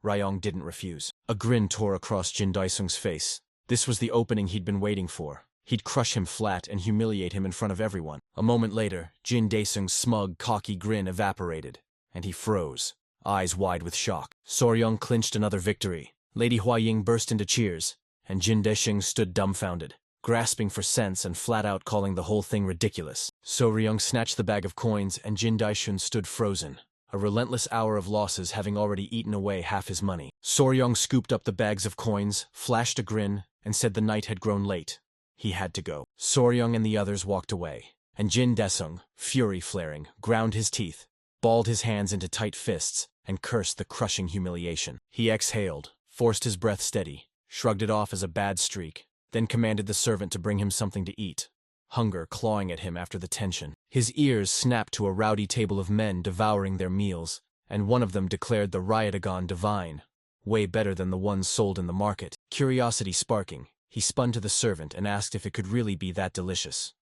Ryong didn't refuse. A grin tore across Jin Daisung's face. This was the opening he'd been waiting for. He'd crush him flat and humiliate him in front of everyone. A moment later, Jin Daesung's smug, cocky grin evaporated, and he froze, eyes wide with shock. Soryong clinched another victory. Lady Huaying burst into cheers, and Jin Daesung stood dumbfounded, grasping for sense and flat-out calling the whole thing ridiculous. Soryong snatched the bag of coins, and Jin Daishun stood frozen, a relentless hour of losses having already eaten away half his money. Soryong scooped up the bags of coins, flashed a grin, and said the night had grown late. He had to go. Soryong and the others walked away, and Jin Daesung, fury flaring, ground his teeth, balled his hands into tight fists, and cursed the crushing humiliation. He exhaled, forced his breath steady, shrugged it off as a bad streak, then commanded the servant to bring him something to eat, hunger clawing at him after the tension. His ears snapped to a rowdy table of men devouring their meals, and one of them declared the Ryotagon divine, way better than the ones sold in the market. Curiosity sparking, he spun to the servant and asked if it could really be that delicious.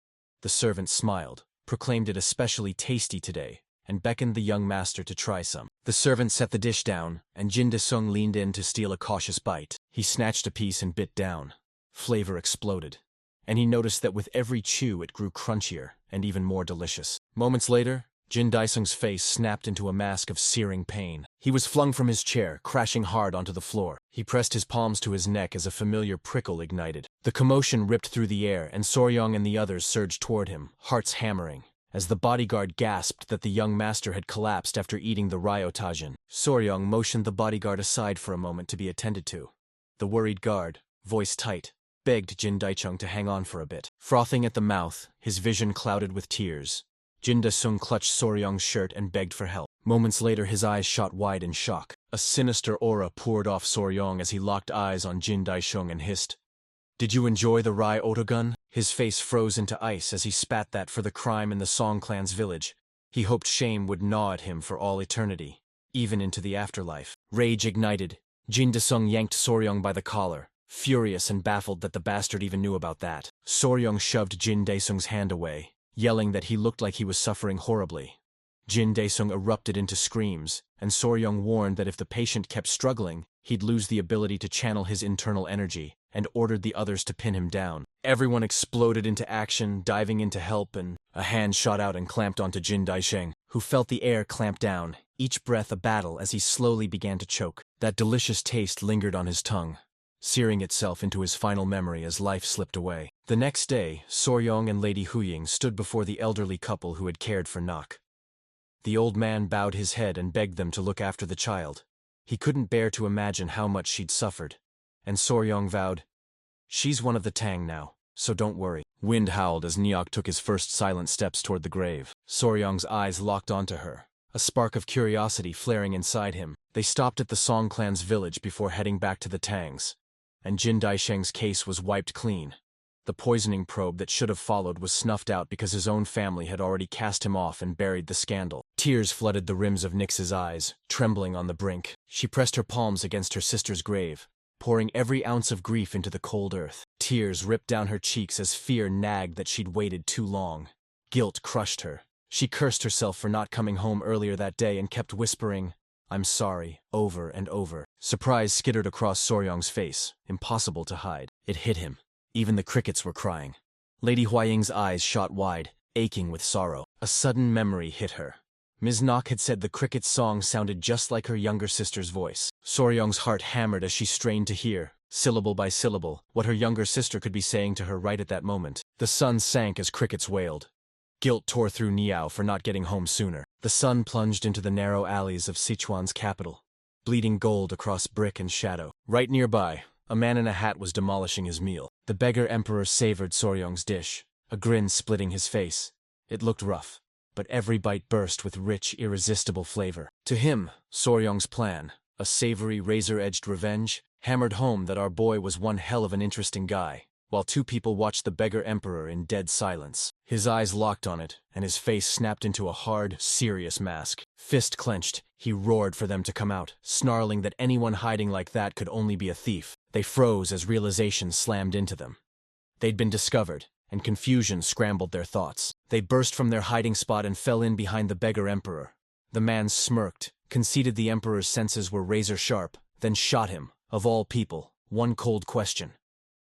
The servant smiled, proclaimed it especially tasty today, and beckoned the young master to try some. The servant set the dish down, and Jin Daesung leaned in to steal a cautious bite. He snatched a piece and bit down. Flavor exploded, and he noticed that with every chew it grew crunchier and even more delicious. Moments later, Jin Daesung's face snapped into a mask of searing pain. He was flung from his chair, crashing hard onto the floor. He pressed his palms to his neck as a familiar prickle ignited. The commotion ripped through the air, and Soryong and the others surged toward him, hearts hammering, as the bodyguard gasped that the young master had collapsed after eating the Ryotajin. Soryong motioned the bodyguard aside for a moment to be attended to. The worried guard, voice tight, begged Jin Daichung to hang on for a bit. Frothing at the mouth, his vision clouded with tears, Jin Daesung clutched Soryong's shirt and begged for help. Moments later, his eyes shot wide in shock. A sinister aura poured off Soryong as he locked eyes on Jin Daisung and hissed, "Did you enjoy the Ryotagon?" His face froze into ice as he spat that for the crime in the Song clan's village. He hoped shame would gnaw at him for all eternity, even into the afterlife. Rage ignited. Jin Daesung yanked Soryong by the collar, furious and baffled that the bastard even knew about that. Soryong shoved Jin Daesung's hand away, yelling that he looked like he was suffering horribly. Jin Daesung erupted into screams, and Soryong warned that if the patient kept struggling, he'd lose the ability to channel his internal energy, and ordered the others to pin him down. Everyone exploded into action, diving in to help, and a hand shot out and clamped onto Jin Daisheng, who felt the air clamp down, each breath a battle as he slowly began to choke. That delicious taste lingered on his tongue, searing itself into his final memory as life slipped away. The next day, Soryong and Lady Huying stood before the elderly couple who had cared for Nok. The old man bowed his head and begged them to look after the child. He couldn't bear to imagine how much she'd suffered, and Soryong vowed, "She's one of the Tang now, so don't worry." Wind howled as Nyok took his first silent steps toward the grave. Soryong's eyes locked onto her, a spark of curiosity flaring inside him. They stopped at the Song clan's village before heading back to the Tangs, and Jin Daisheng's case was wiped clean. The poisoning probe that should have followed was snuffed out because his own family had already cast him off and buried the scandal. Tears flooded the rims of Nyx's eyes, trembling on the brink. She pressed her palms against her sister's grave, pouring every ounce of grief into the cold earth. Tears ripped down her cheeks as fear nagged that she'd waited too long. Guilt crushed her. She cursed herself for not coming home earlier that day and kept whispering, "I'm sorry," over and over. Surprise skittered across Soryong's face, impossible to hide. It hit him. Even the crickets were crying. Lady Huaying's eyes shot wide, aching with sorrow. A sudden memory hit her. Ms. Nok had said the cricket's song sounded just like her younger sister's voice. Soryong's heart hammered as she strained to hear, syllable by syllable, what her younger sister could be saying to her right at that moment. The sun sank as crickets wailed. Guilt tore through Niao for not getting home sooner. The sun plunged into the narrow alleys of Sichuan's capital, bleeding gold across brick and shadow. Right nearby, a man in a hat was demolishing his meal. The beggar emperor savored Soryong's dish, a grin splitting his face. It looked rough, but every bite burst with rich, irresistible flavor. To him, Soryong's plan, a savory, razor-edged revenge, hammered home that our boy was one hell of an interesting guy, while two people watched the beggar emperor in dead silence. His eyes locked on it, and his face snapped into a hard, serious mask. Fist clenched, he roared for them to come out, snarling that anyone hiding like that could only be a thief. They froze as realization slammed into them. They'd been discovered, and confusion scrambled their thoughts. They burst from their hiding spot and fell in behind the beggar emperor. The man smirked, conceded the emperor's senses were razor-sharp, then shot him, of all people, one cold question.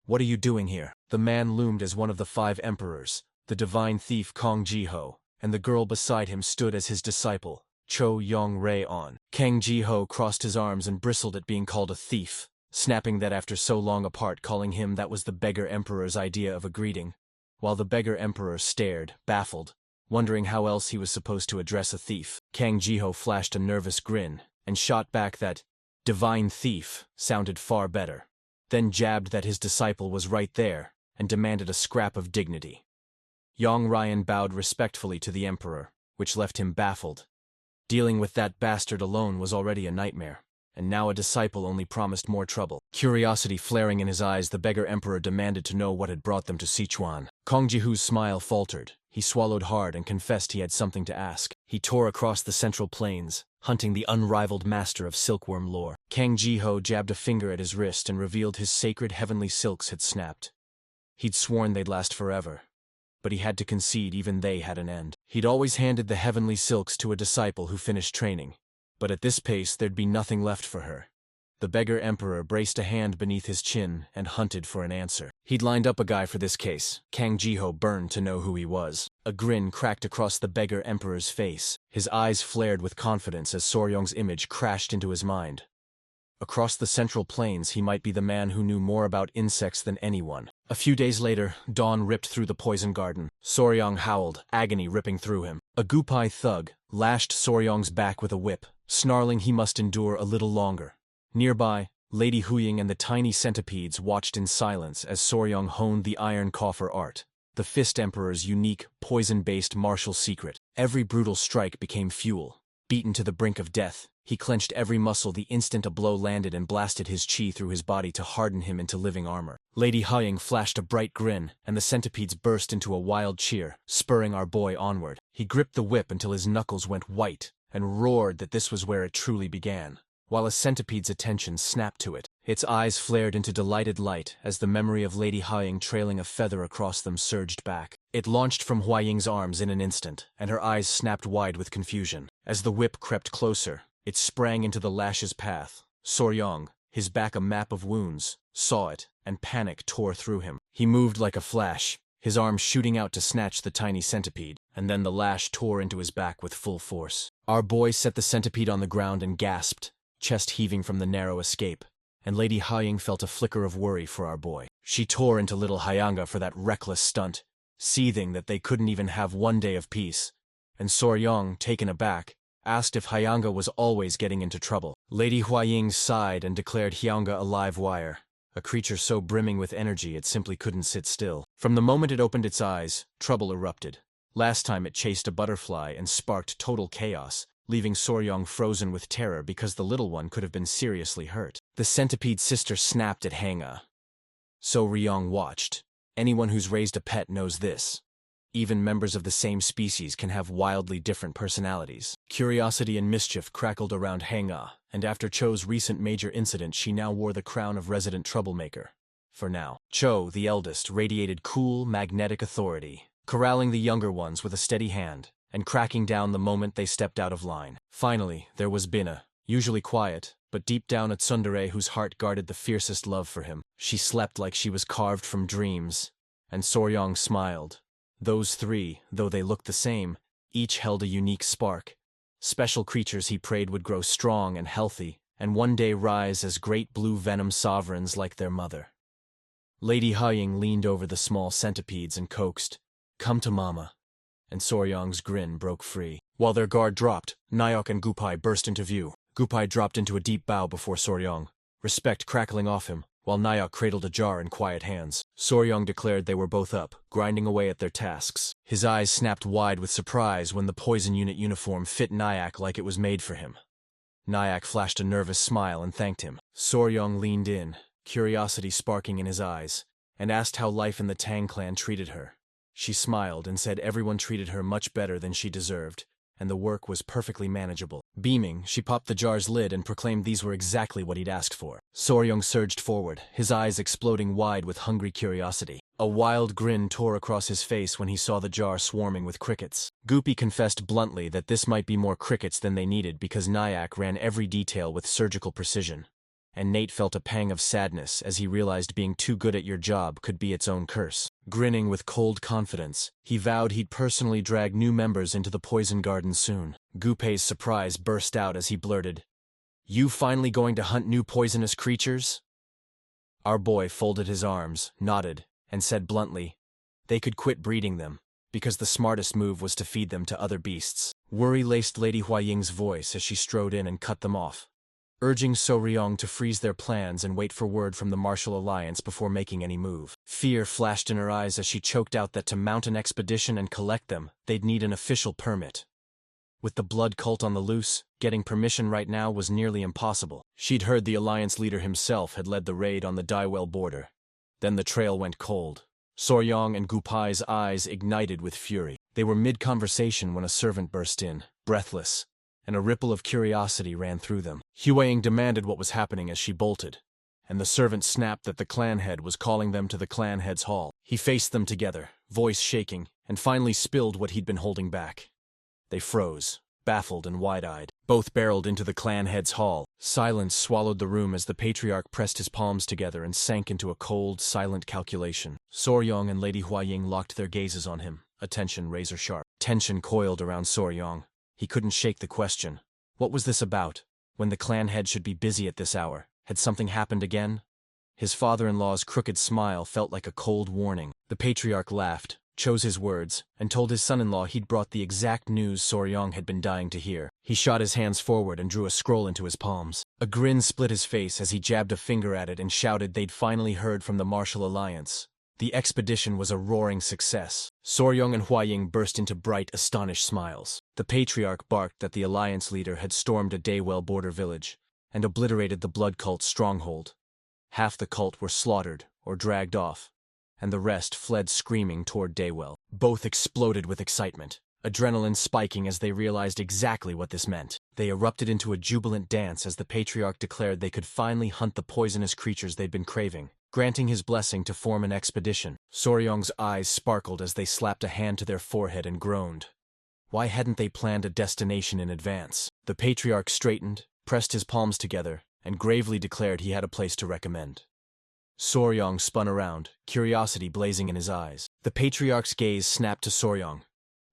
"What are you doing here?" The man loomed as one of the 5 emperors, the divine thief Kang Ji-ho, and the girl beside him stood as his disciple, Cho Yong-rae-on. Kang Ji-ho crossed his arms and bristled at being called a thief, snapping that after so long apart calling him that was the beggar emperor's idea of a greeting, while the beggar emperor stared, baffled, wondering how else he was supposed to address a thief. Kang Ji-ho flashed a nervous grin, and shot back that divine thief sounded far better, then jabbed that his disciple was right there, and demanded a scrap of dignity. Yong Ryan bowed respectfully to the emperor, which left him baffled. Dealing with that bastard alone was already a nightmare, and now a disciple only promised more trouble. Curiosity flaring in his eyes, the beggar emperor demanded to know what had brought them to Sichuan. Kang Ji-ho's smile faltered. He swallowed hard and confessed he had something to ask. He tore across the central plains, hunting the unrivaled master of silkworm lore. Kang Ji-ho jabbed a finger at his wrist and revealed his sacred heavenly silks had snapped. He'd sworn they'd last forever, but he had to concede even they had an end. He'd always handed the heavenly silks to a disciple who finished training, but at this pace there'd be nothing left for her. The beggar emperor braced a hand beneath his chin and hunted for an answer. He'd lined up a guy for this case. Kang Ji-ho burned to know who he was. A grin cracked across the beggar emperor's face. His eyes flared with confidence as Soryong's image crashed into his mind. Across the central plains, he might be the man who knew more about insects than anyone. A few days later, dawn ripped through the poison garden. Soryong howled, agony ripping through him. A Gupai thug lashed Soryong's back with a whip, snarling he must endure a little longer. Nearby, Lady Huying and the tiny centipedes watched in silence as Soryong honed the iron coffer art, the Fist Emperor's unique, poison-based martial secret. Every brutal strike became fuel. Beaten to the brink of death, he clenched every muscle the instant a blow landed and blasted his chi through his body to harden him into living armor. Lady Huying flashed a bright grin, and the centipedes burst into a wild cheer, spurring our boy onward. He gripped the whip until his knuckles went white, and roared that this was where it truly began, while a centipede's attention snapped to it. Its eyes flared into delighted light as the memory of Lady Huying trailing a feather across them surged back. It launched from Huaying's arms in an instant, and her eyes snapped wide with confusion. As the whip crept closer, it sprang into the lash's path. Soryong, his back a map of wounds, saw it, and panic tore through him. He moved like a flash, his arm shooting out to snatch the tiny centipede, and then the lash tore into his back with full force. Our boy set the centipede on the ground and gasped, chest heaving from the narrow escape, and Lady Huying felt a flicker of worry for our boy. She tore into little Hyanga for that reckless stunt, seething that they couldn't even have one day of peace, and Soryong, taken aback, asked if Hyanga was always getting into trouble. Lady Huaying sighed and declared Hyanga a live wire, a creature so brimming with energy it simply couldn't sit still. From the moment it opened its eyes, trouble erupted. Last time it chased a butterfly and sparked total chaos, leaving Soryong frozen with terror because the little one could have been seriously hurt. The centipede's sister snapped at Hanga. So Ryong watched. Anyone who's raised a pet knows this. Even members of the same species can have wildly different personalities. Curiosity and mischief crackled around Hanga, and after Cho's recent major incident she now wore the crown of resident troublemaker. For now. Cho, the eldest, radiated cool, magnetic authority, corralling the younger ones with a steady hand, and cracking down the moment they stepped out of line. Finally, there was Bina, usually quiet, but deep down a tsundere whose heart guarded the fiercest love for him. She slept like she was carved from dreams, and Soryong smiled. Those three, though they looked the same, each held a unique spark. Special creatures he prayed would grow strong and healthy, and one day rise as great blue venom sovereigns like their mother. Lady Huying leaned over the small centipedes and coaxed, "Come to Mama," and Soryong's grin broke free. While their guard dropped, Nyok and Gupai burst into view. Gupai dropped into a deep bow before Soryong, respect crackling off him, while Nyack cradled a jar in quiet hands. Soryong declared they were both up, grinding away at their tasks. His eyes snapped wide with surprise when the poison unit uniform fit Nyack like it was made for him. Nyack flashed a nervous smile and thanked him. Soryong leaned in, curiosity sparking in his eyes, and asked how life in the Tang clan treated her. She smiled and said everyone treated her much better than she deserved, and the work was perfectly manageable. Beaming, she popped the jar's lid and proclaimed these were exactly what he'd asked for. Soryong surged forward, his eyes exploding wide with hungry curiosity. A wild grin tore across his face when he saw the jar swarming with crickets. Goopy confessed bluntly that this might be more crickets than they needed because Nyack ran every detail with surgical precision. And Nate felt a pang of sadness as he realized being too good at your job could be its own curse. Grinning with cold confidence, he vowed he'd personally drag new members into the poison garden soon. Goopei's surprise burst out as he blurted, "You finally going to hunt new poisonous creatures?" Our boy folded his arms, nodded, and said bluntly, they could quit breeding them, because the smartest move was to feed them to other beasts. Worry laced Lady Huaying's voice as she strode in and cut them off, urging Soryong to freeze their plans and wait for word from the Martial Alliance before making any move. Fear flashed in her eyes as she choked out that to mount an expedition and collect them, they'd need an official permit. With the blood cult on the loose, getting permission right now was nearly impossible. She'd heard the Alliance leader himself had led the raid on the Daiwell border. Then the trail went cold. Soryong and Gupai's eyes ignited with fury. They were mid-conversation when a servant burst in, breathless, and a ripple of curiosity ran through them. Huaying demanded what was happening as she bolted, and the servant snapped that the clan head was calling them to the clan head's hall. He faced them together, voice shaking, and finally spilled what he'd been holding back. They froze, baffled and wide-eyed. Both barreled into the clan head's hall. Silence swallowed the room as the patriarch pressed his palms together and sank into a cold, silent calculation. Soryong and Lady Huaying locked their gazes on him, attention razor-sharp. Tension coiled around Soryong. He couldn't shake the question. What was this about? When the clan head should be busy at this hour, had something happened again? His father-in-law's crooked smile felt like a cold warning. The patriarch laughed, chose his words, and told his son-in-law he'd brought the exact news Soryong had been dying to hear. He shot his hands forward and drew a scroll into his palms. A grin split his face as he jabbed a finger at it and shouted they'd finally heard from the Martial Alliance. The expedition was a roaring success. Soryong and Huaying burst into bright, astonished smiles. The patriarch barked that the Alliance leader had stormed a Daywell border village and obliterated the blood cult's stronghold. Half the cult were slaughtered or dragged off, and the rest fled screaming toward Daywell. Both exploded with excitement, adrenaline spiking as they realized exactly what this meant. They erupted into a jubilant dance as the patriarch declared they could finally hunt the poisonous creatures they'd been craving, granting his blessing to form an expedition. Soryong's eyes sparkled as they slapped a hand to their forehead and groaned. Why hadn't they planned a destination in advance? The patriarch straightened, pressed his palms together, and gravely declared he had a place to recommend. Soryong spun around, curiosity blazing in his eyes. The patriarch's gaze snapped to Soryong.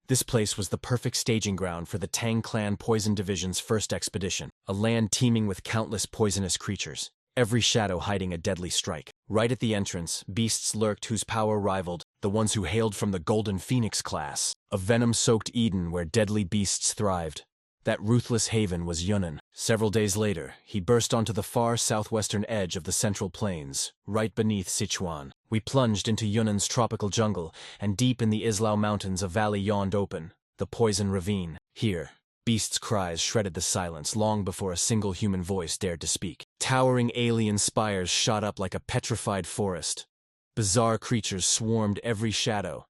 This place was the perfect staging ground for the Tang Clan Poison Division's first expedition, a land teeming with countless poisonous creatures, every shadow hiding a deadly strike. Right at the entrance, beasts lurked whose power rivaled the ones who hailed from the Golden Phoenix class, a venom-soaked Eden where deadly beasts thrived. That ruthless haven was Yunnan. Several days later, he burst onto the far southwestern edge of the Central Plains, right beneath Sichuan. We plunged into Yunnan's tropical jungle, and deep in the Islao Mountains a valley yawned open, the Poison Ravine. Here, beasts' cries shredded the silence long before a single human voice dared to speak. Towering alien spires shot up like a petrified forest. Bizarre creatures swarmed every shadow,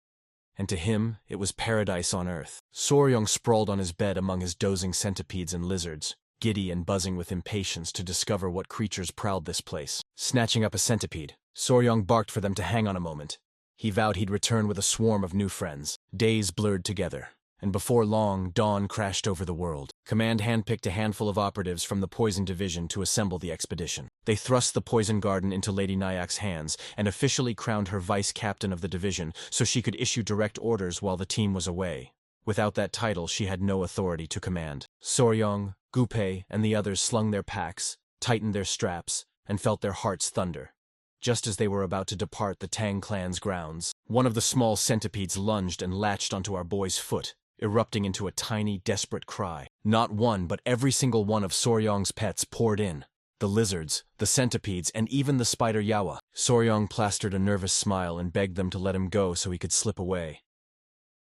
and to him, it was paradise on earth. Soryong sprawled on his bed among his dozing centipedes and lizards, giddy and buzzing with impatience to discover what creatures prowled this place. Snatching up a centipede, Soryong barked for them to hang on a moment. He vowed he'd return with a swarm of new friends. Days blurred together, and before long, dawn crashed over the world. Command handpicked a handful of operatives from the Poison Division to assemble the expedition. They thrust the Poison Garden into Lady Nyack's hands and officially crowned her vice-captain of the division so she could issue direct orders while the team was away. Without that title, she had no authority to command. Soryong, Gupei, and the others slung their packs, tightened their straps, and felt their hearts thunder. Just as they were about to depart the Tang clan's grounds, one of the small centipedes lunged and latched onto our boy's foot, erupting into a tiny, desperate cry. Not one, but every single one of Soryong's pets poured in, the lizards, the centipedes, and even the spider Yawa. Soryong plastered a nervous smile and begged them to let him go so he could slip away.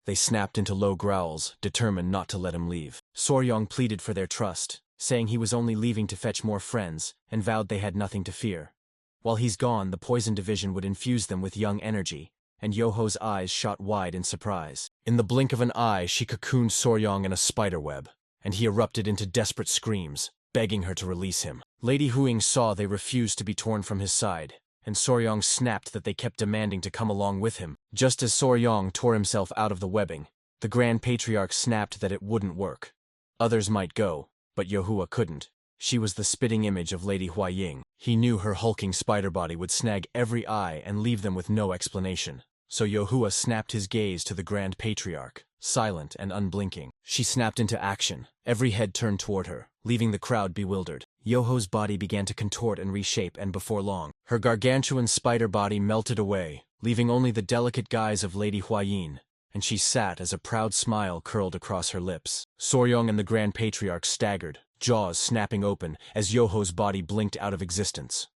They snapped into low growls, determined not to let him leave. Soryong pleaded for their trust, saying he was only leaving to fetch more friends, and vowed they had nothing to fear. While he's gone, the poison division would infuse them with young energy, and Yoho's eyes shot wide in surprise. In the blink of an eye, she cocooned Soryong in a spiderweb, and he erupted into desperate screams, begging her to release him. Lady Huing saw they refused to be torn from his side, and Soryong snapped that they kept demanding to come along with him. Just as Soryong tore himself out of the webbing, the Grand Patriarch snapped that it wouldn't work. Others might go, but Yahuwah couldn't. She was the spitting image of Lady Huaying. He knew her hulking spider body would snag every eye and leave them with no explanation. So Yahuwah snapped his gaze to the Grand Patriarch, silent and unblinking. She snapped into action. Every head turned toward her, leaving the crowd bewildered. Yoho's body began to contort and reshape, and before long, her gargantuan spider body melted away, leaving only the delicate guise of Lady Huayin, and she sat as a proud smile curled across her lips. Soryong and the Grand Patriarch staggered, jaws snapping open as Yoho's body blinked out of existence.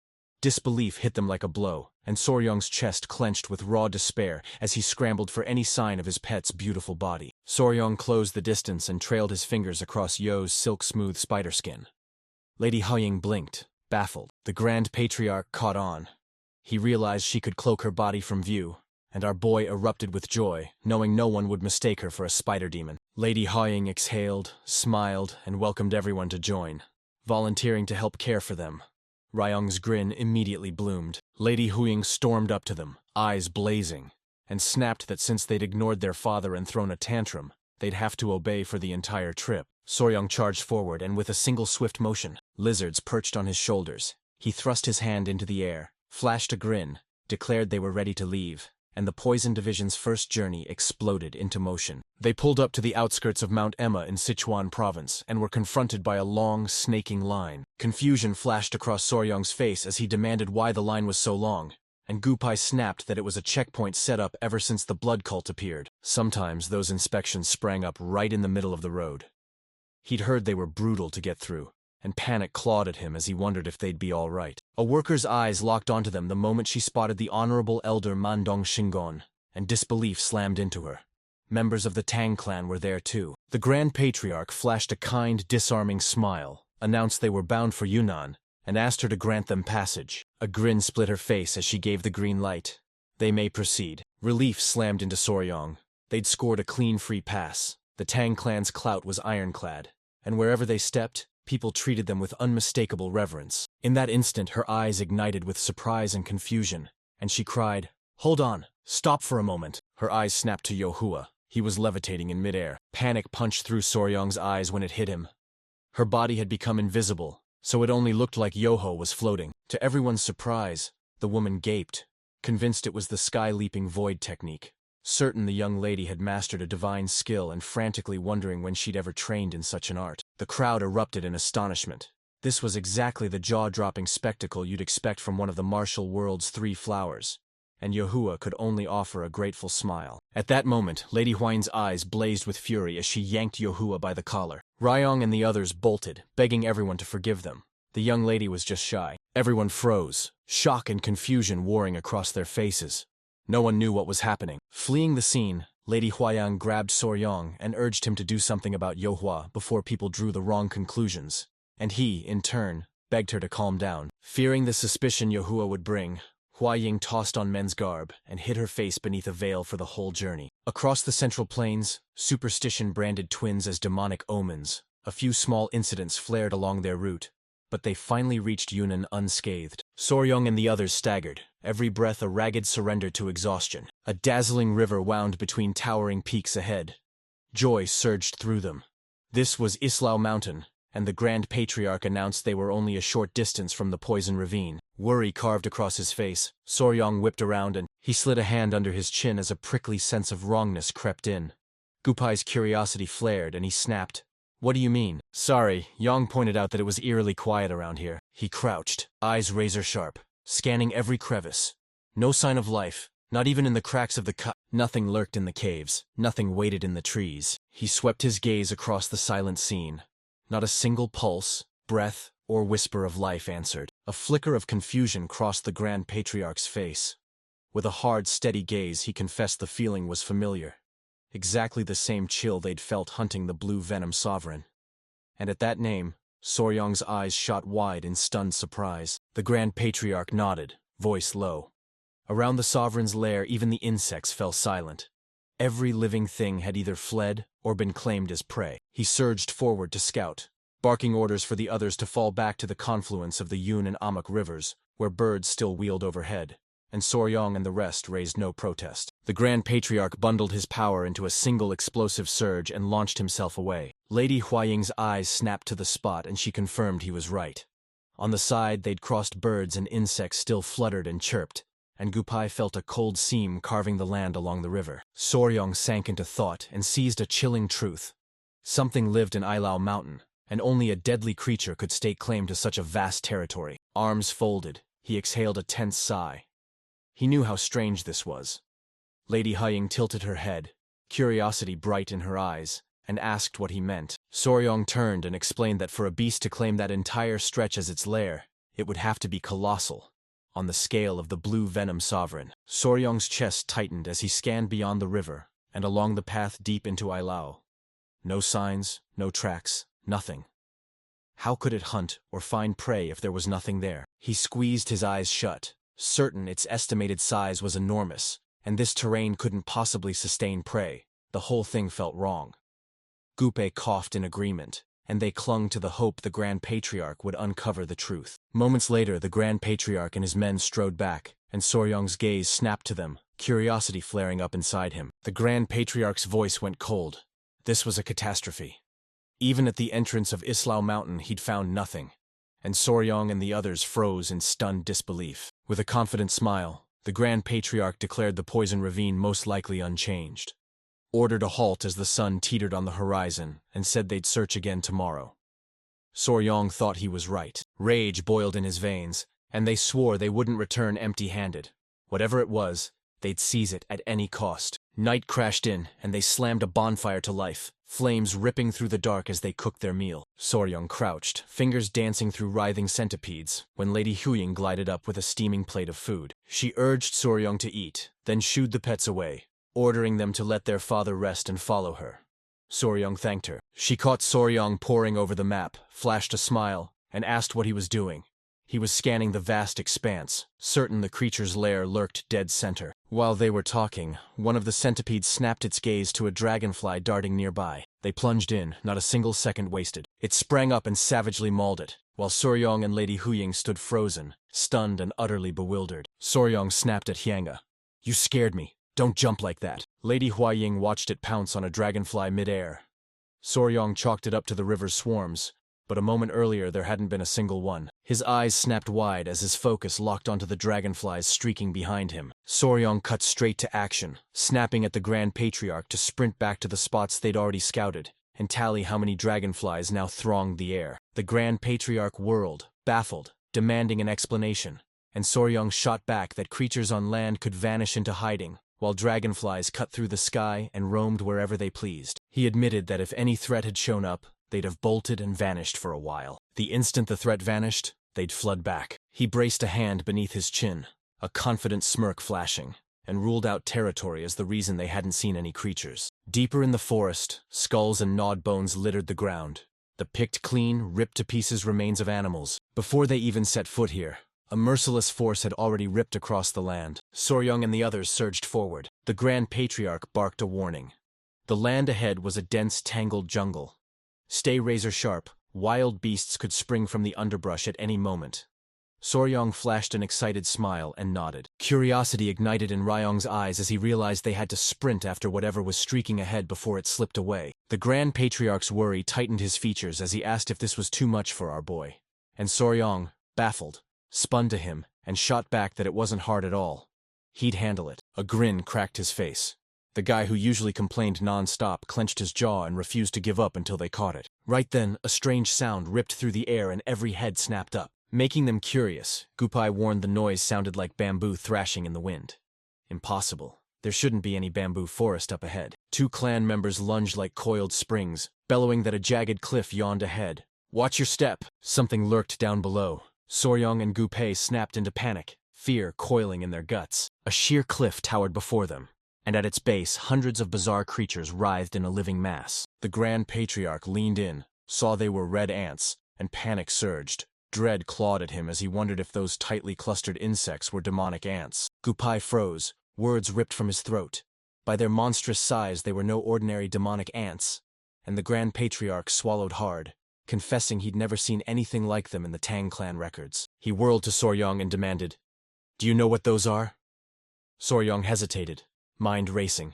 Disbelief hit them like a blow, and Soryong's chest clenched with raw despair as he scrambled for any sign of his pet's beautiful body. Soryong closed the distance and trailed his fingers across Yo's silk-smooth spider skin. Lady Huaying blinked, baffled. The Grand Patriarch caught on. He realized she could cloak her body from view, and our boy erupted with joy, knowing no one would mistake her for a spider demon. Lady Huaying exhaled, smiled, and welcomed everyone to join, volunteering to help care for them. Ryong's grin immediately bloomed. Lady Huaying stormed up to them, eyes blazing, and snapped that since they'd ignored their father and thrown a tantrum, they'd have to obey for the entire trip. Soryong charged forward, and with a single swift motion, lizards perched on his shoulders. He thrust his hand into the air, flashed a grin, declared they were ready to leave, and the Poison Division's first journey exploded into motion. They pulled up to the outskirts of Mount Emma in Sichuan province and were confronted by a long, snaking line. Confusion flashed across Soryong's face as he demanded why the line was so long, and Gupai snapped that it was a checkpoint set up ever since the blood cult appeared. Sometimes those inspections sprang up right in the middle of the road. He'd heard they were brutal to get through, and panic clawed at him as he wondered if they'd be all right. A worker's eyes locked onto them the moment she spotted the Honorable Elder Mandong Shingon, and disbelief slammed into her. Members of the Tang clan were there too. The Grand Patriarch flashed a kind, disarming smile, announced they were bound for Yunnan, and asked her to grant them passage. A grin split her face as she gave the green light. They may proceed. Relief slammed into Soryong. They'd scored a clean free pass. The Tang clan's clout was ironclad, and wherever they stepped, people treated them with unmistakable reverence. In that instant, her eyes ignited with surprise and confusion, and she cried, "Hold on, stop for a moment." Her eyes snapped to Yahuwah. He was levitating in midair. Panic punched through Soryong's eyes when it hit him. Her body had become invisible, so it only looked like Yoho was floating. To everyone's surprise, the woman gaped, convinced it was the sky-leaping void technique. Certain the young lady had mastered a divine skill and frantically wondering when she'd ever trained in such an art. The crowd erupted in astonishment. This was exactly the jaw-dropping spectacle you'd expect from one of the martial world's three flowers, and Yahuwah could only offer a grateful smile. At that moment, Lady Huaying's eyes blazed with fury as she yanked Yahuwah by the collar. Ryong and the others bolted, begging everyone to forgive them. The young lady was just shy. Everyone froze, shock and confusion warring across their faces. No one knew what was happening. Fleeing the scene, Lady Huayang grabbed Soryong and urged him to do something about Yohua before people drew the wrong conclusions, and he, in turn, begged her to calm down. Fearing the suspicion Yahuwah would bring, Huaying tossed on men's garb and hid her face beneath a veil for the whole journey. Across the Central Plains, superstition branded twins as demonic omens. A few small incidents flared along their route, but they finally reached Yunnan unscathed. Soryong and the others staggered, every breath a ragged surrender to exhaustion. A dazzling river wound between towering peaks ahead. Joy surged through them. This was Islao Mountain, and the Grand Patriarch announced they were only a short distance from the poison ravine. Worry carved across his face. Soryong whipped around and he slid a hand under his chin as a prickly sense of wrongness crept in. Gupai's curiosity flared and he snapped, "What do you mean?" "Sorry, Yang pointed out that it was eerily quiet around here." He crouched, eyes razor-sharp, scanning every crevice. No sign of life, not even in the cracks of the cut. Nothing lurked in the caves, nothing waited in the trees. He swept his gaze across the silent scene. Not a single pulse, breath, or whisper of life answered. A flicker of confusion crossed the Grand Patriarch's face. With a hard, steady gaze, he confessed the feeling was familiar. Exactly the same chill they'd felt hunting the blue venom sovereign. And at that name, Soryong's eyes shot wide in stunned surprise. The Grand Patriarch nodded, voice low. Around the sovereign's lair, even the insects fell silent. Every living thing had either fled or been claimed as prey. He surged forward to scout, barking orders for the others to fall back to the confluence of the Yun and Amok rivers, where birds still wheeled overhead, and Soryong and the rest raised no protest. The Grand Patriarch bundled his power into a single explosive surge and launched himself away. Lady Huaying's eyes snapped to the spot, and she confirmed he was right. On the side, they'd crossed birds and insects still fluttered and chirped, and Gupai felt a cold seam carving the land along the river. Soryong sank into thought and seized a chilling truth. Something lived in Ailao Mountain, and only a deadly creature could stake claim to such a vast territory. Arms folded, he exhaled a tense sigh. He knew how strange this was. Lady Huaying tilted her head, curiosity bright in her eyes, and asked what he meant. Soryong turned and explained that for a beast to claim that entire stretch as its lair, it would have to be colossal, on the scale of the blue venom sovereign. Soryong's chest tightened as he scanned beyond the river and along the path deep into Ailao. No signs, no tracks, nothing. How could it hunt or find prey if there was nothing there? He squeezed his eyes shut, certain its estimated size was enormous, and this terrain couldn't possibly sustain prey. The whole thing felt wrong. Gupe coughed in agreement, and they clung to the hope the Grand Patriarch would uncover the truth. Moments later, the Grand Patriarch and his men strode back, and Soryong's gaze snapped to them, curiosity flaring up inside him. The Grand Patriarch's voice went cold. This was a catastrophe. Even at the entrance of Islao Mountain, he'd found nothing, and Soryong and the others froze in stunned disbelief. With a confident smile, the Grand Patriarch declared the poison ravine most likely unchanged, ordered a halt as the sun teetered on the horizon, and said they'd search again tomorrow. Soryong thought he was right. Rage boiled in his veins, and they swore they wouldn't return empty-handed. Whatever it was, they'd seize it at any cost. Night crashed in, and they slammed a bonfire to life, flames ripping through the dark as they cooked their meal. Soryong crouched, fingers dancing through writhing centipedes, when Lady Huaying glided up with a steaming plate of food. She urged Soryong to eat, then shooed the pets away, ordering them to let their father rest and follow her. Soryong thanked her. She caught Soryong poring over the map, flashed a smile, and asked what he was doing. He was scanning the vast expanse, certain the creature's lair lurked dead center. While they were talking, one of the centipedes snapped its gaze to a dragonfly darting nearby. They plunged in, not a single second wasted. It sprang up and savagely mauled it, while Soryong and Lady Huaying stood frozen, stunned and utterly bewildered. Soryong snapped at Hyanga. You scared me. Don't jump like that. Lady Huaying watched it pounce on a dragonfly mid-air. Soryong chalked it up to the river's swarms, but a moment earlier there hadn't been a single one. His eyes snapped wide as his focus locked onto the dragonflies streaking behind him. Soryong cut straight to action, snapping at the Grand Patriarch to sprint back to the spots they'd already scouted, and tally how many dragonflies now thronged the air. The Grand Patriarch whirled, baffled, demanding an explanation, and Soryong shot back that creatures on land could vanish into hiding, while dragonflies cut through the sky and roamed wherever they pleased. He admitted that if any threat had shown up, they'd have bolted and vanished for a while. The instant the threat vanished, they'd flood back. He braced a hand beneath his chin, a confident smirk flashing, and ruled out territory as the reason they hadn't seen any creatures. Deeper in the forest, skulls and gnawed bones littered the ground, the picked clean, ripped-to-pieces remains of animals. Before they even set foot here, a merciless force had already ripped across the land. Soryong and the others surged forward. The Grand Patriarch barked a warning. The land ahead was a dense, tangled jungle. Stay razor-sharp, wild beasts could spring from the underbrush at any moment. Soryong flashed an excited smile and nodded. Curiosity ignited in Ryong's eyes as he realized they had to sprint after whatever was streaking ahead before it slipped away. The Grand Patriarch's worry tightened his features as he asked if this was too much for our boy. And Soryong, baffled, spun to him and shot back that it wasn't hard at all. He'd handle it. A grin cracked his face. The guy who usually complained non-stop clenched his jaw and refused to give up until they caught it. Right then, a strange sound ripped through the air and every head snapped up. Making them curious, Gupai warned the noise sounded like bamboo thrashing in the wind. Impossible. There shouldn't be any bamboo forest up ahead. Two clan members lunged like coiled springs, bellowing that a jagged cliff yawned ahead, Watch your step! Something lurked down below. Soryong and Gu-pei snapped into panic, fear coiling in their guts. A sheer cliff towered before them, and at its base hundreds of bizarre creatures writhed in a living mass. The Grand Patriarch leaned in, saw they were red ants, and panic surged. Dread clawed at him as he wondered if those tightly clustered insects were demonic ants. Gu-pei froze, words ripped from his throat. By their monstrous size they were no ordinary demonic ants, and the Grand Patriarch swallowed hard, confessing he'd never seen anything like them in the Tang clan records. He whirled to Soryong and demanded, "Do you know what those are?" Soryong hesitated, mind racing.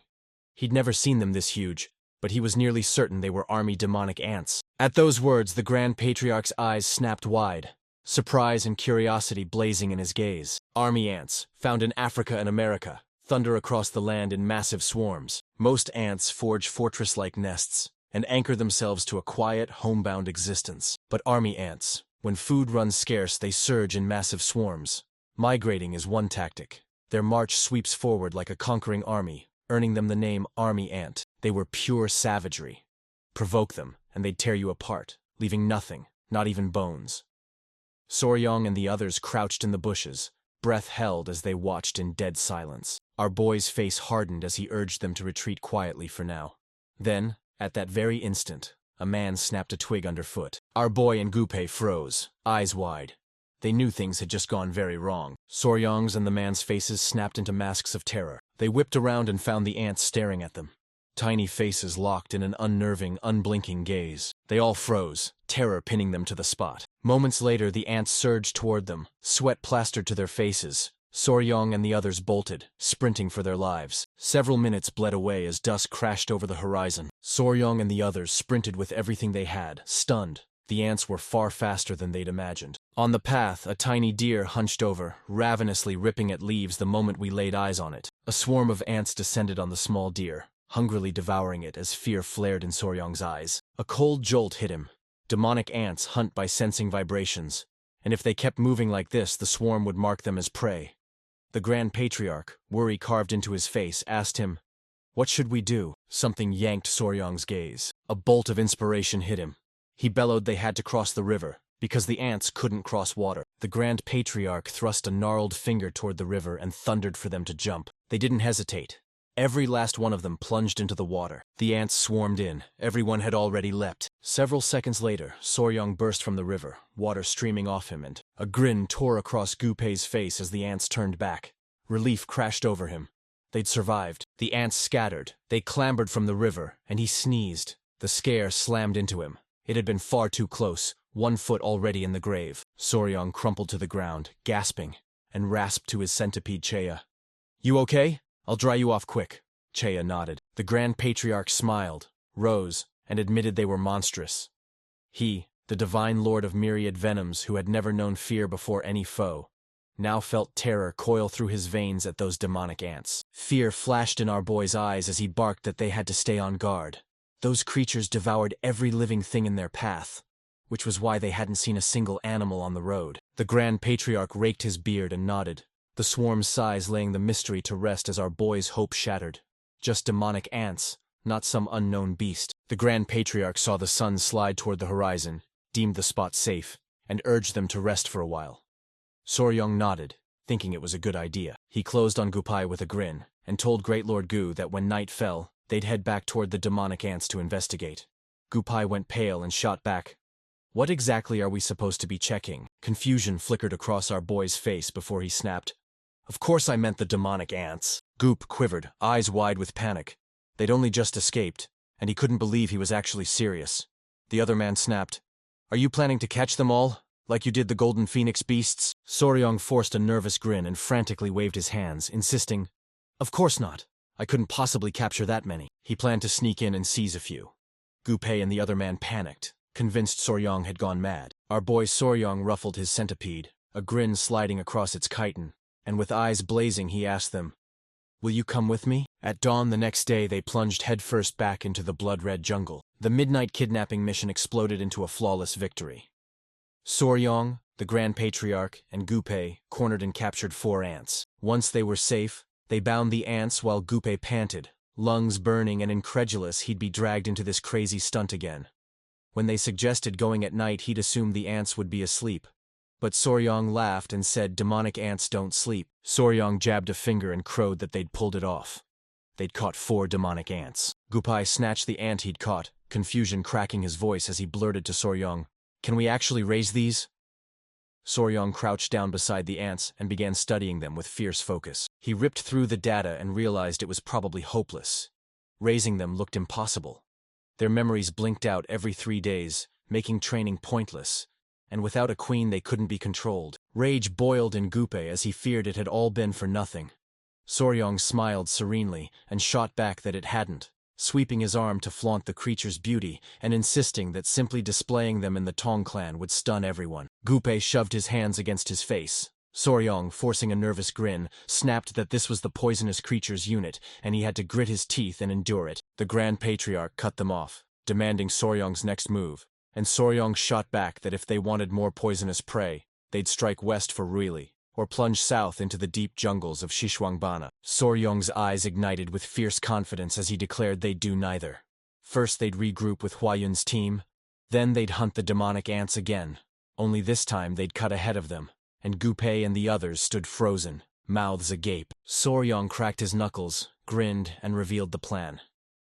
He'd never seen them this huge, but he was nearly certain they were army demonic ants. At those words, the Grand Patriarch's eyes snapped wide, surprise and curiosity blazing in his gaze. Army ants, found in Africa and America, thunder across the land in massive swarms. Most ants forge fortress-like nests and anchor themselves to a quiet, homebound existence. But army ants, when food runs scarce, they surge in massive swarms. Migrating is one tactic. Their march sweeps forward like a conquering army, earning them the name army ant. They were pure savagery. Provoke them, and they'd tear you apart, leaving nothing, not even bones. Soryong and the others crouched in the bushes, breath held as they watched in dead silence. Our boy's face hardened as he urged them to retreat quietly for now. Then, at that very instant, a man snapped a twig underfoot. Our boy and Gu-pei froze, eyes wide. They knew things had just gone very wrong. Soryong's and the man's faces snapped into masks of terror. They whipped around and found the ants staring at them. Tiny faces locked in an unnerving, unblinking gaze. They all froze, terror pinning them to the spot. Moments later, the ants surged toward them, sweat plastered to their faces. Soryong and the others bolted, sprinting for their lives. Several minutes bled away as dusk crashed over the horizon. Soryong and the others sprinted with everything they had, stunned. The ants were far faster than they'd imagined. On the path, a tiny deer hunched over, ravenously ripping at leaves the moment we laid eyes on it. A swarm of ants descended on the small deer, hungrily devouring it as fear flared in Soryong's eyes. A cold jolt hit him. Demonic ants hunt by sensing vibrations, and if they kept moving like this, the swarm would mark them as prey. The Grand Patriarch, worry carved into his face, asked him, "What should we do?" Something yanked Soryong's gaze. A bolt of inspiration hit him. He bellowed they had to cross the river, because the ants couldn't cross water. The Grand Patriarch thrust a gnarled finger toward the river and thundered for them to jump. They didn't hesitate. Every last one of them plunged into the water. The ants swarmed in. Everyone had already leapt. Several seconds later, Soryong burst from the river, water streaming off him, and a grin tore across Gu-pei's face as the ants turned back. Relief crashed over him. They'd survived. The ants scattered. They clambered from the river, and he sneezed. The scare slammed into him. It had been far too close, 1 foot already in the grave. Soryong crumpled to the ground, gasping, and rasped to his centipede Cheya. "You okay? I'll dry you off quick." Cheya nodded. The Grand Patriarch smiled, rose, and admitted they were monstrous. He, the divine lord of myriad venoms who had never known fear before any foe, now felt terror coil through his veins at those demonic ants. Fear flashed in our boy's eyes as he barked that they had to stay on guard. Those creatures devoured every living thing in their path, which was why they hadn't seen a single animal on the road. The Grand Patriarch raked his beard and nodded, the swarm's size laying the mystery to rest as our boy's hope shattered. Just demonic ants, not some unknown beast. The Grand Patriarch saw the sun slide toward the horizon, deemed the spot safe, and urged them to rest for a while. Soryong nodded, thinking it was a good idea. He closed on Gu-pei with a grin, and told Great Lord Gu that when night fell, they'd head back toward the demonic ants to investigate. Gu-pei went pale and shot back, "What exactly are we supposed to be checking?" Confusion flickered across our boy's face before he snapped, "Of course I meant the demonic ants." Goop quivered, eyes wide with panic. They'd only just escaped, and he couldn't believe he was actually serious. The other man snapped, "Are you planning to catch them all, like you did the golden phoenix beasts?" Soryong forced a nervous grin and frantically waved his hands, insisting, "Of course not. I couldn't possibly capture that many." He planned to sneak in and seize a few. Gu-pei and the other man panicked, convinced Soryong had gone mad. Our boy Soryong ruffled his centipede, a grin sliding across its chitin, and with eyes blazing he asked them, "Will you come with me?" At dawn the next day they plunged headfirst back into the blood-red jungle. The midnight kidnapping mission exploded into a flawless victory. Soryong, the Grand Patriarch, and Gu-pei cornered and captured 4 ants. Once they were safe, they bound the ants while Gu-pei panted, lungs burning and incredulous he'd be dragged into this crazy stunt again. When they suggested going at night, he'd assumed the ants would be asleep. But Soryong laughed and said demonic ants don't sleep. Soryong jabbed a finger and crowed that they'd pulled it off. They'd caught 4 demonic ants. Gupai snatched the ant he'd caught, confusion cracking his voice as he blurted to Soryong, "Can we actually raise these?" Soryong crouched down beside the ants and began studying them with fierce focus. He ripped through the data and realized it was probably hopeless. Raising them looked impossible. Their memories blinked out every 3 days, making training pointless, and without a queen they couldn't be controlled. Rage boiled in Gupai as he feared it had all been for nothing. Soryong smiled serenely and shot back that it hadn't, sweeping his arm to flaunt the creature's beauty and insisting that simply displaying them in the Tang clan would stun everyone. Gupai shoved his hands against his face. Soryong, forcing a nervous grin, snapped that this was the poisonous creature's unit, and he had to grit his teeth and endure it. The Grand Patriarch cut them off, demanding Soryong's next move, and Soryong shot back that if they wanted more poisonous prey, they'd strike west for Ruili, or plunge south into the deep jungles of Sichuan. Soryong's eyes ignited with fierce confidence as he declared they'd do neither. First they'd regroup with Huayun's team, then they'd hunt the demonic ants again, only this time they'd cut ahead of them, and Gupai and the others stood frozen, mouths agape. Soryong cracked his knuckles, grinned, and revealed the plan.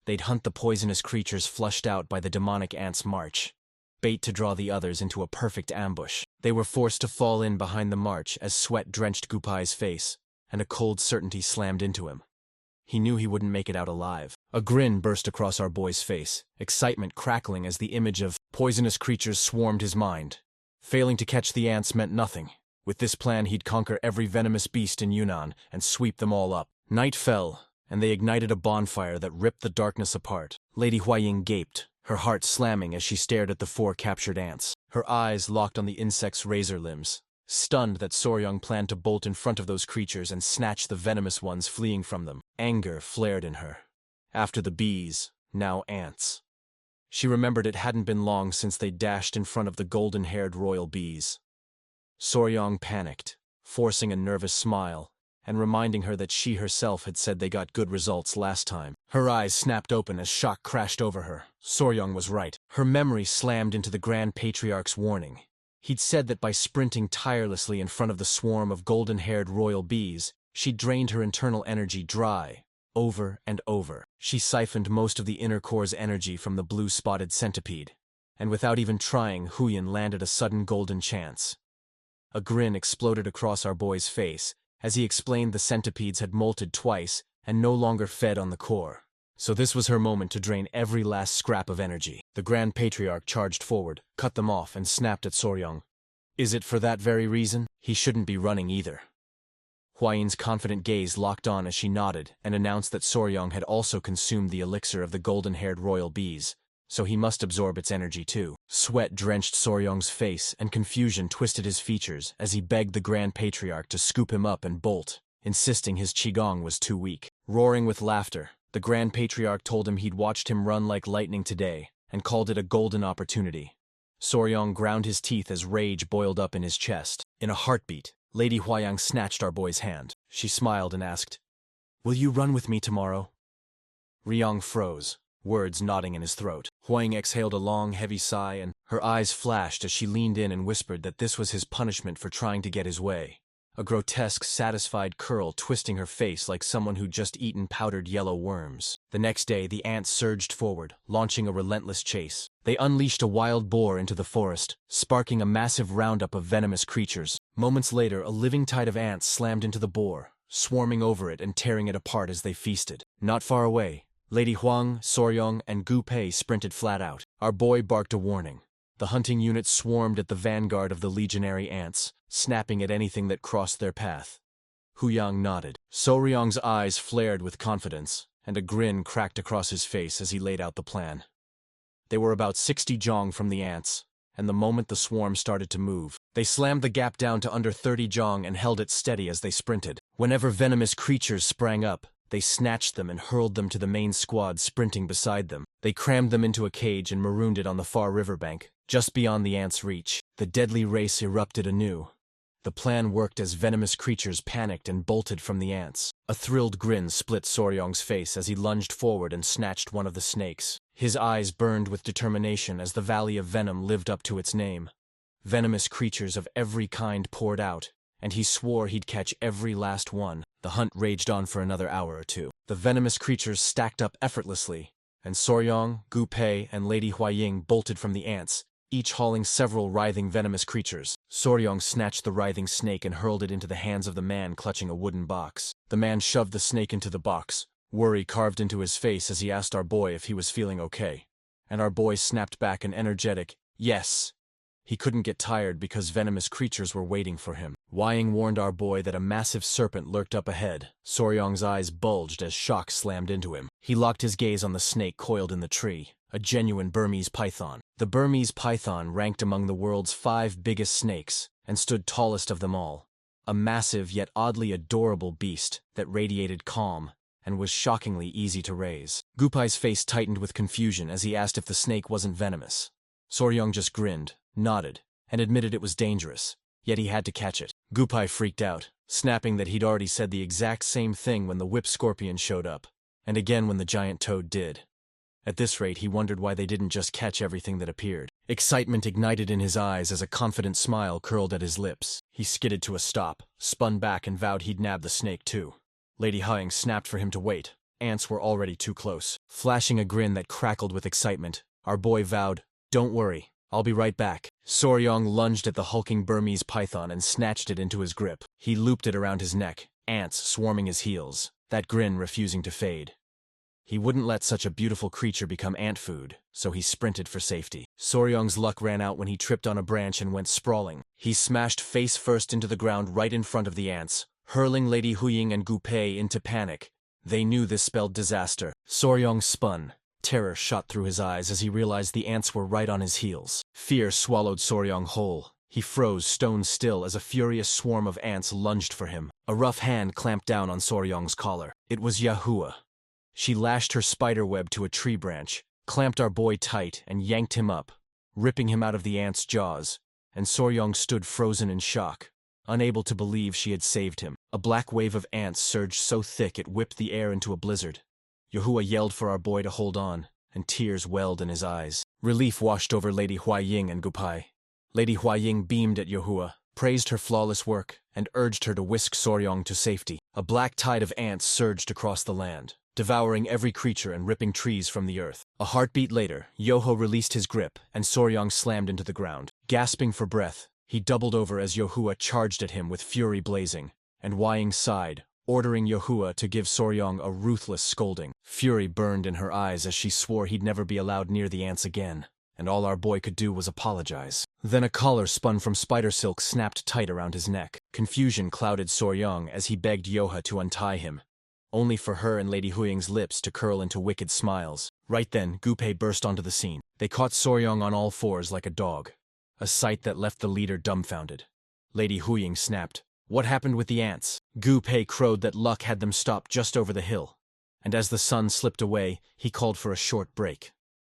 They'd hunt the poisonous creatures flushed out by the demonic ants' march, bait to draw the others into a perfect ambush. They were forced to fall in behind the march as sweat drenched Gupai's face, and a cold certainty slammed into him. He knew he wouldn't make it out alive. A grin burst across our boy's face, excitement crackling as the image of poisonous creatures swarmed his mind. Failing to catch the ants meant nothing. With this plan he'd conquer every venomous beast in Yunnan and sweep them all up. Night fell, and they ignited a bonfire that ripped the darkness apart. Lady Huaying gaped, her heart slamming as she stared at the 4 captured ants. Her eyes locked on the insect's razor limbs, stunned that Soryong planned to bolt in front of those creatures and snatch the venomous ones fleeing from them. Anger flared in her. After the bees, now ants. She remembered it hadn't been long since they dashed in front of the golden-haired royal bees. Soryong panicked, forcing a nervous smile, and reminding her that she herself had said they got good results last time. Her eyes snapped open as shock crashed over her. Soryong was right. Her memory slammed into the Grand Patriarch's warning. He'd said that by sprinting tirelessly in front of the swarm of golden-haired royal bees, she drained her internal energy dry, over and over. She siphoned most of the inner core's energy from the blue-spotted centipede, and without even trying, Huyan landed a sudden golden chance. A grin exploded across our boy's face as he explained the centipedes had molted twice and no longer fed on the core. So this was her moment to drain every last scrap of energy. The Grand Patriarch charged forward, cut them off, and snapped at Soryong. Is it for that very reason? He shouldn't be running either. Huayin's confident gaze locked on as she nodded and announced that Soryong had also consumed the elixir of the golden-haired royal bees, so he must absorb its energy too. Sweat drenched Soryong's face and confusion twisted his features as he begged the Grand Patriarch to scoop him up and bolt, insisting his qigong was too weak. Roaring with laughter, the Grand Patriarch told him he'd watched him run like lightning today and called it a golden opportunity. Soryong ground his teeth as rage boiled up in his chest. In a heartbeat, Lady Huayang snatched our boy's hand. She smiled and asked, "Will you run with me tomorrow?" Ryong froze, words knotting in his throat. Huaying exhaled a long, heavy sigh, and her eyes flashed as she leaned in and whispered that this was his punishment for trying to get his way. A grotesque, satisfied curl twisting her face like someone who'd just eaten powdered yellow worms. The next day, the ants surged forward, launching a relentless chase. They unleashed a wild boar into the forest, sparking a massive roundup of venomous creatures. Moments later, a living tide of ants slammed into the boar, swarming over it and tearing it apart as they feasted. Not far away, Lady Huang, Soryong, and Gu Pei sprinted flat out. Our boy barked a warning. The hunting unit swarmed at the vanguard of the legionary ants, snapping at anything that crossed their path. Huyang nodded. Soryong's eyes flared with confidence, and a grin cracked across his face as he laid out the plan. They were about 60 jong from the ants, and the moment the swarm started to move, they slammed the gap down to under 30 jong and held it steady as they sprinted. Whenever venomous creatures sprang up, they snatched them and hurled them to the main squad sprinting beside them. They crammed them into a cage and marooned it on the far riverbank, just beyond the ants' reach. The deadly race erupted anew, The plan worked as venomous creatures panicked and bolted from the ants. A thrilled grin split Soryong's face as he lunged forward and snatched one of the snakes. His eyes burned with determination as the Valley of Venom lived up to its name. Venomous creatures of every kind poured out, and he swore he'd catch every last one. The hunt raged on for another hour or two. The venomous creatures stacked up effortlessly, and Soryong, Gu Pei, and Lady Huaying bolted from the ants, each hauling several writhing venomous creatures. Soryong snatched the writhing snake and hurled it into the hands of the man clutching a wooden box. The man shoved the snake into the box, worry carved into his face as he asked our boy if he was feeling okay. And our boy snapped back an energetic, "Yes." He couldn't get tired because venomous creatures were waiting for him. Huaying warned our boy that a massive serpent lurked up ahead. Soryong's eyes bulged as shock slammed into him. He locked his gaze on the snake coiled in the tree, a genuine Burmese python. The Burmese python ranked among the world's 5 biggest snakes and stood tallest of them all. A massive yet oddly adorable beast that radiated calm and was shockingly easy to raise. Gu Pei's face tightened with confusion as he asked if the snake wasn't venomous. Soryong just grinned, nodded, and admitted it was dangerous, yet he had to catch it. Gu Pei freaked out, snapping that he'd already said the exact same thing when the whip scorpion showed up, and again when the giant toad did. At this rate, he wondered why they didn't just catch everything that appeared. Excitement ignited in his eyes as a confident smile curled at his lips. He skidded to a stop, spun back and vowed he'd nab the snake too. Lady Huaying snapped for him to wait. Ants were already too close. Flashing a grin that crackled with excitement, our boy vowed, "Don't worry, I'll be right back." Soryong lunged at the hulking Burmese python and snatched it into his grip. He looped it around his neck, ants swarming his heels, that grin refusing to fade. He wouldn't let such a beautiful creature become ant food, so he sprinted for safety. Soryong's luck ran out when he tripped on a branch and went sprawling. He smashed face first into the ground right in front of the ants, hurling Lady Huaying and Gu Pei into panic. They knew this spelled disaster. Soryong spun. Terror shot through his eyes as he realized the ants were right on his heels. Fear swallowed Soryong whole. He froze stone still as a furious swarm of ants lunged for him. A rough hand clamped down on Soryong's collar. It was Yahello. She lashed her spider web to a tree branch, clamped our boy tight, and yanked him up, ripping him out of the ant's jaws, and Soryong stood frozen in shock, unable to believe she had saved him. A black wave of ants surged so thick it whipped the air into a blizzard. Yahello yelled for our boy to hold on, and tears welled in his eyes. Relief washed over Lady Huaying and Gu Pei. Lady Huaying beamed at Yahello, praised her flawless work, and urged her to whisk Soryong to safety. A black tide of ants surged across the land, devouring every creature and ripping trees from the earth. A heartbeat later, Yahello released his grip, and Soryong slammed into the ground. Gasping for breath, he doubled over as Yahello charged at him with fury blazing, and Huaying sighed, ordering Yahello to give Soryong a ruthless scolding. Fury burned in her eyes as she swore he'd never be allowed near the ants again, and all our boy could do was apologize. Then a collar spun from spider silk snapped tight around his neck. Confusion clouded Soryong as he begged Yahello to untie him, only for her and Lady Huaying's lips to curl into wicked smiles. Right then, Gu Pei burst onto the scene. They caught Soryong on all fours like a dog, a sight that left the leader dumbfounded. Lady Huaying snapped, "What happened with the ants?" Gu Pei crowed that luck had them stop just over the hill, and as the sun slipped away, he called for a short break.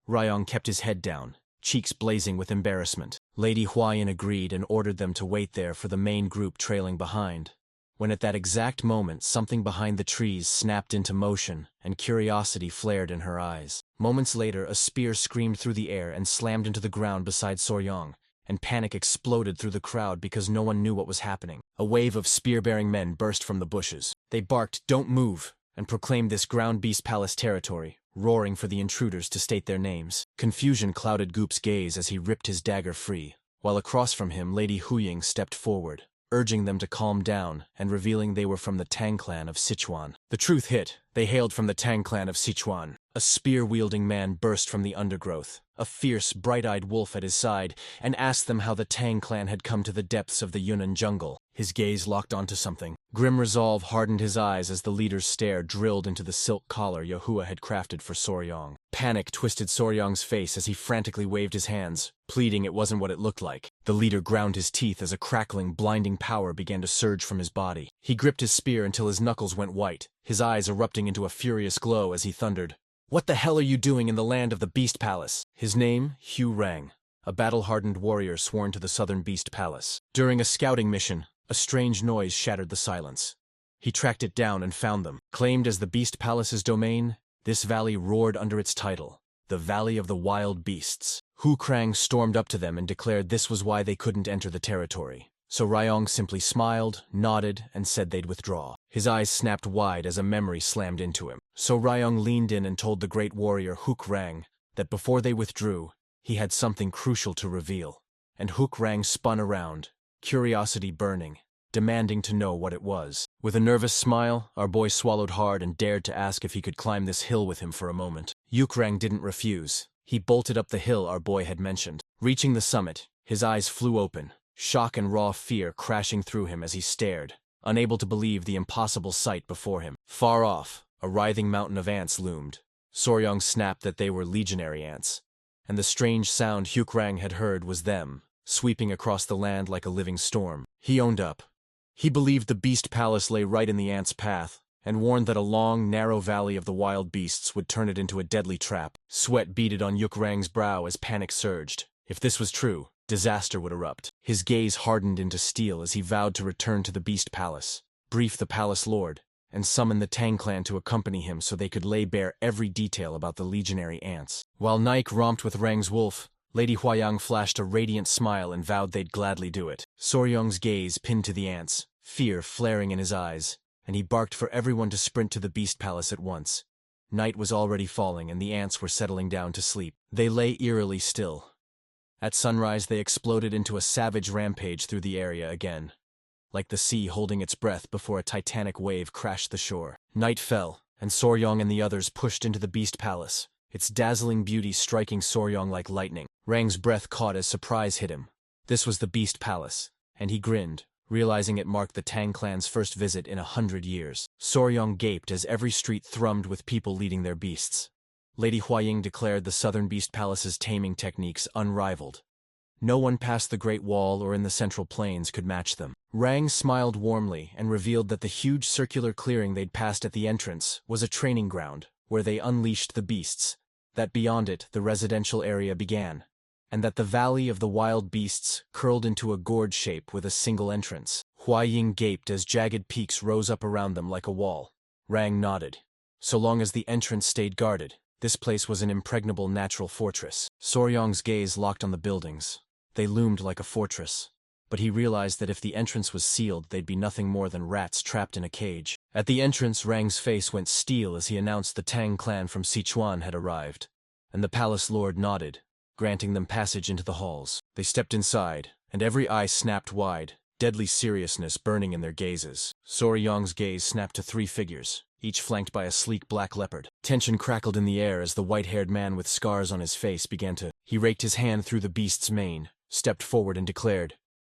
Ryong kept his head down, cheeks blazing with embarrassment. Lady Huaying agreed and ordered them to wait there for the main group trailing behind. When at that exact moment something behind the trees snapped into motion and curiosity flared in her eyes. Moments later, a spear screamed through the air and slammed into the ground beside Soryong, and panic exploded through the crowd because no one knew what was happening. A wave of spear-bearing men burst from the bushes. They barked, "Don't move," and proclaimed this ground beast palace territory, roaring for the intruders to state their names. Confusion clouded Goop's gaze as he ripped his dagger free, while across from him Lady Huaying stepped forward, urging them to calm down and revealing they were from the Tang clan of Sichuan. The truth hit. They hailed from the Tang clan of Sichuan. A spear-wielding man burst from the undergrowth, a fierce, bright-eyed wolf at his side, and asked them how the Tang clan had come to the depths of the Yunnan jungle. His gaze locked onto something. Grim resolve hardened his eyes as the leader's stare drilled into the silk collar Yahello had crafted for Soryong. Panic twisted Soryong's face as he frantically waved his hands, pleading it wasn't what it looked like. The leader ground his teeth as a crackling, blinding power began to surge from his body. He gripped his spear until his knuckles went white, his eyes erupting into a furious glow as he thundered, "What the hell are you doing in the land of the Beast Palace?" His name, Hugh Rang. a battle-hardened warrior sworn to the Southern Beast Palace. During a scouting mission, a strange noise shattered the silence. He tracked it down and found them. Claimed as the Beast Palace's domain, this valley roared under its title, the Valley of the Wild Beasts. Hu Krang stormed up to them and declared this was why they couldn't enter the territory. So Ryong simply smiled, nodded, and said they'd withdraw. His eyes snapped wide as a memory slammed into him. So Ryong leaned in and told the great warrior Hu Krang that before they withdrew, he had something crucial to reveal. And Hu Krang spun around, curiosity burning, demanding to know what it was. With a nervous smile, our boy swallowed hard and dared to ask if he could climb this hill with him for a moment. Hu Krang didn't refuse. He bolted up the hill our boy had mentioned. Reaching the summit, his eyes flew open, shock and raw fear crashing through him as he stared, unable to believe the impossible sight before him. Far off, a writhing mountain of ants loomed. Soryong snapped that they were legionary ants, and the strange sound Hu Krang had heard was them, sweeping across the land like a living storm. He owned up. He believed the Beast Palace lay right in the ants' path, and warned that a long, narrow valley of the wild beasts would turn it into a deadly trap. Sweat beaded on Hu Krang's brow as panic surged. If this was true, disaster would erupt. His gaze hardened into steel as he vowed to return to the Beast Palace, brief the Palace Lord, and summon the Tang clan to accompany him so they could lay bare every detail about the legionary ants. While Nike romped with Rang's wolf, Lady Huayang flashed a radiant smile and vowed they'd gladly do it. Soryong's gaze pinned to the ants, fear flaring in his eyes, and he barked for everyone to sprint to the Beast Palace at once. Night was already falling and the ants were settling down to sleep. They lay eerily still. At sunrise they exploded into a savage rampage through the area again, like the sea holding its breath before a titanic wave crashed the shore. Night fell, and Soryong and the others pushed into the Beast Palace, its dazzling beauty striking Soryong like lightning. Rang's breath caught as surprise hit him. This was the Beast Palace, and he grinned, realizing it marked the Tang clan's first visit in 100 years. Soryong gaped as every street thrummed with people leading their beasts. Lady Huaying declared the Southern Beast Palace's taming techniques unrivaled. No one past the Great Wall or in the Central Plains could match them. Rang smiled warmly and revealed that the huge circular clearing they'd passed at the entrance was a training ground where they unleashed the beasts, that beyond it the residential area began, and that the Valley of the Wild Beasts curled into a gourd shape with a single entrance. Huaying gaped as jagged peaks rose up around them like a wall. Rang nodded. So long as the entrance stayed guarded, this place was an impregnable natural fortress. Soryong's gaze locked on the buildings. They loomed like a fortress, but he realized that if the entrance was sealed, they'd be nothing more than rats trapped in a cage. At the entrance, Rang's face went steel as he announced the Tang clan from Sichuan had arrived, and the palace lord nodded, granting them passage into the halls. They stepped inside, and every eye snapped wide, deadly seriousness burning in their gazes. Soryong's gaze snapped to 3 figures, each flanked by a sleek black leopard. Tension crackled in the air as the white-haired man with scars on his face began to... He raked his hand through the beast's mane, stepped forward and declared,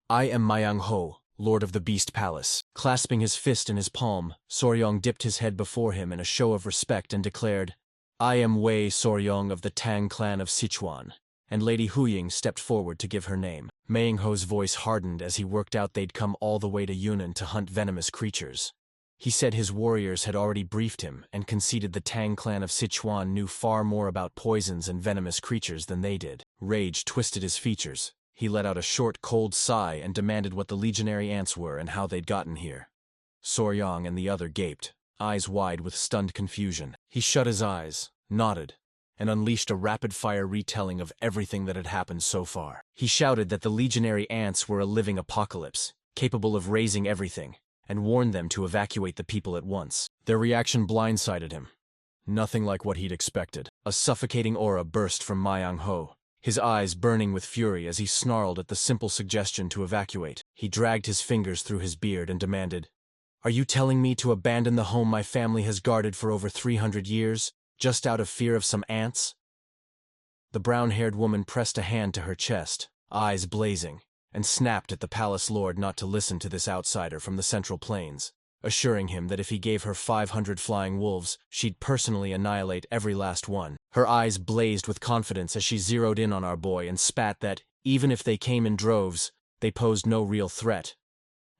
"I am Myang Ho, Lord of the Beast Palace." Clasping his fist in his palm, Soryong dipped his head before him in a show of respect and declared, "I am Wei Soryong of the Tang clan of Sichuan." And Lady Huying stepped forward to give her name. Myang Ho's voice hardened as he worked out they'd come all the way to Yunnan to hunt venomous creatures. He said his warriors had already briefed him and conceded the Tang clan of Sichuan knew far more about poisons and venomous creatures than they did. Rage twisted his features. He let out a short, cold sigh and demanded what the legionary ants were and how they'd gotten here. Soryong and the other gaped, eyes wide with stunned confusion. He shut his eyes, nodded, and unleashed a rapid-fire retelling of everything that had happened so far. He shouted that the legionary ants were a living apocalypse, capable of raising everything, and warned them to evacuate the people at once. Their reaction blindsided him. Nothing like what he'd expected. A suffocating aura burst from Myang Ho, his eyes burning with fury as he snarled at the simple suggestion to evacuate. He dragged his fingers through his beard and demanded, "Are you telling me to abandon the home my family has guarded for over 300 years, just out of fear of some ants?" The brown-haired woman pressed a hand to her chest, eyes blazing, and snapped at the palace lord not to listen to this outsider from the Central Plains, assuring him that if he gave her 500 flying wolves, she'd personally annihilate every last one. Her eyes blazed with confidence as she zeroed in on our boy and spat that, even if they came in droves, they posed no real threat.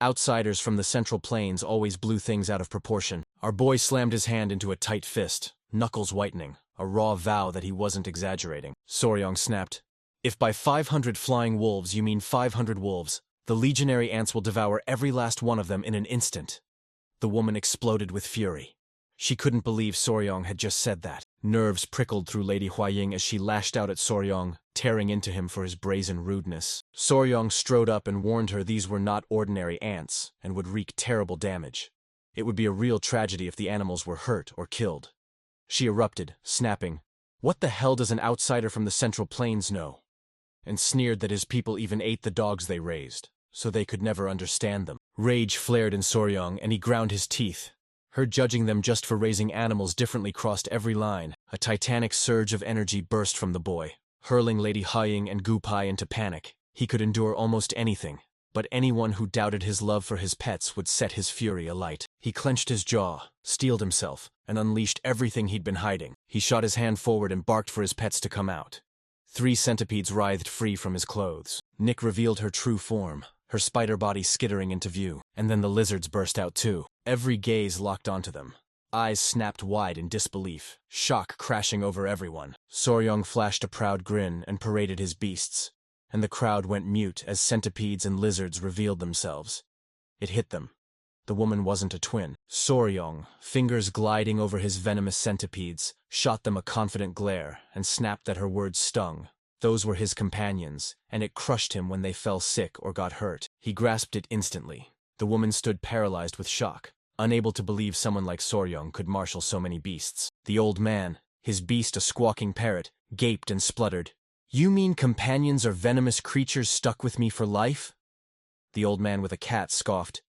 Outsiders from the Central Plains always blew things out of proportion. Our boy slammed his hand into a tight fist, knuckles whitening, a raw vow that he wasn't exaggerating. Soryong snapped, If by 500 flying wolves you mean 500 wolves, the legionary ants will devour every last one of them in an instant. The woman exploded with fury. She couldn't believe Soryong had just said that. Nerves prickled through Lady Huaying as she lashed out at Soryong, tearing into him for his brazen rudeness. Soryong strode up and warned her these were not ordinary ants and would wreak terrible damage. It would be a real tragedy if the animals were hurt or killed. She erupted, snapping, "What the hell does an outsider from the Central Plains know?" and sneered that his people even ate the dogs they raised, so they could never understand them. Rage flared in Soryong, and he ground his teeth. Her judging them just for raising animals differently crossed every line. A titanic surge of energy burst from the boy, hurling Lady Huaying and Gu Pai into panic. He could endure almost anything, but anyone who doubted his love for his pets would set his fury alight. He clenched his jaw, steeled himself, and unleashed everything he'd been hiding. He shot his hand forward and barked for his pets to come out. 3 centipedes writhed free from his clothes. Nick revealed her true form, her spider body skittering into view, and then the lizards burst out too. Every gaze locked onto them. Eyes snapped wide in disbelief, shock crashing over everyone. Soryong flashed a proud grin and paraded his beasts, and the crowd went mute as centipedes and lizards revealed themselves. It hit them. The woman wasn't a twin. Soryong, fingers gliding over his venomous centipedes, shot them a confident glare and snapped that her words stung. Those were his companions, and it crushed him when they fell sick or got hurt. He grasped it instantly. The woman stood paralyzed with shock, unable to believe someone like Soryong could marshal so many beasts. The old man, his beast a squawking parrot, gaped and spluttered, "You mean companions are venomous creatures stuck with me for life?" The old man with a cat scoffed,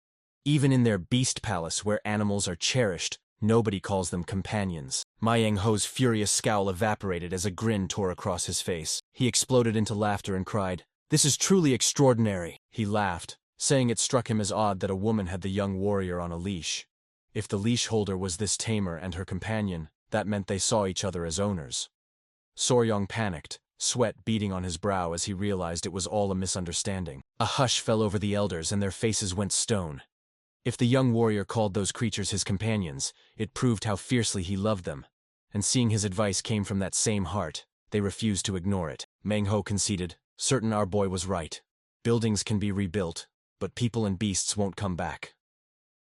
"Even in their beast palace where animals are cherished, nobody calls them companions." Yang Ho's furious scowl evaporated as a grin tore across his face. He exploded into laughter and cried, "This is truly extraordinary." He laughed, saying it struck him as odd that a woman had the young warrior on a leash. If the leash holder was this tamer and her companion, that meant they saw each other as owners. Soryong panicked, sweat beading on his brow as he realized it was all a misunderstanding. A hush fell over the elders and their faces went stone. If the young warrior called those creatures his companions, it proved how fiercely he loved them, and seeing his advice came from that same heart, they refused to ignore it. Manhwa conceded, "Certain our boy was right. Buildings can be rebuilt, but people and beasts won't come back."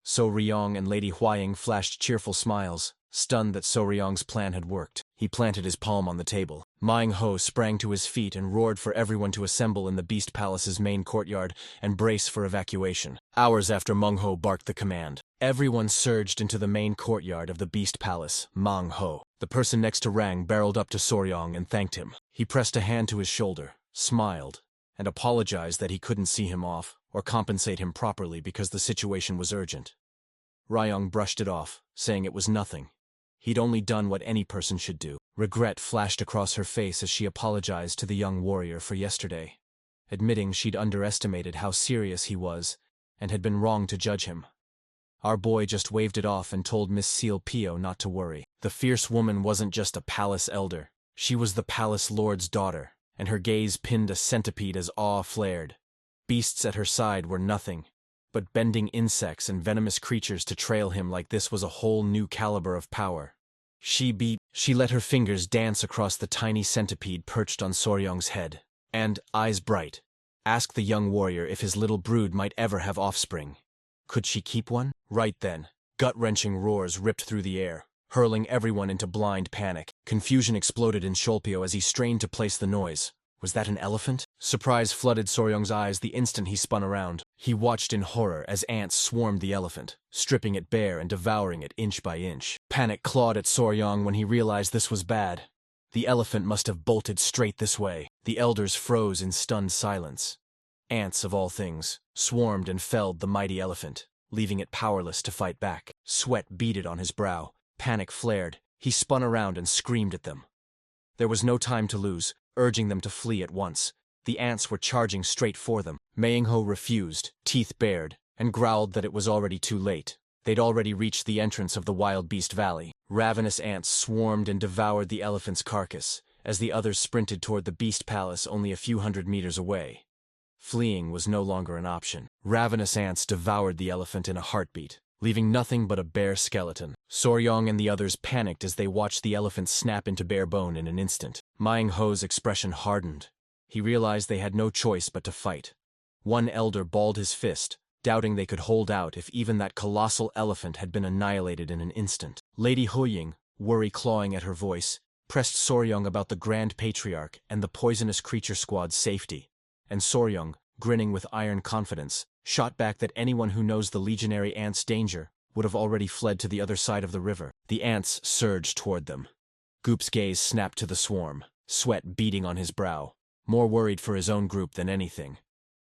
Soryong and Lady Huaying flashed cheerful smiles, stunned that Soryong's plan had worked. He planted his palm on the table. Manhwa sprang to his feet and roared for everyone to assemble in the Beast Palace's main courtyard and brace for evacuation. Hours after Manhwa barked the command, everyone surged into the main courtyard of the Beast Palace. Manhwa, the person next to Rang, barreled up to Soryong and thanked him. He pressed a hand to his shoulder, smiled, and apologized that he couldn't see him off or compensate him properly because the situation was urgent. Ryong brushed it off, saying it was nothing. He'd only done what any person should do. Regret flashed across her face as she apologized to the young warrior for yesterday, admitting she'd underestimated how serious he was and had been wrong to judge him. Our boy just waved it off and told Miss Seal Pio not to worry. The fierce woman wasn't just a palace elder. She was the palace lord's daughter, and her gaze pinned a centipede as awe flared. Beasts at her side were nothing, but bending insects and venomous creatures to trail him like this was a whole new caliber of power. She let her fingers dance across the tiny centipede perched on Soryong's head, and, eyes bright, asked the young warrior if his little brood might ever have offspring. Could she keep one? Right then, gut-wrenching roars ripped through the air, hurling everyone into blind panic. Confusion exploded in Sholpio as he strained to place the noise. Was that an elephant? Surprise flooded Soryong's eyes the instant he spun around. He watched in horror as ants swarmed the elephant, stripping it bare and devouring it inch by inch. Panic clawed at Soryong when he realized this was bad. The elephant must have bolted straight this way. The elders froze in stunned silence. Ants, of all things, swarmed and felled the mighty elephant, leaving it powerless to fight back. Sweat beaded on his brow. Panic flared. He spun around and screamed at them. There was no time to lose, urging them to flee at once. The ants were charging straight for them. Manhwa refused, teeth bared, and growled that it was already too late. They'd already reached the entrance of the Wild Beast Valley. Ravenous ants swarmed and devoured the elephant's carcass, as the others sprinted toward the Beast Palace only a few hundred meters away. Fleeing was no longer an option. Ravenous ants devoured the elephant in a heartbeat, leaving nothing but a bare skeleton. Soryong and the others panicked as they watched the elephant snap into bare bone in an instant. Manhwa's expression hardened. He realized they had no choice but to fight. One elder balled his fist, doubting they could hold out if even that colossal elephant had been annihilated in an instant. Lady Huying, worry clawing at her voice, pressed Soryong about the Grand Patriarch and the poisonous creature squad's safety. And Soryong, grinning with iron confidence, shot back that anyone who knows the legionary ants' danger would have already fled to the other side of the river. The ants surged toward them. Goop's gaze snapped to the swarm, sweat beading on his brow, more worried for his own group than anything.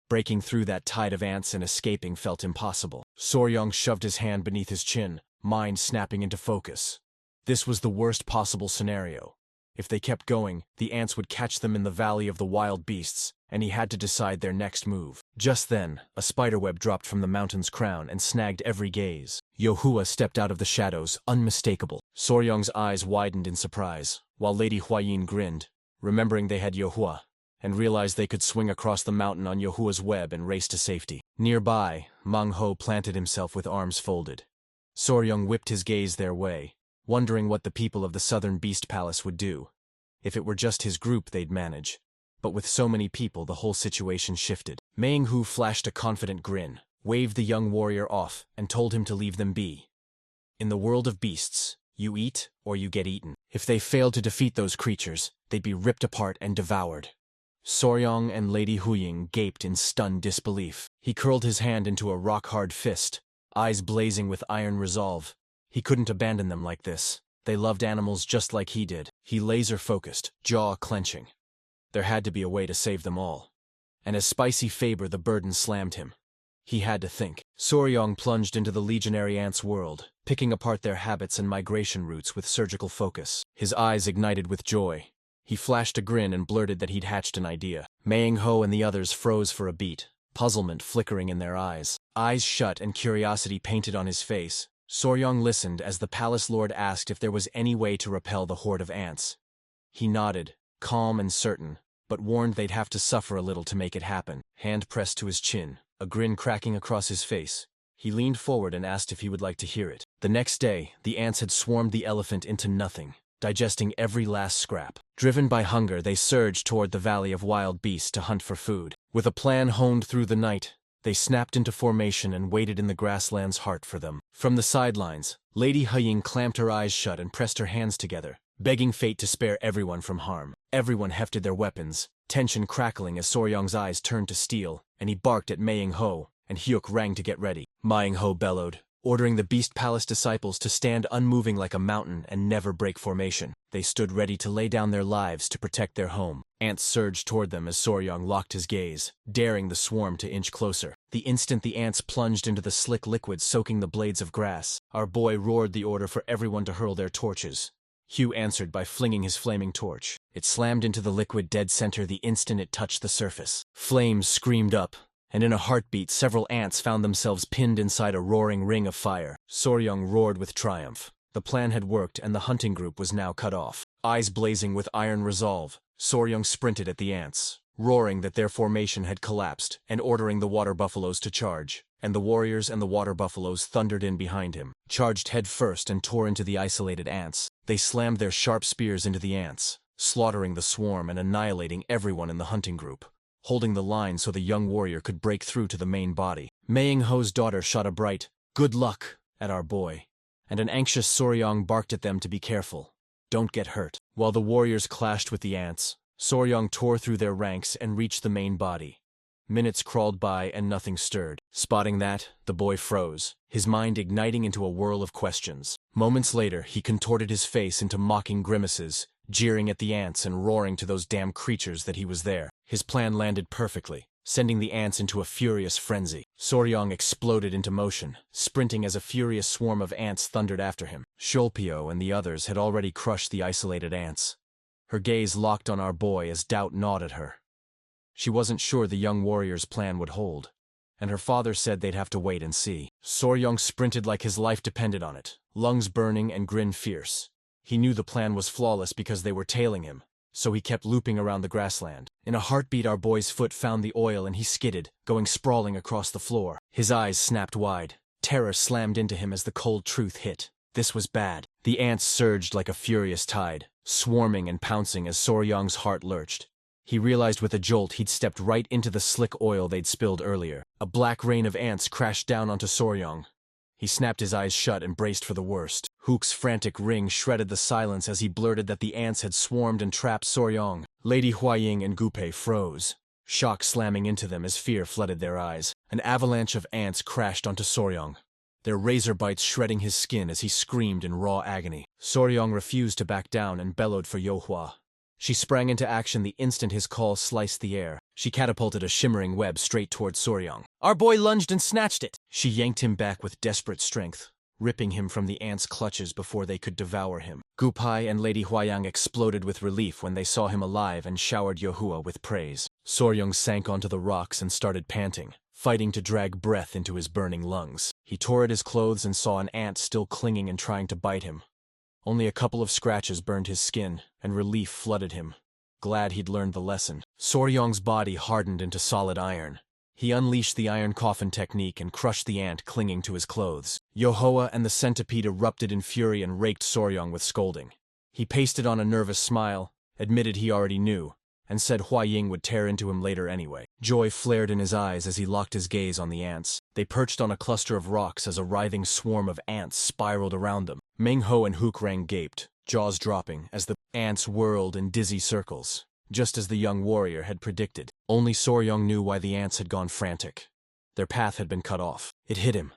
Breaking through that tide of ants and escaping felt impossible. Soryong shoved his hand beneath his chin, mind snapping into focus. This was the worst possible scenario. If they kept going, the ants would catch them in the Valley of the Wild Beasts, and he had to decide their next move. Just then, a spiderweb dropped from the mountain's crown and snagged every gaze. Yahello stepped out of the shadows, unmistakable. Soryong's eyes widened in surprise, while Lady Huayin grinned, remembering they had Yahello, and realized they could swing across the mountain on Yahua's web and race to safety. Nearby, Manhwa planted himself with arms folded. Soryong whipped his gaze their way, wondering what the people of the Southern Beast Palace would do. If it were just his group, they'd manage. But with so many people, the whole situation shifted. Manhwa flashed a confident grin, waved the young warrior off, and told him to leave them be. In the world of beasts, you eat or you get eaten. If they failed to defeat those creatures, they'd be ripped apart and devoured. Soryong and Lady Huying gaped in stunned disbelief. He curled his hand into a rock-hard fist, eyes blazing with iron resolve. He couldn't abandon them like this. They loved animals just like he did. He laser-focused, jaw clenching. There had to be a way to save them all. And as Spicy Faber the burden slammed him, he had to think. Soryong plunged into the legionary ants' world, picking apart their habits and migration routes with surgical focus. His eyes ignited with joy. He flashed a grin and blurted that he'd hatched an idea. Manhwa and the others froze for a beat, puzzlement flickering in their eyes. Eyes shut and curiosity painted on his face, Soryong listened as the palace lord asked if there was any way to repel the horde of ants. He nodded, calm and certain, but warned they'd have to suffer a little to make it happen. Hand pressed to his chin, a grin cracking across his face. He leaned forward and asked if he would like to hear it. The next day, the ants had swarmed the elephant into nothing, digesting every last scrap. Driven by hunger, they surged toward the Valley of Wild Beasts to hunt for food. With a plan honed through the night, they snapped into formation and waited in the grassland's heart for them. From the sidelines, Lady Huying clamped her eyes shut and pressed her hands together, begging fate to spare everyone from harm. Everyone hefted their weapons, tension crackling as Soryong's eyes turned to steel, and he barked at Manhwa, and Hyuk rang to get ready. Manhwa bellowed, ordering the Beast Palace disciples to stand unmoving like a mountain and never break formation. They stood ready to lay down their lives to protect their home. Ants surged toward them as Soryong locked his gaze, daring the swarm to inch closer. The instant the ants plunged into the slick liquid soaking the blades of grass, our boy roared the order for everyone to hurl their torches. Hugh answered by flinging his flaming torch. It slammed into the liquid dead center the instant it touched the surface. Flames screamed up, and in a heartbeat several ants found themselves pinned inside a roaring ring of fire. Soryong roared with triumph. The plan had worked and the hunting group was now cut off. Eyes blazing with iron resolve, Soryong sprinted at the ants, roaring that their formation had collapsed and ordering the water buffaloes to charge. And the warriors and the water buffaloes thundered in behind him, charged head first and tore into the isolated ants. They slammed their sharp spears into the ants, slaughtering the swarm and annihilating everyone in the hunting group, holding the line so the young warrior could break through to the main body. Manhwa's daughter shot a bright, "Good luck," at our boy, and an anxious Soryong barked at them to be careful. Don't get hurt. While the warriors clashed with the ants, Soryong tore through their ranks and reached the main body. Minutes crawled by and nothing stirred. Spotting that, the boy froze, his mind igniting into a whirl of questions. Moments later, he contorted his face into mocking grimaces, jeering at the ants and roaring to those damn creatures that he was there. His plan landed perfectly, sending the ants into a furious frenzy. Soryong exploded into motion, sprinting as a furious swarm of ants thundered after him. Sholpio and the others had already crushed the isolated ants. Her gaze locked on our boy as doubt gnawed at her. She wasn't sure the young warrior's plan would hold, and her father said they'd have to wait and see. Soryong sprinted like his life depended on it, lungs burning and grin fierce. He knew the plan was flawless because they were tailing him, so he kept looping around the grassland. In a heartbeat, our boy's foot found the oil and he skidded, going sprawling across the floor. His eyes snapped wide. Terror slammed into him as the cold truth hit. This was bad. The ants surged like a furious tide, swarming and pouncing as Soryong's heart lurched. He realized with a jolt he'd stepped right into the slick oil they'd spilled earlier. A black rain of ants crashed down onto Soryong. He snapped his eyes shut and braced for the worst. Hook's frantic ring shredded the silence as he blurted that the ants had swarmed and trapped Soryong. Lady Huaying and Gupei froze, shock slamming into them as fear flooded their eyes. An avalanche of ants crashed onto Soryong, their razor bites shredding his skin as he screamed in raw agony. Soryong refused to back down and bellowed for Yohua. She sprang into action the instant his call sliced the air. She catapulted a shimmering web straight towards Soryong. Our boy lunged and snatched it. She yanked him back with desperate strength, ripping him from the ants' clutches before they could devour him. Gupei and Lady Huayang exploded with relief when they saw him alive and showered Yohua with praise. Soryong sank onto the rocks and started panting, fighting to drag breath into his burning lungs. He tore at his clothes and saw an ant still clinging and trying to bite him. Only a couple of scratches burned his skin, and relief flooded him, glad he'd learned the lesson. Soryong's body hardened into solid iron. He unleashed the iron coffin technique and crushed the ant clinging to his clothes. Yohua and the centipede erupted in fury and raked Soryong with scolding. He pasted on a nervous smile, admitted he already knew, and said Huaying would tear into him later anyway. Joy flared in his eyes as he locked his gaze on the ants. They perched on a cluster of rocks as a writhing swarm of ants spiraled around them. Mengho and Hukrang gaped, jaws dropping, as the ants whirled in dizzy circles, just as the young warrior had predicted. Only Soryong knew why the ants had gone frantic. Their path had been cut off. It hit him.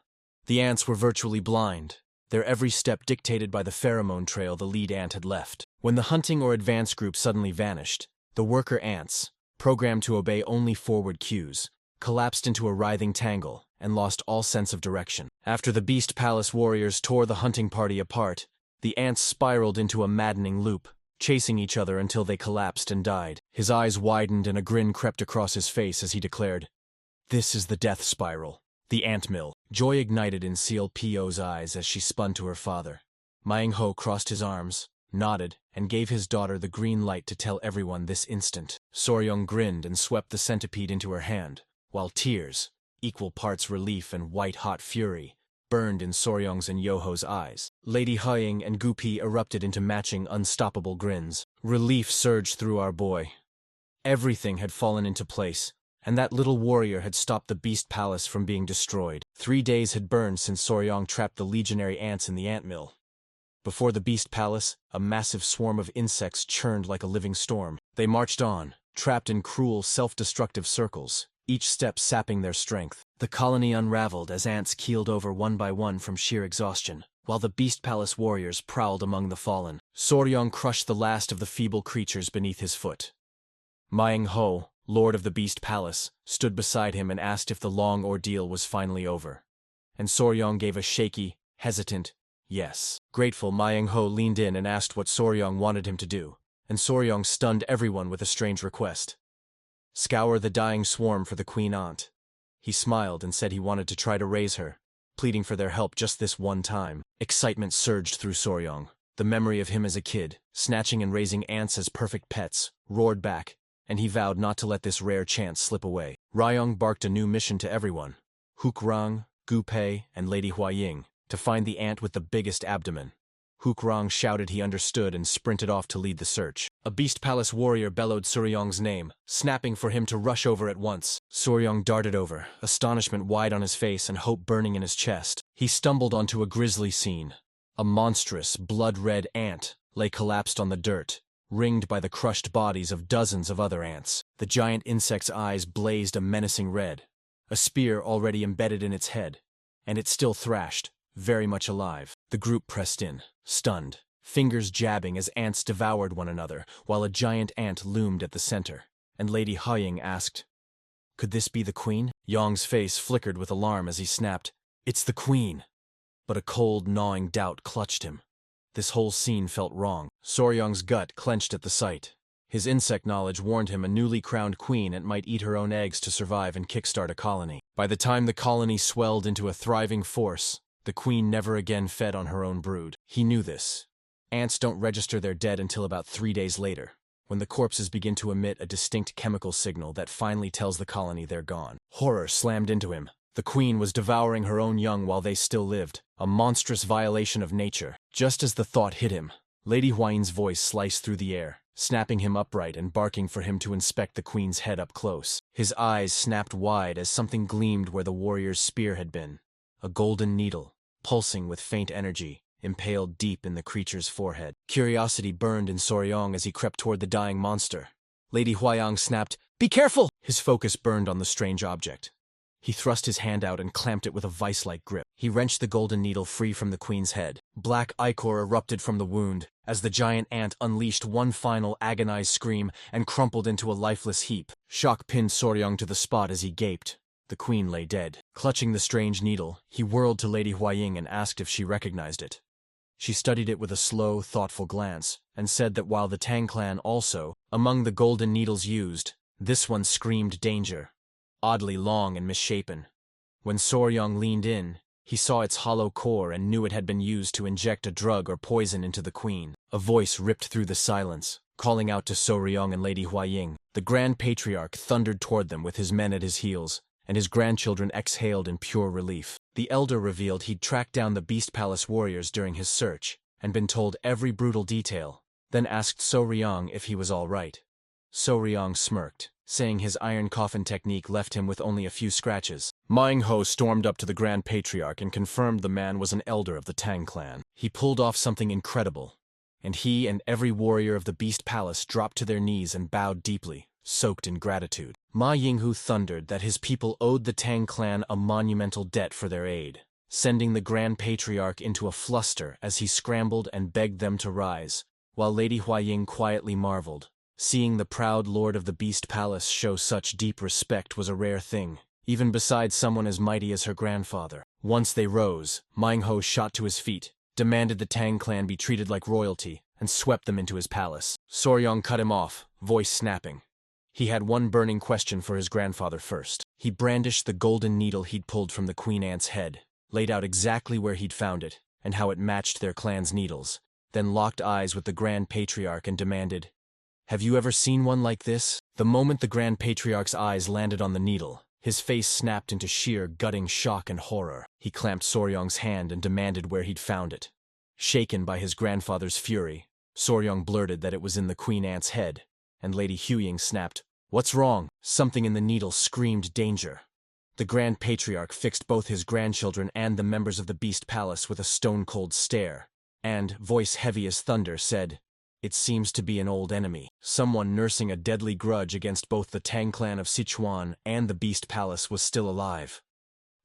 The ants were virtually blind, their every step dictated by the pheromone trail the lead ant had left. When the hunting or advance group suddenly vanished, the worker ants, programmed to obey only forward cues, collapsed into a writhing tangle and lost all sense of direction. After the Beast Palace warriors tore the hunting party apart, the ants spiraled into a maddening loop, chasing each other until they collapsed and died. His eyes widened and a grin crept across his face as he declared, "This is the death spiral, the ant mill." Joy ignited in CLPO's eyes as she spun to her father. Mengho crossed his arms, nodded, and gave his daughter the green light to tell everyone this instant. Soryong grinned and swept the centipede into her hand, while tears, equal parts relief and white-hot fury, burned in Soryong's and Yoho's eyes. Lady Huaying and Gupei erupted into matching unstoppable grins. Relief surged through our boy. Everything had fallen into place, and that little warrior had stopped the Beast Palace from being destroyed. 3 days had burned since Soryong trapped the legionary ants in the ant mill. Before the Beast Palace, a massive swarm of insects churned like a living storm. They marched on, trapped in cruel, self-destructive circles, each step sapping their strength. The colony unraveled as ants keeled over one by one from sheer exhaustion, while the Beast Palace warriors prowled among the fallen. Soryong crushed the last of the feeble creatures beneath his foot. Mengho, Lord of the Beast Palace, stood beside him and asked if the long ordeal was finally over. And Soryong gave a shaky, hesitant, yes. Grateful, Mengho leaned in and asked what Soryong wanted him to do, and Soryong stunned everyone with a strange request. Scour the dying swarm for the queen ant. He smiled and said he wanted to try to raise her, pleading for their help just this one time. Excitement surged through Soryong. The memory of him as a kid, snatching and raising ants as perfect pets, roared back, and he vowed not to let this rare chance slip away. Ryong barked a new mission to everyone, Hukrang, Gupei, and Lady Huaying, to find the ant with the biggest abdomen. Hukrang shouted he understood and sprinted off to lead the search. A Beast Palace warrior bellowed Soryong's name, snapping for him to rush over at once. Soryong darted over, astonishment wide on his face and hope burning in his chest. He stumbled onto a grisly scene. A monstrous, blood-red ant lay collapsed on the dirt, ringed by the crushed bodies of dozens of other ants. The giant insect's eyes blazed a menacing red, a spear already embedded in its head, and it still thrashed, very much alive. The group pressed in, stunned, fingers jabbing as ants devoured one another, while a giant ant loomed at the center, and Lady Huaying asked, "Could this be the queen?" Yong's face flickered with alarm as he snapped, "It's the queen!" But a cold, gnawing doubt clutched him. This whole scene felt wrong. Soryong's gut clenched at the sight. His insect knowledge warned him a newly crowned queen might eat her own eggs to survive and kickstart a colony. By the time the colony swelled into a thriving force, the queen never again fed on her own brood. He knew this. Ants don't register their dead until about 3 days later, when the corpses begin to emit a distinct chemical signal that finally tells the colony they're gone. Horror slammed into him. The queen was devouring her own young while they still lived, a monstrous violation of nature. Just as the thought hit him, Lady Huaying's voice sliced through the air, snapping him upright and barking for him to inspect the queen's head up close. His eyes snapped wide as something gleamed where the warrior's spear had been. A golden needle, pulsing with faint energy, impaled deep in the creature's forehead. Curiosity burned in Soryong as he crept toward the dying monster. Lady Huayang snapped, "Be careful!" His focus burned on the strange object. He thrust his hand out and clamped it with a vice-like grip. He wrenched the golden needle free from the queen's head. Black ichor erupted from the wound as the giant ant unleashed one final agonized scream and crumpled into a lifeless heap. Shock pinned Soryong to the spot as he gaped. The queen lay dead. Clutching the strange needle, he whirled to Lady Huaying and asked if she recognized it. She studied it with a slow, thoughtful glance, and said that while the Tang clan also, among the golden needles used, this one screamed danger. Oddly long and misshapen. When Soryong leaned in, he saw its hollow core and knew it had been used to inject a drug or poison into the queen. A voice ripped through the silence, calling out to Soryong and Lady Huaying. The Grand Patriarch thundered toward them with his men at his heels, and his grandchildren exhaled in pure relief. The elder revealed he'd tracked down the Beast Palace warriors during his search, and been told every brutal detail, then asked Soryong if he was all right. Soryong smirked, saying his iron coffin technique left him with only a few scratches. Manhwa stormed up to the Grand Patriarch and confirmed the man was an elder of the Tang clan. He pulled off something incredible, and he and every warrior of the Beast Palace dropped to their knees and bowed deeply, soaked in gratitude. Ma Yinghu thundered that his people owed the Tang clan a monumental debt for their aid, sending the Grand Patriarch into a fluster as he scrambled and begged them to rise, while Lady Huaying quietly marveled. Seeing the proud lord of the Beast Palace show such deep respect was a rare thing, even beside someone as mighty as her grandfather. Once they rose, Manhwa shot to his feet, demanded the Tang clan be treated like royalty, and swept them into his palace. Soryong cut him off, voice snapping. He had one burning question for his grandfather first. He brandished the golden needle he'd pulled from the queen ant's head, laid out exactly where he'd found it, and how it matched their clan's needles, then locked eyes with the Grand Patriarch and demanded, "Have you ever seen one like this?" The moment the Grand Patriarch's eyes landed on the needle, his face snapped into sheer, gutting shock and horror. He clamped Soryong's hand and demanded where he'd found it. Shaken by his grandfather's fury, Soryong blurted that it was in the queen ant's head, and Lady Huaying snapped, "What's wrong?" Something in the needle screamed danger. The Grand Patriarch fixed both his grandchildren and the members of the Beast Palace with a stone-cold stare, and, voice heavy as thunder, said, "It seems to be an old enemy, someone nursing a deadly grudge against both the Tang clan of Sichuan and the Beast Palace was still alive."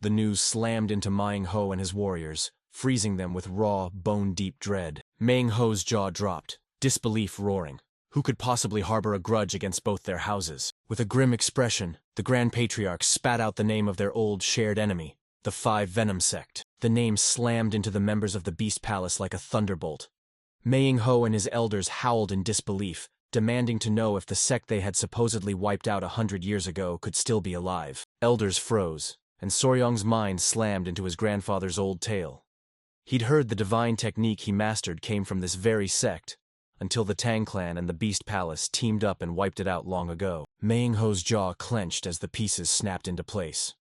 The news slammed into Manhwa and his warriors, freezing them with raw, bone-deep dread. Manhwa's jaw dropped, disbelief roaring. Who could possibly harbor a grudge against both their houses? With a grim expression, the Grand Patriarch spat out the name of their old shared enemy, the Five Venom sect. The name slammed into the members of the Beast Palace like a thunderbolt. Manhwa and his elders howled in disbelief, demanding to know if the sect they had supposedly wiped out 100 years ago could still be alive. Elders froze, and Soryong's mind slammed into his grandfather's old tale. He'd heard the divine technique he mastered came from this very sect, until the Tang clan and the Beast Palace teamed up and wiped it out long ago. Manhwa's jaw clenched as the pieces snapped into place.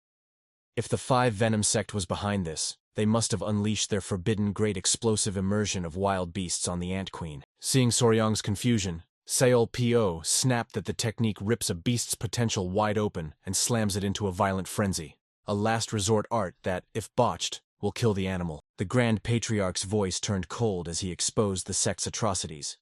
If the Five Venom sect was behind this, they must have unleashed their forbidden great explosive immersion of wild beasts on the Ant Queen. Seeing Soryong's confusion, Seol Po snapped that the technique rips a beast's potential wide open and slams it into a violent frenzy. A last resort art that, if botched, will kill the animal. The Grand Patriarch's voice turned cold as he exposed the sect's atrocities.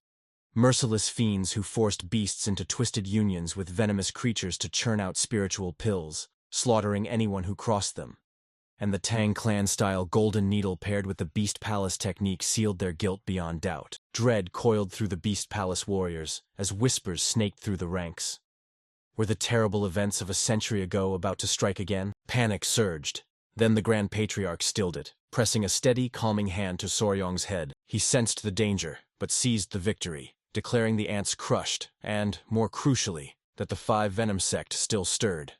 Merciless fiends who forced beasts into twisted unions with venomous creatures to churn out spiritual pills, slaughtering anyone who crossed them. And the Tang clan-style golden needle paired with the Beast Palace technique sealed their guilt beyond doubt. Dread coiled through the Beast Palace warriors as whispers snaked through the ranks. Were the terrible events of a century ago about to strike again? Panic surged. Then the Grand Patriarch stilled it, pressing a steady, calming hand to Soryong's head. He sensed the danger, but seized the victory, declaring the ants crushed, and, more crucially, that the Five Venom sect still stirred.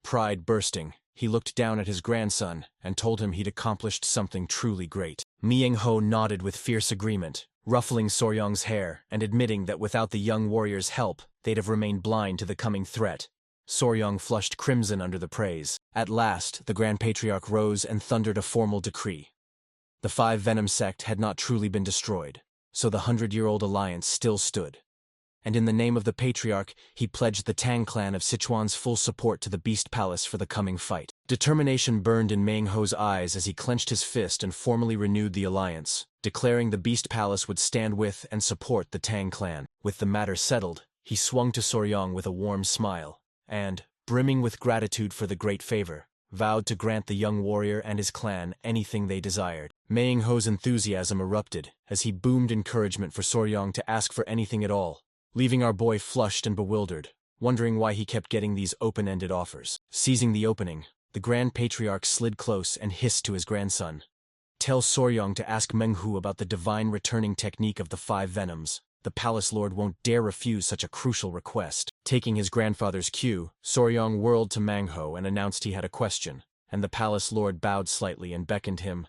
Pride bursting, he looked down at his grandson and told him he'd accomplished something truly great. Manhwa nodded with fierce agreement, ruffling Soryong's hair and admitting that without the young warrior's help, they'd have remained blind to the coming threat. Soryong flushed crimson under the praise. At last, the Grand Patriarch rose and thundered a formal decree. The Five Venom sect had not truly been destroyed, so the 100-year-old alliance still stood. and in the name of the patriarch, he pledged the Tang clan of Sichuan's full support to the Beast Palace for the coming fight. Determination burned in Menghuo's eyes as he clenched his fist and formally renewed the alliance, declaring the Beast Palace would stand with and support the Tang clan. With the matter settled, he swung to Soryong with a warm smile, and, brimming with gratitude for the great favor, vowed to grant the young warrior and his clan anything they desired. Menghuo's enthusiasm erupted as he boomed encouragement for Soryong to ask for anything at all, leaving our boy flushed and bewildered, wondering why he kept getting these open-ended offers. Seizing the opening, the Grand Patriarch slid close and hissed to his grandson. "Tell Soryong to ask Manhwa about the divine returning technique of the 5 venoms. The Palace Lord won't dare refuse such a crucial request." Taking his grandfather's cue, Soryong whirled to Manhwa and announced he had a question, and the Palace Lord bowed slightly and beckoned him.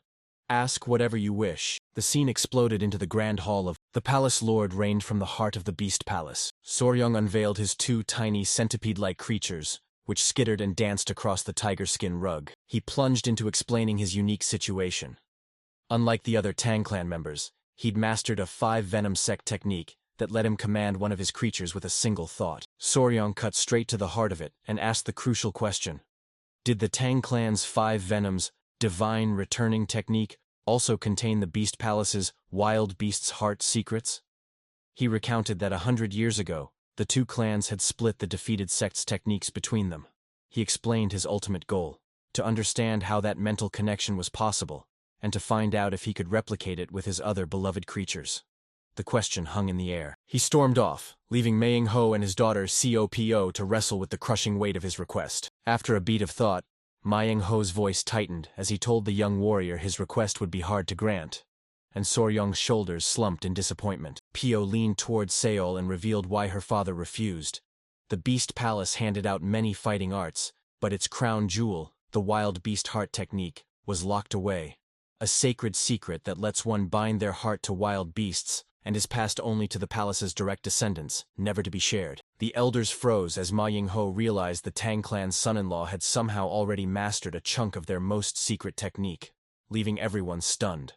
"Ask whatever you wish." The scene exploded into the grand hall of the Palace Lord reigned from the heart of the Beast Palace. Soryong unveiled his 2 tiny centipede-like creatures, which skittered and danced across the tiger skin rug. He plunged into explaining his unique situation. Unlike the other Tang clan members, he'd mastered a 5 venom sect technique that let him command one of his creatures with a single thought. Soryong cut straight to the heart of it and asked the crucial question. Did the Tang clan's 5 venoms divine returning technique also contain the Beast Palace's wild beast's heart secrets? He recounted that 100 years ago, the 2 clans had split the defeated sect's techniques between them. He explained his ultimate goal, to understand how that mental connection was possible, and to find out if he could replicate it with his other beloved creatures. The question hung in the air. He stormed off, leaving Menghuo and his daughter Copo to wrestle with the crushing weight of his request. After a beat of thought, Menghuo's voice tightened as he told the young warrior his request would be hard to grant, and Soryong's shoulders slumped in disappointment. Pio leaned toward Seol and revealed why her father refused. The Beast Palace handed out many fighting arts, but its crown jewel, the wild beast heart technique, was locked away. A sacred secret that lets one bind their heart to wild beasts, and is passed only to the palace's direct descendants, never to be shared. The elders froze as Menghuo realized the Tang clan's son-in-law had somehow already mastered a chunk of their most secret technique, leaving everyone stunned.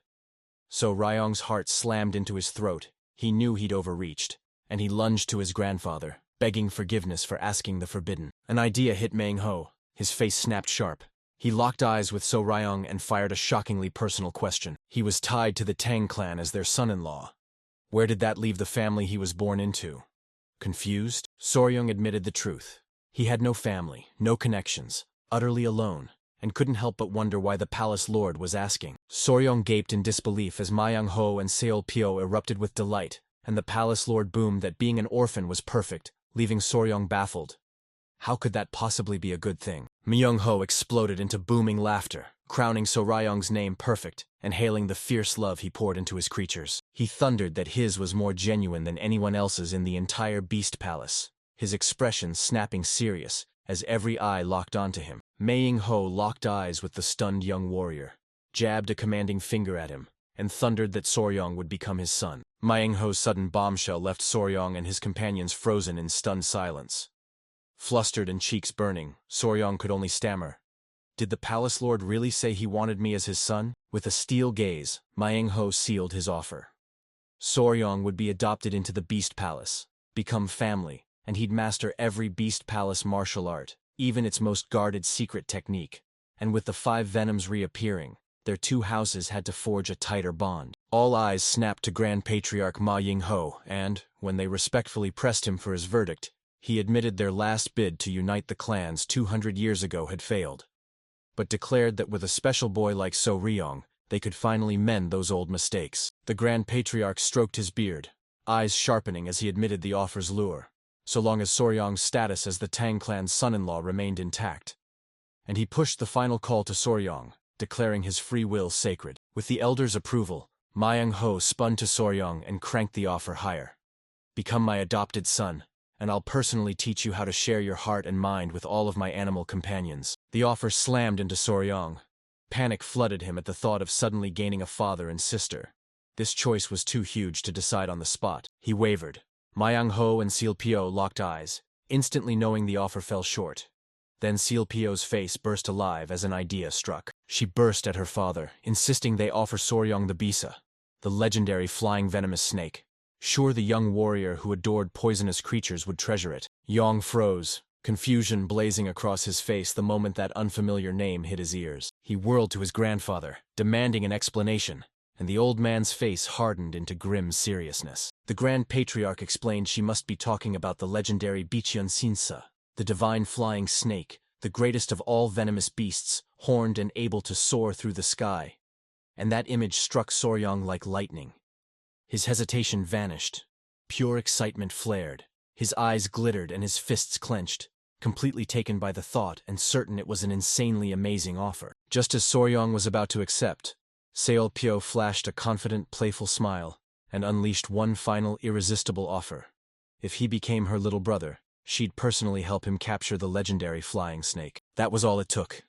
So Ryong's heart slammed into his throat. He knew he'd overreached, and he lunged to his grandfather, begging forgiveness for asking the forbidden. An idea hit Menghuo. His face snapped sharp. He locked eyes with Soryong and fired a shockingly personal question. He was tied to the Tang clan as their son-in-law. Where did that leave the family he was born into? Confused, Soryong admitted the truth. He had no family, no connections, utterly alone, and couldn't help but wonder why the Palace Lord was asking. Soryong gaped in disbelief as Menghuo and Seolpyo erupted with delight, and the Palace Lord boomed that being an orphan was perfect, leaving Soryong baffled. How could that possibly be a good thing? Menghuo exploded into booming laughter, crowning Soryong's name perfect and hailing the fierce love he poured into his creatures. He thundered that his was more genuine than anyone else's in the entire Beast Palace, his expression snapping serious as every eye locked onto him. Menghuo locked eyes with the stunned young warrior, jabbed a commanding finger at him, and thundered that Soryong would become his son. Menghuo's sudden bombshell left Soryong and his companions frozen in stunned silence. Flustered and cheeks burning, Soryong could only stammer. Did the Palace Lord really say he wanted me as his son? With a steel gaze, Menghuo sealed his offer. Soryong would be adopted into the Beast Palace, become family, and he'd master every Beast Palace martial art, even its most guarded secret technique. And with the 5 venoms reappearing, their 2 houses had to forge a tighter bond. All eyes snapped to Grand Patriarch Menghuo, and, when they respectfully pressed him for his verdict, he admitted their last bid to unite the clans 200 years ago had failed, but declared that with a special boy like Soryong, they could finally mend those old mistakes. The Grand Patriarch stroked his beard, eyes sharpening as he admitted the offer's lure, so long as Soryong's status as the Tang clan's son-in-law remained intact. And he pushed the final call to Soryong, declaring his free will sacred. With the elders' approval, Menghuo spun to Soryong and cranked the offer higher. Become my adopted son, and I'll personally teach you how to share your heart and mind with all of my animal companions. The offer slammed into Soryong. Panic flooded him at the thought of suddenly gaining a father and sister. This choice was too huge to decide on the spot. He wavered. Menghuo and Seolpyo locked eyes, instantly knowing the offer fell short. Then Seolpyo's face burst alive as an idea struck. She burst at her father, insisting they offer Soryong the Bisa, the legendary flying venomous snake. Sure, the young warrior who adored poisonous creatures would treasure it. Yong froze, confusion blazing across his face the moment that unfamiliar name hit his ears. He whirled to his grandfather, demanding an explanation, and the old man's face hardened into grim seriousness. The Grand Patriarch explained she must be talking about the legendary Bichun Sinsa, the divine flying snake, the greatest of all venomous beasts, horned and able to soar through the sky. And that image struck Soryong like lightning. His hesitation vanished. Pure excitement flared. His eyes glittered and his fists clenched, completely taken by the thought and certain it was an insanely amazing offer. Just as Soryong was about to accept, Seolpyo flashed a confident, playful smile and unleashed one final irresistible offer. If he became her little brother, she'd personally help him capture the legendary flying snake. That was all it took.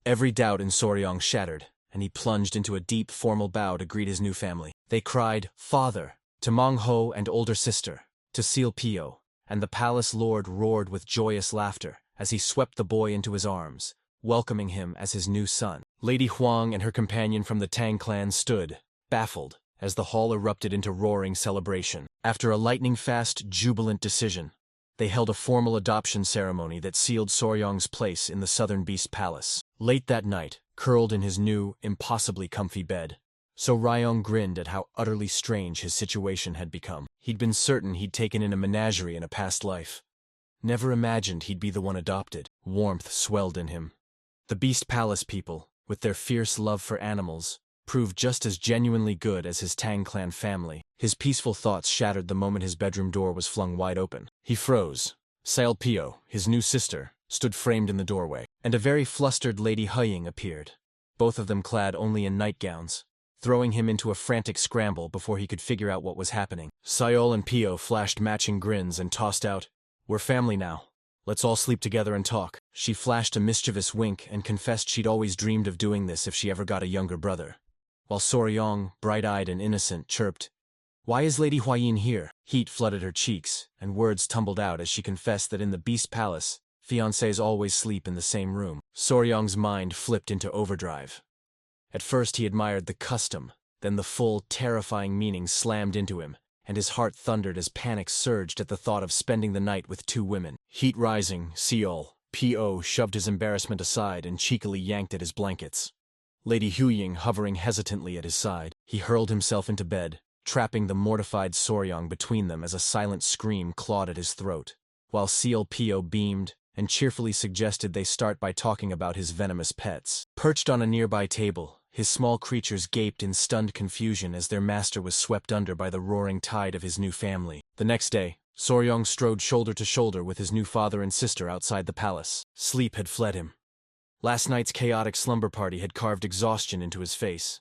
Every doubt in Soryong shattered, and he plunged into a deep, formal bow to greet his new family. They cried, "Father," to Mangho and older sister, to Seolpyo, and the palace lord roared with joyous laughter as he swept the boy into his arms, welcoming him as his new son. Lady Huang and her companion from the Tang clan stood, baffled, as the hall erupted into roaring celebration. After a lightning-fast, jubilant decision, they held a formal adoption ceremony that sealed Soryong's place in the Southern Beast Palace. Late that night, curled in his new, impossibly comfy bed, Soryong grinned at how utterly strange his situation had become. He'd been certain he'd taken in a menagerie in a past life. Never imagined he'd be the one adopted. Warmth swelled in him. The Beast Palace people, with their fierce love for animals, proved just as genuinely good as his Tang clan family. His peaceful thoughts shattered the moment his bedroom door was flung wide open. He froze. Seolpyo, his new sister, stood framed in the doorway, and a very flustered Lady Huying appeared, both of them clad only in nightgowns, throwing him into a frantic scramble before he could figure out what was happening. Seol and Pyo flashed matching grins and tossed out, "We're family now. Let's all sleep together and talk." She flashed a mischievous wink and confessed she'd always dreamed of doing this if she ever got a younger brother, while Soryong, bright-eyed and innocent, chirped, "Why is Lady Huayin here?" Heat flooded her cheeks, and words tumbled out as she confessed that in the Beast Palace, fiancés always sleep in the same room. Soryong's mind flipped into overdrive. At first he admired the custom, then the full, terrifying meaning slammed into him, and his heart thundered as panic surged at the thought of spending the night with two women. Heat rising, Seol, P.O. shoved his embarrassment aside and cheekily yanked at his blankets. Lady Huying hovering hesitantly at his side, he hurled himself into bed, trapping the mortified Soryong between them as a silent scream clawed at his throat, while Seolpyo beamed and cheerfully suggested they start by talking about his venomous pets. Perched on a nearby table, his small creatures gaped in stunned confusion as their master was swept under by the roaring tide of his new family. The next day, Soryong strode shoulder to shoulder with his new father and sister outside the palace. Sleep had fled him. Last night's chaotic slumber party had carved exhaustion into his face,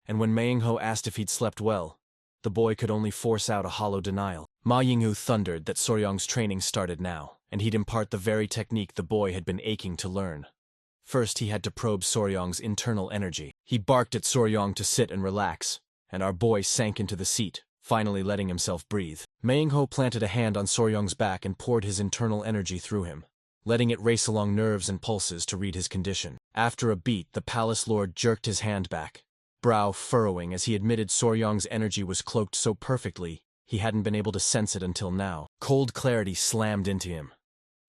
and when Manhwa asked if he'd slept well, the boy could only force out a hollow denial. Ma Yinghu thundered that Soryong's training started now, and he'd impart the very technique the boy had been aching to learn. First, he had to probe Soryong's internal energy. He barked at Soryong to sit and relax, and our boy sank into the seat, finally letting himself breathe. Manhwa planted a hand on Soryong's back and poured his internal energy through him, letting it race along nerves and pulses to read his condition. After a beat, the palace lord jerked his hand back, brow furrowing as he admitted Soryong's energy was cloaked so perfectly he hadn't been able to sense it until now. Cold clarity slammed into him.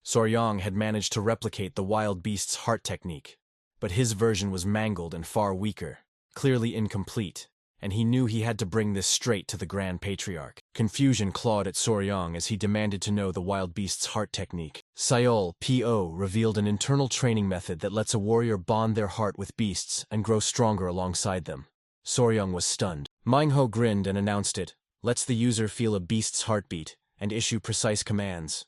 Soryong had managed to replicate the wild beast's heart technique, but his version was mangled and far weaker, clearly incomplete, and he knew he had to bring this straight to the Grand Patriarch. Confusion clawed at Soryong as he demanded to know the wild beast's heart technique. Seol, P.O. revealed an internal training method that lets a warrior bond their heart with beasts and grow stronger alongside them. Soryong was stunned. Manhwa grinned and announced it, lets the user feel a beast's heartbeat and issue precise commands.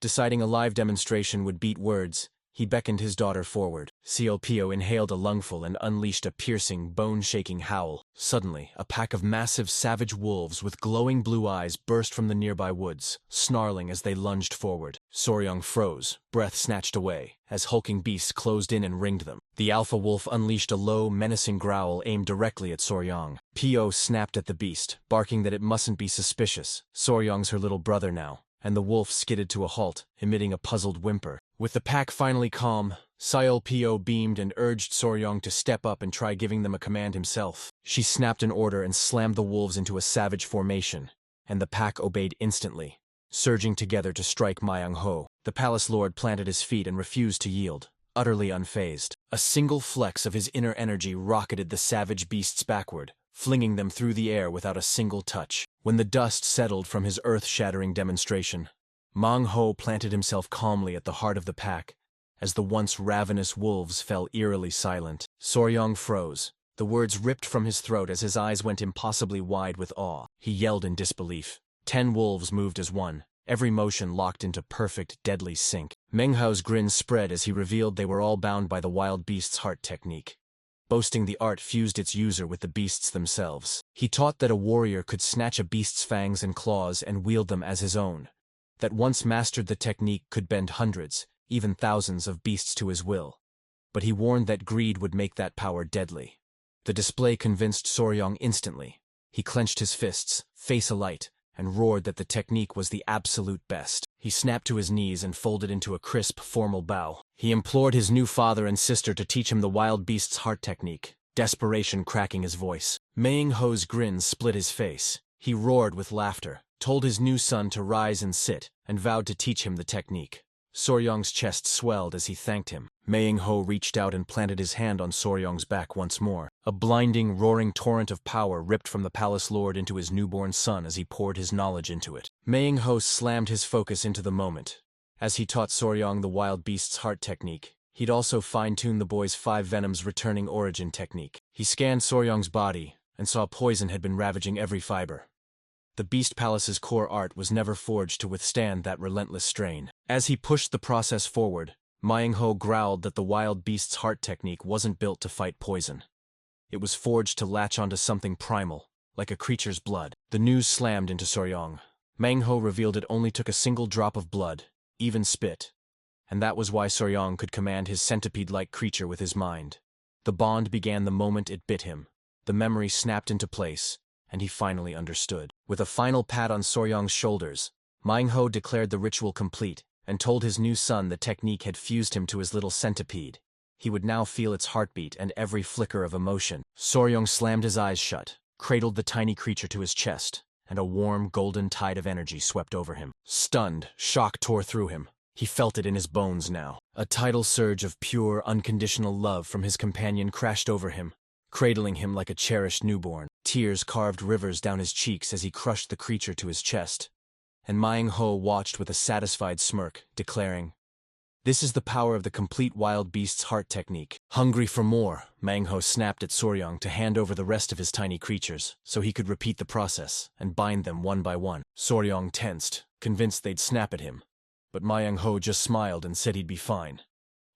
Deciding a live demonstration would beat words, he beckoned his daughter forward. Seolpyo inhaled a lungful and unleashed a piercing, bone-shaking howl. Suddenly, a pack of massive, savage wolves with glowing blue eyes burst from the nearby woods, snarling as they lunged forward. Soryong froze, breath snatched away, as hulking beasts closed in and ringed them. The alpha wolf unleashed a low, menacing growl aimed directly at Soryong. P.O. snapped at the beast, barking that it mustn't be suspicious. Soryong's her little brother now, and the wolf skidded to a halt, emitting a puzzled whimper. With the pack finally calm, Seolpyo beamed and urged Soryong to step up and try giving them a command himself. She snapped an order and slammed the wolves into a savage formation, and the pack obeyed instantly, surging together to strike Myung-ho. The palace lord planted his feet and refused to yield, utterly unfazed. A single flex of his inner energy rocketed the savage beasts backward, flinging them through the air without a single touch. When the dust settled from his earth-shattering demonstration, Mang-ho planted himself calmly at the heart of the pack, as the once ravenous wolves fell eerily silent. Soryong froze, the words ripped from his throat as his eyes went impossibly wide with awe. He yelled in disbelief. 10 wolves moved as one, every motion locked into perfect, deadly sync. Meng-Hao's grin spread as he revealed they were all bound by the wild beast's heart technique. Boasting the art fused its user with the beasts themselves. He taught that a warrior could snatch a beast's fangs and claws and wield them as his own, that once mastered the technique could bend hundreds, even thousands of beasts to his will. But he warned that greed would make that power deadly. The display convinced Soryong instantly. He clenched his fists, face alight, and roared that the technique was the absolute best. He snapped to his knees and folded into a crisp, formal bow. He implored his new father and sister to teach him the wild beast's heart technique, desperation cracking his voice. Mang-Ho's grin split his face. He roared with laughter, told his new son to rise and sit, and vowed to teach him the technique. Soryong's chest swelled as he thanked him. Mang-Ho reached out and planted his hand on Soryong's back once more. A blinding, roaring torrent of power ripped from the palace lord into his newborn son as he poured his knowledge into it. Mang-Ho slammed his focus into the moment. As he taught Soryong the wild beast's heart technique, he'd also fine-tuned the boy's 5 venoms returning origin technique. He scanned Soryong's body and saw poison had been ravaging every fiber. The Beast Palace's core art was never forged to withstand that relentless strain. As he pushed the process forward, Mang-Ho growled that the wild beast's heart technique wasn't built to fight poison. It was forged to latch onto something primal, like a creature's blood. The news slammed into Soryong. Mang-Ho revealed it only took a single drop of blood, even spit. And that was why Soryong could command his centipede-like creature with his mind. The bond began the moment it bit him. The memory snapped into place, and he finally understood. With a final pat on Soryong's shoulders, Mang-Ho declared the ritual complete and told his new son the technique had fused him to his little centipede. He would now feel its heartbeat and every flicker of emotion. Soryong slammed his eyes shut, cradled the tiny creature to his chest, and a warm, golden tide of energy swept over him. Stunned, shock tore through him. He felt it in his bones now. A tidal surge of pure, unconditional love from his companion crashed over him, cradling him like a cherished newborn. Tears carved rivers down his cheeks as he crushed the creature to his chest. And Mang-Ho watched with a satisfied smirk, declaring, "This is the power of the complete wild beast's heart technique." Hungry for more, Mang-Ho snapped at Soryong to hand over the rest of his tiny creatures, so he could repeat the process and bind them one by one. Soryong tensed, convinced they'd snap at him. But Mang-Ho just smiled and said he'd be fine.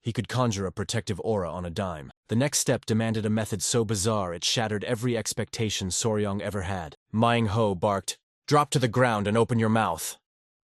He could conjure a protective aura on a dime. The next step demanded a method so bizarre it shattered every expectation Soryong ever had. Mang-Ho barked, "Drop to the ground and open your mouth."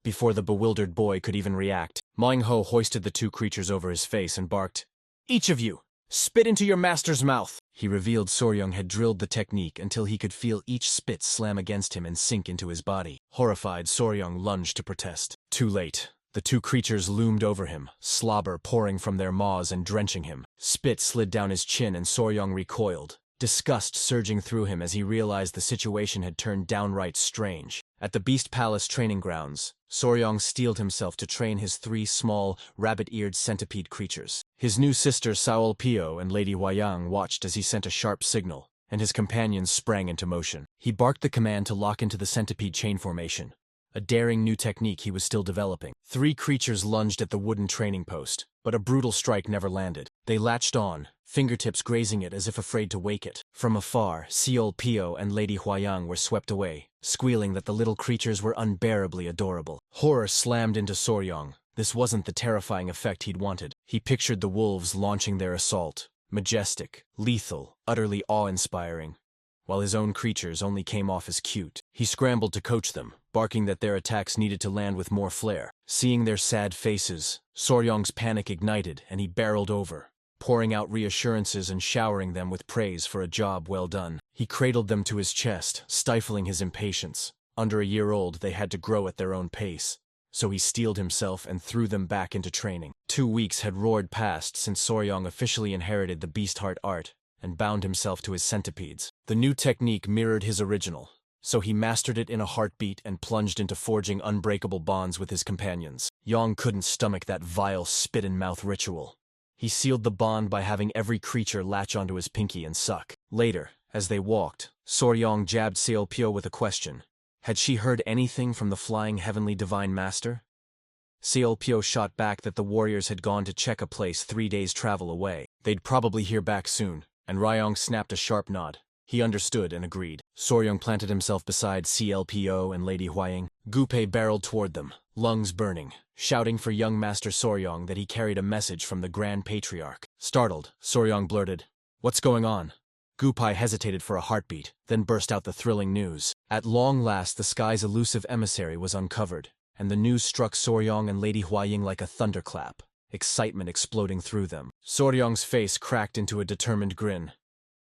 Before the bewildered boy could even react, Mang-Ho hoisted the 2 creatures over his face and barked, "Each of you, spit into your master's mouth." He revealed Soryong had drilled the technique until he could feel each spit slam against him and sink into his body. Horrified, Soryong lunged to protest. Too late. The 2 creatures loomed over him, slobber pouring from their maws and drenching him. Spit slid down his chin and Soryong recoiled, disgust surging through him as he realized the situation had turned downright strange. At the Beast Palace training grounds, Soryong steeled himself to train his 3 small, rabbit-eared centipede creatures. His new sister Saol Pio and Lady Huayang watched as he sent a sharp signal, and his companions sprang into motion. He barked the command to lock into the centipede chain formation, a daring new technique he was still developing. 3 creatures lunged at the wooden training post, but a brutal strike never landed. They latched on, fingertips grazing it as if afraid to wake it. From afar, Seol Pio and Lady Huayang were swept away, squealing that the little creatures were unbearably adorable. Horror slammed into Soryong. This wasn't the terrifying effect he'd wanted. He pictured the wolves launching their assault, majestic, lethal, utterly awe-inspiring, while his own creatures only came off as cute. He scrambled to coach them, barking that their attacks needed to land with more flair. Seeing their sad faces, Soryong's panic ignited and he barreled over, pouring out reassurances and showering them with praise for a job well done. He cradled them to his chest, stifling his impatience. Under a year old, they had to grow at their own pace, so he steeled himself and threw them back into training. 2 weeks had roared past since Soryong officially inherited the beast heart art and bound himself to his centipedes. The new technique mirrored his original, so he mastered it in a heartbeat and plunged into forging unbreakable bonds with his companions. Yang couldn't stomach that vile spit-in-mouth ritual. He sealed the bond by having every creature latch onto his pinky and suck. Later, as they walked, Soryong jabbed Seolpyo with a question. Had she heard anything from the flying heavenly divine master? Seolpyo shot back that the warriors had gone to check a place 3 days' travel away. They'd probably hear back soon, and Ryong snapped a sharp nod. He understood and agreed. Soryong planted himself beside CLPO and Lady Huaying. Gupei barreled toward them, lungs burning, shouting for young Master Soryong that he carried a message from the Grand Patriarch. Startled, Soryong blurted, "What's going on?" Gupei hesitated for a heartbeat, then burst out the thrilling news. At long last the sky's elusive emissary was uncovered, and the news struck Soryong and Lady Huaying like a thunderclap, excitement exploding through them. Soryong's face cracked into a determined grin.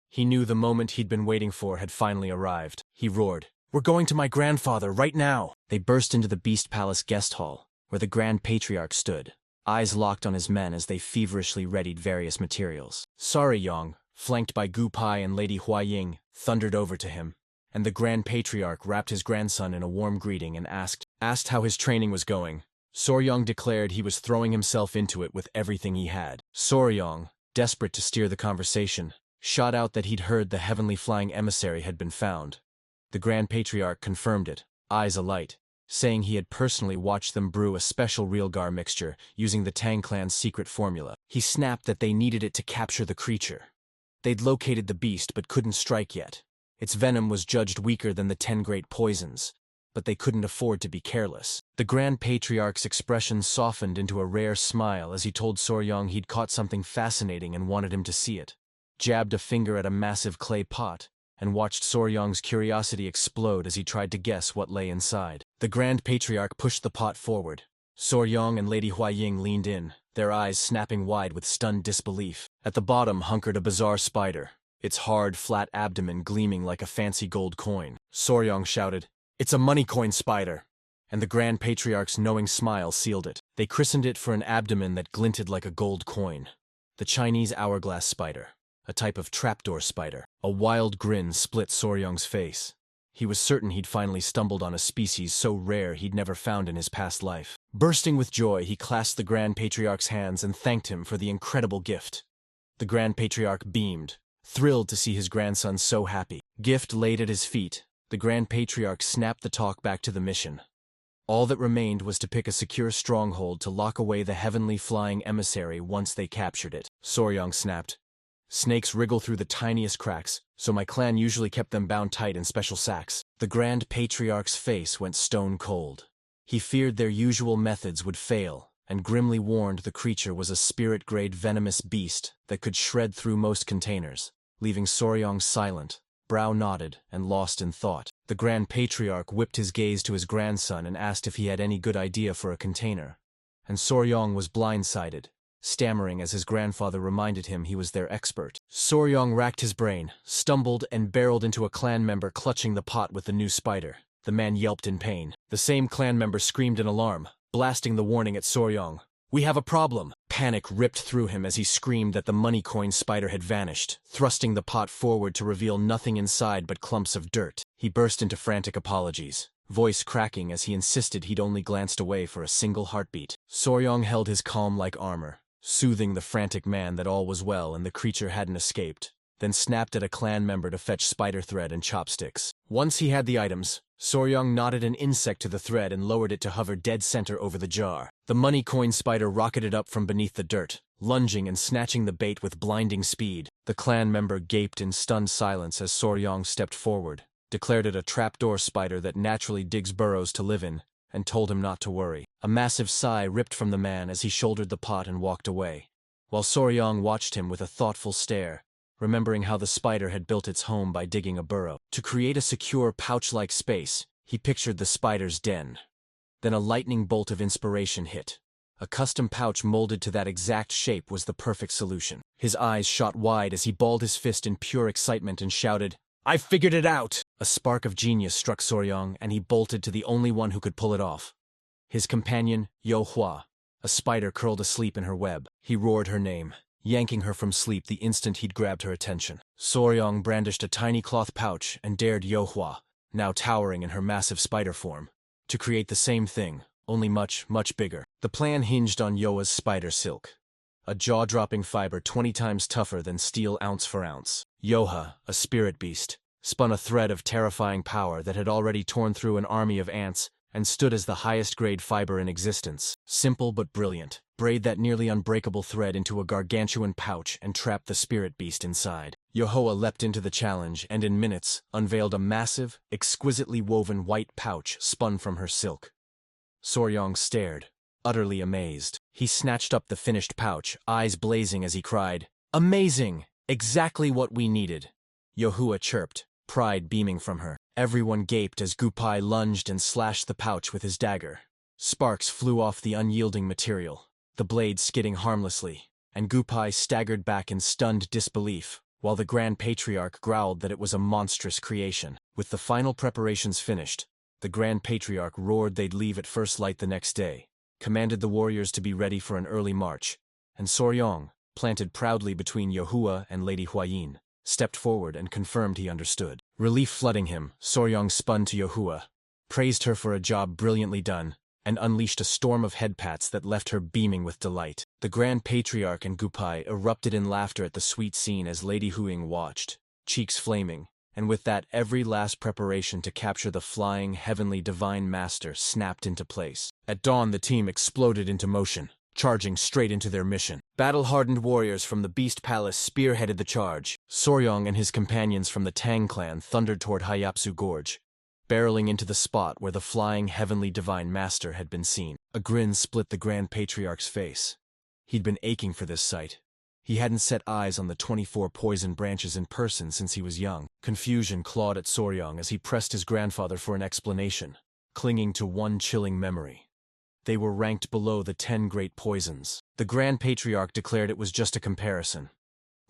He knew the moment he'd been waiting for had finally arrived. He roared, "We're going to my grandfather right now!" They burst into the Beast Palace guest hall, where the Grand Patriarch stood, eyes locked on his men as they feverishly readied various materials. Soryong, flanked by Gupei and Lady Huaying, thundered over to him, and the Grand Patriarch wrapped his grandson in a warm greeting and asked how his training was going. Soryong declared he was throwing himself into it with everything he had. Soryong, desperate to steer the conversation, shot out that he'd heard the heavenly flying emissary had been found. The Grand Patriarch confirmed it, eyes alight, saying he had personally watched them brew a special Realgar mixture using the Tang clan's secret formula. He snapped that they needed it to capture the creature. They'd located the beast but couldn't strike yet. Its venom was judged weaker than the 10 great poisons, but they couldn't afford to be careless. The Grand Patriarch's expression softened into a rare smile as he told Soryong he'd caught something fascinating and wanted him to see it. Jabbed a finger at a massive clay pot, and watched Soryong's curiosity explode as he tried to guess what lay inside. The Grand Patriarch pushed the pot forward. Soryong and Lady Huaying leaned in, their eyes snapping wide with stunned disbelief. At the bottom hunkered a bizarre spider, its hard, flat abdomen gleaming like a fancy gold coin. Soryong shouted, "It's a money coin spider!" And the Grand Patriarch's knowing smile sealed it. They christened it for an abdomen that glinted like a gold coin. The Chinese hourglass spider. A type of trapdoor spider. A wild grin split Soryong's face. He was certain he'd finally stumbled on a species so rare he'd never found in his past life. Bursting with joy, he clasped the Grand Patriarch's hands and thanked him for the incredible gift. The Grand Patriarch beamed, thrilled to see his grandson so happy. Gift laid at his feet, the Grand Patriarch snapped the talk back to the mission. All that remained was to pick a secure stronghold to lock away the heavenly flying emissary once they captured it. Soryong snapped, "Snakes wriggle through the tiniest cracks, so my clan usually kept them bound tight in special sacks." The Grand Patriarch's face went stone cold. He feared their usual methods would fail, and grimly warned the creature was a spirit-grade venomous beast that could shred through most containers, leaving Soryong silent, brow knotted, and lost in thought. The Grand Patriarch whipped his gaze to his grandson and asked if he had any good idea for a container, and Soryong was blindsided, stammering as his grandfather reminded him he was their expert. Soryong racked his brain, stumbled, and barreled into a clan member clutching the pot with the new spider. The man yelped in pain. The same clan member screamed in alarm, blasting the warning at Soryong. "We have a problem!" Panic ripped through him as he screamed that the money coin spider had vanished, thrusting the pot forward to reveal nothing inside but clumps of dirt. He burst into frantic apologies, voice cracking as he insisted he'd only glanced away for a single heartbeat. Soryong held his calm like armor, soothing the frantic man that all was well and the creature hadn't escaped, then snapped at a clan member to fetch spider thread and chopsticks. Once he had the items, Soryong knotted an insect to the thread and lowered it to hover dead center over the jar. The money coin spider rocketed up from beneath the dirt, lunging and snatching the bait with blinding speed. The clan member gaped in stunned silence as Soryong stepped forward, declared it a trapdoor spider that naturally digs burrows to live in, and told him not to worry. A massive sigh ripped from the man as he shouldered the pot and walked away, while Soryong watched him with a thoughtful stare, remembering how the spider had built its home by digging a burrow. To create a secure pouch-like space, he pictured the spider's den. Then a lightning bolt of inspiration hit. A custom pouch molded to that exact shape was the perfect solution. His eyes shot wide as he balled his fist in pure excitement and shouted, "I've figured it out!" A spark of genius struck Soryong, and he bolted to the only one who could pull it off. His companion, Yahello, a spider curled asleep in her web. He roared her name, yanking her from sleep the instant he'd grabbed her attention. Soryong brandished a tiny cloth pouch and dared Yahello, now towering in her massive spider form, to create the same thing, only much, much bigger. The plan hinged on Yoa's spider silk, a jaw-dropping fiber 20 times tougher than steel ounce for ounce. Yoha, a spirit beast, spun a thread of terrifying power that had already torn through an army of ants and stood as the highest-grade fiber in existence. Simple but brilliant. Braid that nearly unbreakable thread into a gargantuan pouch and trap the spirit beast inside. Yohoa leapt into the challenge and in minutes unveiled a massive, exquisitely woven white pouch spun from her silk. Soryong stared, utterly amazed. He snatched up the finished pouch, eyes blazing as he cried, "Amazing! Exactly what we needed!" Yohua chirped, pride beaming from her. Everyone gaped as Gupai lunged and slashed the pouch with his dagger. Sparks flew off the unyielding material, the blade skidding harmlessly, and Gupai staggered back in stunned disbelief, while the Grand Patriarch growled that it was a monstrous creation. With the final preparations finished, the Grand Patriarch roared they'd leave at first light the next day, commanded the warriors to be ready for an early march, and Soryong, planted proudly between Yohua and Lady Huayin, stepped forward and confirmed he understood. Relief flooding him, Soryong spun to Yohua, praised her for a job brilliantly done, and unleashed a storm of headpats that left her beaming with delight. The Grand Patriarch and Gupai erupted in laughter at the sweet scene as Lady Huing watched, cheeks flaming, and with that every last preparation to capture the flying, heavenly divine master snapped into place. At dawn the team exploded into motion, charging straight into their mission. Battle-hardened warriors from the Beast Palace spearheaded the charge. Soryong and his companions from the Tang clan thundered toward Hyapsu Gorge, barreling into the spot where the flying heavenly divine master had been seen. A grin split the Grand Patriarch's face. He'd been aching for this sight. He hadn't set eyes on the 24 poison branches in person since he was young. Confusion clawed at Soryong as he pressed his grandfather for an explanation, clinging to one chilling memory. They were ranked below the 10 great poisons. The Grand Patriarch declared it was just a comparison.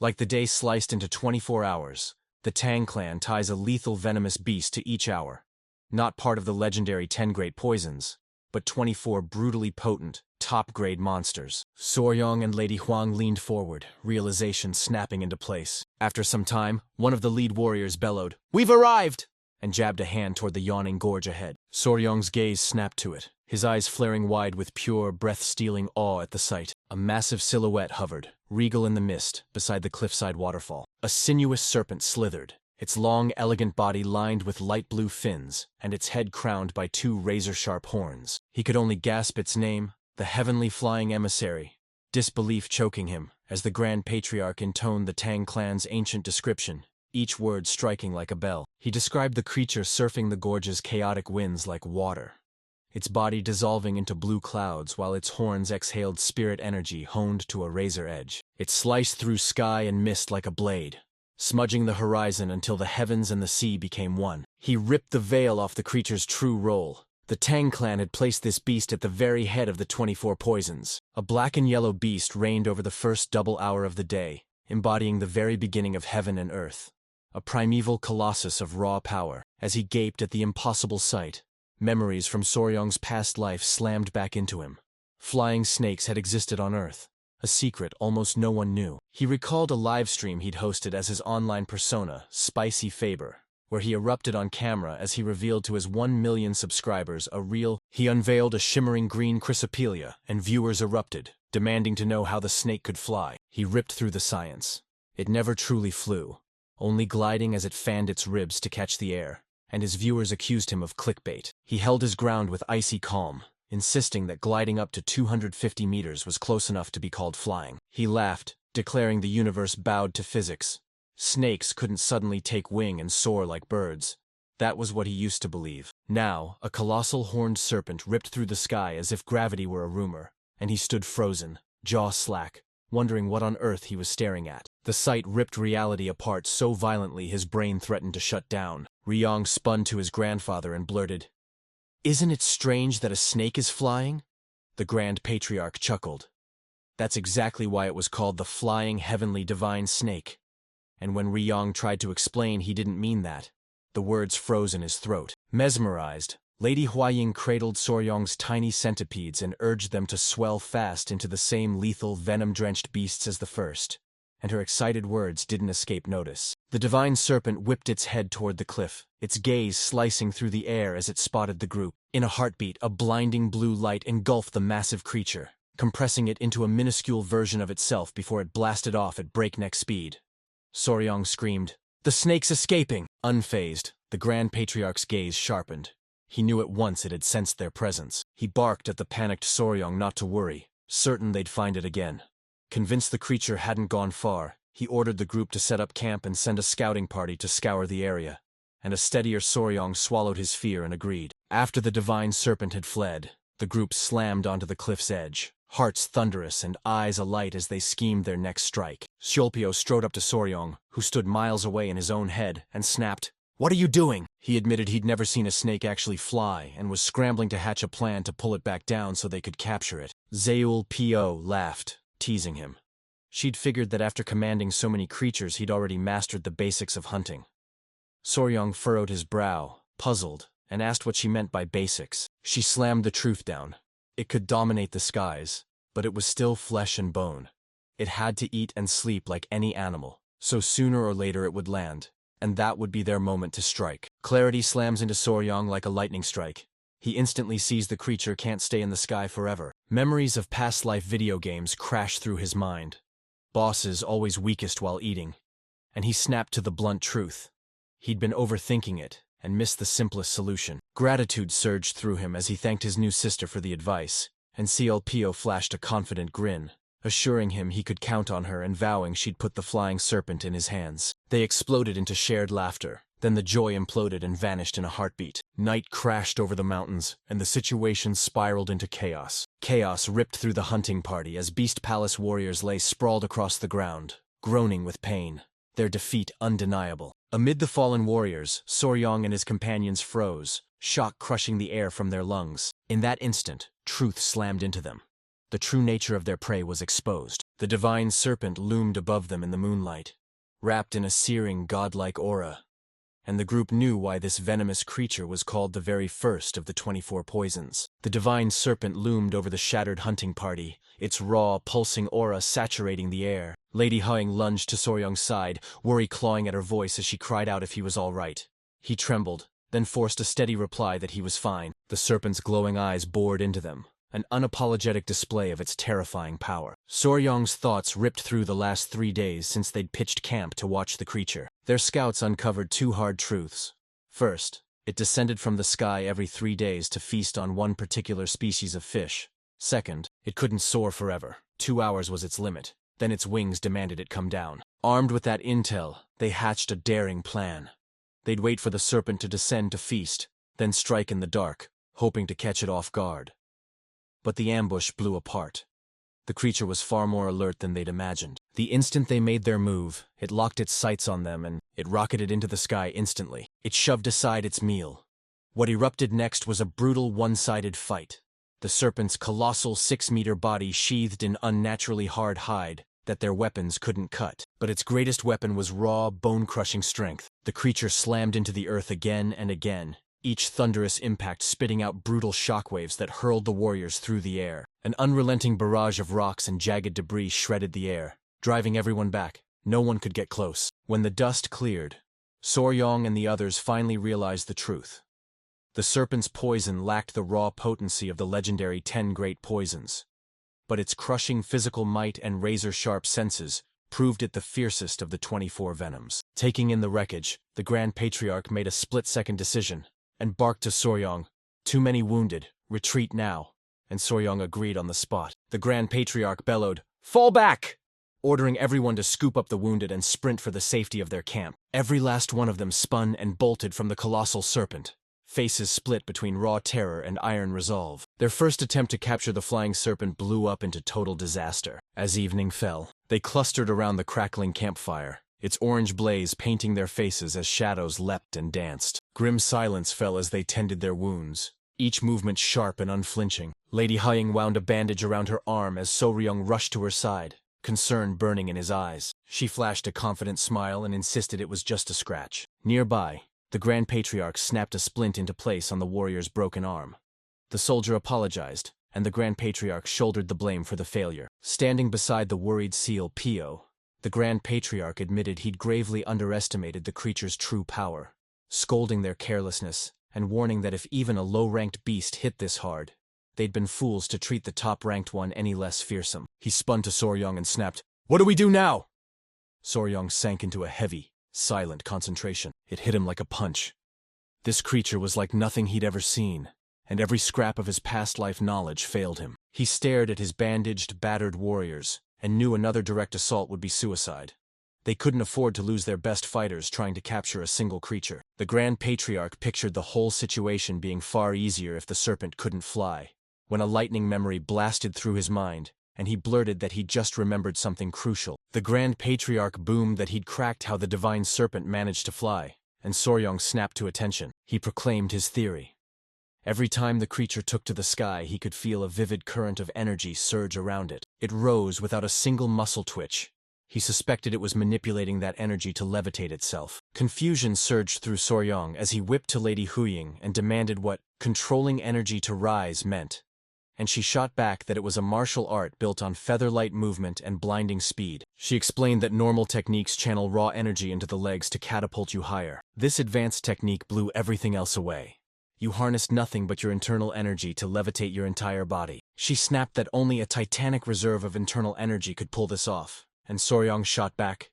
Like the day sliced into 24 hours, the Tang clan ties a lethal venomous beast to each hour. Not part of the legendary 10 great poisons, but 24 brutally potent, top-grade monsters. Soryong and Lady Huang leaned forward, realization snapping into place. After some time, one of the lead warriors bellowed, "We've arrived!" and jabbed a hand toward the yawning gorge ahead. Soryong's gaze snapped to it, his eyes flaring wide with pure, breath-stealing awe at the sight. A massive silhouette hovered, regal in the mist, beside the cliffside waterfall. A sinuous serpent slithered, its long, elegant body lined with light blue fins, and its head crowned by 2 razor-sharp horns. He could only gasp its name, the heavenly flying emissary, disbelief choking him, as the Grand Patriarch intoned the Tang clan's ancient description, each word striking like a bell. He described the creature surfing the gorge's chaotic winds like water, its body dissolving into blue clouds while its horns exhaled spirit energy honed to a razor edge. It sliced through sky and mist like a blade, smudging the horizon until the heavens and the sea became one. He ripped the veil off the creature's true role. The Tang clan had placed this beast at the very head of the 24 poisons. A black and yellow beast reigned over the first double hour of the day, embodying the very beginning of heaven and earth. A primeval colossus of raw power. As he gaped at the impossible sight, memories from Soryong's past life slammed back into him. Flying snakes had existed on Earth, a secret almost no one knew. He recalled a live stream he'd hosted as his online persona, Spicy Faber, where he erupted on camera as he revealed to his 1 million subscribers he unveiled a shimmering green chrysopelia, and viewers erupted, demanding to know how the snake could fly. He ripped through the science. It never truly flew, only gliding as it fanned its ribs to catch the air, and his viewers accused him of clickbait. He held his ground with icy calm, insisting that gliding up to 250 meters was close enough to be called flying. He laughed, declaring the universe bowed to physics. Snakes couldn't suddenly take wing and soar like birds. That was what he used to believe. Now, a colossal horned serpent ripped through the sky as if gravity were a rumor, and he stood frozen, jaw slack, wondering what on earth he was staring at. The sight ripped reality apart so violently his brain threatened to shut down. Ryong spun to his grandfather and blurted, "Isn't it strange that a snake is flying?" The Grand Patriarch chuckled. That's exactly why it was called the Flying Heavenly Divine Snake. And when Ryong tried to explain, he didn't mean that. The words froze in his throat. Mesmerized, Lady Huaying cradled Soryong's tiny centipedes and urged them to swell fast into the same lethal, venom-drenched beasts as the first. and her excited words didn't escape notice. The divine serpent whipped its head toward the cliff, its gaze slicing through the air as it spotted the group. In a heartbeat, a blinding blue light engulfed the massive creature, compressing it into a minuscule version of itself before it blasted off at breakneck speed. Soryong screamed, "The snake's escaping!" Unfazed, the Grand Patriarch's gaze sharpened. He knew at once it had sensed their presence. He barked at the panicked Soryong not to worry, certain they'd find it again. Convinced the creature hadn't gone far, he ordered the group to set up camp and send a scouting party to scour the area, and a steadier Soryong swallowed his fear and agreed. After the divine serpent had fled, the group slammed onto the cliff's edge, hearts thunderous and eyes alight as they schemed their next strike. Xiolpio strode up to Soryong, who stood miles away in his own head, and snapped, "What are you doing?" He admitted he'd never seen a snake actually fly and was scrambling to hatch a plan to pull it back down so they could capture it. Xiolpio laughed, teasing him. She'd figured that after commanding so many creatures he'd already mastered the basics of hunting. Soryong furrowed his brow, puzzled, and asked what she meant by basics. She slammed the truth down. It could dominate the skies, but it was still flesh and bone. It had to eat and sleep like any animal, so sooner or later it would land, and that would be their moment to strike. Clarity slams into Soryong like a lightning strike. He instantly sees the creature can't stay in the sky forever. Memories of past life video games crash through his mind. Bosses always weakest while eating. And he snapped to the blunt truth. He'd been overthinking it and missed the simplest solution. Gratitude surged through him as he thanked his new sister for the advice, and Xiolpio flashed a confident grin, assuring him he could count on her and vowing she'd put the flying serpent in his hands. They exploded into shared laughter. Then the joy imploded and vanished in a heartbeat. Night crashed over the mountains, and the situation spiraled into chaos. Chaos ripped through the hunting party as Beast Palace warriors lay sprawled across the ground, groaning with pain, their defeat undeniable. Amid the fallen warriors, Soryong and his companions froze, shock crushing the air from their lungs. In that instant, truth slammed into them. The true nature of their prey was exposed. The divine serpent loomed above them in the moonlight, wrapped in a searing godlike aura. And the group knew why this venomous creature was called the very first of the 24 poisons. The divine serpent loomed over the shattered hunting party, its raw, pulsing aura saturating the air. Lady Huang lunged to Soryong's side, worry clawing at her voice as she cried out if he was all right. He trembled, then forced a steady reply that he was fine. The serpent's glowing eyes bored into them, an unapologetic display of its terrifying power. Soryong's thoughts ripped through the last 3 days since they'd pitched camp to watch the creature. Their scouts uncovered 2 hard truths. First, it descended from the sky every 3 days to feast on one particular species of fish. Second, it couldn't soar forever. 2 hours was its limit. Then its wings demanded it come down. Armed with that intel, they hatched a daring plan. They'd wait for the serpent to descend to feast, then strike in the dark, hoping to catch it off guard. But the ambush blew apart. The creature was far more alert than they'd imagined. The instant they made their move, it locked its sights on them and it rocketed into the sky instantly. It shoved aside its meal. What erupted next was a brutal one-sided fight. The serpent's colossal 6-meter body sheathed in unnaturally hard hide that their weapons couldn't cut. But its greatest weapon was raw, bone-crushing strength. The creature slammed into the earth again and again, each thunderous impact spitting out brutal shockwaves that hurled the warriors through the air. An unrelenting barrage of rocks and jagged debris shredded the air, driving everyone back. No one could get close. When the dust cleared, Soryong and the others finally realized the truth. The serpent's poison lacked the raw potency of the legendary 10 great poisons, but its crushing physical might and razor-sharp senses proved it the fiercest of the 24 venoms. Taking in the wreckage, the Grand Patriarch made a split-second decision and barked to Soryong, "Too many wounded, retreat now," and Soryong agreed on the spot. The Grand Patriarch bellowed, "Fall back!" ordering everyone to scoop up the wounded and sprint for the safety of their camp. Every last one of them spun and bolted from the colossal serpent, faces split between raw terror and iron resolve. Their first attempt to capture the flying serpent blew up into total disaster. As evening fell, they clustered around the crackling campfire, its orange blaze painting their faces as shadows leapt and danced. Grim silence fell as they tended their wounds, each movement sharp and unflinching. Lady Hying wound a bandage around her arm as Soryong rushed to her side, concern burning in his eyes. She flashed a confident smile and insisted it was just a scratch. Nearby, the Grand Patriarch snapped a splint into place on the warrior's broken arm. The soldier apologized, and the Grand Patriarch shouldered the blame for the failure. Standing beside the worried Xiolpio, The Grand Patriarch admitted he'd gravely underestimated the creature's true power, scolding their carelessness and warning that if even a low-ranked beast hit this hard, they'd been fools to treat the top-ranked one any less fearsome. He spun to Soryong and snapped, "What do we do now?" Soryong sank into a heavy, silent concentration. It hit him like a punch. This creature was like nothing he'd ever seen, and every scrap of his past life knowledge failed him. He stared at his bandaged, battered warriors, and knew another direct assault would be suicide. They couldn't afford to lose their best fighters trying to capture a single creature. The Grand Patriarch pictured the whole situation being far easier if the serpent couldn't fly, when a lightning memory blasted through his mind, and he blurted that he'd just remembered something crucial. The Grand Patriarch boomed that he'd cracked how the divine serpent managed to fly, and Soryong snapped to attention. He proclaimed his theory. Every time the creature took to the sky, he could feel a vivid current of energy surge around it. It rose without a single muscle twitch. He suspected it was manipulating that energy to levitate itself. Confusion surged through Soryong as he whipped to Lady Huying and demanded what controlling energy to rise meant. And she shot back that it was a martial art built on featherlight movement and blinding speed. She explained that normal techniques channel raw energy into the legs to catapult you higher. This advanced technique blew everything else away. You harnessed nothing but your internal energy to levitate your entire body. She snapped that only a titanic reserve of internal energy could pull this off, and Soryong shot back.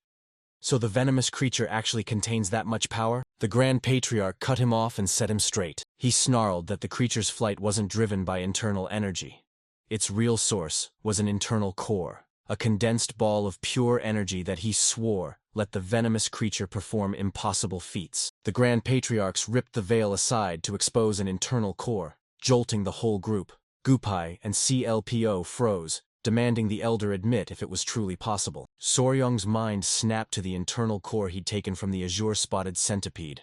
So the venomous creature actually contains that much power? The Grand Patriarch cut him off and set him straight. He snarled that the creature's flight wasn't driven by internal energy. Its real source was an internal core, a condensed ball of pure energy that he swore let the venomous creature perform impossible feats. The Grand Patriarchs ripped the veil aside to expose an internal core, jolting the whole group. Gupai and CLPO froze, demanding the elder admit if it was truly possible. Soryong's mind snapped to the internal core he'd taken from the azure-spotted centipede,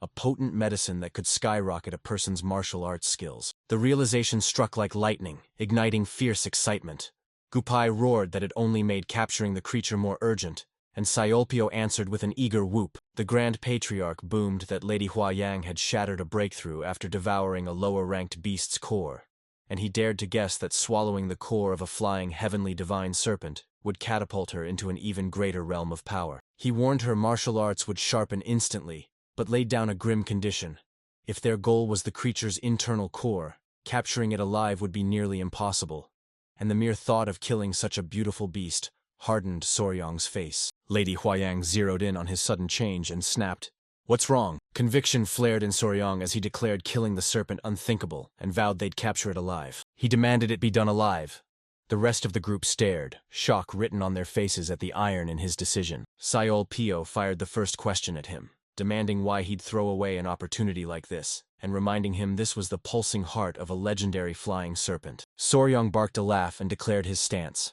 a potent medicine that could skyrocket a person's martial arts skills. The realization struck like lightning, igniting fierce excitement. Gupai roared that it only made capturing the creature more urgent, and Siolpio answered with an eager whoop. The Grand Patriarch boomed that Lady Huayang had shattered a breakthrough after devouring a lower-ranked beast's core, and he dared to guess that swallowing the core of a flying heavenly divine serpent would catapult her into an even greater realm of power. He warned her martial arts would sharpen instantly, but laid down a grim condition. If their goal was the creature's internal core, capturing it alive would be nearly impossible, and the mere thought of killing such a beautiful beast hardened Soryong's face. Lady Huayang zeroed in on his sudden change and snapped, "What's wrong?" Conviction flared in Soryong as he declared killing the serpent unthinkable and vowed they'd capture it alive. He demanded it be done alive. The rest of the group stared, shock written on their faces at the iron in his decision. Siolpio fired the first question at him, demanding why he'd throw away an opportunity like this, and reminding him this was the pulsing heart of a legendary flying serpent. Soryong barked a laugh and declared his stance.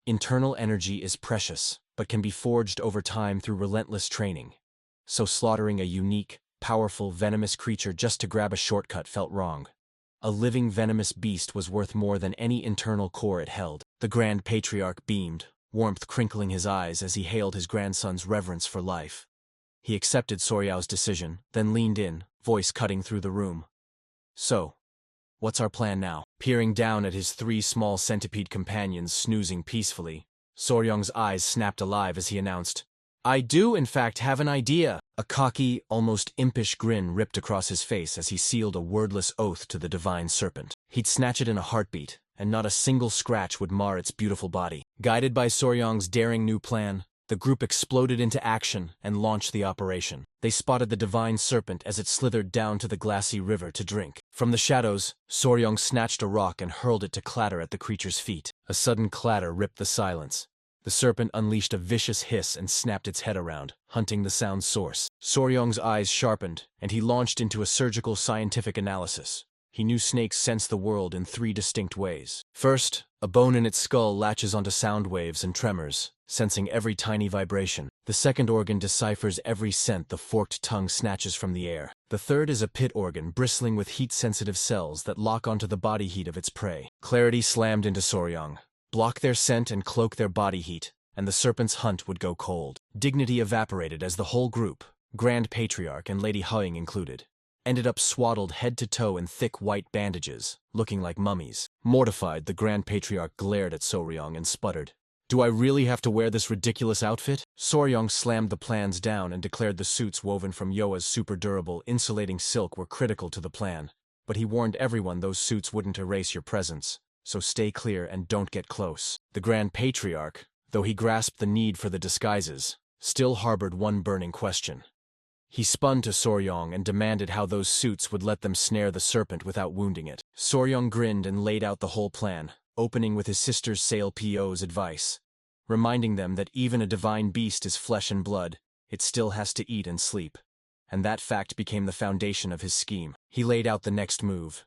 Internal energy is precious, but can be forged over time through relentless training. So slaughtering a unique, powerful, venomous creature just to grab a shortcut felt wrong. A living venomous beast was worth more than any internal core it held. The Grand Patriarch beamed, warmth crinkling his eyes as he hailed his grandson's reverence for life. He accepted Soryong's decision, then leaned in, voice cutting through the room. "So, what's our plan now?" Peering down at his three small centipede companions snoozing peacefully, Soryong's eyes snapped alive as he announced, "I do, in fact, have an idea." A cocky, almost impish grin ripped across his face as he sealed a wordless oath to the divine serpent. He'd snatch it in a heartbeat, and not a single scratch would mar its beautiful body. Guided by Soryong's daring new plan, the group exploded into action and launched the operation. They spotted the divine serpent as it slithered down to the glassy river to drink. From the shadows, Soryong snatched a rock and hurled it to clatter at the creature's feet. A sudden clatter ripped the silence. The serpent unleashed a vicious hiss and snapped its head around, hunting the sound's source. Soryong's eyes sharpened, and he launched into a surgical scientific analysis. He knew snakes sense the world in three distinct ways. First, a bone in its skull latches onto sound waves and tremors, sensing every tiny vibration. The second organ deciphers every scent the forked tongue snatches from the air. The third is a pit organ bristling with heat-sensitive cells that lock onto the body heat of its prey. Clarity slammed into Soryong. Block their scent and cloak their body heat, and the serpent's hunt would go cold. Dignity evaporated as the whole group, Grand Patriarch and Lady Huying included, ended up swaddled head to toe in thick white bandages, looking like mummies. Mortified, the Grand Patriarch glared at Soryong and sputtered, Do I really have to wear this ridiculous outfit? Soryong slammed the plans down and declared the suits woven from Yoa's super durable, insulating silk were critical to the plan. But he warned everyone those suits wouldn't erase your presence, so stay clear and don't get close. The Grand Patriarch, though he grasped the need for the disguises, still harbored one burning question. He spun to Soryong and demanded how those suits would let them snare the serpent without wounding it. Soryong grinned and laid out the whole plan, opening with his sister's Sailpo's advice, reminding them that even a divine beast is flesh and blood, it still has to eat and sleep. And that fact became the foundation of his scheme. He laid out the next move.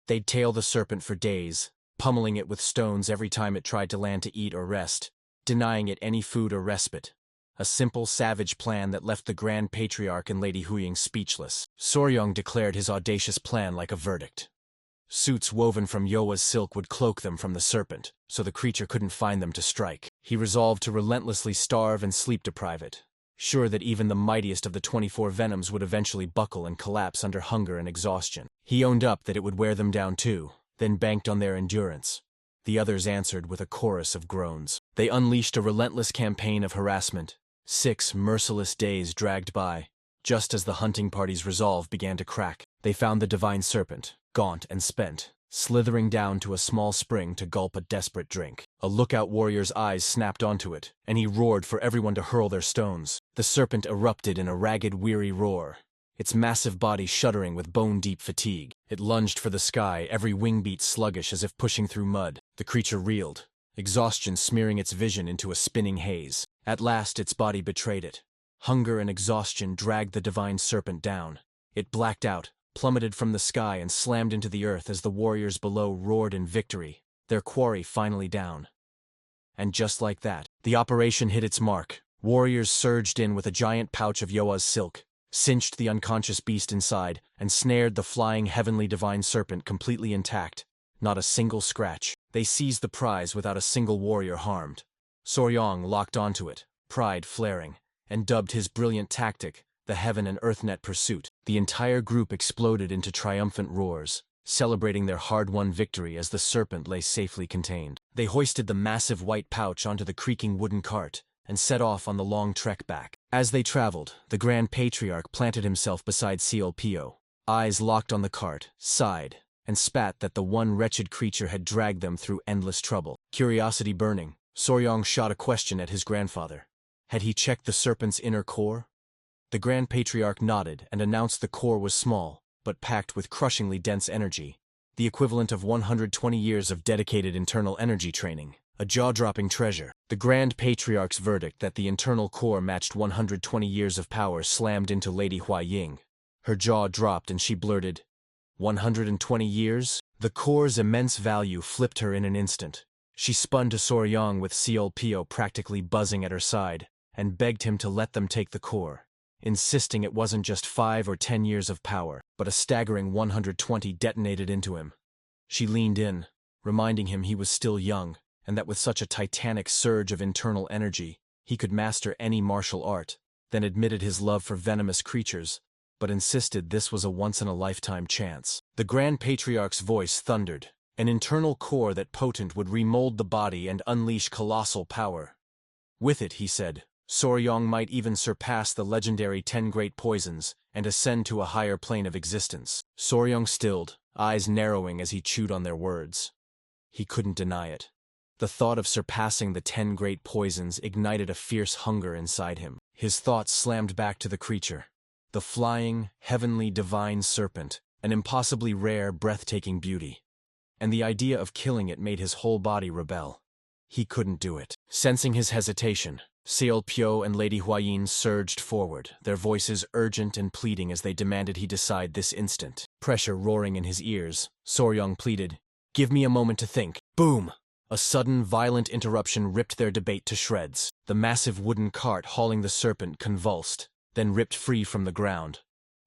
They'd tail the serpent for days, pummeling it with stones every time it tried to land to eat or rest, denying it any food or respite. A simple, savage plan that left the Grand Patriarch and Lady Huying speechless. Soryong declared his audacious plan like a verdict. Suits woven from Yoa's silk would cloak them from the serpent, so the creature couldn't find them to strike. He resolved to relentlessly starve and sleep-deprive it, sure that even the mightiest of the 24 venoms would eventually buckle and collapse under hunger and exhaustion. He owned up that it would wear them down too, then banked on their endurance. The others answered with a chorus of groans. They unleashed a relentless campaign of harassment. 6 merciless days dragged by. Just as the hunting party's resolve began to crack, they found the divine serpent, gaunt and spent, slithering down to a small spring to gulp a desperate drink. A lookout warrior's eyes snapped onto it, and he roared for everyone to hurl their stones. The serpent erupted in a ragged, weary roar, its massive body shuddering with bone-deep fatigue. It lunged for the sky, every wing beat sluggish as if pushing through mud. The creature reeled, exhaustion smearing its vision into a spinning haze. At last its body betrayed it. Hunger and exhaustion dragged the divine serpent down. It blacked out, plummeted from the sky and slammed into the earth as the warriors below roared in victory, their quarry finally down. And just like that, the operation hit its mark. Warriors surged in with a giant pouch of Yoa's silk, cinched the unconscious beast inside, and snared the flying heavenly divine serpent completely intact. Not a single scratch. They seized the prize without a single warrior harmed. Soryong locked onto it, pride flaring, and dubbed his brilliant tactic the Heaven and Earthnet Pursuit. The entire group exploded into triumphant roars, celebrating their hard-won victory as the serpent lay safely contained. They hoisted the massive white pouch onto the creaking wooden cart and set off on the long trek back. As they traveled, the Grand Patriarch planted himself beside Sailpo, eyes locked on the cart, sighed, and spat that the one wretched creature had dragged them through endless trouble. Curiosity burning, Soryong shot a question at his grandfather. Had he checked the serpent's inner core? The Grand Patriarch nodded and announced the core was small, but packed with crushingly dense energy, the equivalent of 120 years of dedicated internal energy training. A jaw-dropping treasure. The Grand Patriarch's verdict that the internal core matched 120 years of power slammed into Lady Huaying. Her jaw dropped and she blurted, 120 years? The core's immense value flipped her in an instant. She spun to Soryong with Sailpo practically buzzing at her side, and begged him to let them take the core, insisting it wasn't just 5 or 10 years of power, but a staggering 120 detonated into him. She leaned in, reminding him he was still young, and that with such a titanic surge of internal energy, he could master any martial art, then admitted his love for venomous creatures, but insisted this was a once-in-a-lifetime chance. The Grand Patriarch's voice thundered, an internal core that potent would remold the body and unleash colossal power. With it, he said, Soryong might even surpass the legendary 10 great poisons and ascend to a higher plane of existence. Soryong stilled, eyes narrowing as he chewed on their words. He couldn't deny it. The thought of surpassing the 10 great poisons ignited a fierce hunger inside him. His thoughts slammed back to the creature. The flying, heavenly divine serpent, an impossibly rare, breathtaking beauty. And the idea of killing it made his whole body rebel. He couldn't do it. Sensing his hesitation, Sailpo and Lady Huaying surged forward, their voices urgent and pleading as they demanded he decide this instant. Pressure roaring in his ears, Soryong pleaded, "Give me a moment to think." Boom! A sudden, violent interruption ripped their debate to shreds. The massive wooden cart hauling the serpent convulsed, then ripped free from the ground.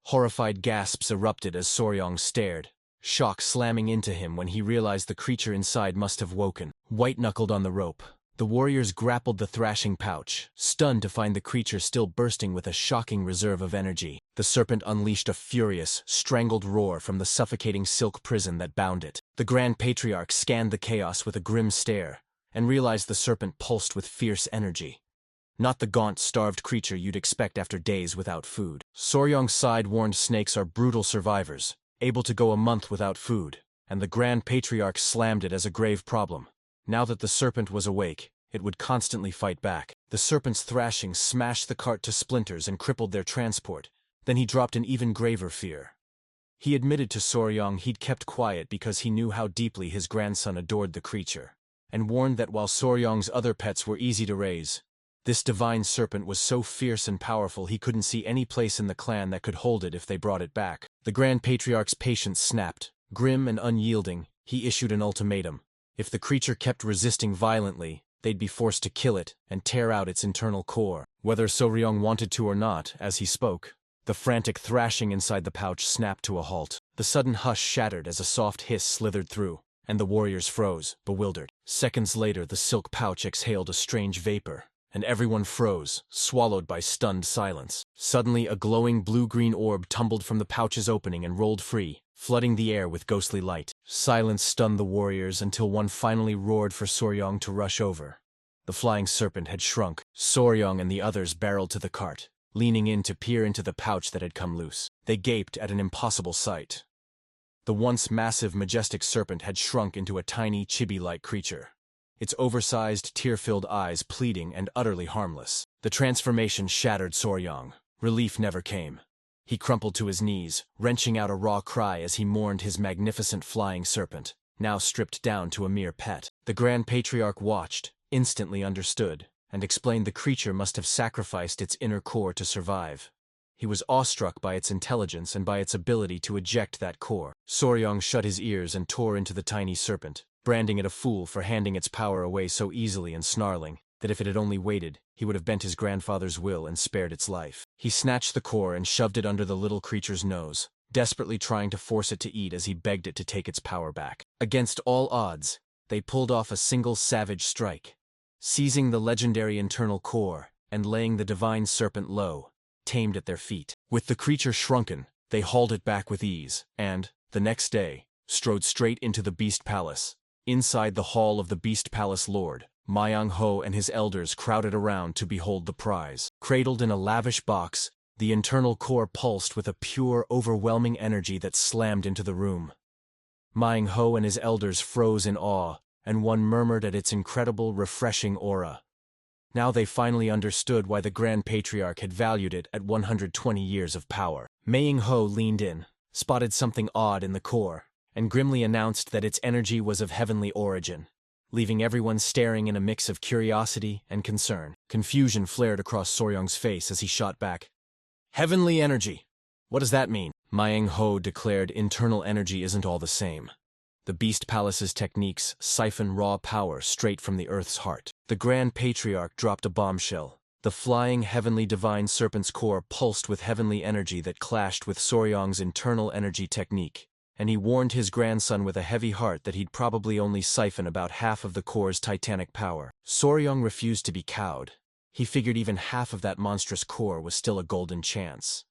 Horrified gasps erupted as Soryong stared, shock slamming into him when he realized the creature inside must have woken. White-knuckled on the rope, the warriors grappled the thrashing pouch, stunned to find the creature still bursting with a shocking reserve of energy. The serpent unleashed a furious, strangled roar from the suffocating silk prison that bound it. The Grand Patriarch scanned the chaos with a grim stare, and realized the serpent pulsed with fierce energy. Not the gaunt, starved creature you'd expect after days without food. Soryong sighed, warned snakes are brutal survivors, able to go a month without food, and the Grand Patriarch slammed it as a grave problem. Now that the serpent was awake, it would constantly fight back. The serpent's thrashing smashed the cart to splinters and crippled their transport. Then he dropped an even graver fear. He admitted to Soryong he'd kept quiet because he knew how deeply his grandson adored the creature, and warned that while Soryong's other pets were easy to raise, this divine serpent was so fierce and powerful he couldn't see any place in the clan that could hold it if they brought it back. The Grand Patriarch's patience snapped. Grim and unyielding, he issued an ultimatum. If the creature kept resisting violently, they'd be forced to kill it and tear out its internal core. Whether Soryong wanted to or not, as he spoke, the frantic thrashing inside the pouch snapped to a halt. The sudden hush shattered as a soft hiss slithered through, and the warriors froze, bewildered. Seconds later, the silk pouch exhaled a strange vapor, and everyone froze, swallowed by stunned silence. Suddenly, a glowing blue-green orb tumbled from the pouch's opening and rolled free, flooding the air with ghostly light. Silence stunned the warriors until one finally roared for Soryong to rush over. The flying serpent had shrunk. Soryong and the others barreled to the cart, leaning in to peer into the pouch that had come loose. They gaped at an impossible sight. The once massive, majestic serpent had shrunk into a tiny, chibi-like creature, its oversized, tear-filled eyes pleading and utterly harmless. The transformation shattered Soryong. Relief never came. He crumpled to his knees, wrenching out a raw cry as he mourned his magnificent flying serpent, now stripped down to a mere pet. The Grand Patriarch watched, instantly understood, and explained the creature must have sacrificed its inner core to survive. He was awestruck by its intelligence and by its ability to eject that core. Soryong shut his ears and tore into the tiny serpent, branding it a fool for handing its power away so easily and snarling that if it had only waited, he would have bent his grandfather's will and spared its life. He snatched the core and shoved it under the little creature's nose, desperately trying to force it to eat as he begged it to take its power back. Against all odds, they pulled off a single savage strike, seizing the legendary internal core and laying the divine serpent low, tamed at their feet. With the creature shrunken, they hauled it back with ease, and, the next day, strode straight into the Beast Palace. Inside the hall of the Beast Palace Lord, Myung-ho and his elders crowded around to behold the prize. Cradled in a lavish box, the internal core pulsed with a pure, overwhelming energy that slammed into the room. Myung-ho and his elders froze in awe, and one murmured at its incredible, refreshing aura. Now they finally understood why the Grand Patriarch had valued it at 120 years of power. Myung-ho leaned in, spotted something odd in the core, and grimly announced that its energy was of heavenly origin, leaving everyone staring in a mix of curiosity and concern. Confusion flared across Soryong's face as he shot back. Heavenly energy! What does that mean? Myung-ho declared internal energy isn't all the same. The Beast Palace's techniques siphon raw power straight from the Earth's heart. The Grand Patriarch dropped a bombshell. The flying heavenly divine serpent's core pulsed with heavenly energy that clashed with Soryong's internal energy technique, and he warned his grandson with a heavy heart that he'd probably only siphon about half of the core's titanic power. Soryong refused to be cowed. He figured even half of that monstrous core was still a golden chance.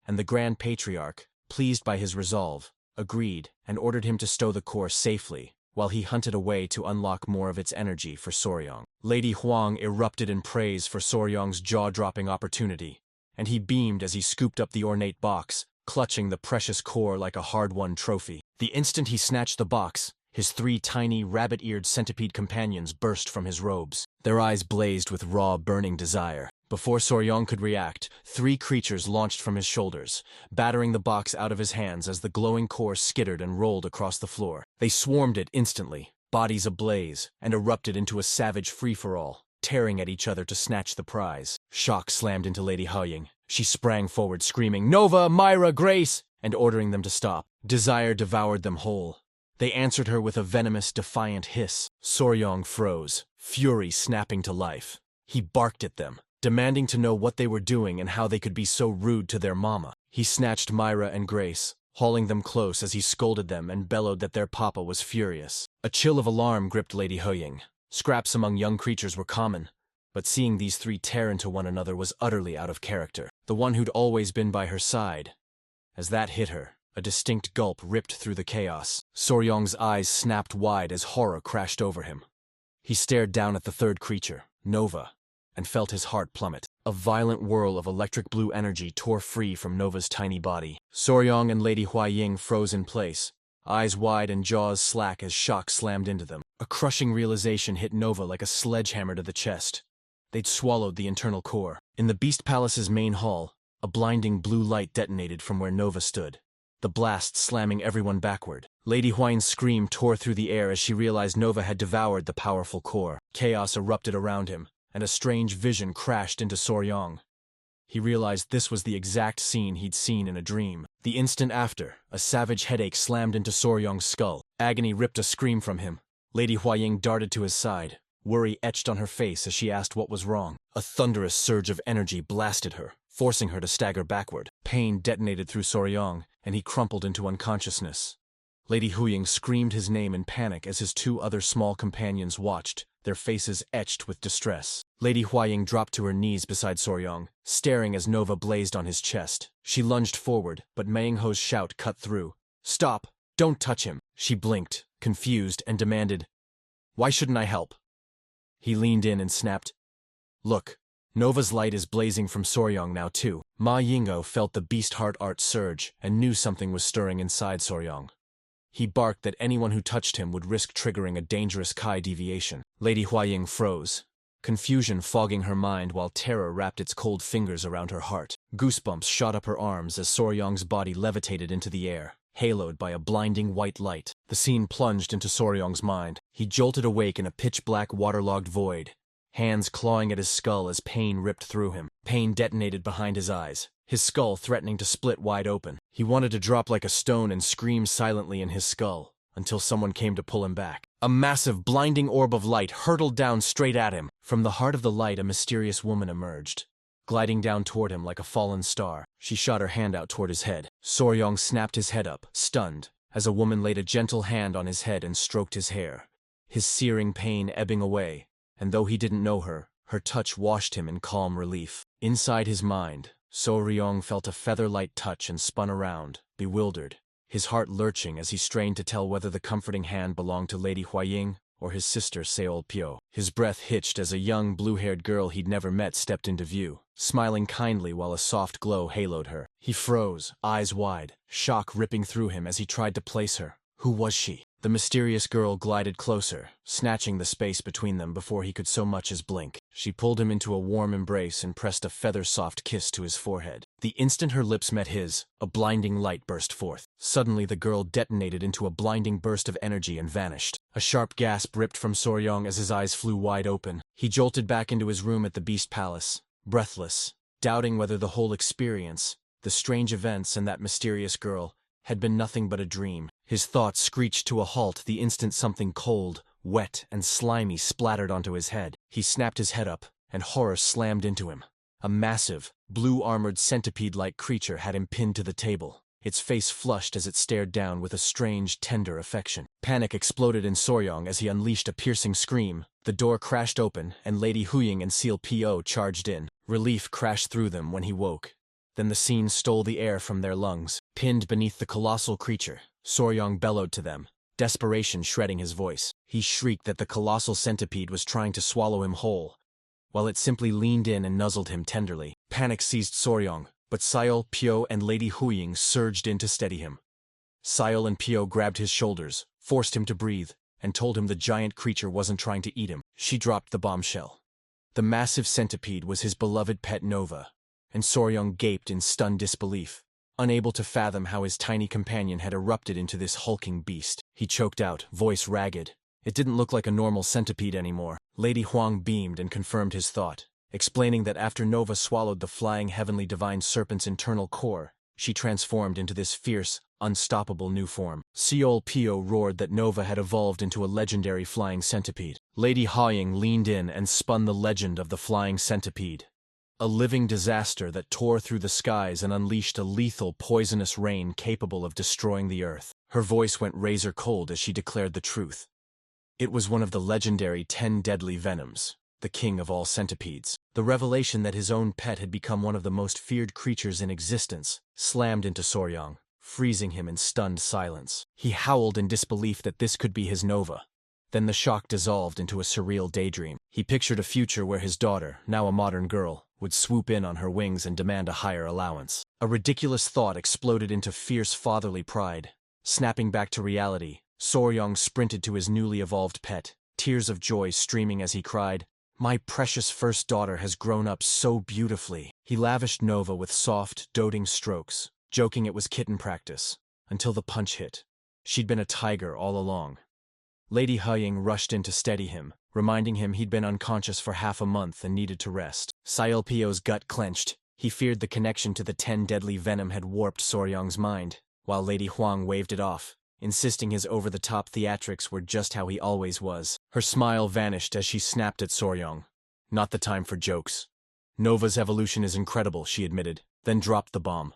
And the Grand Patriarch, pleased by his resolve, agreed and ordered him to stow the core safely, while he hunted a way to unlock more of its energy for Soryong. Lady Huang erupted in praise for Soryong's jaw-dropping opportunity, and he beamed as he scooped up the ornate box, clutching the precious core like a hard-won trophy. The instant he snatched the box, his 3 tiny, rabbit-eared centipede companions burst from his robes. Their eyes blazed with raw, burning desire. Before Soryong could react, 3 creatures launched from his shoulders, battering the box out of his hands as the glowing core skittered and rolled across the floor. They swarmed it instantly, bodies ablaze, and erupted into a savage free-for-all, tearing at each other to snatch the prize. Shock slammed into Lady Haoying. She sprang forward screaming, "Nova, Myra, Grace!" and ordering them to stop. Desire devoured them whole. They answered her with a venomous, defiant hiss. Soryong froze, fury snapping to life. He barked at them, demanding to know what they were doing and how they could be so rude to their mama. He snatched Myra and Grace, hauling them close as he scolded them and bellowed that their papa was furious. A chill of alarm gripped Lady Haoying. Scraps among young creatures were common, but seeing these 3 tear into one another was utterly out of character. The one who'd always been by her side. As that hit her, a distinct gulp ripped through the chaos. Soryong's eyes snapped wide as horror crashed over him. He stared down at the third creature, Nova, and felt his heart plummet. A violent whirl of electric blue energy tore free from Nova's tiny body. Soryong and Lady Huaying froze in place, eyes wide and jaws slack as shock slammed into them. A crushing realization hit Nova like a sledgehammer to the chest. They'd swallowed the internal core. In the Beast Palace's main hall, a blinding blue light detonated from where Nova stood, the blast slamming everyone backward. Lady Huaying's scream tore through the air as she realized Nova had devoured the powerful core. Chaos erupted around him, and a strange vision crashed into Soryong. He realized this was the exact scene he'd seen in a dream. The instant after, a savage headache slammed into Soryong's skull. Agony ripped a scream from him. Lady Huaying darted to his side, worry etched on her face as she asked what was wrong. A thunderous surge of energy blasted her, forcing her to stagger backward. Pain detonated through Soryong, and he crumpled into unconsciousness. Lady Huaying screamed his name in panic as his two other small companions watched, their faces etched with distress. Lady Huaying dropped to her knees beside Soryong, staring as Nova blazed on his chest. She lunged forward, but Manhwa's shout cut through. "Stop! Don't touch him!" She blinked, confused, and demanded, "Why shouldn't I help?" He leaned in and snapped, "Look, Nova's light is blazing from Soryong now too." Ma Yinggo felt the beast heart art surge and knew something was stirring inside Soryong. He barked that anyone who touched him would risk triggering a dangerous Kai deviation. Lady Huaying froze, confusion fogging her mind while terror wrapped its cold fingers around her heart. Goosebumps shot up her arms as Soryong's body levitated into the air, haloed by a blinding white light. The scene plunged into Soryong's mind. He jolted awake in a pitch-black waterlogged void, hands clawing at his skull as pain ripped through him. Pain detonated behind his eyes, his skull threatening to split wide open. He wanted to drop like a stone and scream silently in his skull, until someone came to pull him back. A massive, blinding orb of light hurtled down straight at him. From the heart of the light, a mysterious woman emerged, gliding down toward him like a fallen star. She shot her hand out toward his head. Soryong snapped his head up, stunned, as a woman laid a gentle hand on his head and stroked his hair, his searing pain ebbing away, and though he didn't know her, her touch washed him in calm relief. Inside his mind, Soryong felt a feather-light touch and spun around, bewildered, his heart lurching as he strained to tell whether the comforting hand belonged to Lady Huaying or his sister Seol-pyo. His breath hitched as a young, blue-haired girl he'd never met stepped into view, smiling kindly while a soft glow haloed her. He froze, eyes wide, shock ripping through him as he tried to place her. Who was she? The mysterious girl glided closer, snatching the space between them before he could so much as blink. She pulled him into a warm embrace and pressed a feather-soft kiss to his forehead. The instant her lips met his, a blinding light burst forth. Suddenly the girl detonated into a blinding burst of energy and vanished. A sharp gasp ripped from Soryong as his eyes flew wide open. He jolted back into his room at the Beast Palace, breathless, doubting whether the whole experience, the strange events and that mysterious girl, had been nothing but a dream. His thoughts screeched to a halt the instant something cold, wet, and slimy splattered onto his head. He snapped his head up, and horror slammed into him. A massive, blue-armored centipede-like creature had him pinned to the table, its face flushed as it stared down with a strange, tender affection. Panic exploded in Soryong as he unleashed a piercing scream. The door crashed open, and Lady Huaying and Seol-pyo charged in. Relief crashed through them when he woke. Then the scene stole the air from their lungs. Pinned beneath the colossal creature, Soryong bellowed to them, desperation shredding his voice. He shrieked that the colossal centipede was trying to swallow him whole, while it simply leaned in and nuzzled him tenderly. Panic seized Soryong, but Seol-pyo and Lady Huaying surged in to steady him. Seol and Pyo grabbed his shoulders, forced him to breathe, and told him the giant creature wasn't trying to eat him. She dropped the bombshell. The massive centipede was his beloved pet Nova, and Soryong gaped in stunned disbelief, unable to fathom how his tiny companion had erupted into this hulking beast. He choked out, voice ragged. It didn't look like a normal centipede anymore. Lady Huang beamed and confirmed his thought, explaining that after Nova swallowed the flying heavenly divine serpent's internal core, she transformed into this fierce, unstoppable new form. Seol-pyo roared that Nova had evolved into a legendary flying centipede. Lady Huaying leaned in and spun the legend of the flying centipede, a living disaster that tore through the skies and unleashed a lethal, poisonous rain capable of destroying the earth. Her voice went razor cold as she declared the truth. It was one of the legendary 10 deadly venoms, the king of all centipedes. The revelation that his own pet had become one of the most feared creatures in existence slammed into Soryong, freezing him in stunned silence. He howled in disbelief that this could be his Nova, Then the shock dissolved into a surreal daydream. He pictured a future where his daughter, now a modern girl, would swoop in on her wings and demand a higher allowance. A ridiculous thought exploded into fierce fatherly pride. Snapping back to reality, Soryong sprinted to his newly evolved pet, tears of joy streaming as he cried, "My precious first daughter has grown up so beautifully." He lavished Nova with soft, doting strokes, joking it was kitten practice, until the punch hit. She'd been a tiger all along. Lady Huying rushed in to steady him, reminding him he'd been unconscious for half a month and needed to rest. Sielpio's gut clenched. He feared the connection to the 10 deadly venom had warped Soryong's mind, while Lady Huang waved it off, insisting his over-the-top theatrics were just how he always was. Her smile vanished as she snapped at Soryong. "Not the time for jokes. Nova's evolution is incredible," she admitted, then dropped the bomb.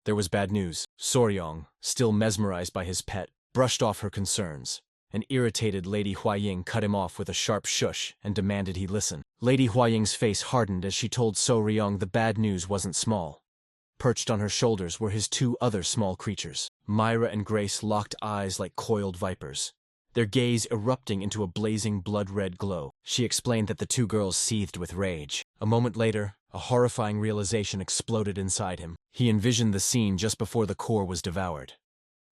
There was bad news. Soryong, still mesmerized by his pet, brushed off her concerns. An irritated Lady Huaying cut him off with a sharp shush and demanded he listen. Lady Huaying's face hardened as she told Soryong the bad news wasn't small. Perched on her shoulders were his 2 other small creatures. Myra and Grace locked eyes like coiled vipers, their gaze erupting into a blazing blood-red glow. She explained that the 2 girls seethed with rage. A moment later, a horrifying realization exploded inside him. He envisioned the scene just before the core was devoured.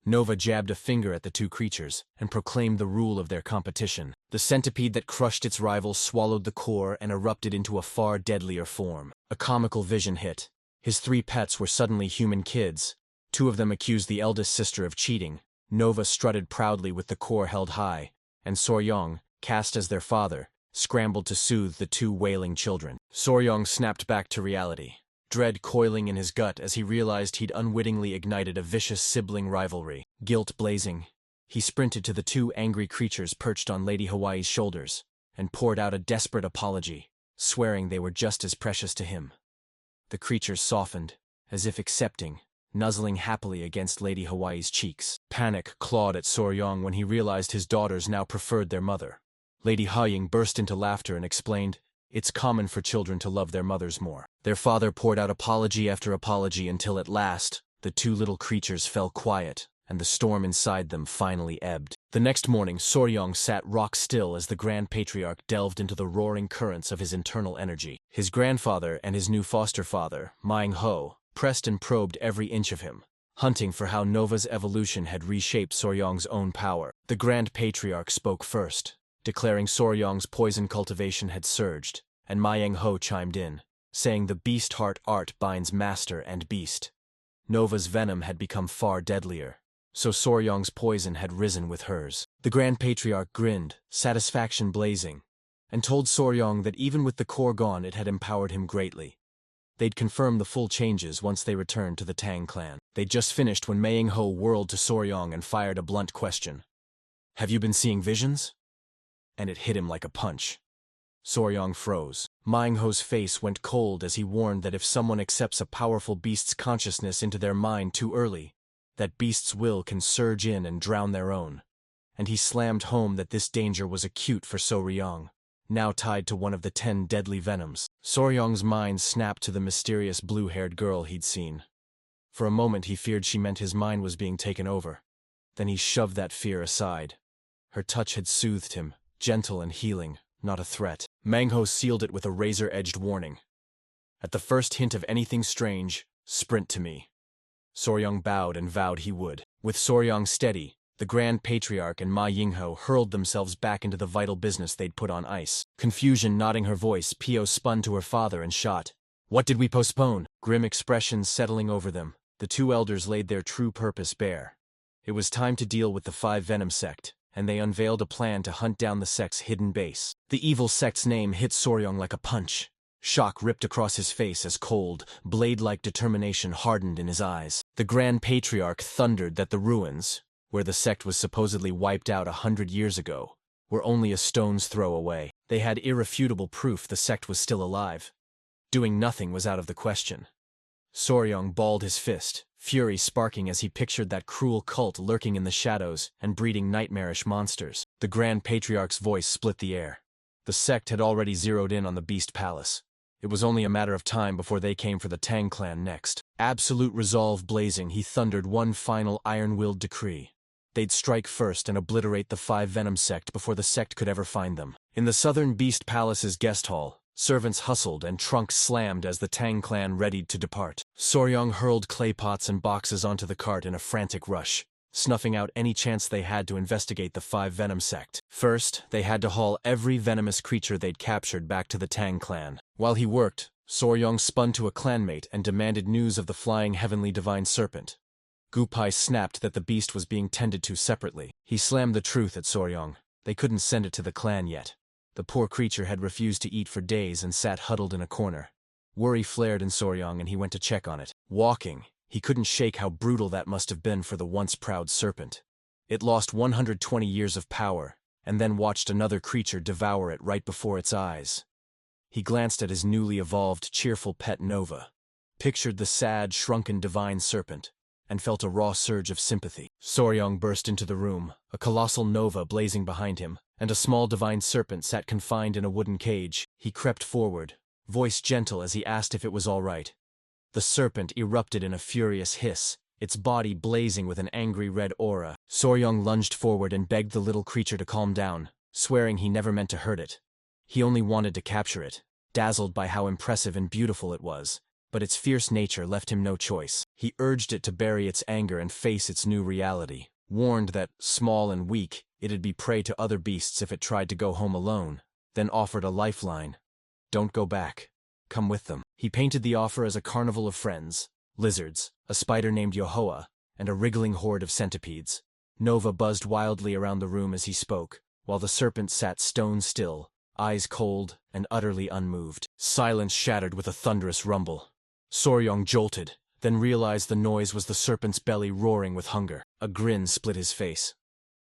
Nova jabbed a finger at the 2 creatures and proclaimed the rule of their competition. The centipede that crushed its rival swallowed the core and erupted into a far deadlier form. A comical vision hit. His 3 pets were suddenly human kids. 2 of them accused the eldest sister of cheating. Nova strutted proudly with the core held high, and Soryong, cast as their father, scrambled to soothe the 2 wailing children. Soryong snapped back to reality, dread coiling in his gut as he realized he'd unwittingly ignited a vicious sibling rivalry. Guilt blazing, he sprinted to the 2 angry creatures perched on Lady Hawaii's shoulders and poured out a desperate apology, swearing they were just as precious to him. The creatures softened, as if accepting, nuzzling happily against Lady Hawaii's cheeks. Panic clawed at Soryong when he realized his daughters now preferred their mother. Lady Huying burst into laughter and explained, "It's common for children to love their mothers more." Their father poured out apology after apology until at last, the 2 little creatures fell quiet, and the storm inside them finally ebbed. The next morning, Soryong sat rock still as the Grand Patriarch delved into the roaring currents of his internal energy. His grandfather and his new foster father, Manhwa, pressed and probed every inch of him, hunting for how Nova's evolution had reshaped Soryong's own power. The Grand Patriarch spoke first, declaring Soryong's poison cultivation had surged, and Manhwa chimed in, saying the beast heart art binds master and beast. Nova's venom had become far deadlier, so Soryong's poison had risen with hers. The Grand Patriarch grinned, satisfaction blazing, and told Soryong that even with the core gone it had empowered him greatly. They'd confirm the full changes once they returned to the Tang clan. They'd just finished when Manhwa whirled to Soryong and fired a blunt question. "Have you been seeing visions?" And it hit him like a punch. Soryong froze. Manhwa's face went cold as he warned that if someone accepts a powerful beast's consciousness into their mind too early, that beast's will can surge in and drown their own. And he slammed home that this danger was acute for Soryong, now tied to one of the 10 deadly venoms. Soryong's mind snapped to the mysterious blue-haired girl he'd seen. For a moment he feared she meant his mind was being taken over. Then he shoved that fear aside. Her touch had soothed him, gentle and healing, not a threat. Manhwa sealed it with a razor-edged warning. "At the first hint of anything strange, sprint to me." Soryong bowed and vowed he would. With Soryong steady, the Grand Patriarch and Ma Yingho hurled themselves back into the vital business they'd put on ice. Confusion knotting her voice, Pio spun to her father and shot, "What did we postpone?" Grim expressions settling over them, the 2 elders laid their true purpose bare. It was time to deal with the 5 Venom sect, and they unveiled a plan to hunt down the sect's hidden base. The evil sect's name hit Soryong like a punch. Shock ripped across his face as cold, blade-like determination hardened in his eyes. The Grand Patriarch thundered that the ruins, where the sect was supposedly wiped out 100 years ago, were only a stone's throw away. They had irrefutable proof the sect was still alive. Doing nothing was out of the question. Soryong balled his fist, fury sparking as he pictured that cruel cult lurking in the shadows and breeding nightmarish monsters. The Grand Patriarch's voice split the air. The sect had already zeroed in on the Beast Palace. It was only a matter of time before they came for the Tang clan next. Absolute resolve blazing, he thundered one final iron-willed decree. They'd strike first and obliterate the 5 Venom sect before the sect could ever find them. In the Southern Beast Palace's guest hall, servants hustled and trunks slammed as the Tang clan readied to depart. Soryong hurled clay pots and boxes onto the cart in a frantic rush, snuffing out any chance they had to investigate the 5 Venom sect. First, they had to haul every venomous creature they'd captured back to the Tang clan. While he worked, Soryong spun to a clanmate and demanded news of the flying heavenly divine serpent. Gupai snapped that the beast was being tended to separately. He slammed the truth at Soryong. They couldn't send it to the clan yet. The poor creature had refused to eat for days and sat huddled in a corner. Worry flared in Soryong and he went to check on it. Walking, he couldn't shake how brutal that must have been for the once proud serpent. It lost 120 years of power, and then watched another creature devour it right before its eyes. He glanced at his newly evolved, cheerful pet Nova, pictured the sad, shrunken divine serpent, and felt a raw surge of sympathy. Soryong burst into the room, a colossal Nova blazing behind him, and a small divine serpent sat confined in a wooden cage. He crept forward, voice gentle as he asked if it was all right. The serpent erupted in a furious hiss, its body blazing with an angry red aura. Soryong lunged forward and begged the little creature to calm down, swearing he never meant to hurt it. He only wanted to capture it, dazzled by how impressive and beautiful it was. But its fierce nature left him no choice. He urged it to bury its anger and face its new reality, warned that, small and weak, it'd be prey to other beasts if it tried to go home alone, then offered a lifeline. Don't go back. Come with them. He painted the offer as a carnival of friends, lizards, a spider named Yahello, and a wriggling horde of centipedes. Nova buzzed wildly around the room as he spoke, while the serpent sat stone still, eyes cold and utterly unmoved. Silence shattered with a thunderous rumble. Soryong jolted, then realized the noise was the serpent's belly roaring with hunger. A grin split his face.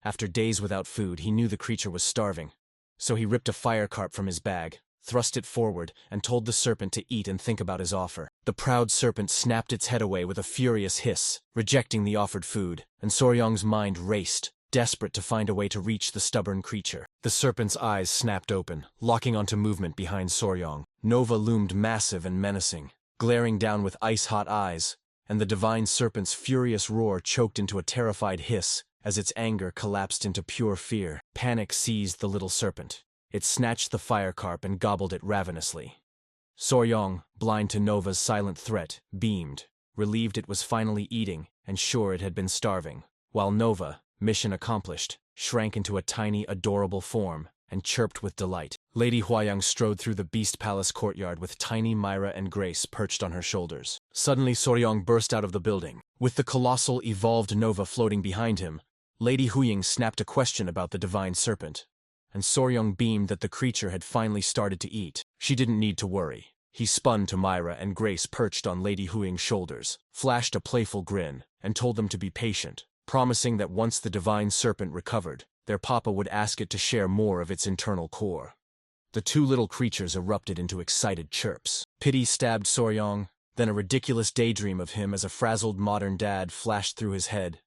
After days without food, he knew the creature was starving. So he ripped a fire carp from his bag, thrust it forward, and told the serpent to eat and think about his offer. The proud serpent snapped its head away with a furious hiss, rejecting the offered food, and Soryong's mind raced, desperate to find a way to reach the stubborn creature. The serpent's eyes snapped open, locking onto movement behind Soryong. Nova loomed massive and menacing, glaring down with ice-hot eyes, and the divine serpent's furious roar choked into a terrified hiss as its anger collapsed into pure fear. Panic seized the little serpent. It snatched the fire carp and gobbled it ravenously. Soryong, blind to Nova's silent threat, beamed, relieved it was finally eating and sure it had been starving, while Nova, mission accomplished, shrank into a tiny, adorable form and chirped with delight. Lady Huayang strode through the Beast Palace courtyard with tiny Myra and Grace perched on her shoulders. Suddenly Soryong burst out of the building. With the colossal, evolved Nova floating behind him, Lady Huayang snapped a question about the divine serpent, and Soryong beamed that the creature had finally started to eat. She didn't need to worry. He spun to Myra and Grace perched on Lady Huayang's shoulders, flashed a playful grin, and told them to be patient, promising that once the divine serpent recovered, their papa would ask it to share more of its internal core. The two little creatures erupted into excited chirps. Pity stabbed Soryong, then a ridiculous daydream of him as a frazzled modern dad flashed through his head,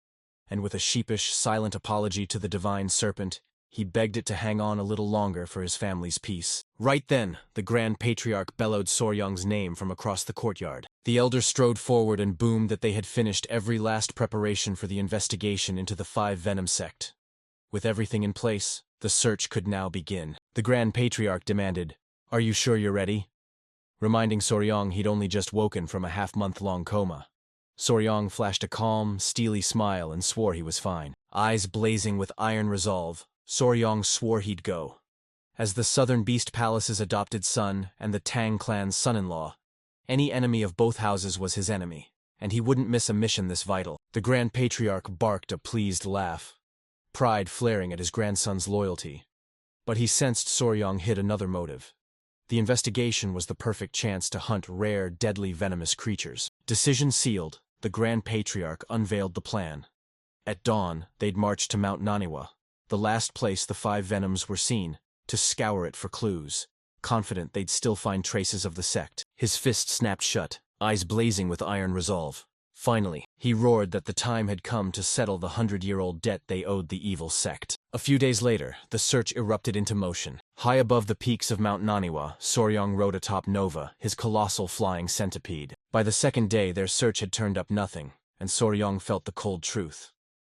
and with a sheepish, silent apology to the divine serpent, he begged it to hang on a little longer for his family's peace. Right then, the Grand Patriarch bellowed Soryong's name from across the courtyard. The elder strode forward and boomed that they had finished every last preparation for the investigation into the 5 Venom sect. With everything in place, the search could now begin. The Grand Patriarch demanded, "Are you sure you're ready?" Reminding Soryong he'd only just woken from a half-month-long coma. Soryong flashed a calm, steely smile and swore he was fine. Eyes blazing with iron resolve, Soryong swore he'd go. As the Southern Beast Palace's adopted son and the Tang clan's son-in-law, any enemy of both houses was his enemy, and he wouldn't miss a mission this vital. The Grand Patriarch barked a pleased laugh, pride flaring at his grandson's loyalty. But he sensed Soryong hid another motive. The investigation was the perfect chance to hunt rare, deadly venomous creatures. Decision sealed, the Grand Patriarch unveiled the plan. At dawn, they'd march to Mount Manhwa, the last place the 5 venoms were seen, to scour it for clues, confident they'd still find traces of the sect. His fist snapped shut, eyes blazing with iron resolve. Finally, he roared that the time had come to settle the 100-year-old debt they owed the evil sect. A few days later, the search erupted into motion. High above the peaks of Mount Manhwa, Soryong rode atop Nova, his colossal flying centipede. By the second day, their search had turned up nothing, and Soryong felt the cold truth.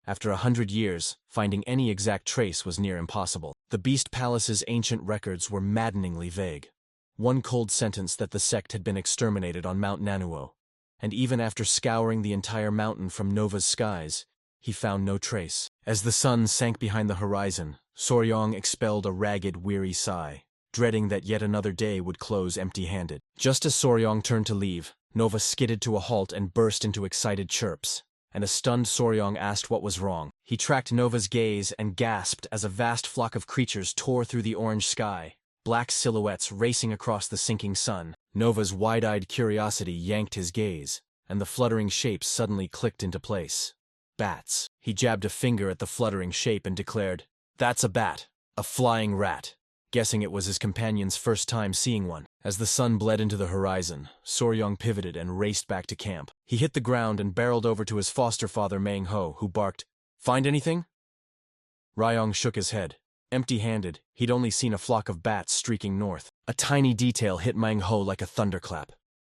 After 100 years, finding any exact trace was near impossible. The Beast Palace's ancient records were maddeningly vague. One cold sentence that the sect had been exterminated on Mount Manhwa, and even after scouring the entire mountain from Nova's skies, he found no trace. As the sun sank behind the horizon, Soryong expelled a ragged, weary sigh, dreading that yet another day would close empty-handed. Just as Soryong turned to leave, Nova skidded to a halt and burst into excited chirps, and a stunned Soryong asked what was wrong. He tracked Nova's gaze and gasped as a vast flock of creatures tore through the orange sky, black silhouettes racing across the sinking sun. Nova's wide-eyed curiosity yanked his gaze, and the fluttering shapes suddenly clicked into place. Bats. He jabbed a finger at the fluttering shape and declared, "That's a bat. A flying rat." Guessing it was his companion's first time seeing one. As the sun bled into the horizon, Soryong pivoted and raced back to camp. He hit the ground and barreled over to his foster father Manhwa, who barked, "Find anything?" Ryong shook his head. Empty-handed, he'd only seen a flock of bats streaking north. A tiny detail hit Manhwa like a thunderclap.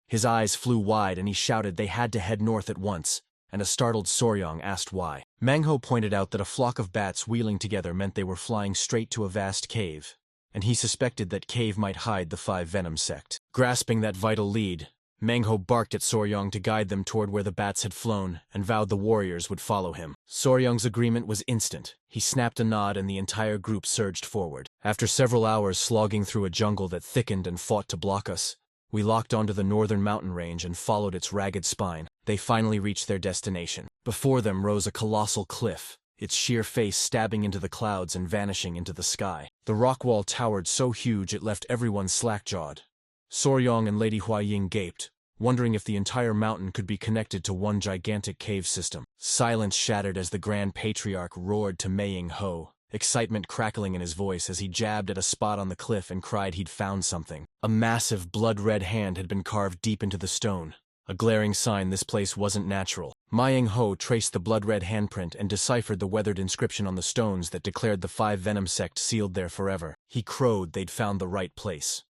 His eyes flew wide and he shouted they had to head north at once, and a startled Soryong asked why. Manhwa pointed out that a flock of bats wheeling together meant they were flying straight to a vast cave, and he suspected that cave might hide the 5 Venom sect. Grasping that vital lead, Manhwa barked at Soryong to guide them toward where the bats had flown and vowed the warriors would follow him. Soryong's agreement was instant. He snapped a nod and the entire group surged forward. After several hours slogging through a jungle that thickened and fought to block us, we locked onto the northern mountain range and followed its ragged spine. They finally reached their destination. Before them rose a colossal cliff, its sheer face stabbing into the clouds and vanishing into the sky. The rock wall towered so huge it left everyone slack-jawed. Soryong and Lady Huaying gaped, wondering if the entire mountain could be connected to one gigantic cave system. Silence shattered as the Grand Patriarch roared to Manhwa, excitement crackling in his voice as he jabbed at a spot on the cliff and cried he'd found something. A massive blood-red hand had been carved deep into the stone, a glaring sign this place wasn't natural. Manhwa traced the blood-red handprint and deciphered the weathered inscription on the stones that declared the 5 Venom sect sealed there forever. He crowed they'd found the right place.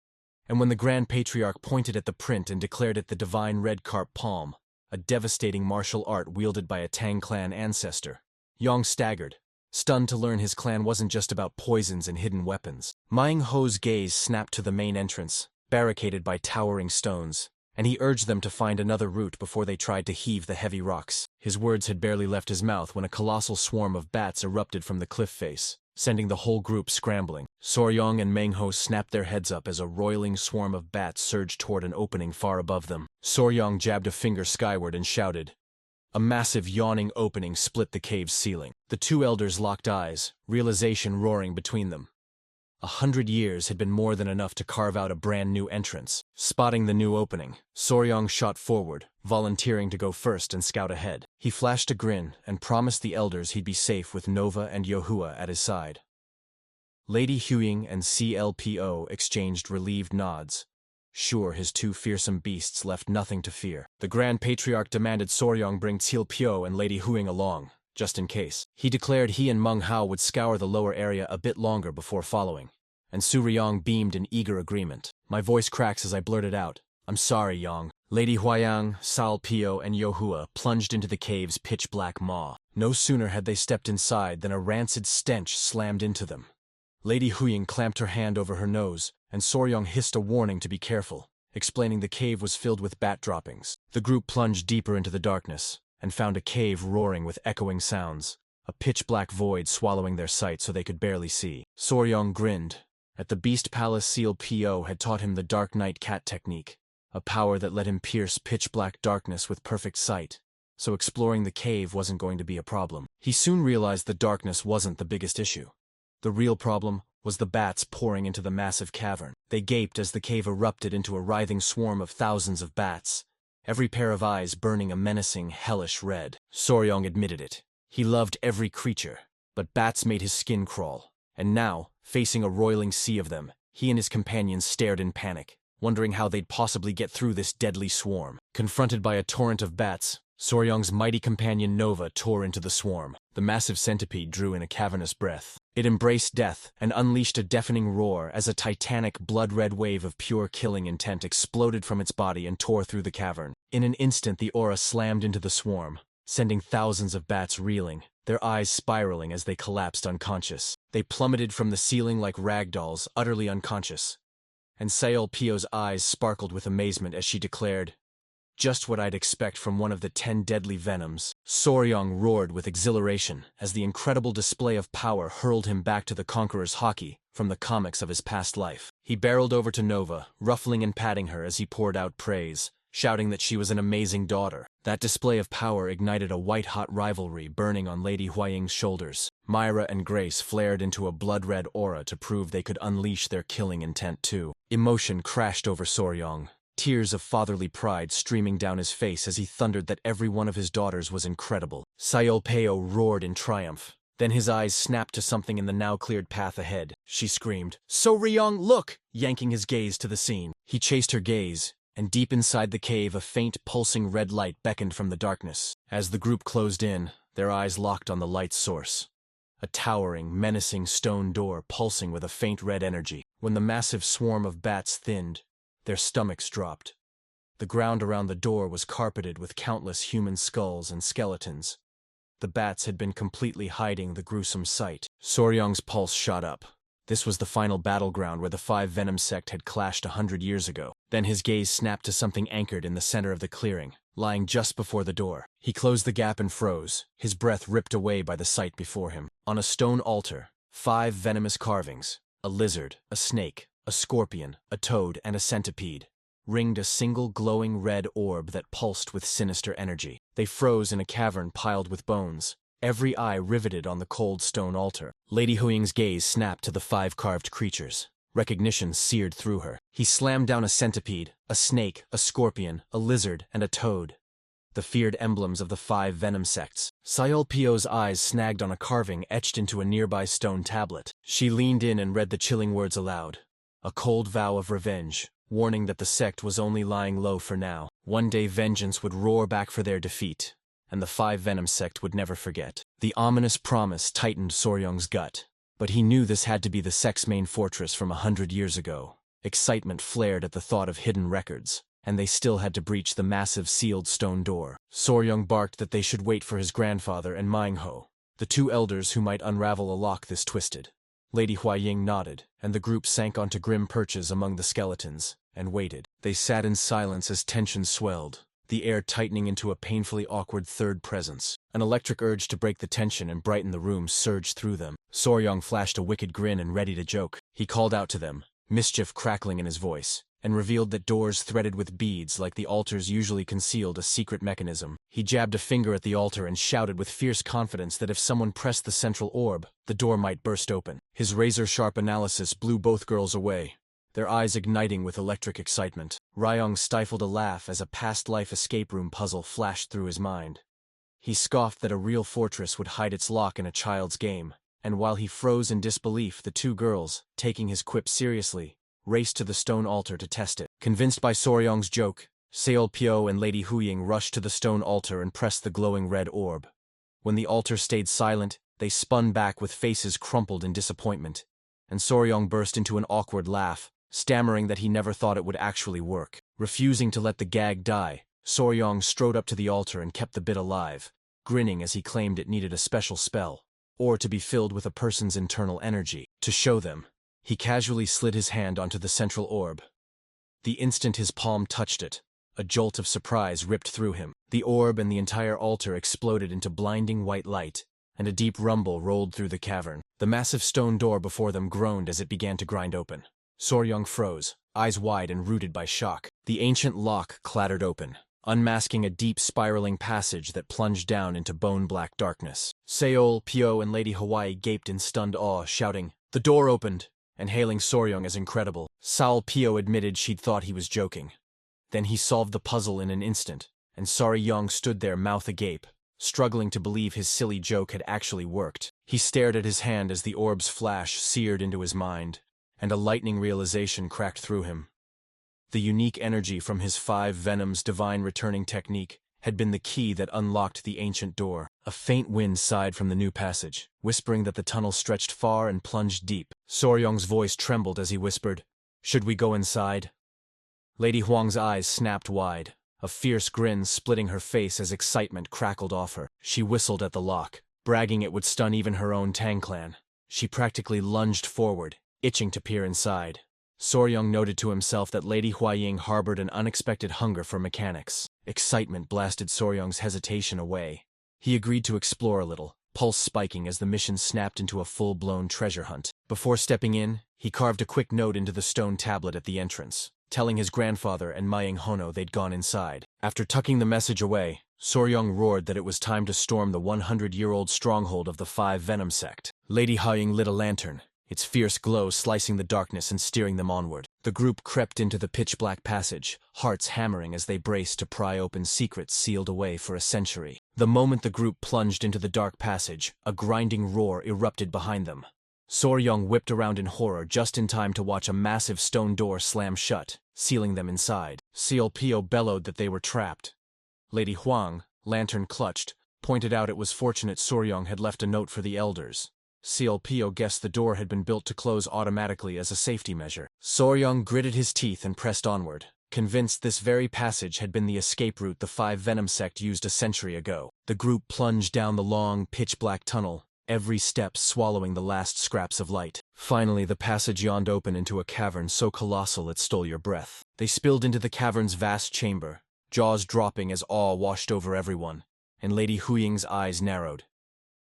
And when the Grand Patriarch pointed at the print and declared it the divine red carp palm, a devastating martial art wielded by a Tang clan ancestor, Yong staggered, stunned to learn his clan wasn't just about poisons and hidden weapons. Manhwa's gaze snapped to the main entrance, barricaded by towering stones, and he urged them to find another route before they tried to heave the heavy rocks. His words had barely left his mouth when a colossal swarm of bats erupted from the cliff face, sending the whole group scrambling. Soryong and Manhwa snapped their heads up as a roiling swarm of bats surged toward an opening far above them. Soryong jabbed a finger skyward and shouted. A massive yawning opening split the cave's ceiling. The two elders locked eyes, realization roaring between them. 100 years had been more than enough to carve out a brand new entrance. Spotting the new opening, Soryong shot forward, volunteering to go first and scout ahead. He flashed a grin and promised the elders he'd be safe with Nova and Yahello at his side. Lady Huiying and CLPO exchanged relieved nods. Sure, his 2 fearsome beasts left nothing to fear. The Grand Patriarch demanded Soryong bring CLPO and Lady Huiying along, just in case. He declared he and Manhwa would scour the lower area a bit longer before following, and Soryong beamed in eager agreement. My voice cracks as I blurted out, "I'm sorry, Yong." Lady Huiying, CLPO, and Yahello plunged into the cave's pitch-black maw. No sooner had they stepped inside than a rancid stench slammed into them. Lady Huiying clamped her hand over her nose, and Soryong hissed a warning to be careful, explaining the cave was filled with bat droppings. The group plunged deeper into the darkness, and found a cave roaring with echoing sounds, a pitch-black void swallowing their sight so they could barely see. Soryong grinned. At the Beast Palace, CLPO had taught him the Dark Night Cat technique, a power that let him pierce pitch-black darkness with perfect sight, so exploring the cave wasn't going to be a problem. He soon realized the darkness wasn't the biggest issue. The real problem was the bats pouring into the massive cavern. They gaped as the cave erupted into a writhing swarm of thousands of bats, every pair of eyes burning a menacing, hellish red. Soryong admitted it. He loved every creature, but bats made his skin crawl, and now, facing a roiling sea of them, he and his companions stared in panic, wondering how they'd possibly get through this deadly swarm. Confronted by a torrent of bats, Soryong's mighty companion Nova tore into the swarm. The massive centipede drew in a cavernous breath. It embraced death and unleashed a deafening roar as a titanic blood-red wave of pure killing intent exploded from its body and tore through the cavern. In an instant the aura slammed into the swarm, sending thousands of bats reeling, their eyes spiraling as they collapsed unconscious. They plummeted from the ceiling like rag dolls, utterly unconscious. And Seolpyo's eyes sparkled with amazement as she declared, "Just what I'd expect from one of the 10 deadly venoms." Soryong roared with exhilaration as the incredible display of power hurled him back to the Conqueror's hockey from the comics of his past life. He barreled over to Nova, ruffling and patting her as he poured out praise, shouting that she was an amazing daughter. That display of power ignited a white-hot rivalry burning on Lady Huaying's shoulders. Myra and Grace flared into a blood-red aura to prove they could unleash their killing intent too. Emotion crashed over Soryong, tears of fatherly pride streaming down his face as he thundered that every one of his daughters was incredible. Seolpyo roared in triumph. Then his eyes snapped to something in the now-cleared path ahead. She screamed, "Soryong, look!" yanking his gaze to the scene. He chased her gaze, and deep inside the cave a faint, pulsing red light beckoned from the darkness. As the group closed in, their eyes locked on the light's source. A towering, menacing stone door pulsing with a faint red energy. When the massive swarm of bats thinned, their stomachs dropped. The ground around the door was carpeted with countless human skulls and skeletons. The bats had been completely hiding the gruesome sight. Soryong's pulse shot up. This was the final battleground where the 5 Venom sect had clashed 100 years ago. Then his gaze snapped to something anchored in the center of the clearing, lying just before the door. He closed the gap and froze, his breath ripped away by the sight before him. On a stone altar, 5 venomous carvings, a lizard, a snake, a scorpion, a toad, and a centipede, ringed a single glowing red orb that pulsed with sinister energy. They froze in a cavern piled with bones, every eye riveted on the cold stone altar. Lady Huiying's gaze snapped to the 5 carved creatures. Recognition seared through her. He slammed down a centipede, a snake, a scorpion, a lizard, and a toad, the feared emblems of the 5 venom sects. Seolpyo's eyes snagged on a carving etched into a nearby stone tablet. She leaned in and read the chilling words aloud, a cold vow of revenge, warning that the sect was only lying low for now. One day vengeance would roar back for their defeat, and the 5 Venom sect would never forget. The ominous promise tightened Soryong's gut, but he knew this had to be the sect's main fortress from 100 years ago. Excitement flared at the thought of hidden records, and they still had to breach the massive sealed stone door. Soryong barked that they should wait for his grandfather and Manhwa, the 2 elders who might unravel a lock this twisted. Lady Huaying nodded, and the group sank onto grim perches among the skeletons, and waited. They sat in silence as tension swelled, the air tightening into a painfully awkward third presence. An electric urge to break the tension and brighten the room surged through them. Soryong flashed a wicked grin and ready to joke. He called out to them, mischief crackling in his voice, and revealed that doors threaded with beads like the altars usually concealed a secret mechanism. He jabbed a finger at the altar and shouted with fierce confidence that if someone pressed the central orb, the door might burst open. His razor-sharp analysis blew both girls away, their eyes igniting with electric excitement. Ryong stifled a laugh as a past-life escape room puzzle flashed through his mind. He scoffed that a real fortress would hide its lock in a child's game, and while he froze in disbelief, the 2 girls, taking his quip seriously, raced to the stone altar to test it. Convinced by Soryong's joke, Seolpyo and Lady Huiying rushed to the stone altar and pressed the glowing red orb. When the altar stayed silent, they spun back with faces crumpled in disappointment, and Soryong burst into an awkward laugh, stammering that he never thought it would actually work. Refusing to let the gag die, Soryong strode up to the altar and kept the bit alive, grinning as he claimed it needed a special spell, or to be filled with a person's internal energy. To show them, he casually slid his hand onto the central orb. The instant his palm touched it, a jolt of surprise ripped through him. The orb and the entire altar exploded into blinding white light, and a deep rumble rolled through the cavern. The massive stone door before them groaned as it began to grind open. Soryong froze, eyes wide and rooted by shock. The ancient lock clattered open, unmasking a deep spiraling passage that plunged down into bone-black darkness. Seolpyo and Lady Hawaii gaped in stunned awe, shouting, "The door opened!" and hailing Soryong as incredible. Seolpyo admitted she'd thought he was joking. Then he solved the puzzle in an instant, and Soryong stood there mouth agape, struggling to believe his silly joke had actually worked. He stared at his hand as the orb's flash seared into his mind, and a lightning realization cracked through him. The unique energy from his 5 Venom's divine returning technique had been the key that unlocked the ancient door. A faint wind sighed from the new passage, whispering that the tunnel stretched far and plunged deep. Soryong's voice trembled as he whispered, "Should we go inside?" Lady Huang's eyes snapped wide, a fierce grin splitting her face as excitement crackled off her. She whistled at the lock, bragging it would stun even her own Tang clan. She practically lunged forward, itching to peer inside. Soryong noted to himself that Lady Huaying harbored an unexpected hunger for mechanics. Excitement blasted Soryong's hesitation away. He agreed to explore a little, pulse spiking as the mission snapped into a full-blown treasure hunt. Before stepping in, he carved a quick note into the stone tablet at the entrance, telling his grandfather and Maying Hono they'd gone inside. After tucking the message away, Soryong roared that it was time to storm the 100-year-old stronghold of the 5 Venom sect. Lady Huaying lit a lantern, its fierce glow slicing the darkness and steering them onward. The group crept into the pitch-black passage, hearts hammering as they braced to pry open secrets sealed away for a century. The moment the group plunged into the dark passage, a grinding roar erupted behind them. Soryong whipped around in horror just in time to watch a massive stone door slam shut, sealing them inside. CLPO bellowed that they were trapped. Lady Huang, lantern clutched, pointed out it was fortunate Soryong had left a note for the elders. CLPO guessed the door had been built to close automatically as a safety measure. Soryong gritted his teeth and pressed onward, convinced this very passage had been the escape route the 5 Venom sect used a century ago. The group plunged down the long, pitch-black tunnel, every step swallowing the last scraps of light. Finally, the passage yawned open into a cavern so colossal it stole your breath. They spilled into the cavern's vast chamber, jaws dropping as awe washed over everyone, and Lady Huying's eyes narrowed.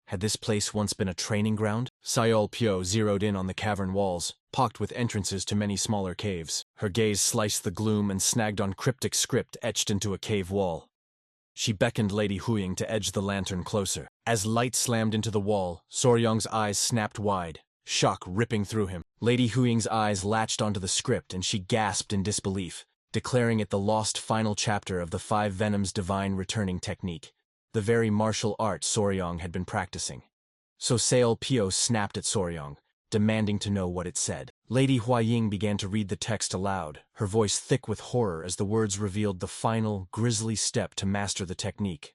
Had this place once been a training ground? Sayol Pyo zeroed in on the cavern walls, pocked with entrances to many smaller caves. Her gaze sliced the gloom and snagged on cryptic script etched into a cave wall. She beckoned Lady Huying to edge the lantern closer. As light slammed into the wall, Soryong's eyes snapped wide, shock ripping through him. Lady Huying's eyes latched onto the script and she gasped in disbelief, declaring it the lost final chapter of the 5 Venom's divine returning technique, the very martial art Soryong had been practicing. So Seol Pyo snapped at Soryong, demanding to know what it said. Lady Huaying began to read the text aloud, her voice thick with horror as the words revealed the final, grisly step to master the technique.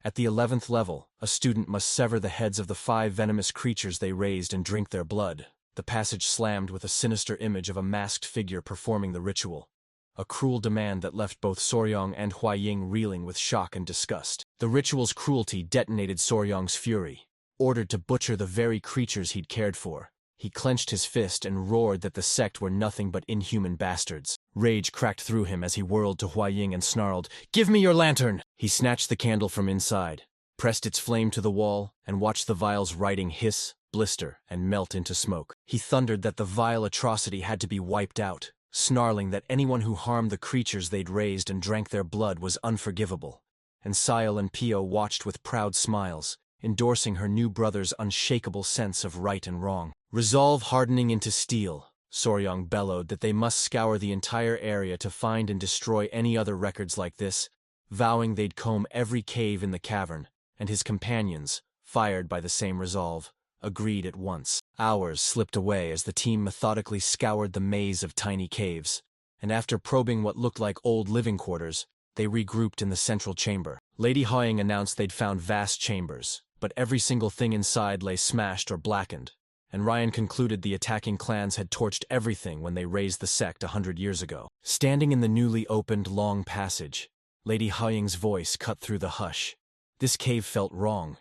At the 11th level, a student must sever the heads of the 5 venomous creatures they raised and drink their blood. The passage slammed with a sinister image of a masked figure performing the ritual. A cruel demand that left both Soryong and Huaying reeling with shock and disgust. The ritual's cruelty detonated Soryong's fury. Ordered to butcher the very creatures he'd cared for, he clenched his fist and roared that the sect were nothing but inhuman bastards. Rage cracked through him as he whirled to Huaying and snarled, "Give me your lantern!" He snatched the candle from inside, pressed its flame to the wall, and watched the vial's writing hiss, blister, and melt into smoke. He thundered that the vile atrocity had to be wiped out, snarling that anyone who harmed the creatures they'd raised and drank their blood was unforgivable. And Sayal and Pio watched with proud smiles, endorsing her new brother's unshakable sense of right and wrong. Resolve hardening into steel, Soryong bellowed that they must scour the entire area to find and destroy any other records like this, vowing they'd comb every cave in the cavern, and his companions, fired by the same resolve, agreed at once. Hours slipped away as the team methodically scoured the maze of tiny caves, and after probing what looked like old living quarters, they regrouped in the central chamber. Lady Huaying announced they'd found vast chambers, but every single thing inside lay smashed or blackened, and Ryan concluded the attacking clans had torched everything when they raised the sect 100 years ago. Standing in the newly opened long passage, Lady Huaying's voice cut through the hush. This cave felt wrong.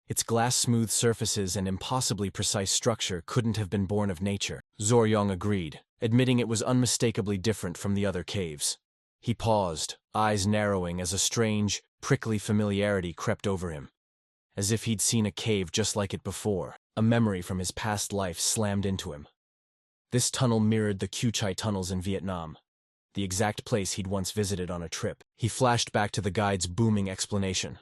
Its glass-smooth surfaces and impossibly precise structure couldn't have been born of nature. Soryong agreed, admitting it was unmistakably different from the other caves. He paused, eyes narrowing as a strange, prickly familiarity crept over him. As if he'd seen a cave just like it before, a memory from his past life slammed into him. This tunnel mirrored the Kuchai tunnels in Vietnam, the exact place he'd once visited on a trip. He flashed back to the guide's booming explanation.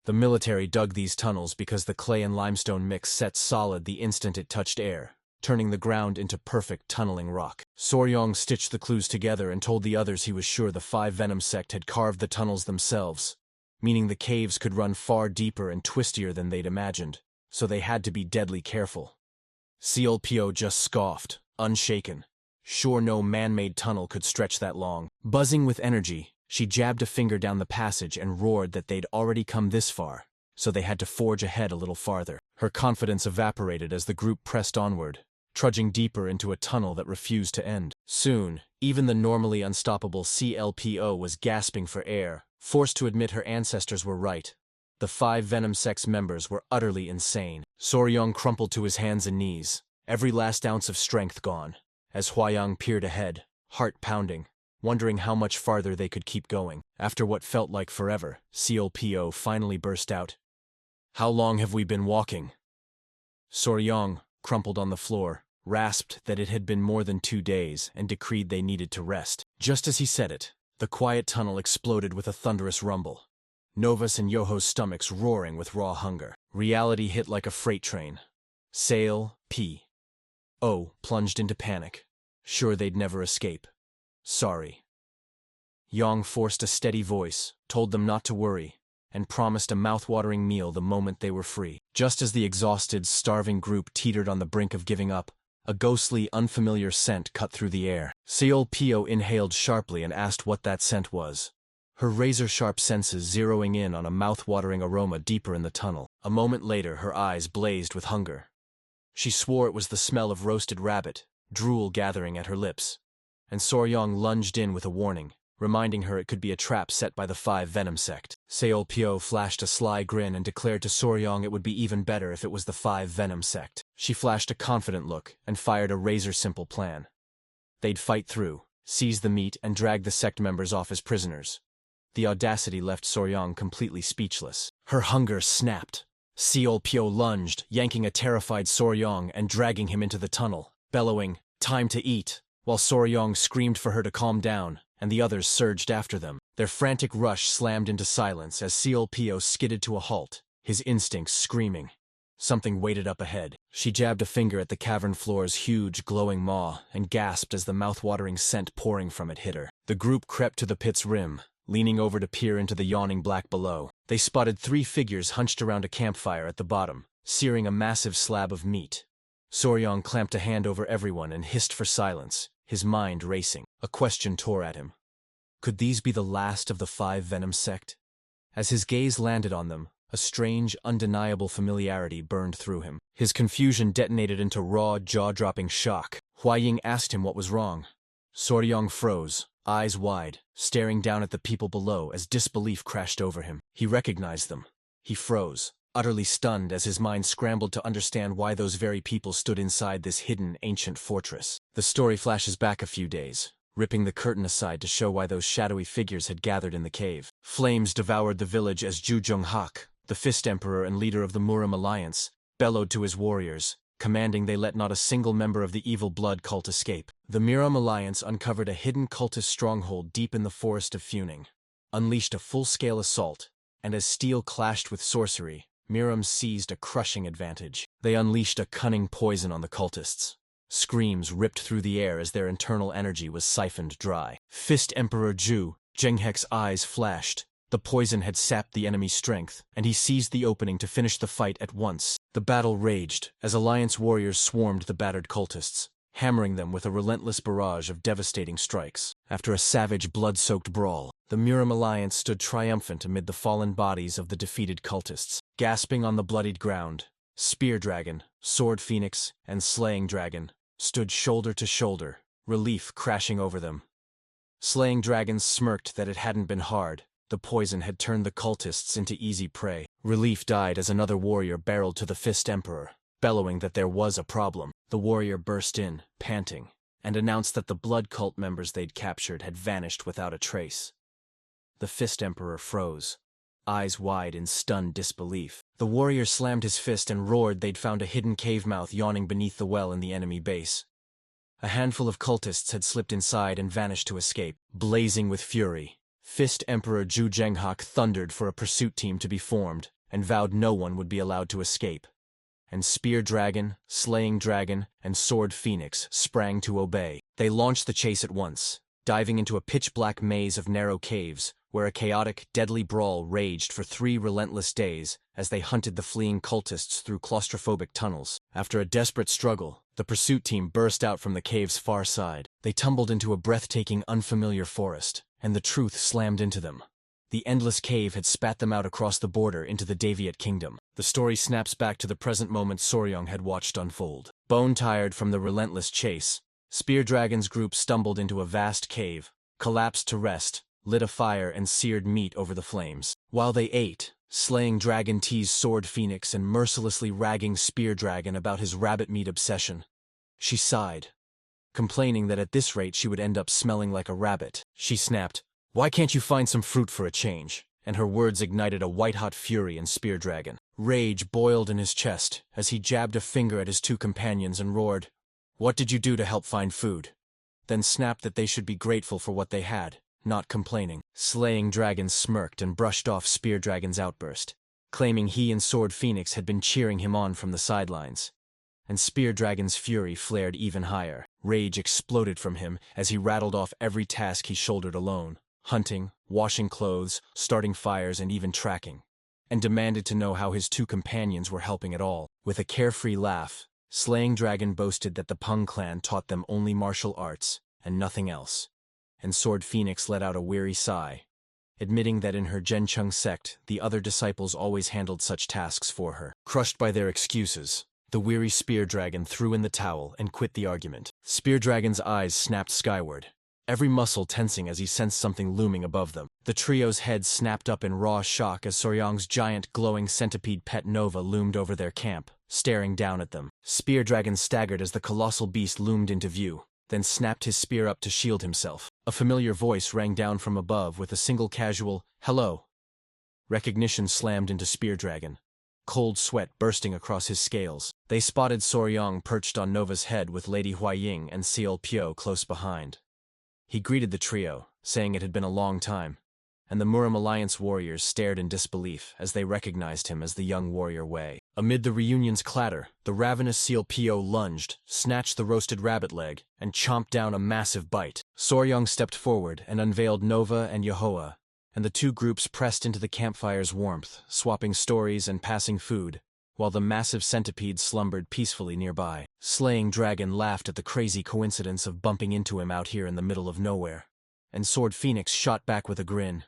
The military dug these tunnels because the clay and limestone mix set solid the instant it touched air, turning the ground into perfect tunneling rock. Soryong stitched the clues together and told the others he was sure the 5 Venom sect had carved the tunnels themselves, meaning the caves could run far deeper and twistier than they'd imagined, so they had to be deadly careful. CLPO just scoffed, unshaken. Sure no man-made tunnel could stretch that long. Buzzing with energy, she jabbed a finger down the passage and roared that they'd already come this far, so they had to forge ahead a little farther. Her confidence evaporated as the group pressed onward, trudging deeper into a tunnel that refused to end. Soon, even the normally unstoppable CLPO was gasping for air, forced to admit her ancestors were right. The 5 Venom sect's members were utterly insane. Soryong crumpled to his hands and knees, every last ounce of strength gone, as Huayang peered ahead, heart pounding, wondering how much farther they could keep going. After what felt like forever, Colpo finally burst out. "How long have we been walking?" Soryong, crumpled on the floor, rasped that it had been more than 2 days and decreed they needed to rest. Just as he said it, the quiet tunnel exploded with a thunderous rumble. Nova's and Yoho's stomachs roaring with raw hunger. Reality hit like a freight train. Sail, P.O. plunged into panic, sure they'd never escape. "Sorry." Yang forced a steady voice, told them not to worry, and promised a mouth-watering meal the moment they were free. Just as the exhausted, starving group teetered on the brink of giving up, a ghostly, unfamiliar scent cut through the air. Colpo inhaled sharply and asked what that scent was, her razor-sharp senses zeroing in on a mouth-watering aroma deeper in the tunnel. A moment later, her eyes blazed with hunger. She swore it was the smell of roasted rabbit, drool gathering at her lips. And Soryong lunged in with a warning, reminding her it could be a trap set by the 5 Venom sect. Colpo flashed a sly grin and declared to Soryong it would be even better if it was the 5 Venom sect. She flashed a confident look and fired a razor-simple plan. They'd fight through, seize the meat, and drag the sect members off as prisoners. The audacity left Soryong completely speechless. Her hunger snapped. Colpo lunged, yanking a terrified Soryong and dragging him into the tunnel, bellowing, "Time to eat," while Soryong screamed for her to calm down, and the others surged after them. Their frantic rush slammed into silence as Colpo skidded to a halt, his instincts screaming. Something waited up ahead. She jabbed a finger at the cavern floor's huge, glowing maw and gasped as the mouth-watering scent pouring from it hit her. The group crept to the pit's rim, leaning over to peer into the yawning black below. They spotted 3 figures hunched around a campfire at the bottom, searing a massive slab of meat. Soryong clamped a hand over everyone and hissed for silence, his mind racing. A question tore at him. Could these be the last of the 5 Venom sect? As his gaze landed on them, a strange, undeniable familiarity burned through him. His confusion detonated into raw, jaw-dropping shock. Huaying asked him what was wrong. Soryong froze, eyes wide, staring down at the people below as disbelief crashed over him. He recognized them. He froze, utterly stunned as his mind scrambled to understand why those very people stood inside this hidden, ancient fortress. The story flashes back a few days, ripping the curtain aside to show why those shadowy figures had gathered in the cave. Flames devoured the village as Zhu Zhonghak, the Fist Emperor and leader of the Muram Alliance, bellowed to his warriors, commanding they let not a single member of the evil blood cult escape. The Muram Alliance uncovered a hidden cultist stronghold deep in the forest of Funing, unleashed a full-scale assault, and as steel clashed with sorcery, Muram seized a crushing advantage. They unleashed a cunning poison on the cultists. Screams ripped through the air as their internal energy was siphoned dry. Fist Emperor Zhu Zhenghek's eyes flashed. The poison had sapped the enemy's strength, and he seized the opening to finish the fight at once. The battle raged as Alliance warriors swarmed the battered cultists, hammering them with a relentless barrage of devastating strikes. After a savage, blood-soaked brawl, the Muram Alliance stood triumphant amid the fallen bodies of the defeated cultists. Gasping on the bloodied ground, Spear Dragon, Sword Phoenix, and Slaying Dragon stood shoulder to shoulder, relief crashing over them. Slaying Dragon smirked that it hadn't been hard. The poison had turned the cultists into easy prey. Relief died as another warrior barreled to the Fist Emperor, bellowing that there was a problem. The warrior burst in, panting, and announced that the blood cult members they'd captured had vanished without a trace. The Fist Emperor froze, eyes wide in stunned disbelief. The warrior slammed his fist and roared they'd found a hidden cave mouth yawning beneath the well in the enemy base. A handful of cultists had slipped inside and vanished to escape. Blazing with fury, Fist Emperor Zhu Zhenghak thundered for a pursuit team to be formed and vowed no one would be allowed to escape. And Spear Dragon, Slaying Dragon, and Sword Phoenix sprang to obey. They launched the chase at once, diving into a pitch-black maze of narrow caves where a chaotic, deadly brawl raged for 3 relentless days as they hunted the fleeing cultists through claustrophobic tunnels. After a desperate struggle, the pursuit team burst out from the cave's far side. They tumbled into a breathtaking, unfamiliar forest, and the truth slammed into them. The endless cave had spat them out across the border into the Deviate Kingdom. The story snaps back to the present moment Soryong had watched unfold. Bone-tired from the relentless chase, Spear Dragon's group stumbled into a vast cave, collapsed to rest, lit a fire and seared meat over the flames. While they ate, Slaying Dragon teased Sword Phoenix and mercilessly ragging Spear Dragon about his rabbit meat obsession. She sighed, complaining that at this rate she would end up smelling like a rabbit. She snapped, "Why can't you find some fruit for a change?" And her words ignited a white-hot fury in Spear Dragon. Rage boiled in his chest as he jabbed a finger at his two companions and roared, "What did you do to help find food?" Then snapped that they should be grateful for what they had, not complaining. Slaying Dragon smirked and brushed off Spear Dragon's outburst, claiming he and Sword Phoenix had been cheering him on from the sidelines. And Spear Dragon's fury flared even higher. Rage exploded from him as he rattled off every task he shouldered alone: hunting, washing clothes, starting fires, and even tracking, and demanded to know how his two companions were helping at all. With a carefree laugh, Slaying Dragon boasted that the Peng clan taught them only martial arts and nothing else, and Sword Phoenix let out a weary sigh, admitting that in her Gencheng sect the other disciples always handled such tasks for her. Crushed by their excuses, the weary Spear Dragon threw in the towel and quit the argument. Spear Dragon's eyes snapped skyward, every muscle tensing as he sensed something looming above them. The trio's heads snapped up in raw shock as Soryong's giant glowing centipede pet Nova loomed over their camp, staring down at them. Spear Dragon staggered as the colossal beast loomed into view, then snapped his spear up to shield himself. A familiar voice rang down from above with a single casual, "Hello." Recognition slammed into Spear Dragon, cold sweat bursting across his scales. They spotted Soryong perched on Nova's head with Lady Huaying and Seol Pyo close behind. He greeted the trio, saying it had been a long time, and the Murim Alliance warriors stared in disbelief as they recognized him as the young warrior Wei. Amid the reunion's clatter, the ravenous Seol Pyo lunged, snatched the roasted rabbit leg, and chomped down a massive bite. Soryong stepped forward and unveiled Nova and Yahello, and the two groups pressed into the campfire's warmth, swapping stories and passing food, while the massive centipede slumbered peacefully nearby. Slaying Dragon laughed at the crazy coincidence of bumping into him out here in the middle of nowhere, and Sword Phoenix shot back with a grin.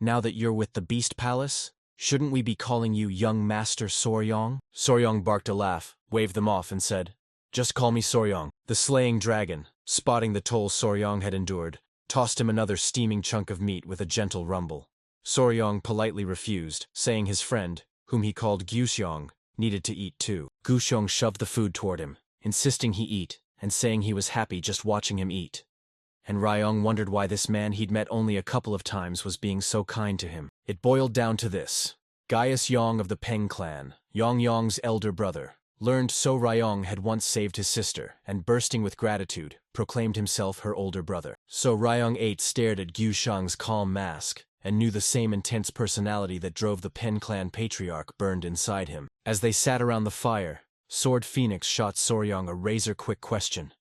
"Now that you're with the Beast Palace, shouldn't we be calling you Young Master Soryong?" Soryong barked a laugh, waved them off, and said, "Just call me Soryong." The Slaying Dragon, spotting the toll Soryong had endured, tossed him another steaming chunk of meat with a gentle rumble. Soryong politely refused, saying his friend, whom he called Guxiong, needed to eat too. Guxiong shoved the food toward him, insisting he eat, and saying he was happy just watching him eat. And Ryong wondered why this man he'd met only a couple of times was being so kind to him. It boiled down to this: Gaius Yong of the Peng clan, Yong's elder brother, learned So Ryong had once saved his sister, and bursting with gratitude, proclaimed himself her older brother. So Ryong 8 stared at Guxiong's calm mask, and knew the same intense personality that drove the Pen clan patriarch burned inside him. As they sat around the fire, Sword Phoenix shot Soryong a razor-quick question.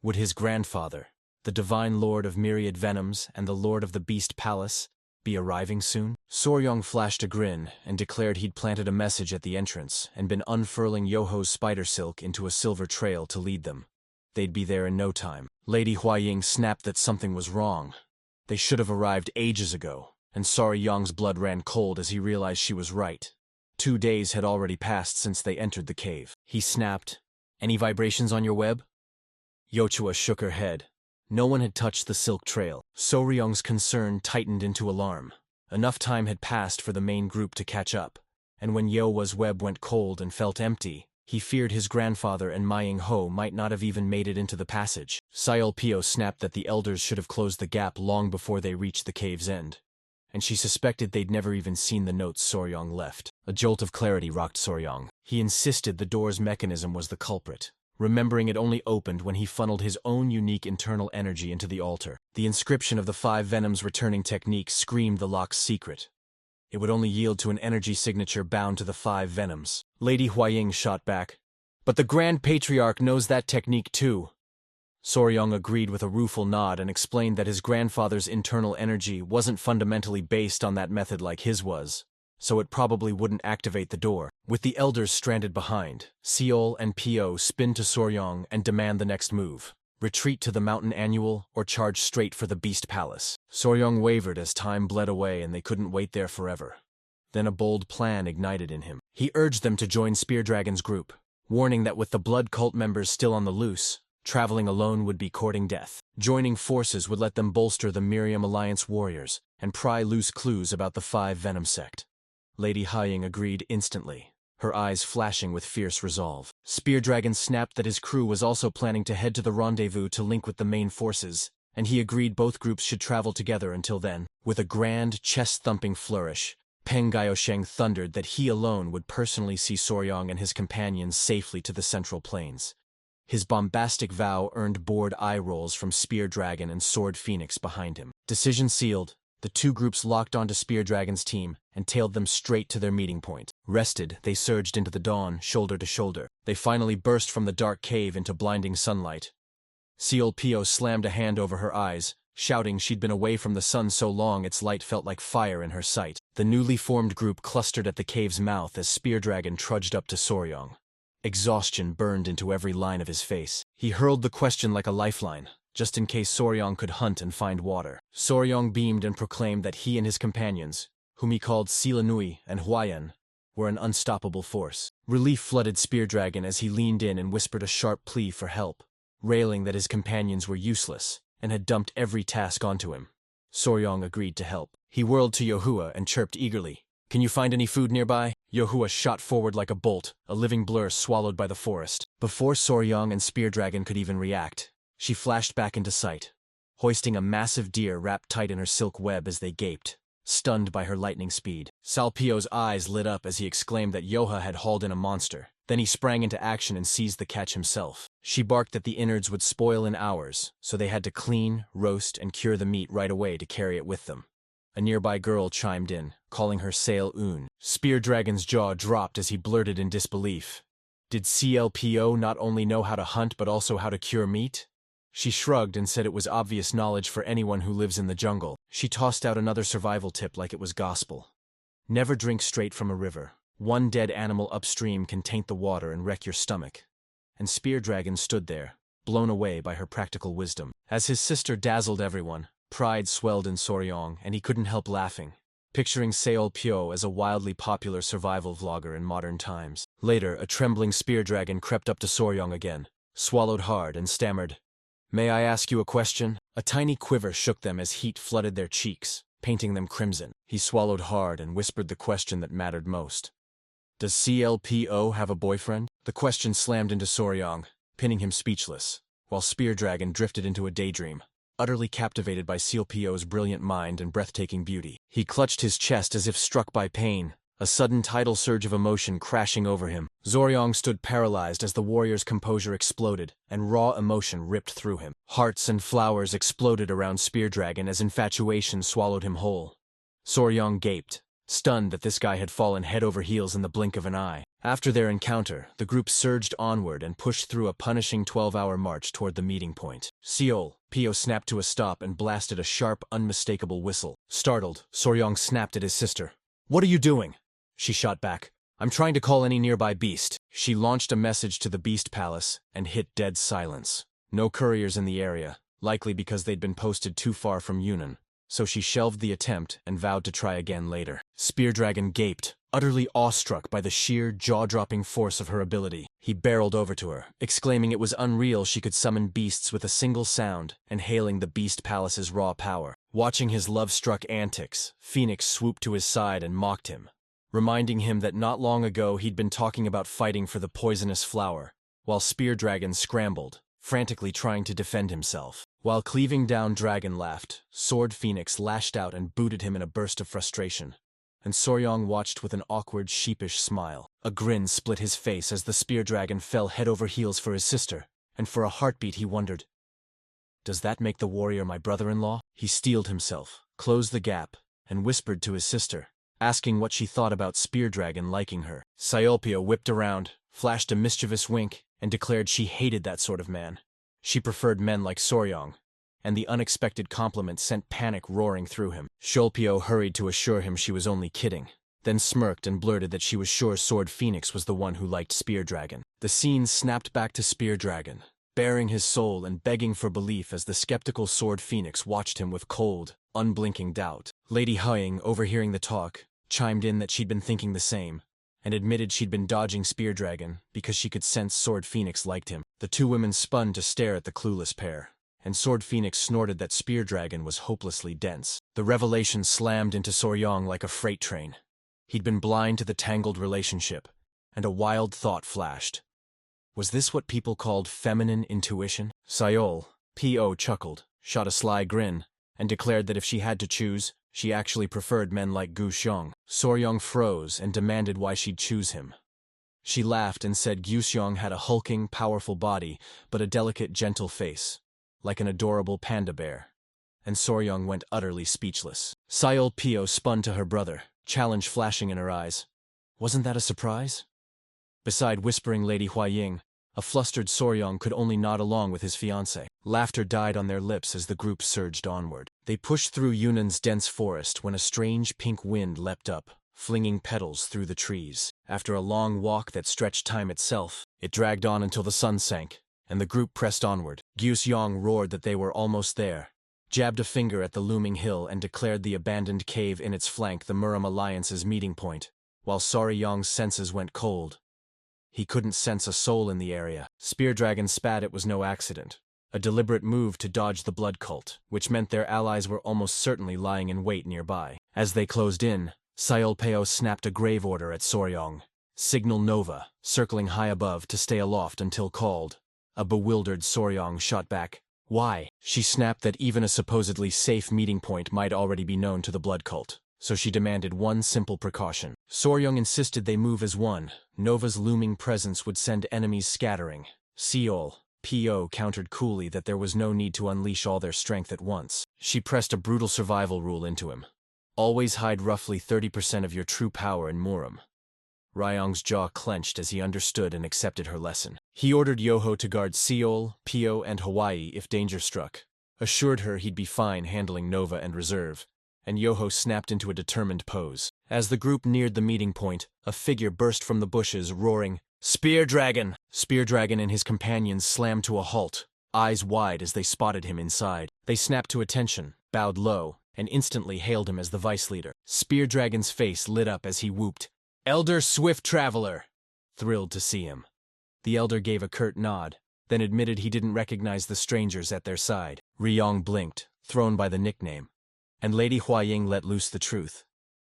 Would his grandfather, the divine lord of myriad venoms and the lord of the Beast Palace, be arriving soon? Soryong flashed a grin and declared he'd planted a message at the entrance and been unfurling Yoho's spider silk into a silver trail to lead them. They'd be there in no time. Lady Huaying snapped that something was wrong. They should have arrived ages ago, and Soryong's blood ran cold as he realized she was right. 2 days had already passed since they entered the cave. He snapped, "Any vibrations on your web?" Yochua shook her head. No one had touched the silk trail. Soryong's concern tightened into alarm. Enough time had passed for the main group to catch up, and when Yohua's web went cold and felt empty, he feared his grandfather and Maying Ho might not have even made it into the passage. Seol Pyo snapped that the elders should have closed the gap long before they reached the cave's end, and she suspected they'd never even seen the notes Soryong left. A jolt of clarity rocked Soryong. He insisted the door's mechanism was the culprit, remembering it only opened when he funneled his own unique internal energy into the altar. The inscription of the 5 venoms returning technique screamed the lock's secret. It would only yield to an energy signature bound to the 5 venoms. Lady Huaying shot back, "But the Grand Patriarch knows that technique too." Soryong agreed with a rueful nod and explained that his grandfather's internal energy wasn't fundamentally based on that method like his was, so it probably wouldn't activate the door. With the elders stranded behind, Seol and Pyo spin to Soryong and demand the next move: retreat to the mountain annual or charge straight for the Beast Palace. Soryong wavered as time bled away and they couldn't wait there forever. Then a bold plan ignited in him. He urged them to join Spear Dragon's group, warning that with the blood cult members still on the loose, traveling alone would be courting death. Joining forces would let them bolster the Miriam Alliance warriors and pry loose clues about the 5 Venom sect. Lady Hying agreed instantly, her eyes flashing with fierce resolve. Spear Dragon snapped that his crew was also planning to head to the rendezvous to link with the main forces, and he agreed both groups should travel together until then. With a grand, chest-thumping flourish, Peng Gaosheng thundered that he alone would personally see Soryong and his companions safely to the Central Plains. His bombastic vow earned bored eye rolls from Spear Dragon and Sword Phoenix behind him. Decision sealed, the two groups locked onto Spear Dragon's team and tailed them straight to their meeting point. Rested, they surged into the dawn, shoulder to shoulder. They finally burst from the dark cave into blinding sunlight. Seol Pio slammed a hand over her eyes, shouting she'd been away from the sun so long its light felt like fire in her sight. The newly formed group clustered at the cave's mouth as Spear Dragon trudged up to Soryong. Exhaustion burned into every line of his face. He hurled the question like a lifeline, just in case Soryong could hunt and find water. Soryong beamed and proclaimed that he and his companions, whom he called Sila Nui and Huayan, were an unstoppable force. Relief flooded Spear Dragon as he leaned in and whispered a sharp plea for help, railing that his companions were useless and had dumped every task onto him. Soryong agreed to help. He whirled to Yahello and chirped eagerly, "Can you find any food nearby?" Yahello shot forward like a bolt, a living blur swallowed by the forest. Before Soryong and Spear Dragon could even react, she flashed back into sight, hoisting a massive deer wrapped tight in her silk web as they gaped, stunned by her lightning speed. Salpio's eyes lit up as he exclaimed that Yoha had hauled in a monster. Then he sprang into action and seized the catch himself. She barked that the innards would spoil in hours, so they had to clean, roast, and cure the meat right away to carry it with them. A nearby girl chimed in, calling her Sail Un. Spear Dragon's jaw dropped as he blurted in disbelief. Did CLPO not only know how to hunt but also how to cure meat? She shrugged and said it was obvious knowledge for anyone who lives in the jungle. She tossed out another survival tip like it was gospel. Never drink straight from a river. One dead animal upstream can taint the water and wreck your stomach. And Spear Dragon stood there, blown away by her practical wisdom. As his sister dazzled everyone, pride swelled in Soryong, and he couldn't help laughing, picturing Seol Pyo as a wildly popular survival vlogger in modern times. Later, a trembling Spear Dragon crept up to Soryong again, swallowed hard, and stammered, "May I ask you a question?" A tiny quiver shook them as heat flooded their cheeks, painting them crimson. He swallowed hard and whispered the question that mattered most. "Does CLPO have a boyfriend?" The question slammed into Soryong, pinning him speechless, while Spear Dragon drifted into a daydream, utterly captivated by CLPO's brilliant mind and breathtaking beauty. He clutched his chest as if struck by pain, a sudden tidal surge of emotion crashing over him. Soryong stood paralyzed as the warrior's composure exploded, and raw emotion ripped through him. Hearts and flowers exploded around Spear Dragon as infatuation swallowed him whole. Soryong gaped, stunned that this guy had fallen head over heels in the blink of an eye. After their encounter, the group surged onward and pushed through a punishing 12-hour march toward the meeting point. Seol Pio snapped to a stop and blasted a sharp, unmistakable whistle. Startled, Soryong snapped at his sister. "What are you doing?" She shot back, "I'm trying to call any nearby beast." She launched a message to the beast palace and hit dead silence. No couriers in the area, likely because they'd been posted too far from Yunnan, so she shelved the attempt and vowed to try again later. Spear Dragon gaped, utterly awestruck by the sheer, jaw-dropping force of her ability. He barreled over to her, exclaiming it was unreal she could summon beasts with a single sound, and hailing the beast palace's raw power. Watching his love-struck antics, Phoenix swooped to his side and mocked him, reminding him that not long ago he'd been talking about fighting for the poisonous flower, while Spear Dragon scrambled, frantically trying to defend himself. While cleaving down Dragon laughed, Sword Phoenix lashed out and booted him in a burst of frustration, and Soryong watched with an awkward, sheepish smile. A grin split his face as the Spear Dragon fell head over heels for his sister, and for a heartbeat he wondered, "Does that make the warrior my brother-in-law?" He steeled himself, closed the gap, and whispered to his sister, asking what she thought about Spear Dragon liking her. Siolpia whipped around, flashed a mischievous wink, and declared she hated that sort of man. She preferred men like Soryong, and the unexpected compliment sent panic roaring through him. Sholpio hurried to assure him she was only kidding, then smirked and blurted that she was sure Sword Phoenix was the one who liked Spear Dragon. The scene snapped back to Spear Dragon, baring his soul and begging for belief as the skeptical Sword Phoenix watched him with cold, unblinking doubt. Lady Hying, overhearing the talk, chimed in that she'd been thinking the same, and admitted she'd been dodging Spear Dragon because she could sense Sword Phoenix liked him. The two women spun to stare at the clueless pair, and Sword Phoenix snorted that Spear Dragon was hopelessly dense. The revelation slammed into Soryong like a freight train. He'd been blind to the tangled relationship, and a wild thought flashed. Was this what people called feminine intuition? Sayol, P.O. chuckled, shot a sly grin, and declared that if she had to choose, she actually preferred men like Gu Xiong. Soryong froze and demanded why she'd choose him. She laughed and said Gu Xiong had a hulking, powerful body, but a delicate, gentle face, like an adorable panda bear. And Soryong went utterly speechless. Sayol P.O. spun to her brother, challenge flashing in her eyes. Wasn't that a surprise? Beside whispering Lady Huaying, a flustered Soryong could only nod along with his fiancée. Laughter died on their lips as the group surged onward. They pushed through Yunnan's dense forest when a strange pink wind leapt up, flinging petals through the trees. After a long walk that stretched time itself, it dragged on until the sun sank, and the group pressed onward. Gu Xiong roared that they were almost there, jabbed a finger at the looming hill and declared the abandoned cave in its flank the Muram Alliance's meeting point, while Soryong's senses went cold. He couldn't sense a soul in the area. Spear Dragon spat it was no accident, a deliberate move to dodge the blood cult, which meant their allies were almost certainly lying in wait nearby. As they closed in, Sayolpeo snapped a grave order at Soryong. Signal Nova, circling high above to stay aloft until called. A bewildered Soryong shot back. Why? She snapped that even a supposedly safe meeting point might already be known to the blood cult, so she demanded one simple precaution. Soryong insisted they move as one. Nova's looming presence would send enemies scattering. Seol, P.O. countered coolly that there was no need to unleash all their strength at once. She pressed a brutal survival rule into him. Always hide roughly 30% of your true power in Muram. Ryong's jaw clenched as he understood and accepted her lesson. He ordered Yoho to guard Seol, Pio, and Hawaii if danger struck, assured her he'd be fine handling Nova and Reserve, and Yoho snapped into a determined pose. As the group neared the meeting point, a figure burst from the bushes, roaring, "Spear Dragon!" Spear Dragon and his companions slammed to a halt, eyes wide as they spotted him inside. They snapped to attention, bowed low, and instantly hailed him as the vice leader. Spear Dragon's face lit up as he whooped, "Elder Swift Traveler!" thrilled to see him. The elder gave a curt nod, then admitted he didn't recognize the strangers at their side. Ryong blinked, thrown by the nickname, and Lady Huaying let loose the truth.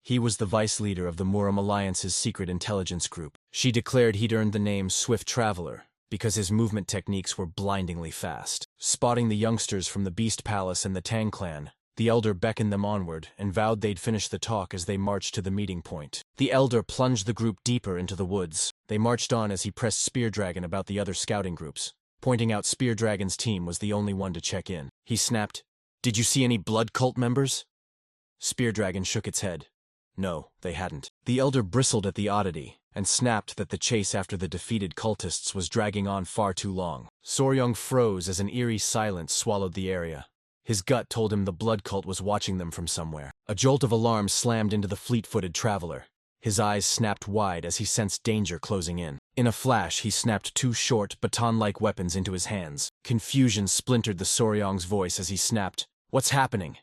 He was the vice leader of the Muram Alliance's secret intelligence group. She declared he'd earned the name Swift Traveler because his movement techniques were blindingly fast. Spotting the youngsters from the Beast Palace and the Tang clan, the elder beckoned them onward and vowed they'd finish the talk as they marched to the meeting point. The elder plunged the group deeper into the woods. They marched on as he pressed Spear Dragon about the other scouting groups, pointing out Spear Dragon's team was the only one to check in. He snapped, "Did you see any blood cult members?" Spear Dragon shook its head. No, they hadn't. The elder bristled at the oddity and snapped that the chase after the defeated cultists was dragging on far too long. Soryong froze as an eerie silence swallowed the area. His gut told him the blood cult was watching them from somewhere. A jolt of alarm slammed into the fleet-footed traveler. His eyes snapped wide as he sensed danger closing in. In a flash, he snapped two short, baton-like weapons into his hands. Confusion splintered the Soryong's voice as he snapped, "What's happening?"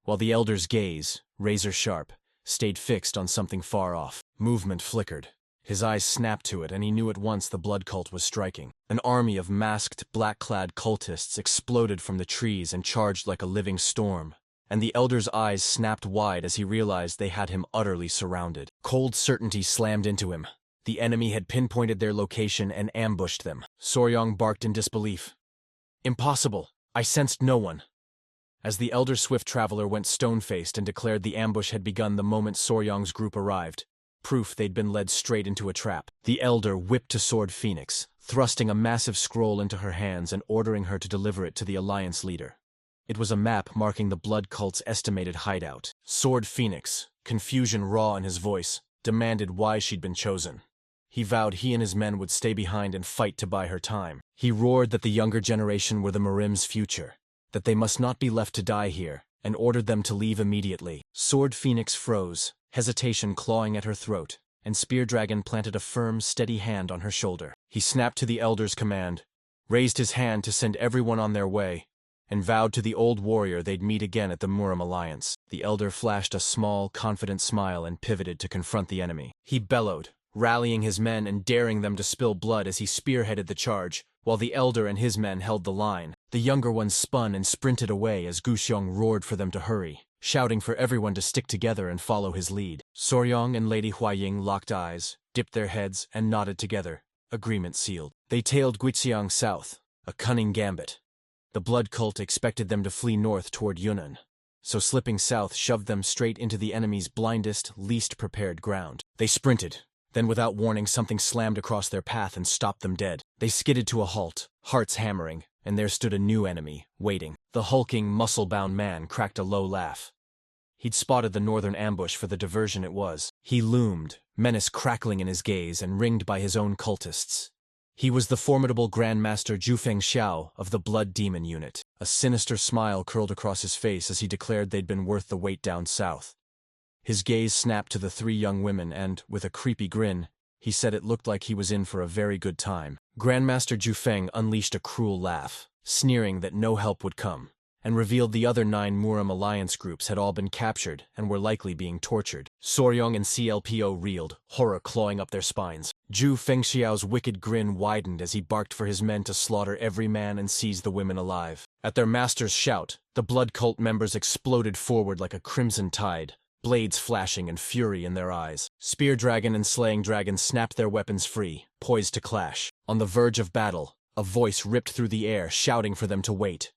While the elder's gaze, razor-sharp, stayed fixed on something far off. Movement flickered. His eyes snapped to it, and he knew at once the blood cult was striking. An army of masked, black-clad cultists exploded from the trees and charged like a living storm, and the elder's eyes snapped wide as he realized they had him utterly surrounded. Cold certainty slammed into him. The enemy had pinpointed their location and ambushed them. Soryong barked in disbelief. "Impossible! I sensed no one." As the elder Swift Traveler went stone-faced and declared the ambush had begun the moment Soryong's group arrived, proof they'd been led straight into a trap. The elder whipped to Sword Phoenix, thrusting a massive scroll into her hands and ordering her to deliver it to the Alliance leader. It was a map marking the blood cult's estimated hideout. Sword Phoenix, confusion raw in his voice, demanded why she'd been chosen. He vowed he and his men would stay behind and fight to buy her time. He roared that the younger generation were the Murim's future, that they must not be left to die here, and ordered them to leave immediately. Sword Phoenix froze, hesitation clawing at her throat, and Spear Dragon planted a firm, steady hand on her shoulder. He snapped to the elder's command, raised his hand to send everyone on their way, and vowed to the old warrior they'd meet again at the Muram Alliance. The elder flashed a small, confident smile and pivoted to confront the enemy. He bellowed, rallying his men and daring them to spill blood as he spearheaded the charge, while the elder and his men held the line. The younger ones spun and sprinted away as Gu Xiong roared for them to hurry. shouting for everyone to stick together and follow his lead. Soryong and Lady Huaying locked eyes, dipped their heads, and nodded together. Agreement sealed. They tailed Guixiang south, a cunning gambit. The blood cult expected them to flee north toward Yunnan, so slipping south shoved them straight into the enemy's blindest, least prepared ground. They sprinted. Then without warning something slammed across their path and stopped them dead. They skidded to a halt, hearts hammering, and there stood a new enemy, waiting. The hulking, muscle-bound man cracked a low laugh. He'd spotted the northern ambush for the diversion it was. He loomed, menace crackling in his gaze and ringed by his own cultists. He was the formidable Grandmaster Zhufeng Xiao of the Blood Demon Unit. A sinister smile curled across his face as he declared they'd been worth the wait down south. His gaze snapped to the three young women and, with a creepy grin, he said it looked like he was in for a very good time. Grandmaster Zhufeng unleashed a cruel laugh, sneering that no help would come, and revealed the other 9 Muram alliance groups had all been captured and were likely being tortured. Soryong and CLPO reeled, horror clawing up their spines. Zhu Fengxiao's wicked grin widened as he barked for his men to slaughter every man and seize the women alive. At their master's shout, the blood cult members exploded forward like a crimson tide, blades flashing and fury in their eyes. Spear Dragon and Slaying Dragon snapped their weapons free, poised to clash. On the verge of battle, a voice ripped through the air, shouting for them to wait.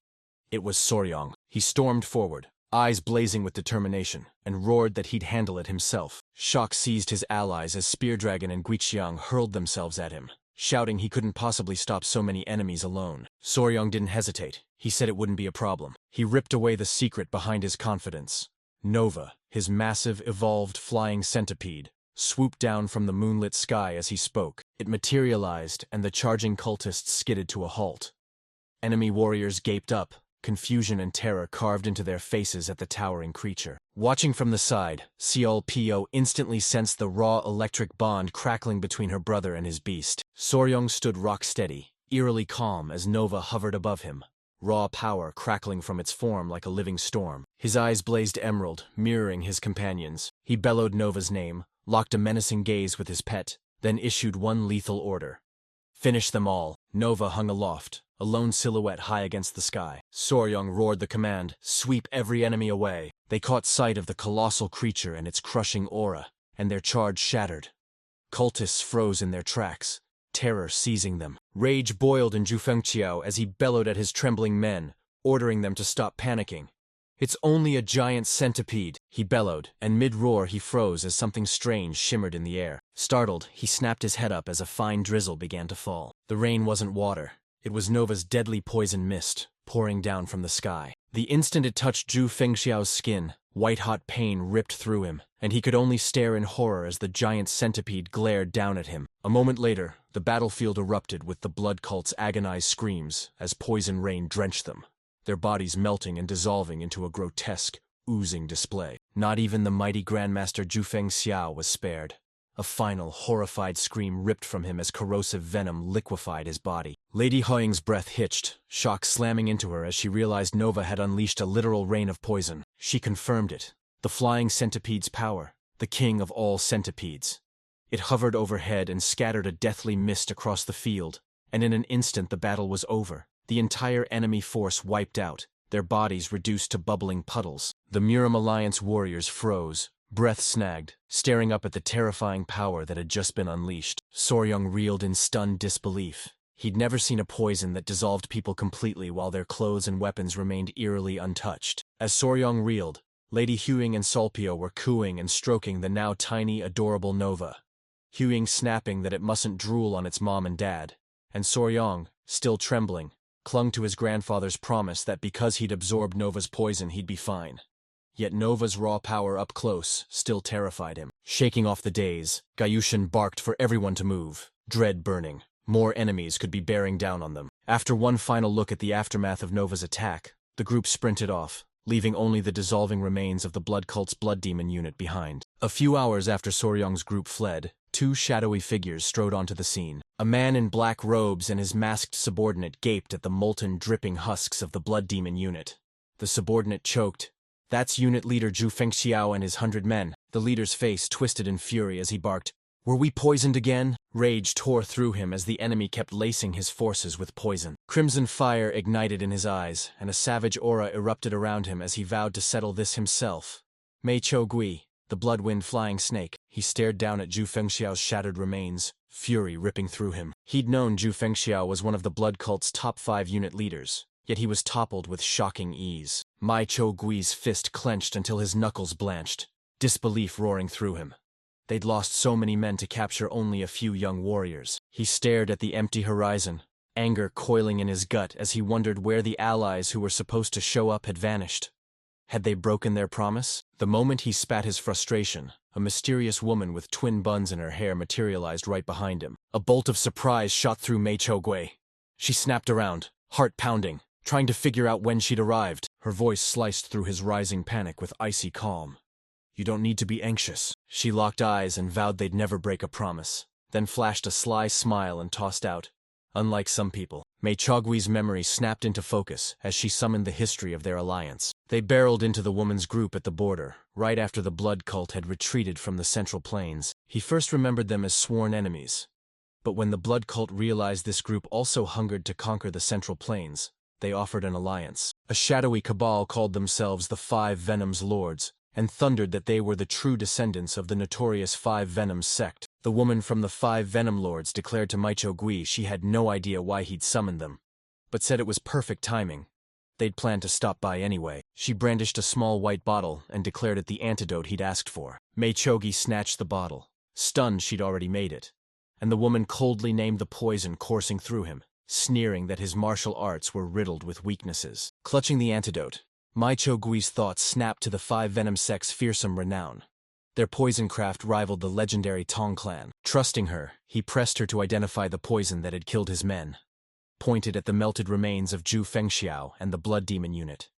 It was Soryong. He stormed forward, eyes blazing with determination, and roared that he'd handle it himself. Shock seized his allies as Spear Dragon and Guixiang hurled themselves at him, shouting he couldn't possibly stop so many enemies alone. Soryong didn't hesitate. He said it wouldn't be a problem. He ripped away the secret behind his confidence. Nova, his massive, evolved flying centipede, swooped down from the moonlit sky as he spoke. It materialized, and the charging cultists skidded to a halt. Enemy warriors gaped up, confusion and terror carved into their faces at the towering creature. Watching from the side, CLPO instantly sensed the raw electric bond crackling between her brother and his beast. Soryong stood rock-steady, eerily calm as Nova hovered above him, raw power crackling from its form like a living storm. His eyes blazed emerald, mirroring his companions. He bellowed Nova's name, locked a menacing gaze with his pet, then issued one lethal order. Finish them all. Nova hung aloft, a lone silhouette high against the sky. Soryong roared the command, sweep every enemy away. They caught sight of the colossal creature and its crushing aura, and their charge shattered. Cultists froze in their tracks, terror seizing them. Rage boiled in Zhu Fengxiao as he bellowed at his trembling men, ordering them to stop panicking. It's only a giant centipede, he bellowed, and mid-roar he froze as something strange shimmered in the air. Startled, he snapped his head up as a fine drizzle began to fall. The rain wasn't water. It was Nova's deadly poison mist, pouring down from the sky. The instant it touched Zhu Fengxiao's skin, white-hot pain ripped through him, and he could only stare in horror as the giant centipede glared down at him. A moment later, the battlefield erupted with the blood cult's agonized screams as poison rain drenched them, their bodies melting and dissolving into a grotesque, oozing display. Not even the mighty Grandmaster Zhu Fengxiao was spared. A final, horrified scream ripped from him as corrosive venom liquefied his body. Lady Huaying's breath hitched, shock slamming into her as she realized Nova had unleashed a literal rain of poison. She confirmed it. The flying centipede's power, the king of all centipedes. It hovered overhead and scattered a deathly mist across the field, and in an instant the battle was over. The entire enemy force wiped out, their bodies reduced to bubbling puddles. The Muram Alliance warriors froze, breath snagged, staring up at the terrifying power that had just been unleashed. Soryong reeled in stunned disbelief. He'd never seen a poison that dissolved people completely while their clothes and weapons remained eerily untouched. As Soryong reeled, Lady Huing and Solpio were cooing and stroking the now tiny, adorable Nova. Huing snapping that it mustn't drool on its mom and dad, and Soryong, still trembling, clung to his grandfather's promise that because he'd absorbed Nova's poison he'd be fine. Yet Nova's raw power up close still terrified him. Shaking off the daze, Gaiushan barked for everyone to move, dread burning. More enemies could be bearing down on them. After one final look at the aftermath of Nova's attack, the group sprinted off, leaving only the dissolving remains of the blood cult's blood demon unit behind. A few hours after Soryong's group fled, 2 shadowy figures strode onto the scene. A man in black robes and his masked subordinate gaped at the molten, dripping husks of the blood demon unit. The subordinate choked. That's unit leader Zhu Fengxiao and his 100 men. The leader's face twisted in fury as he barked, Were we poisoned again? Rage tore through him as the enemy kept lacing his forces with poison. Crimson fire ignited in his eyes, and a savage aura erupted around him as he vowed to settle this himself. Mei Cho Gui, the blood-wind flying snake. He stared down at Zhu Fengxiao's shattered remains, fury ripping through him. He'd known Zhu Fengxiao was one of the blood cult's top 5 unit leaders, yet he was toppled with shocking ease. Mei Cho Gui's fist clenched until his knuckles blanched, disbelief roaring through him. They'd lost so many men to capture only a few young warriors. He stared at the empty horizon, anger coiling in his gut as he wondered where the allies who were supposed to show up had vanished. Had they broken their promise? The moment he spat his frustration, a mysterious woman with twin buns in her hair materialized right behind him. A bolt of surprise shot through Mei Cho Gui. She snapped around, heart pounding, trying to figure out when she'd arrived. Her voice sliced through his rising panic with icy calm. "You don't need to be anxious." She locked eyes and vowed they'd never break a promise, then flashed a sly smile and tossed out, "Unlike some people." Mei Cho Gui's memory snapped into focus as she summoned the history of their alliance. They barreled into the woman's group at the border, right after the blood cult had retreated from the Central Plains. He first remembered them as sworn enemies, but when the blood cult realized this group also hungered to conquer the Central Plains, they offered an alliance. A shadowy cabal called themselves the 5 Venoms Lords, and thundered that they were the true descendants of the notorious 5 Venoms sect. The woman from the 5 Venom Lords declared to Mei Cho Gui she had no idea why he'd summoned them, but said it was perfect timing. They'd planned to stop by anyway. She brandished a small white bottle and declared it the antidote he'd asked for. Mei Cho Gui snatched the bottle, stunned she'd already made it, and the woman coldly named the poison coursing through him, sneering that his martial arts were riddled with weaknesses. Clutching the antidote, Mei Cho Gui's thoughts snapped to the 5 Venom sect's fearsome renown. Their poison craft rivaled the legendary Tang clan. Trusting her, he pressed her to identify the poison that had killed his men, pointed at the melted remains of Zhu Fengxiao and the blood demon unit,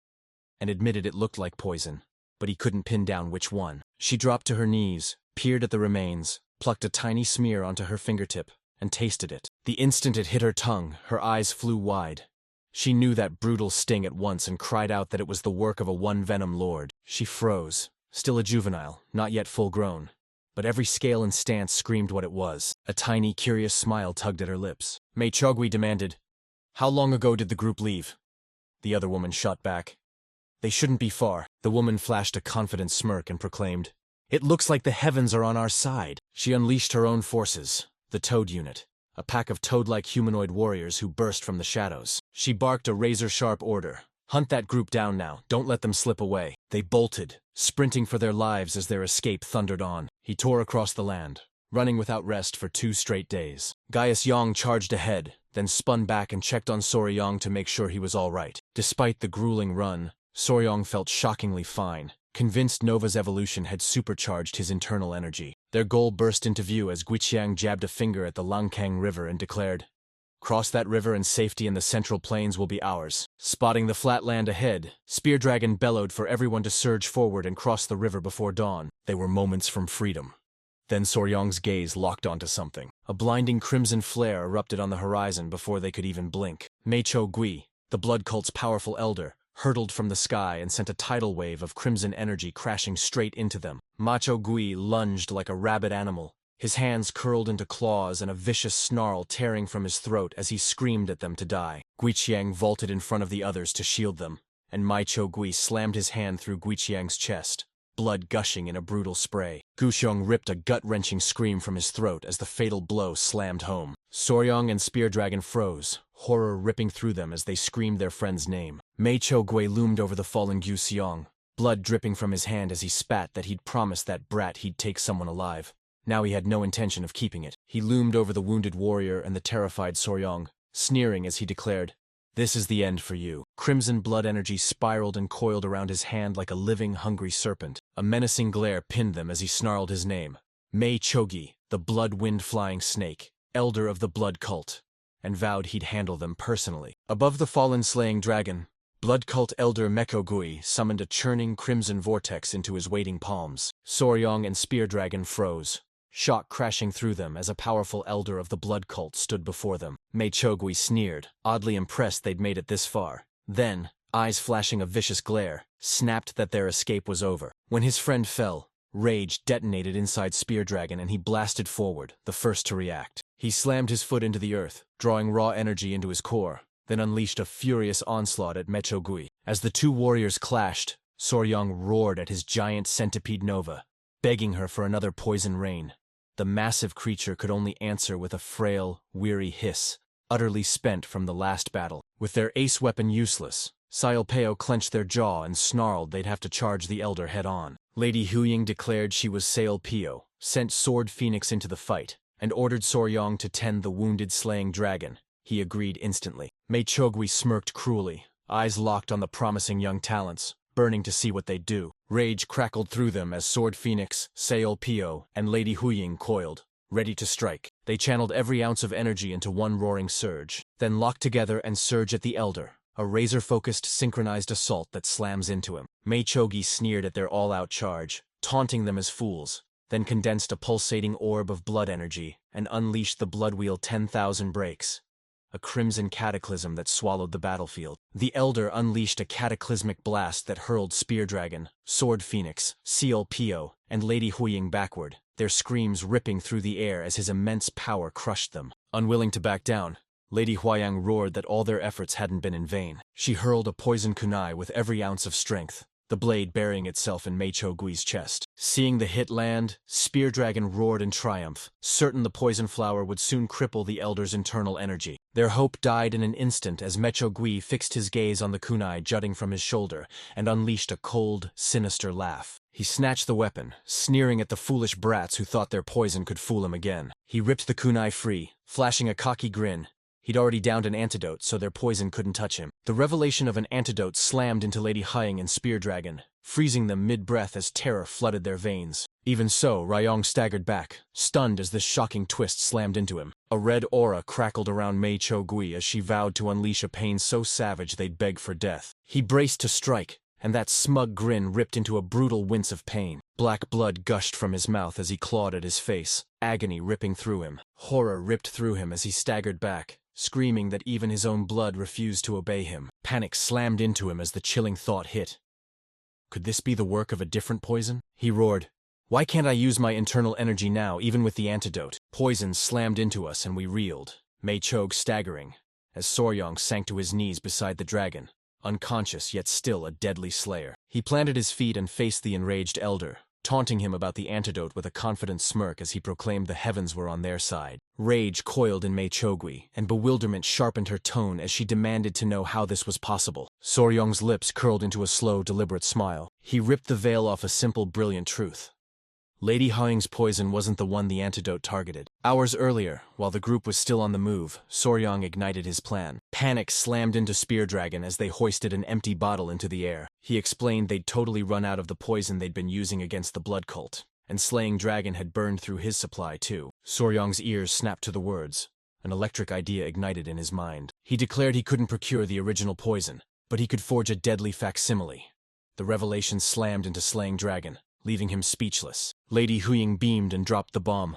and admitted it looked like poison, but he couldn't pin down which one. She dropped to her knees, peered at the remains, plucked a tiny smear onto her fingertip, and tasted it. The instant it hit her tongue, her eyes flew wide. She knew that brutal sting at once and cried out that it was the work of a 1 Venom Lord. She froze, still a juvenile, not yet full grown, but every scale and stance screamed what it was. A tiny, curious smile tugged at her lips. Mei Cho Gui demanded, "How long ago did the group leave?" The other woman shot back, "They shouldn't be far." The woman flashed a confident smirk and proclaimed, "It looks like the heavens are on our side." She unleashed her own forces, the Toad unit, a pack of toad-like humanoid warriors who burst from the shadows. She barked a razor-sharp order. "Hunt that group down now, don't let them slip away." They bolted, sprinting for their lives as their escape thundered on. He tore across the land, running without rest for 2 straight days. Gaius Yang charged ahead, then spun back and checked on Soryong to make sure he was all right. Despite the grueling run, Soryong felt shockingly fine, convinced Nova's evolution had supercharged his internal energy. Their goal burst into view as Guiqiang jabbed a finger at the Langkang River and declared, "Cross that river and safety in the Central Plains will be ours." Spotting the flat land ahead, Spear Dragon bellowed for everyone to surge forward and cross the river before dawn. They were moments from freedom. Then Soryong's gaze locked onto something. A blinding crimson flare erupted on the horizon before they could even blink. Mei Cho Gui, the blood cult's powerful elder, hurtled from the sky and sent a tidal wave of crimson energy crashing straight into them. Mei Cho Gui lunged like a rabid animal, his hands curled into claws and a vicious snarl tearing from his throat as he screamed at them to die. Guiqiang vaulted in front of the others to shield them, and Mei Cho Gui slammed his hand through Guiqiang's chest, blood gushing in a brutal spray. Guxiong ripped a gut-wrenching scream from his throat as the fatal blow slammed home. Soryong and Spear Dragon froze, horror ripping through them as they screamed their friend's name. Mei Cho Gui loomed over the fallen Guxiong, blood dripping from his hand as he spat that he'd promised that brat he'd take someone alive. Now he had no intention of keeping it. He loomed over the wounded warrior and the terrified Soryong, sneering as he declared, "This is the end for you." Crimson blood energy spiraled and coiled around his hand like a living, hungry serpent. A menacing glare pinned them as he snarled his name. Mei Cho Gui, the blood-wind flying snake, elder of the blood cult, and vowed he'd handle them personally. Above the fallen slaying dragon, blood cult elder Mei Cho Gui summoned a churning crimson vortex into his waiting palms. Soryong and Spear Dragon froze, shock crashing through them as a powerful elder of the blood cult stood before them. Mei Cho Gui sneered, oddly impressed they'd made it this far. Then, eyes flashing a vicious glare, snapped that their escape was over. When his friend fell, Rage detonated inside Spear Dragon and he blasted forward, the first to react. He slammed his foot into the earth, drawing raw energy into his core, then unleashed a furious onslaught at Mechogui. As the two warriors clashed, Soryong roared at his giant centipede nova, begging her for another poison rain. The massive creature could only answer with a frail, weary hiss, utterly spent from the last battle. With their ace weapon useless, Sialpeo clenched their jaw and snarled they'd have to charge the elder head-on. Lady Huying declared she was Sialpeo, sent Sword Phoenix into the fight, and ordered Soryong to tend the wounded slaying dragon. He agreed instantly. Mechogui smirked cruelly, eyes locked on the promising young talents, burning to see what they'd do. Rage crackled through them as Sword Phoenix, Sialpeo, and Lady Huying coiled, ready to strike. They channeled every ounce of energy into one roaring surge, then locked together and surge at the elder, a razor-focused, synchronized assault that slams into him. Meichogi sneered at their all-out charge, taunting them as fools, then condensed a pulsating orb of blood energy and unleashed the blood wheel 10,000 breaks, a crimson cataclysm that swallowed the battlefield. The elder unleashed a cataclysmic blast that hurled Spear Dragon, Sword Phoenix, Sialpeo, and Lady Huying backward, their screams ripping through the air as his immense power crushed them. Unwilling to back down, Lady Huayang roared that all their efforts hadn't been in vain. She hurled a poison kunai with every ounce of strength, the blade burying itself in Meichogui's chest. Seeing the hit land, Spear Dragon roared in triumph, certain the poison flower would soon cripple the elder's internal energy. Their hope died in an instant as Mechogui fixed his gaze on the kunai jutting from his shoulder and unleashed a cold, sinister laugh. He snatched the weapon, sneering at the foolish brats who thought their poison could fool him again. He ripped the kunai free, flashing a cocky grin. He'd already downed an antidote, so their poison couldn't touch him. The revelation of an antidote slammed into Lady Huying and Spear Dragon, freezing them mid-breath as terror flooded their veins. Even so, Ryong staggered back, stunned as this shocking twist slammed into him. A red aura crackled around Meichogui as she vowed to unleash a pain so savage they'd beg for death. He braced to strike, and that smug grin ripped into a brutal wince of pain. Black blood gushed from his mouth as he clawed at his face, agony ripping through him. Horror ripped through him as he staggered back, screaming that even his own blood refused to obey him. Panic slammed into him as the chilling thought hit. Could this be the work of a different poison? He roared, "Why can't I use my internal energy now, even with the antidote?" Poison slammed into us and we reeled, Meichog staggering, as Soryong sank to his knees beside the dragon, unconscious yet still a deadly slayer. He planted his feet and faced the enraged elder, taunting him about the antidote with a confident smirk as he proclaimed the heavens were on their side. Rage coiled in Meichogui, and bewilderment sharpened her tone as she demanded to know how this was possible. Soryong's lips curled into a slow, deliberate smile. He ripped the veil off a simple, brilliant truth. Lady Huying's poison wasn't the one the antidote targeted. Hours earlier, while the group was still on the move, Soryong ignited his plan. Panic slammed into Spear Dragon as they hoisted an empty bottle into the air. He explained they'd totally run out of the poison they'd been using against the blood cult, and slaying dragon had burned through his supply too. Soryong's ears snapped to the words. An electric idea ignited in his mind. He declared he couldn't procure the original poison, but he could forge a deadly facsimile. The revelation slammed into slaying dragon, leaving him speechless. Lady Huying beamed and dropped the bomb.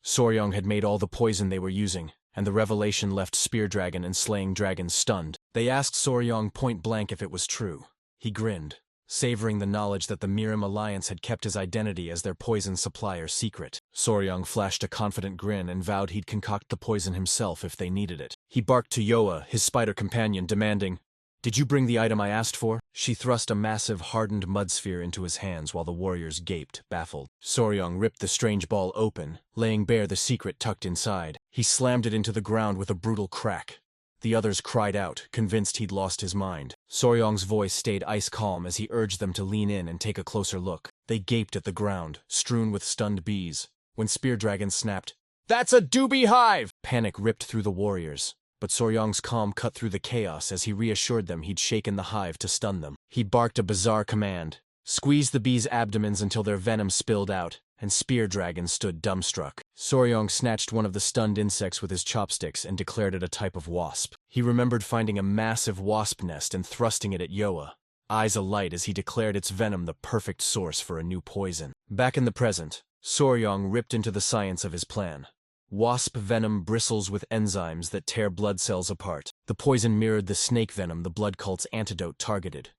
Soryong had made all the poison they were using, and the revelation left Spear Dragon and Slaying Dragon stunned. They asked Soryong point blank if it was true. He grinned, savoring the knowledge that the Mirim Alliance had kept his identity as their poison supplier secret. Soryong flashed a confident grin and vowed he'd concoct the poison himself if they needed it. He barked to Yoa, his spider companion, demanding, "Did you bring the item I asked for?" She thrust a massive hardened mud sphere into his hands while the warriors gaped, baffled. Soryong ripped the strange ball open, laying bare the secret tucked inside. He slammed it into the ground with a brutal crack. The others cried out, convinced he'd lost his mind. Soryong's voice stayed ice calm as he urged them to lean in and take a closer look. They gaped at the ground, strewn with stunned bees. When Spear Dragon snapped, "That's a doobie hive!" Panic ripped through the warriors. But Soryong's calm cut through the chaos as he reassured them he'd shaken the hive to stun them. He barked a bizarre command, squeezed the bees' abdomens until their venom spilled out, and Spear Dragon stood dumbstruck. Soryong snatched one of the stunned insects with his chopsticks and declared it a type of wasp. He remembered finding a massive wasp nest and thrusting it at Yoa, eyes alight as he declared its venom the perfect source for a new poison. Back in the present, Soryong ripped into the science of his plan. Wasp venom bristles with enzymes that tear blood cells apart. The poison mirrored the snake venom the blood cult's antidote targeted.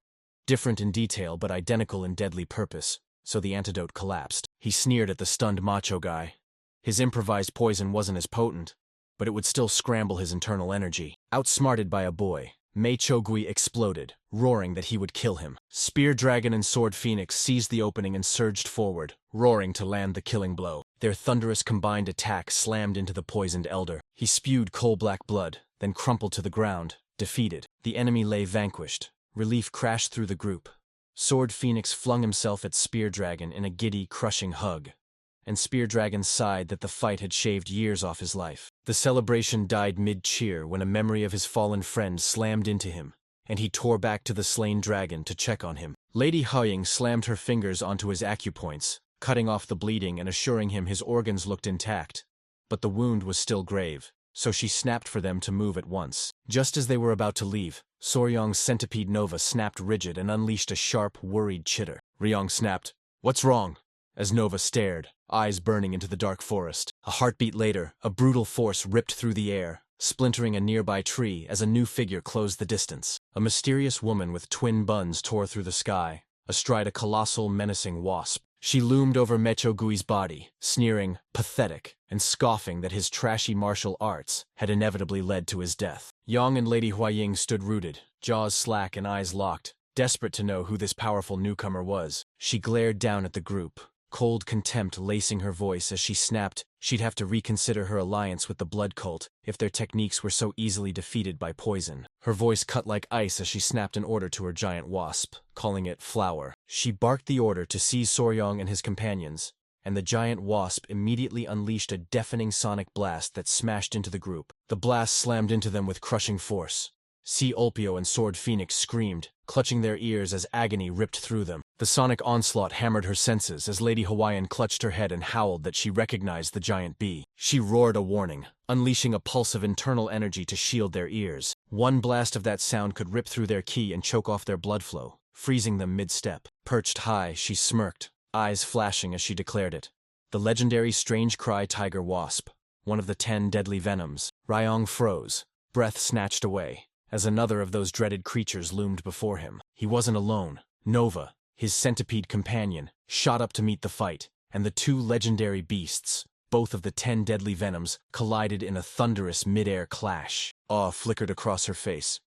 Different in detail but identical in deadly purpose. so the antidote collapsed. He sneered at the stunned macho guy. His improvised poison wasn't as potent, but it would still scramble his internal energy. Outsmarted by a boy, Mei Chogui exploded, roaring that he would kill him. Spear Dragon and Sword Phoenix seized the opening and surged forward, roaring to land the killing blow. Their thunderous combined attack slammed into the poisoned elder. He spewed coal-black blood, then crumpled to the ground, defeated. The enemy lay vanquished. Relief crashed through the group. Sword Phoenix flung himself at Spear Dragon in a giddy, crushing hug, and Spear Dragon sighed that the fight had shaved years off his life. The celebration died mid-cheer when a memory of his fallen friend slammed into him, and he tore back to the slain dragon to check on him. Lady Haoying slammed her fingers onto his acupoints, cutting off the bleeding and assuring him his organs looked intact. But the wound was still grave, so she snapped for them to move at once. Just as they were about to leave, Soryong's centipede Nova snapped rigid and unleashed a sharp, worried chitter. Ryong snapped, "What's wrong?" as Nova stared, eyes burning into the dark forest. A heartbeat later, a brutal force ripped through the air, splintering a nearby tree as a new figure closed the distance. A mysterious woman with twin buns tore through the sky, astride a colossal, menacing wasp. She loomed over Mechogui's body, sneering, pathetic, and scoffing that his trashy martial arts had inevitably led to his death. Yang and Lady Huaying stood rooted, jaws slack and eyes locked, desperate to know who this powerful newcomer was. She glared down at the group, cold contempt lacing her voice as she snapped she'd have to reconsider her alliance with the blood cult if their techniques were so easily defeated by poison. Her voice cut like ice as she snapped an order to her giant wasp, calling it Flower. She barked the order to seize Soryong and his companions, and the giant wasp immediately unleashed a deafening sonic blast that smashed into the group. The blast slammed into them with crushing force. Sea Ulpio and Sword Phoenix screamed, clutching their ears as agony ripped through them. The sonic onslaught hammered her senses as Lady Hawaiian clutched her head and howled that she recognized the giant bee. She roared a warning, unleashing a pulse of internal energy to shield their ears. One blast of that sound could rip through their ki and choke off their blood flow, freezing them mid-step. Perched high, she smirked, eyes flashing as she declared it. The legendary Strange Cry Tiger Wasp, one of the 10 deadly venoms. Ryong froze, breath snatched away, as another of those dreaded creatures loomed before him. He wasn't alone. Nova, his centipede companion, shot up to meet the fight, and the two legendary beasts, both of the 10 deadly venoms, collided in a thunderous mid-air clash. Awe flickered across her face.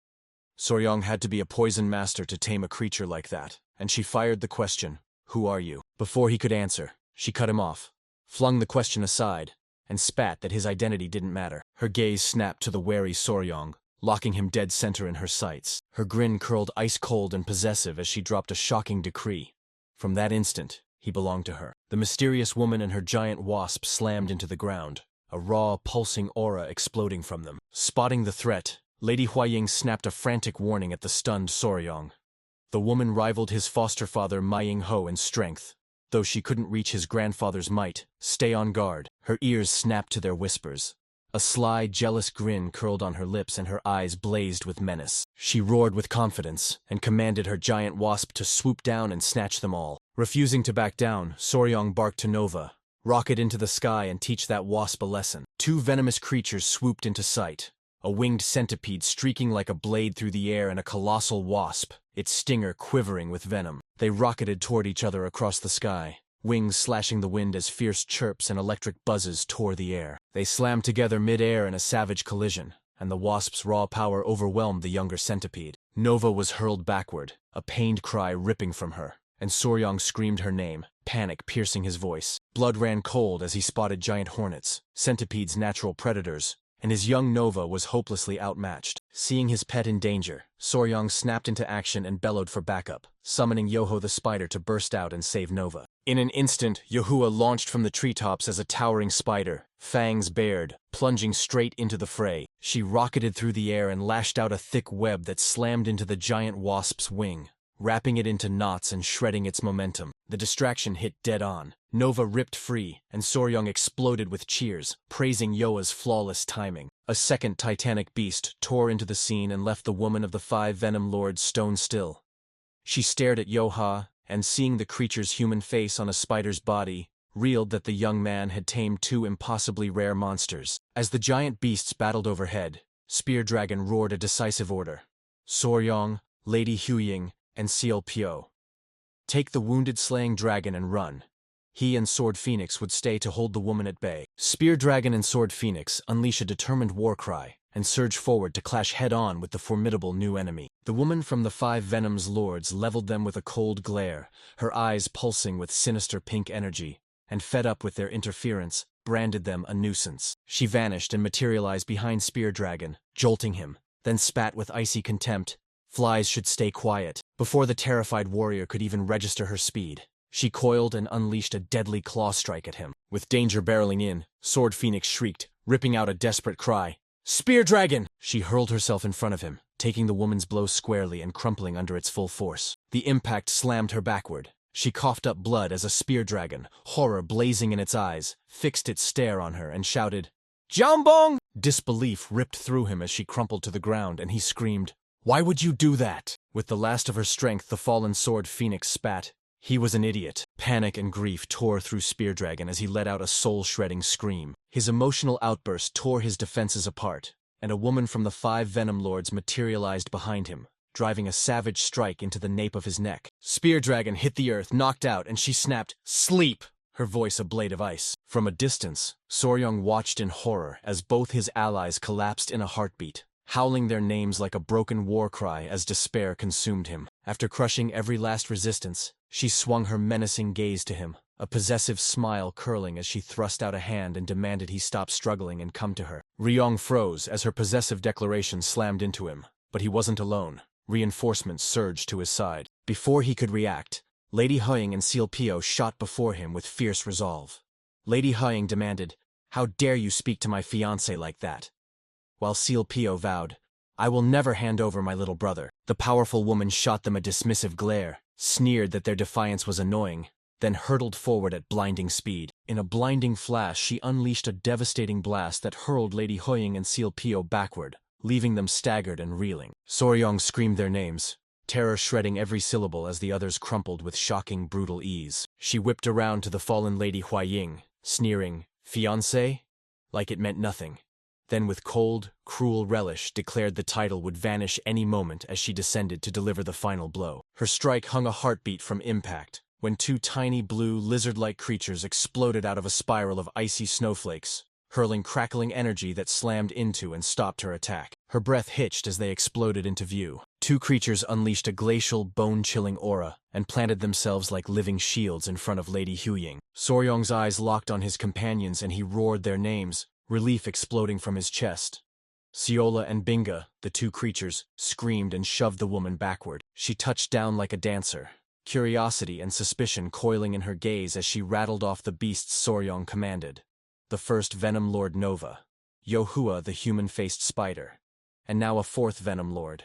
Soryong had to be a poison master to tame a creature like that, and she fired the question, "Who are you?" Before he could answer, she cut him off, flung the question aside, and spat that his identity didn't matter. Her gaze snapped to the wary Soryong, locking him dead center in her sights. Her grin curled ice-cold and possessive as she dropped a shocking decree. From that instant, he belonged to her. The mysterious woman and her giant wasp slammed into the ground, a raw, pulsing aura exploding from them. Spotting the threat, Lady Huaying snapped a frantic warning at the stunned Soryong. The woman rivaled his foster father Ma Ying-ho in strength, though she couldn't reach his grandfather's might. Stay on guard. Her ears snapped to their whispers. A sly, jealous grin curled on her lips and her eyes blazed with menace. She roared with confidence and commanded her giant wasp to swoop down and snatch them all. Refusing to back down, Soryong barked to Nova, "Rocket into the sky and teach that wasp a lesson." Two venomous creatures swooped into sight, a winged centipede streaking like a blade through the air and a colossal wasp, its stinger quivering with venom. They rocketed toward each other across the sky, wings slashing the wind as fierce chirps and electric buzzes tore the air. They slammed together mid-air in a savage collision, and the wasp's raw power overwhelmed the younger centipede. Nova was hurled backward, a pained cry ripping from her, and Soryong screamed her name, panic piercing his voice. Blood ran cold as he spotted giant hornets, centipedes' natural predators, and his young Nova was hopelessly outmatched. Seeing his pet in danger, Soryong snapped into action and bellowed for backup, summoning Yoho the spider to burst out and save Nova. In an instant, Yahuwah launched from the treetops as a towering spider, fangs bared, plunging straight into the fray. She rocketed through the air and lashed out a thick web that slammed into the giant wasp's wing, wrapping it into knots and shredding its momentum. The distraction hit dead on. Nova ripped free, and Soryong exploded with cheers, praising Yoa's flawless timing. A second titanic beast tore into the scene and left the woman of the 5 venom lords stone still. She stared at Yoha, and seeing the creature's human face on a spider's body, reeled that the young man had tamed 2 impossibly rare monsters. As the giant beasts battled overhead, Spear Dragon roared a decisive order. Soryong, Lady Huying, and Seal Pyo, Take the wounded slaying dragon and run. He and Sword Phoenix would stay to hold the woman at bay. Spear Dragon and Sword Phoenix unleash a determined war cry and surge forward to clash head-on with the formidable new enemy. The woman from the 5 Venom's lords leveled them with a cold glare, her eyes pulsing with sinister pink energy, and fed up with their interference, branded them a nuisance. She vanished and materialized behind Spear Dragon, jolting him, then spat with icy contempt. Flies should stay quiet. Before the terrified warrior could even register her speed, she coiled and unleashed a deadly claw strike at him. With danger barreling in, Sword Phoenix shrieked, ripping out a desperate cry. "Spear Dragon!" She hurled herself in front of him, taking the woman's blow squarely and crumpling under its full force. The impact slammed her backward. She coughed up blood as a Spear Dragon, horror blazing in its eyes, fixed its stare on her and shouted, "Jambong!" Disbelief ripped through him as she crumpled to the ground, and he screamed, "Why would you do that?" With the last of her strength, the fallen Sword Phoenix spat. He was an idiot. Panic and grief tore through Spear Dragon as he let out a soul-shredding scream. His emotional outburst tore his defenses apart, and a woman from the 5 Venom Lords materialized behind him, driving a savage strike into the nape of his neck. Spear Dragon hit the earth, knocked out, and she snapped, "Sleep!" her voice a blade of ice. From a distance, Soryong watched in horror as both his allies collapsed in a heartbeat, howling their names like a broken war cry as despair consumed him. After crushing every last resistance, she swung her menacing gaze to him, a possessive smile curling as she thrust out a hand and demanded he stop struggling and come to her. Ryong froze as her possessive declaration slammed into him, but he wasn't alone. Reinforcements surged to his side. Before he could react, Lady Huying and Seal Pio shot before him with fierce resolve. Lady Huying demanded, "How dare you speak to my fiancé like that?" While Seal Pio vowed, "I will never hand over my little brother." The powerful woman shot them a dismissive glare, sneered that their defiance was annoying, then hurtled forward at blinding speed. In a blinding flash, she unleashed a devastating blast that hurled Lady Huying and Seal Pio backward, leaving them staggered and reeling. Soryong screamed their names, terror shredding every syllable as the others crumpled with shocking, brutal ease. She whipped around to the fallen Lady Huaying, sneering, "Fiancé?" like it meant nothing. Then with cold, cruel relish declared the title would vanish any moment as she descended to deliver the final blow. Her strike hung a heartbeat from impact, when 2 tiny blue, lizard-like creatures exploded out of a spiral of icy snowflakes, hurling crackling energy that slammed into and stopped her attack. Her breath hitched as they exploded into view. 2 creatures unleashed a glacial, bone-chilling aura and planted themselves like living shields in front of Lady Huying. Soryong's eyes locked on his companions and he roared their names, relief exploding from his chest. Siola and Binga, the 2 creatures, screamed and shoved the woman backward. She touched down like a dancer, curiosity and suspicion coiling in her gaze as she rattled off the beasts Soryong commanded. The first Venom Lord Nova, Yohua the human-faced spider, and now a 4th Venom Lord.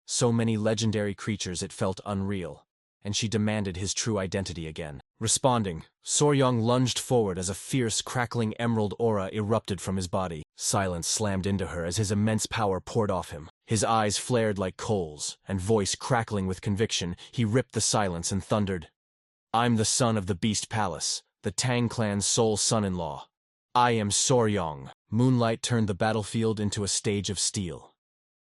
So many legendary creatures it felt unreal, and she demanded his true identity again. Responding, Soryong lunged forward as a fierce, crackling emerald aura erupted from his body. Silence slammed into her as his immense power poured off him. His eyes flared like coals, and voice crackling with conviction, he ripped the silence and thundered, "I'm the son of the Beast Palace, the Tang clan's sole son-in-law. I am Soryong." Moonlight turned the battlefield into a stage of steel.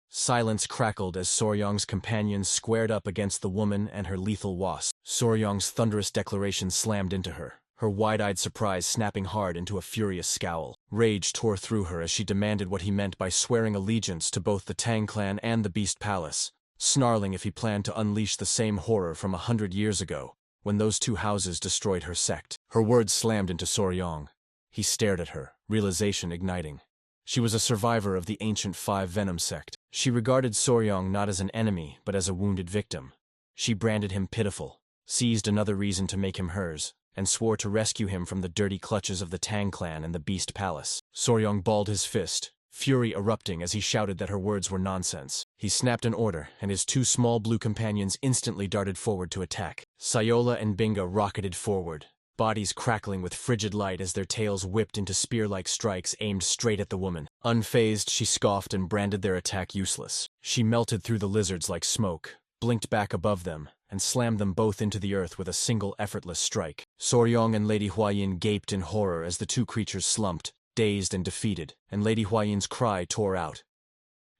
Silence crackled as Soryong's companions squared up against the woman and her lethal wasp. Soryong's thunderous declaration slammed into her, her wide-eyed surprise snapping hard into a furious scowl. Rage tore through her as she demanded what he meant by swearing allegiance to both the Tang clan and the Beast Palace, snarling if he planned to unleash the same horror from 100 years ago, when those 2 houses destroyed her sect. Her words slammed into Soryong. He stared at her, realization igniting. She was a survivor of the ancient 5 Venom sect. She regarded Soryong not as an enemy, but as a wounded victim. She branded him pitiful, seized another reason to make him hers, and swore to rescue him from the dirty clutches of the Tang clan and the Beast Palace. Soryong balled his fist, fury erupting as he shouted that her words were nonsense. He snapped an order, and his 2 small blue companions instantly darted forward to attack. Siola and Binga rocketed forward, bodies crackling with frigid light as their tails whipped into spear-like strikes aimed straight at the woman. Unfazed, she scoffed and branded their attack useless. She melted through the lizards like smoke, blinked back above them, and slammed them both into the earth with a single effortless strike. Soryong and Lady Huayin gaped in horror as the 2 creatures slumped, dazed and defeated, and Lady Huayin's cry tore out.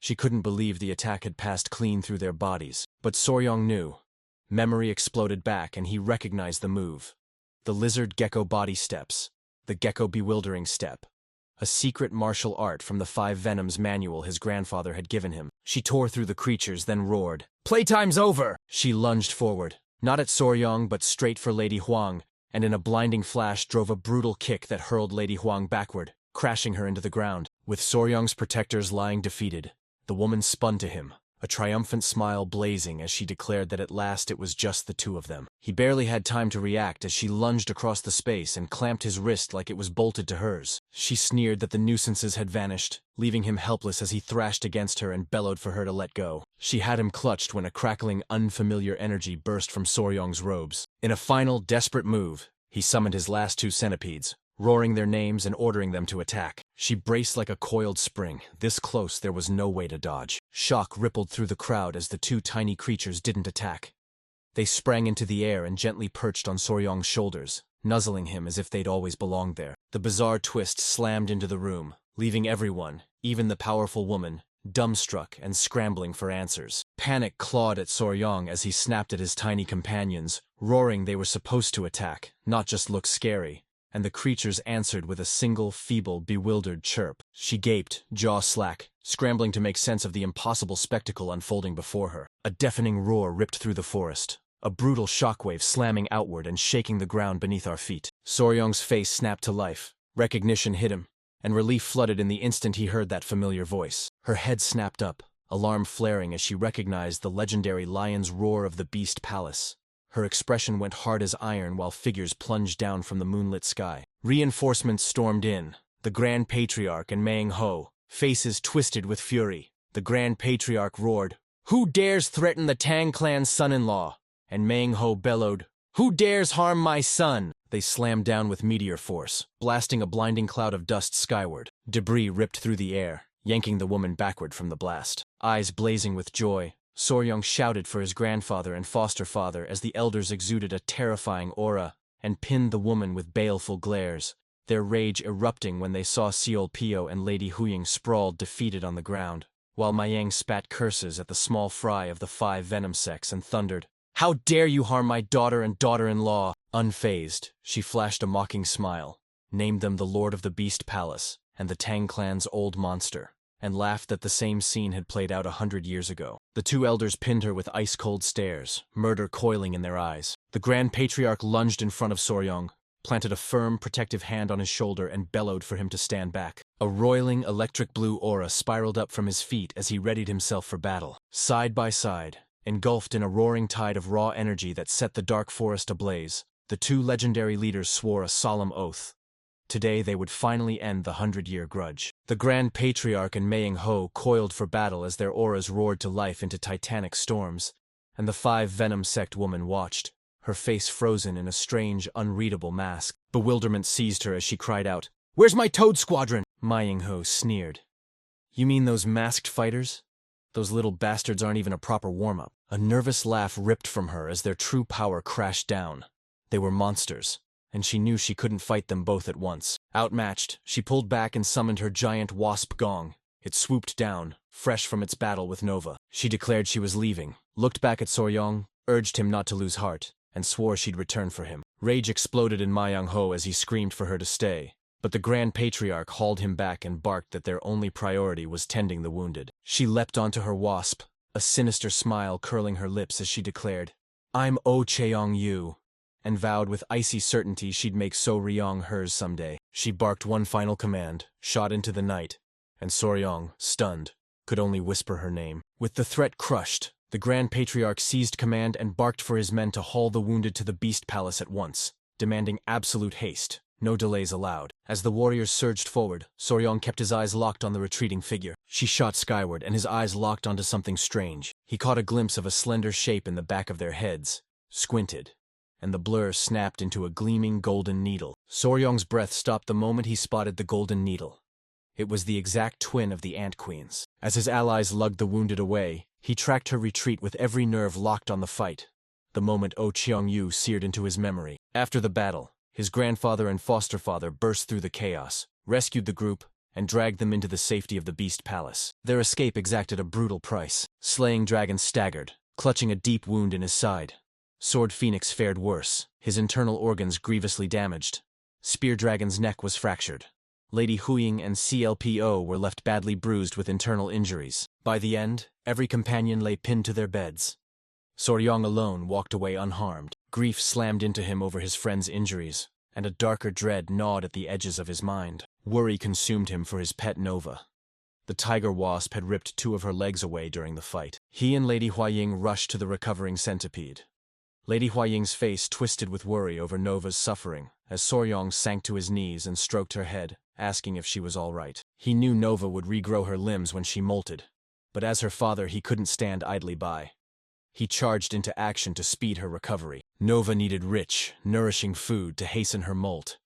She couldn't believe the attack had passed clean through their bodies, but Soryong knew. Memory exploded back and he recognized the move. The lizard gecko body steps. The gecko bewildering step. A secret martial art from the 5 Venoms manual his grandfather had given him. She tore through the creatures, then roared. "Playtime's over!" She lunged forward, not at Soryong but straight for Lady Huang, and in a blinding flash drove a brutal kick that hurled Lady Huang backward, crashing her into the ground. With Soryong's protectors lying defeated, the woman spun to him, a triumphant smile blazing as she declared that at last it was just the two of them. He barely had time to react as she lunged across the space and clamped his wrist like it was bolted to hers. She sneered that the nuisances had vanished, leaving him helpless as he thrashed against her and bellowed for her to let go. She had him clutched when a crackling, unfamiliar energy burst from Soryong's robes. In a final, desperate move, he summoned his last 2 centipedes, roaring their names and ordering them to attack. She braced like a coiled spring. This close, there was no way to dodge. Shock rippled through the crowd as the 2 tiny creatures didn't attack. They sprang into the air and gently perched on Soryong's shoulders, nuzzling him as if they'd always belonged there. The bizarre twist slammed into the room, leaving everyone, even the powerful woman, dumbstruck and scrambling for answers. Panic clawed at Soryong as he snapped at his tiny companions, roaring they were supposed to attack, not just look scary. And the creatures answered with a single, feeble, bewildered chirp. She gaped, jaw slack, scrambling to make sense of the impossible spectacle unfolding before her. A deafening roar ripped through the forest, a brutal shockwave slamming outward and shaking the ground beneath our feet. Soryong's face snapped to life. Recognition hit him, and relief flooded in the instant he heard that familiar voice. Her head snapped up, alarm flaring as she recognized the legendary lion's roar of the Beast Palace. Her expression went hard as iron while figures plunged down from the moonlit sky. Reinforcements stormed in, the Grand Patriarch and Manhwa, faces twisted with fury. The Grand Patriarch roared, "Who dares threaten the Tang clan's son-in-law?" And Manhwa bellowed, "Who dares harm my son?" They slammed down with meteor force, blasting a blinding cloud of dust skyward. Debris ripped through the air, yanking the woman backward from the blast. Eyes blazing with joy, Soryong shouted for his grandfather and foster father as the elders exuded a terrifying aura and pinned the woman with baleful glares, their rage erupting when they saw Seol Pio and Lady Huying sprawled defeated on the ground, while Mayang spat curses at the small fry of the 5 venom sects and thundered, "How dare you harm my daughter and daughter-in-law?" Unfazed, she flashed a mocking smile, named them the Lord of the Beast Palace and the Tang clan's old monster, and laughed that the same scene had played out 100 years ago. The 2 elders pinned her with ice-cold stares, murder coiling in their eyes. The Grand Patriarch lunged in front of Soryong, planted a firm, protective hand on his shoulder and bellowed for him to stand back. A roiling, electric blue aura spiraled up from his feet as he readied himself for battle. Side by side, engulfed in a roaring tide of raw energy that set the dark forest ablaze, the 2 legendary leaders swore a solemn oath. Today they would finally end the 100-year grudge. The Grand Patriarch and Manhwa coiled for battle as their auras roared to life into titanic storms, and the 5 Venom sect woman watched, her face frozen in a strange, unreadable mask. Bewilderment seized her as she cried out, "Where's my Toad Squadron?" Manhwa sneered. "You mean those masked fighters? Those little bastards aren't even a proper warm-up." A nervous laugh ripped from her as their true power crashed down. They were monsters, and she knew she couldn't fight them both at once. Outmatched, she pulled back and summoned her giant wasp gong. It swooped down, fresh from its battle with Nova. She declared she was leaving, looked back at Soryong, urged him not to lose heart, and swore she'd return for him. Rage exploded in Manhwa as he screamed for her to stay, but the Grand Patriarch hauled him back and barked that their only priority was tending the wounded. She leapt onto her wasp, a sinister smile curling her lips as she declared, "I'm Cheong Yu," and vowed with icy certainty she'd make Soryong hers someday. She barked one final command, shot into the night, and Soryong, stunned, could only whisper her name. With the threat crushed, the Grand Patriarch seized command and barked for his men to haul the wounded to the Beast Palace at once, demanding absolute haste, no delays allowed. As the warriors surged forward, Soryong kept his eyes locked on the retreating figure. She shot skyward, and his eyes locked onto something strange. He caught a glimpse of a slender shape in the back of their heads, squinted, and the blur snapped into a gleaming golden needle. Soryong's breath stopped the moment he spotted the golden needle. It was the exact twin of the Ant Queen's. As his allies lugged the wounded away, he tracked her retreat with every nerve locked on the fight, the moment Cheong Yu seared into his memory. After the battle, his grandfather and foster father burst through the chaos, rescued the group, and dragged them into the safety of the Beast Palace. Their escape exacted a brutal price. Slaying Dragon staggered, clutching a deep wound in his side, Sword Phoenix fared worse, his internal organs grievously damaged. Spear Dragon's neck was fractured. Lady Huying and CLPO were left badly bruised with internal injuries. By the end, every companion lay pinned to their beds. Soryong alone walked away unharmed. Grief slammed into him over his friend's injuries, and a darker dread gnawed at the edges of his mind. Worry consumed him for his pet Nova. The tiger wasp had ripped 2 of her legs away during the fight. He and Lady Huaying rushed to the recovering centipede. Lady Huaying's face twisted with worry over Nova's suffering, as Soryong sank to his knees and stroked her head, asking if she was all right. He knew Nova would regrow her limbs when she molted, but as her father he couldn't stand idly by. He charged into action to speed her recovery. Nova needed rich, nourishing food to hasten her molt.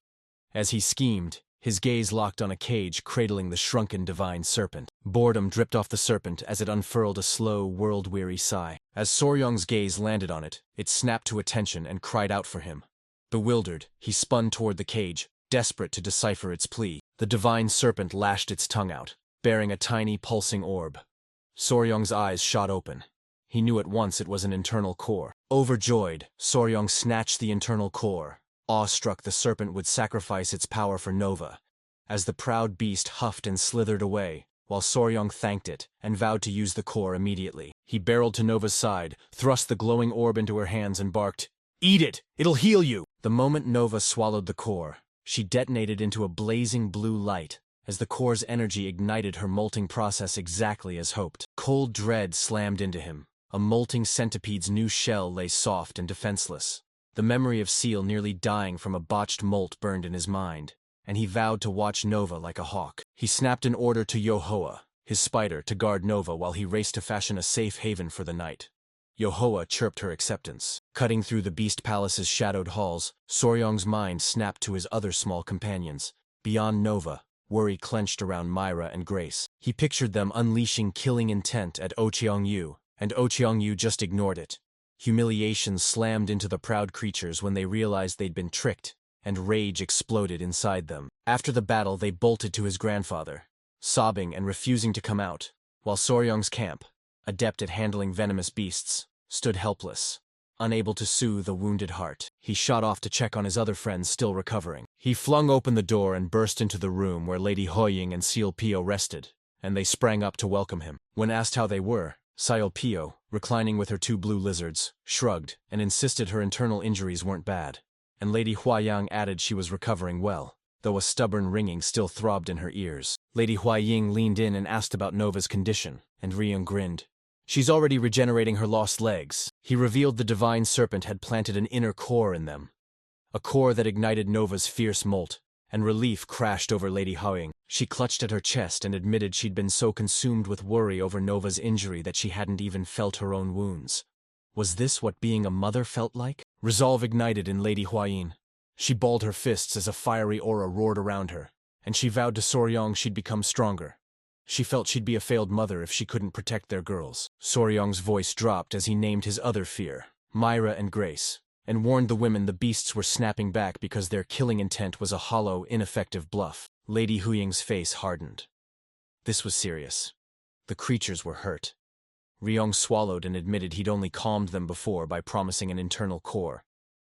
As he schemed, his gaze locked on a cage cradling the shrunken divine serpent. Boredom dripped off the serpent as it unfurled a slow, world-weary sigh. As Soryong's gaze landed on it, it snapped to attention and cried out for him. Bewildered, he spun toward the cage, desperate to decipher its plea. The divine serpent lashed its tongue out, bearing a tiny, pulsing orb. Soryong's eyes shot open. He knew at once it was an internal core. Overjoyed, Soryong snatched the internal core. Awestruck, the serpent would sacrifice its power for Nova, as the proud beast huffed and slithered away, while Soryong thanked it and vowed to use the core immediately. He barreled to Nova's side, thrust the glowing orb into her hands and barked, "Eat it! It'll heal you!" The moment Nova swallowed the core, she detonated into a blazing blue light, as the core's energy ignited her molting process exactly as hoped. Cold dread slammed into him. A molting centipede's new shell lay soft and defenseless. The memory of Seal nearly dying from a botched molt burned in his mind, and he vowed to watch Nova like a hawk. He snapped an order to Yohoa, his spider, to guard Nova while he raced to fashion a safe haven for the night. Yohoa chirped her acceptance. Cutting through the Beast Palace's shadowed halls, Soryong's mind snapped to his other small companions. Beyond Nova, worry clenched around Myra and Grace. He pictured them unleashing killing intent at Ocheong-yu, and Ocheong-yu just ignored it. Humiliation slammed into the proud creatures when they realized they'd been tricked, and rage exploded inside them. After the battle, they bolted to his grandfather, sobbing and refusing to come out, while Soryong's camp, adept at handling venomous beasts, stood helpless, unable to soothe a wounded heart. He shot off to check on his other friends still recovering. He flung open the door and burst into the room where Lady Huaying and Seal Pio rested, and they sprang up to welcome him. When asked how they were, Seal Pio, reclining with her 2 blue lizards, shrugged and insisted her internal injuries weren't bad, and Lady Huaying added she was recovering well, though a stubborn ringing still throbbed in her ears. Lady Huaying leaned in and asked about Nova's condition, and Ryung grinned. "She's already regenerating her lost legs." He revealed the divine serpent had planted an inner core in them, a core that ignited Nova's fierce molt, and relief crashed over Lady Huaying. She clutched at her chest and admitted she'd been so consumed with worry over Nova's injury that she hadn't even felt her own wounds. Was this what being a mother felt like? Resolve ignited in Lady Huaying. She balled her fists as a fiery aura roared around her, and she vowed to Soryong she'd become stronger. She felt she'd be a failed mother if she couldn't protect their girls. Soryong's voice dropped as he named his other fear, Myra and Grace, and warned the women the beasts were snapping back because their killing intent was a hollow, ineffective bluff. Lady Huying's face hardened. This was serious. The creatures were hurt. Ryong swallowed and admitted he'd only calmed them before by promising an internal core,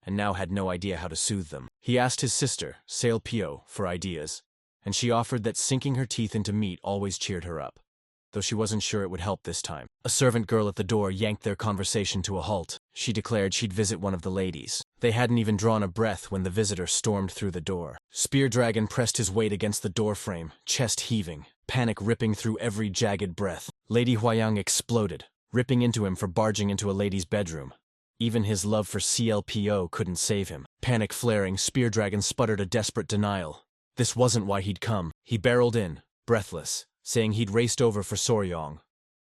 and now had no idea how to soothe them. He asked his sister, Seal Pio, for ideas, and she offered that sinking her teeth into meat always cheered her up, though she wasn't sure it would help this time. A servant girl at the door yanked their conversation to a halt. She declared she'd visit one of the ladies. They hadn't even drawn a breath when the visitor stormed through the door. Spear Dragon pressed his weight against the doorframe, chest heaving, panic ripping through every jagged breath. Lady Huaying exploded, ripping into him for barging into a lady's bedroom. Even his love for CLPO couldn't save him. Panic flaring, Spear Dragon sputtered a desperate denial. This wasn't why he'd come. He barreled in, breathless, saying he'd raced over for Soryong.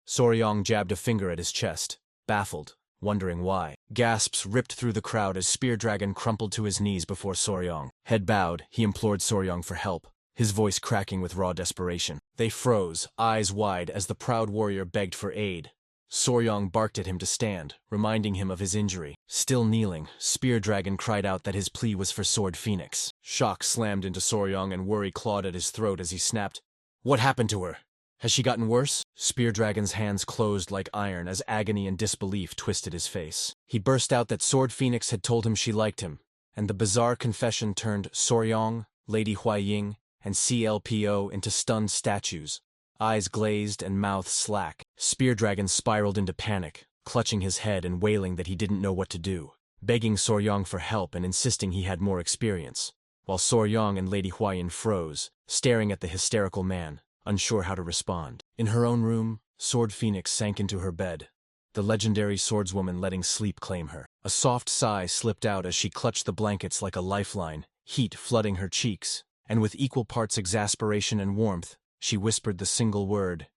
Soryong jabbed a finger at his chest, baffled, wondering why. Gasps ripped through the crowd as Spear Dragon crumpled to his knees before Soryong. Head bowed, he implored Soryong for help, his voice cracking with raw desperation. They froze, eyes wide, as the proud warrior begged for aid. Soryong barked at him to stand, reminding him of his injury. Still kneeling, Spear Dragon cried out that his plea was for Sword Phoenix. Shock slammed into Soryong and worry clawed at his throat as he snapped, "What happened to her?" Has she gotten worse? Spear Dragon's hands closed like iron as agony and disbelief twisted his face. He burst out that Sword Phoenix had told him she liked him, and the bizarre confession turned Soryong, Lady Huaying, and CLPO into stunned statues, eyes glazed and mouth slack. Spear Dragon spiraled into panic, clutching his head and wailing that he didn't know what to do, begging Soryong for help and insisting he had more experience, while Soryong and Lady Huaying froze, staring at the hysterical man, unsure how to respond. In her own room, Sword Phoenix sank into her bed, the legendary swordswoman letting sleep claim her. A soft sigh slipped out as she clutched the blankets like a lifeline, heat flooding her cheeks, and with equal parts exasperation and warmth, she whispered the single word,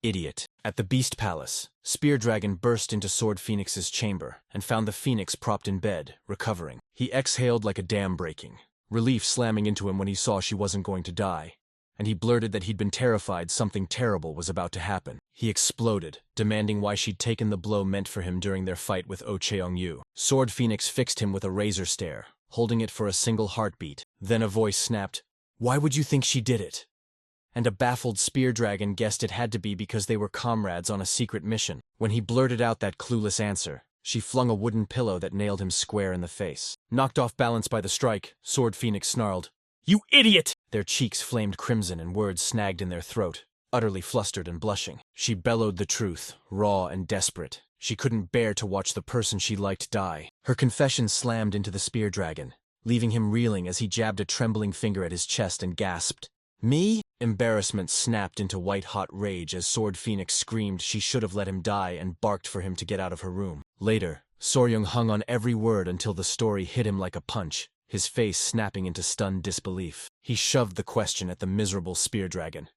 "Idiot." At the Beast Palace, Spear Dragon burst into Sword Phoenix's chamber and found the Phoenix propped in bed, recovering. He exhaled like a dam breaking, relief slamming into him when he saw she wasn't going to die, and he blurted that he'd been terrified something terrible was about to happen. He exploded, demanding why she'd taken the blow meant for him during their fight with Oh Cheong-yu. Sword Phoenix fixed him with a razor stare, holding it for a single heartbeat. Then a voice snapped, "Why would you think she did it?" And a baffled Spear Dragon guessed it had to be because they were comrades on a secret mission. When he blurted out that clueless answer, she flung a wooden pillow that nailed him square in the face. Knocked off balance by the strike, Sword Phoenix snarled, "You idiot!" Their cheeks flamed crimson and words snagged in their throat. Utterly flustered and blushing, she bellowed the truth, raw and desperate. She couldn't bear to watch the person she liked die. Her confession slammed into the Spear Dragon, leaving him reeling as he jabbed a trembling finger at his chest and gasped, "Me?" Embarrassment snapped into white-hot rage as Sword Phoenix screamed she should have let him die and barked for him to get out of her room. Later, Soryong hung on every word until the story hit him like a punch, his face snapping into stunned disbelief. He shoved the question at the miserable Spear Dragon.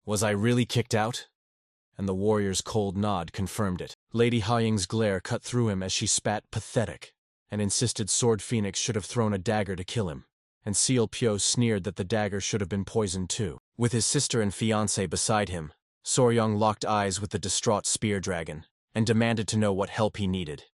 "Was I really kicked out?" And the warrior's cold nod confirmed it. Lady Huaying's glare cut through him as she spat pathetic, and insisted Sword Phoenix should have thrown a dagger to kill him, and Seal Pyo sneered that the dagger should have been poisoned too. With his sister and fiancé beside him, Soryong locked eyes with the distraught Spear Dragon, and demanded to know what help he needed.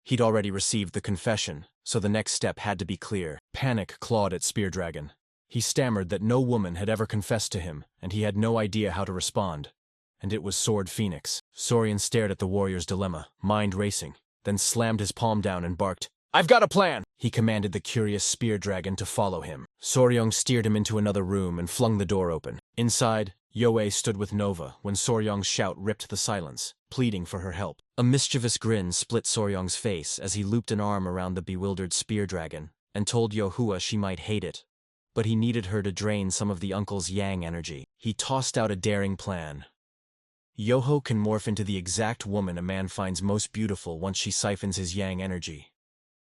He'd already received the confession, so the next step had to be clear. Panic clawed at Spear Dragon. He stammered that no woman had ever confessed to him, and he had no idea how to respond. And it was Sword Phoenix. Soryong stared at the warrior's dilemma, mind racing, then slammed his palm down and barked, "I've got a plan!" He commanded the curious Spear Dragon to follow him. Soryong steered him into another room and flung the door open. Inside, Yoei stood with Nova when Soryong's shout ripped the silence, pleading for her help. A mischievous grin split Soryong's face as he looped an arm around the bewildered Spear Dragon and told Yohua she might hate it, but he needed her to drain some of the uncle's yang energy. He tossed out a daring plan. Yoho can morph into the exact woman a man finds most beautiful once she siphons his yang energy.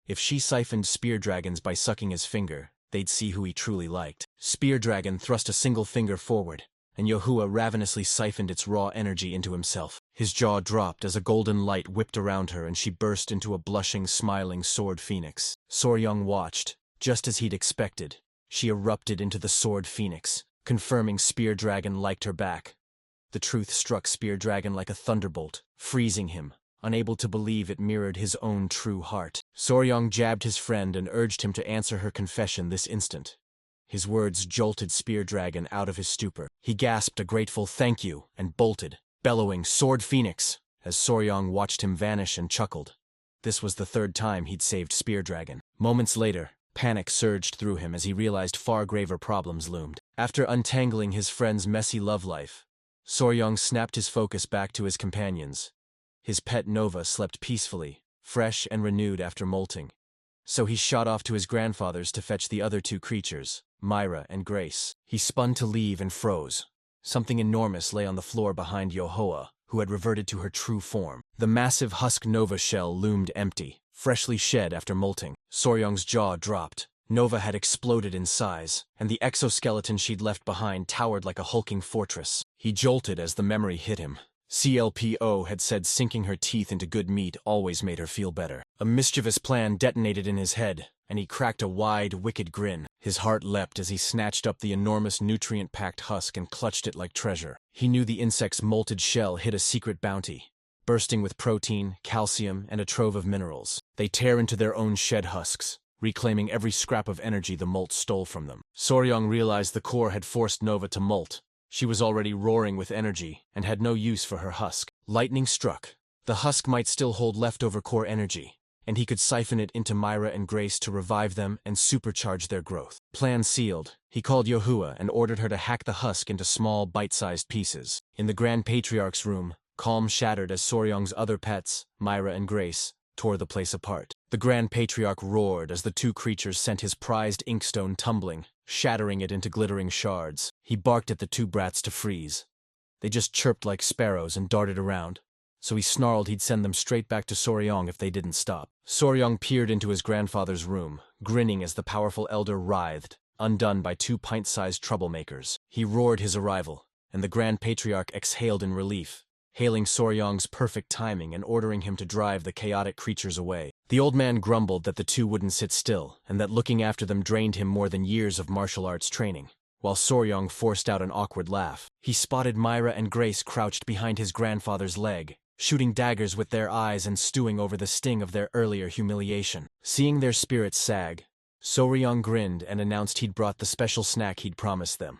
If she siphoned Spear Dragons by sucking his finger, they'd see who he truly liked. Spear Dragon thrust a single finger forward, and Yohua ravenously siphoned its raw energy into himself. His jaw dropped as a golden light whipped around her and she burst into a blushing, smiling Sword Phoenix. Soryong watched, just as he'd expected. She erupted into the Sword Phoenix, confirming Spear Dragon liked her back. The truth struck Spear Dragon like a thunderbolt, freezing him, unable to believe it mirrored his own true heart. Soryong jabbed his friend and urged him to answer her confession this instant. His words jolted Spear Dragon out of his stupor. He gasped a grateful thank you and bolted, bellowing Sword Phoenix, as Soryong watched him vanish and chuckled. This was the third time he'd saved Spear Dragon. Moments later, panic surged through him as he realized far graver problems loomed. After untangling his friend's messy love life, Soryong snapped his focus back to his companions. His pet Nova slept peacefully, fresh and renewed after molting. So he shot off to his grandfather's to fetch the other two creatures, Myra and Grace. He spun to leave and froze. Something enormous lay on the floor behind Yohoa, who had reverted to her true form. The massive husk Nova shell loomed empty, freshly shed after molting. Soryong's jaw dropped. Nova had exploded in size, and the exoskeleton she'd left behind towered like a hulking fortress. He jolted as the memory hit him. CLPO had said sinking her teeth into good meat always made her feel better. A mischievous plan detonated in his head, and he cracked a wide, wicked grin. His heart leapt as he snatched up the enormous nutrient-packed husk and clutched it like treasure. He knew the insect's molted shell hid a secret bounty, bursting with protein, calcium, and a trove of minerals. They tear into their own shed husks, reclaiming every scrap of energy the molt stole from them. Soryong realized the core had forced Nova to molt. She was already roaring with energy and had no use for her husk. Lightning struck. The husk might still hold leftover core energy, and he could siphon it into Myra and Grace to revive them and supercharge their growth. Plan sealed. He called Yahello and ordered her to hack the husk into small, bite-sized pieces. In the Grand Patriarch's room, calm shattered as Soryong's other pets, Myra and Grace, tore the place apart. The Grand Patriarch roared as the two creatures sent his prized inkstone tumbling, shattering it into glittering shards. He barked at the two brats to freeze. They just chirped like sparrows and darted around, so he snarled he'd send them straight back to Soryong if they didn't stop. Soryong peered into his grandfather's room, grinning as the powerful elder writhed, undone by two pint-sized troublemakers. He roared his arrival, and the Grand Patriarch exhaled in relief, hailing Soryong's perfect timing and ordering him to drive the chaotic creatures away. The old man grumbled that the two wouldn't sit still, and that looking after them drained him more than years of martial arts training, while Soryong forced out an awkward laugh. He spotted Myra and Grace crouched behind his grandfather's leg, shooting daggers with their eyes and stewing over the sting of their earlier humiliation. Seeing their spirits sag, Soryong grinned and announced he'd brought the special snack he'd promised them.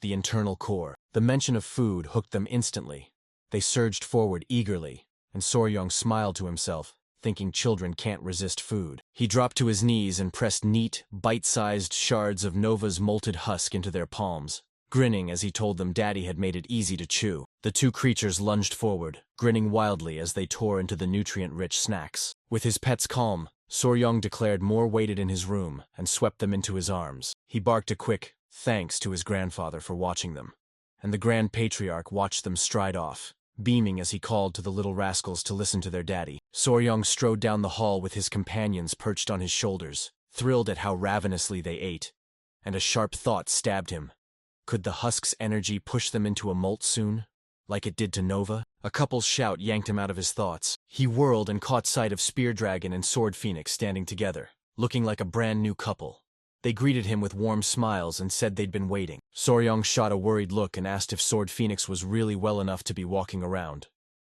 The internal core. The mention of food hooked them instantly. They surged forward eagerly, and Soryong smiled to himself, thinking children can't resist food. He dropped to his knees and pressed neat, bite-sized shards of Nova's molted husk into their palms, grinning as he told them Daddy had made it easy to chew. The two creatures lunged forward, grinning wildly as they tore into the nutrient-rich snacks. With his pets calm, Soryong declared more waited in his room and swept them into his arms. He barked a quick thanks to his grandfather for watching them, and the Grand Patriarch watched them stride off, beaming as he called to the little rascals to listen to their daddy. Soryong strode down the hall with his companions perched on his shoulders, thrilled at how ravenously they ate, and a sharp thought stabbed him. Could the husk's energy push them into a molt soon, like it did to Nova? A couple's shout yanked him out of his thoughts. He whirled and caught sight of Spear Dragon and Sword Phoenix standing together, looking like a brand new couple. They greeted him with warm smiles and said they'd been waiting. Soryong shot a worried look and asked if Sword Phoenix was really well enough to be walking around.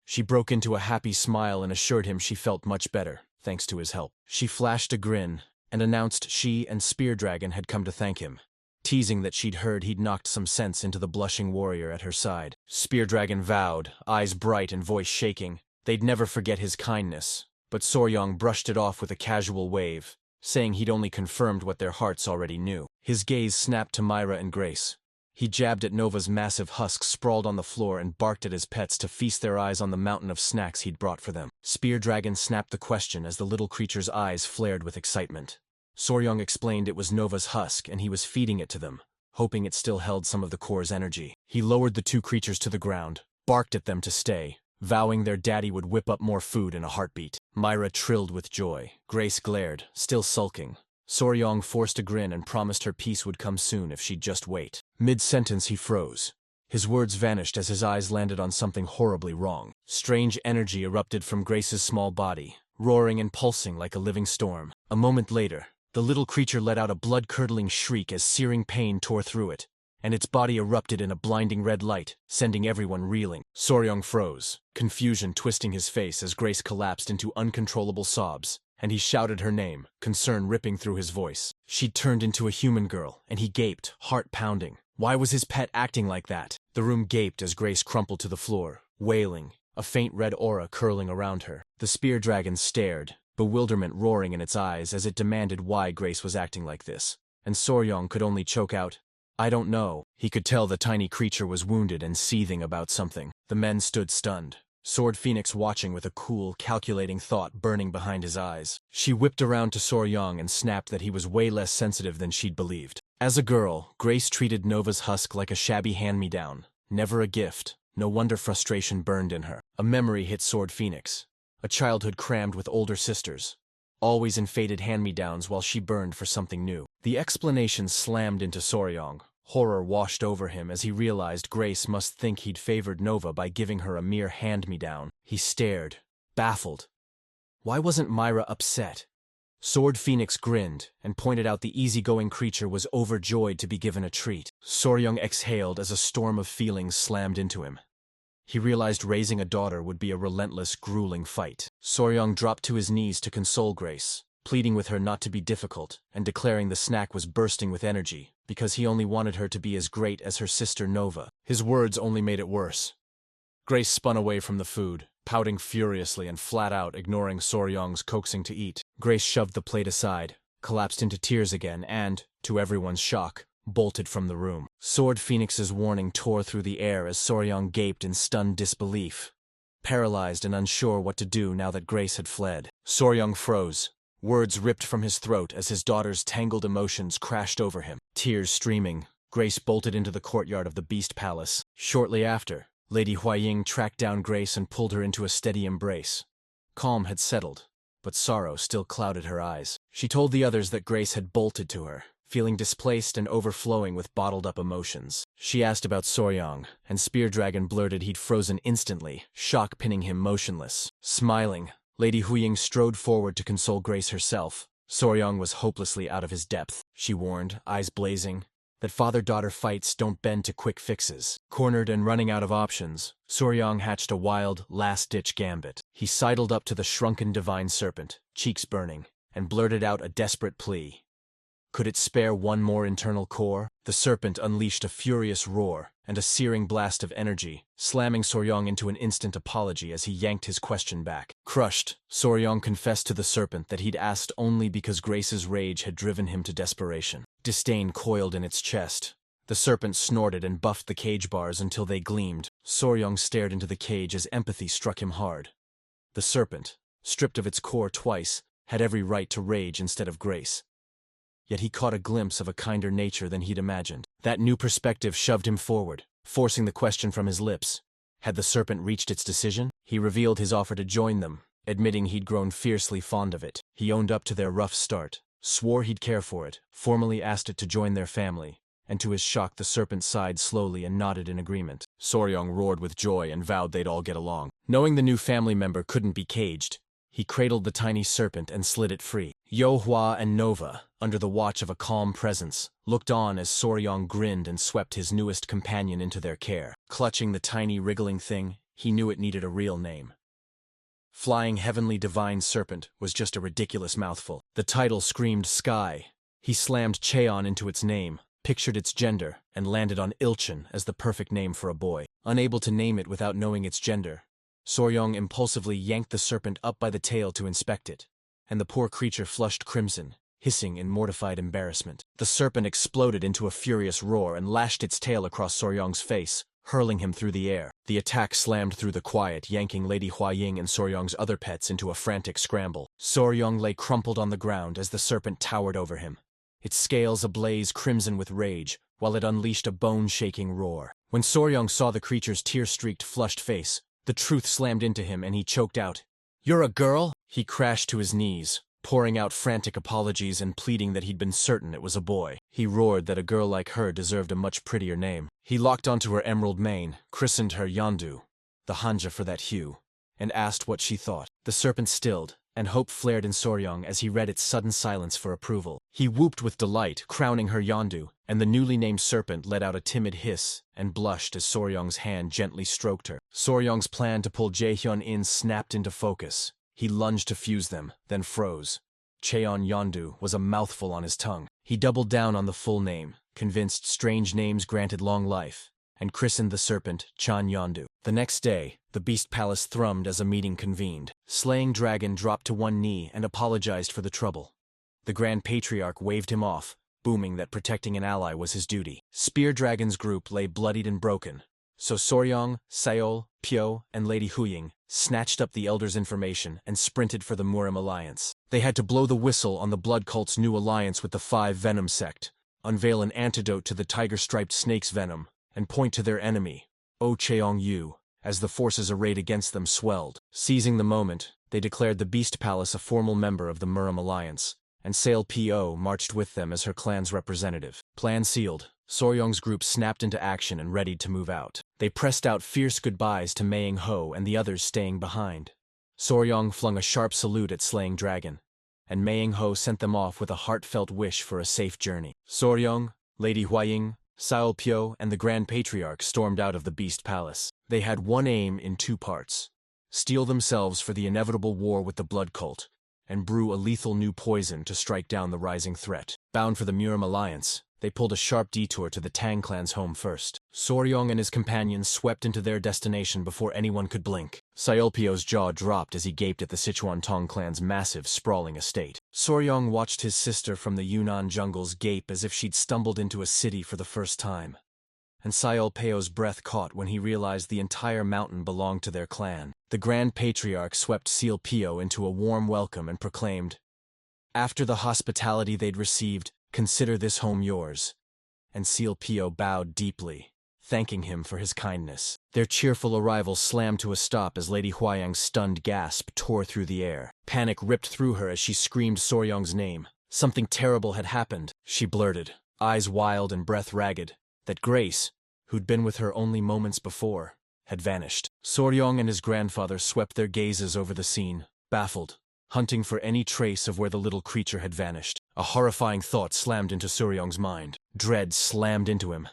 She broke into a happy smile and assured him she felt much better, thanks to his help. She flashed a grin and announced she and Spear Dragon had come to thank him, teasing that she'd heard he'd knocked some sense into the blushing warrior at her side. Spear Dragon vowed, eyes bright and voice shaking, they'd never forget his kindness, but Soryong brushed it off with a casual wave, saying he'd only confirmed what their hearts already knew. His gaze snapped to Myra and Grace. He jabbed at Nova's massive husks sprawled on the floor and barked at his pets to feast their eyes on the mountain of snacks he'd brought for them. Spear Dragon snapped the question as the little creature's eyes flared with excitement. Soryong explained it was Nova's husk and he was feeding it to them, hoping it still held some of the core's energy. He lowered the two creatures to the ground, barked at them to stay, vowing their daddy would whip up more food in a heartbeat. Myra trilled with joy. Grace glared, still sulking. Soryong forced a grin and promised her peace would come soon if she'd just wait. Mid-sentence he froze. His words vanished as his eyes landed on something horribly wrong. Strange energy erupted from Grace's small body, roaring and pulsing like a living storm. A moment later, the little creature let out a blood-curdling shriek as searing pain tore through it, and its body erupted in a blinding red light, sending everyone reeling. Soryong froze, confusion twisting his face as Grace collapsed into uncontrollable sobs, and he shouted her name, concern ripping through his voice. She'd turned into a human girl, and he gaped, heart pounding. Why was his pet acting like that? The room gaped as Grace crumpled to the floor, wailing, a faint red aura curling around her. The Spear Dragon stared, bewilderment roaring in its eyes as it demanded why Grace was acting like this, and Soryong could only choke out, "I don't know." He could tell the tiny creature was wounded and seething about something. The men stood stunned, Sword Phoenix watching with a cool, calculating thought burning behind his eyes. She whipped around to Soryong and snapped that he was way less sensitive than she'd believed. As a girl, Grace treated Nova's husk like a shabby hand-me-down, never a gift. No wonder frustration burned in her. A memory hit Sword Phoenix. A childhood crammed with older sisters, always in faded hand-me-downs while she burned for something new. The explanation slammed into Soryong. Horror washed over him as he realized Grace must think he'd favored Nova by giving her a mere hand-me-down. He stared, baffled. Why wasn't Myra upset? Sword Phoenix grinned and pointed out the easygoing creature was overjoyed to be given a treat. Soryong exhaled as a storm of feelings slammed into him. He realized raising a daughter would be a relentless, grueling fight. Soryong dropped to his knees to console Grace, pleading with her not to be difficult and declaring the snack was bursting with energy, because he only wanted her to be as great as her sister Nova. His words only made it worse. Grace spun away from the food, pouting furiously and flat out ignoring Soryong's coaxing to eat. Grace shoved the plate aside, collapsed into tears again, and, to everyone's shock, bolted from the room. Sword Phoenix's warning tore through the air as Soryong gaped in stunned disbelief, paralyzed and unsure what to do now that Grace had fled. Soryong froze, words ripped from his throat as his daughter's tangled emotions crashed over him. Tears streaming, Grace bolted into the courtyard of the Beast Palace. Shortly after, Lady Huaying tracked down Grace and pulled her into a steady embrace. Calm had settled, but sorrow still clouded her eyes. She told the others that Grace had bolted to her, feeling displaced and overflowing with bottled-up emotions. She asked about Soryong, and Spear Dragon blurted he'd frozen instantly, shock pinning him motionless. Smiling, Lady Huaying strode forward to console Grace herself. Soryong was hopelessly out of his depth, she warned, eyes blazing, that father-daughter fights don't bend to quick fixes. Cornered and running out of options, Soryong hatched a wild, last-ditch gambit. He sidled up to the shrunken divine serpent, cheeks burning, and blurted out a desperate plea. Could it spare one more internal core? The serpent unleashed a furious roar and a searing blast of energy, slamming Soryong into an instant apology as he yanked his question back. Crushed, Soryong confessed to the serpent that he'd asked only because Grace's rage had driven him to desperation. Disdain coiled in its chest. The serpent snorted and buffed the cage bars until they gleamed. Soryong stared into the cage as empathy struck him hard. The serpent, stripped of its core twice, had every right to rage instead of grace. Yet he caught a glimpse of a kinder nature than he'd imagined. That new perspective shoved him forward, forcing the question from his lips. Had the serpent reached its decision? He revealed his offer to join them, admitting he'd grown fiercely fond of it. He owned up to their rough start, swore he'd care for it, formally asked it to join their family, and to his shock the serpent sighed slowly and nodded in agreement. Soryong roared with joy and vowed they'd all get along. Knowing the new family member couldn't be caged, he cradled the tiny serpent and slid it free. Yohua and Nova, under the watch of a calm presence, looked on as Soryong grinned and swept his newest companion into their care. Clutching the tiny wriggling thing, he knew it needed a real name. Flying Heavenly Divine Serpent was just a ridiculous mouthful. The title screamed sky. He slammed Cheon into its name, pictured its gender, and landed on Ilchin as the perfect name for a boy. Unable to name it without knowing its gender, Soryong impulsively yanked the serpent up by the tail to inspect it, and the poor creature flushed crimson, hissing in mortified embarrassment. The serpent exploded into a furious roar and lashed its tail across Soryong's face, hurling him through the air. The attack slammed through the quiet, yanking Lady Huaying and Soryong's other pets into a frantic scramble. Soryong lay crumpled on the ground as the serpent towered over him, its scales ablaze crimson with rage, while it unleashed a bone-shaking roar. When Soryong saw the creature's tear-streaked, flushed face, the truth slammed into him and he choked out, "You're a girl?" He crashed to his knees, pouring out frantic apologies and pleading that he'd been certain it was a boy. He roared that a girl like her deserved a much prettier name. He locked onto her emerald mane, christened her Yondu, the Hanja for that hue, and asked what she thought. The serpent stilled, and hope flared in Soryong as he read its sudden silence for approval. He whooped with delight, crowning her Yondu, and the newly named serpent let out a timid hiss and blushed as Soryong's hand gently stroked her. Soryong's plan to pull Jaehyun in snapped into focus. He lunged to fuse them, then froze. Cheon Yondu was a mouthful on his tongue. He doubled down on the full name, convinced strange names granted long life, and christened the serpent Chan Yondu. The next day, the Beast Palace thrummed as a meeting convened. Slaying Dragon dropped to one knee and apologized for the trouble. The Grand Patriarch waved him off, booming that protecting an ally was his duty. Spear Dragon's group lay bloodied and broken, so Soryong, Saeol, Pyo, and Lady Huying snatched up the Elder's information and sprinted for the Murim alliance. They had to blow the whistle on the Blood Cult's new alliance with the 5 Venom sect, unveil an antidote to the tiger-striped snake's venom, and point to their enemy, O Cheong-yu, as the forces arrayed against them swelled. Seizing the moment, they declared the Beast Palace a formal member of the Murim alliance, and Sail P.O. marched with them as her clan's representative. Plan sealed, Soryong's group snapped into action and readied to move out. They pressed out fierce goodbyes to Maying Ho and the others staying behind. Soryong flung a sharp salute at Slaying Dragon, and Maying Ho sent them off with a heartfelt wish for a safe journey. Soryong, Lady Huaying, Saol Pyo, and the Grand Patriarch stormed out of the Beast Palace. They had one aim in 2 parts: steel themselves for the inevitable war with the Blood Cult, and brew a lethal new poison to strike down the rising threat. Bound for the Murim alliance, They pulled a sharp detour to the Tang clan's home first. Soryong and his companions swept into their destination before anyone could blink. Siolpio's jaw dropped as he gaped at the Sichuan Tang clan's massive, sprawling estate. Soryong watched his sister from the Yunnan jungles gape as if she'd stumbled into a city for the first time. And Siolpio's breath caught when he realized the entire mountain belonged to their clan. The Grand Patriarch swept Siolpio into a warm welcome and proclaimed, "After the hospitality they'd received, consider this home yours." And Siolpio bowed deeply, thanking him for his kindness. Their cheerful arrival slammed to a stop as Lady Huayang's stunned gasp tore through the air. Panic ripped through her as she screamed Soryong's name. Something terrible had happened, she blurted, eyes wild and breath ragged. That Grace, who'd been with her only moments before, had vanished. Soryong and his grandfather swept their gazes over the scene, baffled, hunting for any trace of where the little creature had vanished. A horrifying thought slammed into Soryong's mind. Dread slammed into him.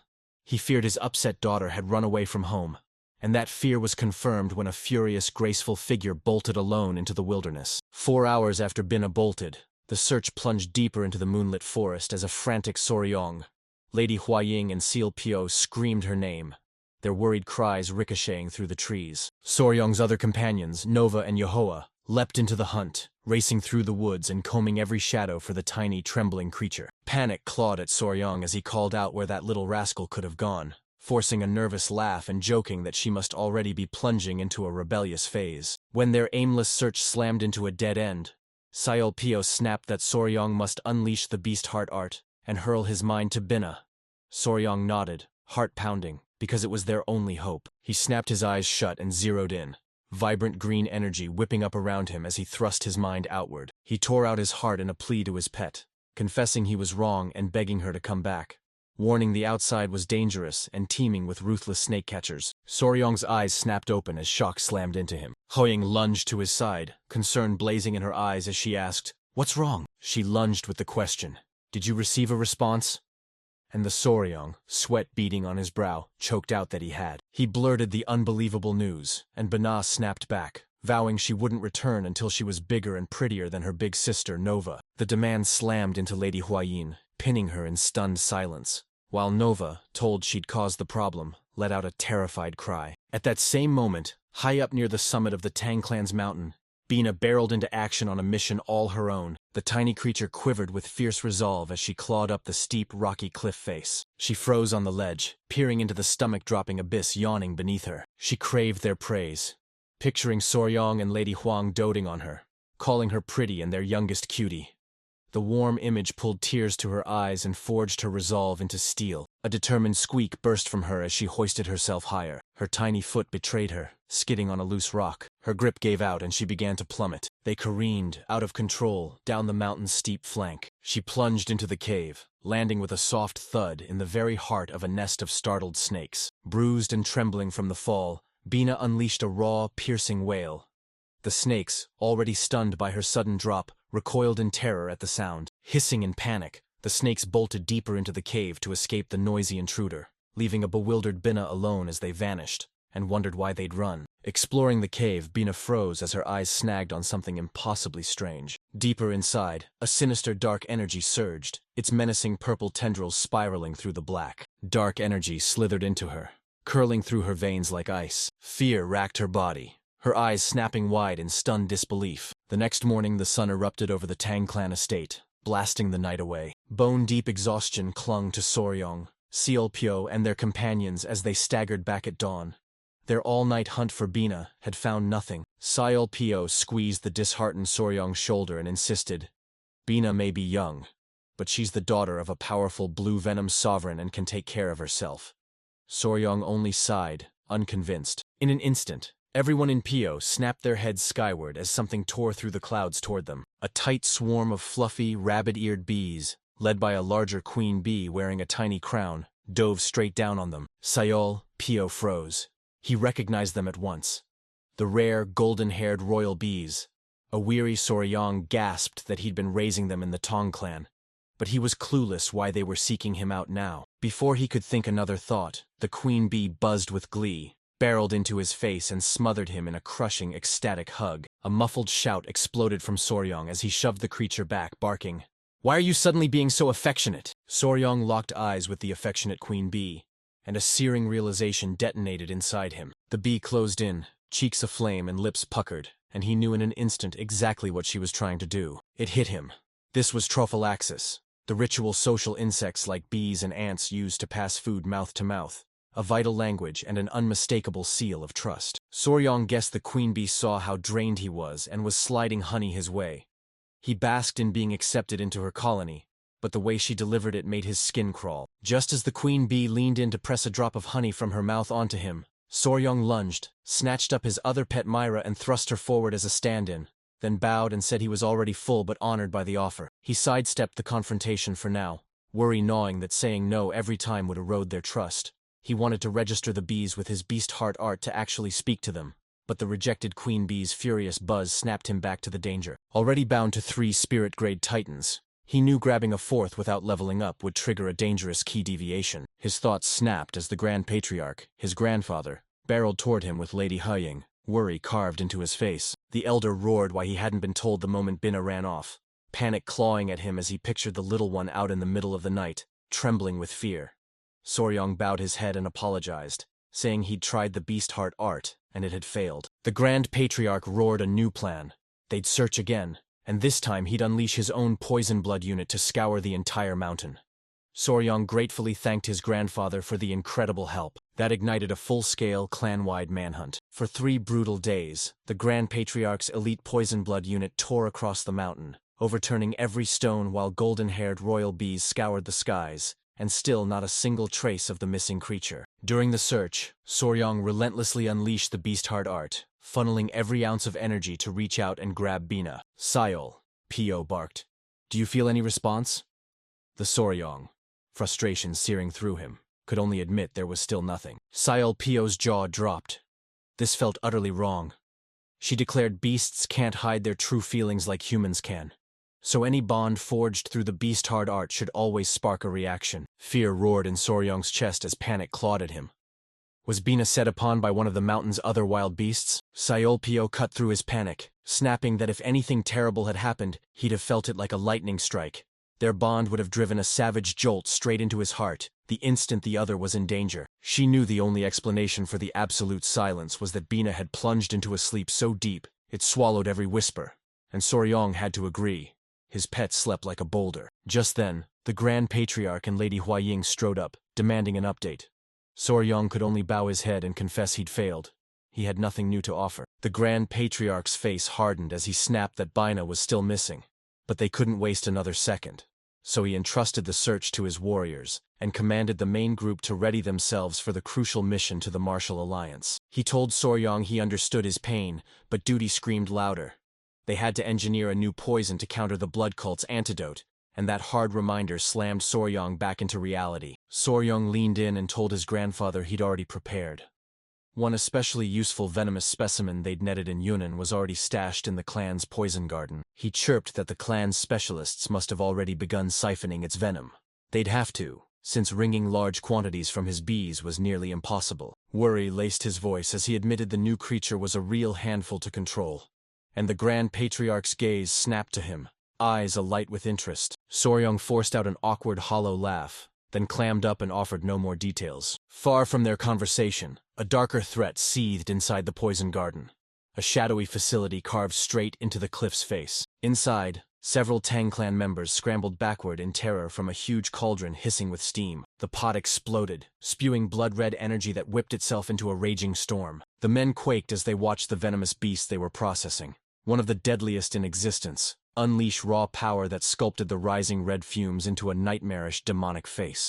He feared his upset daughter had run away from home, and that fear was confirmed when a furious, graceful figure bolted alone into the wilderness. 4 hours after Bina bolted, the search plunged deeper into the moonlit forest as a frantic Soryong, Lady Huaying and Siolpio screamed her name, their worried cries ricocheting through the trees. Soryong's other companions, Nova and Yehoa, leapt into the hunt, racing through the woods and combing every shadow for the tiny, trembling creature. Panic clawed at Soryong as he called out where that little rascal could have gone, forcing a nervous laugh and joking that she must already be plunging into a rebellious phase. When their aimless search slammed into a dead end, Siolpio snapped that Soryong must unleash the beast heart art and hurl his mind to Bina. Soryong nodded, heart pounding, because it was their only hope. He snapped his eyes shut and zeroed in, vibrant green energy whipping up around him as he thrust his mind outward. He tore out his heart in a plea to his pet, confessing he was wrong and begging her to come back, warning the outside was dangerous and teeming with ruthless snake catchers. Soryong's eyes snapped open as shock slammed into him. Huaying lunged to his side, concern blazing in her eyes as she asked, "What's wrong?" She lunged with the question, "Did you receive a response?" And the Soryong, sweat beading on his brow, choked out that he had. He blurted the unbelievable news, and Bina snapped back, vowing she wouldn't return until she was bigger and prettier than her big sister Nova. The demand slammed into Lady Huayin, pinning her in stunned silence, while Nova, told she'd caused the problem, let out a terrified cry. At that same moment, high up near the summit of the Tang clan's mountain, Bina barreled into action on a mission all her own. The tiny creature quivered with fierce resolve as she clawed up the steep, rocky cliff face. She froze on the ledge, peering into the stomach-dropping abyss yawning beneath her. She craved their praise, picturing Soryong and Lady Huang doting on her, calling her pretty and their youngest cutie. The warm image pulled tears to her eyes and forged her resolve into steel. A determined squeak burst from her as she hoisted herself higher. Her tiny foot betrayed her, skidding on a loose rock. Her grip gave out and she began to plummet. They careened, out of control, down the mountain's steep flank. She plunged into the cave, landing with a soft thud in the very heart of a nest of startled snakes. Bruised and trembling from the fall, Bina unleashed a raw, piercing wail. The snakes, already stunned by her sudden drop, recoiled in terror at the sound. Hissing in panic, the snakes bolted deeper into the cave to escape the noisy intruder, leaving a bewildered Bina alone as they vanished, and wondered why they'd run. Exploring the cave, Bina froze as her eyes snagged on something impossibly strange. Deeper inside, a sinister dark energy surged, its menacing purple tendrils spiraling through the black. Dark energy slithered into her, curling through her veins like ice. Fear racked her body, her eyes snapping wide in stunned disbelief. The next morning the sun erupted over the Tang clan estate, blasting the night away. Bone-deep exhaustion clung to Soryong, Siolpio, and their companions as they staggered back at dawn. Their all-night hunt for Bina had found nothing. Siolpio squeezed the disheartened Soryong's shoulder and insisted, "Bina may be young, but she's the daughter of a powerful blue venom sovereign and can take care of herself." Soryong only sighed, unconvinced. In an instant, everyone in Pio snapped their heads skyward as something tore through the clouds toward them. A tight swarm of fluffy, rabbit-eared bees, led by a larger queen bee wearing a tiny crown, dove straight down on them. Pio froze. He recognized them at once. The rare, golden-haired royal bees. A weary Soryong gasped that he'd been raising them in the Tang clan, but he was clueless why they were seeking him out now. Before he could think another thought, the queen bee buzzed with glee, barreled into his face and smothered him in a crushing, ecstatic hug. A muffled shout exploded from Soryong as he shoved the creature back, barking, Why are you suddenly being so affectionate? Soryong locked eyes with the affectionate queen bee, and a searing realization detonated inside him. The bee closed in, cheeks aflame and lips puckered, and he knew in an instant exactly what she was trying to do. It hit him. This was trophallaxis, the ritual social insects like bees and ants use to pass food mouth to mouth, a vital language and an unmistakable seal of trust. Soryong guessed the queen bee saw how drained he was and was sliding honey his way. He basked in being accepted into her colony, but the way she delivered it made his skin crawl. Just as the queen bee leaned in to press a drop of honey from her mouth onto him, Soryong lunged, snatched up his other pet Myra and thrust her forward as a stand-in, then bowed and said he was already full but honored by the offer. He sidestepped the confrontation for now, worry gnawing that saying no every time would erode their trust. He wanted to register the bees with his beast heart art to actually speak to them, but the rejected queen bee's furious buzz snapped him back to the danger. Already bound to 3 spirit-grade titans, he knew grabbing a 4th without leveling up would trigger a dangerous key deviation. His thoughts snapped as the Grand Patriarch, his grandfather, barreled toward him with Lady Huying, worry carved into his face. The elder roared why he hadn't been told the moment Bina ran off, panic clawing at him as he pictured the little one out in the middle of the night, trembling with fear. Soryong bowed his head and apologized, saying he'd tried the beast heart art, and it had failed. The Grand Patriarch roared a new plan. They'd search again, and this time he'd unleash his own poison blood unit to scour the entire mountain. Soryong gratefully thanked his grandfather for the incredible help. That ignited a full-scale, clan-wide manhunt. For 3 brutal days, the Grand Patriarch's elite poison blood unit tore across the mountain, overturning every stone while golden-haired royal bees scoured the skies, and still not a single trace of the missing creature. During the search, Soryong relentlessly unleashed the beast heart art, funneling every ounce of energy to reach out and grab Bina. Sayol, P.O. barked. Do you feel any response? The Soryong, frustration searing through him, could only admit there was still nothing. Sayol P.O.'s jaw dropped. This felt utterly wrong. She declared beasts can't hide their true feelings like humans can. So any bond forged through the beast heart art should always spark a reaction. Fear roared in Soryong's chest as panic clawed at him. Was Bina set upon by one of the mountain's other wild beasts? Sayol P.O. cut through his panic, snapping that if anything terrible had happened, he'd have felt it like a lightning strike. Their bond would have driven a savage jolt straight into his heart, the instant the other was in danger. She knew the only explanation for the absolute silence was that Bina had plunged into a sleep so deep, it swallowed every whisper. And Soryong had to agree. His pet slept like a boulder. Just then, the Grand Patriarch and Lady Huaying strode up, demanding an update. Soryong could only bow his head and confess he'd failed. He had nothing new to offer. The Grand Patriarch's face hardened as he snapped that Bina was still missing. But they couldn't waste another second. So he entrusted the search to his warriors, and commanded the main group to ready themselves for the crucial mission to the Martial Alliance. He told Soryong he understood his pain, but duty screamed louder. They had to engineer a new poison to counter the blood cult's antidote, and that hard reminder slammed Soryong back into reality. Soryong leaned in and told his grandfather he'd already prepared. One especially useful venomous specimen they'd netted in Yunnan was already stashed in the clan's poison garden. He chirped that the clan's specialists must have already begun siphoning its venom. They'd have to, since wringing large quantities from his bees was nearly impossible. Worry laced his voice as he admitted the new creature was a real handful to control. And the Grand Patriarch's gaze snapped to him, eyes alight with interest. Soryong forced out an awkward hollow laugh, then clammed up and offered no more details. Far from their conversation, a darker threat seethed inside the poison garden. A shadowy facility carved straight into the cliff's face. Inside, several Tang clan members scrambled backward in terror from a huge cauldron hissing with steam. The pot exploded, spewing blood-red energy that whipped itself into a raging storm. The men quaked as they watched the venomous beast they were processing, one of the deadliest in existence, unleash raw power that sculpted the rising red fumes into a nightmarish demonic face.